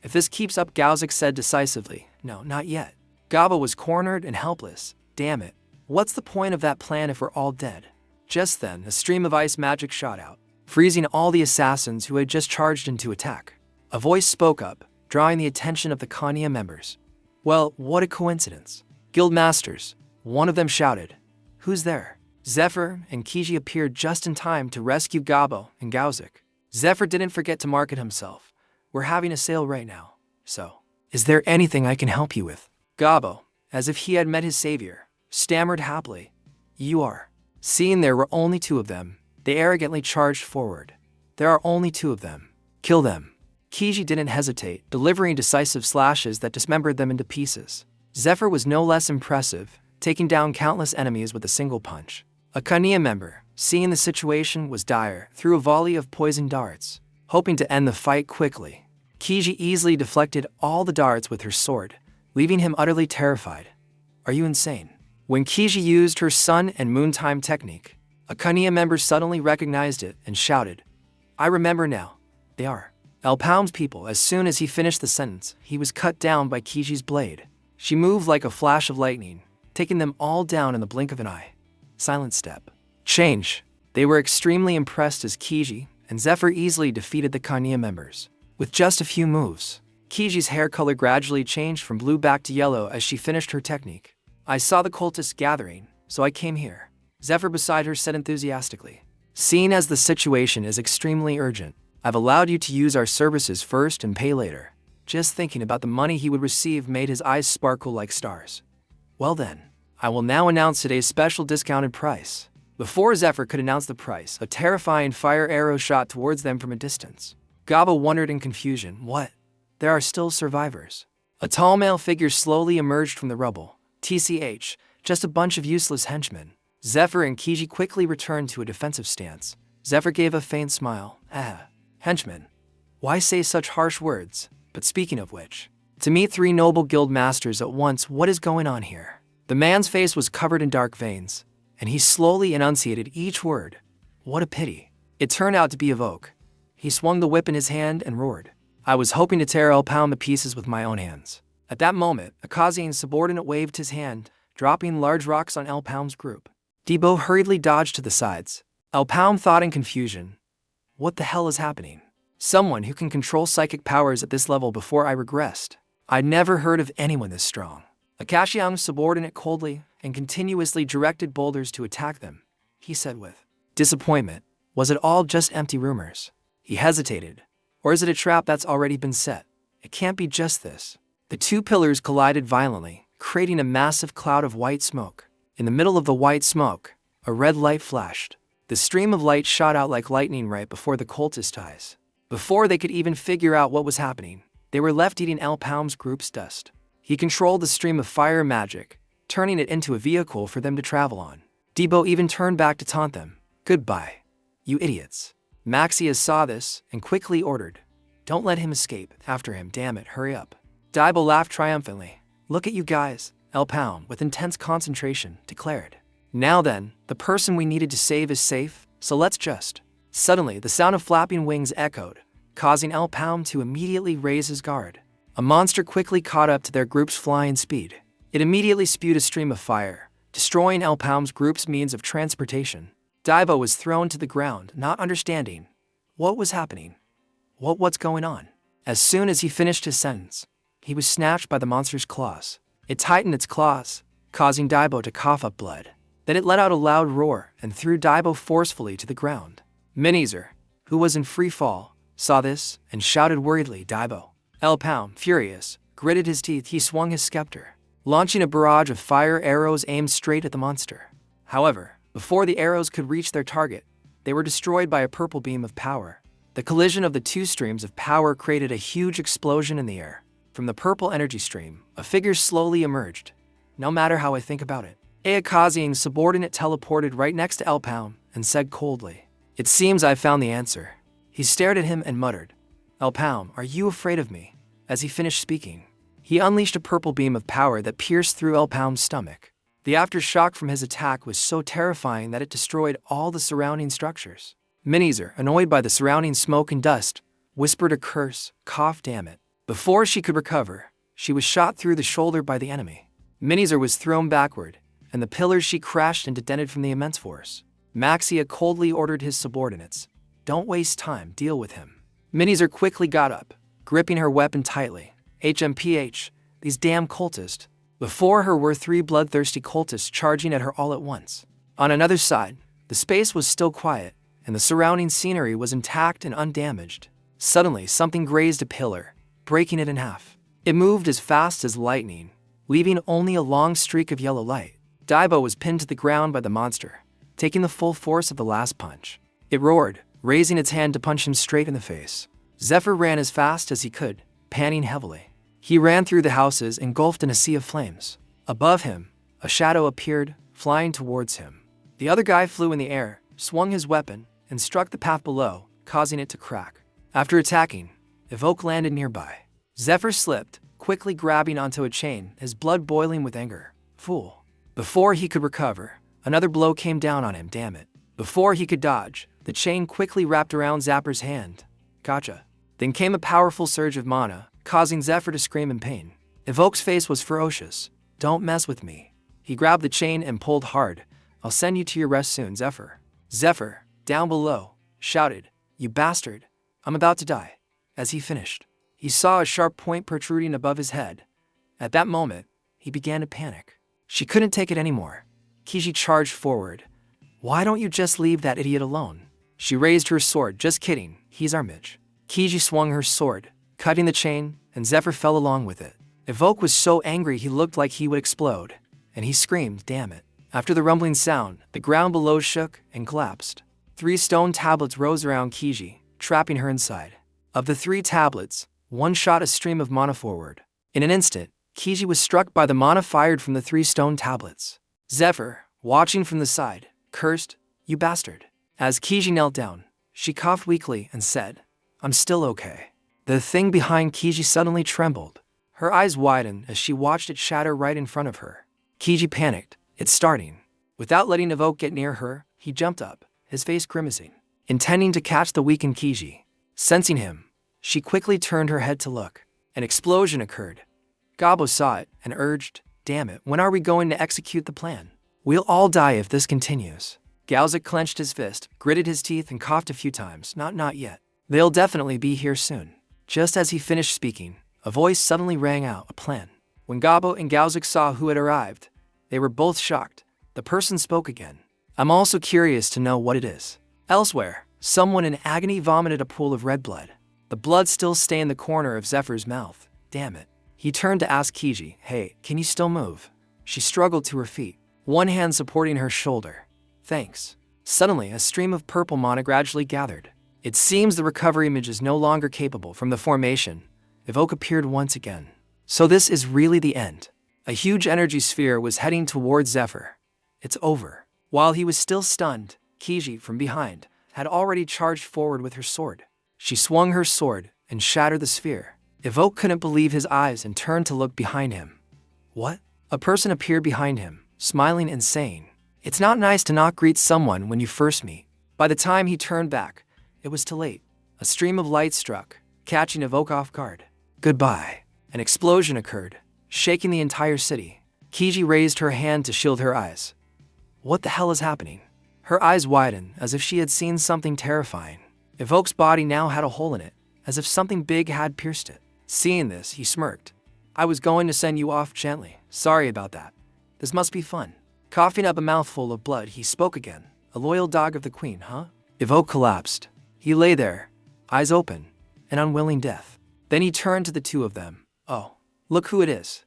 "If this keeps up," Gauzik said decisively, "No, not yet." Gabo was cornered and helpless. "Damn it. What's the point of that plan if we're all dead?" Just then, a stream of ice magic shot out, freezing all the assassins who had just charged into attack. A voice spoke up, drawing the attention of the Khania members. "Well, what a coincidence. Guildmasters," one of them shouted. "Who's there?" Zephyr and Kiji appeared just in time to rescue Gabo and Gauzik. Zephyr didn't forget to market himself. "We're having a sale right now, so is there anything I can help you with?" Gabo, as if he had met his savior, stammered happily, "You are." Seeing there were only two of them, they arrogantly charged forward. "There are only two of them. Kill them." Kiji didn't hesitate, delivering decisive slashes that dismembered them into pieces. Zephyr was no less impressive, taking down countless enemies with a single punch. A Khania member, seeing the situation was dire, threw a volley of poison darts, hoping to end the fight quickly. Kiji easily deflected all the darts with her sword, leaving him utterly terrified. "Are you insane?" When Kiji used her sun and moon time technique, a Khania member suddenly recognized it and shouted, "I remember now. They are Elpound's people." As soon as he finished the sentence, he was cut down by Kiji's blade. She moved like a flash of lightning, taking them all down in the blink of an eye. Silent step. Change. They were extremely impressed as Kiji and Zephyr easily defeated the Khania members. With just a few moves, Kiji's hair color gradually changed from blue back to yellow as she finished her technique. "I saw the cultists gathering, so I came here," Zephyr beside her said enthusiastically. "Seeing as the situation is extremely urgent, I've allowed you to use our services first and pay later." Just thinking about the money he would receive made his eyes sparkle like stars. "Well then, I will now announce today's special discounted price." Before Zephyr could announce the price, a terrifying fire arrow shot towards them from a distance. Gabo wondered in confusion, "What? There are still survivors." A tall male figure slowly emerged from the rubble. TCH, just a bunch of useless henchmen. Zephyr and Kiji quickly returned to a defensive stance. Zephyr gave a faint smile. "Henchmen. Why say such harsh words?" But speaking of which, to meet 3 noble guild masters at once, what is going on here? The man's face was covered in dark veins, and he slowly enunciated each word. What a pity. It turned out to be Evoke. He swung the whip in his hand and roared. I was hoping to tear Elpound to pieces with my own hands. At that moment, Akazian's subordinate waved his hand, dropping large rocks on Elpound's group. Debo hurriedly dodged to the sides. Elpound thought in confusion. What the hell is happening? Someone who can control psychic powers at this level before I regressed. I'd never heard of anyone this strong. Akashian's subordinate coldly and continuously directed boulders to attack them. He said with disappointment, was it all just empty rumors? He hesitated. Or is it a trap that's already been set? It can't be just this. The 2 pillars collided violently, creating a massive cloud of white smoke. In the middle of the white smoke, a red light flashed. The stream of light shot out like lightning right before the cultist eyes. Before they could even figure out what was happening, they were left eating Elpound's group's dust. He controlled the stream of fire magic, turning it into a vehicle for them to travel on. Debo even turned back to taunt them. Goodbye, you idiots. Maxia saw this and quickly ordered, don't let him escape. After him, damn it, hurry up. Debo laughed triumphantly. Look at you guys, Elpound, with intense concentration, declared. Now then, the person we needed to save is safe, so let's just. Suddenly, the sound of flapping wings echoed, causing Elpound to immediately raise his guard. A monster quickly caught up to their group's flying speed. It immediately spewed a stream of fire, destroying Elpound's group's means of transportation. Daibo was thrown to the ground, not understanding. What was happening? What's going on? As soon as he finished his sentence, he was snatched by the monster's claws. It tightened its claws, causing Daibo to cough up blood. Then it let out a loud roar and threw Daibo forcefully to the ground. Minizer, who was in free fall, saw this and shouted worriedly, Daibo. Elpound, furious, gritted his teeth. He swung his scepter, launching a barrage of fire arrows aimed straight at the monster. However, before the arrows could reach their target, they were destroyed by a purple beam of power. The collision of the 2 streams of power created a huge explosion in the air. From the purple energy stream, a figure slowly emerged. No matter how I think about it, Akazian's subordinate teleported right next to Elpound and said coldly, it seems I've found the answer. He stared at him and muttered, Elpound, are you afraid of me? As he finished speaking, he unleashed a purple beam of power that pierced through Elpound's stomach. The aftershock from his attack was so terrifying that it destroyed all the surrounding structures. Minizer, annoyed by the surrounding smoke and dust, whispered a curse, cough, damn it. Before she could recover, she was shot through the shoulder by the enemy. Minizer was thrown backward, and the pillars she crashed into dented from the immense force. Maxia coldly ordered his subordinates, don't waste time, deal with him. Minizer quickly got up, gripping her weapon tightly. HMPH, these damn cultists. Before her were 3 bloodthirsty cultists charging at her all at once. On another side, the space was still quiet, and the surrounding scenery was intact and undamaged. Suddenly, something grazed a pillar, breaking it in half. It moved as fast as lightning, leaving only a long streak of yellow light. Daibo was pinned to the ground by the monster, taking the full force of the last punch. It roared, raising its hand to punch him straight in the face. Zephyr ran as fast as he could, panting heavily. He ran through the houses, engulfed in a sea of flames. Above him, a shadow appeared, flying towards him. The other guy flew in the air, swung his weapon, and struck the path below, causing it to crack. After attacking, Evoke landed nearby. Zephyr slipped, quickly grabbing onto a chain, his blood boiling with anger. Fool. Before he could recover, another blow came down on him, damn it. Before he could dodge, the chain quickly wrapped around Zapper's hand. Gotcha. Then came a powerful surge of mana, causing Zephyr to scream in pain. Evoke's face was ferocious. Don't mess with me. He grabbed the chain and pulled hard. I'll send you to your rest soon, Zephyr. Zephyr, down below, shouted, you bastard. I'm about to die. As he finished, he saw a sharp point protruding above his head. At that moment, he began to panic. She couldn't take it anymore. Kiji charged forward. Why don't you just leave that idiot alone? She raised her sword. Just kidding, he's our Mitch. Kiji swung her sword, cutting the chain, and Zephyr fell along with it. Evoke was so angry he looked like he would explode, and he screamed, damn it. After the rumbling sound, the ground below shook and collapsed. 3 stone tablets rose around Kiji, trapping her inside. Of the 3 tablets, one shot a stream of mana forward. In an instant, Kiji was struck by the mana fired from the 3 stone tablets. Zephyr, watching from the side, cursed, you bastard. As Kiji knelt down, she coughed weakly and said, I'm still okay. The thing behind Kiji suddenly trembled. Her eyes widened as she watched it shatter right in front of her. Kiji panicked. It's starting. Without letting Evoke get near her, he jumped up, his face grimacing, intending to catch the weakened Kiji. Sensing him, she quickly turned her head to look. An explosion occurred. Gabo saw it and urged, "Damn it, when are we going to execute the plan? We'll all die if this continues." Galzik clenched his fist, gritted his teeth, and coughed a few times. Not yet. They'll definitely be here soon. Just as he finished speaking, a voice suddenly rang out, a plan. When Gabo and Galzik saw who had arrived, they were both shocked. The person spoke again. "I'm also curious to know what it is." Elsewhere, someone in agony vomited a pool of red blood. The blood still stained the corner of Zephyr's mouth. Damn it. He turned to ask Kiji, "Hey, can you still move?" She struggled to her feet, one hand supporting her shoulder. "Thanks." Suddenly, a stream of purple mana gradually gathered. It seems the recovery image is no longer capable. From the formation, Evoke appeared once again. So this is really the end. A huge energy sphere was heading towards Zephyr. It's over. While he was still stunned, Kiji, from behind, had already charged forward with her sword. She swung her sword and shattered the sphere. Evoke couldn't believe his eyes and turned to look behind him. What? A person appeared behind him, smiling and saying, "It's not nice to not greet someone when you first meet." By the time he turned back, it was too late. A stream of light struck, catching Evoke off guard. "Goodbye." An explosion occurred, shaking the entire city. Kiji raised her hand to shield her eyes. What the hell is happening? Her eyes widened, as if she had seen something terrifying. Evoke's body now had a hole in it, as if something big had pierced it. Seeing this, he smirked. "I was going to send you off gently. Sorry about that. This must be fun." Coughing up a mouthful of blood, he spoke again. "A loyal dog of the queen, huh?" Evoke collapsed. He lay there, eyes open, an unwilling death. Then he turned to the two of them. "Oh, look who it is.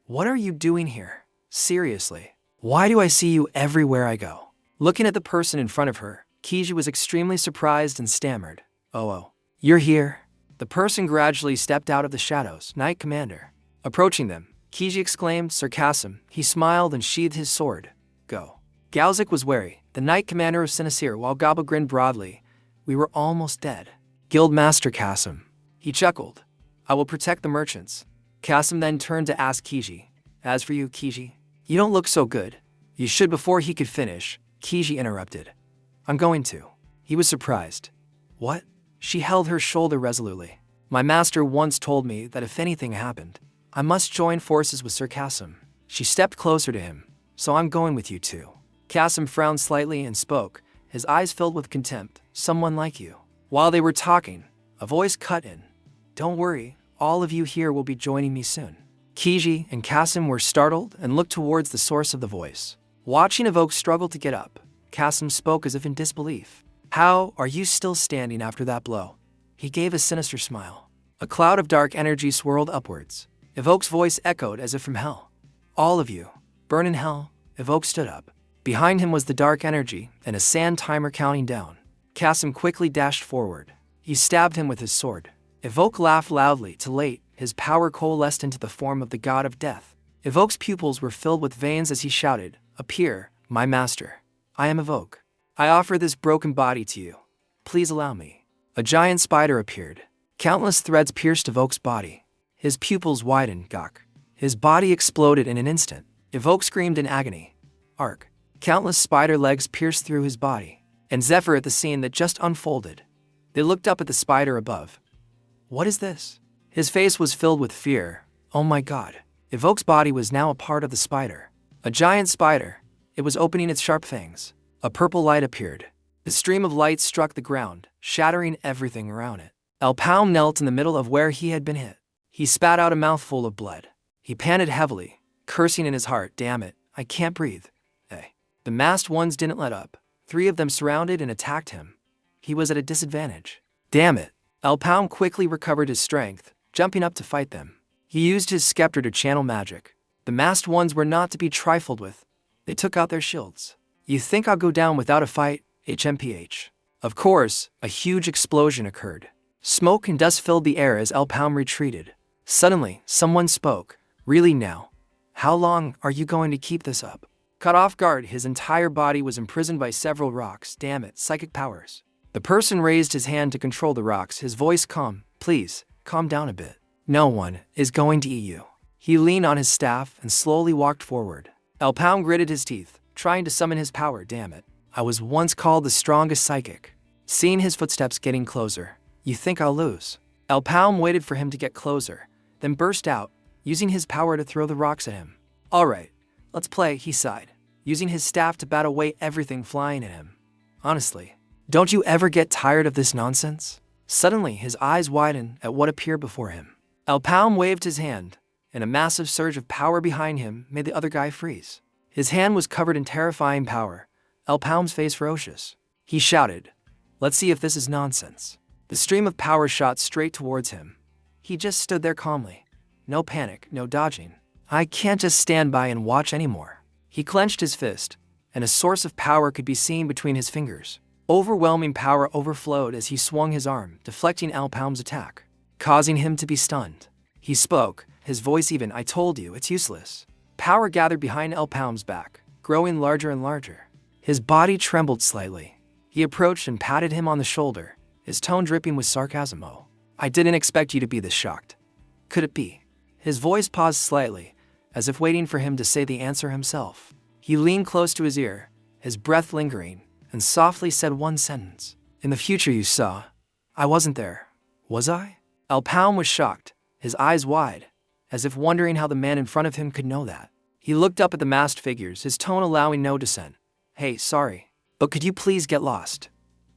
What are you doing here? Seriously, why do I see you everywhere I go?" Looking at the person in front of her, Kiji was extremely surprised and stammered, Oh, you're here?" The person gradually stepped out of the shadows. "Knight Commander." Approaching them, Kiji exclaimed, sarcasm. He smiled and sheathed his sword. "Go." Galzik was wary, the Knight Commander of Sinasir, while Gabo grinned broadly. "We were almost dead." "Guildmaster Kasim." He chuckled. "I will protect the merchants." Kasim then turned to ask Kiji, "As for you, Kiji, you don't look so good." "You should." Before he could finish, Kiji interrupted. "I'm going to." He was surprised. "What?" She held her shoulder resolutely. "My master once told me that if anything happened, I must join forces with Sir Kasim." She stepped closer to him. "So I'm going with you too." Kasim frowned slightly and spoke, his eyes filled with contempt. "Someone like you." While they were talking, a voice cut in. "Don't worry, all of you here will be joining me soon." Kiji and Kasim were startled and looked towards the source of the voice. Watching Evoke struggle to get up, Kasim spoke as if in disbelief. "How are you still standing after that blow?" He gave a sinister smile. A cloud of dark energy swirled upwards. Evoke's voice echoed as if from hell. "All of you, burn in hell." Evoke stood up. Behind him was the dark energy and a sand timer counting down. Kasim quickly dashed forward. He stabbed him with his sword. Evoke laughed loudly. Too late, his power coalesced into the form of the god of death. Evoke's pupils were filled with veins as he shouted, "Appear, my master. I am Evoke. I offer this broken body to you. Please allow me." A giant spider appeared. Countless threads pierced Evoke's body. His pupils widened, gawk. His body exploded in an instant. Evoke screamed in agony. Arc. Countless spider legs pierced through his body. And Zephyr at the scene that just unfolded. They looked up at the spider above. "What is this?" His face was filled with fear. Oh my god. Evoke's body was now a part of the spider. A giant spider. It was opening its sharp fangs. A purple light appeared. The stream of light struck the ground, shattering everything around it. El Palm knelt in the middle of where he had been hit. He spat out a mouthful of blood. He panted heavily, cursing in his heart, "Damn it, I can't breathe." The masked ones didn't let up. 3 of them surrounded and attacked him. He was at a disadvantage. Damn it. El Palm quickly recovered his strength, jumping up to fight them. He used his scepter to channel magic. The masked ones were not to be trifled with. They took out their shields. "You think I'll go down without a fight, HMPH?" Of course, a huge explosion occurred. Smoke and dust filled the air as El Palm retreated. Suddenly, someone spoke. "Really now? How long are you going to keep this up?" Caught off guard, his entire body was imprisoned by several rocks. Damn it, psychic powers. The person raised his hand to control the rocks, his voice calm. "Please, calm down a bit. No one is going to eat you. He leaned on his staff and slowly walked forward. Alpound gritted his teeth, trying to summon his power. Damn it. I was once called the strongest psychic. Seeing his footsteps getting closer, you think I'll lose? Alpound waited for him to get closer, then burst out, using his power to throw the rocks at him. All right, let's play, he sighed, using his staff to bat away everything flying at him. Honestly, don't you ever get tired of this nonsense? Suddenly, his eyes widened at what appeared before him. Alpound waved his hand, and a massive surge of power behind him made the other guy freeze. His hand was covered in terrifying power, Alpound's face ferocious. He shouted, "Let's see if this is nonsense." The stream of power shot straight towards him. He just stood there calmly. No panic, no dodging. I can't just stand by and watch anymore. He clenched his fist, and a source of power could be seen between his fingers. Overwhelming power overflowed as he swung his arm, deflecting Alpound's attack, causing him to be stunned. He spoke, his voice even, "I told you, it's useless." Power gathered behind Alpound's back, growing larger and larger. His body trembled slightly. He approached and patted him on the shoulder, his tone dripping with sarcasm. "Oh, I didn't expect you to be this shocked. Could it be?" His voice paused slightly, as if waiting for him to say the answer himself. He leaned close to his ear, his breath lingering, and softly said one sentence. "In the future you saw, I wasn't there, was I?" Alpound was shocked, his eyes wide, as if wondering how the man in front of him could know that. He looked up at the masked figures, his tone allowing no dissent. "Hey, sorry, but could you please get lost?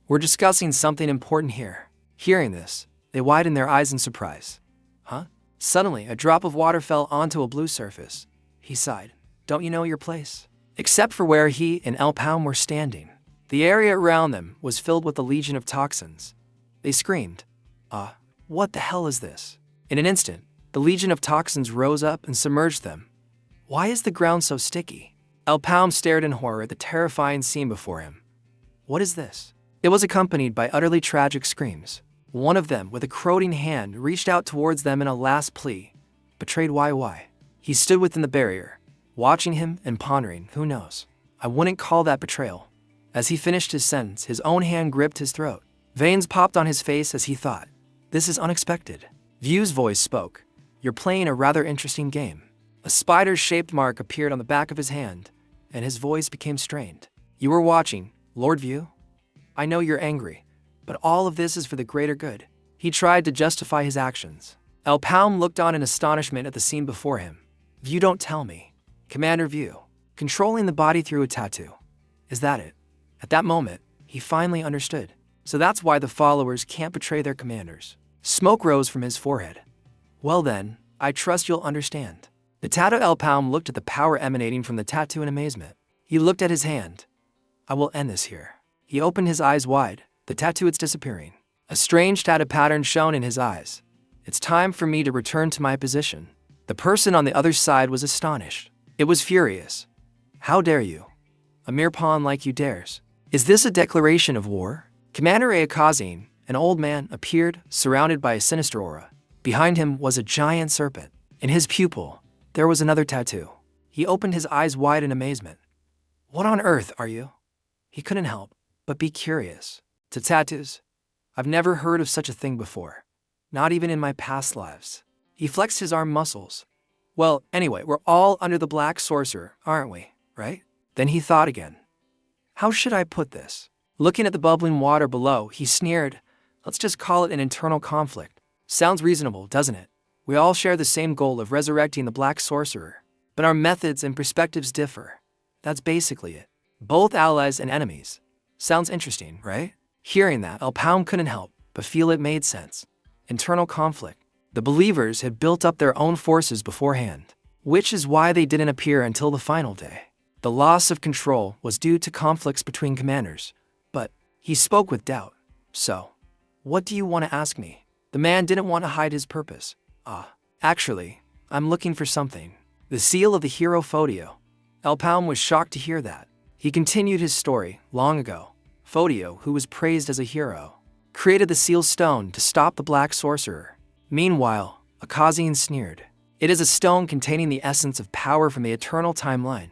We're discussing something important here." Hearing this, they widened their eyes in surprise. "Huh?" Suddenly, a drop of water fell onto a blue surface. He sighed. "Don't you know your place?" Except for where he and Alpound were standing, the area around them was filled with a legion of toxins. They screamed, What the hell is this?" In an instant, the legion of toxins rose up and submerged them. "Why is the ground so sticky?" Alpound stared in horror at the terrifying scene before him. "What is this?" It was accompanied by utterly tragic screams. One of them, with a corroding hand, reached out towards them in a last plea. Betrayed why? He stood within the barrier, watching him and pondering, who knows? I wouldn't call that betrayal. As he finished his sentence, his own hand gripped his throat. Veins popped on his face as he thought, "This is unexpected." View's voice spoke. "You're playing a rather interesting game." A spider-shaped mark appeared on the back of his hand, and his voice became strained. "You were watching, Lord View? I know you're angry, but all of this is for the greater good." He tried to justify his actions. Alpound looked on in astonishment at the scene before him. "View, don't tell me. Commander View, controlling the body through a tattoo. Is that it?" At that moment, he finally understood. So that's why the followers can't betray their commanders. Smoke rose from his forehead. "Well then, I trust you'll understand." The tattoo Alpound looked at the power emanating from the tattoo in amazement. He looked at his hand. "I will end this here." He opened his eyes wide, the tattoo is disappearing. A strange tattoo pattern shone in his eyes. "It's time for me to return to my position." The person on the other side was astonished. It was furious. "How dare you? A mere pawn like you dares. Is this a declaration of war?" Commander Ayakazine, an old man, appeared, surrounded by a sinister aura. Behind him was a giant serpent. In his pupil, there was another tattoo. He opened his eyes wide in amazement. "What on earth are you?" He couldn't help but be curious. To tattoos? I've never heard of such a thing before. Not even in my past lives. He flexed his arm muscles. "Well, anyway, we're all under the Black Sorcerer, aren't we, right?" Then he thought again. "How should I put this?" Looking at the bubbling water below, he sneered. "Let's just call it an internal conflict. Sounds reasonable, doesn't it? We all share the same goal of resurrecting the Black Sorcerer, but our methods and perspectives differ. That's basically it. Both allies and enemies. Sounds interesting, right?" Hearing that, Alpound couldn't help but feel it made sense. Internal conflict. The believers had built up their own forces beforehand, which is why they didn't appear until the final day. The loss of control was due to conflicts between commanders, but he spoke with doubt. "So, what do you want to ask me?" The man didn't want to hide his purpose. Actually, I'm looking for something. The seal of the hero Fodio." Alpound was shocked to hear that. He continued his story. Long ago, Fodio, who was praised as a hero, created the seal stone to stop the Black Sorcerer. Meanwhile, Akazine sneered. "It is a stone containing the essence of power from the eternal timeline.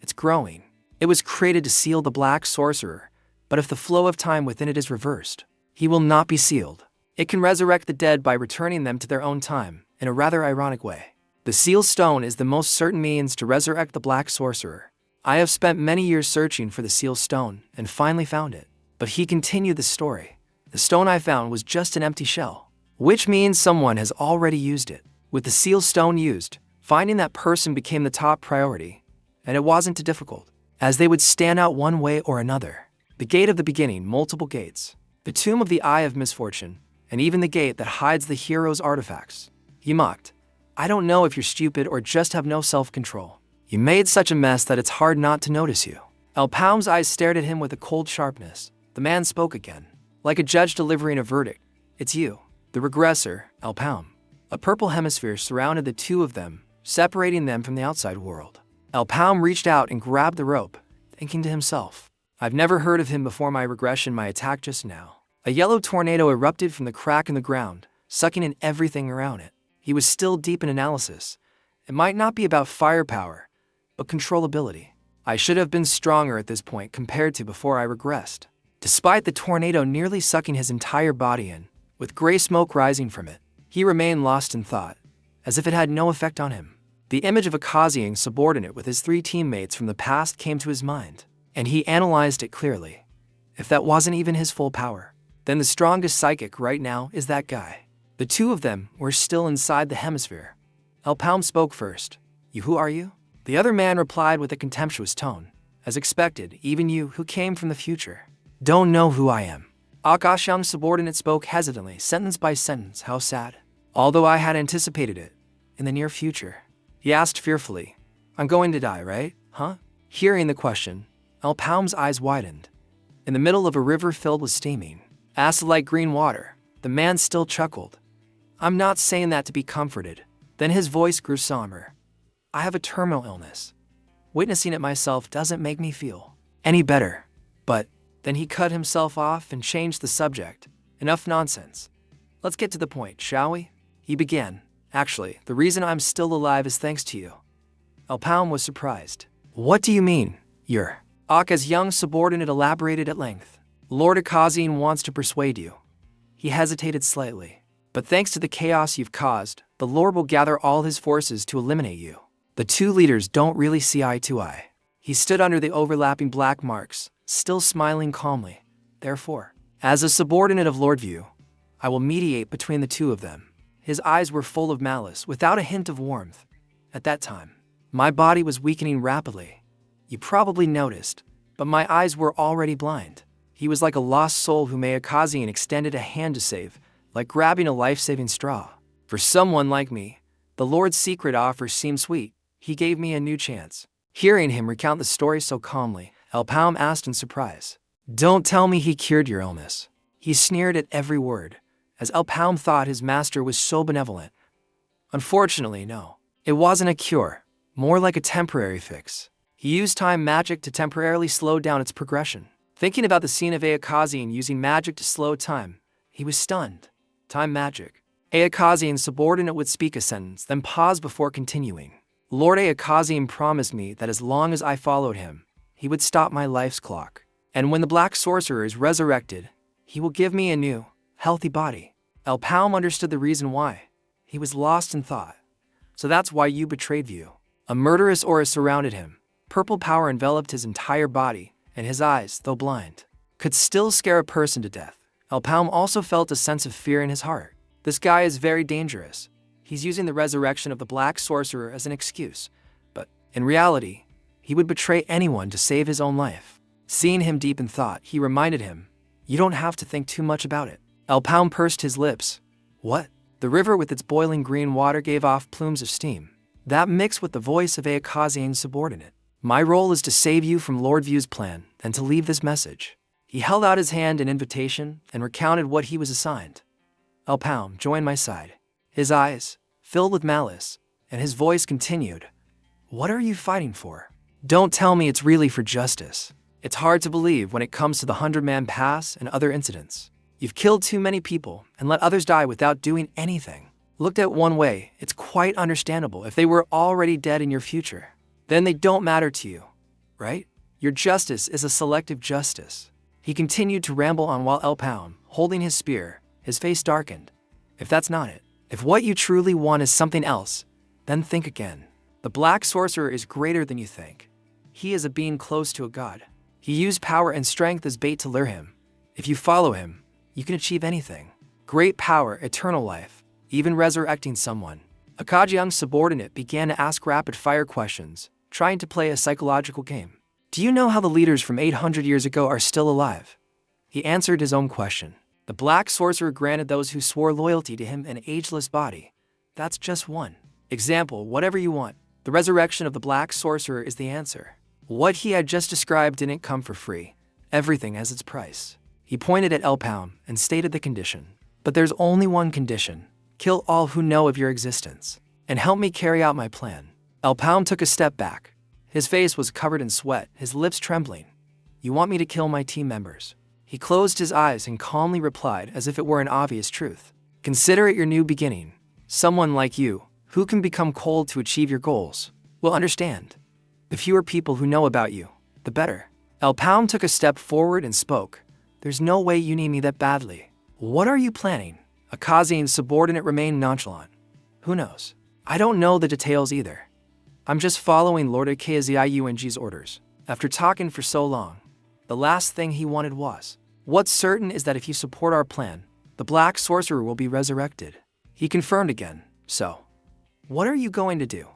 It's growing. It was created to seal the Black Sorcerer, but if the flow of time within it is reversed, he will not be sealed. It can resurrect the dead by returning them to their own time, in a rather ironic way. The seal stone is the most certain means to resurrect the black sorcerer. I have spent many years searching for the seal stone, and finally found it. But he continued the story. The stone I found was just an empty shell, which means someone has already used it. With the seal stone used, finding that person became the top priority, and it wasn't too difficult, as they would stand out one way or another. The gate of the beginning, multiple gates, the tomb of the Eye of Misfortune, and even the gate that hides the hero's artifacts. He mocked. I don't know if you're stupid or just have no self-control. You made such a mess that it's hard not to notice you. El Palm's eyes stared at him with a cold sharpness. The man spoke again, like a judge delivering a verdict. It's you, the regressor, El Palm. A purple hemisphere surrounded the two of them, separating them from the outside world. El Palm reached out and grabbed the rope, thinking to himself, I've never heard of him before my regression, my attack just now. A yellow tornado erupted from the crack in the ground, sucking in everything around it. He was still deep in analysis. It might not be about firepower, but controllability. I should have been stronger at this point compared to before I regressed. Despite the tornado nearly sucking his entire body in, with gray smoke rising from it, he remained lost in thought, as if it had no effect on him. The image of a Kazian subordinate with his 3 teammates from the past came to his mind, and he analyzed it clearly. If that wasn't even his full power, then the strongest psychic right now is that guy. The two of them were still inside the hemisphere. El Palm spoke first. Who are you? The other man replied with a contemptuous tone. As expected, even you who came from the future don't know who I am. Akashang's subordinate spoke hesitantly, sentence by sentence. How sad. Although I had anticipated it. In the near future. He asked fearfully. I'm going to die, right? Huh? Hearing the question, El Palm's eyes widened. In the middle of a river filled with steaming, acid-like green water, the man still chuckled. I'm not saying that to be comforted. Then his voice grew somber. I have a terminal illness. Witnessing it myself doesn't make me feel any better. But then he cut himself off and changed the subject. Enough nonsense. Let's get to the point, shall we? He began. Actually, the reason I'm still alive is thanks to you. El Palm was surprised. What do you mean, you're? Aka's young subordinate elaborated at length. Lord Akazian wants to persuade you. He hesitated slightly. But thanks to the chaos you've caused, the Lord will gather all his forces to eliminate you. The two leaders don't really see eye to eye. He stood under the overlapping black marks, still smiling calmly. Therefore, as a subordinate of Lord View, I will mediate between the two of them. His eyes were full of malice, without a hint of warmth. At that time, my body was weakening rapidly. You probably noticed, but my eyes were already blind. He was like a lost soul whom Akazian extended a hand to save, like grabbing a life-saving straw. For someone like me, the Lord's secret offer seemed sweet. He gave me a new chance. Hearing him recount the story so calmly, El Palm asked in surprise. Don't tell me he cured your illness. He sneered at every word, as El Palm thought his master was so benevolent. Unfortunately, no. It wasn't a cure, more like a temporary fix. He used time magic to temporarily slow down its progression. Thinking about the scene of Akazian using magic to slow time, he was stunned. Time magic. Akazian's subordinate would speak a sentence, then pause before continuing. Lord Akazian promised me that as long as I followed him, he would stop my life's clock. And when the Black Sorcerer is resurrected, he will give me a new, healthy body. El Palm understood the reason why. He was lost in thought. So that's why you betrayed View. A murderous aura surrounded him. Purple power enveloped his entire body, and his eyes, though blind, could still scare a person to death. El Palm also felt a sense of fear in his heart. This guy is very dangerous. He's using the resurrection of the Black Sorcerer as an excuse. But, in reality, he would betray anyone to save his own life. Seeing him deep in thought, he reminded him, you don't have to think too much about it. El Palm pursed his lips. What? The river with its boiling green water gave off plumes of steam. That mixed with the voice of Akazian's subordinate. My role is to save you from Lord View's plan, and to leave this message. He held out his hand in invitation and recounted what he was assigned. El Palm joined my side. His eyes, filled with malice, and his voice continued. What are you fighting for? Don't tell me it's really for justice. It's hard to believe when it comes to the 100-man pass and other incidents. You've killed too many people and let others die without doing anything. Looked at one way, it's quite understandable if they were already dead in your future. Then they don't matter to you, right? Your justice is a selective justice. He continued to ramble on while El Palm, holding his spear, His face darkened. If that's not it, if what you truly want is something else, then think again. The Black Sorcerer is greater than you think. He is a being close to a god. He used power and strength as bait to lure him. If you follow him, you can achieve anything. Great power, eternal life, even resurrecting someone. Akajiang's subordinate began to ask rapid-fire questions, trying to play a psychological game. Do you know how the leaders from 800 years ago are still alive? He answered his own question. The Black Sorcerer granted those who swore loyalty to him an ageless body. That's just one example, whatever you want. The resurrection of the Black Sorcerer is the answer. What he had just described didn't come for free. Everything has its price. He pointed at Elpown and stated the condition. But there's only one condition. Kill all who know of your existence, and help me carry out my plan. Elpown took a step back. His face was covered in sweat, his lips trembling. You want me to kill my team members? He closed his eyes and calmly replied as if it were an obvious truth. Consider it your new beginning. Someone like you, who can become cold to achieve your goals, will understand. The fewer people who know about you, the better. Elpown took a step forward and spoke. There's no way you need me that badly. What are you planning? Akazi's subordinate remained nonchalant. Who knows? I don't know the details either. I'm just following Lord Akaziung's orders. After talking for so long, the last thing he wanted was. What's certain is that if you support our plan, the Black Sorcerer will be resurrected. He confirmed again. So, what are you going to do?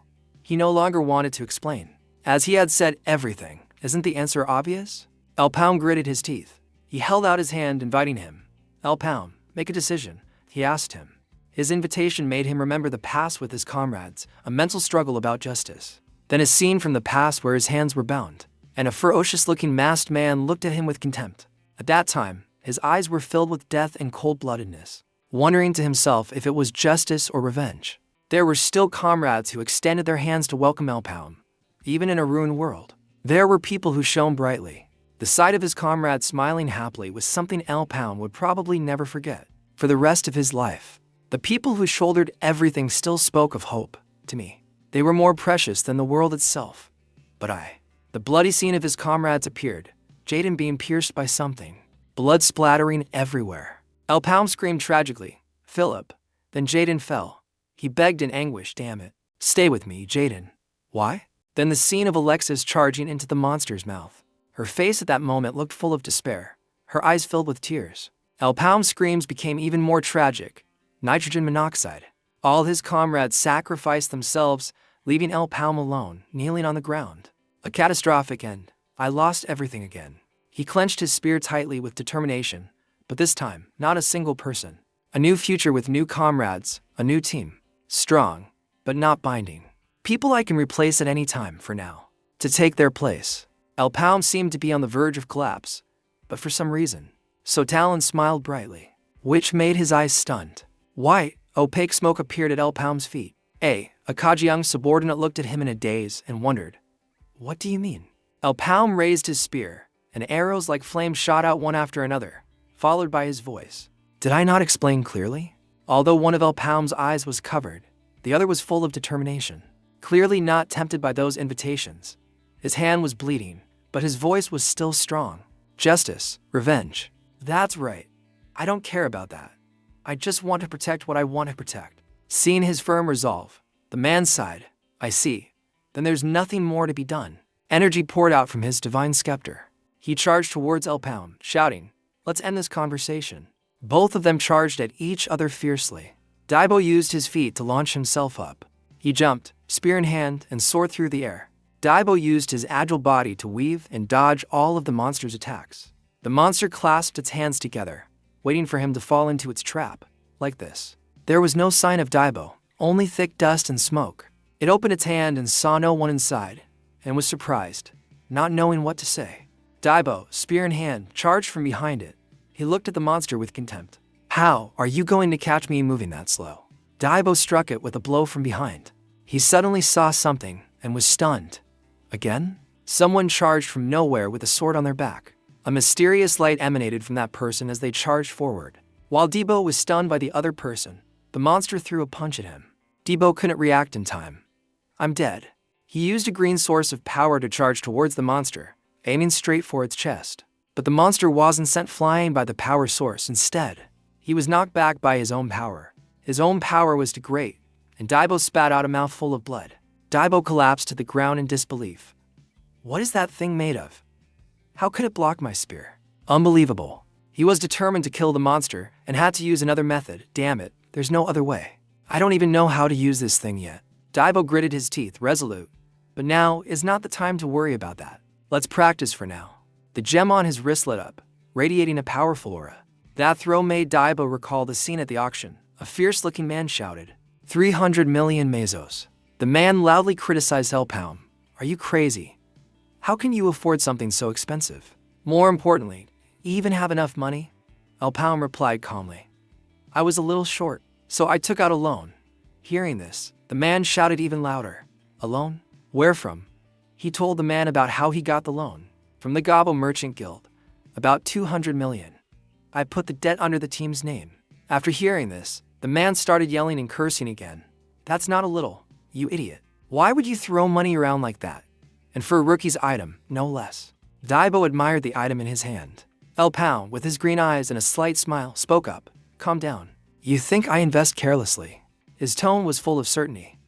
He no longer wanted to explain. As he had said everything, isn't the answer obvious? Elpown gritted his teeth. He held out his hand, inviting him. Elpown, make a decision, he asked him. His invitation made him remember the past with his comrades, a mental struggle about justice. Then a scene from the past where his hands were bound, and a ferocious-looking masked man looked at him with contempt. At that time, his eyes were filled with death and cold-bloodedness, wondering to himself if it was justice or revenge. There were still comrades who extended their hands to welcome Elpown, even in a ruined world. There were people who shone brightly. The sight of his comrades smiling happily was something Elpown would probably never forget for the rest of his life. The people who shouldered everything still spoke of hope to me. They were more precious than the world itself. But the bloody scene of his comrades appeared, Jaden being pierced by something, blood splattering everywhere. Elpown screamed tragically, Philip. Then Jaden fell. He begged in anguish, damn it. Stay with me, Jaden. Why? Then the scene of Alexis charging into the monster's mouth. Her face at that moment looked full of despair, her eyes filled with tears. Elpown's screams became even more tragic. Nitrogen monoxide. All his comrades sacrificed themselves, leaving Elpown alone, kneeling on the ground. A catastrophic end. I lost everything again. He clenched his spear tightly with determination, but this time, not a single person. A new future with new comrades, a new team. Strong, but not binding. People I can replace at any time for now. To take their place. Elpown seemed to be on the verge of collapse, but for some reason, Sotalin smiled brightly, which made his eyes stunned. White, opaque smoke appeared at Elpown's feet. Akajiang's subordinate looked at him in a daze and wondered, what do you mean? Elpown raised his spear, and arrows like flame shot out one after another, followed by his voice. Did I not explain clearly? Although one of Elpown's eyes was covered, the other was full of determination, clearly not tempted by those invitations. His hand was bleeding, but his voice was still strong. Justice, revenge. That's right. I don't care about that. I just want to protect what I want to protect. Seeing his firm resolve, the man sighed. I see. Then there's nothing more to be done. Energy poured out from his divine scepter. He charged towards Elpown, shouting, let's end this conversation. Both of them charged at each other fiercely. Daibo used his feet to launch himself up. He jumped, spear in hand, and soared through the air. Daibo used his agile body to weave and dodge all of the monster's attacks. The monster clasped its hands together, waiting for him to fall into its trap, like this. There was no sign of Daibo, only thick dust and smoke. It opened its hand and saw no one inside, and was surprised, not knowing what to say. Daibo, spear in hand, charged from behind it. He looked at the monster with contempt. How are you going to catch me moving that slow? Daibo struck it with a blow from behind. He suddenly saw something and was stunned. Again? Someone charged from nowhere with a sword on their back. A mysterious light emanated from that person as they charged forward. While Daibo was stunned by the other person, the monster threw a punch at him. Daibo couldn't react in time. I'm dead. He used a green source of power to charge towards the monster, aiming straight for its chest. But the monster wasn't sent flying by the power source. Instead, He was knocked back by his own power. His own power was too great, and Daibo spat out a mouthful of blood. Daibo collapsed to the ground in disbelief. What is that thing made of? How could it block my spear? Unbelievable. He was determined to kill the monster and had to use another method. Damn it, there's no other way. I don't even know how to use this thing yet. Daibo gritted his teeth, resolute. But now is not the time to worry about that. Let's practice for now. The gem on his wrist lit up, radiating a powerful aura. That throw made Daibo recall the scene at the auction. A fierce-looking man shouted, 300 million mesos. The man loudly criticized Elpown. Are you crazy? How can you afford something so expensive? More importantly, even have enough money? Elpown replied calmly. I was a little short, so I took out a loan. Hearing this, the man shouted even louder. A loan? Where from? He told the man about how he got the loan. From the Gobble Merchant Guild. About 200 million. I put the debt under the team's name. After hearing this, the man started yelling and cursing again. That's not a little, you idiot. Why would you throw money around like that? And for a rookie's item, no less. Daibo admired the item in his hand. Elpown, with his green eyes and a slight smile, spoke up. Calm down. You think I invest carelessly? His tone was full of certainty.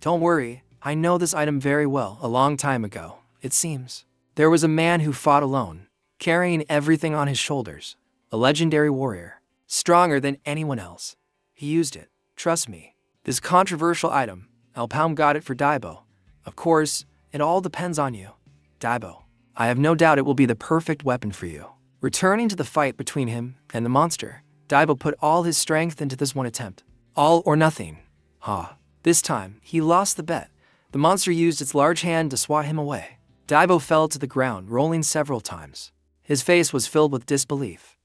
Don't worry, I know this item very well. A long time ago, it seems. There was a man who fought alone, carrying everything on his shoulders. A legendary warrior, stronger than anyone else. He used it, trust me. This controversial item, Elpown got it for Daibo. Of course, it all depends on you. Daibo, I have no doubt it will be the perfect weapon for you. Returning to the fight between him and the monster, Daibo put all his strength into this one attempt. All or nothing. This time, he lost the bet. The monster used its large hand to swat him away. Daibo fell to the ground, rolling several times. His face was filled with disbelief.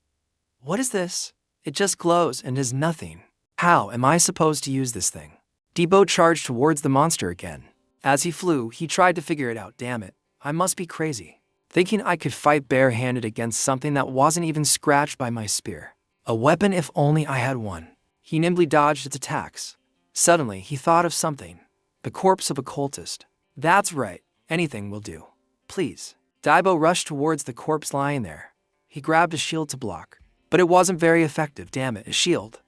What is this? It just glows and is nothing. How am I supposed to use this thing? Daibo charged towards the monster again. As he flew, he tried to figure it out. Damn it, I must be crazy. Thinking I could fight bare-handed against something that wasn't even scratched by my spear. A weapon if only I had one. He nimbly dodged its attacks. Suddenly, he thought of something. The corpse of a cultist. That's right, anything will do. Please. Daibo rushed towards the corpse lying there. He grabbed a shield to block. But it wasn't very effective. Damn it, a shield.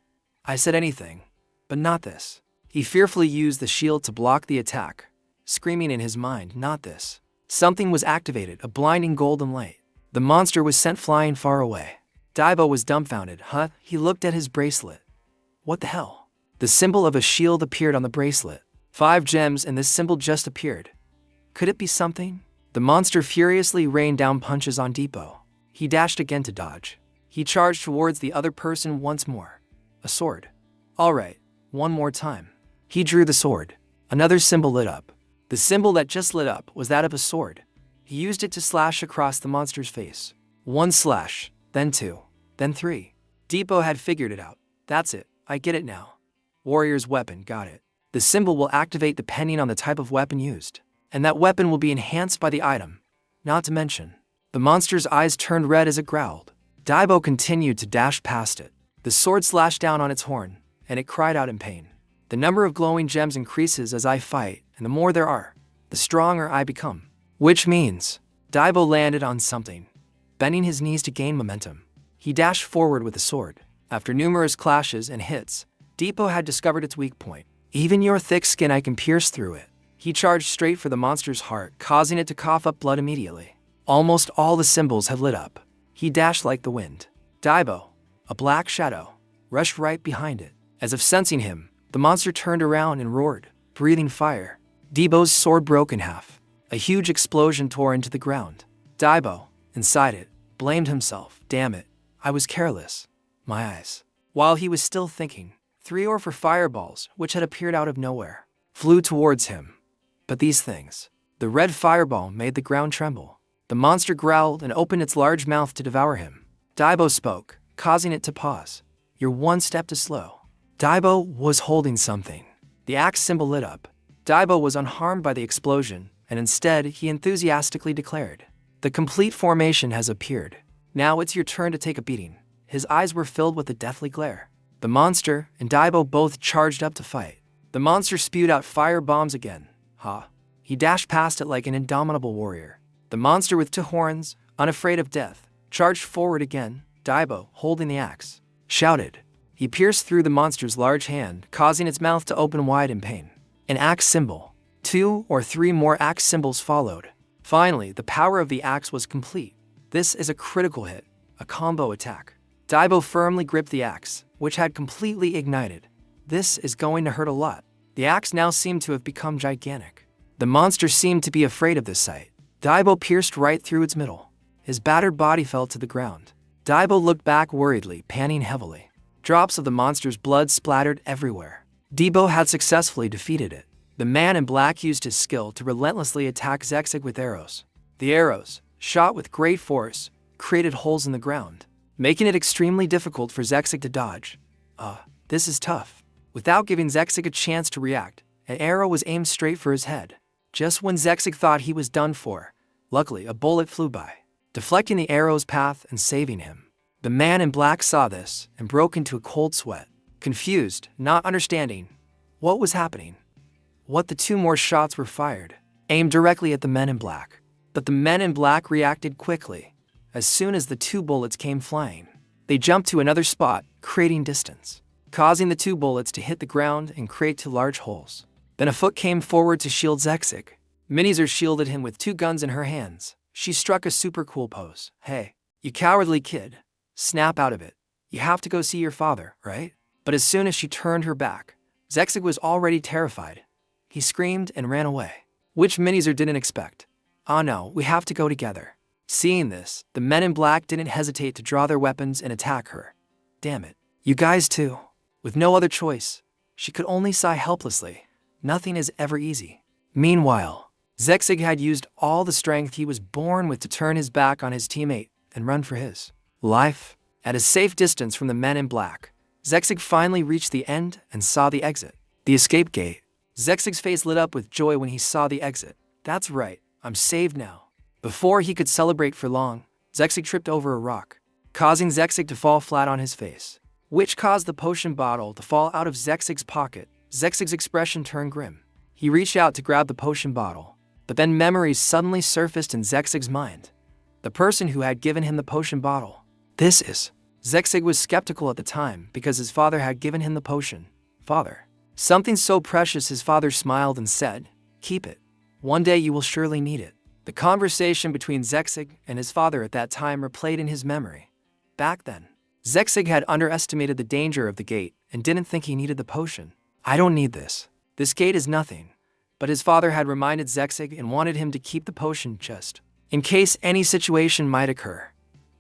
I said anything, but not this. He fearfully used the shield to block the attack, screaming in his mind, not this. Something was activated, a blinding golden light. The monster was sent flying far away. Daibo was dumbfounded. He looked at his bracelet. What the hell? The symbol of a shield appeared on the bracelet. 5 gems and this symbol just appeared. Could it be something? The monster furiously rained down punches on Daibo. He dashed again to dodge. He charged towards the other person once more. A sword. All right, one more time. He drew the sword. Another symbol lit up. The symbol that just lit up was that of a sword. He used it to slash across the monster's face. 1 slash, then 2, then 3. Daibo had figured it out. That's it, I get it now. Warrior's weapon, got it. The symbol will activate depending on the type of weapon used. And that weapon will be enhanced by the item. Not to mention, the monster's eyes turned red as it growled. Daibo continued to dash past it. The sword slashed down on its horn, and it cried out in pain. The number of glowing gems increases as I fight, and the more there are, the stronger I become. Which means, Daibo landed on something, bending his knees to gain momentum. He dashed forward with the sword. After numerous clashes and hits, Daibo had discovered its weak point. Even your thick skin, I can pierce through it. He charged straight for the monster's heart, causing it to cough up blood immediately. Almost all the symbols had lit up. He dashed like the wind. Daibo, a black shadow, rushed right behind it. As if sensing him, the monster turned around and roared, breathing fire. Daibo's sword broke in half. A huge explosion tore into the ground. Daibo, inside it, blamed himself. Damn it, I was careless. My eyes. While he was still thinking, 3 or 4 fireballs, which had appeared out of nowhere, flew towards him. But these things. The red fireball made the ground tremble. The monster growled and opened its large mouth to devour him. Daibo spoke, causing it to pause. You're one step too slow. Daibo was holding something. The axe symbol lit up. Daibo was unharmed by the explosion, and instead he enthusiastically declared, the complete formation has appeared. Now it's your turn to take a beating. His eyes were filled with a deathly glare. The monster and Daibo both charged up to fight. The monster spewed out fire bombs again. He dashed past it like an indomitable warrior. The monster with 2 horns, unafraid of death, charged forward again. Daibo, holding the axe, shouted, He pierced through the monster's large hand, causing its mouth to open wide in pain. An axe symbol. 2 or 3 more axe symbols followed. Finally, the power of the axe was complete. This is a critical hit, a combo attack. Daibo firmly gripped the axe, which had completely ignited. This is going to hurt a lot. The axe now seemed to have become gigantic. The monster seemed to be afraid of this sight. Daibo pierced right through its middle. His battered body fell to the ground. Daibo looked back worriedly, panting heavily. Drops of the monster's blood splattered everywhere. Daibo had successfully defeated it. The man in black used his skill to relentlessly attack Zexig with arrows. The arrows, shot with great force, created holes in the ground, making it extremely difficult for Zexig to dodge. This is tough. Without giving Zexig a chance to react, an arrow was aimed straight for his head. Just when Zexig thought he was done for, luckily a bullet flew by, deflecting the arrow's path and saving him. The man in black saw this and broke into a cold sweat, confused, not understanding what was happening. The 2 more shots were fired, aimed directly at the men in black. But the men in black reacted quickly. As soon as the 2 bullets came flying, they jumped to another spot, creating distance, causing the 2 bullets to hit the ground and create 2 large holes. Then a foot came forward to shield Zexig. Minizer shielded him with 2 guns in her hands. She struck a super cool pose. "Hey, you cowardly kid. Snap out of it. You have to go see your father, right?" But as soon as she turned her back, Zexig was already terrified. He screamed and ran away, which Minizer didn't expect. "Oh no, we have to go together." Seeing this, the men in black didn't hesitate to draw their weapons and attack her. "Damn it. You guys too." With no other choice, she could only sigh helplessly. Nothing is ever easy. Meanwhile, Zexig had used all the strength he was born with to turn his back on his teammate and run for his life. At a safe distance from the men in black, Zexig finally reached the end and saw the exit. The escape gate. Zexig's face lit up with joy when he saw the exit. "That's right, I'm saved now." Before he could celebrate for long, Zexig tripped over a rock, causing Zexig to fall flat on his face, which caused the potion bottle to fall out of Zexig's pocket. Zexig's expression turned grim. He reached out to grab the potion bottle, but then memories suddenly surfaced in Zexig's mind. The person who had given him the potion bottle. This is... Zexig was skeptical at the time because his father had given him the potion. "Father." Something so precious. His father smiled and said, "Keep it. One day you will surely need it." The conversation between Zexig and his father at that time replayed in his memory. Back then, Zexig had underestimated the danger of the gate and didn't think he needed the potion. "I don't need this. This gate is nothing." But his father had reminded Zexig and wanted him to keep the potion just in case any situation might occur.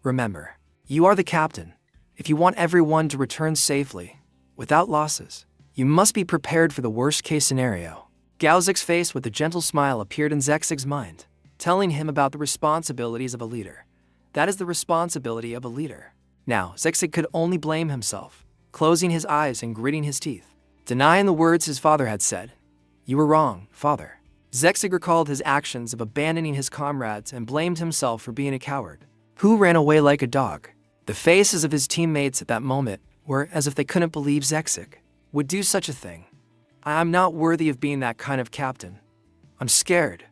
"Remember, you are the captain. If you want everyone to return safely, without losses, you must be prepared for the worst-case scenario." Gaozik's face with a gentle smile appeared in Zexig's mind, telling him about the responsibilities of a leader. That is the responsibility of a leader. Now, Zexig could only blame himself, closing his eyes and gritting his teeth, denying the words his father had said. "You were wrong, father." Zexig recalled his actions of abandoning his comrades and blamed himself for being a coward, who ran away like a dog. The faces of his teammates at that moment were as if they couldn't believe Zexig would do such a thing. "I'm not worthy of being that kind of captain. I'm scared.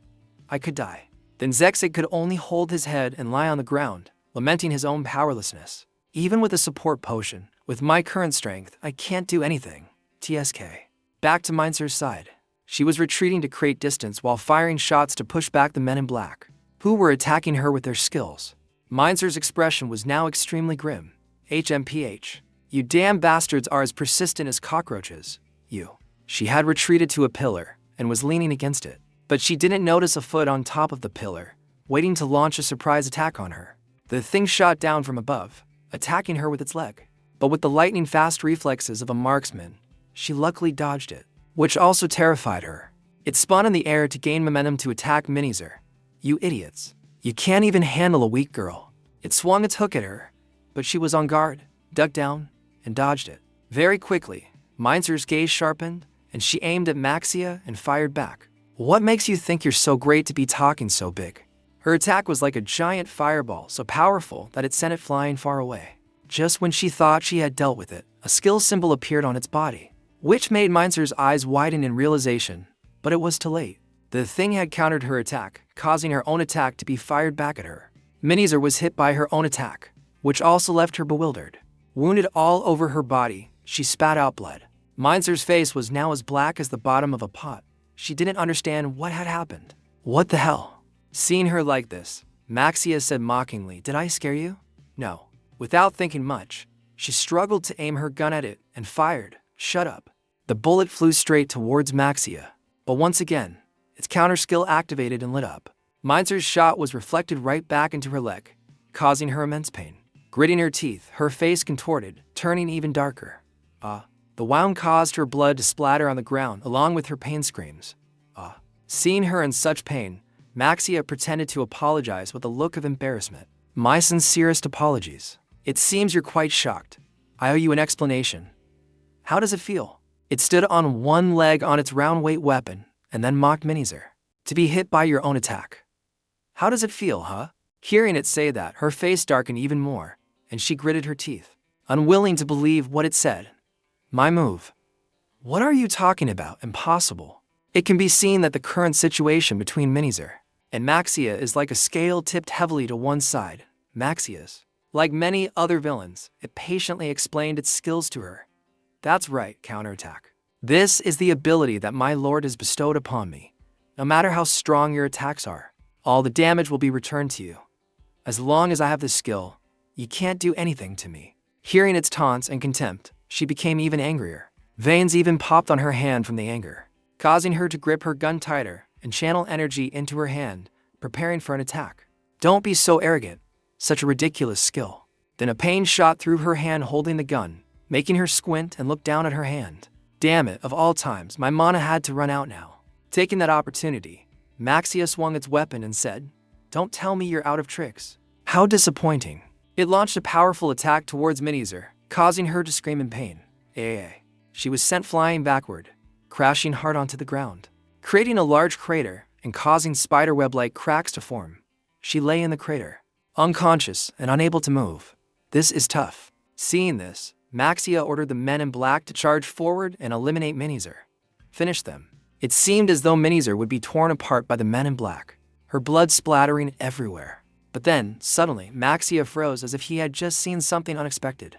I could die." Then Zexig could only hold his head and lie on the ground, lamenting his own powerlessness. "Even with a support potion, with my current strength, I can't do anything." TSK. Back to Minzer's side. She was retreating to create distance while firing shots to push back the men in black, who were attacking her with their skills. Minzer's expression was now extremely grim. "HMPH. You damn bastards are as persistent as cockroaches. You." She had retreated to a pillar and was leaning against it, but she didn't notice a foot on top of the pillar, waiting to launch a surprise attack on her. The thing shot down from above, attacking her with its leg. But with the lightning-fast reflexes of a marksman, she luckily dodged it, which also terrified her. It spun in the air to gain momentum to attack Minizer. "You idiots. You can't even handle a weak girl." It swung its hook at her, but she was on guard, ducked down, and dodged it. Very quickly, Minzer's gaze sharpened, and she aimed at Maxia and fired back. "What makes you think you're so great to be talking so big?" Her attack was like a giant fireball, so powerful that it sent it flying far away. Just when she thought she had dealt with it, a skill symbol appeared on its body, which made Minzer's eyes widen in realization, but it was too late. The thing had countered her attack, causing her own attack to be fired back at her. Minizer was hit by her own attack, which also left her bewildered. Wounded all over her body, She spat out blood. Minzer's face was now as black as the bottom of a pot. She didn't understand what had happened. What the hell? Seeing her like this, Maxia said mockingly, "Did I scare you?" No. Without thinking much, she struggled to aim her gun at it and fired. Shut up. The bullet flew straight towards Maxia. But once again, its counter skill activated and lit up. Minzer's shot was reflected right back into her leg, causing her immense pain. Gritting her teeth, her face contorted, turning even darker. The wound caused her blood to splatter on the ground along with her pain screams. Seeing her in such pain, Maxia pretended to apologize with a look of embarrassment. "My sincerest apologies. It seems you're quite shocked. I owe you an explanation. How does it feel?" It stood on one leg on its round-weight weapon and then mocked Minizer. "To be hit by your own attack. How does it feel, huh?" Hearing it say that, her face darkened even more, and she gritted her teeth, unwilling to believe what it said. "My move? What are you talking about? Impossible." It can be seen that the current situation between Minizer and Maxia is like a scale tipped heavily to one side. Maxia's. Like many other villains, it patiently explained its skills to her. "That's right, counterattack. This is the ability that my lord has bestowed upon me. No matter how strong your attacks are, all the damage will be returned to you. As long as I have this skill, you can't do anything to me." Hearing its taunts and contempt, she became even angrier. Veins even popped on her hand from the anger, causing her to grip her gun tighter and channel energy into her hand, preparing for an attack. "Don't be so arrogant. Such a ridiculous skill." Then a pain shot through her hand holding the gun, making her squint and look down at her hand. "Damn it, of all times, my mana had to run out now." Taking that opportunity, Maxia swung its weapon and said, "Don't tell me you're out of tricks." How disappointing. It launched a powerful attack towards Minizer, causing her to scream in pain. She was sent flying backward, crashing hard onto the ground, creating a large crater and causing spiderweb-like cracks to form. She lay in the crater, unconscious and unable to move. "This is tough." Seeing this, Maxia ordered the men in black to charge forward and eliminate Minizer. Finish them. It seemed as though Minizer would be torn apart by the men in black, her blood splattering everywhere. But then, suddenly, Maxia froze as if he had just seen something unexpected.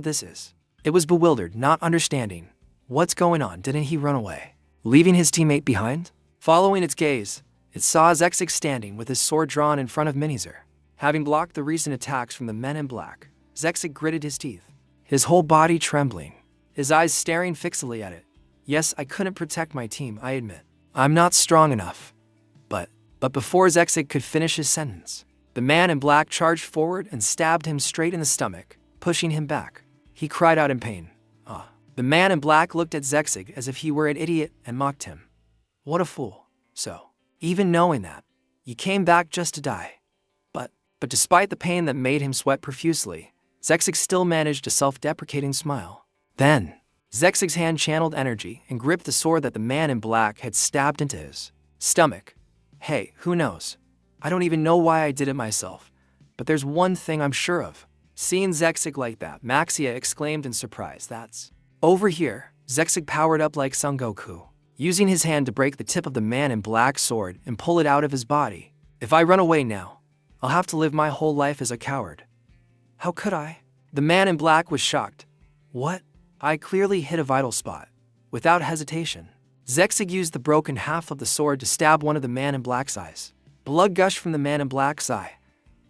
This is. It was bewildered, not understanding. What's going on? Didn't he run away, leaving his teammate behind? Following its gaze, it saw Zexig standing with his sword drawn in front of Minizer. Having blocked the recent attacks from the men in black, Zexig gritted his teeth, his whole body trembling, his eyes staring fixedly at it. "Yes, I couldn't protect my team, I admit. I'm not strong enough." But before Zexig could finish his sentence, the man in black charged forward and stabbed him straight in the stomach, pushing him back. He cried out in pain. The man in black looked at Zexig as if he were an idiot and mocked him. "What a fool. So, even knowing that, you came back just to die." But despite the pain that made him sweat profusely, Zexig still managed a self-deprecating smile. Then, Zexig's hand channeled energy and gripped the sword that the man in black had stabbed into his stomach. "Hey, who knows? I don't even know why I did it myself, but there's one thing I'm sure of." Seeing Zexig like that, Maxia exclaimed in surprise, "That's..." Over here, Zexig powered up like Son Goku, using his hand to break the tip of the man in black's sword and pull it out of his body. "If I run away now, I'll have to live my whole life as a coward." "How could I?" The man in black was shocked. "What? I clearly hit a vital spot." Without hesitation, Zexig used the broken half of the sword to stab one of the man in black's eyes. Blood gushed from the man in black's eye,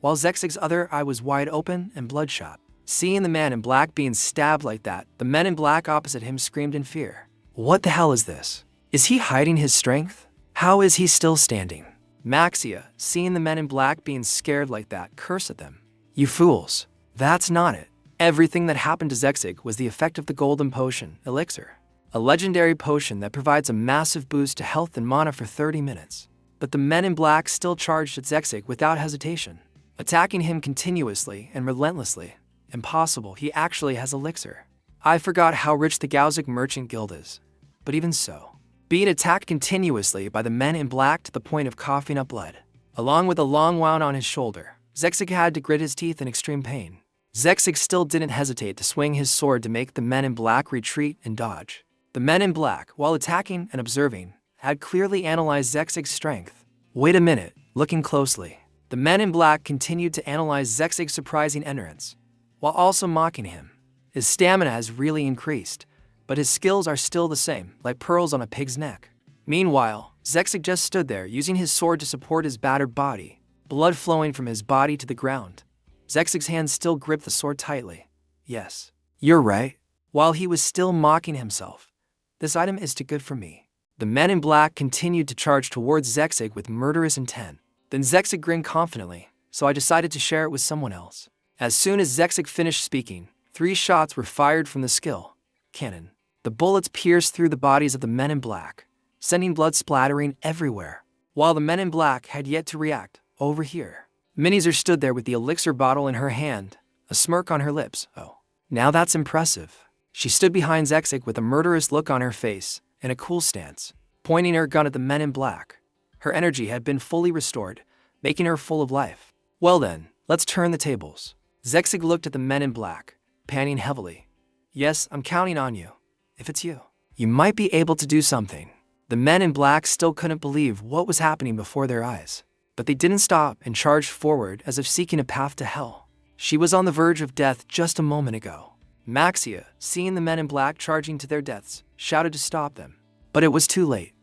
while Zexig's other eye was wide open and bloodshot. Seeing the man in black being stabbed like that, the men in black opposite him screamed in fear. "What the hell is this? Is he hiding his strength? How is he still standing?" Maxia, seeing the men in black being scared like that, cursed at them. "You fools. That's not it. Everything that happened to Zexig was the effect of the golden potion, Elixir. A legendary potion that provides a massive boost to health and mana for 30 minutes. But the men in black still charged at Zexig without hesitation, attacking him continuously and relentlessly. Impossible, he actually has Elixir. I forgot how rich the Gaozic Merchant Guild is. But even so, being attacked continuously by the men in black to the point of coughing up blood, along with a long wound on his shoulder, Zexig had to grit his teeth in extreme pain. Zexig still didn't hesitate to swing his sword to make the men in black retreat and dodge. The men in black, while attacking and observing, had clearly analyzed Zexig's strength. Wait a minute, looking closely. The men in black continued to analyze Zexig's surprising entrance, while also mocking him. His stamina has really increased, but his skills are still the same, like pearls on a pig's neck. Meanwhile, Zexig just stood there, using his sword to support his battered body, blood flowing from his body to the ground. Zexig's hands still gripped the sword tightly. Yes, you're right. While he was still mocking himself, this item is too good for me. The men in black continued to charge towards Zexig with murderous intent. Then Zexig grinned confidently, so I decided to share it with someone else. As soon as Zexig finished speaking, 3 shots were fired from the skill cannon. The bullets pierced through the bodies of the men in black, sending blood splattering everywhere. While the men in black had yet to react, over here, Minizer stood there with the elixir bottle in her hand, a smirk on her lips. Oh, now that's impressive. She stood behind Zexig with a murderous look on her face and a cool stance, pointing her gun at the men in black. Her energy had been fully restored, making her full of life. Well then, let's turn the tables. Zexig looked at the men in black, panting heavily. Yes, I'm counting on you. If it's you, you might be able to do something. The men in black still couldn't believe what was happening before their eyes, but they didn't stop and charged forward as if seeking a path to hell. She was on the verge of death just a moment ago. Maxia, seeing the men in black charging to their deaths, shouted to stop them. But it was too late.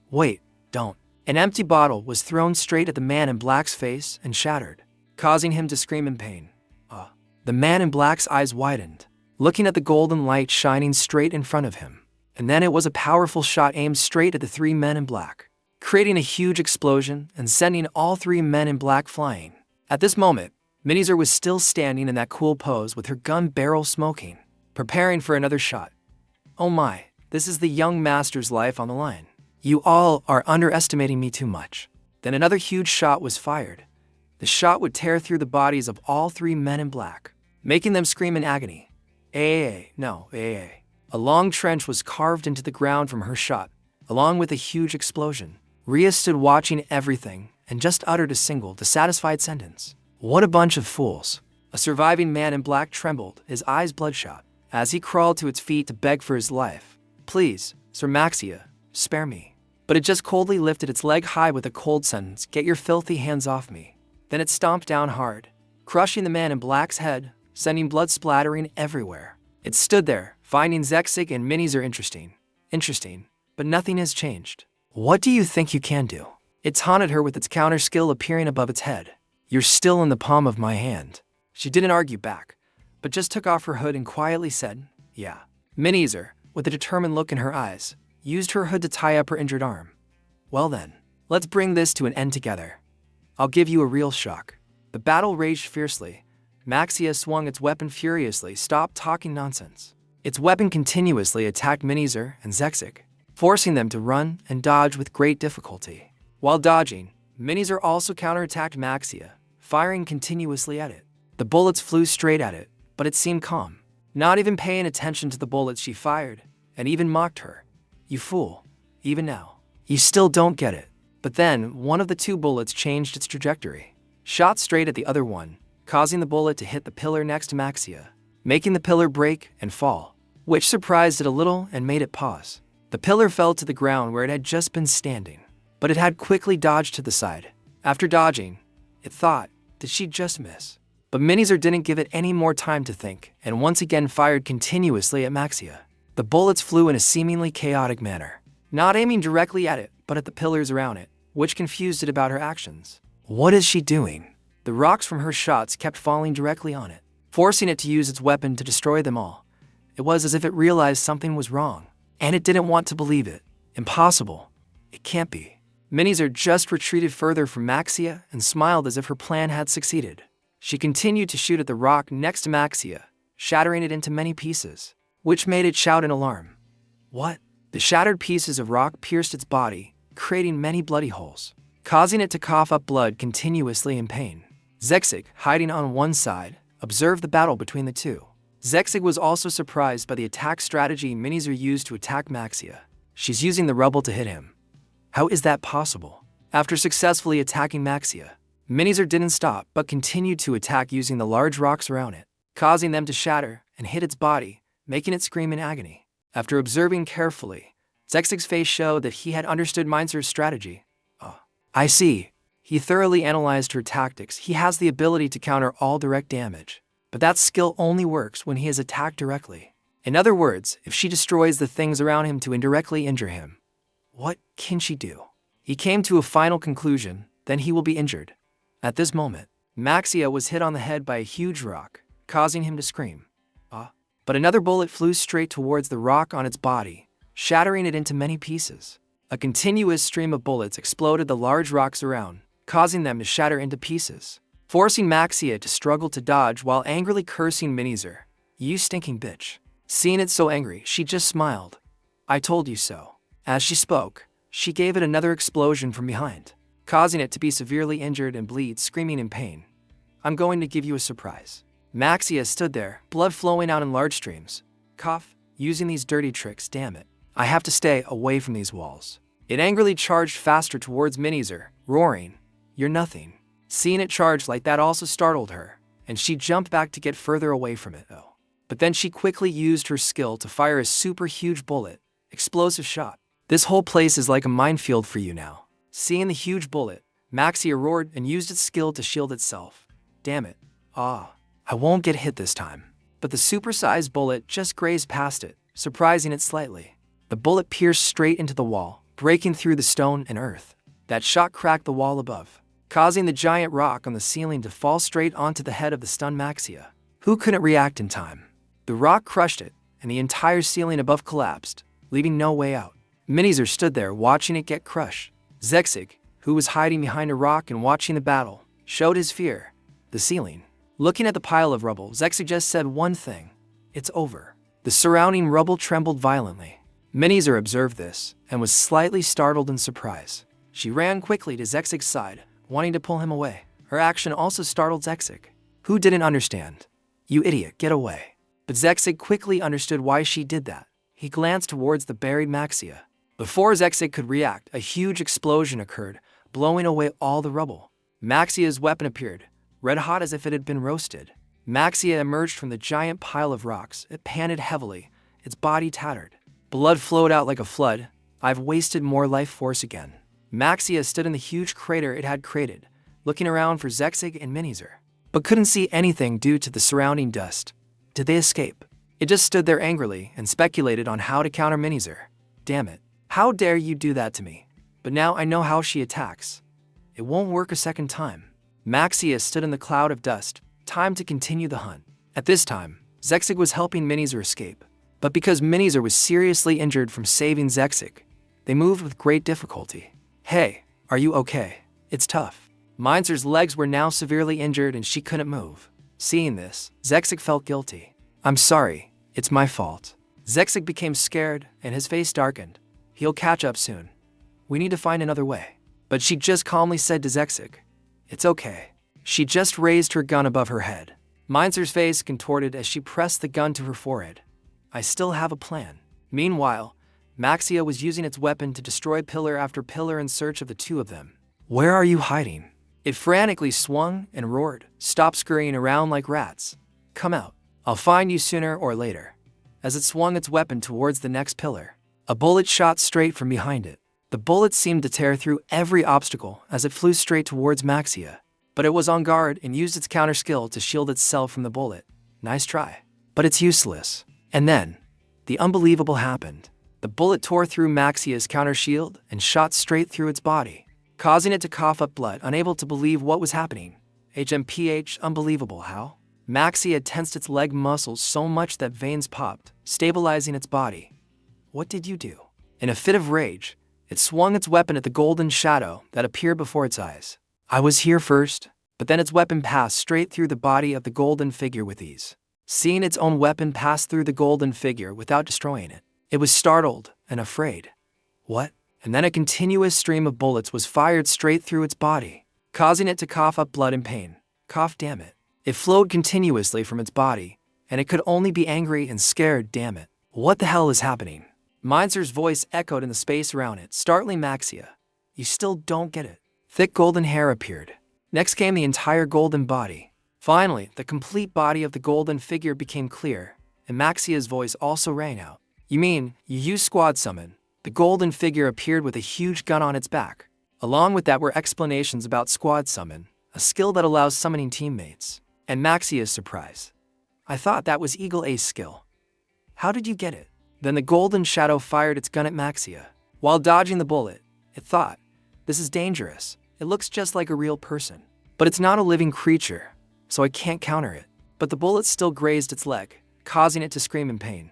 Wait, don't. An empty bottle was thrown straight at the man in black's face and shattered, causing him to scream in pain. The man in black's eyes widened, looking at the golden light shining straight in front of him. And then it was a powerful shot aimed straight at the 3 men in black, creating a huge explosion and sending all 3 men in black flying. At this moment, Minizer was still standing in that cool pose with her gun barrel smoking, preparing for another shot. Oh my, this is the young master's life on the line. You all are underestimating me too much. Then another huge shot was fired. The shot would tear through the bodies of all 3 men in black, making them scream in agony. No. A long trench was carved into the ground from her shot, along with a huge explosion. Rhea stood watching everything and just uttered a single dissatisfied sentence. What a bunch of fools. A surviving man in black trembled, his eyes bloodshot, as he crawled to its feet to beg for his life. Please, Sir Maxia, spare me. But it just coldly lifted its leg high with a cold sentence, get your filthy hands off me. Then it stomped down hard, crushing the man in black's head, sending blood splattering everywhere. It stood there, finding Zexig and Minizer interesting, but nothing has changed. What do you think you can do? It taunted her with its counter skill appearing above its head. You're still in the palm of my hand. She didn't argue back, but just took off her hood and quietly said, yeah. Minizer, with a determined look in her eyes, used her hood to tie up her injured arm. Well then, let's bring this to an end together. I'll give you a real shock. The battle raged fiercely. Maxia swung its weapon furiously, stopped talking nonsense. Its weapon continuously attacked Minizer and Zexig, forcing them to run and dodge with great difficulty. While dodging, Minizer also counterattacked Maxia, firing continuously at it. The bullets flew straight at it, but it seemed calm, not even paying attention to the bullets she fired, and even mocked her. You fool, even now, you still don't get it. But then, one of the 2 bullets changed its trajectory, shot straight at the other one, causing the bullet to hit the pillar next to Maxia, making the pillar break and fall, which surprised it a little and made it pause. The pillar fell to the ground where it had just been standing, but it had quickly dodged to the side. After dodging, it thought, did she just miss? But Minizer didn't give it any more time to think, and once again fired continuously at Maxia. The bullets flew in a seemingly chaotic manner, not aiming directly at it, but at the pillars around it, which confused it about her actions. What is she doing? The rocks from her shots kept falling directly on it, forcing it to use its weapon to destroy them all. It was as if it realized something was wrong, and it didn't want to believe it. Impossible. It can't be. Minizer just retreated further from Maxia and smiled as if her plan had succeeded. She continued to shoot at the rock next to Maxia, shattering it into many pieces, which made it shout in alarm. What? The shattered pieces of rock pierced its body, creating many bloody holes, causing it to cough up blood continuously in pain. Zexig, hiding on one side, observed the battle between the 2. Zexig was also surprised by the attack strategy Minizer used to attack Maxia. She's using the rubble to hit him. How is that possible? After successfully attacking Maxia, Minizer didn't stop but continued to attack using the large rocks around it, causing them to shatter and hit its body, making it scream in agony. After observing carefully, Zexig's face showed that he had understood Minezer's strategy. Oh, I see. He thoroughly analyzed her tactics. He has the ability to counter all direct damage. but that skill only works when he is attacked directly. In other words, if she destroys the things around him to indirectly injure him, what can she do? He came to a final conclusion, then he will be injured. At this moment, Maxia was hit on the head by a huge rock, causing him to scream. But another bullet flew straight towards the rock on its body, shattering it into many pieces. A continuous stream of bullets exploded the large rocks around, causing them to shatter into pieces, forcing Maxia to struggle to dodge while angrily cursing Minizer. "You stinking bitch." Seeing it so angry, she just smiled. "I told you so." As she spoke, she gave it another explosion from behind, causing it to be severely injured and bleed, screaming in pain. "I'm going to give you a surprise." Maxia stood there, blood flowing out in large streams. Cough, using these dirty tricks, damn it. I have to stay away from these walls. It angrily charged faster towards Minizer, roaring, "You're nothing." Seeing it charge like that also startled her, and she jumped back to get further away from it. But then she quickly used her skill to fire a super huge bullet, explosive shot. "This whole place is like a minefield for you now." Seeing the huge bullet, Maxia roared and used its skill to shield itself. "Damn it. I won't get hit this time." But the supersized bullet just grazed past it, surprising it slightly. The bullet pierced straight into the wall, breaking through the stone and earth. That shot cracked the wall above, causing the giant rock on the ceiling to fall straight onto the head of the stunned Maxia, who couldn't react in time. The rock crushed it, and the entire ceiling above collapsed, leaving no way out. Minizer stood there watching it get crushed. Zexig, who was hiding behind a rock and watching the battle, showed his fear. The ceiling. Looking at the pile of rubble, Zexig just said one thing: "It's over." The surrounding rubble trembled violently. Minizer observed this, and was slightly startled in surprise. She ran quickly to Zexig's side, wanting to pull him away. Her action also startled Zexig, who didn't understand. "You idiot, get away." But Zexig quickly understood why she did that. He glanced towards the buried Maxia. Before Zexig could react, a huge explosion occurred, blowing away all the rubble. Maxia's weapon appeared, red hot as if it had been roasted. Maxia emerged from the giant pile of rocks. It panted heavily, its body tattered. Blood flowed out like a flood. "I've wasted more life force again." Maxia stood in the huge crater it had created, looking around for Zexig and Minizer, but couldn't see anything due to the surrounding dust. Did they escape? It just stood there angrily and speculated on how to counter Minizer. "Damn it. How dare you do that to me? But now I know how she attacks. It won't work a second time." Maxia stood in the cloud of dust. Time to continue the hunt. At this time, Zexig was helping Minizer escape. But because Minizer was seriously injured from saving Zexig, they moved with great difficulty. "Hey, are you okay? It's tough." Minzer's legs were now severely injured and she couldn't move. Seeing this, Zexig felt guilty. "I'm sorry, it's my fault." Zexig became scared and his face darkened. "He'll catch up soon. We need to find another way." But she just calmly said to Zexig, "It's okay." She just raised her gun above her head. Minzer's face contorted as she pressed the gun to her forehead. "I still have a plan." Meanwhile, Maxia was using its weapon to destroy pillar after pillar in search of the two of them. "Where are you hiding?" It frantically swung and roared. "Stop scurrying around like rats. Come out. I'll find you sooner or later." As it swung its weapon towards the next pillar, a bullet shot straight from behind it. The bullet seemed to tear through every obstacle as it flew straight towards Maxia. But it was on guard and used its counter skill to shield itself from the bullet. Nice try. But it's useless. And then, the unbelievable happened. The bullet tore through Maxia's counter shield and shot straight through its body, causing it to cough up blood, unable to believe what was happening. HMPH, unbelievable, how? Maxia tensed its leg muscles so much that veins popped, stabilizing its body. "What did you do?" In a fit of rage, it swung its weapon at the golden shadow that appeared before its eyes. "I was here first." But then its weapon passed straight through the body of the golden figure with ease. Seeing its own weapon pass through the golden figure without destroying it, it was startled and afraid. "What?" And then a continuous stream of bullets was fired straight through its body, causing it to cough up blood in pain. Cough, damn it. It flowed continuously from its body, and it could only be angry and scared, damn it. What the hell is happening? Minzer's voice echoed in the space around it, startling Maxia. "You still don't get it." Thick golden hair appeared. Next came the entire golden body. Finally, the complete body of the golden figure became clear, and Maxia's voice also rang out. "You mean, you use squad summon?" The golden figure appeared with a huge gun on its back. Along with that were explanations about squad summon, a skill that allows summoning teammates. And Maxia's surprise. I thought that was Eagle Ace skill. How did you get it? Then the golden shadow fired its gun at Maxia. While dodging the bullet, it thought, this is dangerous. It looks just like a real person. But it's not a living creature, so I can't counter it. But the bullet still grazed its leg, causing it to scream in pain.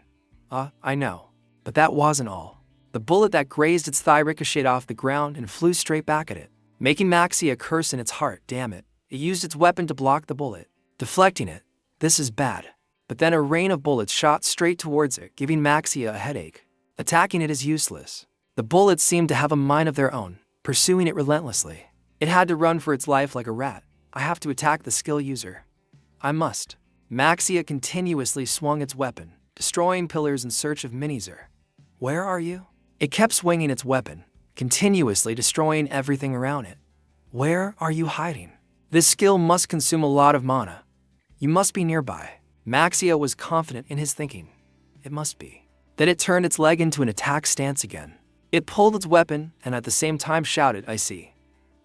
I know. But that wasn't all. The bullet that grazed its thigh ricocheted off the ground and flew straight back at it, making Maxia curse in its heart. Damn it. It used its weapon to block the bullet, deflecting it. This is bad. But then a rain of bullets shot straight towards it, giving Maxia a headache. Attacking it is useless. The bullets seemed to have a mind of their own, pursuing it relentlessly. It had to run for its life like a rat. I have to attack the skill user. I must. Maxia continuously swung its weapon, destroying pillars in search of Minizer. Where are you? It kept swinging its weapon, continuously destroying everything around it. Where are you hiding? This skill must consume a lot of mana. You must be nearby. Maxia was confident in his thinking. It must be. Then it turned its leg into an attack stance again. It pulled its weapon and at the same time shouted, I see.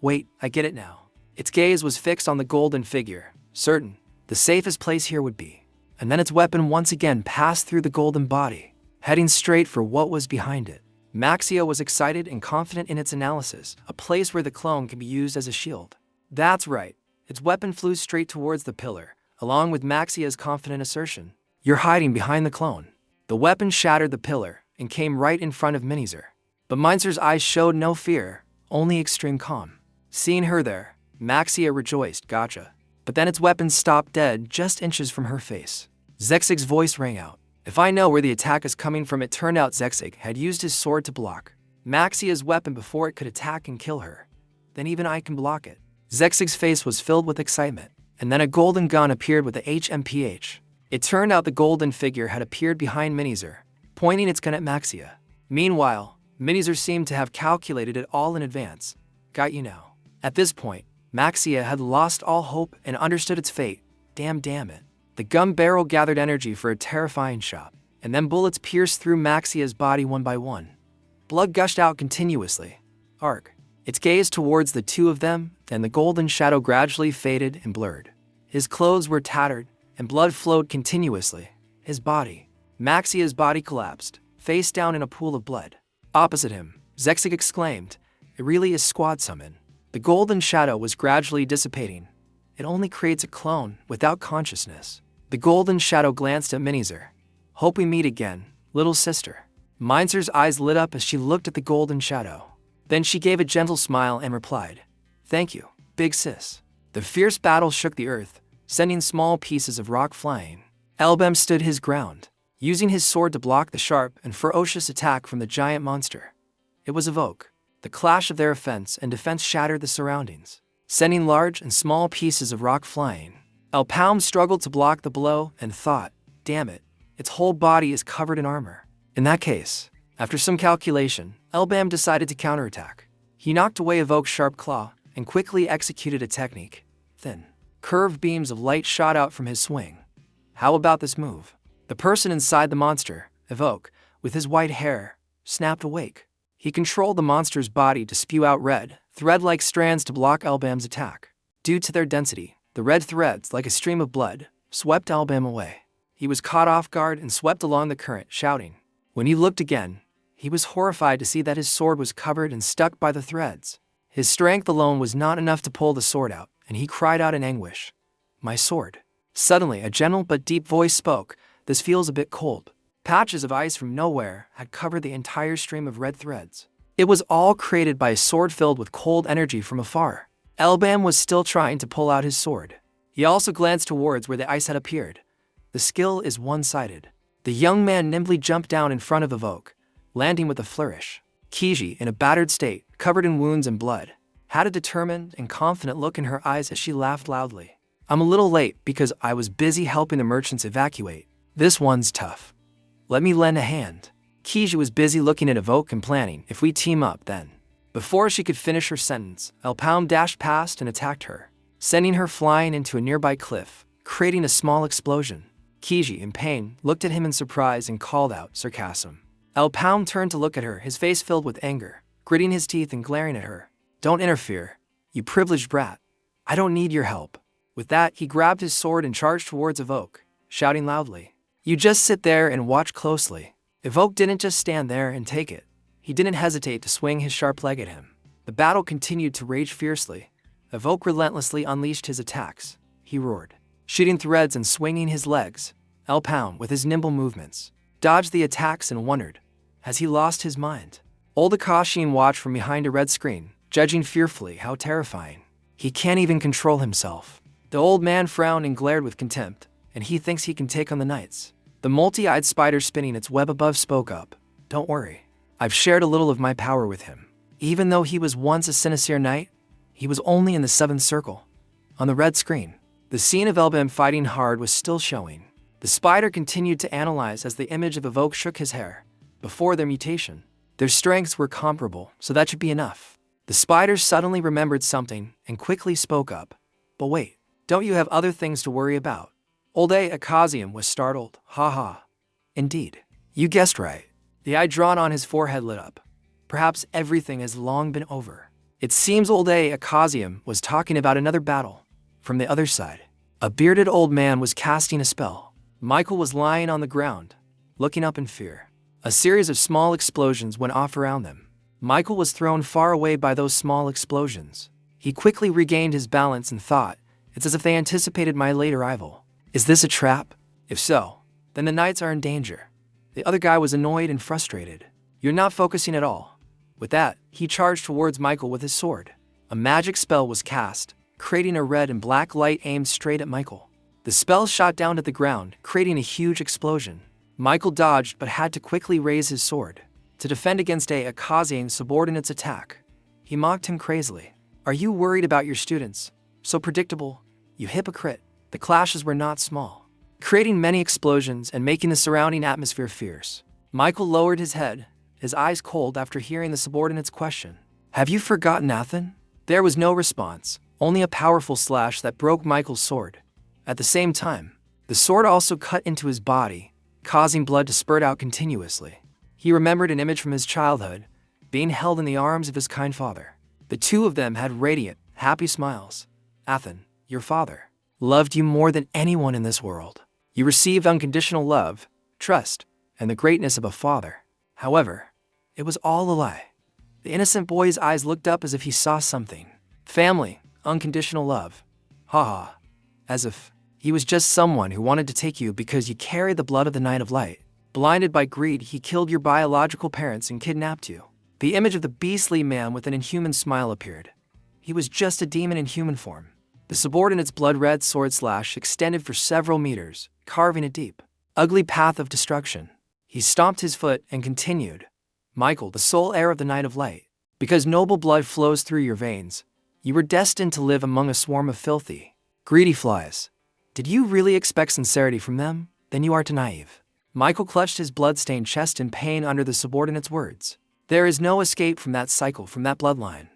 Wait, I get it now. Its gaze was fixed on the golden figure, certain the safest place here would be. And then its weapon once again passed through the golden body, heading straight for what was behind it. Maxia was excited and confident in its analysis, a place where the clone can be used as a shield. That's right. Its weapon flew straight towards the pillar, along with Maxia's confident assertion. You're hiding behind the clone. The weapon shattered the pillar and came right in front of Minizer. But Minzer's eyes showed no fear, only extreme calm. Seeing her there, Maxia rejoiced, gotcha. But then its weapon stopped dead just inches from her face. Zexig's voice rang out. If I know where the attack is coming from, it turned out Zexig had used his sword to block Maxia's weapon before it could attack and kill her. Then even I can block it. Zexig's face was filled with excitement, and then a golden gun appeared with the HMPH. It turned out the golden figure had appeared behind Minizer, pointing its gun at Maxia. Meanwhile, Minizer seemed to have calculated it all in advance. Got you now. At this point, Maxia had lost all hope and understood its fate. Damn it. The gun barrel gathered energy for a terrifying shot, and then bullets pierced through Maxia's body one by one. Blood gushed out continuously. Arc. Its gaze towards the two of them, and the golden shadow gradually faded and blurred. His clothes were tattered, and blood flowed continuously. His body. Maxia's body collapsed, face down in a pool of blood. Opposite him, Zexig exclaimed, it really is squad summon. The golden shadow was gradually dissipating. It only creates a clone without consciousness. The golden shadow glanced at Minizer. Hope we meet again, little sister. Minzer's eyes lit up as she looked at the golden shadow. Then she gave a gentle smile and replied, thank you, big sis. The fierce battle shook the earth, sending small pieces of rock flying. Elbem stood his ground, using his sword to block the sharp and ferocious attack from the giant monster. It was Evoke. The clash of their offense and defense shattered the surroundings, sending large and small pieces of rock flying. Elpalm struggled to block the blow and thought, damn it, its whole body is covered in armor. In that case, after some calculation, Elbam decided to counterattack. He knocked away Evoke's sharp claw and quickly executed a technique. Thin, curved beams of light shot out from his swing. How about this move? The person inside the monster, Evoke, with his white hair, snapped awake. He controlled the monster's body to spew out red, thread-like strands to block Elbam's attack. Due to their density, the red threads, like a stream of blood, swept Elbam away. He was caught off guard and swept along the current, shouting. When he looked again, he was horrified to see that his sword was covered and stuck by the threads. His strength alone was not enough to pull the sword out, and he cried out in anguish. My sword. Suddenly, a gentle but deep voice spoke. This feels a bit cold. Patches of ice from nowhere had covered the entire stream of red threads. It was all created by a sword filled with cold energy from afar. Elbam was still trying to pull out his sword. He also glanced towards where the ice had appeared. The skill is one-sided. The young man nimbly jumped down in front of Evoke, landing with a flourish. Kiji, in a battered state, covered in wounds and blood, had a determined and confident look in her eyes as she laughed loudly. I'm a little late because I was busy helping the merchants evacuate. This one's tough. Let me lend a hand. Kiji was busy looking at Evoke and planning, if we team up then. Before she could finish her sentence, Elpalm dashed past and attacked her, sending her flying into a nearby cliff, creating a small explosion. Kiji, in pain, looked at him in surprise and called out, sarcasm. Elpalm turned to look at her, his face filled with anger, gritting his teeth and glaring at her. Don't interfere, you privileged brat. I don't need your help. With that, he grabbed his sword and charged towards Evoke, shouting loudly. You just sit there and watch closely. Evoke didn't just stand there and take it. He didn't hesitate to swing his sharp leg at him. The battle continued to rage fiercely. Evoke relentlessly unleashed his attacks. He roared, shooting threads and swinging his legs. Elpound, with his nimble movements, dodged the attacks and wondered, has he lost his mind? Old Akashian watched from behind a red screen, judging fearfully how terrifying. He can't even control himself. The old man frowned and glared with contempt, and he thinks he can take on the knights. The multi-eyed spider spinning its web above spoke up. Don't worry. I've shared a little of my power with him. Even though he was once a Sinister Knight, he was only in the 7th circle. On the red screen, the scene of Elbam fighting hard was still showing. The spider continued to analyze as the image of Evoke shook his hair. Before their mutation, their strengths were comparable, so that should be enough. The spider suddenly remembered something and quickly spoke up. But wait, don't you have other things to worry about? Old Akazium was startled. Ha ha. Indeed. You guessed right. The eye drawn on his forehead lit up. Perhaps everything has long been over. It seems old Akazium was talking about another battle. From the other side, a bearded old man was casting a spell. Michael was lying on the ground, looking up in fear. A series of small explosions went off around them. Michael was thrown far away by those small explosions. He quickly regained his balance and thought, it's as if they anticipated my late arrival. Is this a trap? If so, then the knights are in danger. The other guy was annoyed and frustrated. You're not focusing at all. With that, he charged towards Michael with his sword. A magic spell was cast, creating a red and black light aimed straight at Michael. The spell shot down to the ground, creating a huge explosion. Michael dodged but had to quickly raise his sword to defend against Akazian's subordinate's attack. He mocked him crazily. Are you worried about your students? So predictable. You hypocrite. The clashes were not small, creating many explosions and making the surrounding atmosphere fierce. Michael lowered his head, his eyes cold after hearing the subordinate's question. Have you forgotten Athen? There was no response, only a powerful slash that broke Michael's sword. At the same time, the sword also cut into his body, causing blood to spurt out continuously. He remembered an image from his childhood, being held in the arms of his kind father. The two of them had radiant, happy smiles. Athen, your father, loved you more than anyone in this world. You received unconditional love, trust, and the greatness of a father. However, it was all a lie. The innocent boy's eyes looked up as if he saw something. Family, unconditional love. Ha ha. As if he was just someone who wanted to take you because you carried the blood of the Knight of Light. Blinded by greed, he killed your biological parents and kidnapped you. The image of the beastly man with an inhuman smile appeared. He was just a demon in human form. The subordinate's blood-red sword slash extended for several meters, carving a deep, ugly path of destruction. He stomped his foot and continued. Michael, the sole heir of the Knight of Light, because noble blood flows through your veins, you were destined to live among a swarm of filthy, greedy flies. Did you really expect sincerity from them? Then you are too naive. Michael clutched his blood-stained chest in pain under the subordinate's words. There is no escape from that cycle, from that bloodline.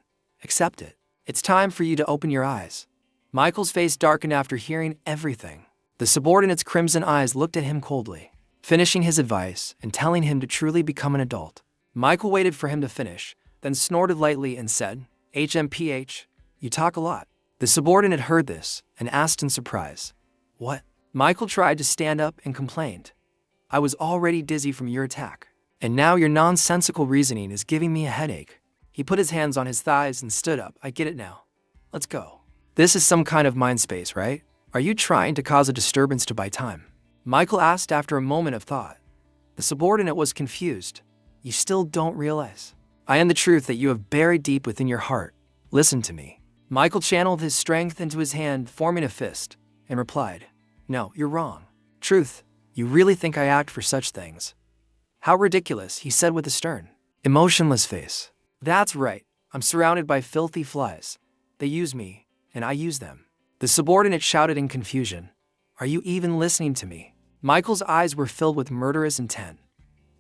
Accept it. It's time for you to open your eyes. Michael's face darkened after hearing everything. The subordinate's crimson eyes looked at him coldly, finishing his advice and telling him to truly become an adult. Michael waited for him to finish, then snorted lightly and said, HMPH, you talk a lot. The subordinate heard this and asked in surprise, what? Michael tried to stand up and complained. I was already dizzy from your attack, and now your nonsensical reasoning is giving me a headache. He put his hands on his thighs and stood up. I get it now. Let's go. This is some kind of mind space, right? Are you trying to cause a disturbance to buy time? Michael asked after a moment of thought. The subordinate was confused. You still don't realize. I am the truth that you have buried deep within your heart. Listen to me. Michael channeled his strength into his hand, forming a fist, and replied, No, you're wrong. Truth, you really think I act for such things? How ridiculous, he said with a stern, emotionless face. That's right. I'm surrounded by filthy flies. They use me, and I use them. The subordinate shouted in confusion. Are you even listening to me? Michael's eyes were filled with murderous intent.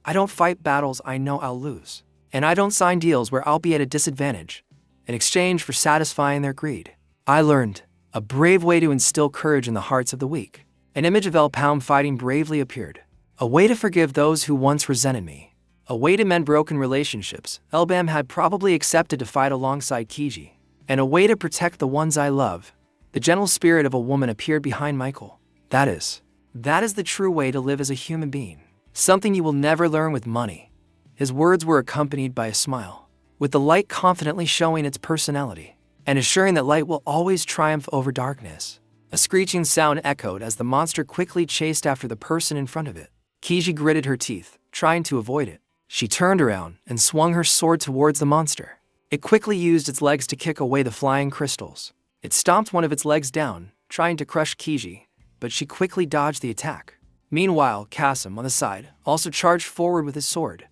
I don't fight battles I know I'll lose. And I don't sign deals where I'll be at a disadvantage in exchange for satisfying their greed. I learned a brave way to instill courage in the hearts of the weak. An image of El Pound fighting bravely appeared. A way to forgive those who once resented me. A way to mend broken relationships. Elbam had probably accepted to fight alongside Kiji. And a way to protect the ones I love. The gentle spirit of a woman appeared behind Michael. That is That is the true way to live as a human being. Something you will never learn with money. His words were accompanied by a smile, with the light confidently showing its personality, and assuring that light will always triumph over darkness. A screeching sound echoed as the monster quickly chased after the person in front of it. Kiji gritted her teeth, trying to avoid it. She turned around and swung her sword towards the monster. It quickly used its legs to kick away the flying crystals. It stomped one of its legs down, trying to crush Kiji, but she quickly dodged the attack. Meanwhile, Kasim, on the side, also charged forward with his sword.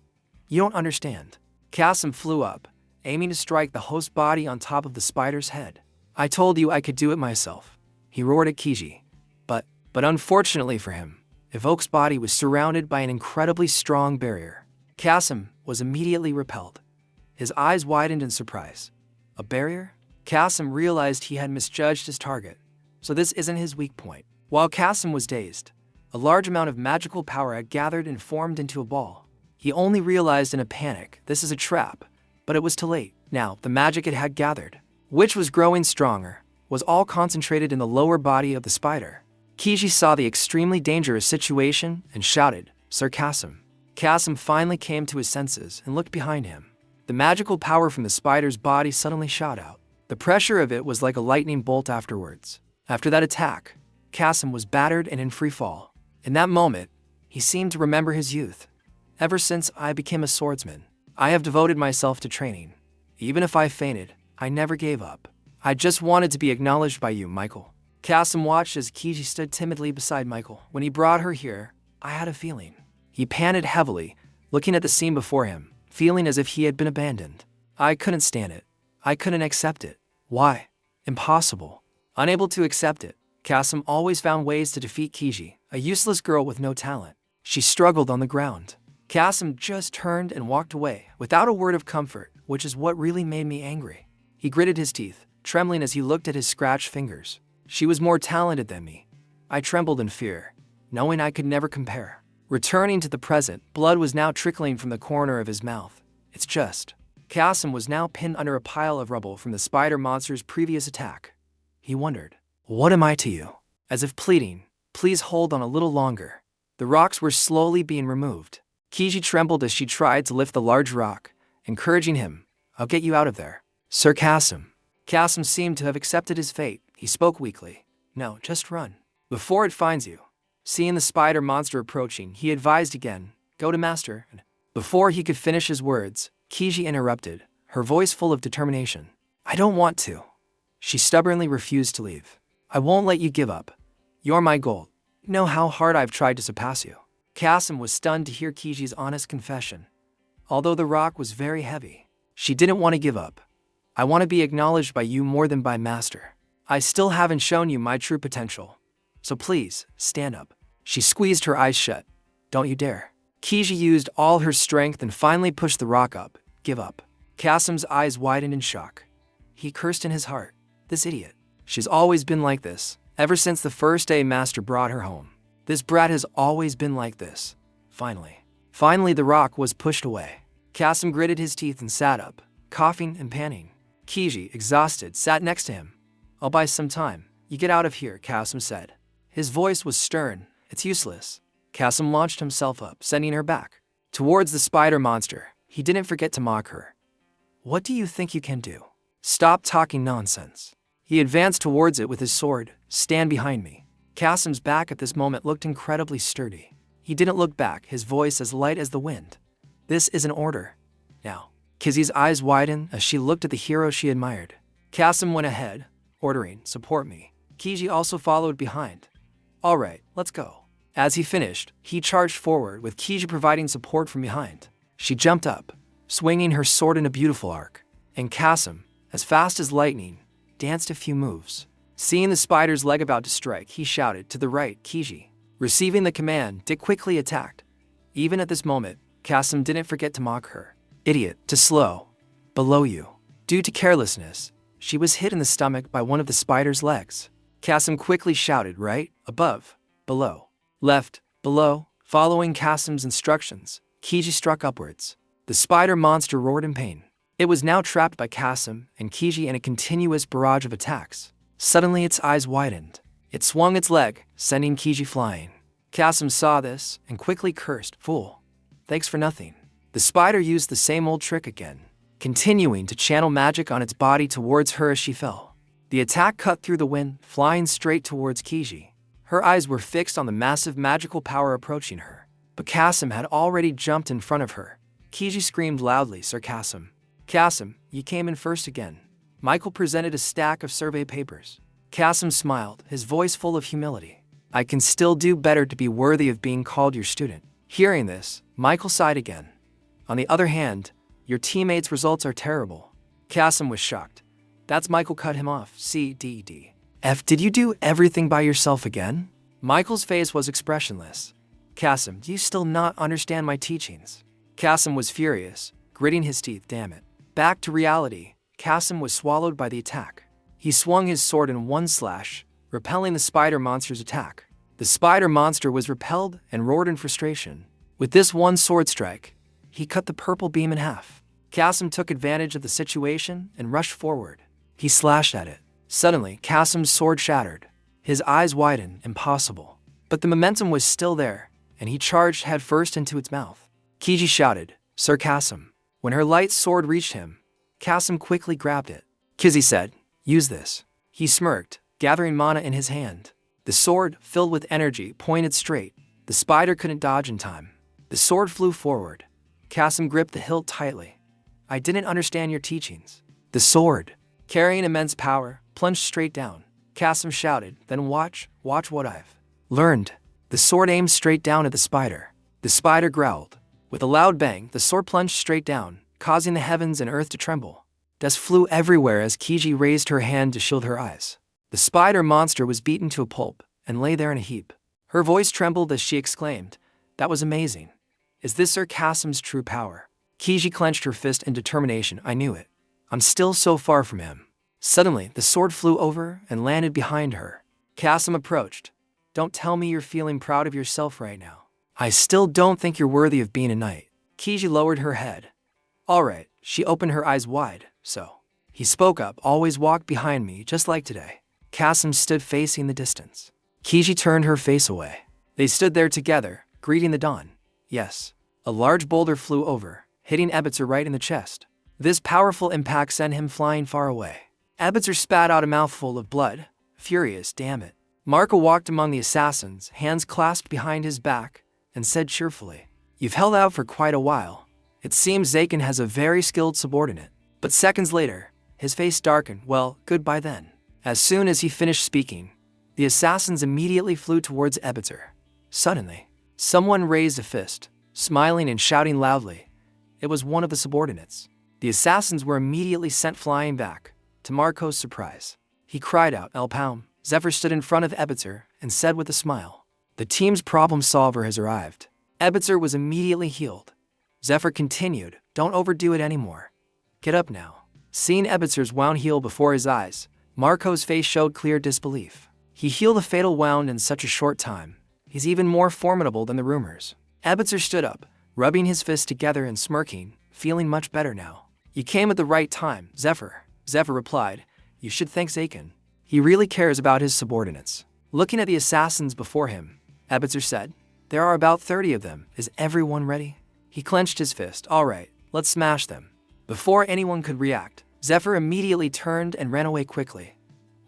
You don't understand. Kasim flew up, aiming to strike the host body on top of the spider's head. I told you I could do it myself. He roared at Kiji. But unfortunately for him, Evoke's body was surrounded by an incredibly strong barrier. Kasim was immediately repelled. His eyes widened in surprise. A barrier? Kasim realized he had misjudged his target, so this isn't his weak point. While Kasim was dazed, a large amount of magical power had gathered and formed into a ball. He only realized in a panic this is a trap, but it was too late. Now, the magic it had gathered, which was growing stronger, was all concentrated in the lower body of the spider. Kiji saw the extremely dangerous situation and shouted, "Sir Kasim." Kasim finally came to his senses and looked behind him. The magical power from the spider's body suddenly shot out. The pressure of it was like a lightning bolt afterwards. After that attack, Kasim was battered and in free fall. In that moment, he seemed to remember his youth. Ever since I became a swordsman, I have devoted myself to training. Even if I fainted, I never gave up. I just wanted to be acknowledged by you, Michael. Kasim watched as Kiji stood timidly beside Michael. When he brought her here, I had a feeling. He panted heavily, looking at the scene before him, feeling as if he had been abandoned. I couldn't stand it. I couldn't accept it. Why? Impossible. Unable to accept it, Kasim always found ways to defeat Kiji, a useless girl with no talent. She struggled on the ground. Kasim just turned and walked away, without a word of comfort, which is what really made me angry. He gritted his teeth, trembling as he looked at his scratched fingers. She was more talented than me. I trembled in fear, knowing I could never compare. Returning to the present, blood was now trickling from the corner of his mouth. It's just. Kasim was now pinned under a pile of rubble from the spider monster's previous attack. He wondered, what am I to you? As if pleading, please hold on a little longer. The rocks were slowly being removed. Kiji trembled as she tried to lift the large rock, encouraging him, I'll get you out of there. Sir Kasim. Kasim seemed to have accepted his fate. He spoke weakly. No, just run. Before it finds you. Seeing the spider monster approaching, he advised again, go to master. Before he could finish his words, Kiji interrupted, her voice full of determination. I don't want to. She stubbornly refused to leave. I won't let you give up. You're my goal. You know how hard I've tried to surpass you. Kasim was stunned to hear Kiji's honest confession. Although the rock was very heavy, she didn't want to give up. I want to be acknowledged by you more than by master. I still haven't shown you my true potential. So please, stand up. She squeezed her eyes shut. Don't you dare. Kiji used all her strength and finally pushed the rock up. Give up. Kasim's eyes widened in shock. He cursed in his heart. This idiot. She's always been like this, ever since the first day master brought her home. This brat has always been like this. Finally the rock was pushed away. Kasim gritted his teeth and sat up, coughing and panting. Kiji, exhausted, sat next to him. I'll buy some time. You get out of here, Kasim said. His voice was stern. It's useless. Kasim launched himself up, sending her back. Towards the spider monster, he didn't forget to mock her. What do you think you can do? Stop talking nonsense. He advanced towards it with his sword. Stand behind me. Kasim's back at this moment looked incredibly sturdy. He didn't look back, his voice as light as the wind. This is an order. Now. Kizi's eyes widened as she looked at the hero she admired. Kasim went ahead, ordering, support me. Kiji also followed behind. All right, let's go. As he finished, he charged forward with Kiji providing support from behind. She jumped up, swinging her sword in a beautiful arc. And Kasim, as fast as lightning, danced a few moves. Seeing the spider's leg about to strike, he shouted, to the right, Kiji. Receiving the command, Dick quickly attacked. Even at this moment, Kasim didn't forget to mock her. Idiot, too slow. Below you. Due to carelessness, she was hit in the stomach by one of the spider's legs. Kasim quickly shouted, right, above, below, left, below. Following Kasim's instructions, Kiji struck upwards. The spider monster roared in pain. It was now trapped by Kasim and Kiji in a continuous barrage of attacks. Suddenly its eyes widened. It swung its leg, sending Kiji flying. Kasim saw this and quickly cursed, "Fool. Thanks for nothing." The spider used the same old trick again, continuing to channel magic on its body towards her as she fell. The attack cut through the wind, flying straight towards Kiji. Her eyes were fixed on the massive magical power approaching her, but Kasim had already jumped in front of her. Kiji screamed loudly, "Sir Kasim. Kasim, you came in first again." Michael presented a stack of survey papers. Kasim smiled, his voice full of humility. "I can still do better to be worthy of being called your student." Hearing this, Michael sighed again. "On the other hand, your teammates' results are terrible." Kasim was shocked. That's Michael cut him off. "CDD. Did you do everything by yourself again?" Michael's face was expressionless. "Kasim, do you still not understand my teachings?" Kasim was furious, gritting his teeth. Damn it. Back to reality, Kasim was swallowed by the attack. He swung his sword in one slash, repelling the spider monster's attack. The spider monster was repelled and roared in frustration. With this one sword strike, he cut the purple beam in half. Kasim took advantage of the situation and rushed forward. He slashed at it. Suddenly, Kasim's sword shattered. His eyes widened. Impossible. But the momentum was still there, and he charged headfirst into its mouth. Kiji shouted, "Sir Kasim." When her light sword reached him, Kasim quickly grabbed it. Kizzy said, "Use this." He smirked, gathering mana in his hand. The sword, filled with energy, pointed straight. The spider couldn't dodge in time. The sword flew forward. Kasim gripped the hilt tightly. "I didn't understand your teachings." The sword, carrying immense power, plunged straight down. Kasim shouted, "Then watch what I've learned." The sword aimed straight down at the spider. The spider growled. With a loud bang, the sword plunged straight down, causing the heavens and earth to tremble. Dust flew everywhere as Kiji raised her hand to shield her eyes. The spider monster was beaten to a pulp and lay there in a heap. Her voice trembled as she exclaimed, "That was amazing. Is this Sir Kasim's true power?" Kiji clenched her fist in determination. "I knew it. I'm still so far from him." Suddenly, the sword flew over and landed behind her. Kasim approached. "Don't tell me you're feeling proud of yourself right now. I still don't think you're worthy of being a knight." Kiji lowered her head. "All right." She opened her eyes wide. "So." He spoke up, "Always walk behind me, just like today." Kasim stood facing the distance. Kiji turned her face away. They stood there together, greeting the dawn. Yes. A large boulder flew over, hitting Ebitzer right in the chest. This powerful impact sent him flying far away. Ebitzer spat out a mouthful of blood. Furious, "Damn it." Marco walked among the assassins, hands clasped behind his back, and said cheerfully, "You've held out for quite a while. It seems Zakin has a very skilled subordinate." But seconds later, his face darkened. "Well, goodbye then." As soon as he finished speaking, the assassins immediately flew towards Ebitzer. Suddenly, someone raised a fist, smiling and shouting loudly. It was one of the subordinates. The assassins were immediately sent flying back, to Marco's surprise. He cried out, "El Palm." Zephyr stood in front of Ebitzer and said with a smile, "The team's problem solver has arrived." Ebitzer was immediately healed. Zephyr continued, "Don't overdo it anymore. Get up now." Seeing Ebitzer's wound heal before his eyes, Marco's face showed clear disbelief. He healed a fatal wound in such a short time. He's even more formidable than the rumors. Ebitzer stood up, rubbing his fists together and smirking, feeling much better now. "You came at the right time, Zephyr." Zephyr replied, "You should thank Zakin. He really cares about his subordinates." Looking at the assassins before him, Ebitzer said, "There are about 30 of them. Is everyone ready?" He clenched his fist. "All right, let's smash them." Before anyone could react, Zephyr immediately turned and ran away quickly.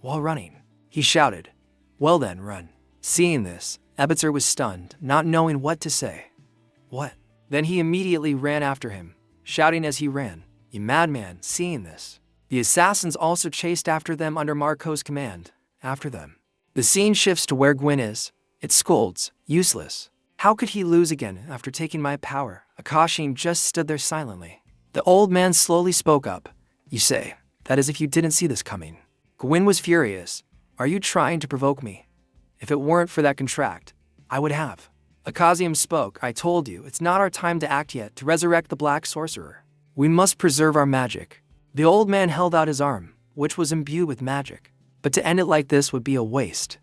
While running, he shouted, "Well then, run." Seeing this, Ebitzer was stunned, not knowing what to say. "What?" Then he immediately ran after him, shouting as he ran, "You madman!" Seeing this, the assassins also chased after them under Marco's command. After them, the scene shifts to where Gwyn is. It scolds, "Useless. How could he lose again after taking my power?" Akashim just stood there silently. The old man slowly spoke up. "You say, that as if you didn't see this coming." Gwyn was furious. "Are you trying to provoke me? If it weren't for that contract, I would have." Akazium spoke. "I told you, it's not our time to act yet to resurrect the Black Sorcerer. We must preserve our magic." The old man held out his arm, which was imbued with magic. But to end it like this would be a waste.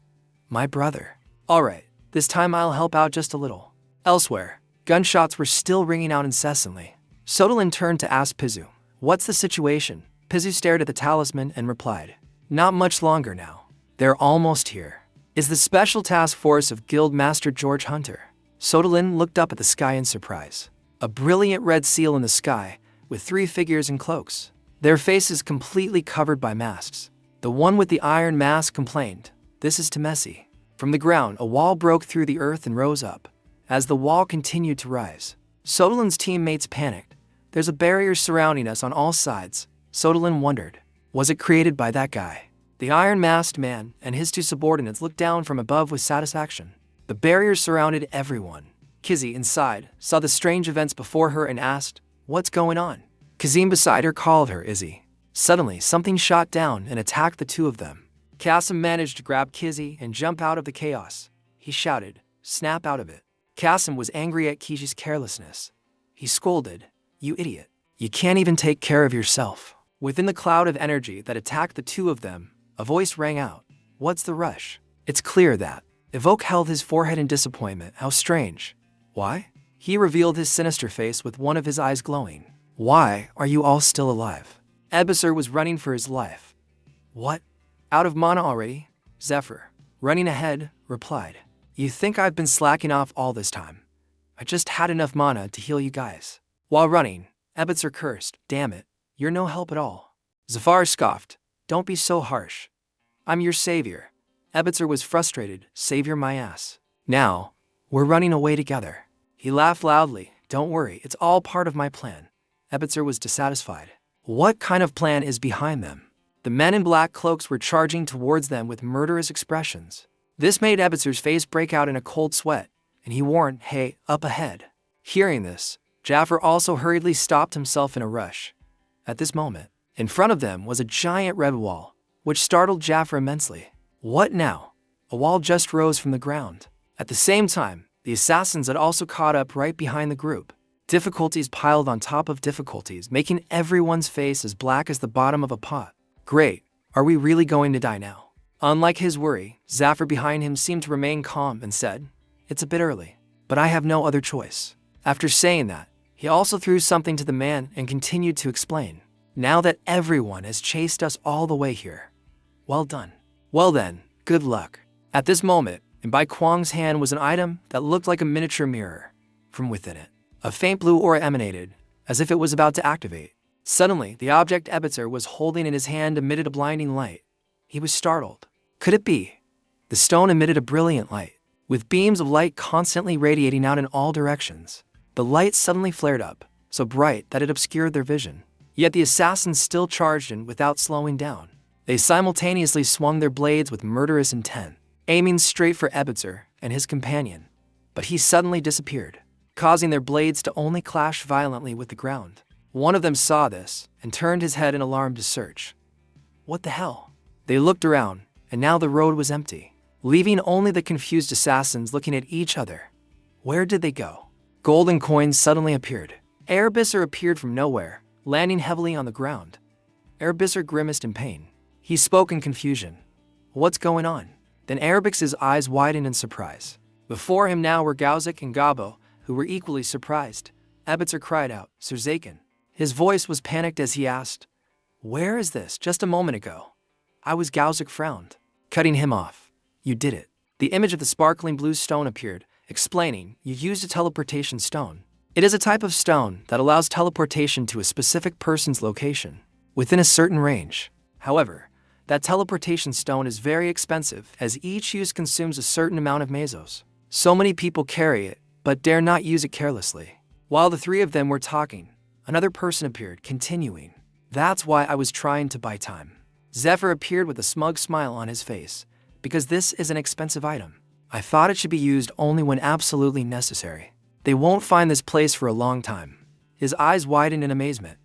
"My brother." "All right, this time I'll help out just a little." Elsewhere, gunshots were still ringing out incessantly. Sodalin turned to ask Pizu, "What's the situation?" Pizu stared at the talisman and replied, "Not much longer now. They're almost here." is the special task force of Guild Master George Hunter. Sodalin looked up at the sky in surprise. A brilliant red seal in the sky, with 3 figures in cloaks. Their faces completely covered by masks. The one with the iron mask complained, "This is too messy." From the ground, a wall broke through the earth and rose up. As the wall continued to rise, Sodalin's teammates panicked. "There's a barrier surrounding us on all sides." Sodalin wondered, was it created by that guy? The iron-masked man and his 2 subordinates looked down from above with satisfaction. The barrier surrounded everyone. Kizzy, inside, saw the strange events before her and asked, "What's going on?" Kazim beside her called her Izzy. Suddenly, something shot down and attacked the 2 of them. Kasim managed to grab Kizzy and jump out of the chaos. He shouted, "Snap out of it." Kasim was angry at Kiji's carelessness. He scolded, "You idiot. You can't even take care of yourself." Within the cloud of energy that attacked the 2 of them, a voice rang out, "What's the rush?" It's clear that. Evoke held his forehead in disappointment. How strange. Why? He revealed his sinister face with one of his eyes glowing. "Why are you all still alive?" Ebisser was running for his life. "What? Out of mana already?" Zephyr, running ahead, replied. "You think I've been slacking off all this time? I just had enough mana to heal you guys." While running, Ebitzer cursed, "Damn it, you're no help at all." Zafar scoffed, "Don't be so harsh. I'm your savior." Ebitzer was frustrated, "Savior my ass. Now, we're running away together." He laughed loudly, "Don't worry, it's all part of my plan." Ebitzer was dissatisfied. What kind of plan is behind them? The men in black cloaks were charging towards them with murderous expressions. This made Ebitzer's face break out in a cold sweat, and he warned, "Hey, up ahead." Hearing this, Jaffer also hurriedly stopped himself in a rush. At this moment, in front of them was a giant red wall, which startled Jaffer immensely. What now? A wall just rose from the ground. At the same time, the assassins had also caught up right behind the group. Difficulties piled on top of difficulties, making everyone's face as black as the bottom of a pot. Great, are we really going to die now? Unlike his worry, Zafir behind him seemed to remain calm and said, "It's a bit early, but I have no other choice." After saying that, he also threw something to the man and continued to explain. "Now that everyone has chased us all the way here, well done. Well then, good luck." At this moment, in Bai Kwang's hand was an item that looked like a miniature mirror. From within it, a faint blue aura emanated, as if it was about to activate. Suddenly, the object Ebitzer was holding in his hand emitted a blinding light. He was startled. Could it be? The stone emitted a brilliant light, with beams of light constantly radiating out in all directions. The light suddenly flared up, so bright that it obscured their vision. Yet the assassins still charged in without slowing down. They simultaneously swung their blades with murderous intent, aiming straight for Ebitzer and his companion. But he suddenly disappeared, causing their blades to only clash violently with the ground. One of them saw this and turned his head in alarm to search. What the hell? They looked around, and now the road was empty, leaving only the confused assassins looking at each other. Where did they go? Golden coins suddenly appeared. Erebisser appeared from nowhere, landing heavily on the ground. Erebisser grimaced in pain. He spoke in confusion. What's going on? Then Erebix's eyes widened in surprise. Before him now were Gauzik and Gabo, who were equally surprised. Ebitzer cried out, "Surzaken." His voice was panicked as he asked, "Where is this? Just a moment ago." Gauzik frowned. Cutting him off. "You did it." The image of the sparkling blue stone appeared, explaining, "You used a teleportation stone. It is a type of stone that allows teleportation to a specific person's location, within a certain range. However, that teleportation stone is very expensive, as each use consumes a certain amount of mesos. So many people carry it, but dare not use it carelessly." While the 3 of them were talking, another person appeared, continuing, "That's why I was trying to buy time." Zephyr appeared with a smug smile on his face, "Because this is an expensive item. I thought it should be used only when absolutely necessary. They won't find this place for a long time." His eyes widened in amazement.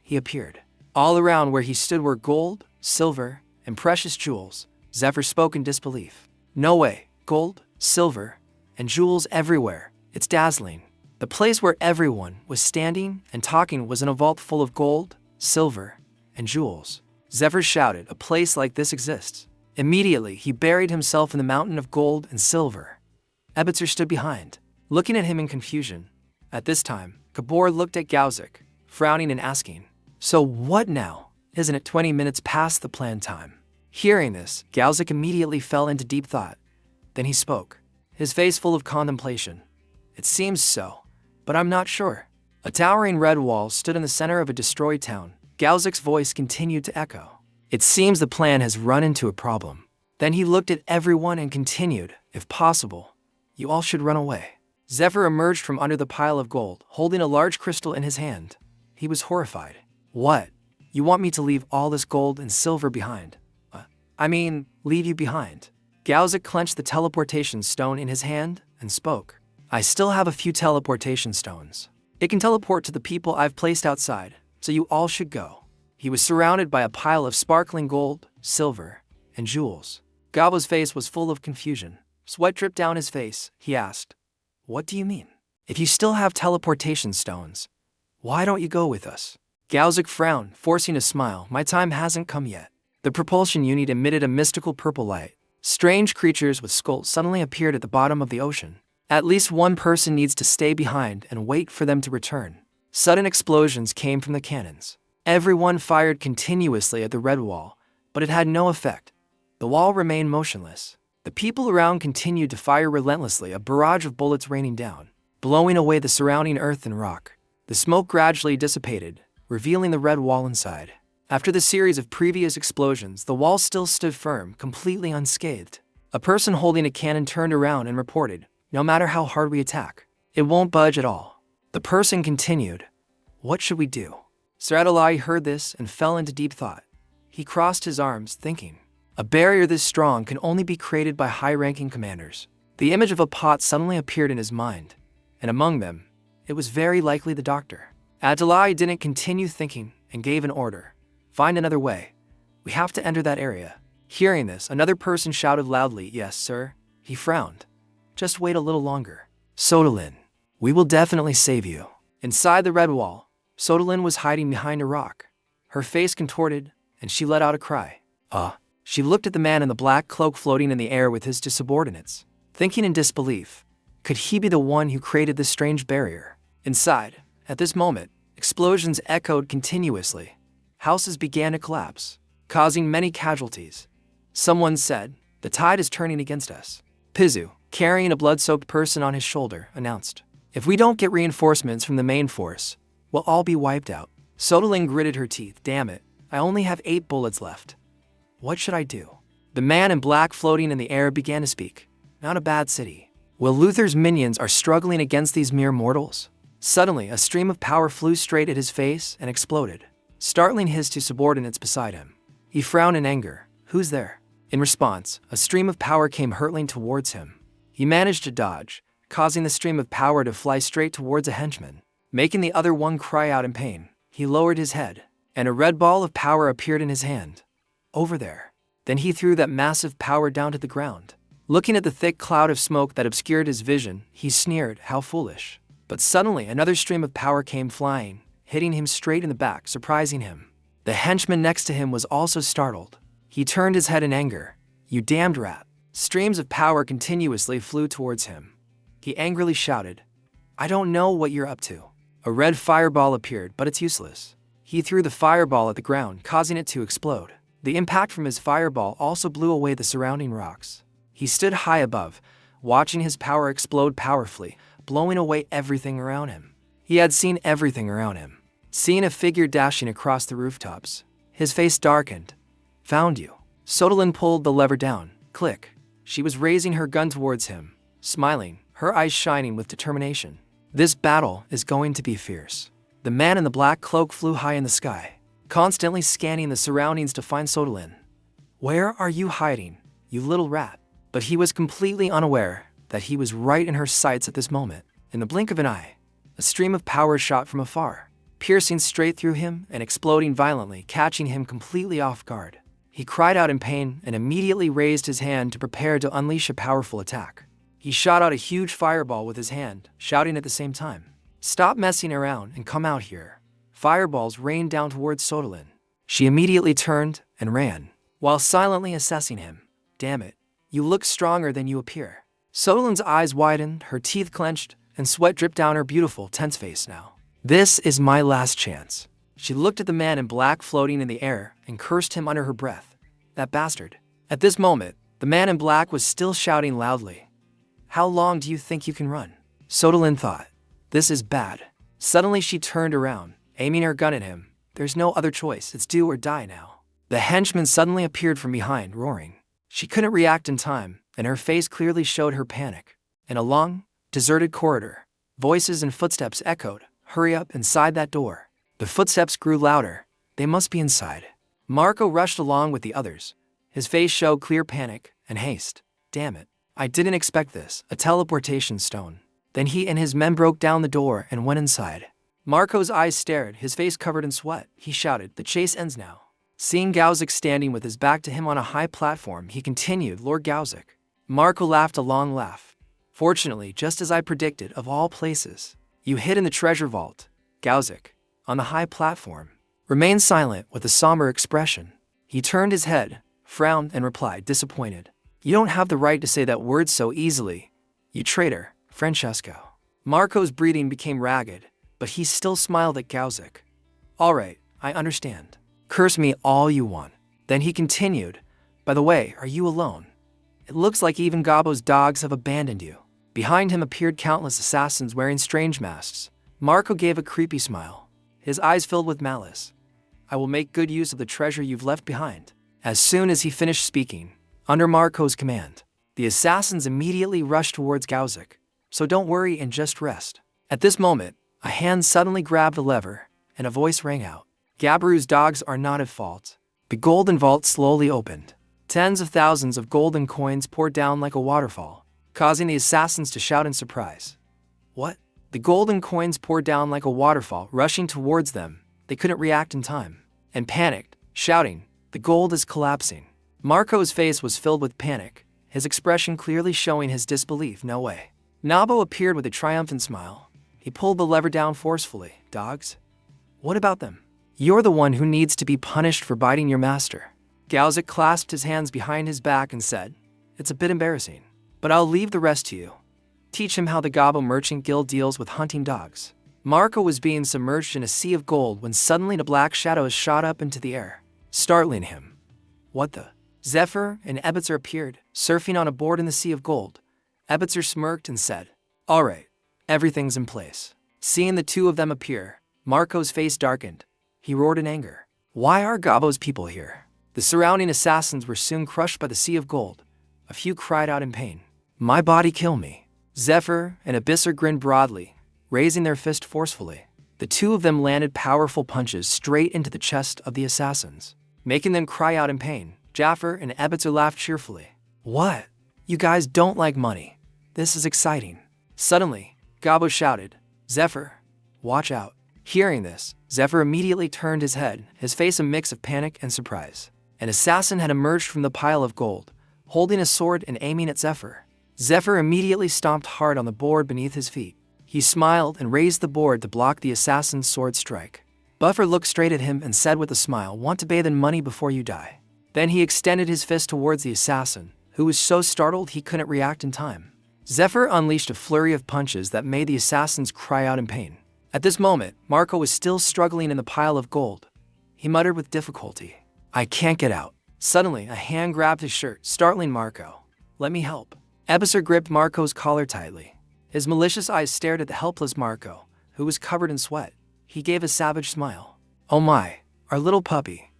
He appeared. All around where he stood were gold, silver, and precious jewels. Zephyr spoke in disbelief. "No way, gold, silver, and jewels everywhere. It's dazzling." The place where everyone was standing and talking was in a vault full of gold, silver, and jewels. Zephyr shouted, "A place like this exists." Immediately, he buried himself in the mountain of gold and silver. Ebitzer stood behind, looking at him in confusion. At this time, Gabor looked at Gauzik, frowning and asking, "So what now? Isn't it 20 minutes past the planned time?" Hearing this, Gauzik immediately fell into deep thought. Then he spoke, his face full of contemplation. It seems so, but I'm not sure. A towering red wall stood in the center of a destroyed town. Gaozik's voice continued to echo. It seems the plan has run into a problem. Then he looked at everyone and continued, if possible, you all should run away. Zephyr emerged from under the pile of gold, holding a large crystal in his hand. He was horrified. What? You want me to leave all this gold and silver behind? Leave you behind. Gaozik clenched the teleportation stone in his hand and spoke. I still have a few teleportation stones. It can teleport to the people I've placed outside, so you all should go. He was surrounded by a pile of sparkling gold, silver, and jewels. Gabo's face was full of confusion. Sweat dripped down his face. He asked, what do you mean? If you still have teleportation stones, why don't you go with us? Gaozik frowned, forcing a smile. My time hasn't come yet. The propulsion unit emitted a mystical purple light. Strange creatures with skulls suddenly appeared at the bottom of the ocean. At least one person needs to stay behind and wait for them to return. Sudden explosions came from the cannons. Everyone fired continuously at the red wall, but it had no effect. The wall remained motionless. The people around continued to fire relentlessly, a barrage of bullets raining down, blowing away the surrounding earth and rock. The smoke gradually dissipated, revealing the red wall inside. After the series of previous explosions, the wall still stood firm, completely unscathed. A person holding a cannon turned around and reported, no matter how hard we attack, it won't budge at all. The person continued, what should we do? Sradalai heard this and fell into deep thought. He crossed his arms, thinking, a barrier this strong can only be created by high-ranking commanders. The image of a pot suddenly appeared in his mind, and among them, it was very likely the doctor. Adalai didn't continue thinking and gave an order. Find another way. We have to enter that area. Hearing this, another person shouted loudly, yes, sir. He frowned. Just wait a little longer. Sodalin, we will definitely save you. Inside the red wall, Sodalin was hiding behind a rock. Her face contorted, and she let out a cry. She looked at the man in the black cloak floating in the air with his two subordinates, thinking in disbelief. Could he be the one who created this strange barrier? Inside, at this moment, explosions echoed continuously. Houses began to collapse, causing many casualties. Someone said, the tide is turning against us. Pizu, carrying a blood-soaked person on his shoulder, announced, if we don't get reinforcements from the main force, we'll all be wiped out. Sodalin gritted her teeth. Damn it, I only have 8 bullets left. What should I do? The man in black floating in the air began to speak. Not a bad city. Will Luther's minions are struggling against these mere mortals? Suddenly, a stream of power flew straight at his face and exploded, startling his two subordinates beside him. He frowned in anger. Who's there? In response, a stream of power came hurtling towards him. He managed to dodge, causing the stream of power to fly straight towards a henchman, making the other one cry out in pain. He lowered his head, and a red ball of power appeared in his hand. Over there. Then he threw that massive power down to the ground. Looking at the thick cloud of smoke that obscured his vision, he sneered, how foolish. But suddenly another stream of power came flying, hitting him straight in the back, surprising him. The henchman next to him was also startled. He turned his head in anger. You damned rat. Streams of power continuously flew towards him. He angrily shouted, I don't know what you're up to. A red fireball appeared, but it's useless. He threw the fireball at the ground, causing it to explode. The impact from his fireball also blew away the surrounding rocks. He stood high above, watching his power explode powerfully, blowing away everything around him. He had seen everything around him. Seeing a figure dashing across the rooftops, his face darkened. Found you. Sodalin pulled the lever down. Click. She was raising her gun towards him, smiling, her eyes shining with determination. This battle is going to be fierce. The man in the black cloak flew high in the sky, constantly scanning the surroundings to find Sodalin. Where are you hiding, you little rat? But he was completely unaware that he was right in her sights at this moment. In the blink of an eye, a stream of power shot from afar, piercing straight through him and exploding violently, catching him completely off guard. He cried out in pain and immediately raised his hand to prepare to unleash a powerful attack. He shot out a huge fireball with his hand, shouting at the same time, Stop messing around and come out here. Fireballs rained down towards Sodalin. She immediately turned and ran, while silently assessing him. Damn it, you look stronger than you appear. Sodalin's eyes widened, her teeth clenched, and sweat dripped down her beautiful, tense face now. This is my last chance. She looked at the man in black floating in the air and cursed him under her breath. That bastard. At this moment, The man in black was still shouting loudly. How long do you think you can run? Sodalin thought. This is bad. Suddenly she turned around, aiming her gun at him. There's no other choice, it's do or die now. The henchman suddenly appeared from behind, roaring. She couldn't react in time, and her face clearly showed her panic. In a long, deserted corridor, voices and footsteps echoed. Hurry up inside that door. The footsteps grew louder. They must be inside. Marco rushed along with the others. His face showed clear panic and haste. Damn it. I didn't expect this. A teleportation stone. Then he and his men broke down the door and went inside. Marco's eyes stared, his face covered in sweat. He shouted, the chase ends now. Seeing Gauzik standing with his back to him on a high platform, he continued, Lord Gauzik. Marco laughed a long laugh. Fortunately, just as I predicted, of all places, you hid in the treasure vault. Gauzik, on the high platform, remained silent with a somber expression. He turned his head, frowned, and replied, disappointed. You don't have the right to say that word so easily. You traitor, Francesco. Marco's breathing became ragged, but he still smiled at Gauzik. All right, I understand. Curse me all you want. Then he continued, by the way, are you alone? It looks like even Gabbo's dogs have abandoned you. Behind him appeared countless assassins wearing strange masks. Marco gave a creepy smile. His eyes filled with malice. I will make good use of the treasure you've left behind. As soon as he finished speaking, under Marco's command, the assassins immediately rushed towards Gauzik. So don't worry and just rest. At this moment, a hand suddenly grabbed the lever, and a voice rang out. Gabru's dogs are not at fault. The golden vault slowly opened. Tens of thousands of golden coins poured down like a waterfall, causing the assassins to shout in surprise. What? The golden coins poured down like a waterfall, rushing towards them. They couldn't react in time, and panicked, shouting, the gold is collapsing. Marco's face was filled with panic, his expression clearly showing his disbelief. No way. Nabo appeared with a triumphant smile. He pulled the lever down forcefully. Dogs? What about them? You're the one who needs to be punished for biting your master. Gauzik clasped his hands behind his back and said, it's a bit embarrassing, but I'll leave the rest to you. Teach him how the Gabbo Merchant Guild deals with hunting dogs. Marco was being submerged in a sea of gold when suddenly the black shadows shot up into the air, startling him. What the? Zephyr and Ebitzer appeared, surfing on a board in the sea of gold. Ebitzer smirked and said, all right, everything's in place. Seeing the two of them appear, Marco's face darkened. He roared in anger. Why are Gabbo's people here? The surrounding assassins were soon crushed by the sea of gold. A few cried out in pain. My body kill me. Zephyr and Abysser grinned broadly, raising their fist forcefully. The two of them landed powerful punches straight into the chest of the assassins, making them cry out in pain. Jaffer and Ebitzer laughed cheerfully. What? You guys don't like money. This is exciting. Suddenly, Gabbo shouted, Zephyr, watch out. Hearing this, Zephyr immediately turned his head, his face a mix of panic and surprise. An assassin had emerged from the pile of gold, holding a sword and aiming at Zephyr. Zephyr immediately stomped hard on the board beneath his feet. He smiled and raised the board to block the assassin's sword strike. Buffer looked straight at him and said with a smile, want to bathe in money before you die. Then he extended his fist towards the assassin, who was so startled he couldn't react in time. Zephyr unleashed a flurry of punches that made the assassins cry out in pain. At this moment, Marco was still struggling in the pile of gold. He muttered with difficulty, I can't get out. Suddenly, a hand grabbed his shirt, startling Marco. Let me help. Ebisser gripped Marco's collar tightly. His malicious eyes stared at the helpless Marco, who was covered in sweat. He gave a savage smile. Oh my, our little puppy.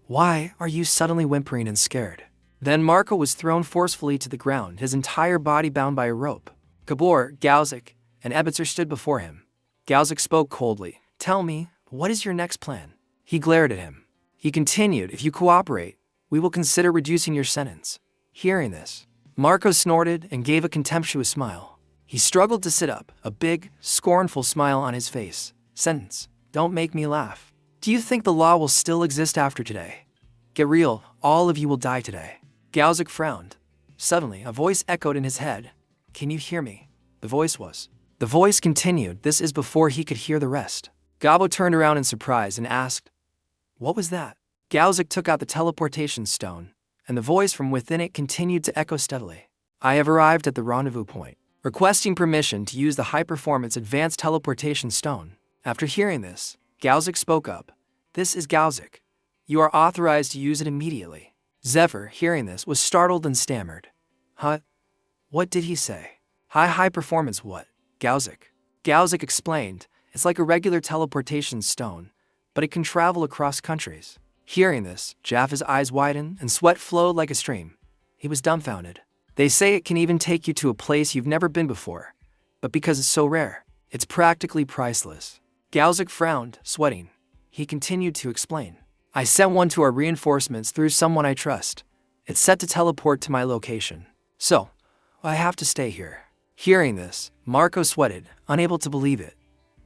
Why are you suddenly whimpering and scared? Then Marco was thrown forcefully to the ground, his entire body bound by a rope. Gabor, Gauzik, and Ebitzer stood before him. Gauzik spoke coldly. Tell me, what is your next plan? He glared at him. He continued, if you cooperate, we will consider reducing your sentence. Hearing this, Marco snorted and gave a contemptuous smile. He struggled to sit up, a big, scornful smile on his face. Sentence, don't make me laugh. Do you think the law will still exist after today? Get real, all of you will die today. Gauzik frowned. Suddenly, a voice echoed in his head. Can you hear me? The voice continued, this is before he could hear the rest. Gabbo turned around in surprise and asked, what was that? Gauzik took out the teleportation stone, and the voice from within it continued to echo steadily. I have arrived at the rendezvous point, requesting permission to use the high-performance advanced teleportation stone. After hearing this, Gauzik spoke up. This is Gauzik. You are authorized to use it immediately. Zephyr, hearing this, was startled and stammered. Huh? What did he say? High performance what? Gauzik. Gauzik explained, it's like a regular teleportation stone, but it can travel across countries. Hearing this, Jaffa's eyes widened and sweat flowed like a stream. He was dumbfounded. They say it can even take you to a place you've never been before, but because it's so rare, it's practically priceless. Gauzik frowned, sweating. He continued to explain. I sent one to our reinforcements through someone I trust. It's set to teleport to my location. So, I have to stay here. Hearing this, Marco sweated, unable to believe it.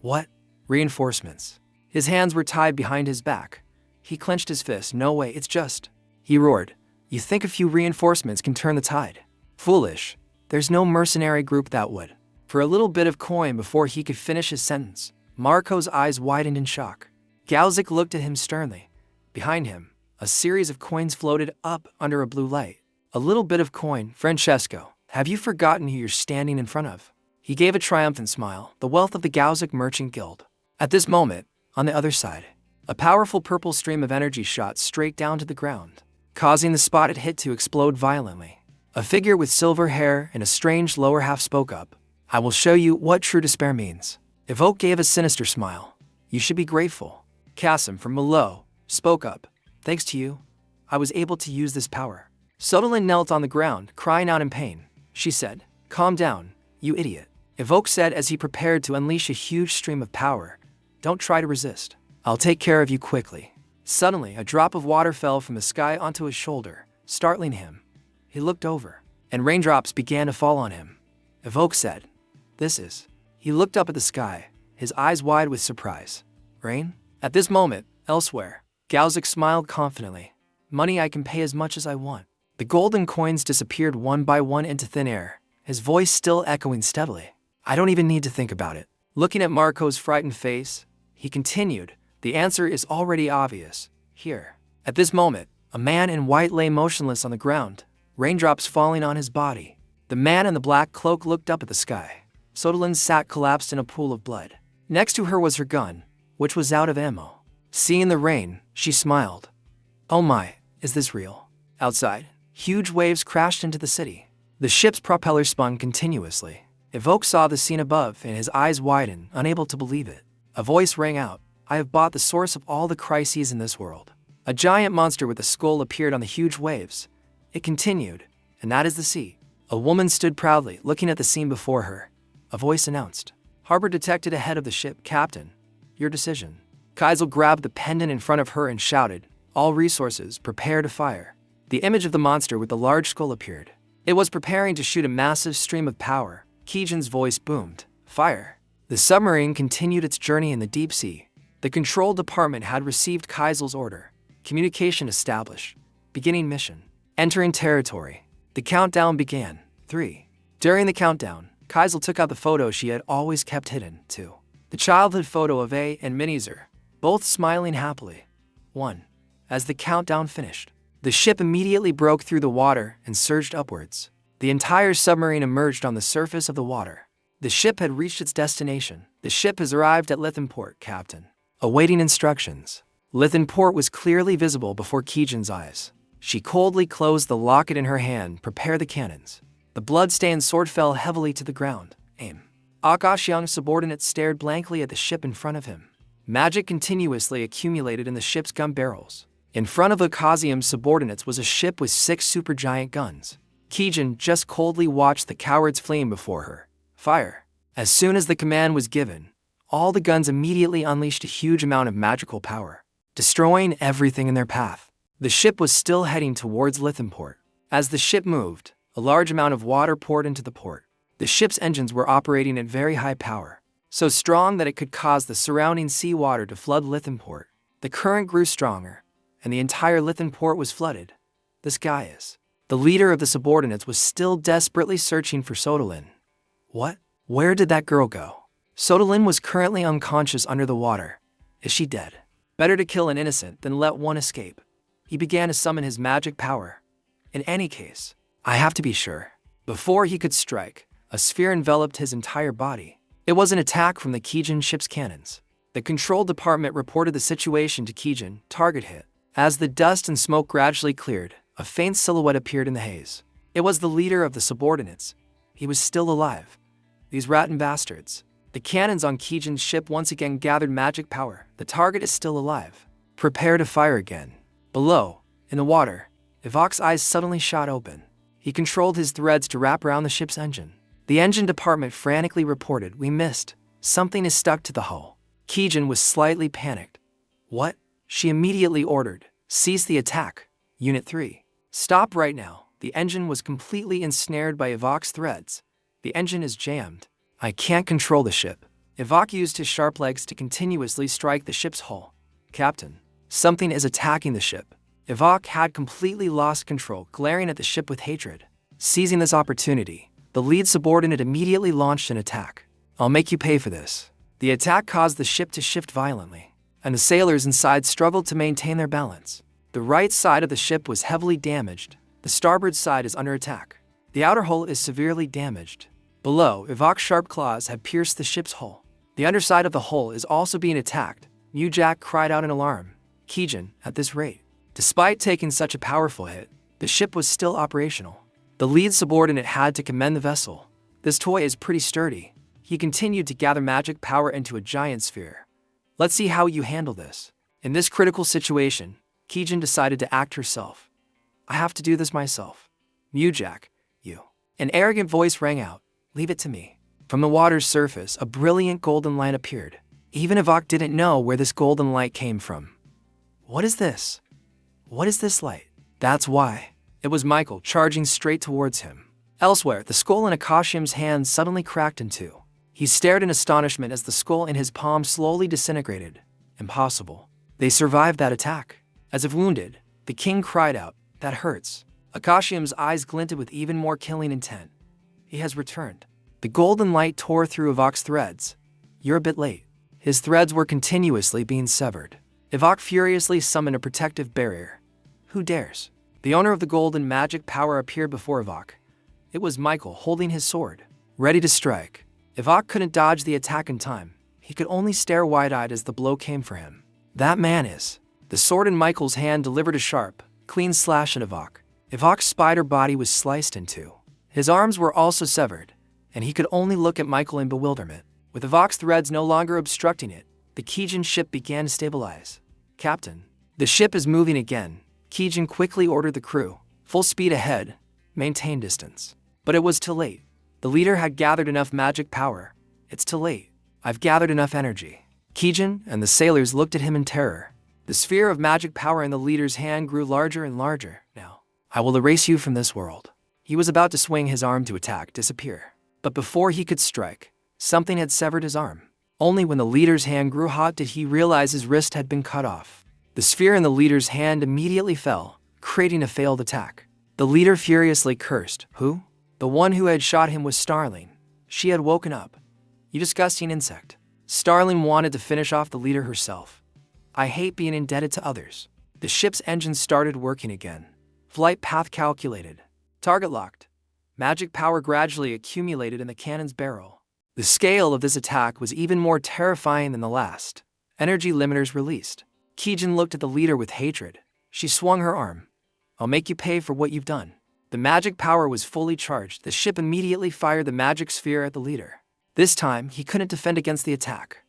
What? Reinforcements? His hands were tied behind his back. He clenched his fist. No way, it's just... He roared. You think a few reinforcements can turn the tide? Foolish. There's no mercenary group that would. For a little bit of coin before he could finish his sentence, Marco's eyes widened in shock. Gauzik looked at him sternly. Behind him, a series of coins floated up under a blue light. A little bit of coin, Francesco. Have you forgotten who you're standing in front of? He gave a triumphant smile, the wealth of the Gauzik Merchant Guild. At this moment, on the other side, a powerful purple stream of energy shot straight down to the ground, causing the spot it hit to explode violently. A figure with silver hair and a strange lower half spoke up. I will show you what true despair means. Evoke gave a sinister smile. You should be grateful. Kasim from Malo spoke up. Thanks to you, I was able to use this power. Sodalin knelt on the ground, crying out in pain. She said, calm down, you idiot. Evoke said as he prepared to unleash a huge stream of power. Don't try to resist. I'll take care of you quickly. Suddenly, a drop of water fell from the sky onto his shoulder, startling him. He looked over, and raindrops began to fall on him. Evoke said, This is... He looked up at the sky, his eyes wide with surprise. Rain? At this moment, elsewhere, Gauzik smiled confidently. Money I can pay as much as I want. The golden coins disappeared one by one into thin air, his voice still echoing steadily. I don't even need to think about it. Looking at Marco's frightened face, he continued, the answer is already obvious. Here. At this moment, a man in white lay motionless on the ground, raindrops falling on his body. The man in the black cloak looked up at the sky. Sodalin sat collapsed in a pool of blood. Next to her was her gun, which was out of ammo. Seeing the rain, she smiled. Oh my, is this real? Outside, huge waves crashed into the city. The ship's propeller spun continuously. Evoke saw the scene above and his eyes widened, unable to believe it. A voice rang out, I have bought the source of all the crises in this world. A giant monster with a skull appeared on the huge waves. It continued, and that is the sea. A woman stood proudly, looking at the scene before her. A voice announced, Harbor detected ahead of the ship, Captain. Your decision. Kaisel grabbed the pendant in front of her and shouted, all resources, prepare to fire. The image of the monster with the large skull appeared. It was preparing to shoot a massive stream of power. Kijin's voice boomed, fire. The submarine continued its journey in the deep sea. The control department had received Kaisel's order. Communication established. Beginning mission. Entering territory. The countdown began. 3. During the countdown, Kaisel took out the photo she had always kept hidden. 2. The childhood photo of A and Minizer, both smiling happily. 1. As the countdown finished, the ship immediately broke through the water and surged upwards. The entire submarine emerged on the surface of the water. The ship had reached its destination. The ship has arrived at Lithinport, Captain. Awaiting instructions. Lithinport was clearly visible before Kijin's eyes. She coldly closed the locket in her hand, prepare the cannons. The blood-stained sword fell heavily to the ground. Aim. Akash Young's subordinate stared blankly at the ship in front of him. Magic continuously accumulated in the ship's gun barrels. In front of Akazium's subordinates was a ship with 6 supergiant guns. Kijin just coldly watched the cowards fleeing before her. Fire. As soon as the command was given, all the guns immediately unleashed a huge amount of magical power, destroying everything in their path. The ship was still heading towards Lithinport. As the ship moved, a large amount of water poured into the port. The ship's engines were operating at very high power, so strong that it could cause the surrounding seawater to flood Lithinport. The current grew stronger, and the entire Lithinport was flooded. This guy is. The leader of the subordinates was still desperately searching for Sodalin. What? Where did that girl go? Sodalin was currently unconscious under the water. Is she dead? Better to kill an innocent than let one escape. He began to summon his magic power. In any case, I have to be sure. Before he could strike, a sphere enveloped his entire body. It was an attack from the Kijin ship's cannons. The control department reported the situation to Kijin, target hit. As the dust and smoke gradually cleared, A faint silhouette appeared in the haze. It was the leader of the subordinates. He was still alive. These rotten bastards. The cannons on Kijin's ship once again gathered magic power. The target is still alive. Prepare to fire again. Below, in the water, Ivok's eyes suddenly shot open. He controlled his threads to wrap around the ship's engine. The engine department frantically reported, "We missed. Something is stuck to the hull." Kijin was slightly panicked. "What?" She immediately ordered, "Cease the attack. Unit 3. Stop right now." The engine was completely ensnared by Ivok's threads. "The engine is jammed. I can't control the ship." Ivok used his sharp legs to continuously strike the ship's hull. "Captain, something is attacking the ship." Ivok had completely lost control, glaring at the ship with hatred. Seizing this opportunity, the lead subordinate immediately launched an attack. "I'll make you pay for this." The attack caused the ship to shift violently, and the sailors inside struggled to maintain their balance. The right side of the ship was heavily damaged. The starboard side is under attack. The outer hull is severely damaged. Below, Ivok's sharp claws have pierced the ship's hull. The underside of the hull is also being attacked. Mujak cried out in alarm. "Kijin, at this rate." Despite taking such a powerful hit, the ship was still operational. The lead subordinate had to commend the vessel. "This toy is pretty sturdy." He continued to gather magic power into a giant sphere. "Let's see how you handle this." In this critical situation, Kijin decided to act herself. "I have to do this myself." "Mujak, you." An arrogant voice rang out. "Leave it to me." From the water's surface, a brilliant golden light appeared. Even Ivok didn't know where this golden light came from. "What is this? What is this light?" That's why. It was Michael, charging straight towards him. Elsewhere, the skull in Akashim's hand suddenly cracked in two. He stared in astonishment as the skull in his palm slowly disintegrated. Impossible. They survived that attack. As if wounded, the king cried out, "That hurts." Akashim's eyes glinted with even more killing intent. "He has returned." The golden light tore through Ivok's threads. "You're a bit late." His threads were continuously being severed. Ivok furiously summoned a protective barrier. "Who dares?" The owner of the golden magic power appeared before Ivok. It was Michael, holding his sword, ready to strike. Ivok couldn't dodge the attack in time. He could only stare wide-eyed as the blow came for him. "That man is..." The sword in Michael's hand delivered a sharp, clean slash at Ivok. Ivok's spider body was sliced in two. His arms were also severed, and he could only look at Michael in bewilderment. With Ivok's threads no longer obstructing it, the Kijin ship began to stabilize. "Captain, the ship is moving again." Kijin quickly ordered the crew, "Full speed ahead, maintain distance." But it was too late. The leader had gathered enough magic power. "It's too late. I've gathered enough energy." Kijin and the sailors looked at him in terror. The sphere of magic power in the leader's hand grew larger and larger. "Now, I will erase you from this world." He was about to swing his arm to attack, disappear. But before he could strike, something had severed his arm. Only when the leader's hand grew hot did he realize his wrist had been cut off. The sphere in the leader's hand immediately fell, creating a failed attack. The leader furiously cursed. Who? The one who had shot him was Starling. She had woken up. "You disgusting insect." Starling wanted to finish off the leader herself. "I hate being indebted to others." The ship's engine started working again. Flight path calculated. Target locked. Magic power gradually accumulated in the cannon's barrel. The scale of this attack was even more terrifying than the last. Energy limiters released. Kijin looked at the leader with hatred. She swung her arm. "I'll make you pay for what you've done." The magic power was fully charged. The ship immediately fired the magic sphere at the leader. This time, he couldn't defend against the attack.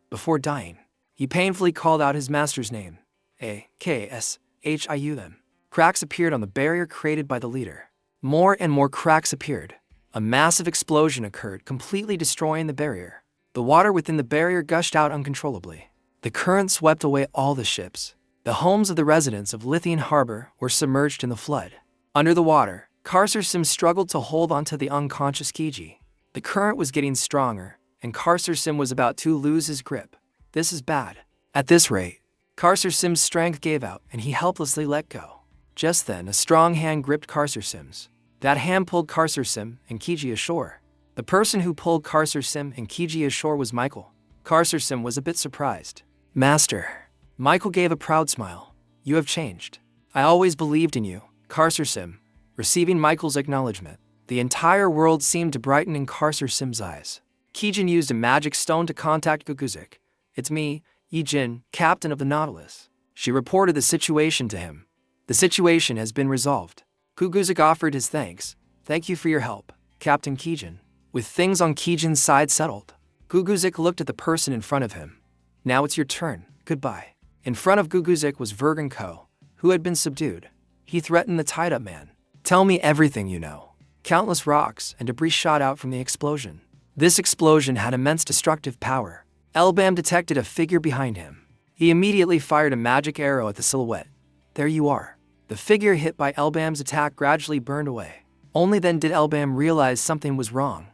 Before dying, he painfully called out his master's name. A-K-S-H-I-U them. Cracks appeared on the barrier created by the leader. More and more cracks appeared. A massive explosion occurred, completely destroying the barrier. The water within the barrier gushed out uncontrollably. The current swept away all the ships. The homes of the residents of Lithian Harbor were submerged in the flood. Under the water, Karser Sim struggled to hold onto the unconscious Kiji. The current was getting stronger, and Karser Sim was about to lose his grip. This is bad. At this rate, Karser Sim's strength gave out, and he helplessly let go. Just then, a strong hand gripped Karser Sim's. That hand pulled Karser Sim and Kiji ashore. The person who pulled Karser Sim and Kiji ashore was Michael. Karser Sim was a bit surprised. "Master." Michael gave a proud smile. "You have changed. I always believed in you." Karser Sim, receiving Michael's acknowledgement. The entire world seemed to brighten in Karser Sim's eyes. Kijin used a magic stone to contact Guguzik. "It's me, Yi-Jin, captain of the Nautilus." She reported the situation to him. The situation has been resolved. Kuguzik offered his thanks. Thank you for your help, Captain Kijin. With things on Kijin's side settled, Guguzik looked at the person in front of him. Now it's your turn, goodbye. In front of Guguzik was Vergen Ko, who had been subdued. He threatened the tied-up man. Tell me everything you know. Countless rocks and debris shot out from the explosion. This explosion had immense destructive power. Elbam detected a figure behind him. He immediately fired a magic arrow at the silhouette. There you are. The figure hit by Elbam's attack gradually burned away. Only then did Elbam realize something was wrong.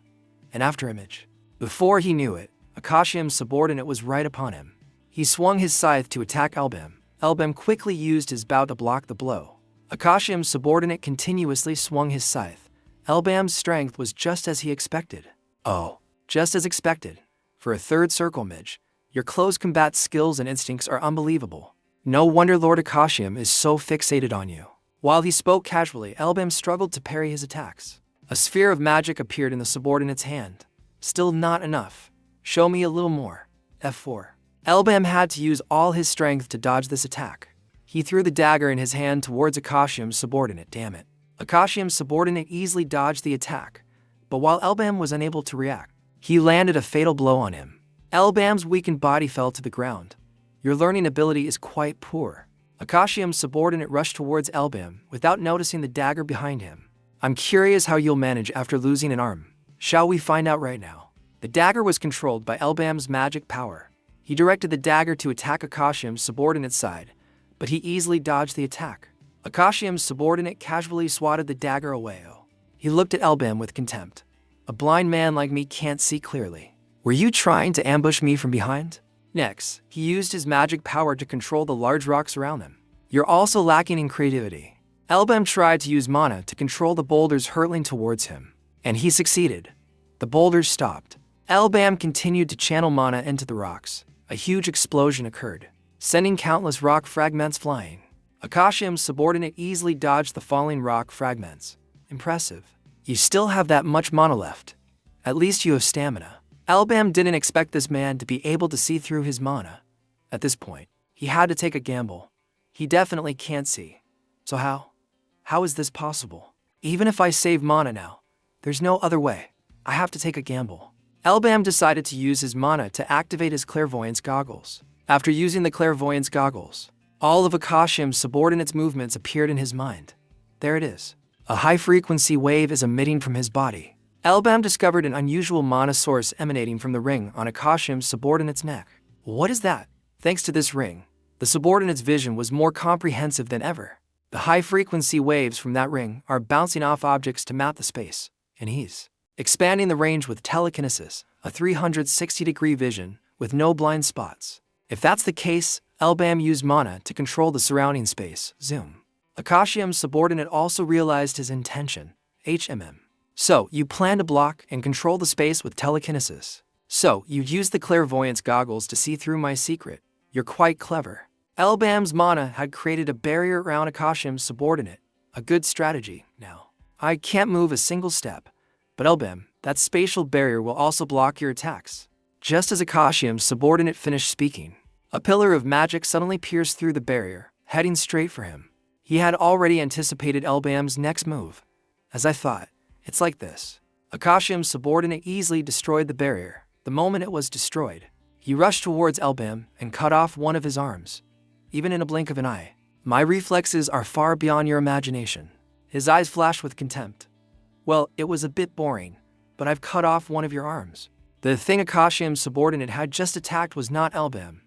An afterimage. Before he knew it, Akashium's subordinate was right upon him. He swung his scythe to attack Elbam. Elbam quickly used his bow to block the blow. Akashium's subordinate continuously swung his scythe. Elbam's strength was just as he expected. Oh, just as expected. For a third circle mage, your close combat skills and instincts are unbelievable. No wonder Lord Akashium is so fixated on you. While he spoke casually, Elbam struggled to parry his attacks. A sphere of magic appeared in the subordinate's hand. Still not enough. Show me a little more. F4. Elbam had to use all his strength to dodge this attack. He threw the dagger in his hand towards Akashium's subordinate. Damn it. Akashium's subordinate easily dodged the attack, but while Elbam was unable to react, he landed a fatal blow on him. Elbam's weakened body fell to the ground. Your learning ability is quite poor. Akashium's subordinate rushed towards Elbam without noticing the dagger behind him. I'm curious how you'll manage after losing an arm. Shall we find out right now? The dagger was controlled by Elbam's magic power. He directed the dagger to attack Akashium's subordinate's side, but he easily dodged the attack. Akashium's subordinate casually swatted the dagger away. He looked at Elbam with contempt. A blind man like me can't see clearly. Were you trying to ambush me from behind? Next, he used his magic power to control the large rocks around him. You're also lacking in creativity. Elbam tried to use mana to control the boulders hurtling towards him, and he succeeded. The boulders stopped. Elbam continued to channel mana into the rocks. A huge explosion occurred, sending countless rock fragments flying. Akashium's subordinate easily dodged the falling rock fragments. Impressive. You still have that much mana left. At least you have stamina. Elbam didn't expect this man to be able to see through his mana. At this point, he had to take a gamble. He definitely can't see. So how? How is this possible? Even if I save mana now, there's no other way. I have to take a gamble. Elbam decided to use his mana to activate his clairvoyance goggles. After using the clairvoyance goggles, all of Akashium's subordinate's movements appeared in his mind. There it is. A high-frequency wave is emitting from his body. Elbam discovered an unusual mana source emanating from the ring on Akashium's subordinate's neck. What is that? Thanks to this ring, the subordinate's vision was more comprehensive than ever. The high-frequency waves from that ring are bouncing off objects to map the space, and he's expanding the range with telekinesis, a 360-degree vision with no blind spots. If that's the case, Elbam used mana to control the surrounding space, zoom. Akashium's subordinate also realized his intention, So, you plan to block and control the space with telekinesis. So, you'd use the clairvoyance goggles to see through my secret. You're quite clever. Elbam's mana had created a barrier around Akashium's subordinate. A good strategy, now. I can't move a single step. But Elbam, that spatial barrier will also block your attacks. Just as Akashium's subordinate finished speaking, a pillar of magic suddenly pierced through the barrier, heading straight for him. He had already anticipated Elbam's next move. As I thought, it's like this. Akashium's subordinate easily destroyed the barrier. The moment it was destroyed, he rushed towards Elbam and cut off one of his arms. Even in a blink of an eye. My reflexes are far beyond your imagination. His eyes flashed with contempt. Well, it was a bit boring, but I've cut off one of your arms. The thing Akashium's subordinate had just attacked was not Elbam.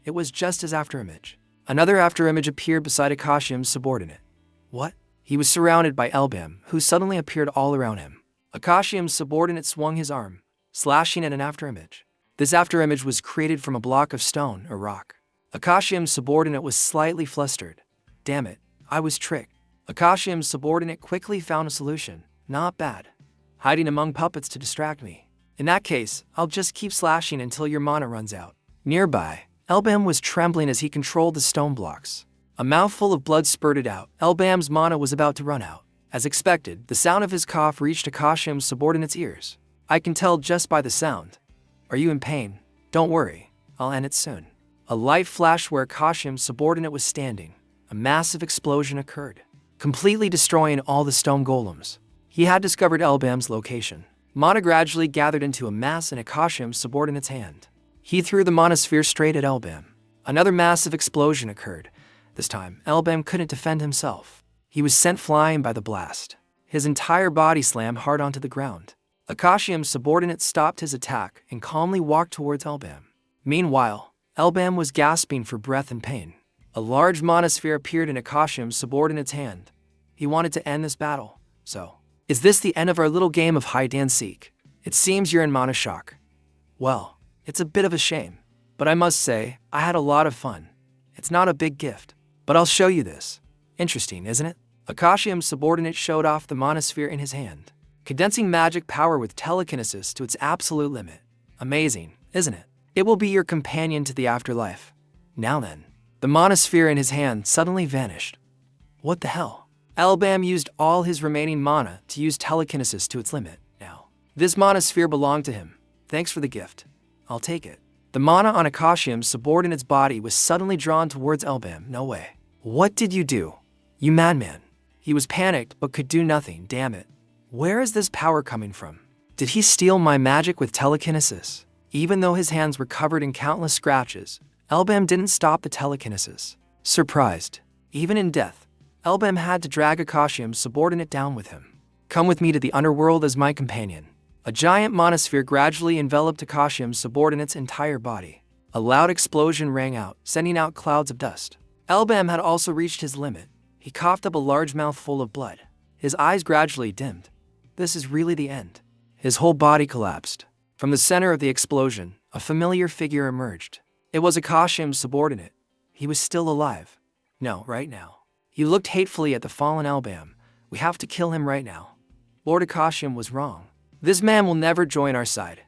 It was just his afterimage. Another afterimage appeared beside Akashium's subordinate. What? He was surrounded by Elbam, who suddenly appeared all around him. Akashium's subordinate swung his arm, slashing at an afterimage. This afterimage was created from a block of stone or rock. Akashium's subordinate was slightly flustered. Damn it, I was tricked. Akashium's subordinate quickly found a solution. Not bad. Hiding among puppets to distract me. In that case, I'll just keep slashing until your mana runs out. Nearby, Elbam was trembling as he controlled the stone blocks. A mouthful of blood spurted out. Elbam's mana was about to run out. As expected, the sound of his cough reached Akashium's subordinate's ears. I can tell just by the sound. Are you in pain? Don't worry, I'll end it soon. A light flashed where Akashium's subordinate was standing. a massive explosion occurred, completely destroying all the stone golems. He had discovered Elbam's location. Mana gradually gathered into a mass in Akashium's subordinate's hand. He threw the Monosphere straight at Elbam. Another massive explosion occurred. This time, Elbam couldn't defend himself. He was sent flying by the blast. His entire body slammed hard onto the ground. Akashium's subordinate stopped his attack and calmly walked towards Elbam. Meanwhile, Elbam was gasping for breath and pain. A large Monosphere appeared in Akashium's subordinate's hand. He wanted to end this battle. So, is this the end of our little game of hide-and-seek? It seems you're in mana shock. Well, it's a bit of a shame, but I must say, I had a lot of fun. It's not a big gift, but I'll show you this. Interesting, isn't it? Akashium's subordinate showed off the Monosphere in his hand, condensing magic power with telekinesis to its absolute limit. Amazing, isn't it? It will be your companion to the afterlife. Now then, the Monosphere in his hand suddenly vanished. What the hell? Elbam used all his remaining mana to use telekinesis to its limit. Now, this Monosphere belonged to him. Thanks for the gift. I'll take it. The mana on Akashium's subordinate's body was suddenly drawn towards Elbam. No way. What did you do? You madman. He was panicked but could do nothing, damn it. Where is this power coming from? Did he steal my magic with telekinesis? Even though his hands were covered in countless scratches, Elbam didn't stop the telekinesis. Surprised, even in death, Elbam had to drag Akashium's subordinate down with him. Come with me to the underworld as my companion. A giant Monosphere gradually enveloped Akashium's subordinate's entire body. A loud explosion rang out, sending out clouds of dust. Elbam had also reached his limit. He coughed up a large mouthful of blood. His eyes gradually dimmed. This is really the end. His whole body collapsed. From the center of the explosion, a familiar figure emerged. It was Akashium's subordinate. He was still alive. No, right now. He looked hatefully at the fallen Elbam. We have to kill him right now. Lord Akashium was wrong. This man will never join our side.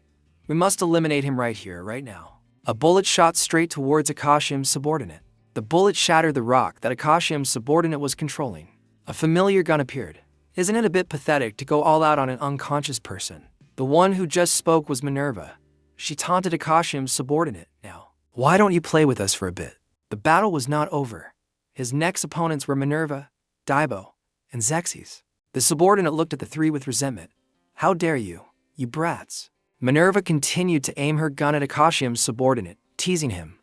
We must eliminate him right here, right now. A bullet shot straight towards Akashium's subordinate. The bullet shattered the rock that Akashium's subordinate was controlling. A familiar gun appeared. Isn't it a bit pathetic to go all out on an unconscious person? The one who just spoke was Minerva. She taunted Akashium's subordinate. Now, why don't you play with us for a bit? The battle was not over. His next opponents were Minerva, Daibo, and Xerxes. The subordinate looked at the three with resentment. How dare you, you brats? Minerva continued to aim her gun at Akashium's subordinate, teasing him.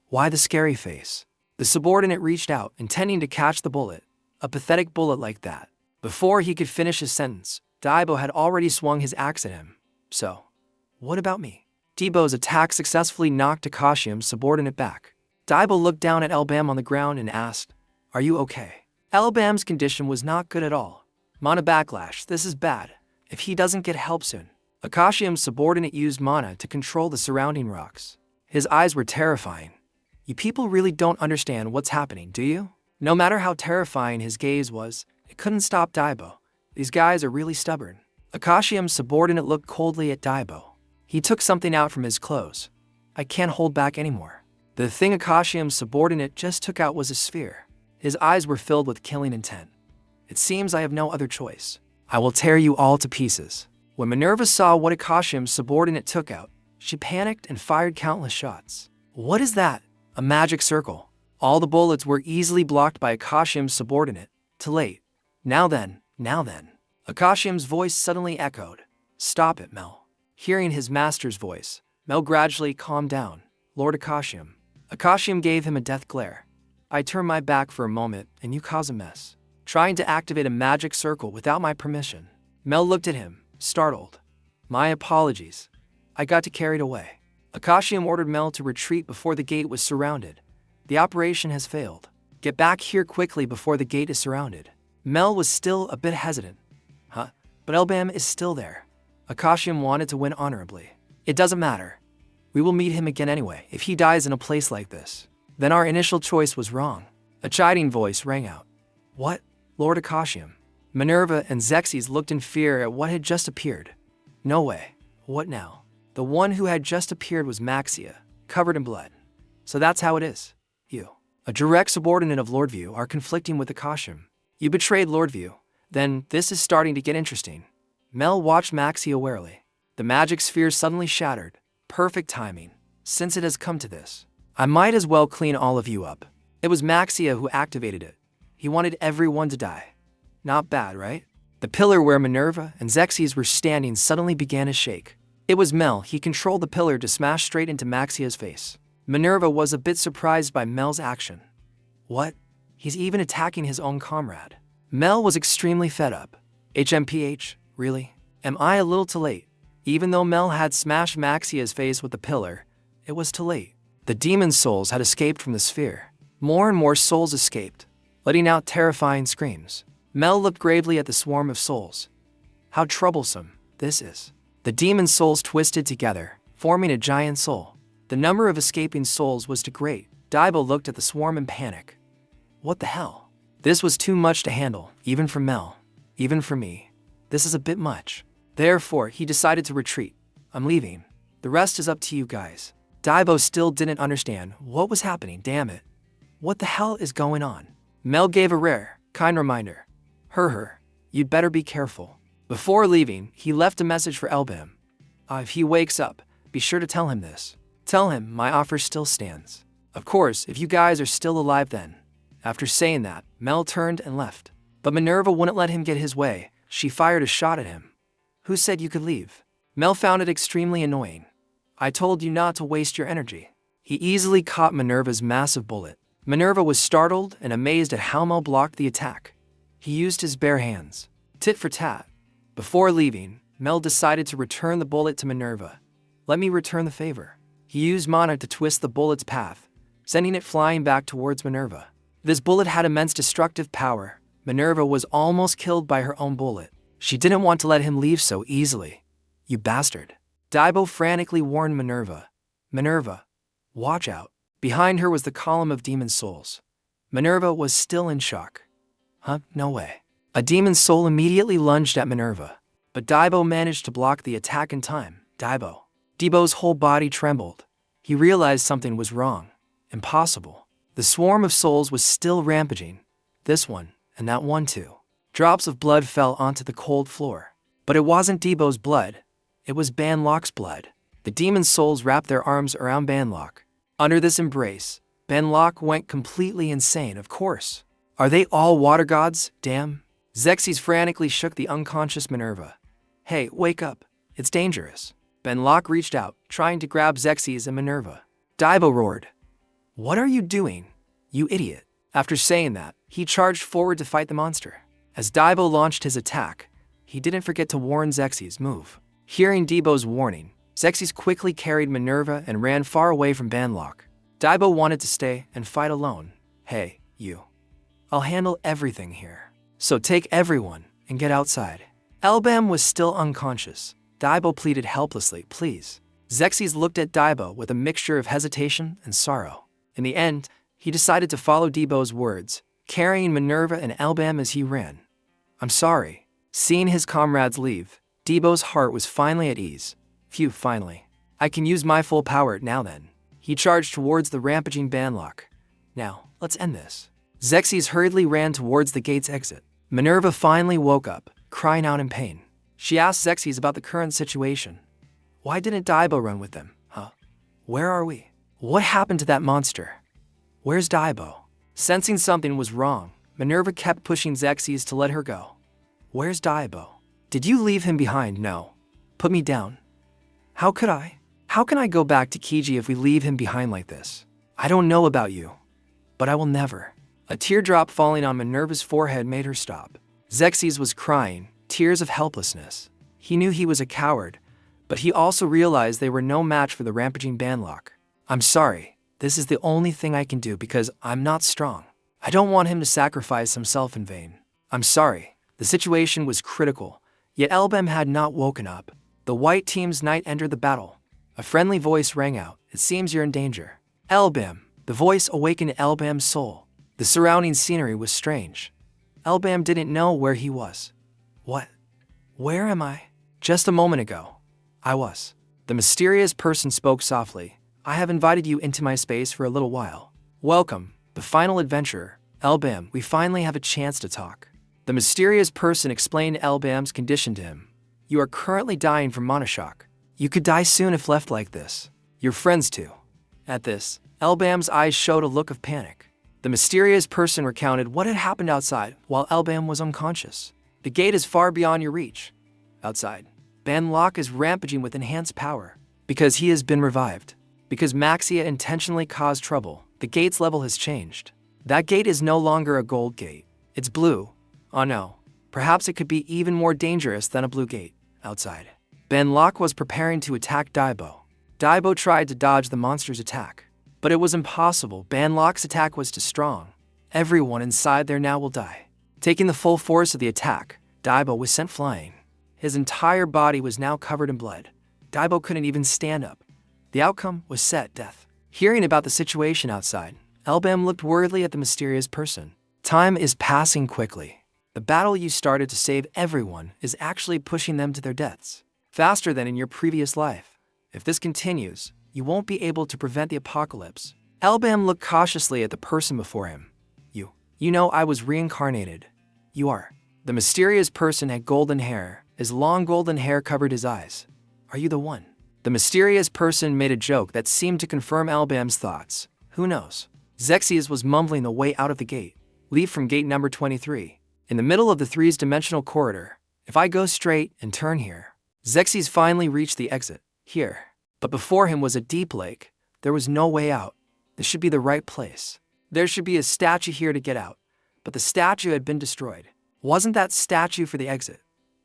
Why the scary face? The subordinate reached out, intending to catch the bullet. A pathetic bullet like that. Before he could finish his sentence, Daibo had already swung his axe at him. So, what about me? Daibo's attack successfully knocked Akashium's subordinate back. Daibo looked down at Elbam on the ground and asked, Are you okay? Elbam's condition was not good at all. Mana backlash, this is bad. If he doesn't get help soon. Akashium's subordinate used mana to control the surrounding rocks. His eyes were terrifying. You people really don't understand what's happening, do you? No matter how terrifying his gaze was, it couldn't stop Daibo. These guys are really stubborn. Akashium's subordinate looked coldly at Daibo. He took something out from his clothes. I can't hold back anymore. The thing Akashium's subordinate just took out was a sphere. His eyes were filled with killing intent. It seems I have no other choice. I will tear you all to pieces. When Minerva saw what Akashium's subordinate took out, she panicked and fired countless shots. What is that? A magic circle. All the bullets were easily blocked by Akashium's subordinate. Too late. Now then. Akashium's voice suddenly echoed. Stop it, Mel. Hearing his master's voice, Mel gradually calmed down. Lord Akashium. Akashium gave him a death glare. I turn my back for a moment and you cause a mess. Trying to activate a magic circle without my permission. Mel looked at him, startled. My apologies. I got carried away. Akashium ordered Mel to retreat before the gate was surrounded. The operation has failed. Get back here quickly before the gate is surrounded. Mel was still a bit hesitant. Huh? But Elbam is still there. Akashium wanted to win honorably. It doesn't matter. We will meet him again anyway. If he dies in a place like this, then our initial choice was wrong. A chiding voice rang out. What? Lord Akashium. Minerva and Xerxes looked in fear at what had just appeared. No way. What now? The one who had just appeared was Maxia, covered in blood. So that's how it is. You, a direct subordinate of Lordview, are conflicting with Akashium. You betrayed Lordview. Then this is starting to get interesting. Mel watched Maxia warily. The magic sphere suddenly shattered. Perfect timing. Since it has come to this, I might as well clean all of you up. It was Maxia who activated it. He wanted everyone to die. Not bad, right? The pillar where Minerva and Xerxes were standing suddenly began to shake. It was Mel. He controlled the pillar to smash straight into Maxia's face. Minerva was a bit surprised by Mel's action. What? He's even attacking his own comrade. Mel was extremely fed up. HMPH, really? Am I a little too late? Even though Mel had smashed Maxia's face with the pillar, it was too late. The demon souls had escaped from the sphere. More and more souls escaped, letting out terrifying screams. Mel looked gravely at the swarm of souls. How troublesome this is. The demon souls twisted together, forming a giant soul. The number of escaping souls was too great. Daibo looked at the swarm in panic. What the hell? This was too much to handle, even for Mel. Even for me. This is a bit much. Therefore, he decided to retreat. I'm leaving. The rest is up to you guys. Daibo still didn't understand what was happening, damn it. What the hell is going on? Mel gave a rare, kind reminder. You'd better be careful. Before leaving, he left a message for Elbam. If he wakes up, be sure to tell him this. Tell him my offer still stands. Of course, if you guys are still alive then. After saying that, Mel turned and left. But Minerva wouldn't let him get his way. She fired a shot at him. Who said you could leave? Mel found it extremely annoying. I told you not to waste your energy. He easily caught Minerva's massive bullet. Minerva was startled and amazed at how Mel blocked the attack. He used his bare hands. Tit for tat. Before leaving, Mel decided to return the bullet to Minerva. Let me return the favor. He used mana to twist the bullet's path, sending it flying back towards Minerva. This bullet had immense destructive power. Minerva was almost killed by her own bullet. She didn't want to let him leave so easily. You bastard. Daibo frantically warned Minerva. Minerva, watch out. Behind her was the column of demon souls. Minerva was still in shock. No way. A demon soul immediately lunged at Minerva, but Daibo managed to block the attack in time. Daibo's whole body trembled. He realized something was wrong. Impossible. The swarm of souls was still rampaging. This one, and that one too. Drops of blood fell onto the cold floor. But it wasn't Daibo's blood. It was Banlock's blood. The demon souls wrapped their arms around Banlock. Under this embrace, Banlock went completely insane, of course. Are they all water gods? Damn. Xerxes frantically shook the unconscious Minerva. Hey, wake up. It's dangerous. Banlock reached out, trying to grab Xerxes and Minerva. Daibo roared. What are you doing, you idiot? After saying that, he charged forward to fight the monster. As Daibo launched his attack, he didn't forget to warn Xerxes, move. Hearing Daibo's warning, Xerxes quickly carried Minerva and ran far away from Banlock. Daibo wanted to stay and fight alone. Hey, you. I'll handle everything here. So take everyone and get outside. Elbam was still unconscious. Daibo pleaded helplessly, please. Xerxes looked at Daibo with a mixture of hesitation and sorrow. In the end, he decided to follow Daibo's words, carrying Minerva and Elbam as he ran. I'm sorry. Seeing his comrades leave, Daibo's heart was finally at ease. Phew, finally. I can use my full power now then. He charged towards the rampaging Banlock. Now, let's end this. Xerxes hurriedly ran towards the gate's exit. Minerva finally woke up, crying out in pain. She asked Xerxes about the current situation. Why didn't Daibo run with them, Where are we? What happened to that monster? Where's Daibo? Sensing something was wrong, Minerva kept pushing Xerxes to let her go. Where's Daibo? Did you leave him behind? No. Put me down. How could I? How can I go back to Kiji if we leave him behind like this? I don't know about you, but I will never. A teardrop falling on Minerva's forehead made her stop. Xerxes was crying, tears of helplessness. He knew he was a coward, but he also realized they were no match for the rampaging Banlock. I'm sorry, this is the only thing I can do because I'm not strong. I don't want him to sacrifice himself in vain. I'm sorry, the situation was critical, yet Elbam had not woken up. The white team's knight entered the battle. A friendly voice rang out, it seems you're in danger. Elbam, the voice awakened Elbam's soul. The surrounding scenery was strange. Elbam didn't know where he was. What? Where am I? Just a moment ago, I was. The mysterious person spoke softly. I have invited you into my space for a little while. Welcome, the final adventurer. Elbam, we finally have a chance to talk. The mysterious person explained Elbam's condition to him. You are currently dying from mana shock. You could die soon if left like this. Your friends too. At this, Elbam's eyes showed a look of panic. The mysterious person recounted what had happened outside while Elbam was unconscious. The gate is far beyond your reach. Outside, Banlok is rampaging with enhanced power because he has been revived. Because Maxia intentionally caused trouble, the gate's level has changed. That gate is no longer a gold gate. It's blue. Oh no. Perhaps it could be even more dangerous than a blue gate. Outside, Banlok was preparing to attack Daibo. Daibo tried to dodge the monster's attack, but it was impossible. Banlok's attack was too strong. Everyone inside there now will die. Taking the full force of the attack, Daibo was sent flying. His entire body was now covered in blood. Daibo couldn't even stand up. The outcome was set death. Hearing about the situation outside, Elbam looked worriedly at the mysterious person. Time is passing quickly. The battle you started to save everyone is actually pushing them to their deaths, faster than in your previous life. If this continues, you won't be able to prevent the apocalypse. Elbam looked cautiously at the person before him. You know I was reincarnated. You are. The mysterious person had golden hair. His long golden hair covered his eyes. Are you the one? The mysterious person made a joke that seemed to confirm Elbam's thoughts. Who knows? Zexius was mumbling the way out of the gate. Leave from gate number 23. In the middle of the dimensional corridor. If I go straight and turn here. Zexius finally reached the exit. Here. But before him was a deep lake. There was no way out. This should be the right place. There should be a statue here to get out. But the statue had been destroyed. Wasn't that statue for the exit?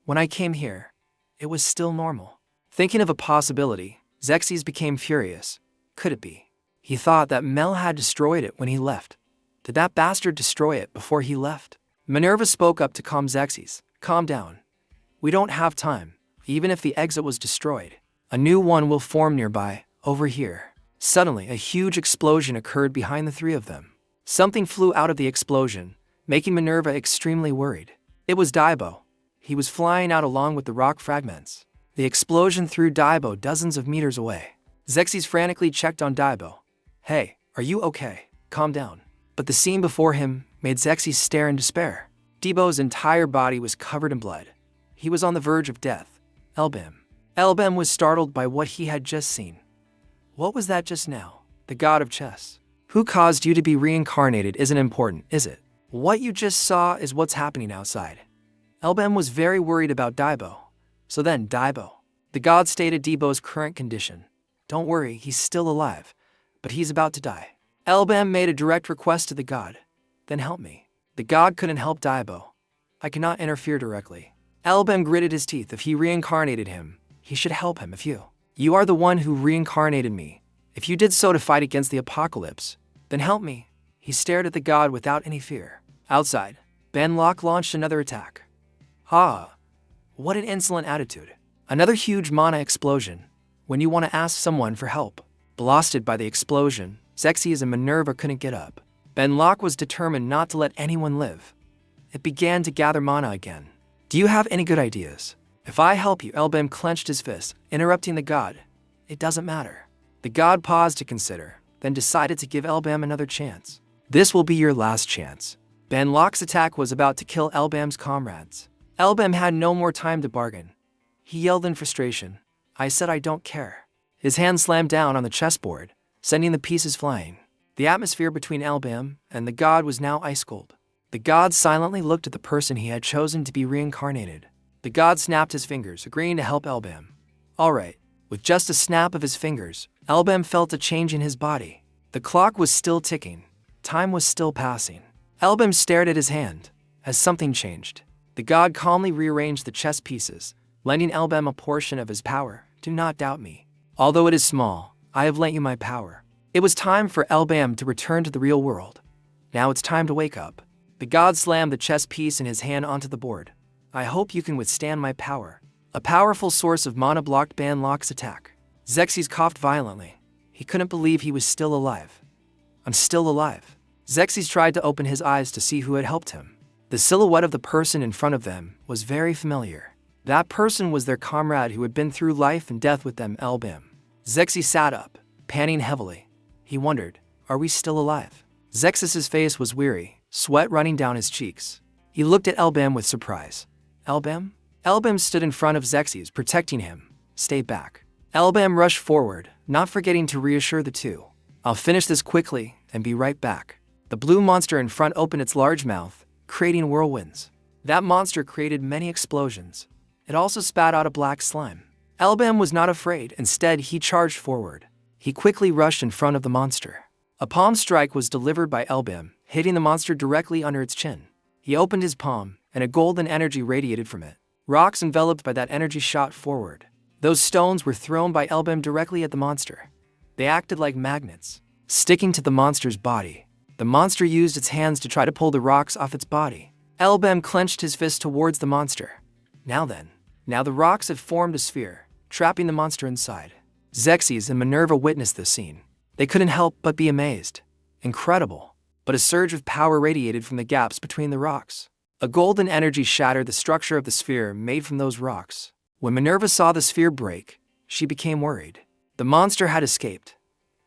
When I came here, it was still normal. Thinking of a possibility, Zexius became furious. Could it be? He thought that Mel had destroyed it when he left. Did that bastard destroy it before he left? Minerva spoke up to calm Zexius. Calm down. We don't have time. Even if the exit was destroyed, a new one will form nearby, over here. Suddenly, a huge explosion occurred behind the three of them. Something flew out of the explosion, making Minerva extremely worried. It was Daibo. He was flying out along with the rock fragments. The explosion threw Daibo dozens of meters away. Zexius frantically checked on Daibo. Hey, are you okay? Calm down. But the scene before him made Zexius stare in despair. Daibo's entire body was covered in blood. He was on the verge of death. Elbam was startled by what he had just seen. What was that just now? The god of chess. Who caused you to be reincarnated isn't important, is it? What you just saw is what's happening outside. Elbam was very worried about Daibo. So then, Daibo. The god stated Daibo's current condition. Don't worry, he's still alive, but he's about to die. Elbam made a direct request to the god. Then help me. The god couldn't help Daibo. I cannot interfere directly. Elbam gritted his teeth. If he reincarnated him, he should help him. You are the one who reincarnated me. If you did so to fight against the apocalypse, then help me. He stared at the god without any fear. Outside, Banlok launched another attack. Ha! What an insolent attitude. Another huge mana explosion. When you want to ask someone for help. Blasted by the explosion, Zexius and Minerva couldn't get up. Banlok was determined not to let anyone live. It began to gather mana again. Do you have any good ideas? If I help you, Elbam clenched his fist, interrupting the god. It doesn't matter. The god paused to consider, then decided to give Elbam another chance. This will be your last chance. Banlok's attack was about to kill Elbam's comrades. Elbam had no more time to bargain. He yelled in frustration. I said I don't care. His hand slammed down on the chessboard, sending the pieces flying. The atmosphere between Elbam and the god was now ice cold. The god silently looked at the person he had chosen to be reincarnated. The god snapped his fingers, agreeing to help Elbam. All right. With just a snap of his fingers, Elbam felt a change in his body. The clock was still ticking. Time was still passing. Elbam stared at his hand, as something changed. The god calmly rearranged the chess pieces, lending Elbam a portion of his power. Do not doubt me. Although it is small, I have lent you my power. It was time for Elbam to return to the real world. Now it's time to wake up. The god slammed the chess piece in his hand onto the board. I hope you can withstand my power. A powerful source of mana blocked Banlok's attack. Zexius coughed violently. He couldn't believe he was still alive. I'm still alive. Zexius tried to open his eyes to see who had helped him. The silhouette of the person in front of them was very familiar. That person was their comrade who had been through life and death with them, Elbam. Zexius sat up, panting heavily. He wondered, are we still alive? Zexius's face was weary, sweat running down his cheeks. He looked at Elbam with surprise. Elbam? Elbam stood in front of Zexius, protecting him. Stay back. Elbam rushed forward, not forgetting to reassure the two. I'll finish this quickly and be right back. The blue monster in front opened its large mouth, creating whirlwinds. That monster created many explosions. It also spat out a black slime. Elbam was not afraid. Instead, he charged forward. He quickly rushed in front of the monster. A palm strike was delivered by Elbam, hitting the monster directly under its chin. He opened his palm, and a golden energy radiated from it. Rocks enveloped by that energy shot forward. Those stones were thrown by Elbam directly at the monster. They acted like magnets, sticking to the monster's body. The monster used its hands to try to pull the rocks off its body. Elbam clenched his fist towards the monster. Now the rocks had formed a sphere, trapping the monster inside. Xerxes and Minerva witnessed this scene. They couldn't help but be amazed. Incredible. But a surge of power radiated from the gaps between the rocks. A golden energy shattered the structure of the sphere made from those rocks. When Minerva saw the sphere break, she became worried. The monster had escaped.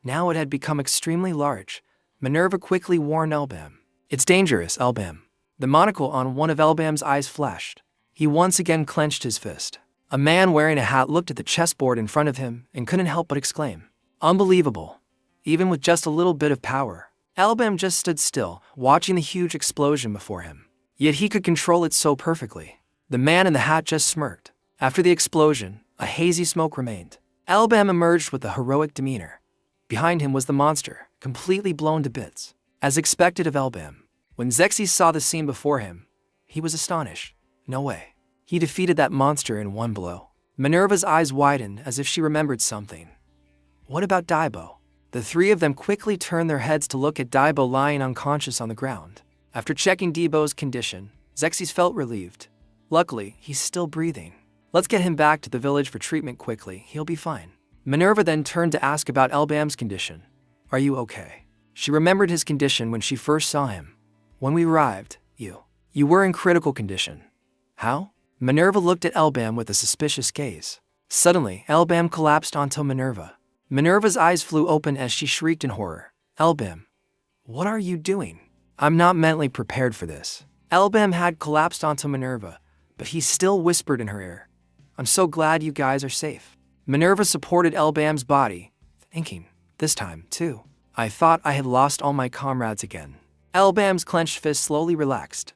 Now it had become extremely large. Minerva quickly warned Elbam. "It's dangerous, Elbam." The monocle on one of Elbam's eyes flashed. He once again clenched his fist. A man wearing a hat looked at the chessboard in front of him and couldn't help but exclaim, "Unbelievable." Even with just a little bit of power, Elbam just stood still, watching the huge explosion before him. Yet he could control it so perfectly. The man in the hat just smirked. After the explosion, a hazy smoke remained. Elbam emerged with a heroic demeanor. Behind him was the monster, completely blown to bits. As expected of Elbam, when Xerxes saw the scene before him, he was astonished. No way. He defeated that monster in one blow. Minerva's eyes widened as if she remembered something. What about Dibo? The three of them quickly turned their heads to look at Dibo lying unconscious on the ground. After checking Dibo's condition, Xerxes felt relieved. Luckily, he's still breathing. Let's get him back to the village for treatment quickly. He'll be fine. Minerva then turned to ask about Elbam's condition. Are you okay? She remembered his condition when she first saw him. When we arrived, you were in critical condition. How? Minerva looked at Elbam with a suspicious gaze. Suddenly, Elbam collapsed onto Minerva. Minerva's eyes flew open as she shrieked in horror. Elbam, what are you doing? I'm not mentally prepared for this. Elbam had collapsed onto Minerva, but he still whispered in her ear. I'm so glad you guys are safe. Minerva supported Elbam's body, thinking, this time, too. I thought I had lost all my comrades again. Elbam's clenched fist slowly relaxed.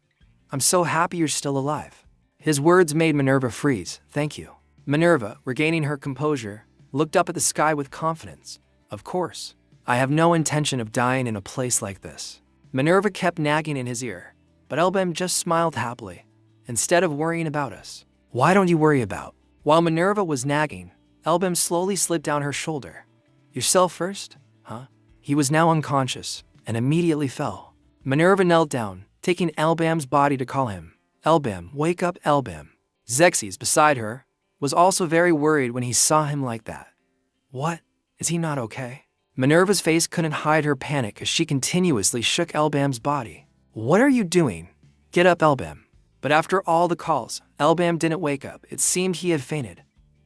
I'm so happy you're still alive. His words made Minerva freeze. Thank you. Minerva, regaining her composure, looked up at the sky with confidence. Of course. I have no intention of dying in a place like this. Minerva kept nagging in his ear, but Elbam just smiled happily. Instead of worrying about us. Why don't you worry about? While Minerva was nagging, Elbam slowly slid down her shoulder. Yourself first? Huh? He was now unconscious and immediately fell. Minerva knelt down, taking Elbam's body to call him. Elbam, wake up, Elbam. Xerxes, beside her, was also very worried when he saw him like that. What? Is he not okay? Minerva's face couldn't hide her panic as she continuously shook Elbam's body. What are you doing? Get up, Elbam. But after all the calls, Elbam didn't wake up. It seemed he had fainted.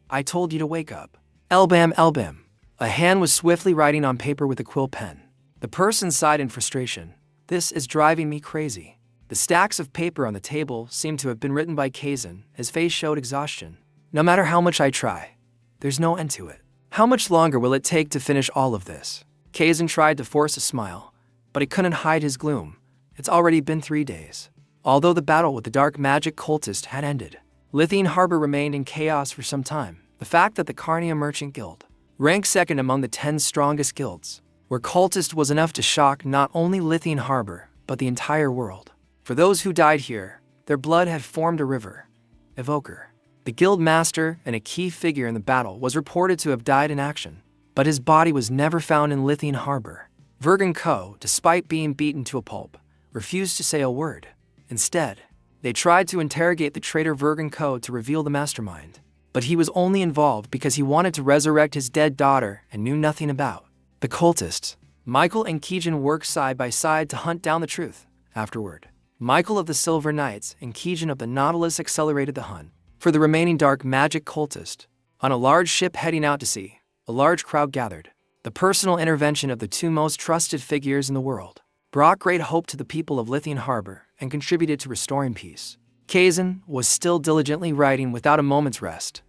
I told you to wake up. Elbam, Elbam. A hand was swiftly writing on paper with a quill pen. The person sighed in frustration. This is driving me crazy. The stacks of paper on the table seemed to have been written by Kazan. His face showed exhaustion. No matter how much I try, there's no end to it. How much longer will it take to finish all of this? Kazan tried to force a smile, but he couldn't hide his gloom. It's already been 3 days. Although the battle with the dark magic cultist had ended, Lithian Harbor remained in chaos for some time. The fact that the Carnia Merchant Guild, ranked second among the 10 strongest guilds, were cultist was enough to shock not only Lithian Harbor, but the entire world. For those who died here, their blood had formed a river. Evoker, the guild master and a key figure in the battle, was reported to have died in action, but his body was never found in Lithian Harbor. Vergen Co., despite being beaten to a pulp, refused to say a word. Instead, they tried to interrogate the traitor Vergen Co. to reveal the mastermind, but he was only involved because he wanted to resurrect his dead daughter and knew nothing about the cultists. Michael and Keegan worked side by side to hunt down the truth. Afterward, Michael of the Silver Knights and Keegan of the Nautilus accelerated the hunt for the remaining dark magic cultist. On a large ship heading out to sea, a large crowd gathered. The personal intervention of the two most trusted figures in the world brought great hope to the people of Lithian Harbor and contributed to restoring peace. Kazan was still diligently writing without a moment's rest.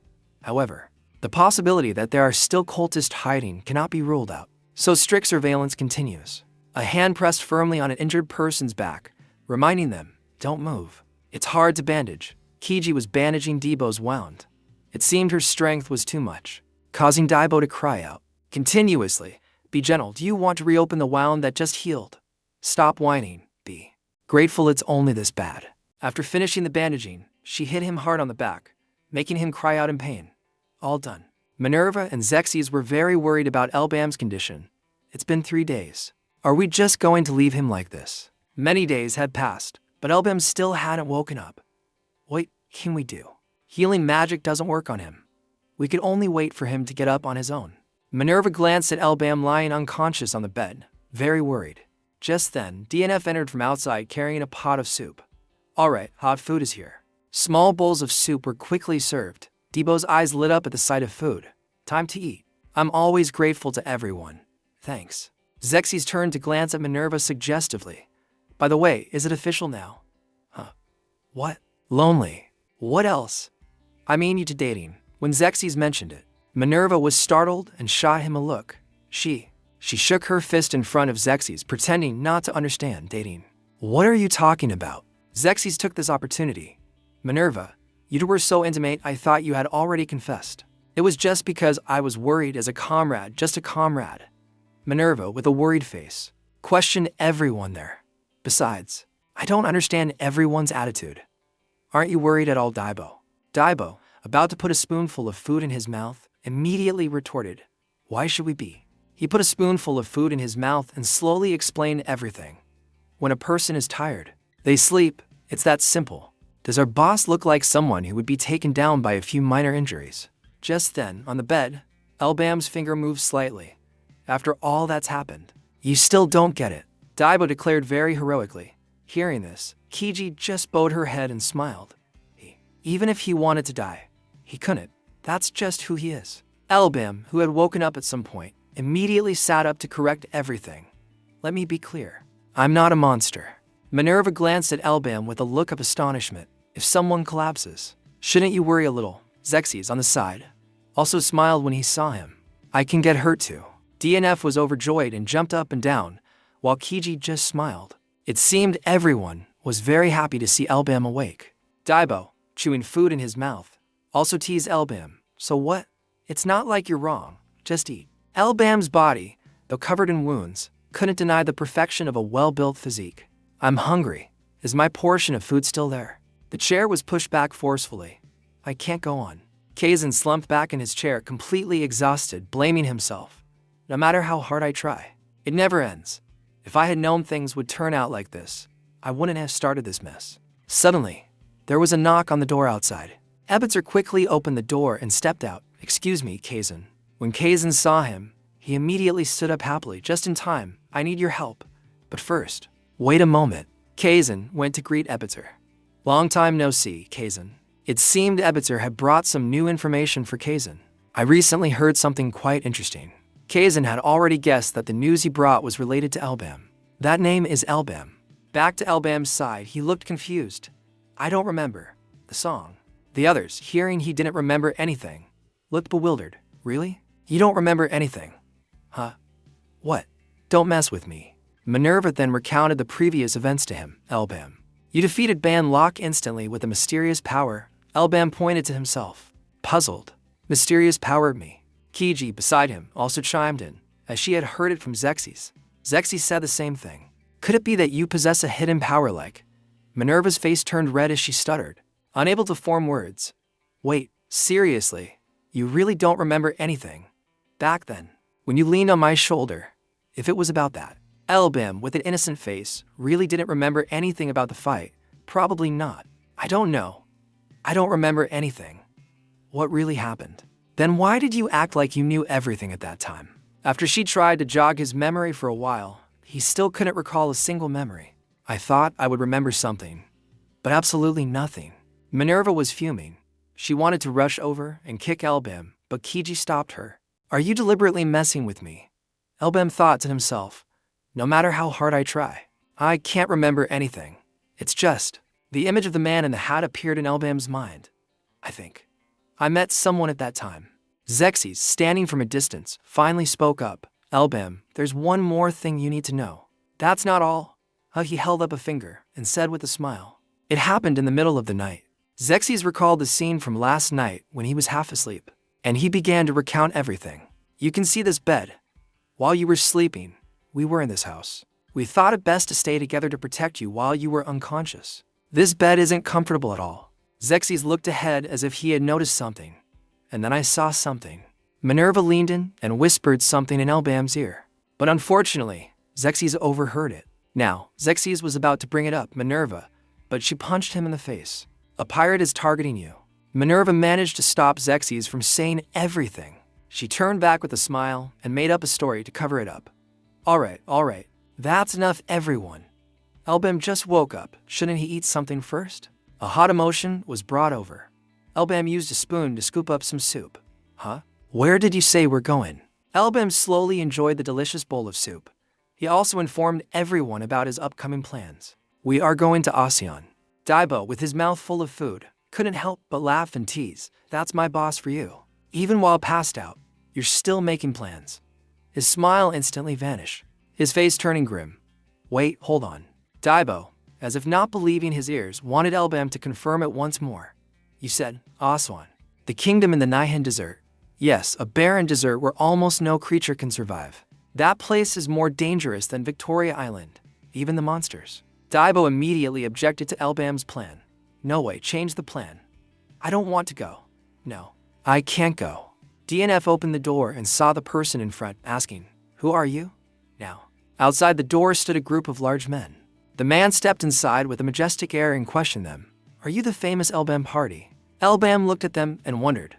However, the possibility that there are still cultists hiding cannot be ruled out, so strict surveillance continues. A hand pressed firmly on an injured person's back, reminding them, don't move. It's hard to bandage. Kiji was bandaging Debo's wound. It seemed her strength was too much, causing Daibo to cry out continuously, be gentle, do you want to reopen the wound that just healed? Stop whining, be grateful it's only this bad. After finishing the bandaging, she hit him hard on the back, making him cry out in pain. All done. Minerva and Xerxes were very worried about Elbam's condition. It's been 3 days. Are we just going to leave him like this? Many days had passed, but Elbam still hadn't woken up. What can we do? Healing magic doesn't work on him. We could only wait for him to get up on his own. Minerva glanced at Elbam lying unconscious on the bed, very worried. Just then, DNF entered from outside carrying a pot of soup. All right, hot food is here. Small bowls of soup were quickly served. Debo's eyes lit up at the sight of food. Time to eat. I'm always grateful to everyone. Thanks. Xerxes turned to glance at Minerva suggestively. By the way, is it official now? Huh. What? Lonely. What else? I mean you to dating. When Xerxes mentioned it, Minerva was startled and shot him a look. She shook her fist in front of Xerxes, pretending not to understand dating. What are you talking about? Xerxes took this opportunity. Minerva, you were so intimate I thought you had already confessed. It was just because I was worried as a comrade, just a comrade. Minerva, with a worried face, questioned everyone there. Besides, I don't understand everyone's attitude. Aren't you worried at all, Daibo? Daibo, about to put a spoonful of food in his mouth, immediately retorted, why should we be? He put a spoonful of food in his mouth and slowly explained everything. When a person is tired, they sleep. It's that simple. Does our boss look like someone who would be taken down by a few minor injuries? Just then, on the bed, Elbam's finger moved slightly. After all that's happened, you still don't get it, Daibo declared very heroically. Hearing this, Kiji just bowed her head and smiled. Even if he wanted to die, he couldn't. That's just who he is. Elbam, who had woken up at some point, immediately sat up to correct everything. Let me be clear. I'm not a monster. Minerva glanced at Elbam with a look of astonishment. If someone collapses, shouldn't you worry a little? Xerxes, on the side, also smiled when he saw him. I can get hurt too. DNF was overjoyed and jumped up and down, while Kiji just smiled. It seemed everyone was very happy to see Elbam awake. Daibo, chewing food in his mouth, also teased Elbam. So what? It's not like you're wrong. Just eat. Elbam's body, though covered in wounds, couldn't deny the perfection of a well-built physique. I'm hungry. Is my portion of food still there? The chair was pushed back forcefully. I can't go on. Kazan slumped back in his chair, completely exhausted, blaming himself. No matter how hard I try, it never ends. If I had known things would turn out like this, I wouldn't have started this mess. Suddenly, there was a knock on the door outside. Ebitzer quickly opened the door and stepped out. Excuse me, Kazan. When Kazan saw him, he immediately stood up happily. Just in time. I need your help. But first, wait a moment. Kazan went to greet Ebitzer. Long time no see, Kazan. It seemed Ebitzer had brought some new information for Kazan. I recently heard something quite interesting. Kazan had already guessed that the news he brought was related to Elbam. That name is Elbam. Back to Elbam's side, he looked confused. I don't remember. The song. The others, hearing he didn't remember anything, looked bewildered. Really? You don't remember anything? Huh? What? Don't mess with me. Minerva then recounted the previous events to him. Elbam. You defeated Ban Locke instantly with a mysterious power. Elbam pointed to himself. Puzzled. Mysterious power me. Kiji, beside him, also chimed in, as she had heard it from Xerxes. Xerxes said the same thing. Could it be that you possess a hidden power like? Minerva's face turned red as she stuttered, unable to form words. Wait, seriously? You really don't remember anything? Back then, when you leaned on my shoulder, if it was about that. Elbam, with an innocent face, really didn't remember anything about the fight. Probably not. I don't know. I don't remember anything. What really happened? Then why did you act like you knew everything at that time? After she tried to jog his memory for a while, he still couldn't recall a single memory. I thought I would remember something, but absolutely nothing. Minerva was fuming. She wanted to rush over and kick Elbam, but Kiji stopped her. Are you deliberately messing with me? Elbam thought to himself. No matter how hard I try, I can't remember anything. It's just, the image of the man in the hat appeared in Elbam's mind. I think I met someone at that time. Xerxes, standing from a distance, finally spoke up. Elbam, there's one more thing you need to know. That's not all. He held up a finger and said with a smile. It happened in the middle of the night. Xerxes recalled the scene from last night when he was half asleep, and he began to recount everything. You can see this bed. While you were sleeping, we were in this house. We thought it best to stay together to protect you while you were unconscious. This bed isn't comfortable at all. Xerxes looked ahead as if he had noticed something, and then I saw something. Minerva leaned in and whispered something in Elbam's ear, but unfortunately, Xerxes overheard it. Now, Xerxes was about to bring it up, Minerva, but she punched him in the face. A pirate is targeting you. Minerva managed to stop Xerxes from saying everything. She turned back with a smile and made up a story to cover it up. All right. That's enough, everyone. Elbam just woke up. Shouldn't he eat something first? A hot emotion was brought over. Elbam used a spoon to scoop up some soup. Huh? Where did you say we're going? Elbam slowly enjoyed the delicious bowl of soup. He also informed everyone about his upcoming plans. We are going to Ocean. Daibo, with his mouth full of food, couldn't help but laugh and tease. That's my boss for you. Even while passed out, you're still making plans. His smile instantly vanished, his face turning grim. Wait, hold on. Daibo, as if not believing his ears, wanted Elbam to confirm it once more. You said, Aswan, the kingdom in the Nihan Desert. Yes, a barren desert where almost no creature can survive. That place is more dangerous than Victoria Island, even the monsters. Daibo immediately objected to Elbam's plan. No way, change the plan. I don't want to go. No, I can't go. DNF opened the door and saw the person in front, asking, Who are you? Now, outside the door stood a group of large men. The man stepped inside with a majestic air and questioned them. Are you the famous Elbam party? Elbam looked at them and wondered,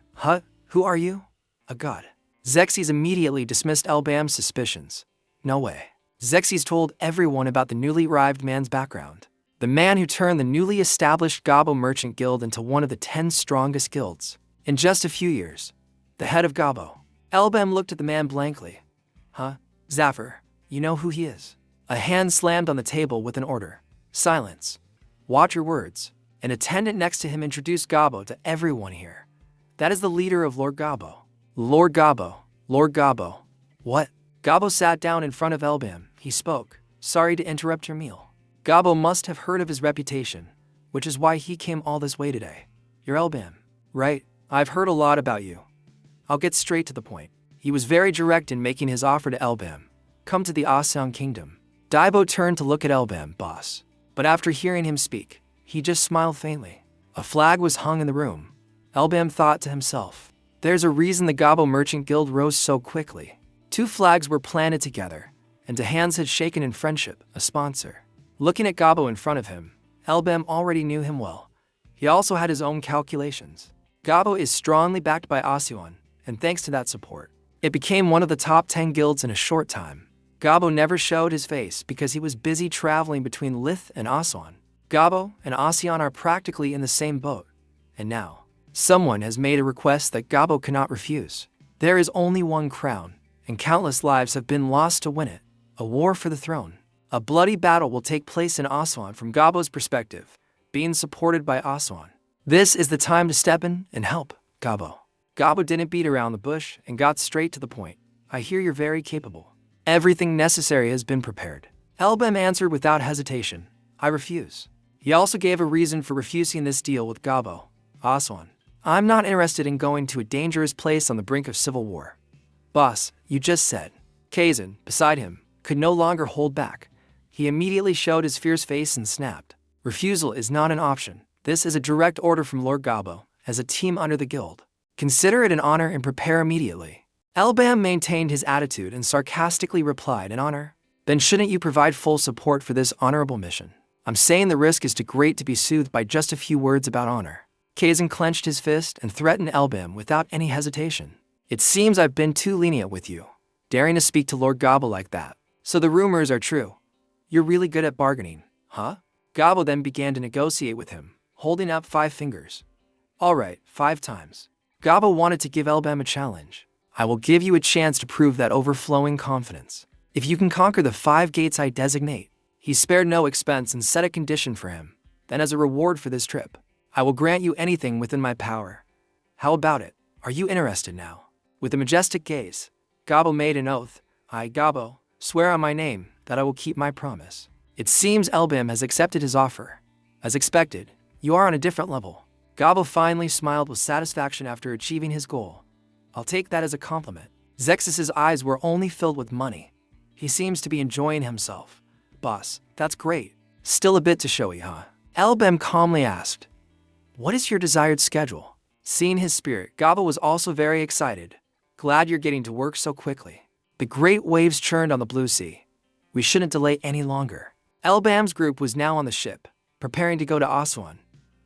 Who are you? A god. Xerxes immediately dismissed Elbam's suspicions. No way. Xerxes told everyone about the newly arrived man's background. The man who turned the newly established Gabo Merchant Guild into one of the 10 strongest guilds. In just a few years. The head of Gabo. Elbam looked at the man blankly. Zafir, you know who he is? A hand slammed on the table with an order. Silence. Watch your words. An attendant next to him introduced Gabo to everyone here. That is the leader of Lord Gabo. Lord Gabo. What? Gabo sat down in front of Elbam. He spoke. Sorry to interrupt your meal. Gabo must have heard of his reputation, which is why he came all this way today. You're Elbam, right? I've heard a lot about you. I'll get straight to the point. He was very direct in making his offer to Elbam. Come to the Asean kingdom. Daibo turned to look at Elbam, boss. But after hearing him speak, he just smiled faintly. A flag was hung in the room. Elbam thought to himself, there's a reason the Gabo Merchant Guild rose so quickly. 2 flags were planted together, and 2 hands had shaken in friendship, a sponsor. Looking at Gabo in front of him, Elbam already knew him well. He also had his own calculations. Gabo is strongly backed by Asuan, and thanks to that support, it became one of the top 10 guilds in a short time. Gabo never showed his face because he was busy traveling between Lith and Asuan. Gabo and Asuan are practically in the same boat. And now, someone has made a request that Gabo cannot refuse. There is only one crown, and countless lives have been lost to win it. A war for the throne. A bloody battle will take place in Asuan from Gabo's perspective, being supported by Asuan. This is the time to step in and help, Gabo. Gabo didn't beat around the bush and got straight to the point. I hear you're very capable. Everything necessary has been prepared. Elbam answered without hesitation. I refuse. He also gave a reason for refusing this deal with Gabo. Asuan. I'm not interested in going to a dangerous place on the brink of civil war. Boss, you just said. Kazan, beside him, could no longer hold back. He immediately showed his fierce face and snapped. Refusal is not an option. This is a direct order from Lord Gabo, as a team under the guild. Consider it an honor and prepare immediately. Elbam maintained his attitude and sarcastically replied, an honor? Then shouldn't you provide full support for this honorable mission? I'm saying the risk is too great to be soothed by just a few words about honor. Kazan clenched his fist and threatened Elbam without any hesitation. It seems I've been too lenient with you, daring to speak to Lord Gabo like that. So the rumors are true. You're really good at bargaining, huh? Gabo then began to negotiate with him, holding up 5 fingers. All right, 5 times. Gabo wanted to give Elbam a challenge. I will give you a chance to prove that overflowing confidence. If you can conquer the 5 gates I designate. He spared no expense and set a condition for him. Then as a reward for this trip, I will grant you anything within my power. How about it? Are you interested now? With a majestic gaze, Gabo made an oath. I, Gabo, swear on my name, that I will keep my promise. It seems Elbam has accepted his offer. As expected, you are on a different level. Gabo finally smiled with satisfaction after achieving his goal. I'll take that as a compliment. Zexus's eyes were only filled with money. He seems to be enjoying himself. Boss, that's great. Still a bit to showy, huh? Elbam calmly asked. What is your desired schedule? Seeing his spirit, Gabo was also very excited. Glad you're getting to work so quickly. The great waves churned on the blue sea. We shouldn't delay any longer. Elbam's group was now on the ship, preparing to go to Aswan.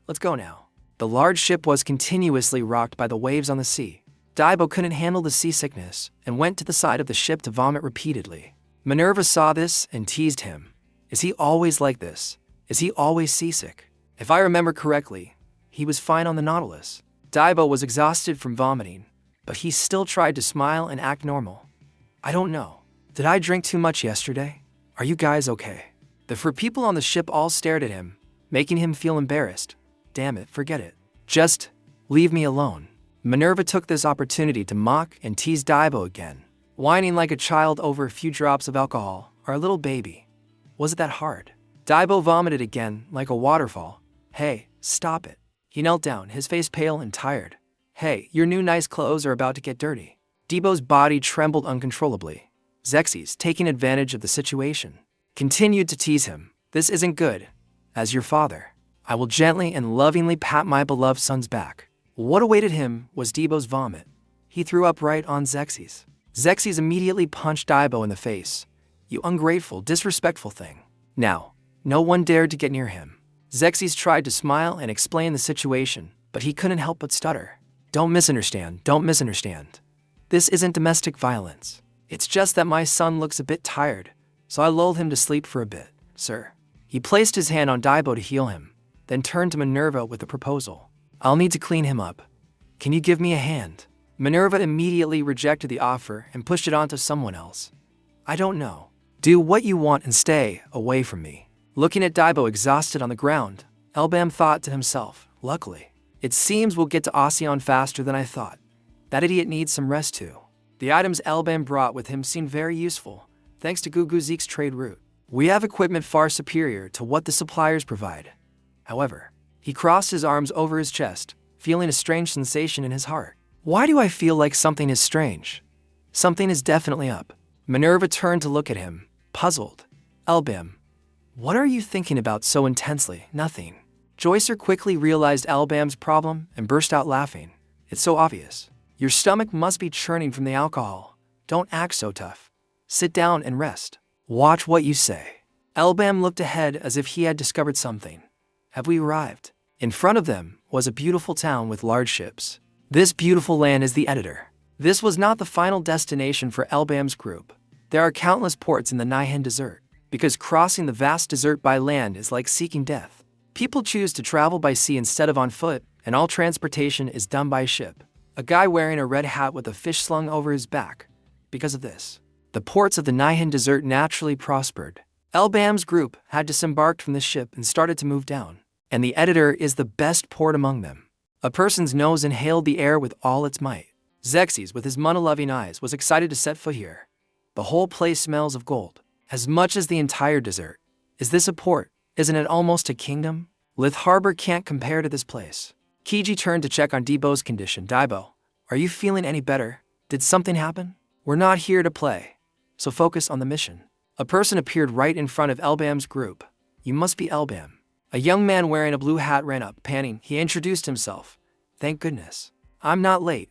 Let's go now. The large ship was continuously rocked by the waves on the sea. Daibo couldn't handle the seasickness and went to the side of the ship to vomit repeatedly. Minerva saw this and teased him. Is he always like this? Is he always seasick? If I remember correctly, he was fine on the Nautilus. Daibo was exhausted from vomiting, but he still tried to smile and act normal. I don't know. Did I drink too much yesterday? Are you guys okay? The four people on the ship all stared at him, making him feel embarrassed. Damn it, forget it. Just leave me alone. Minerva took this opportunity to mock and tease Daibo again, whining like a child over a few drops of alcohol or a little baby. Was it that hard? Daibo vomited again like a waterfall. Hey, stop it. He knelt down, his face pale and tired. Hey, your new nice clothes are about to get dirty. Debo's body trembled uncontrollably. Zexus, taking advantage of the situation, continued to tease him. This isn't good. As your father, I will gently and lovingly pat my beloved son's back. What awaited him was Debo's vomit. He threw up right on Zexus. Zexus immediately punched Daibo in the face. You ungrateful, disrespectful thing. Now, no one dared to get near him. Zexus tried to smile and explain the situation, but he couldn't help but stutter. Don't misunderstand. This isn't domestic violence. It's just that my son looks a bit tired, so I lulled him to sleep for a bit, sir. He placed his hand on Daibo to heal him, then turned to Minerva with a proposal. I'll need to clean him up. Can you give me a hand? Minerva immediately rejected the offer and pushed it onto someone else. I don't know. Do what you want and stay away from me. Looking at Daibo exhausted on the ground, Elbam thought to himself, luckily, it seems we'll get to Ocean faster than I thought. That idiot needs some rest too. The items Elbam brought with him seemed very useful, thanks to Gugu Zeke's trade route. We have equipment far superior to what the suppliers provide. However, he crossed his arms over his chest, feeling a strange sensation in his heart. Why do I feel like something is strange? Something is definitely up. Minerva turned to look at him, puzzled. Elbam, what are you thinking about so intensely? Nothing. Joycer quickly realized Elbam's problem and burst out laughing. It's so obvious. Your stomach must be churning from the alcohol. Don't act so tough. Sit down and rest. Watch what you say. Elbam looked ahead as if he had discovered something. Have we arrived? In front of them was a beautiful town with large ships. This beautiful land is the editor. This was not the final destination for Elbam's group. There are countless ports in the Nihan Desert, because crossing the vast desert by land is like seeking death. People choose to travel by sea instead of on foot, and all transportation is done by ship. A guy wearing a red hat with a fish slung over his back. Because of this, the ports of the Nihan Desert naturally prospered. Elbam's group had disembarked from the ship and started to move down, and the editor is the best port among them. A person's nose inhaled the air with all its might. Zexus, with his money-loving eyes, was excited to set foot here. The whole place smells of gold, as much as the entire desert. Is this a port? Isn't it almost a kingdom? Lith Harbor can't compare to this place. Kiji turned to check on Debo's condition. Daibo, are you feeling any better? Did something happen? We're not here to play, so focus on the mission. A person appeared right in front of Elbam's group. You must be Elbam. A young man wearing a blue hat ran up, panting. He introduced himself. Thank goodness. I'm not late.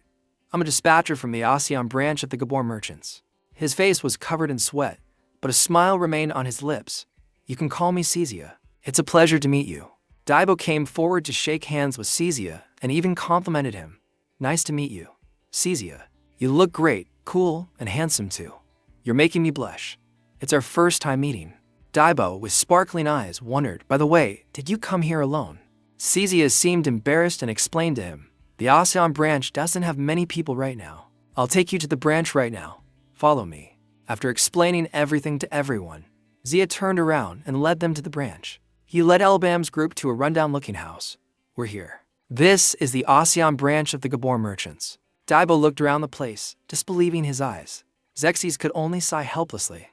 I'm a dispatcher from the ASEAN branch of the Gabor merchants. His face was covered in sweat, but a smile remained on his lips. You can call me Caesia. It's a pleasure to meet you. Daibo came forward to shake hands with Caesia and even complimented him. Nice to meet you. Caesia, you look great, cool, and handsome too. You're making me blush. It's our first time meeting. Daibo, with sparkling eyes, wondered, by the way, did you come here alone? Caesia seemed embarrassed and explained to him. The ASEAN branch doesn't have many people right now. I'll take you to the branch right now. Follow me. After explaining everything to everyone, Zia turned around and led them to the branch. He led Elbam's group to a rundown-looking house. We're here. This is the ASEAN branch of the Gabor merchants. Daibo looked around the place, disbelieving his eyes. Zexus could only sigh helplessly.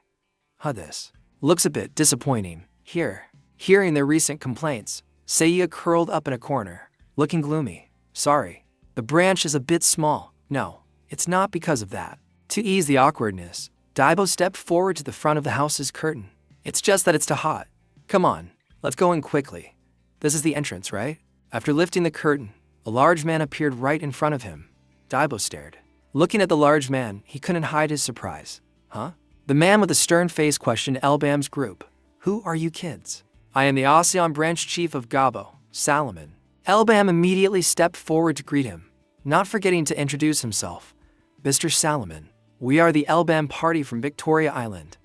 This. Looks a bit disappointing. Hearing their recent complaints, Seiya curled up in a corner, looking gloomy. Sorry, the branch is a bit small. No, it's not because of that. To ease the awkwardness, Daibo stepped forward to the front of the house's curtain. It's just that it's too hot. Come on, let's go in quickly. This is the entrance, right? After lifting the curtain, a large man appeared right in front of him. Daibo stared. Looking at the large man, he couldn't hide his surprise. Huh? The man with a stern face questioned Elbam's group. Who are you kids? I am the ASEAN branch chief of Gabo, Salomon. Elbam immediately stepped forward to greet him, not forgetting to introduce himself. Mr. Salomon, we are the Elbam party from Victoria Island.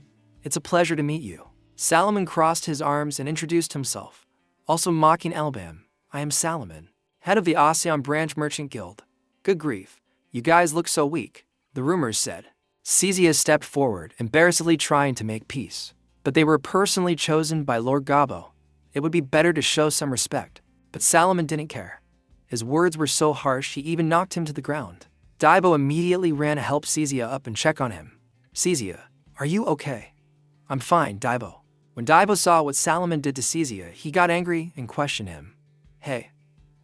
It's a pleasure to meet you. Salomon crossed his arms and introduced himself, also mocking Elbam. I am Salomon, head of the ASEAN branch merchant guild. Good grief, you guys look so weak, the rumors said. Kezia stepped forward, embarrassedly trying to make peace. But they were personally chosen by Lord Gabo. It would be better to show some respect. But Salomon didn't care. His words were so harsh he even knocked him to the ground. Daibo immediately ran to help Kezia up and check on him. Kezia, are you okay? I'm fine, Daibo. When Daibo saw what Salomon did to Kezia, he got angry and questioned him. Hey,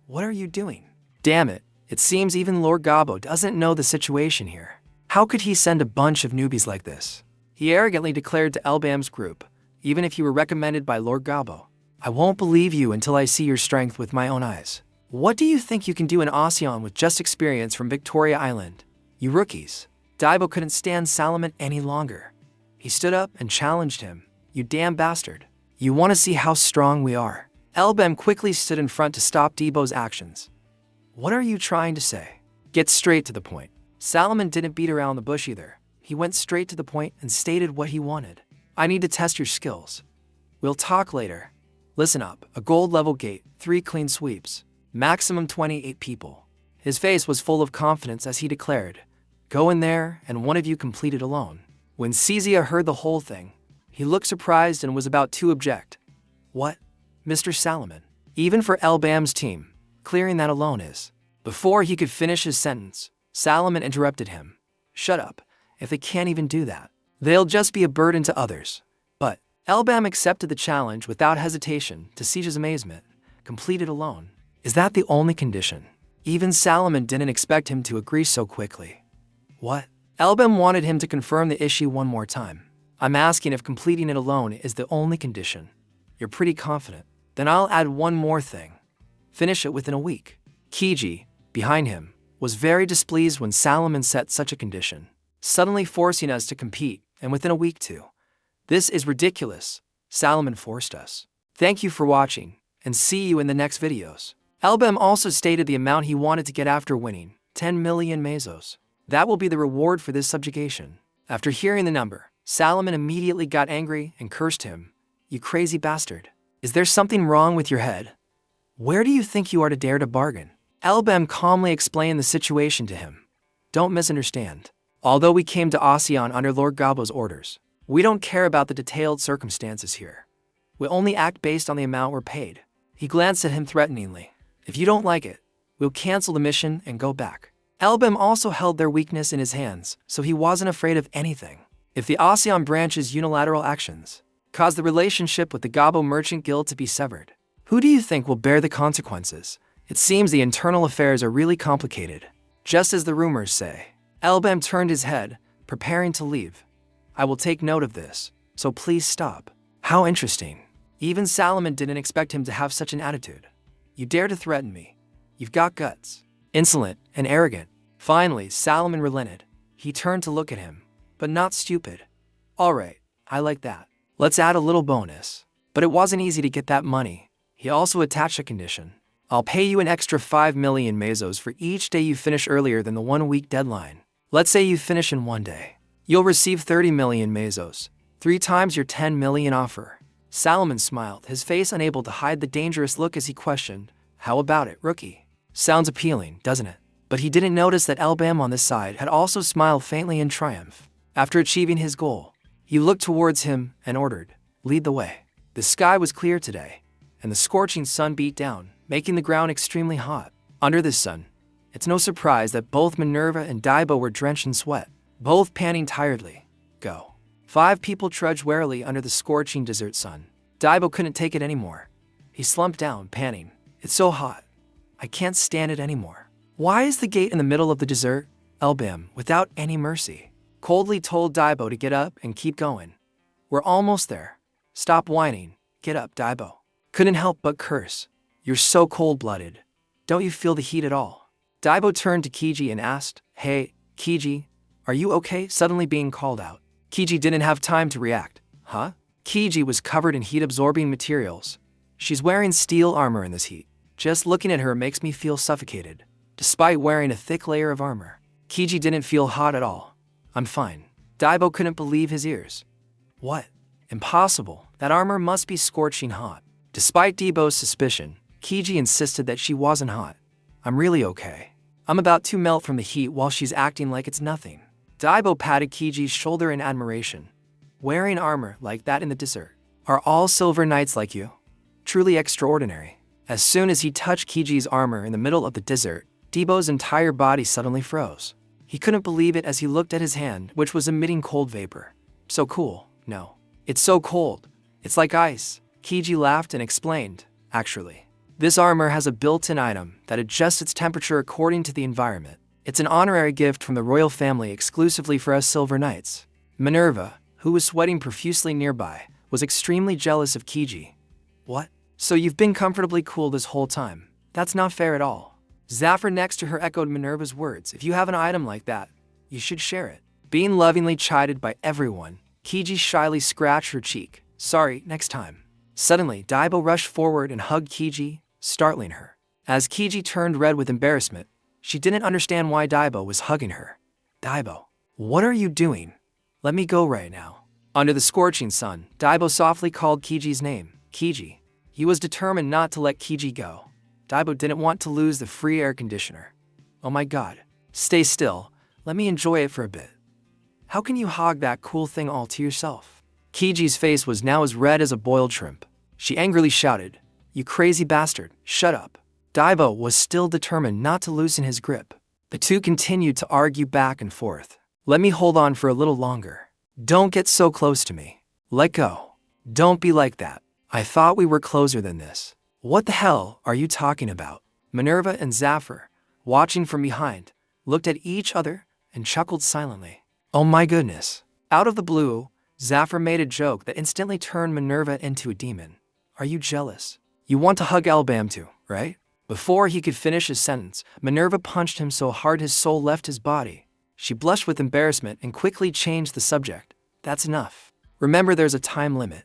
what are you doing? Damn it, it seems even Lord Gabo doesn't know the situation here. How could he send a bunch of newbies like this? He arrogantly declared to Elbam's group, even if you were recommended by Lord Gabo. I won't believe you until I see your strength with my own eyes. What do you think you can do in ASEAN with just experience from Victoria Island? You rookies. Daibo couldn't stand Salomon any longer. He stood up and challenged him. You damn bastard. You want to see how strong we are? Elbam quickly stood in front to stop Daibo's actions. What are you trying to say? Get straight to the point. Salomon didn't beat around the bush either. He went straight to the point and stated what he wanted. I need to test your skills. We'll talk later. Listen up, a gold level gate, 3 clean sweeps. Maximum 28 people. His face was full of confidence as he declared, go in there and one of you complete it alone. When Kezia heard the whole thing, he looked surprised and was about to object. What? Mr. Salomon? Even for Elbam's team, clearing that alone is. Before he could finish his sentence, Salomon interrupted him. Shut up. If they can't even do that, they'll just be a burden to others. But Elbam accepted the challenge without hesitation, to Siege's amazement. Complete it alone. Is that the only condition? Even Salomon didn't expect him to agree so quickly. What? Elbam wanted him to confirm the issue one more time. I'm asking if completing it alone is the only condition. You're pretty confident. Then I'll add one more thing. Finish it within a week. Kiji, behind him, was very displeased when Salomon set such a condition, suddenly forcing us to compete, and within a week too. This is ridiculous. Salomon forced us. Thank you for watching, and see you in the next videos. Elbam also stated the amount he wanted to get after winning, 10 million mesos. That will be the reward for this subjugation. After hearing the number, Salomon immediately got angry and cursed him. You crazy bastard. Is there something wrong with your head? Where do you think you are to dare to bargain? Elbam calmly explained the situation to him. Don't misunderstand. Although we came to ASEAN under Lord Gabo's orders, we don't care about the detailed circumstances here. We only act based on the amount we're paid. He glanced at him threateningly. If you don't like it, we'll cancel the mission and go back. Elbam also held their weakness in his hands, so he wasn't afraid of anything. If the ASEAN branch's unilateral actions cause the relationship with the Gabo Merchant Guild to be severed, who do you think will bear the consequences? It seems the internal affairs are really complicated, just as the rumors say. Elbam turned his head, preparing to leave. I will take note of this, so please stop. How interesting. Even Salomon didn't expect him to have such an attitude. You dare to threaten me. You've got guts. Insolent and arrogant. Finally, Salomon relented. He turned to look at him, but not stupid. All right, I like that. Let's add a little bonus. But it wasn't easy to get that money. He also attached a condition. I'll pay you an extra 5 million mesos for each day you finish earlier than the 1-week deadline. Let's say you finish in 1 day. You'll receive 30 million mesos, 3 times your 10 million offer. Salomon smiled, his face unable to hide the dangerous look as he questioned, how about it, rookie? Sounds appealing, doesn't it? But he didn't notice that Elbam on this side had also smiled faintly in triumph. After achieving his goal, he looked towards him and ordered, lead the way. The sky was clear today, and the scorching sun beat down, making the ground extremely hot. Under this sun, it's no surprise that both Minerva and Daibo were drenched in sweat, both panting tiredly. Go. 5 people trudged warily under the scorching desert sun. Daibo couldn't take it anymore. He slumped down, panting. It's so hot. I can't stand it anymore. Why is the gate in the middle of the desert? Elbam, without any mercy, coldly told Daibo to get up and keep going. We're almost there. Stop whining. Get up, Daibo. Couldn't help but curse. You're so cold-blooded. Don't you feel the heat at all? Daibo turned to Kiji and asked, Hey, Kiji, are you okay? Suddenly being called out. Kiji didn't have time to react. Huh? Kiji was covered in heat-absorbing materials. She's wearing steel armor in this heat. Just looking at her makes me feel suffocated. Despite wearing a thick layer of armor, Kiji didn't feel hot at all. I'm fine. Daibo couldn't believe his ears. What? Impossible. That armor must be scorching hot. Despite Daibo's suspicion, Kiji insisted that she wasn't hot. I'm really okay. I'm about to melt from the heat while she's acting like it's nothing. Daibo patted Kiji's shoulder in admiration. Wearing armor like that in the desert. Are all silver knights like you? Truly extraordinary. As soon as he touched Kiji's armor in the middle of the desert, Daibo's entire body suddenly froze. He couldn't believe it as he looked at his hand, which was emitting cold vapor. So cool. No. It's so cold. It's like ice. Kiji laughed and explained, Actually, this armor has a built-in item that adjusts its temperature according to the environment. It's an honorary gift from the royal family exclusively for us Silver Knights. Minerva, who was sweating profusely nearby, was extremely jealous of Kiji. What? So you've been comfortably cool this whole time? That's not fair at all. Zafir next to her echoed Minerva's words. If you have an item like that, you should share it. Being lovingly chided by everyone, Kiji shyly scratched her cheek. Sorry, next time. Suddenly, Daibo rushed forward and hugged Kiji, startling her. As Kiji turned red with embarrassment, she didn't understand why Daibo was hugging her. Daibo, what are you doing? Let me go right now. Under the scorching sun, Daibo softly called Kiji's name, Kiji. He was determined not to let Kiji go. Daibo didn't want to lose the free air conditioner. Oh my god. Stay still. Let me enjoy it for a bit. How can you hog that cool thing all to yourself? Kiji's face was now as red as a boiled shrimp. She angrily shouted, You crazy bastard, shut up. Daibo was still determined not to loosen his grip. The two continued to argue back and forth. Let me hold on for a little longer. Don't get so close to me. Let go. Don't be like that. I thought we were closer than this. What the hell are you talking about? Minerva and Zafir, watching from behind, looked at each other and chuckled silently. Oh my goodness. Out of the blue, Zafir made a joke that instantly turned Minerva into a demon. Are you jealous? You want to hug Elbam too, right? Before he could finish his sentence, Minerva punched him so hard his soul left his body. She blushed with embarrassment and quickly changed the subject. That's enough. Remember, there's a time limit.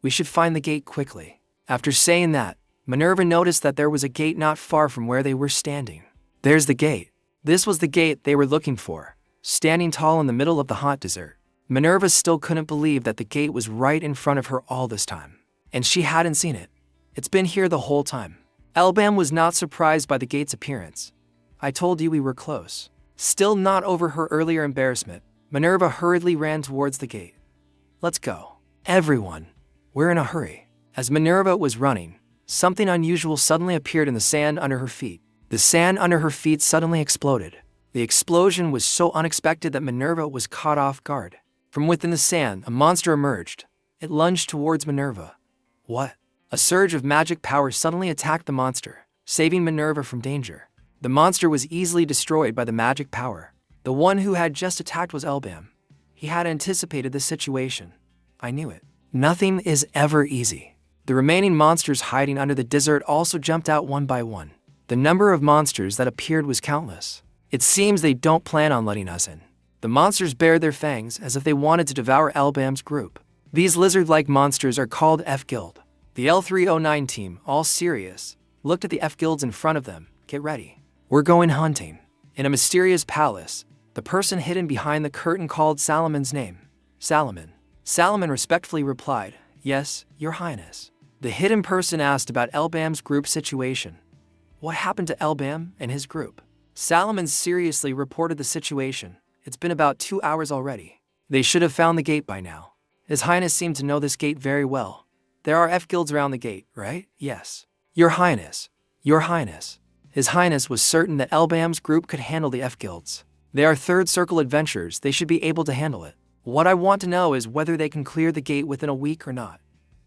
We should find the gate quickly. After saying that, Minerva noticed that there was a gate not far from where they were standing. There's the gate. This was the gate they were looking for, standing tall in the middle of the hot desert. Minerva still couldn't believe that the gate was right in front of her all this time. And she hadn't seen it. It's been here the whole time. Elbam was not surprised by the gate's appearance. I told you we were close. Still not over her earlier embarrassment, Minerva hurriedly ran towards the gate. Let's go. Everyone. We're in a hurry. As Minerva was running, something unusual suddenly appeared in the sand under her feet. The sand under her feet suddenly exploded. The explosion was so unexpected that Minerva was caught off guard. From within the sand, a monster emerged. It lunged towards Minerva. What? A surge of magic power suddenly attacked the monster, saving Minerva from danger. The monster was easily destroyed by the magic power. The one who had just attacked was Elbam. He had anticipated the situation. I knew it. Nothing is ever easy. The remaining monsters hiding under the desert also jumped out one by one. The number of monsters that appeared was countless. It seems they don't plan on letting us in. The monsters bared their fangs as if they wanted to devour Elbam's group. These lizard-like monsters are called F-Guild. The L309 team, all serious, looked at the F-Guilds in front of them. Get ready. We're going hunting. In a mysterious palace, the person hidden behind the curtain called Salamon's name. Salomon. Salomon respectfully replied, Yes, Your Highness. The hidden person asked about Elbam's group situation. What happened to Elbam and his group? Salomon seriously reported the situation. It's been about 2 hours already. They should have found the gate by now. His Highness seemed to know this gate very well. There are F-Guilds around the gate, right? Yes. Your Highness. Your Highness. His Highness was certain that Elbam's group could handle the F-Guilds. They are third circle adventurers, they should be able to handle it. What I want to know is whether they can clear the gate within a week or not.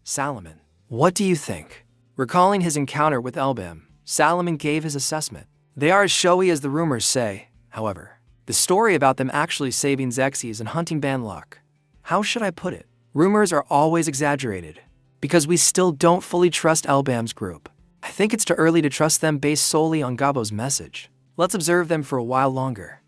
Salomon, what do you think? Recalling his encounter with Elbam, Salomon gave his assessment. They are as showy as the rumors say, however. The story about them actually saving Xerxes and hunting Banlock. How should I put it? Rumors are always exaggerated, because we still don't fully trust Elbam's group. I think it's too early to trust them based solely on Gabo's message. Let's observe them for a while longer.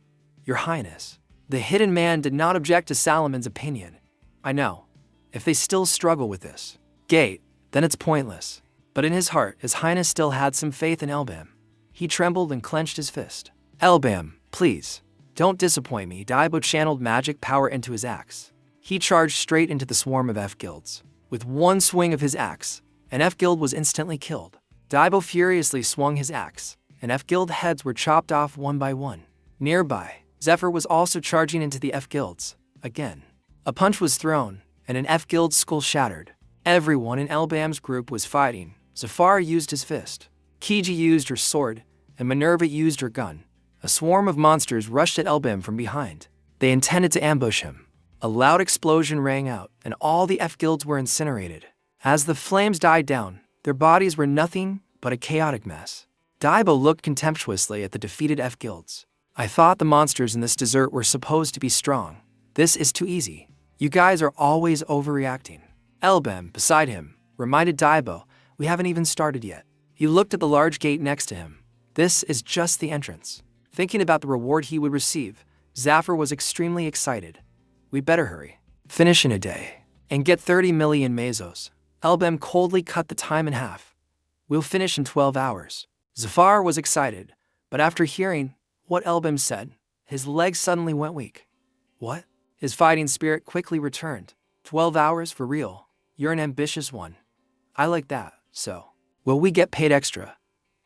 Your Highness. The hidden man did not object to Salomon's opinion. I know. If they still struggle with this gate, then it's pointless. But in his heart, His Highness still had some faith in Elbam. He trembled and clenched his fist. Elbam, please, don't disappoint me. Daibo channeled magic power into his axe. He charged straight into the swarm of F-guilds. With one swing of his axe, an F-guild was instantly killed. Daibo furiously swung his axe, and F-guild heads were chopped off one by one. Nearby, Zephyr was also charging into the F-guilds. Again, a punch was thrown, and an F-guild skull shattered. Everyone in Elbam's group was fighting. Zafar used his fist. Kiji used her sword, and Minerva used her gun. A swarm of monsters rushed at Elbam from behind. They intended to ambush him. A loud explosion rang out, and all the F-guilds were incinerated. As the flames died down, their bodies were nothing but a chaotic mess. Daibo looked contemptuously at the defeated F-guilds. I thought the monsters in this desert were supposed to be strong. This is too easy. You guys are always overreacting. Elbam, beside him, reminded Daibo, we haven't even started yet. He looked at the large gate next to him. This is just the entrance. Thinking about the reward he would receive, Zafir was extremely excited. We better hurry. Finish in a day. And get 30 million mesos. Elbam coldly cut the time in half. We'll finish in 12 hours. Zafar was excited, but after hearing what Elbam said, his legs suddenly went weak. What? His fighting spirit quickly returned. 12 hours for real. You're an ambitious one. I like that, so. Will we get paid extra?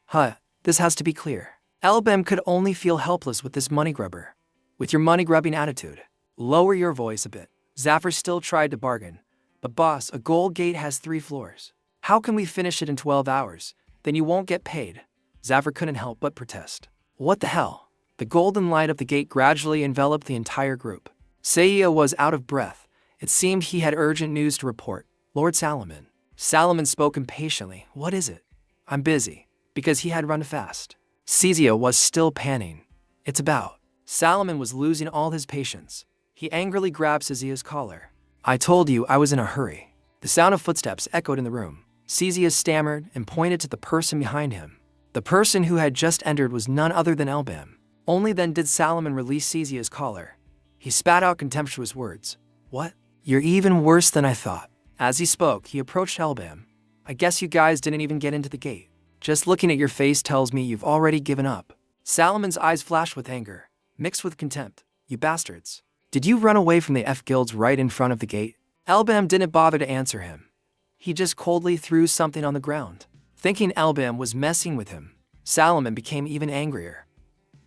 Huh, this has to be clear. Elbam could only feel helpless with this money grubber. With your money-grubbing attitude. Lower your voice a bit. Zafir still tried to bargain. But boss, a gold gate has 3 floors. How can we finish it in 12 hours? Then you won't get paid. Zafir couldn't help but protest. What the hell? The golden light of the gate gradually enveloped the entire group. Seiya was out of breath. It seemed he had urgent news to report. Lord Salomon. Salomon spoke impatiently. What is it? I'm busy. Because he had run fast. Seiya was still panting. It's about. Salomon was losing all his patience. He angrily grabbed Seiya's collar. I told you I was in a hurry. The sound of footsteps echoed in the room. Seiya stammered and pointed to the person behind him. The person who had just entered was none other than Elbam. Only then did Salomon release Seiya's collar. He spat out contemptuous words. What? You're even worse than I thought. As he spoke, he approached Elbam. I guess you guys didn't even get into the gate. Just looking at your face tells me you've already given up. Salomon's eyes flashed with anger, mixed with contempt. You bastards. Did you run away from the F-guilds right in front of the gate? Elbam didn't bother to answer him. He just coldly threw something on the ground. Thinking Elbam was messing with him, Salomon became even angrier.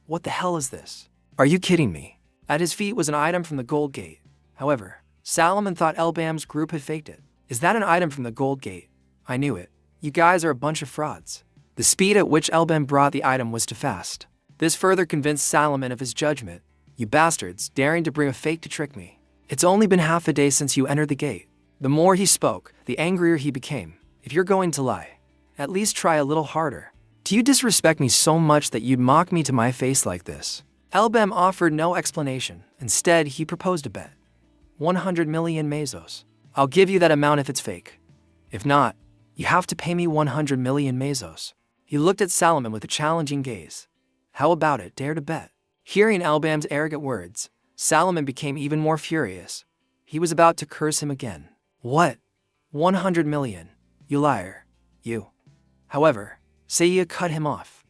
What the hell is this? Are you kidding me? At his feet was an item from the gold gate. However, Salomon thought Elbam's group had faked it. Is that an item from the gold gate? I knew it. You guys are a bunch of frauds. The speed at which Elbam brought the item was too fast. This further convinced Salomon of his judgment. You bastards, daring to bring a fake to trick me. It's only been half a day since you entered the gate. The more he spoke, the angrier he became. If you're going to lie, at least try a little harder. Do you disrespect me so much that you'd mock me to my face like this? Elbam offered no explanation. Instead, he proposed a bet. 100 million mesos. I'll give you that amount if it's fake. If not, you have to pay me 100 million mesos. He looked at Salomon with a challenging gaze. How about it, dare to bet? Hearing Elbam's arrogant words, Salomon became even more furious. He was about to curse him again. What? 100 million? You liar. You. However, Seiya cut him off.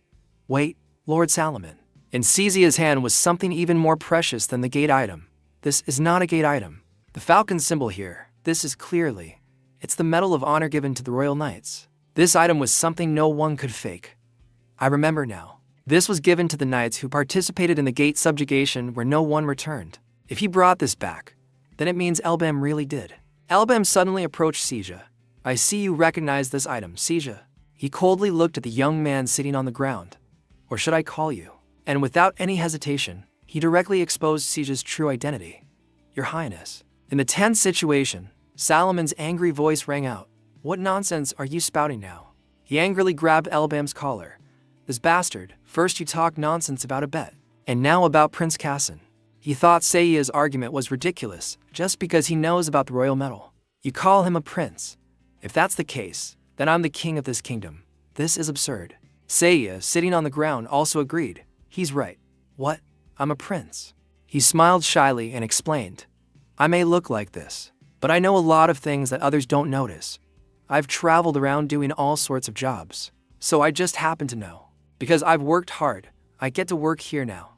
Wait, Lord Salomon. In Seiya's hand was something even more precious than the gate item. This is not a gate item. The falcon symbol here, this is clearly. It's the medal of honor given to the royal knights. This item was something no one could fake. I remember now. This was given to the knights who participated in the gate subjugation where no one returned. If he brought this back, then it means Elbam really did. Elbam suddenly approached Seiya. I see you recognize this item, Seiya. He coldly looked at the young man sitting on the ground. Or should I call you? And without any hesitation, he directly exposed Seiya's true identity. Your Highness. In the tense situation, Salamon's angry voice rang out. What nonsense are you spouting now? He angrily grabbed Elbam's collar. This bastard, first you talk nonsense about a bet, and now about Prince Cassin. He thought Seiya's argument was ridiculous, just because he knows about the royal medal. You call him a prince. If that's the case, then I'm the king of this kingdom. This is absurd. Seiya, sitting on the ground, also agreed. He's right. What? I'm a prince. He smiled shyly and explained. I may look like this, but I know a lot of things that others don't notice. I've traveled around doing all sorts of jobs, so I just happen to know. Because I've worked hard, I get to work here now.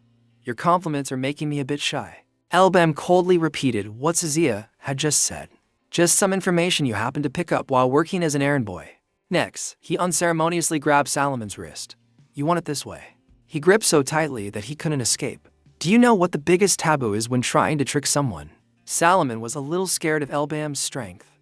Your compliments are making me a bit shy. Elbam coldly repeated what Seiya had just said. Just some information you happened to pick up while working as an errand boy. Next, he unceremoniously grabbed Salamon's wrist. You want it this way. He gripped so tightly that he couldn't escape. Do you know what the biggest taboo is when trying to trick someone? Salamon was a little scared of Elbam's strength.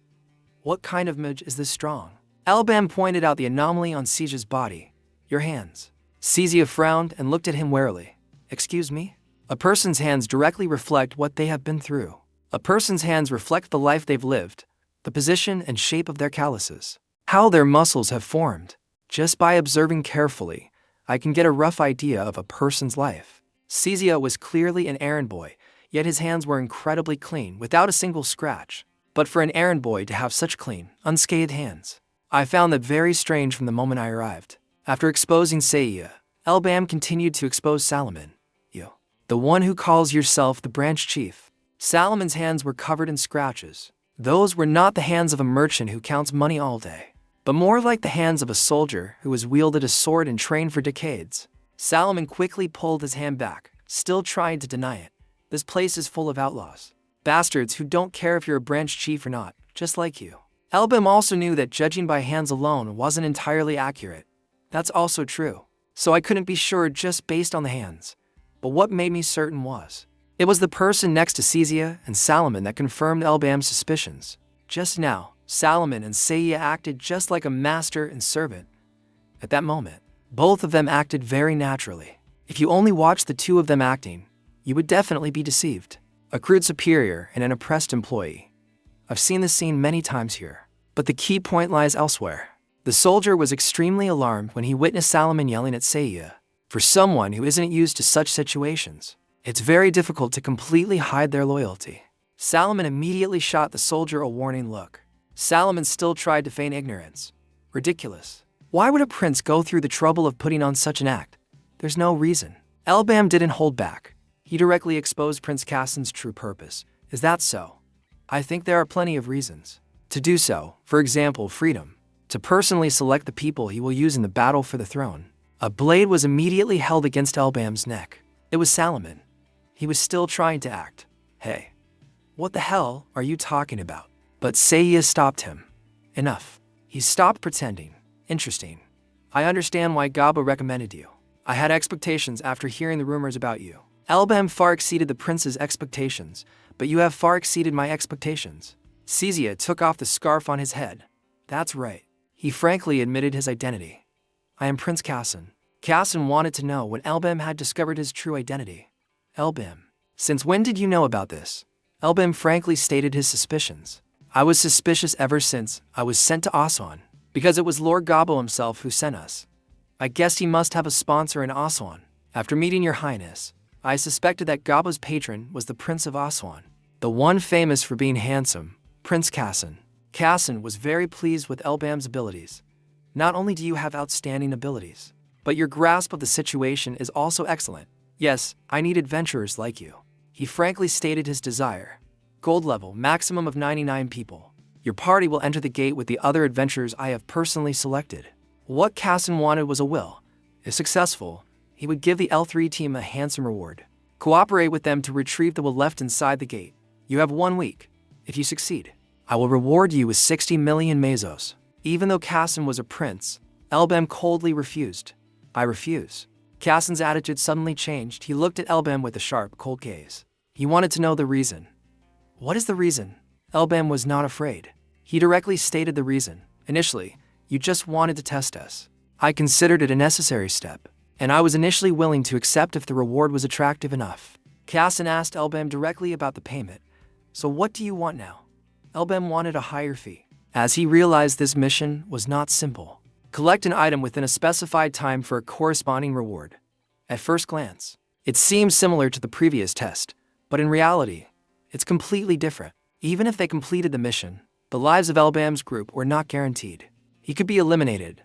What kind of mage is this strong? Elbam pointed out the anomaly on Seiya's body. Your hands. Seiya frowned and looked at him warily. Excuse me? A person's hands directly reflect what they have been through. A person's hands reflect the life they've lived, the position and shape of their calluses, how their muscles have formed. Just by observing carefully, I can get a rough idea of a person's life. Seiya was clearly an errand boy, yet his hands were incredibly clean, without a single scratch. But for an errand boy to have such clean, unscathed hands, I found that very strange from the moment I arrived. After exposing Seiya, Elbam continued to expose Salamon. You, the one who calls yourself the branch chief. Salamon's hands were covered in scratches. Those were not the hands of a merchant who counts money all day, but more like the hands of a soldier who has wielded a sword and trained for decades. Salamon quickly pulled his hand back, still trying to deny it. This place is full of outlaws. Bastards who don't care if you're a branch chief or not, just like you. Elbam also knew that judging by hands alone wasn't entirely accurate. That's also true. So I couldn't be sure just based on the hands. But what made me certain was, it was the person next to Seiya and Salamon that confirmed Elbam's suspicions. Just now, Salamon and Seiya acted just like a master and servant. At that moment, both of them acted very naturally. If you only watched the two of them acting, you would definitely be deceived. A crude superior and an oppressed employee. I've seen this scene many times here, but the key point lies elsewhere. The soldier was extremely alarmed when he witnessed Salamon yelling at Seiya. For someone who isn't used to such situations, it's very difficult to completely hide their loyalty. Salamon immediately shot the soldier a warning look. Salamon still tried to feign ignorance. Ridiculous. Why would a prince go through the trouble of putting on such an act? There's no reason. Elbam didn't hold back. He directly exposed Prince Cassin's true purpose. Is that so? I think there are plenty of reasons to do so. For example, freedom. To personally select the people he will use in the battle for the throne. A blade was immediately held against Elbam's neck. It was Salamon. He was still trying to act. Hey, what the hell are you talking about? But Seiya stopped him. Enough. He stopped pretending. Interesting. I understand why Gaba recommended you. I had expectations after hearing the rumors about you. Elbam far exceeded the prince's expectations, but you have far exceeded my expectations. Seiya took off the scarf on his head. That's right. He frankly admitted his identity. I am Prince Cassin. Cassin wanted to know when Elbam had discovered his true identity. Elbam, since when did you know about this? Elbam frankly stated his suspicions. I was suspicious ever since I was sent to Aswan, because it was Lord Gabo himself who sent us. I guessed he must have a sponsor in Aswan. After meeting your highness, I suspected that Gabo's patron was the Prince of Aswan, the one famous for being handsome, Prince Cassin. Cassin was very pleased with Elbam's abilities. Not only do you have outstanding abilities, but your grasp of the situation is also excellent. Yes, I need adventurers like you. He frankly stated his desire. Gold level, maximum of 99 people. Your party will enter the gate with the other adventurers I have personally selected. What Cassin wanted was a will. If successful, he would give the L3 team a handsome reward. Cooperate with them to retrieve the will left inside the gate. You have 1 week. If you succeed, I will reward you with 60 million mesos. Even though Cassin was a prince, Elbam coldly refused. I refuse. Cassin's attitude suddenly changed. He looked at Elbam with a sharp, cold gaze. He wanted to know the reason. What is the reason? Elbam was not afraid. He directly stated the reason. Initially, you just wanted to test us. I considered it a necessary step, and I was initially willing to accept if the reward was attractive enough. Cassin asked Elbam directly about the payment. So what do you want now? Elbem wanted a higher fee, as he realized this mission was not simple. Collect an item within a specified time for a corresponding reward. At first glance, it seems similar to the previous test, but in reality, it's completely different. Even if they completed the mission, the lives of Elbam's group were not guaranteed. He could be eliminated.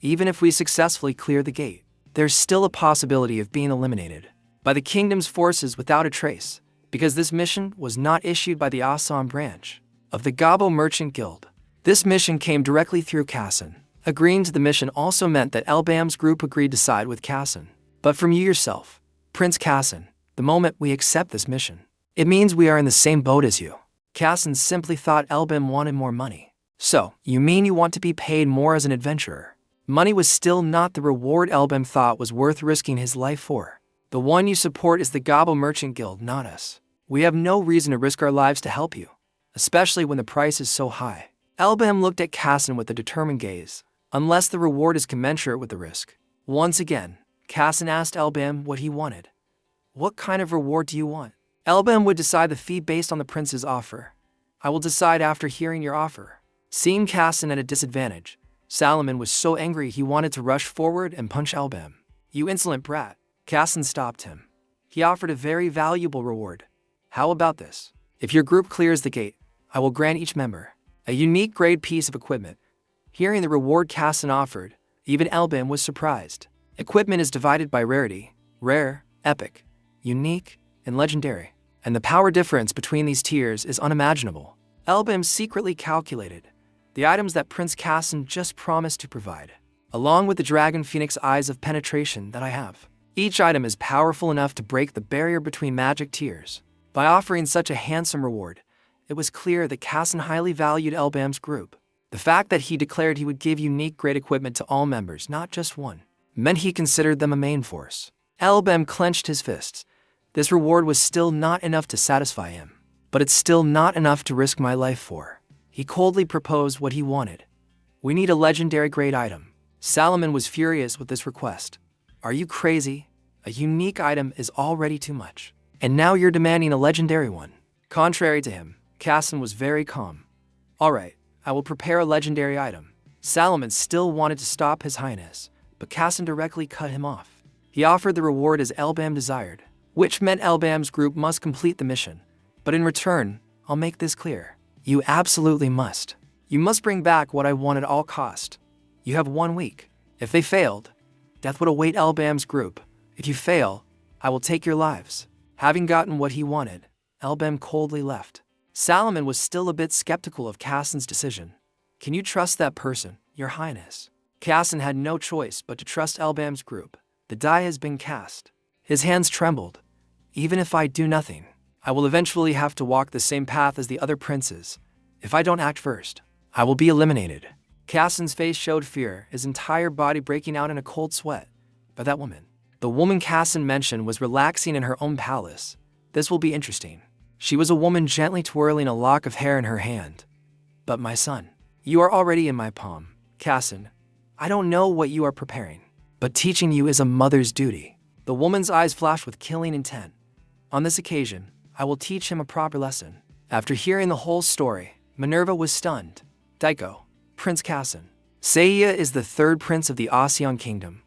Even if we successfully clear the gate, there's still a possibility of being eliminated by the kingdom's forces without a trace, because this mission was not issued by the Assam branch of the Gabo Merchant Guild. This mission came directly through Kassan. Agreeing to the mission also meant that Elbam's group agreed to side with Kassan. But from you yourself, Prince Kassan, the moment we accept this mission, it means we are in the same boat as you. Kassan simply thought Elbam wanted more money. So, you mean you want to be paid more as an adventurer? Money was still not the reward Elbam thought was worth risking his life for. The one you support is the Gabo Merchant Guild, not us. We have no reason to risk our lives to help you, especially when the price is so high. Elbam looked at Kassan with a determined gaze, unless the reward is commensurate with the risk. Once again, Kassan asked Elbam what he wanted. What kind of reward do you want? Elbam would decide the fee based on the prince's offer. I will decide after hearing your offer. Seeing Kassan at a disadvantage, Salomon was so angry he wanted to rush forward and punch Elbam. You insolent brat. Kassan stopped him. He offered a very valuable reward. How about this? If your group clears the gate, I will grant each member a unique grade piece of equipment. Hearing the reward Kassan offered, even Elbam was surprised. Equipment is divided by rarity: rare, epic, unique, and legendary. And the power difference between these tiers is unimaginable. Elbam secretly calculated the items that Prince Kassan just promised to provide, along with the Dragon Phoenix Eyes of Penetration that I have. Each item is powerful enough to break the barrier between magic tiers. By offering such a handsome reward, it was clear that Kassan highly valued Elbam's group. The fact that he declared he would give unique grade equipment to all members, not just one, meant he considered them a main force. Elbam clenched his fists. This reward was still not enough to satisfy him, but it's still not enough to risk my life for. He coldly proposed what he wanted. We need a legendary grade item. Salomon was furious with this request. Are you crazy? A unique item is already too much, and now you're demanding a legendary one. Contrary to him, Kassan was very calm. All right, I will prepare a legendary item. Salomon still wanted to stop His Highness, but Kassan directly cut him off. He offered the reward as Elbam desired, which meant Elbam's group must complete the mission. But in return, I'll make this clear. You absolutely must. You must bring back what I want at all cost. You have 1 week. If they failed, death would await Elbam's group. If you fail, I will take your lives. Having gotten what he wanted, Elbam coldly left. Salomon was still a bit skeptical of Kassan's decision. Can you trust that person, Your Highness? Kassan had no choice but to trust Elbam's group. The die has been cast. His hands trembled. Even if I do nothing, I will eventually have to walk the same path as the other princes. If I don't act first, I will be eliminated. Kassan's face showed fear, his entire body breaking out in a cold sweat. But that woman, the woman Kassan mentioned, was relaxing in her own palace. This will be interesting. She was a woman gently twirling a lock of hair in her hand. But my son, you are already in my palm. Kassan, I don't know what you are preparing, but teaching you is a mother's duty. The woman's eyes flashed with killing intent. On this occasion, I will teach him a proper lesson. After hearing the whole story, Minerva was stunned. Daiko, Prince Kassan. Seiya is the third prince of the Asean Kingdom.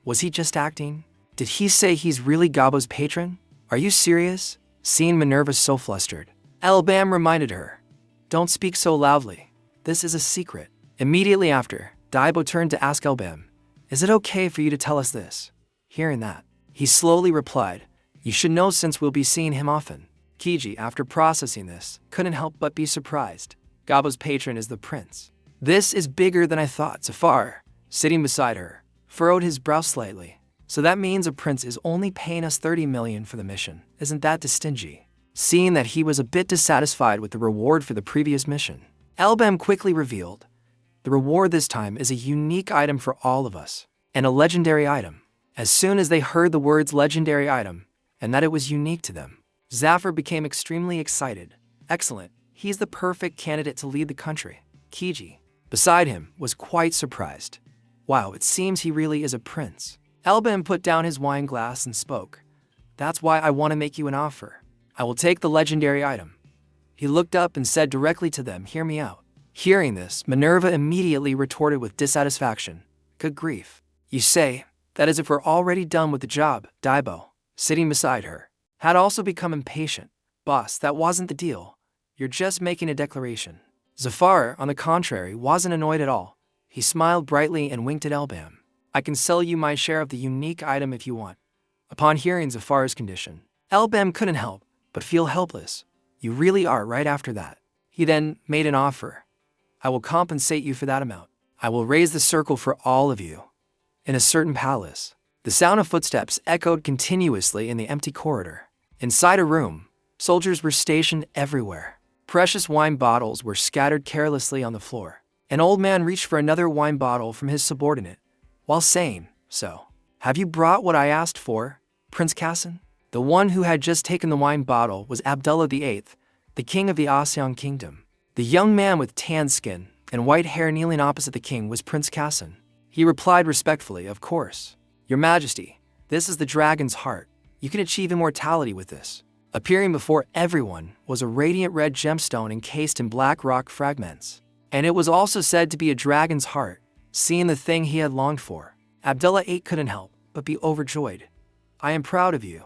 Was he just acting? Did he say he's really Gabo's patron? Are you serious? Seeing Minerva so flustered, Elbam reminded her, don't speak so loudly. This is a secret. Immediately after, Daibo turned to ask Elbam, is it okay for you to tell us this? Hearing that, he slowly replied, you should know since we'll be seeing him often. Kiji, after processing this, couldn't help but be surprised. Gabo's patron is the prince. This is bigger than I thought. Zafar, sitting beside her, furrowed his brow slightly. So that means a prince is only paying us 30 million for the mission. Isn't that stingy? Seeing that he was a bit dissatisfied with the reward for the previous mission, Elbam quickly revealed, the reward this time is a unique item for all of us, and a legendary item. As soon as they heard the words legendary item, and that it was unique to them, Zafar became extremely excited. Excellent, he's the perfect candidate to lead the country. Kiji, beside him, was quite surprised. Wow, it seems he really is a prince. Elbam put down his wine glass and spoke. That's why I want to make you an offer. I will take the legendary item. He looked up and said directly to them, "Hear me out." Hearing this, Minerva immediately retorted with dissatisfaction. "Good grief. You say that as if we're already done with the job." Daibo, sitting beside her, had also become impatient. "Boss, that wasn't the deal. You're just making a declaration." Zafar, on the contrary, wasn't annoyed at all. He smiled brightly and winked at Elbam. "I can sell you my share of the unique item if you want." Upon hearing Zafar's condition, Elbam couldn't help but feel helpless. "You really are right after that." He then made an offer. "I will compensate you for that amount. I will raise the circle for all of you in a certain palace." The sound of footsteps echoed continuously in the empty corridor. Inside a room, soldiers were stationed everywhere. Precious wine bottles were scattered carelessly on the floor. An old man reached for another wine bottle from his subordinate, while saying, "So, have you brought what I asked for, Prince Kassan?" The one who had just taken the wine bottle was Abdullah VIII, the king of the Asean kingdom. The young man with tan skin and white hair kneeling opposite the king was Prince Kassan. He replied respectfully, "Of course. Your Majesty, this is the dragon's heart. You can achieve immortality with this." Appearing before everyone was a radiant red gemstone encased in black rock fragments. And it was also said to be a dragon's heart. Seeing the thing he had longed for, Abdullah VIII couldn't help but be overjoyed. "I am proud of you.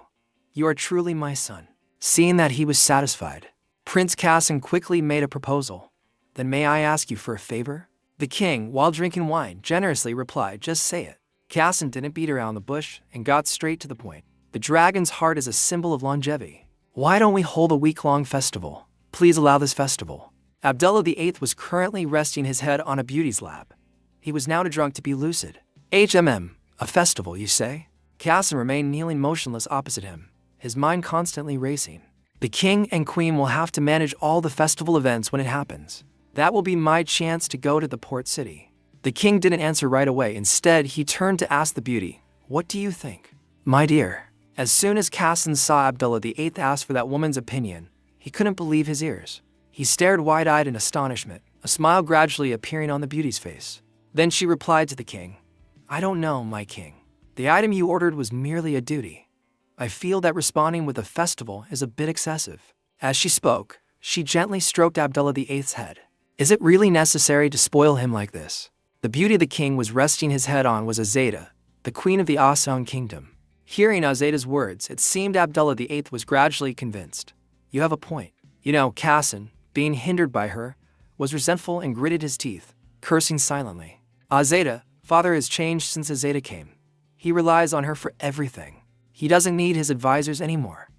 You are truly my son." Seeing that he was satisfied, Prince Kassan quickly made a proposal. "Then may I ask you for a favor?" The king, while drinking wine, generously replied, "Just say it." Kassan didn't beat around the bush and got straight to the point. "The dragon's heart is a symbol of longevity. Why don't we hold a week-long festival? Please allow this festival." Abdullah VIII was currently resting his head on a beauty's lap. He was now too drunk to be lucid. A festival, you say?" Kassan remained kneeling motionless opposite him, his mind constantly racing. "The king and queen will have to manage all the festival events when it happens. That will be my chance to go to the port city." The king didn't answer right away. Instead, he turned to ask the beauty, "What do you think?" "My dear." As soon as Kassan saw Abdullah VIII ask for that woman's opinion, he couldn't believe his ears. He stared wide-eyed in astonishment, a smile gradually appearing on the beauty's face. Then she replied to the king, "I don't know, my king. The item you ordered was merely a duty. I feel that responding with a festival is a bit excessive." As she spoke, she gently stroked Abdullah VIII's head. "Is it really necessary to spoil him like this?" The beauty the king was resting his head on was Azeda, the queen of the Asean kingdom. Hearing Azeda's words, it seemed Abdullah VIII was gradually convinced. "You have a point." Kassan, being hindered by her, was resentful and gritted his teeth, cursing silently. "Azeda, father has changed since Azeda came. He relies on her for everything. He doesn't need his advisors anymore.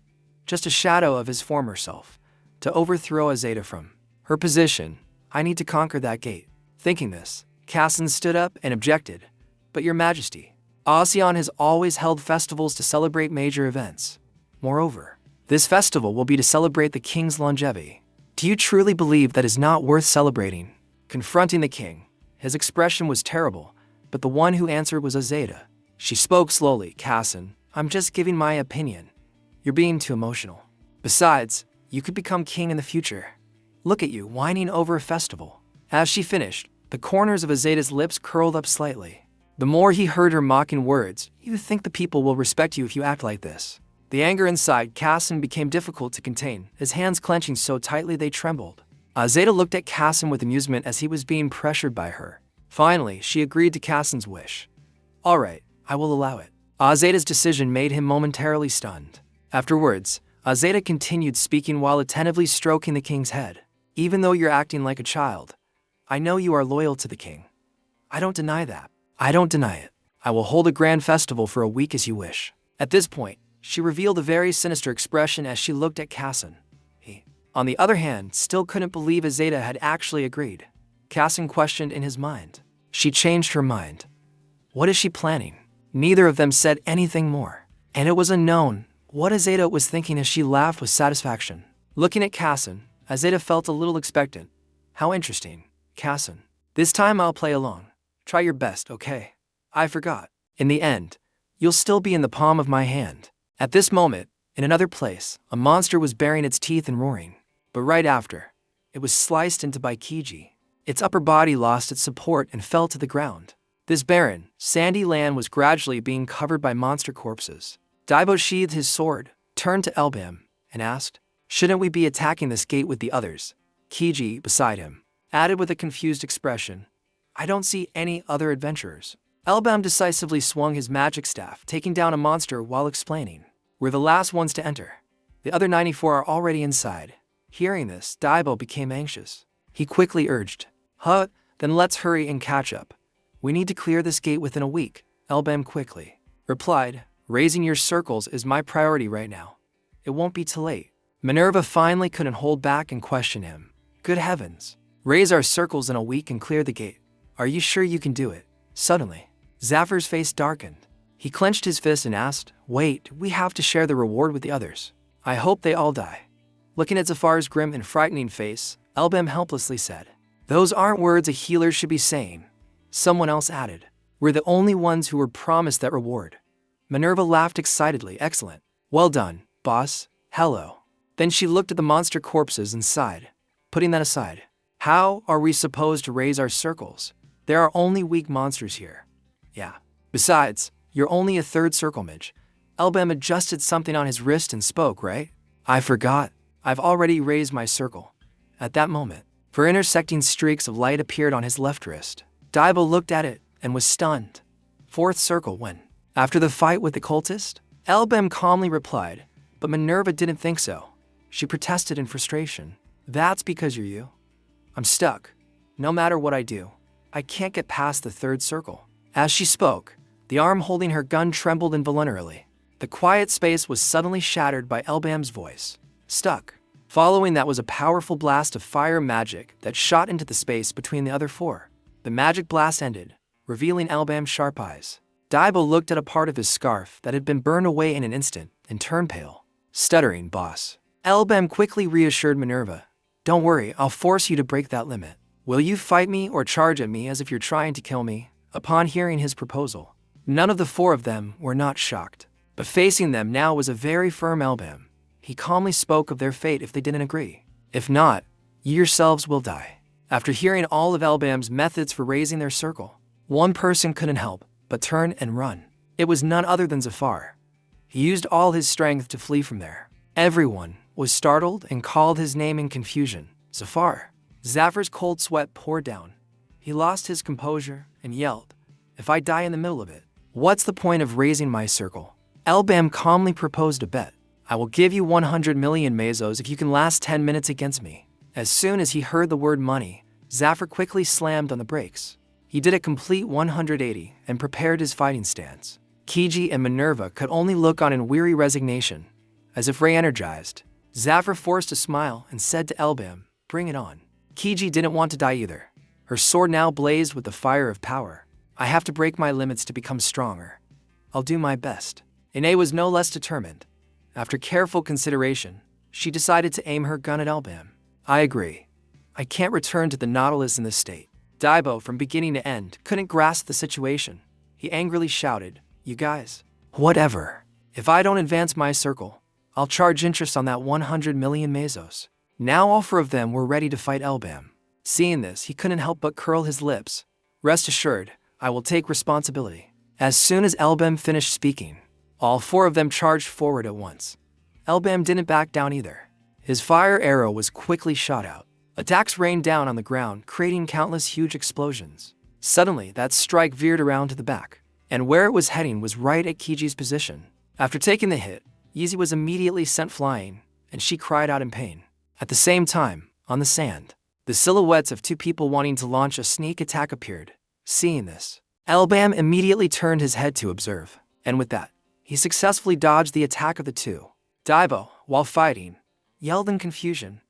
Just a shadow of his former self. To overthrow Azeda from her position, I need to conquer that gate." Thinking this, Kassan stood up and objected. "But your Majesty, ASEAN has always held festivals to celebrate major events. Moreover, this festival will be to celebrate the king's longevity. Do you truly believe that is not worth celebrating?" Confronting the king, his expression was terrible, but the one who answered was Azeda. She spoke slowly, "Kassan, I'm just giving my opinion. You're being too emotional. Besides, you could become king in the future. Look at you, whining over a festival." As she finished, the corners of Azeda's lips curled up slightly. The more he heard her mocking words, "You think the people will respect you if you act like this?" The anger inside Kassan became difficult to contain, his hands clenching so tightly they trembled. Azeda looked at Kassan with amusement as he was being pressured by her. Finally, she agreed to Kassan's wish. "All right, I will allow it." Azeda's decision made him momentarily stunned. Afterwards, Azeda continued speaking while attentively stroking the king's head. "Even though you're acting like a child, I know you are loyal to the king. I don't deny that. I don't deny it. I will hold a grand festival for a week as you wish." At this point, she revealed a very sinister expression as she looked at Kassan. He, on the other hand, still couldn't believe Azeda had actually agreed. Kassan questioned in his mind. She changed her mind. What is she planning? Neither of them said anything more, and it was unknown what Azeda was thinking as she laughed with satisfaction. Looking at Kassan, Azeda felt a little expectant. "How interesting, Kassan. This time I'll play along. Try your best, okay? I forgot. In the end, you'll still be in the palm of my hand." At this moment, in another place, a monster was baring its teeth and roaring. But right after, it was sliced into by Kiji. Its upper body lost its support and fell to the ground. This barren, sandy land was gradually being covered by monster corpses. Daibo sheathed his sword, turned to Elbam, and asked, Shouldn't we be attacking this gate with the others? Kiji, beside him, added with a confused expression. I don't see any other adventurers. Elbam decisively swung his magic staff, taking down a monster while explaining. We're the last ones to enter. The other 94 are already inside. Hearing this, Daibo became anxious. He quickly urged, then let's hurry and catch up. We need to clear this gate within a week, Elbam quickly replied. Raising your circles is my priority right now. It won't be too late. Minerva finally couldn't hold back and question him. Good heavens. Raise our circles in a week and clear the gate. Are you sure you can do it? Suddenly, Zafar's face darkened. He clenched his fist and asked, Wait, we have to share the reward with the others. I hope they all die. Looking at Zafar's grim and frightening face, Elbam helplessly said, Those aren't words a healer should be saying. Someone else added, We're the only ones who were promised that reward. Minerva laughed excitedly. Excellent. Well done, boss. Hello. Then she looked at the monster corpses and sighed. Putting that aside, how are we supposed to raise our circles? There are only weak monsters here. Yeah. Besides, you're only a third circle mage. Elbam adjusted something on his wrist and spoke, right? I forgot. I've already raised my circle. At that moment, four intersecting streaks of light appeared on his left wrist. Daibo looked at it and was stunned. Fourth circle when? After the fight with the cultist? Elbam calmly replied, but Minerva didn't think so. She protested in frustration. That's because you're you. I'm stuck. No matter what I do, I can't get past the third circle. As she spoke, the arm holding her gun trembled involuntarily. The quiet space was suddenly shattered by Elbam's voice. Stuck. Following that was a powerful blast of fire magic that shot into the space between the other four. The magic blast ended, revealing Elbam's sharp eyes. Daibo looked at a part of his scarf that had been burned away in an instant and turned pale. Stuttering, boss. Elbam quickly reassured Minerva. Don't worry, I'll force you to break that limit. Will you fight me or charge at me as if you're trying to kill me? Upon hearing his proposal, none of the four of them were not shocked. But facing them now was a very firm Elbam. He calmly spoke of their fate if they didn't agree. If not, you yourselves will die. After hearing all of Elbam's methods for raising their circle, one person couldn't help but turn and run. It was none other than Zafar. He used all his strength to flee from there. Everyone was startled and called his name in confusion. Zafar. Zafar's cold sweat poured down. He lost his composure and yelled, If I die in the middle of it, what's the point of raising my circle? Elbam calmly proposed a bet. I will give you 100 million mesos if you can last 10 minutes against me. As soon as he heard the word money, Zafar quickly slammed on the brakes. He did a complete 180 and prepared his fighting stance. Kiji and Minerva could only look on in weary resignation. As if re-energized, Zafar forced a smile and said to Elbam, Bring it on. Kiji didn't want to die either. Her sword now blazed with the fire of power. I have to break my limits to become stronger. I'll do my best. Ine was no less determined. After careful consideration, she decided to aim her gun at Elbam. I agree. I can't return to the Nautilus in this state. Daibo, from beginning to end, couldn't grasp the situation. He angrily shouted, You guys. Whatever. If I don't advance my circle, I'll charge interest on that 100 million mesos. Now all four of them were ready to fight Elbam. Seeing this, he couldn't help but curl his lips. Rest assured, I will take responsibility. As soon as Elbam finished speaking, all four of them charged forward at once. Elbam didn't back down either. His fire arrow was quickly shot out. Attacks rained down on the ground, creating countless huge explosions. Suddenly, that strike veered around to the back, and where it was heading was right at Kiji's position. After taking the hit, Yeezy was immediately sent flying, and she cried out in pain. At the same time, on the sand, the silhouettes of two people wanting to launch a sneak attack appeared. Seeing this, Elbam immediately turned his head to observe, and with that, he successfully dodged the attack of the two. Daibo, while fighting, yelled in confusion,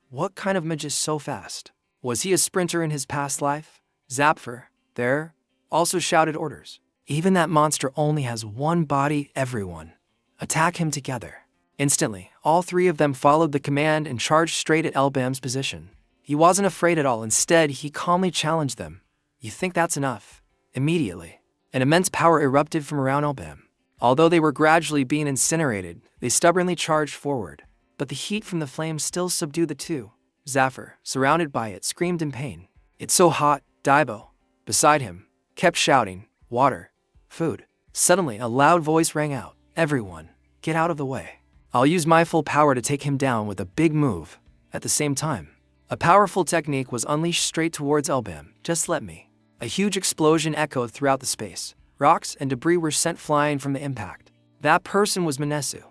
What kind of mage is so fast? Was he a sprinter in his past life? Zapfer, there, also shouted orders. Even that monster only has one body, everyone. Attack him together. Instantly, all three of them followed the command and charged straight at Elbam's position. He wasn't afraid at all. Instead, he calmly challenged them. You think that's enough? Immediately, an immense power erupted from around Elbam. Although they were gradually being incinerated, they stubbornly charged forward. But the heat from the flames still subdued the two. Zafar, surrounded by it, screamed in pain. It's so hot. Daibo, beside him, kept shouting, Water, food. Suddenly, a loud voice rang out. Everyone, get out of the way. I'll use my full power to take him down with a big move. At the same time, a powerful technique was unleashed straight towards Elbam. Just let me. A huge explosion echoed throughout the space. Rocks and debris were sent flying from the impact. That person was Manesu.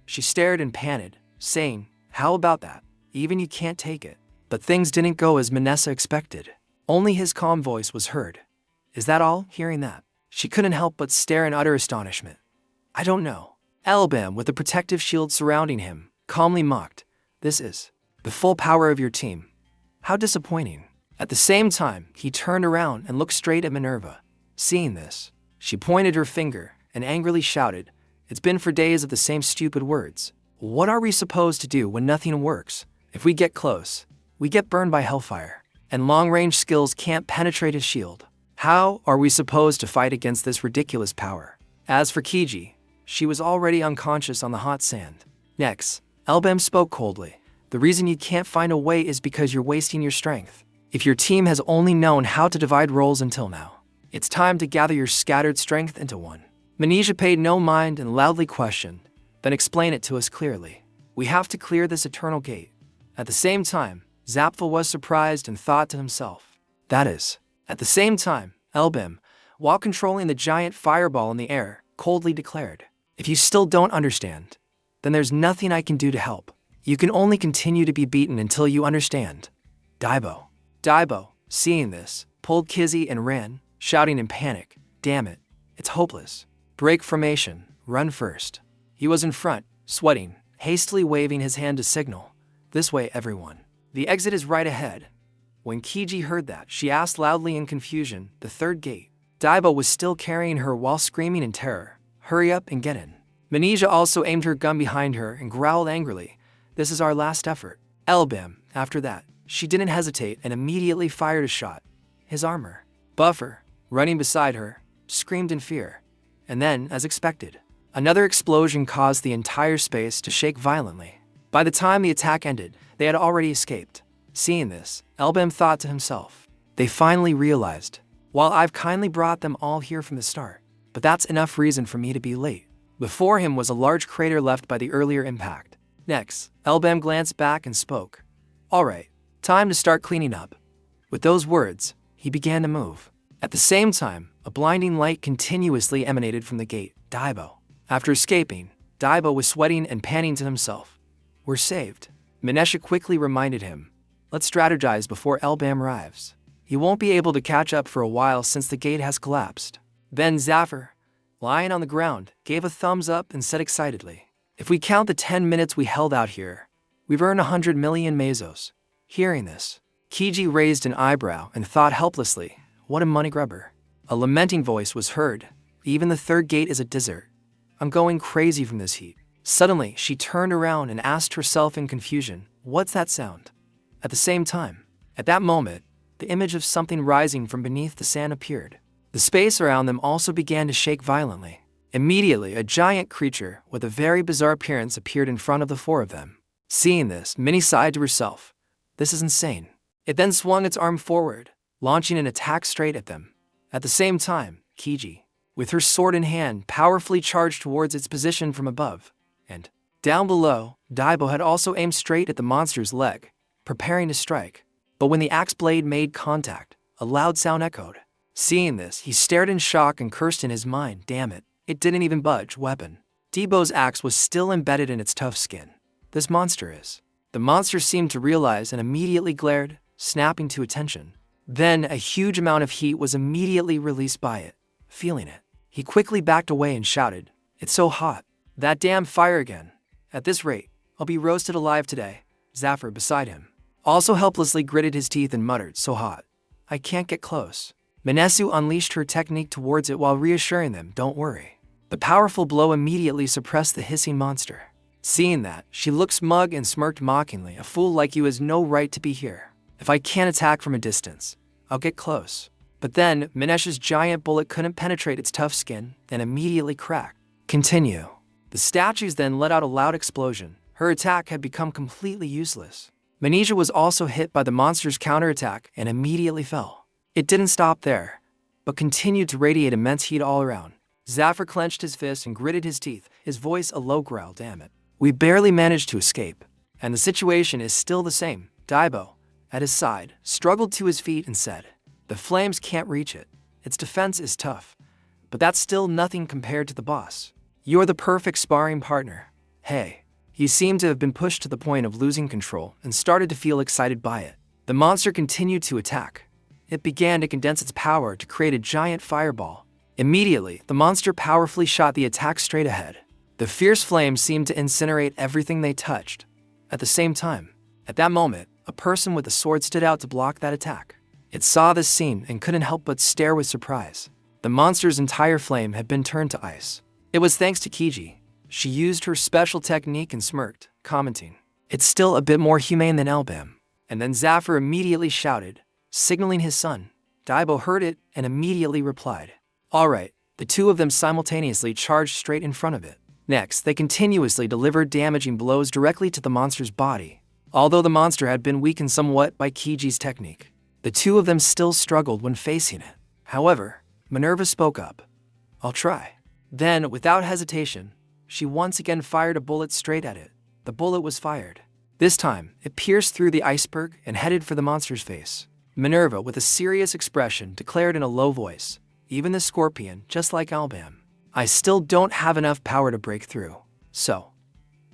She stared and panted, saying, "How about that? Even you can't take it." But things didn't go as Manessa expected. Only his calm voice was heard. "Is that all?" Hearing that, she couldn't help but stare in utter astonishment. "I don't know." Elbam, with the protective shield surrounding him, calmly mocked, "This is the full power of your team. How disappointing." At the same time, he turned around and looked straight at Minerva. Seeing this, she pointed her finger and angrily shouted, "It's been for days of the same stupid words. What are we supposed to do when nothing works? If we get close, we get burned by hellfire, and long-range skills can't penetrate his shield. How are we supposed to fight against this ridiculous power?" As for Kiji, she was already unconscious on the hot sand. Next, Elbam spoke coldly. "The reason you can't find a way is because you're wasting your strength. If your team has only known how to divide roles until now, it's time to gather your scattered strength into one." Manesia paid no mind and loudly questioned, "Then explain it to us clearly. We have to clear this eternal gate." At the same time, Zapfel was surprised and thought to himself, "That is." At the same time, Elbam, while controlling the giant fireball in the air, coldly declared, "If you still don't understand, then there's nothing I can do to help. You can only continue to be beaten until you understand." Daibo. Daibo, seeing this, pulled Kizzy and ran, shouting in panic, "Damn it, it's hopeless. Break formation, run first." He was in front, sweating, hastily waving his hand to signal, "This way, everyone. The exit is right ahead." When Kiji heard that, she asked loudly in confusion, "The third gate?" Daibo was still carrying her while screaming in terror, "Hurry up and get in." Manesia also aimed her gun behind her and growled angrily, "This is our last effort." Elbam, after that, she didn't hesitate and immediately fired a shot. His armor. Buffer, running beside her, screamed in fear. And then, as expected, another explosion caused the entire space to shake violently. By the time the attack ended, they had already escaped. Seeing this, Elbam thought to himself, "They finally realized, while I've kindly brought them all here from the start, but that's enough reason for me to be late." Before him was a large crater left by the earlier impact. Next, Elbam glanced back and spoke, "All right, time to start cleaning up." With those words, he began to move. At the same time, a blinding light continuously emanated from the gate. Daibo. After escaping, Daibo was sweating and panting to himself. "We're saved." Manesha quickly reminded him, "Let's strategize before Elbam arrives. He won't be able to catch up for a while since the gate has collapsed." Then Zafir, lying on the ground, gave a thumbs up and said excitedly, "If we count the 10 minutes we held out here, we've earned 100 million mesos." Hearing this, Kiji raised an eyebrow and thought helplessly, "What a money grubber." A lamenting voice was heard, "Even the third gate is a desert. I'm going crazy from this heat." Suddenly, she turned around and asked herself in confusion, "What's that sound?" At the same time, at that moment, the image of something rising from beneath the sand appeared. The space around them also began to shake violently. Immediately, a giant creature with a very bizarre appearance appeared in front of the four of them. Seeing this, Minnie sighed to herself, "This is insane." It then swung its arm forward, launching an attack straight at them. At the same time, Kiji, with her sword in hand, powerfully charged towards its position from above. And, down below, Daibo had also aimed straight at the monster's leg, preparing to strike. But when the axe blade made contact, a loud sound echoed. Seeing this, he stared in shock and cursed in his mind, "Damn it, it didn't even budge." Weapon. Daibo's axe was still embedded in its tough skin. "This monster is." The monster seemed to realize and immediately glared, snapping to attention. Then a huge amount of heat was immediately released by it. Feeling it, he quickly backed away and shouted, "It's so hot. That damn fire again. At this rate, I'll be roasted alive today." Zafir beside him also helplessly gritted his teeth and muttered, "So hot. I can't get close." Manesu unleashed her technique towards it while reassuring them, "Don't worry." The powerful blow immediately suppressed the hissing monster. Seeing that, she looked smug and smirked mockingly, "A fool like you has no right to be here. If I can't attack from a distance, I'll get close." But then, Manesha's giant bullet couldn't penetrate its tough skin and immediately cracked. Continue. The statues then let out a loud explosion. Her attack had become completely useless. Manesia was also hit by the monster's counterattack and immediately fell. It didn't stop there, but continued to radiate immense heat all around. Zafir clenched his fist and gritted his teeth, his voice a low growl, "Damn it. We barely managed to escape. And the situation is still the same. Daibo, at his side, struggled to his feet and said, "The flames can't reach it. Its defense is tough. But that's still nothing compared to the boss. You're the perfect sparring partner. Hey." He seemed to have been pushed to the point of losing control and started to feel excited by it. The monster continued to attack. It began to condense its power to create a giant fireball. Immediately, the monster powerfully shot the attack straight ahead. The fierce flames seemed to incinerate everything they touched. At the same time, at that moment, a person with a sword stood out to block that attack. It saw this scene and couldn't help but stare with surprise. The monster's entire flame had been turned to ice. It was thanks to Kiji. She used her special technique and smirked, commenting, "It's still a bit more humane than Elbam." And then Zafir immediately shouted, signaling his son. Daibo heard it and immediately replied. All right, the two of them simultaneously charged straight in front of it. Next, they continuously delivered damaging blows directly to the monster's body. Although the monster had been weakened somewhat by Kiji's technique, the two of them still struggled when facing it. However, Minerva spoke up. I'll try. Then, without hesitation, she once again fired a bullet straight at it. The bullet was fired. This time, it pierced through the iceberg and headed for the monster's face. Minerva, with a serious expression, declared in a low voice, even the scorpion, just like Albam, I still don't have enough power to break through. So,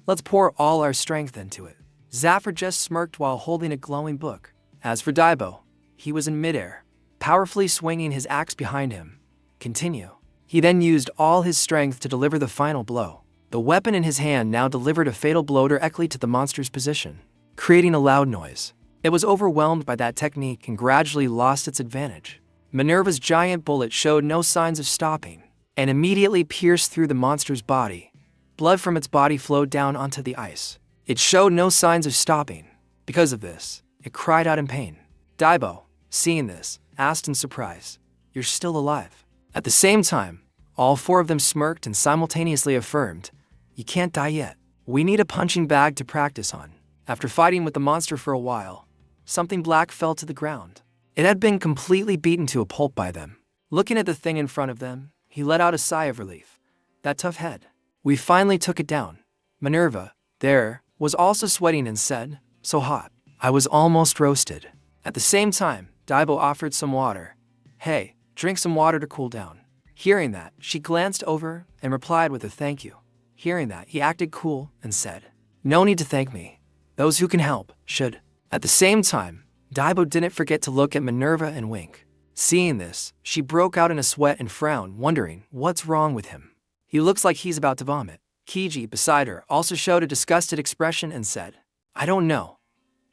let's pour all our strength into it. Zafir just smirked while holding a glowing book. As for Daibo, he was in midair, powerfully swinging his axe behind him. Continue. He then used all his strength to deliver the final blow. The weapon in his hand now delivered a fatal blow directly to the monster's position, creating a loud noise. It was overwhelmed by that technique and gradually lost its advantage. Minerva's giant bullet showed no signs of stopping, and immediately pierced through the monster's body. Blood from its body flowed down onto the ice. It showed no signs of stopping. Because of this, it cried out in pain. Daibo, seeing this, asked in surprise, You're still alive? At the same time, all four of them smirked and simultaneously affirmed, You can't die yet. We need a punching bag to practice on. After fighting with the monster for a while, something black fell to the ground. It had been completely beaten to a pulp by them. Looking at the thing in front of them, he let out a sigh of relief. That tough head. We finally took it down. Minerva, there, was also sweating and said, So hot. I was almost roasted. At the same time, Daibo offered some water. Hey, drink some water to cool down. Hearing that, she glanced over and replied with a thank you. Hearing that, he acted cool and said, No need to thank me. Those who can help should. At the same time, Daibo didn't forget to look at Minerva and wink. Seeing this, she broke out in a sweat and frowned, wondering what's wrong with him. He looks like he's about to vomit. Kiji, beside her, also showed a disgusted expression and said, I don't know.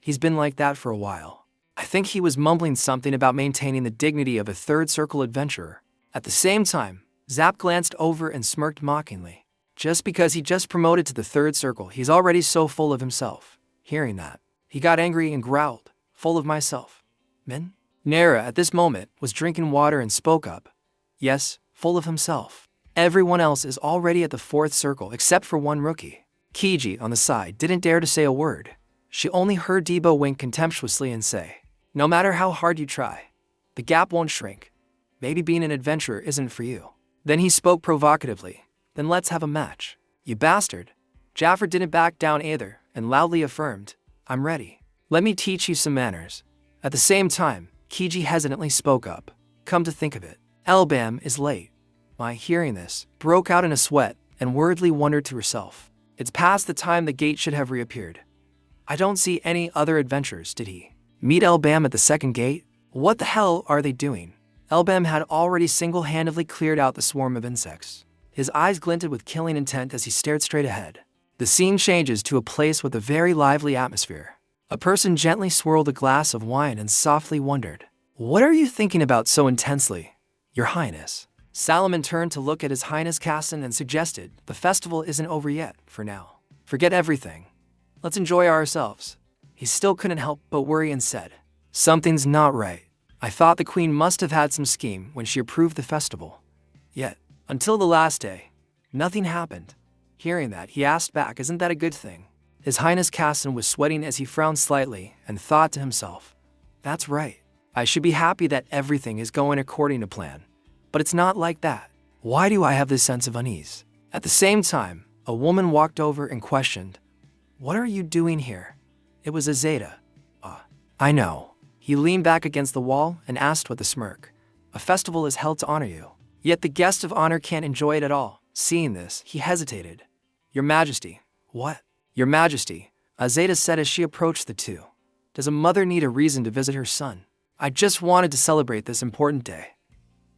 He's been like that for a while. I think he was mumbling something about maintaining the dignity of a third circle adventurer. At the same time, Zap glanced over and smirked mockingly. Just because he just promoted to the third circle, he's already so full of himself. Hearing that, he got angry and growled, full of myself. Min? Nara, at this moment, was drinking water and spoke up. Yes, full of himself. Everyone else is already at the fourth circle except for one rookie. Kiji, on the side, didn't dare to say a word. She only heard Daibo wink contemptuously and say, No matter how hard you try, the gap won't shrink. Maybe being an adventurer isn't for you. Then he spoke provocatively. Then let's have a match. You bastard. Jaffer didn't back down either and loudly affirmed, I'm ready. Let me teach you some manners. At the same time, Kiji hesitantly spoke up. Come to think of it, Elbam is late. Mai, hearing this, broke out in a sweat and worriedly wondered to herself. It's past the time the gate should have reappeared. I don't see any other adventurers, did he? Meet Elbam at the second gate? What the hell are they doing? Elbam had already single-handedly cleared out the swarm of insects. His eyes glinted with killing intent as he stared straight ahead. The scene changes to a place with a very lively atmosphere. A person gently swirled a glass of wine and softly wondered, What are you thinking about so intensely, Your Highness? Salomon turned to look at His Highness Kassan and suggested, The festival isn't over yet, for now. Forget everything. Let's enjoy ourselves. He still couldn't help but worry and said, Something's not right. I thought the queen must have had some scheme when she approved the festival. Yet, until the last day, nothing happened. Hearing that, he asked back, Isn't that a good thing? His Highness Kassan was sweating as he frowned slightly and thought to himself, That's right. I should be happy that everything is going according to plan. But it's not like that. Why do I have this sense of unease? At the same time, A woman walked over and questioned, "What are you doing here?" It was Azeda. I know. He leaned back against the wall and asked with a smirk, "A festival is held to honor you. Yet the guest of honor can't enjoy it at all." Seeing this, he hesitated. "Your Majesty." "What?" "Your Majesty," Azeda said as she approached the two. "Does a mother need a reason to visit her son? I just wanted to celebrate this important day.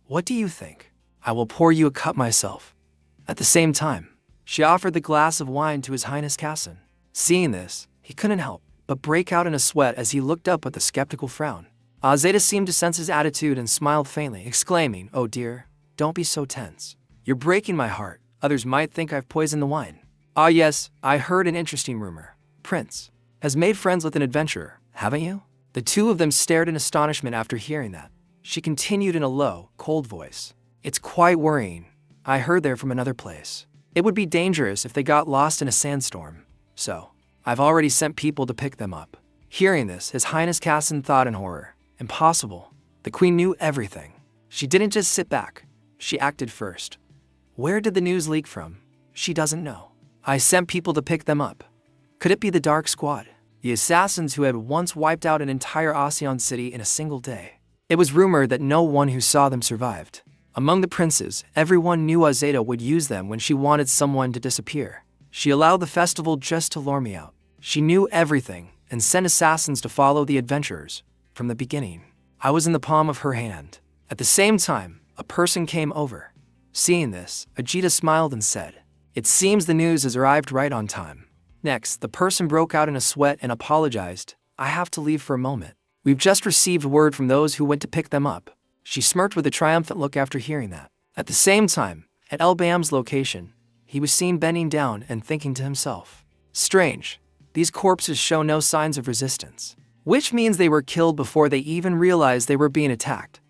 What do you think? I will pour you a cup myself." At the same time, she offered the glass of wine to His Highness Kassan. Seeing this, he couldn't help but break out in a sweat as he looked up with a skeptical frown. Azeda seemed to sense his attitude and smiled faintly, exclaiming, "Oh dear, don't be so tense. You're breaking my heart. Others might think I've poisoned the wine." "Ah yes, I heard an interesting rumor. Prince has made friends with an adventurer, haven't you?" The two of them stared in astonishment after hearing that. She continued in a low, cold voice, "It's quite worrying. I heard they're from another place. It would be dangerous if they got lost in a sandstorm. So, I've already sent people to pick them up." Hearing this, His Highness Kassan thought in horror. Impossible. The queen knew everything. She didn't just sit back. She acted first. Where did the news leak from? She doesn't know. "I sent people to pick them up." Could it be the Dark Squad? The assassins who had once wiped out an entire Ocean city in a single day. It was rumored that no one who saw them survived. Among the princes, everyone knew Azeda would use them when she wanted someone to disappear. She allowed the festival just to lure me out. She knew everything and sent assassins to follow the adventurers. From the beginning, I was in the palm of her hand. At the same time, a person came over. Seeing this, Ajita smiled and said, "It seems the news has arrived right on time." Next, the person broke out in a sweat and apologized. "I have to leave for a moment. We've just received word from those who went to pick them up." She smirked with a triumphant look after hearing that. At the same time, at Elbam's location, he was seen bending down and thinking to himself, "Strange, these corpses show no signs of resistance, which means they were killed before they even realized they were being attacked.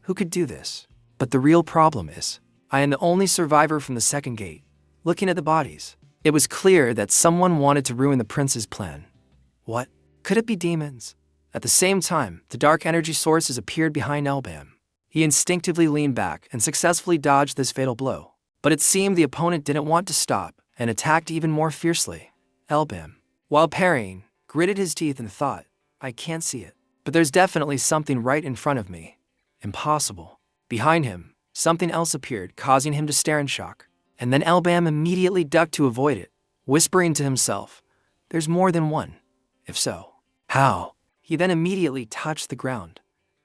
Who could do this? But the real problem is, I am the only survivor from the second gate." Looking at the bodies, it was clear that someone wanted to ruin the prince's plan. What? Could it be demons? At the same time, the dark energy sources appeared behind Elbam. He instinctively leaned back and successfully dodged this fatal blow. But it seemed the opponent didn't want to stop and attacked even more fiercely. Elbam, while parrying, gritted his teeth and thought, "I can't see it, but there's definitely something right in front of me. Impossible." Behind him, something else appeared, causing him to stare in shock. And then Elbam immediately ducked to avoid it, whispering to himself, "There's more than one. If so, how?" He then immediately touched the ground.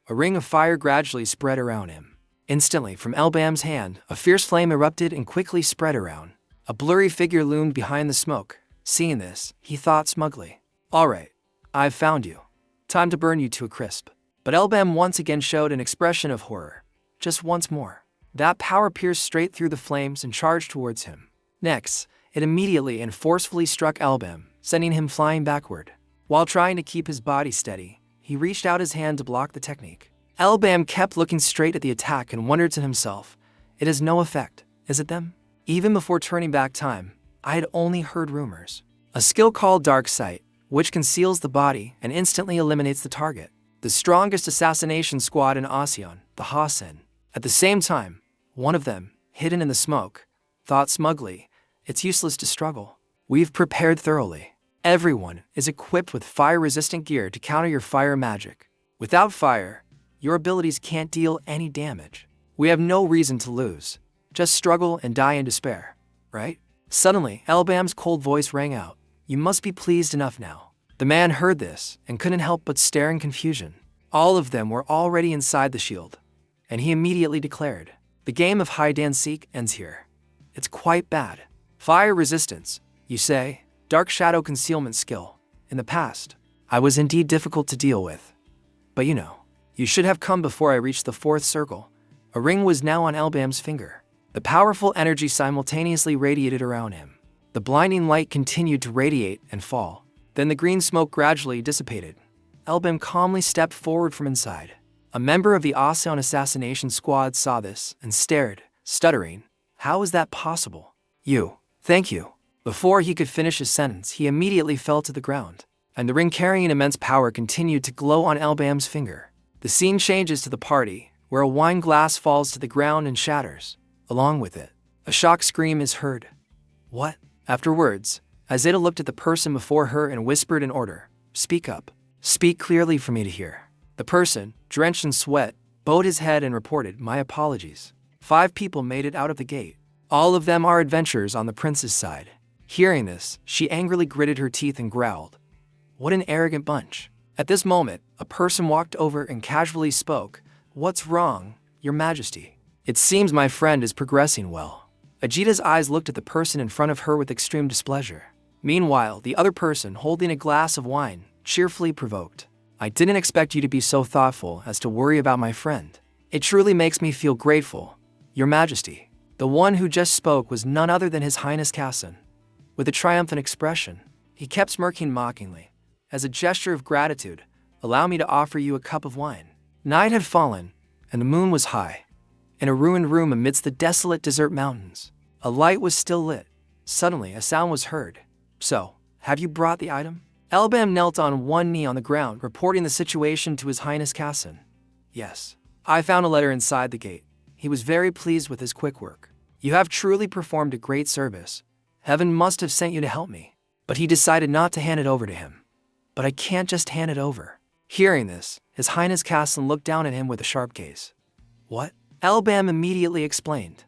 A ring of fire gradually spread around him. Instantly, from Elbam's hand, a fierce flame erupted and quickly spread around. A blurry figure loomed behind the smoke. Seeing this, he thought smugly, "All right, I've found you. Time to burn you to a crisp." But Elbam once again showed an expression of horror. Just once more. That power pierced straight through the flames and charged towards him. Next, it immediately and forcefully struck Elbam, sending him flying backward. While trying to keep his body steady, he reached out his hand to block the technique. Elbam kept looking straight at the attack and wondered to himself, "It has no effect, is it them?" Even before turning back time, I had only heard rumors. A skill called Dark Sight, which conceals the body and instantly eliminates the target. The strongest assassination squad in Ocean, the Hasen. At the same time, one of them, hidden in the smoke, thought smugly, "It's useless to struggle. We've prepared thoroughly. Everyone is equipped with fire-resistant gear to counter your fire magic. Without fire, your abilities can't deal any damage. We have no reason to lose. Just struggle and die in despair, right?" Suddenly, Elbam's cold voice rang out, "You must be pleased enough now." The man heard this and couldn't help but stare in confusion. All of them were already inside the shield, and he immediately declared, "The game of hide and seek ends here. It's quite bad. Fire resistance, you say? Dark shadow concealment skill. In the past, I was indeed difficult to deal with. But you should have come before I reached the fourth circle." A ring was now on Elbam's finger. The powerful energy simultaneously radiated around him. The blinding light continued to radiate and fall. Then the green smoke gradually dissipated. Elbam calmly stepped forward from inside. A member of the Ocean assassination squad saw this and stared, stuttering, "How is that possible?" Thank you." Before he could finish his sentence, he immediately fell to the ground, and the ring carrying immense power continued to glow on Elbam's finger. The scene changes to the party, where a wine glass falls to the ground and shatters. Along with it, a shock scream is heard. "What?" Afterwards, Azeda looked at the person before her and whispered in order, "Speak up. Speak clearly for me to hear." The person, drenched in sweat, bowed his head and reported, "My apologies. 5 people made it out of the gate. All of them are adventurers on the prince's side." Hearing this, she angrily gritted her teeth and growled, "What an arrogant bunch." At this moment, a person walked over and casually spoke, "What's wrong, Your Majesty? It seems my friend is progressing well." Ajita's eyes looked at the person in front of her with extreme displeasure. Meanwhile, the other person, holding a glass of wine, cheerfully provoked, "I didn't expect you to be so thoughtful as to worry about my friend. It truly makes me feel grateful, Your Majesty." The one who just spoke was none other than His Highness Kassan. With a triumphant expression, he kept smirking mockingly. "As a gesture of gratitude, allow me to offer you a cup of wine." Night had fallen, and the moon was high. In a ruined room amidst the desolate desert mountains, a light was still lit. Suddenly, a sound was heard. "So, have you brought the item?" Elbam knelt on one knee on the ground, reporting the situation to His Highness Kassan. "Yes. I found a letter inside the gate." He was very pleased with his quick work. "You have truly performed a great service. Heaven must have sent you to help me." But he decided not to hand it over to him. "But I can't just hand it over." Hearing this, His Highness Kassan looked down at him with a sharp gaze. "What?" Elbam immediately explained.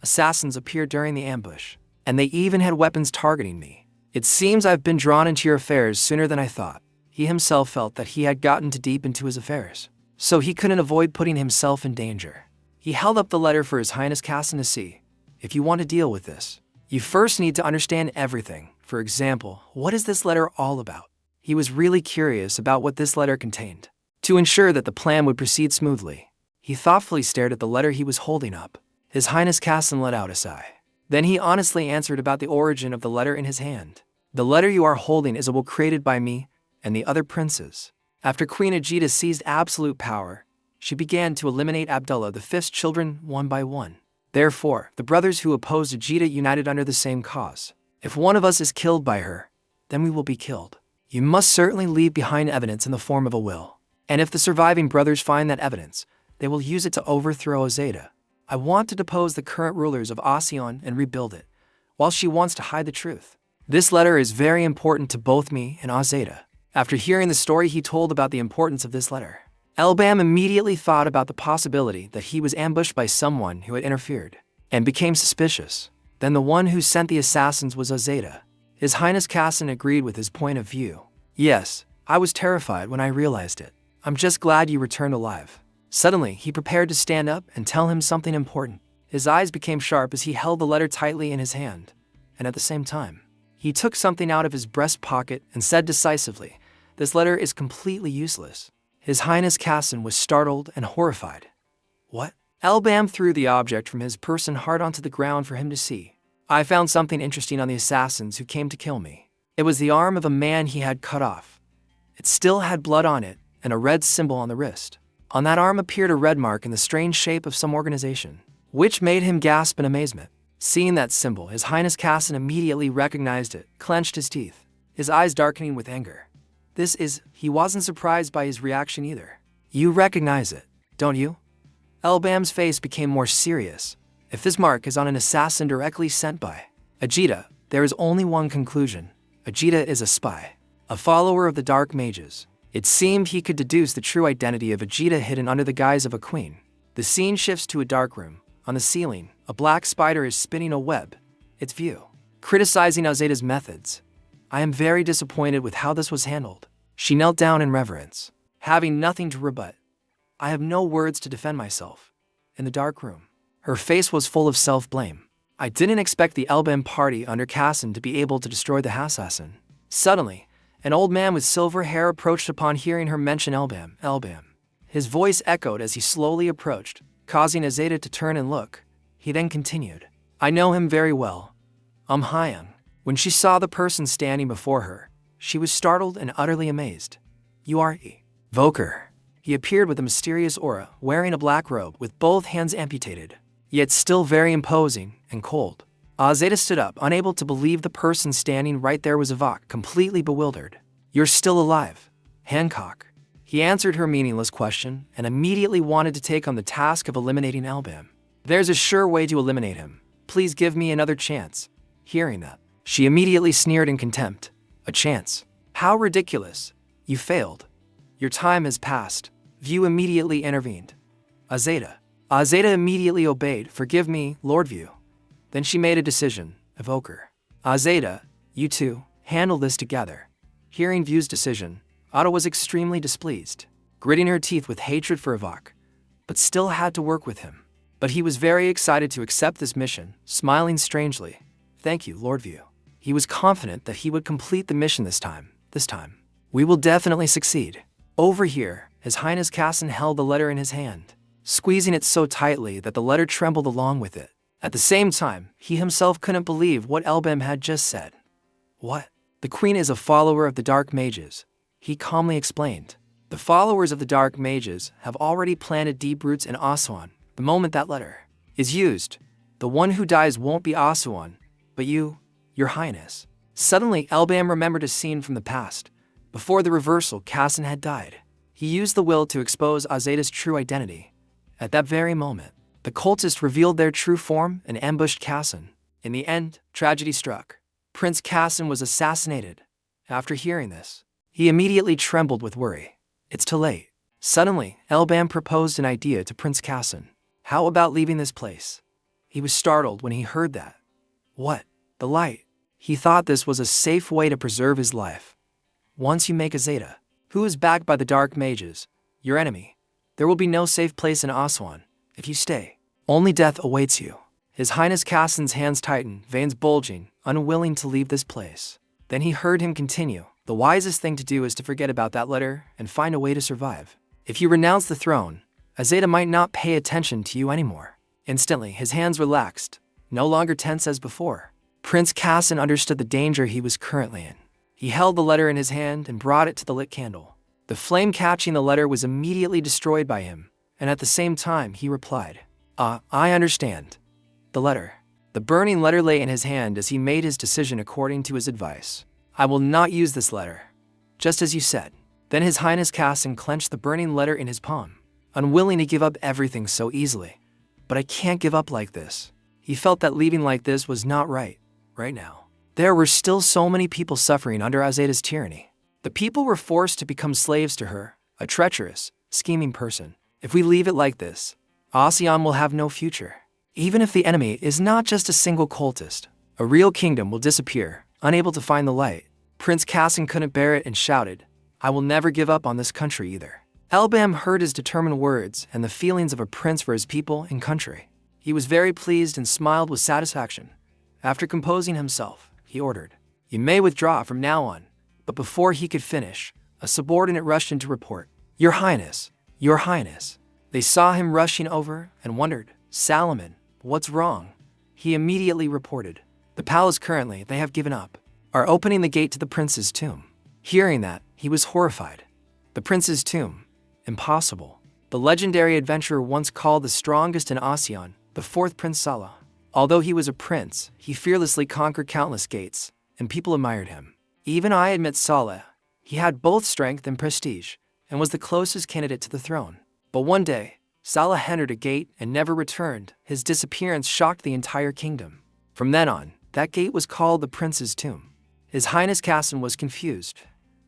"Assassins appeared during the ambush, and they even had weapons targeting me. It seems I've been drawn into your affairs sooner than I thought." He himself felt that he had gotten too deep into his affairs, so he couldn't avoid putting himself in danger. He held up the letter for His Highness Kassan to see. "If you want to deal with this, you first need to understand everything. For example, what is this letter all about?" He was really curious about what this letter contained. To ensure that the plan would proceed smoothly, he thoughtfully stared at the letter he was holding up. His Highness Kassan let out a sigh. Then he honestly answered about the origin of the letter in his hand. "The letter you are holding is a will created by me and the other princes." After Queen Ajita seized absolute power, she began to eliminate Abdullah V's children one by one. Therefore, the brothers who opposed Ajita united under the same cause. "If one of us is killed by her, then we will be killed. You must certainly leave behind evidence in the form of a will. And if the surviving brothers find that evidence, they will use it to overthrow Azeda. I want to depose the current rulers of Ocean and rebuild it, while she wants to hide the truth. This letter is very important to both me and Azeda." After hearing the story he told about the importance of this letter, Elbam immediately thought about the possibility that he was ambushed by someone who had interfered, and became suspicious. Then the one who sent the assassins was Azeda. His Highness Kassan agreed with his point of view. "Yes, I was terrified when I realized it. I'm just glad you returned alive." Suddenly, he prepared to stand up and tell him something important. His eyes became sharp as he held the letter tightly in his hand, and at the same time, he took something out of his breast pocket and said decisively, "This letter is completely useless." His Highness Kassan was startled and horrified. "What?" Elbam threw the object from his person hard onto the ground for him to see. "I found something interesting on the assassins who came to kill me." It was the arm of a man he had cut off. It still had blood on it and a red symbol on the wrist. On that arm appeared a red mark in the strange shape of some organization, which made him gasp in amazement. Seeing that symbol, His Highness Kassan immediately recognized it, clenched his teeth, his eyes darkening with anger. He wasn't surprised by his reaction either. "You recognize it, don't you?" Elbam's face became more serious. "If this mark is on an assassin directly sent by Ajita, there is only one conclusion. Ajita is a spy, a follower of the Dark Mages." It seemed he could deduce the true identity of Ajita hidden under the guise of a queen. The scene shifts to a dark room. On the ceiling, a black spider is spinning a web, its view, criticizing Azeda's methods. "I am very disappointed with how this was handled." She knelt down in reverence, having nothing to rebut. "I have no words to defend myself." In the dark room, her face was full of self-blame. "I didn't expect the Elbam party under Kassan to be able to destroy the assassin." Suddenly, an old man with silver hair approached upon hearing her mention Elbam. "Elbam." His voice echoed as he slowly approached, causing Azeda to turn and look. He then continued, "I know him very well. Hyang." When she saw the person standing before her, she was startled and utterly amazed. "You are Evoker." He appeared with a mysterious aura, wearing a black robe with both hands amputated, yet still very imposing and cold. Azeda stood up, unable to believe the person standing right there was Avok, completely bewildered. "You're still alive, Hancock." He answered her meaningless question and immediately wanted to take on the task of eliminating Elbam. "There's a sure way to eliminate him. Please give me another chance." Hearing that, She immediately sneered in contempt. A chance. How ridiculous. You failed. Your time has passed. View immediately intervened. Azeda. Azeda immediately obeyed. Forgive me, Lord View. Then she made a decision. Evoker. Azeda, you two, handle this together. Hearing View's decision, Ada was extremely displeased, gritting her teeth with hatred for Evok, but still had to work with him. But he was very excited to accept this mission, smiling strangely. Thank you, Lord View. He was confident that he would complete the mission this time. We will definitely succeed. Over here, His Highness Kassan held the letter in his hand, squeezing it so tightly that the letter trembled along with it. At the same time, he himself couldn't believe what Elbem had just said. What? The Queen is a follower of the Dark Mages, he calmly explained. The followers of the Dark Mages have already planted deep roots in Asuan. The moment that letter is used, the one who dies won't be Asuan, but you, Your Highness. Suddenly, Elbam remembered a scene from the past. Before the reversal, Kassan had died. He used the will to expose Azeda's true identity. At that very moment, the cultists revealed their true form and ambushed Kassan. In the end, tragedy struck. Prince Kassan was assassinated. After hearing this, he immediately trembled with worry. It's too late. Suddenly, Elbam proposed an idea to Prince Kassan. How about leaving this place? He was startled when he heard that. What? The light? He thought this was a safe way to preserve his life. Once you make Azeda, who is backed by the Dark Mages, your enemy, there will be no safe place in Asuan. If you stay, only death awaits you. His Highness Kassan's hands tightened, veins bulging, unwilling to leave this place. Then he heard him continue. The wisest thing to do is to forget about that letter and find a way to survive. If you renounce the throne, Azeda might not pay attention to you anymore. Instantly, his hands relaxed, no longer tense as before. Prince Kassan understood the danger he was currently in. He held the letter in his hand and brought it to the lit candle. The flame catching the letter was immediately destroyed by him, and at the same time he replied, I understand. The letter. The burning letter lay in his hand as he made his decision according to his advice. I will not use this letter, just as you said. Then His Highness Kassan clenched the burning letter in his palm, unwilling to give up everything so easily. But I can't give up like this. He felt that leaving like this was not right now. There were still so many people suffering under Azeda's tyranny. The people were forced to become slaves to her, a treacherous, scheming person. If we leave it like this, Asuan will have no future. Even if the enemy is not just a single cultist, a real kingdom will disappear, unable to find the light. Prince Kassan couldn't bear it and shouted, I will never give up on this country either. Elbam heard his determined words and the feelings of a prince for his people and country. He was very pleased and smiled with satisfaction. After composing himself, he ordered, You may withdraw from now on. But before he could finish, a subordinate rushed in to report, Your Highness, Your Highness. They saw him rushing over and wondered, Salomon, what's wrong? He immediately reported, The palace currently, they have given up, are opening the gate to the prince's tomb. Hearing that, he was horrified. The prince's tomb? Impossible. The legendary adventurer once called the strongest in Asuan, the fourth Prince Salah. Although he was a prince, he fearlessly conquered countless gates, and people admired him. Even I admit Salah, he had both strength and prestige, and was the closest candidate to the throne. But one day, Salah entered a gate and never returned. His disappearance shocked the entire kingdom. From then on, that gate was called the prince's tomb. His Highness Kassan was confused.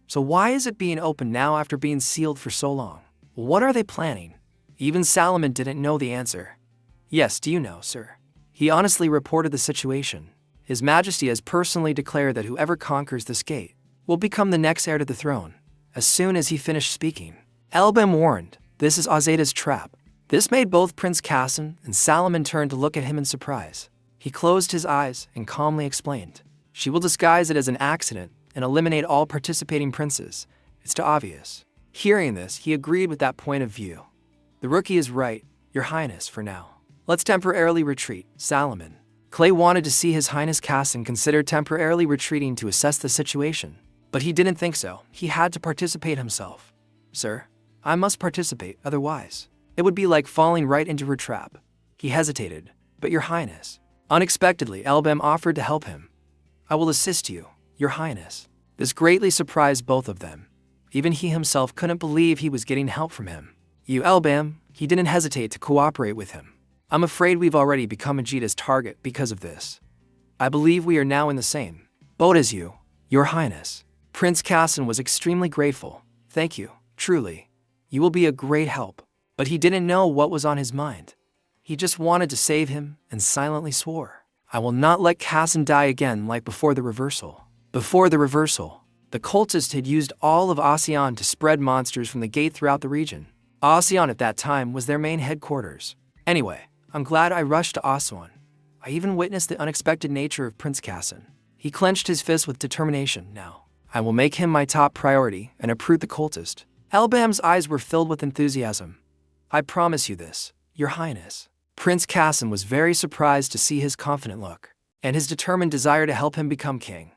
So why is it being opened now after being sealed for so long? What are they planning? Even Salomon didn't know the answer. Yes, do you know, sir? He honestly reported the situation. His Majesty has personally declared that whoever conquers this gate will become the next heir to the throne. As soon as he finished speaking, Elbem warned, This is Azeda's trap. This made both Prince Kassan and Salomon turn to look at him in surprise. He closed his eyes and calmly explained, She will disguise it as an accident and eliminate all participating princes. It's too obvious. Hearing this, he agreed with that point of view. The rookie is right, Your Highness, for now. Let's temporarily retreat, Salomon. Clay wanted to see His Highness Kassan consider temporarily retreating to assess the situation. But he didn't think so. He had to participate himself. Sir, I must participate, otherwise it would be like falling right into her trap. He hesitated. But Your Highness. Unexpectedly, Elbem offered to help him. I will assist you, Your Highness. This greatly surprised both of them. Even he himself couldn't believe he was getting help from him. You, Elbam, he didn't hesitate to cooperate with him. I'm afraid we've already become Ajeda's target because of this. I believe we are now in the same Bold as you, Your Highness. Prince Cassin was extremely grateful. Thank you, truly. You will be a great help. But he didn't know what was on his mind. He just wanted to save him and silently swore, I will not let Cassin die again like before the reversal. Before the reversal, the cultists had used all of Ocean to spread monsters from the gate throughout the region. Ocean at that time was their main headquarters. Anyway, I'm glad I rushed to Ocean. I even witnessed the unexpected nature of Prince Cassin. He clenched his fist with determination. Now, I will make him my top priority and uproot the cultist. Elbam's eyes were filled with enthusiasm. I promise you this, Your Highness. Prince Cassin was very surprised to see his confident look and his determined desire to help him become king.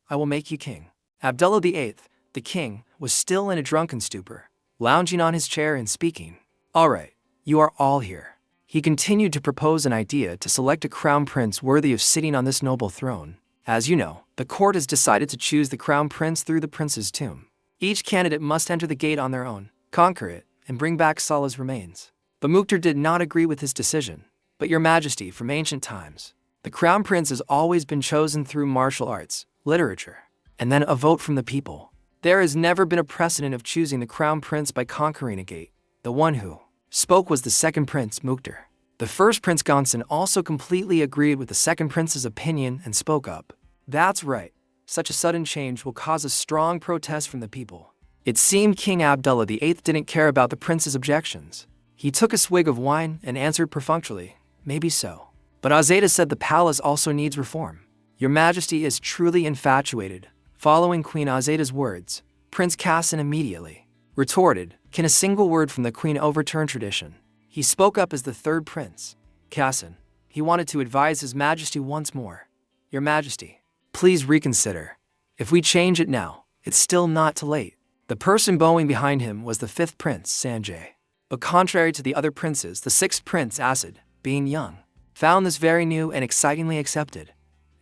I will make you king. Abdullah VIII, the king, was still in a drunken stupor, lounging on his chair and speaking. All right, you are all here. He continued to propose an idea to select a crown prince worthy of sitting on this noble throne. As you know, the court has decided to choose the crown prince through the prince's tomb. Each candidate must enter the gate on their own, conquer it, and bring back Salah's remains. But Mukhtar did not agree with his decision. But Your Majesty, from ancient times, the crown prince has always been chosen through martial arts, literature, and then a vote from the people. There has never been a precedent of choosing the crown prince by conquering a gate. The one who spoke was the second prince, Mukhtar. The first Prince Gonson also completely agreed with the second prince's opinion and spoke up. That's right. Such a sudden change will cause a strong protest from the people. It seemed King Abdullah VIII didn't care about the prince's objections. He took a swig of wine and answered perfunctorily, maybe so. But Azeda said the palace also needs reform. Your Majesty is truly infatuated. Following Queen Azeda's words, Prince Cassin immediately retorted, can a single word from the queen overturn tradition? He spoke up as the third prince. Cassin, he wanted to advise His Majesty once more. Your Majesty, please reconsider. If we change it now, it's still not too late. The person bowing behind him was the fifth prince, Sanjay. But contrary to the other princes, the sixth prince, Acid, being young, found this very new and excitingly accepted.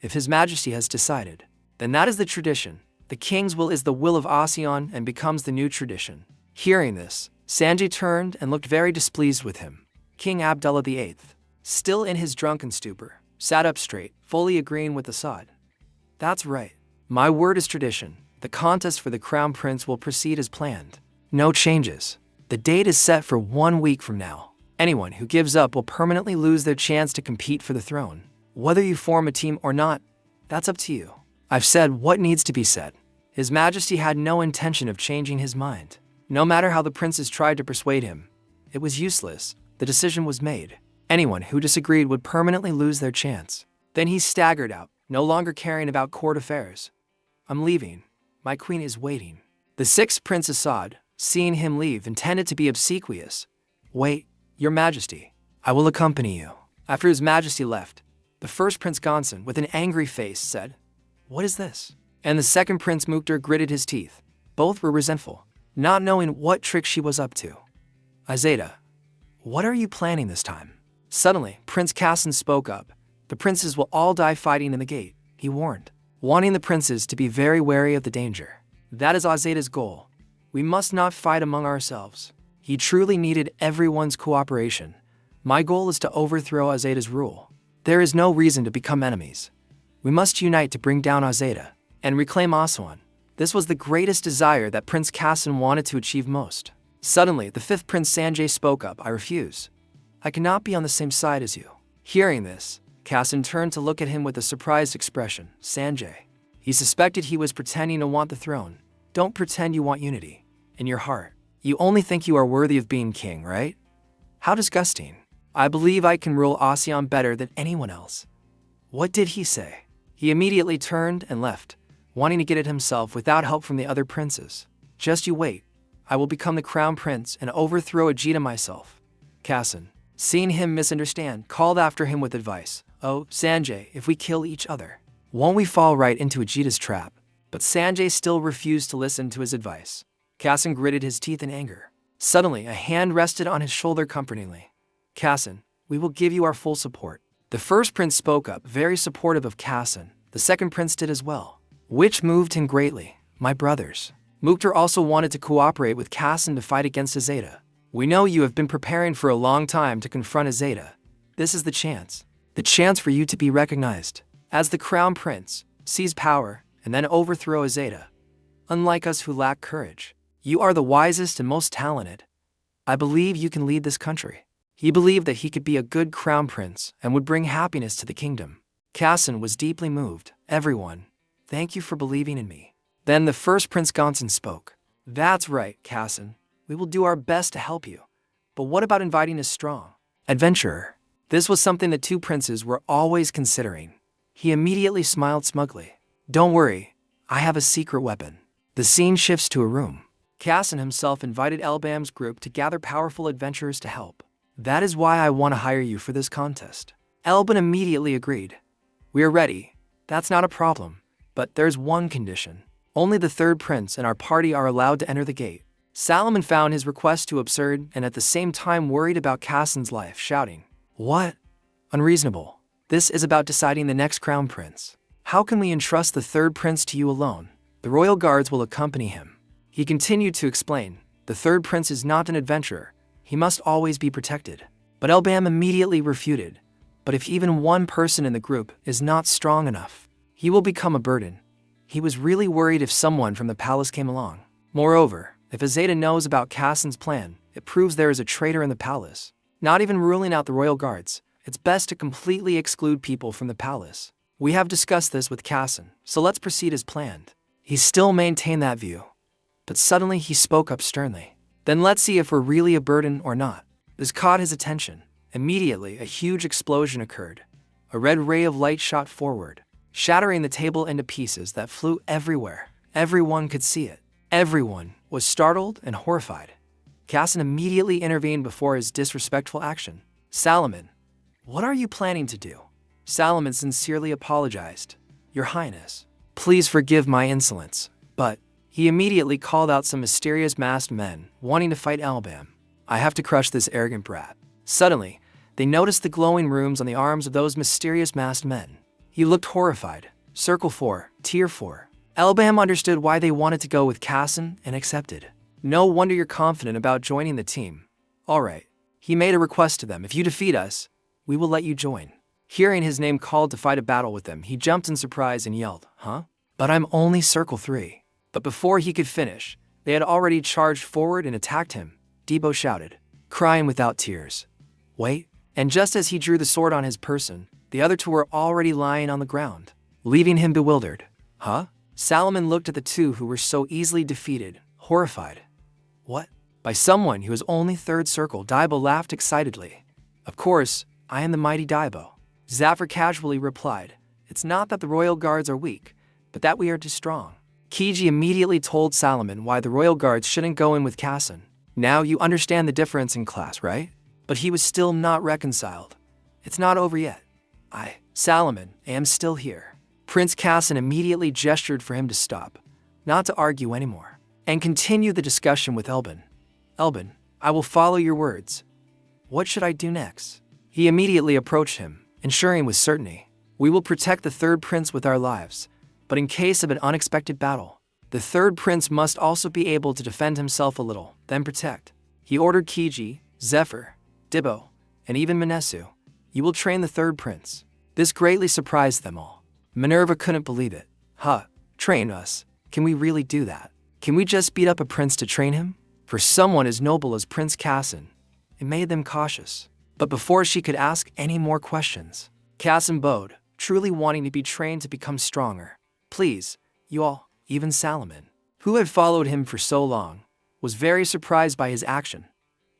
If His Majesty has decided, then that is the tradition. The king's will is the will of Ocean and becomes the new tradition. Hearing this, Sanjay turned and looked very displeased with him. King Abdullah VIII, still in his drunken stupor, sat up straight, fully agreeing with Assad. That's right. My word is tradition. The contest for the crown prince will proceed as planned. No changes. The date is set for 1 week from now. Anyone who gives up will permanently lose their chance to compete for the throne. Whether you form a team or not, that's up to you. I've said what needs to be said. His Majesty had no intention of changing his mind. No matter how the princes tried to persuade him, it was useless. The decision was made. Anyone who disagreed would permanently lose their chance. Then he staggered out, no longer caring about court affairs. I'm leaving. My queen is waiting. The sixth Prince Assad, seeing him leave, intended to be obsequious. Wait, Your Majesty, I will accompany you. After His Majesty left, the first Prince Gonson, with an angry face, said, What is this? And the second Prince Mukhtar gritted his teeth. Both were resentful, not knowing what trick she was up to. Azeda, what are you planning this time? Suddenly, Prince Cassin spoke up. The princes will all die fighting in the gate, he warned, wanting the princes to be very wary of the danger. That is Azeda's goal. We must not fight among ourselves. He truly needed everyone's cooperation. My goal is to overthrow Azeda's rule. There is no reason to become enemies. We must unite to bring down Azeda and reclaim Aswan. This was the greatest desire that Prince Cassin wanted to achieve most. Suddenly, the fifth Prince Sanjay spoke up. I refuse. I cannot be on the same side as you. Hearing this, Cassin turned to look at him with a surprised expression. Sanjay. He suspected he was pretending to want the throne. Don't pretend you want unity. In your heart, you only think you are worthy of being king, right? How disgusting. I believe I can rule Ocean better than anyone else. What did he say? He immediately turned and left, wanting to get it himself without help from the other princes. Just you wait. I will become the crown prince and overthrow Ajita myself. Cassin, seeing him misunderstand, called after him with advice. Oh, Sanjay, if we kill each other, won't we fall right into Ajita's trap? But Sanjay still refused to listen to his advice. Cassin gritted his teeth in anger. Suddenly, a hand rested on his shoulder comfortingly. Cassin, we will give you our full support. The first prince spoke up, very supportive of Cassin. The second prince did as well, which moved him greatly. My brothers. Mukhtar also wanted to cooperate with Cassin to fight against Azeda. We know you have been preparing for a long time to confront Azeda. This is the chance for you to be recognized as the crown prince. seize power, and then overthrow a Zeta. Unlike us who lack courage, you are the wisest and most talented. I believe you can lead this country. He believed that he could be a good crown prince and would bring happiness to the kingdom. Casson was deeply moved. Everyone, thank you for believing in me. Then the first Prince Gonson spoke. That's right, Casson. We will do our best to help you. But what about inviting a strong adventurer? This was something the two princes were always considering. He immediately smiled smugly. Don't worry, I have a secret weapon. The scene shifts to a room. Casson himself invited Elbam's group to gather powerful adventurers to help. That is why I want to hire you for this contest. Elban immediately agreed. We are ready. That's not a problem. But there's one condition. Only the third prince and our party are allowed to enter the gate. Salomon found his request too absurd and at the same time worried about Casson's life, shouting, What? Unreasonable. This is about deciding the next crown prince. How can we entrust the third prince to you alone? The royal guards will accompany him. He continued to explain, the third prince is not an adventurer. He must always be protected. But Elbam immediately refuted. But if even one person in the group is not strong enough, he will become a burden. He was really worried if someone from the palace came along. Moreover, if Azeta knows about Casson's plan, it proves there is a traitor in the palace. Not even ruling out the royal guards, it's best to completely exclude people from the palace. We have discussed this with Casson, so let's proceed as planned. He still maintained that view. But suddenly he spoke up sternly. Then let's see if we're really a burden or not. This caught his attention. Immediately, a huge explosion occurred. A red ray of light shot forward, shattering the table into pieces that flew everywhere. Everyone could see it. Everyone was startled and horrified. Casson immediately intervened before his disrespectful action. Salomon, what are you planning to do? Salomon sincerely apologized. Your Highness, please forgive my insolence. But he immediately called out some mysterious masked men, wanting to fight Elbam. I have to crush this arrogant brat. Suddenly, they noticed the glowing runes on the arms of those mysterious masked men. He looked horrified. Circle 4, Tier 4. Elbam understood why they wanted to go with Casson and accepted. No wonder you're confident about joining the team. All right. He made a request to them. If you defeat us, we will let you join. Hearing his name called to fight a battle with them, he jumped in surprise and yelled, Huh? But I'm only Circle 3. But before he could finish, they had already charged forward and attacked him. Debo shouted, crying without tears. Wait. And just as he drew the sword on his person, the other two were already lying on the ground, leaving him bewildered. Huh? Salomon looked at the two who were so easily defeated, horrified. What? By someone who was only third circle, Daibo laughed excitedly. Of course, I am the mighty Daibo. Zafir casually replied, It's not that the royal guards are weak, but that we are too strong. Kiji immediately told Salomon why the royal guards shouldn't go in with Casson. Now you understand the difference in class, right? But he was still not reconciled. It's not over yet. Salomon, am still here. Prince Casson immediately gestured for him to stop, not to argue anymore, and continue the discussion with Elban. Elban, I will follow your words. What should I do next? He immediately approached him, ensuring with certainty, we will protect the third prince with our lives, but in case of an unexpected battle, the third prince must also be able to defend himself a little, then protect. He ordered Kiji, Zephyr, Dibbo, and even Minesu. You will train the third prince. This greatly surprised them all. Minerva couldn't believe it. Train us? Can we really do that? Can we just beat up a prince to train him? For someone as noble as Prince Casson, it made them cautious. But before she could ask any more questions, Casson bowed, truly wanting to be trained to become stronger. Please, you all, even Salomon, who had followed him for so long, was very surprised by his action.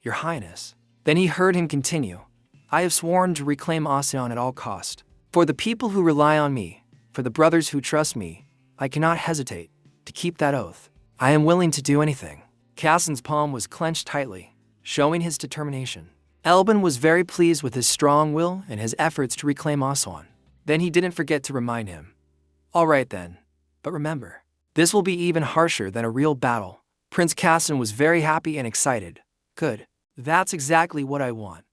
Your Highness. Then he heard him continue. I have sworn to reclaim Ocean at all cost. For the people who rely on me, for the brothers who trust me, I cannot hesitate to keep that oath. I am willing to do anything. Casson's palm was clenched tightly, showing his determination. Elban was very pleased with his strong will and his efforts to reclaim Ocean. Then he didn't forget to remind him. All right then, but remember, this will be even harsher than a real battle. Prince Casson was very happy and excited. Good. That's exactly what I want.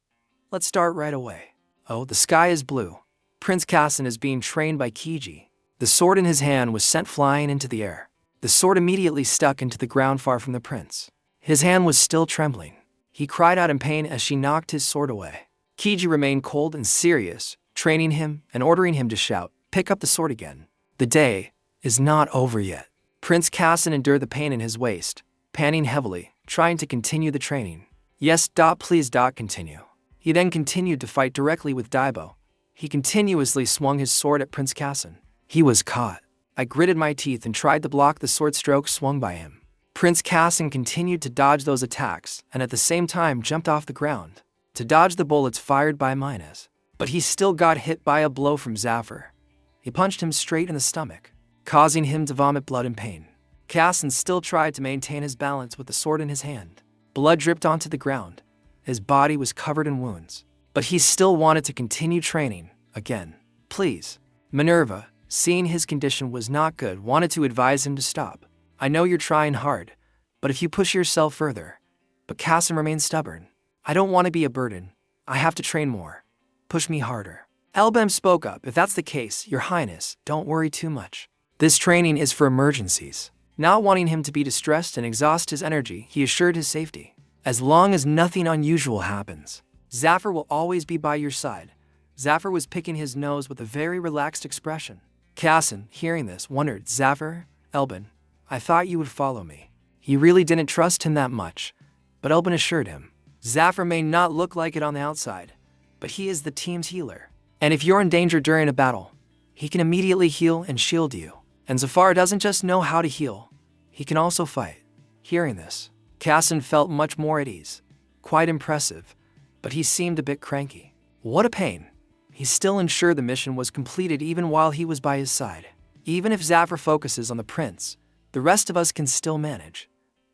Let's start right away. Oh, the sky is blue. Prince Casson is being trained by Kiji. The sword in his hand was sent flying into the air. The sword immediately stuck into the ground far from the prince. His hand was still trembling. He cried out in pain as she knocked his sword away. Kiji remained cold and serious, training him and ordering him to shout, pick up the sword again. The day is not over yet. Prince Cassin endured the pain in his waist, panting heavily, trying to continue the training. Yes, please, continue. He then continued to fight directly with Daibo. He continuously swung his sword at Prince Cassin. He was caught. I gritted my teeth and tried to block the sword stroke swung by him. Prince Cassin continued to dodge those attacks and at the same time jumped off the ground to dodge the bullets fired by Minus. But he still got hit by a blow from Zafir. He punched him straight in the stomach, causing him to vomit blood in pain. Cassin still tried to maintain his balance with the sword in his hand. Blood dripped onto the ground. His body was covered in wounds. But he still wanted to continue training again. Please. Minerva, seeing his condition was not good, wanted to advise him to stop. I know you're trying hard, but if you push yourself further. But Cassin remained stubborn. I don't want to be a burden. I have to train more. Push me harder. Elbem spoke up. If that's the case, Your Highness, don't worry too much. This training is for emergencies. Not wanting him to be distressed and exhaust his energy, he assured his safety. As long as nothing unusual happens, Zafir will always be by your side. Zafir was picking his nose with a very relaxed expression. Cassin, hearing this, wondered, Zafir, Elben, I thought you would follow me. He really didn't trust him that much, but Elben assured him. Zafir may not look like it on the outside, but he is the team's healer. And if you're in danger during a battle, he can immediately heal and shield you. And Zafar doesn't just know how to heal, he can also fight. Hearing this, Cassin felt much more at ease. Quite impressive, but he seemed a bit cranky. What a pain. He still ensured the mission was completed even while he was by his side. Even if Zafir focuses on the prince, the rest of us can still manage.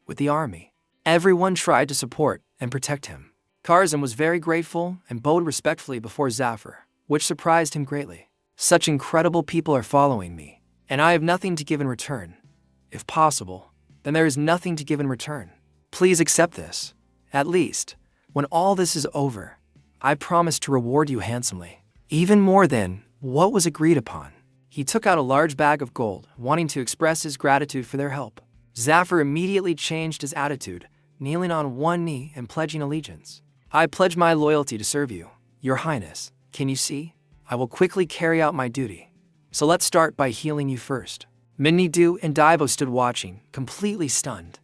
With the army, everyone tried to support and protect him. Karzim was very grateful and bowed respectfully before Zafir, which surprised him greatly. Such incredible people are following me, and I have nothing to give in return. If possible, then there is nothing to give in return. Please accept this. At least, when all this is over, I promise to reward you handsomely, even more than what was agreed upon. He took out a large bag of gold, wanting to express his gratitude for their help. Zafir immediately changed his attitude, kneeling on one knee and pledging allegiance. I pledge my loyalty to serve you, Your Highness. Can you see? I will quickly carry out my duty. So let's start by healing you first. Minnidu and Daibo stood watching, completely stunned.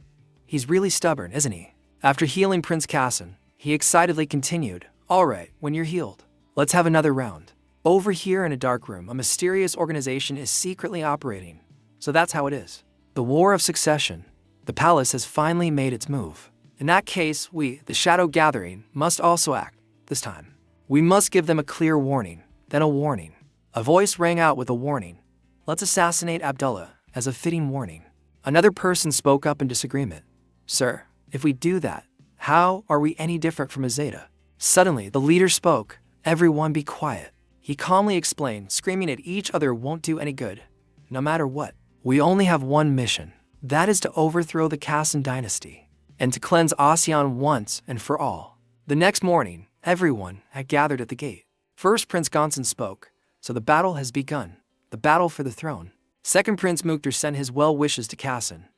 He's really stubborn, isn't he? After healing Prince Cassin, he excitedly continued, Alright, when you're healed, let's have another round. Over here in a dark room, a mysterious organization is secretly operating. So that's how it is. The War of Succession. The palace has finally made its move. In that case, we, the Shadow Gathering, must also act, this time. We must give them a clear warning, then a warning. A voice rang out with a warning. Let's assassinate Abdullah, as a fitting warning. Another person spoke up in disagreement. Sir, if we do that, how are we any different from Azeta? Suddenly, the leader spoke. Everyone be quiet. He calmly explained, screaming at each other won't do any good. No matter what, we only have one mission. That is to overthrow the Cassin dynasty, and to cleanse ASEAN once and for all. The next morning, everyone had gathered at the gate. First Prince Gonson spoke, so the battle has begun. The battle for the throne. Second Prince Mukhtar sent his well wishes to Cassin.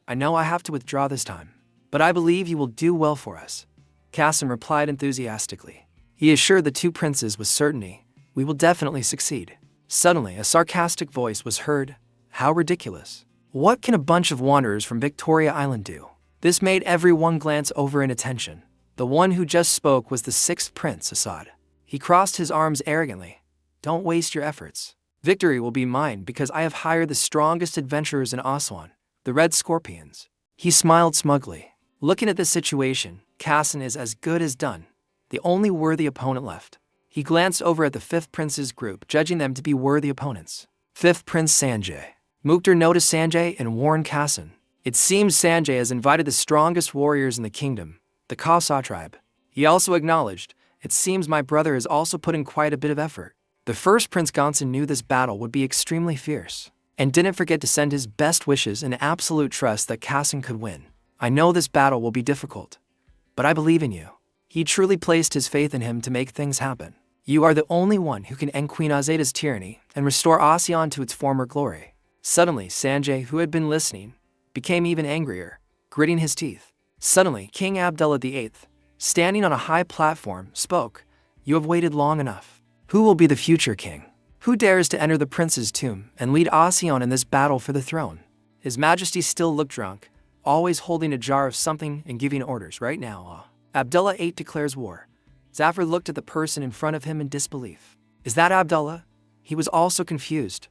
I know I have to withdraw this time, but I believe you will do well for us. Cassin replied enthusiastically. He assured the two princes with certainty, we will definitely succeed. Suddenly, a sarcastic voice was heard. How ridiculous. What can a bunch of wanderers from Victoria Island do? This made everyone glance over in attention. The one who just spoke was the sixth prince, Assad. He crossed his arms arrogantly. Don't waste your efforts. Victory will be mine because I have hired the strongest adventurers in Aswan, the Red Scorpions. He smiled smugly. Looking at this situation, Cassin is as good as done. The only worthy opponent left. He glanced over at the fifth prince's group, judging them to be worthy opponents. Fifth Prince Sanjay. Mukhtar noticed Sanjay and warned Cassin. It seems Sanjay has invited the strongest warriors in the kingdom, the Khalsa tribe. He also acknowledged, it seems my brother has also put in quite a bit of effort. The first Prince Gonson knew this battle would be extremely fierce, and didn't forget to send his best wishes and absolute trust that Cassin could win. I know this battle will be difficult, but I believe in you. He truly placed his faith in him to make things happen. You are the only one who can end Queen Azeta's tyranny and restore ASEAN to its former glory. Suddenly, Sanjay, who had been listening, became even angrier, gritting his teeth. Suddenly, King Abdullah VIII, standing on a high platform, spoke. You have waited long enough. Who will be the future king? Who dares to enter the prince's tomb and lead Ocean in this battle for the throne? His Majesty still looked drunk, always holding a jar of something and giving orders right now. Abdullah VIII declares war. Zafar looked at the person in front of him in disbelief. Is that Abdullah? He was also confused.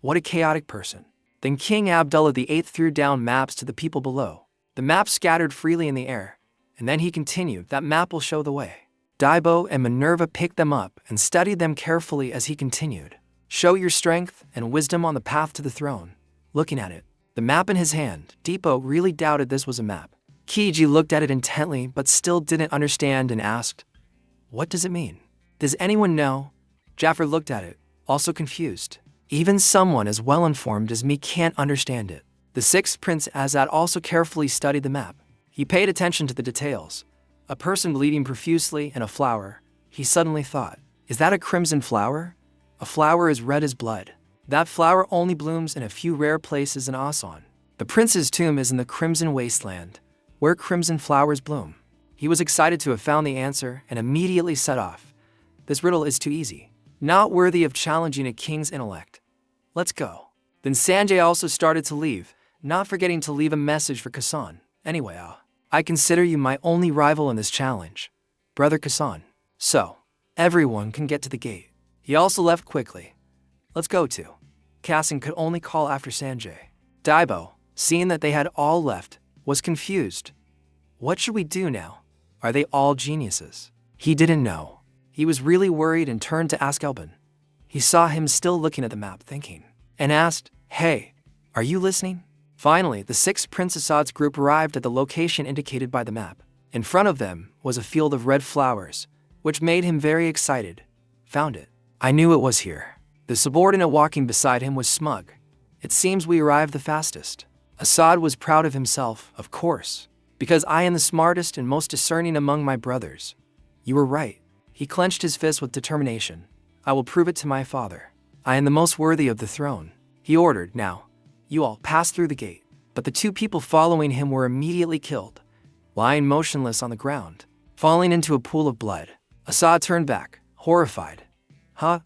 What a chaotic person. Then King Abdullah VIII threw down maps to the people below. The maps scattered freely in the air, and then he continued, that map will show the way. Daibo and Minerva picked them up and studied them carefully as he continued. Show your strength and wisdom on the path to the throne. Looking at it, the map in his hand, Daibo really doubted this was a map. Kiji looked at it intently but still didn't understand and asked, what does it mean? Does anyone know? Jafar looked at it, also confused. Even someone as well-informed as me can't understand it. The sixth prince Azad also carefully studied the map. He paid attention to the details. A person bleeding profusely and a flower. He suddenly thought, is that a crimson flower? A flower as red as blood. That flower only blooms in a few rare places in Asan. The prince's tomb is in the crimson wasteland, where crimson flowers bloom. He was excited to have found the answer and immediately set off. This riddle is too easy, not worthy of challenging a king's intellect. Let's go. Then Sanjay also started to leave, not forgetting to leave a message for Kasan. Anyway, I consider you my only rival in this challenge, Brother Kasan. So, everyone can get to the gate. He also left quickly. Let's go to. Kasan could only call after Sanjay. Daibo, seeing that they had all left, was confused. What should we do now? Are they all geniuses? He didn't know. He was really worried and turned to ask Elbin. He saw him still looking at the map, thinking, and asked, hey, are you listening? Finally, the sixth Prince Assad's group arrived at the location indicated by the map. In front of them was a field of red flowers, which made him very excited. Found it. I knew it was here. The subordinate walking beside him was smug. It seems we arrived the fastest. Assad was proud of himself, of course, because I am the smartest and most discerning among my brothers. You were right. He clenched his fist with determination. I will prove it to my father. I am the most worthy of the throne. He ordered, now, you all pass through the gate. But the two people following him were immediately killed, lying motionless on the ground, falling into a pool of blood. Assad turned back, horrified. Huh?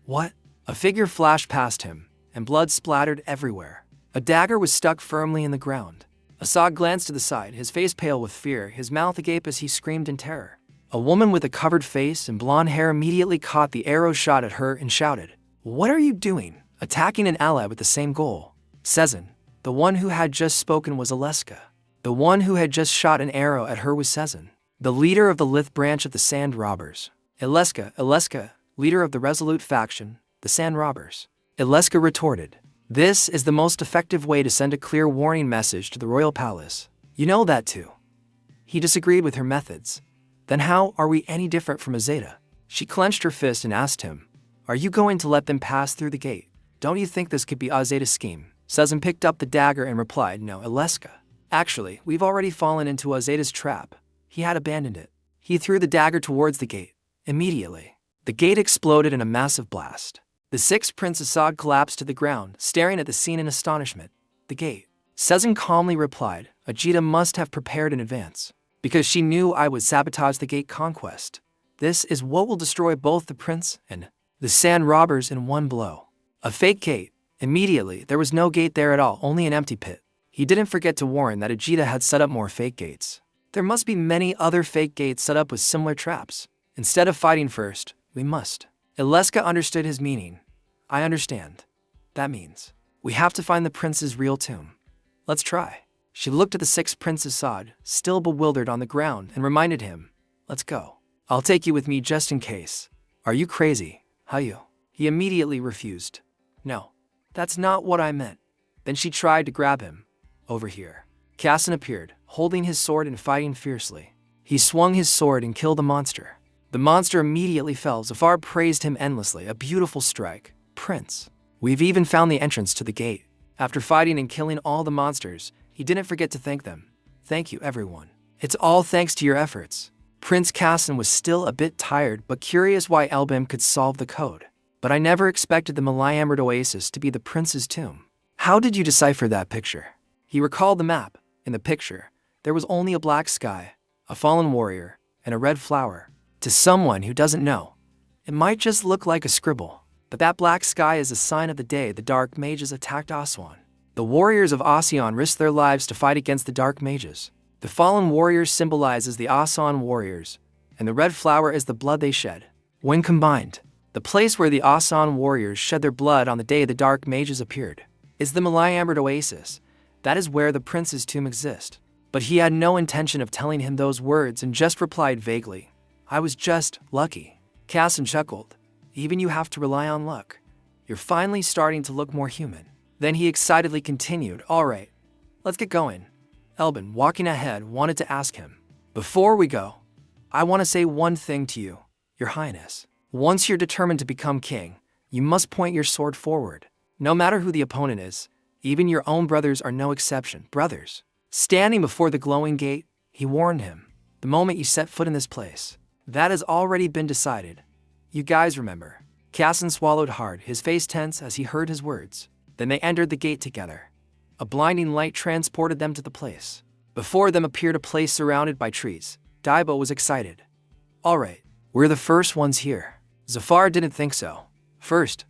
What? A figure flashed past him, and blood splattered everywhere. A dagger was stuck firmly in the ground. Assad glanced to the side, his face pale with fear, his mouth agape as he screamed in terror. A woman with a covered face and blonde hair immediately caught the arrow shot at her and shouted, what are you doing? Attacking an ally with the same goal. Sezin, the one who had just spoken, was Aleska. The one who had just shot an arrow at her was Sezin, the leader of the Lith branch of the Sand Robbers. Aleska, leader of the Resolute faction, the Sand Robbers. Aleska retorted, this is the most effective way to send a clear warning message to the royal palace. You know that too. He disagreed with her methods. Then how are we any different from Azeda? She clenched her fist and asked him, are you going to let them pass through the gate? Don't you think this could be Azeda's scheme? Sezin picked up the dagger and replied, no, Aleska. Actually, we've already fallen into Azeda's trap. He had abandoned it. He threw the dagger towards the gate. Immediately, the gate exploded in a massive blast. The sixth Prince Assad collapsed to the ground, staring at the scene in astonishment. The gate. Sezin calmly replied, Ajita must have prepared in advance, because she knew I would sabotage the gate conquest. This is what will destroy both the prince and the Sand Robbers in one blow. A fake gate. Immediately, there was no gate there at all, only an empty pit. He didn't forget to warn that Ajita had set up more fake gates. There must be many other fake gates set up with similar traps. Instead of fighting first, we must. Aleska understood his meaning. I understand. That means we have to find the prince's real tomb. Let's try. She looked at the sixth Prince Assad, still bewildered, on the ground, and reminded him, let's go. I'll take you with me just in case. Are you crazy, Hayu? He immediately refused. No, that's not what I meant. Then she tried to grab him. Over here. Kasan appeared, holding his sword and fighting fiercely. He swung his sword and killed the monster. The monster immediately fell. Zafar praised him endlessly. A beautiful strike, Prince. We've even found the entrance to the gate. After fighting and killing all the monsters, he didn't forget to thank them. Thank you, everyone. It's all thanks to your efforts. Prince Kasan was still a bit tired but curious why Elbim could solve the code. But I never expected the Malay Emerald Oasis to be the prince's tomb. How did you decipher that picture? He recalled the map. In the picture, there was only a black sky, a fallen warrior, and a red flower. To someone who doesn't know, it might just look like a scribble. But that black sky is a sign of the day the dark mages attacked Aswan. The warriors of Aswan risked their lives to fight against the dark mages. The fallen warriors symbolizes the Aswan warriors, and the red flower is the blood they shed. When combined, the place where the Aswan warriors shed their blood on the day the dark mages appeared is the Malayambered Oasis. That is where the prince's tomb exists. But he had no intention of telling him those words and just replied vaguely, "I was just lucky." Casson chuckled. "Even you have to rely on luck. You're finally starting to look more human." Then he excitedly continued, "All right, let's get going." Elbin, walking ahead, wanted to ask him, "Before we go, I want to say one thing to you, Your Highness. Once you're determined to become king, you must point your sword forward. No matter who the opponent is, even your own brothers are no exception. Brothers." Standing before the glowing gate, he warned him, "The moment you set foot in this place, that has already been decided. You guys remember." Casson swallowed hard, his face tense as he heard his words. Then they entered the gate together. A blinding light transported them to the place. Before them appeared a place surrounded by trees. Daibo was excited. "All right, we're the first ones here." Zafar didn't think so. "First?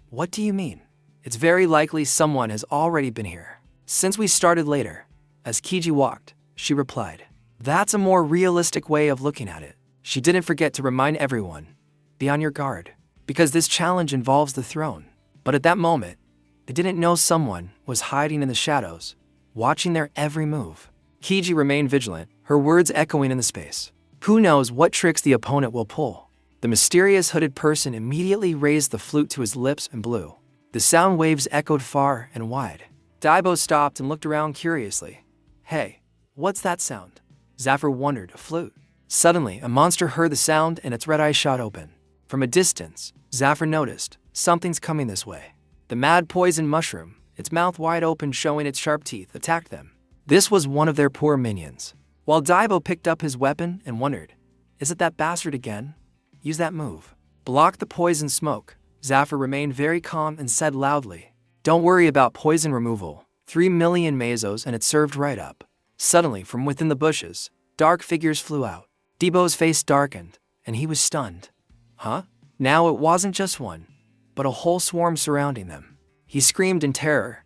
What do you mean?" "It's very likely someone has already been here since we started later." As Kiji walked, she replied, "That's a more realistic way of looking at it." She didn't forget to remind everyone, "Be on your guard, because this challenge involves the throne." But at that moment, they didn't know someone was hiding in the shadows, watching their every move. Kiji remained vigilant, her words echoing in the space. Who knows what tricks the opponent will pull? The mysterious hooded person immediately raised the flute to his lips and blew. The sound waves echoed far and wide. Daibo stopped and looked around curiously. "Hey, what's that sound?" Zafar wondered. "A flute." Suddenly, a monster heard the sound and its red eyes shot open. From a distance, Zafar noticed, "Something's coming this way." The mad poison mushroom, its mouth wide open showing its sharp teeth, attacked them. This was one of their poor minions. While Daibo picked up his weapon and wondered, "Is it that bastard again? Use that move. Block the poison smoke." Zafar remained very calm and said loudly, "Don't worry about poison removal. 3 million mesos and it served right up." Suddenly, from within the bushes, dark figures flew out. Daibo's face darkened, and he was stunned. Huh? Now it wasn't just one, but a whole swarm surrounding them. He screamed in terror.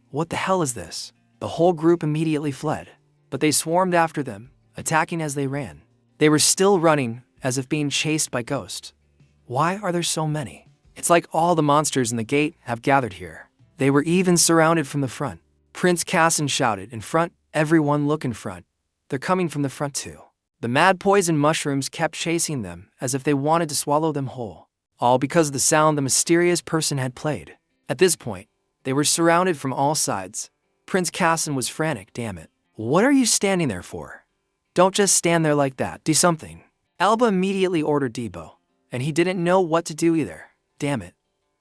"What the hell is this?" The whole group immediately fled, but they swarmed after them, attacking as they ran. They were still running, as if being chased by ghosts. Why are there so many? It's like all the monsters in the gate have gathered here. They were even surrounded from the front. Prince Casson shouted, "In front, everyone look in front. They're coming from the front too." The mad poison mushrooms kept chasing them as if they wanted to swallow them whole. All because of the sound the mysterious person had played. At this point, they were surrounded from all sides. Prince Casson was frantic. "Damn it. What are you standing there for? Don't just stand there like that. Do something." Alba immediately ordered Daibo, and he didn't know what to do either. "Damn it.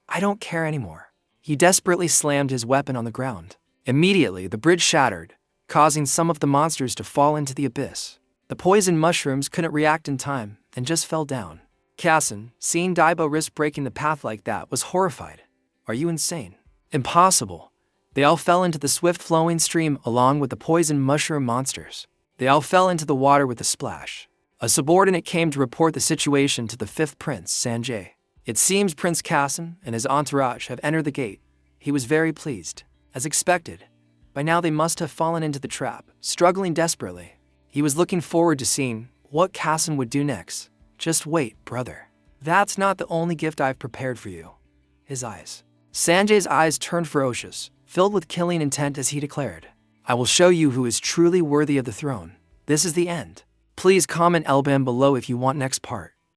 I don't care anymore." He desperately slammed his weapon on the ground. Immediately, the bridge shattered, causing some of the monsters to fall into the abyss. The poison mushrooms couldn't react in time and just fell down. Casson, seeing Daibo risk breaking the path like that, was horrified. "Are you insane?" "Impossible." They all fell into the swift-flowing stream along with the poison mushroom monsters. They all fell into the water with a splash. A subordinate came to report the situation to the fifth prince, Sanjay. It seems Prince Casson and his entourage have entered the gate. He was very pleased. As expected, by now they must have fallen into the trap, struggling desperately. He was looking forward to seeing what Casson would do next. "Just wait, brother. That's not the only gift I've prepared for you." His eyes. Sanjay's eyes turned ferocious, filled with killing intent as he declared, "I will show you who is truly worthy of the throne. This is the end." Please comment LBM below if you want next part.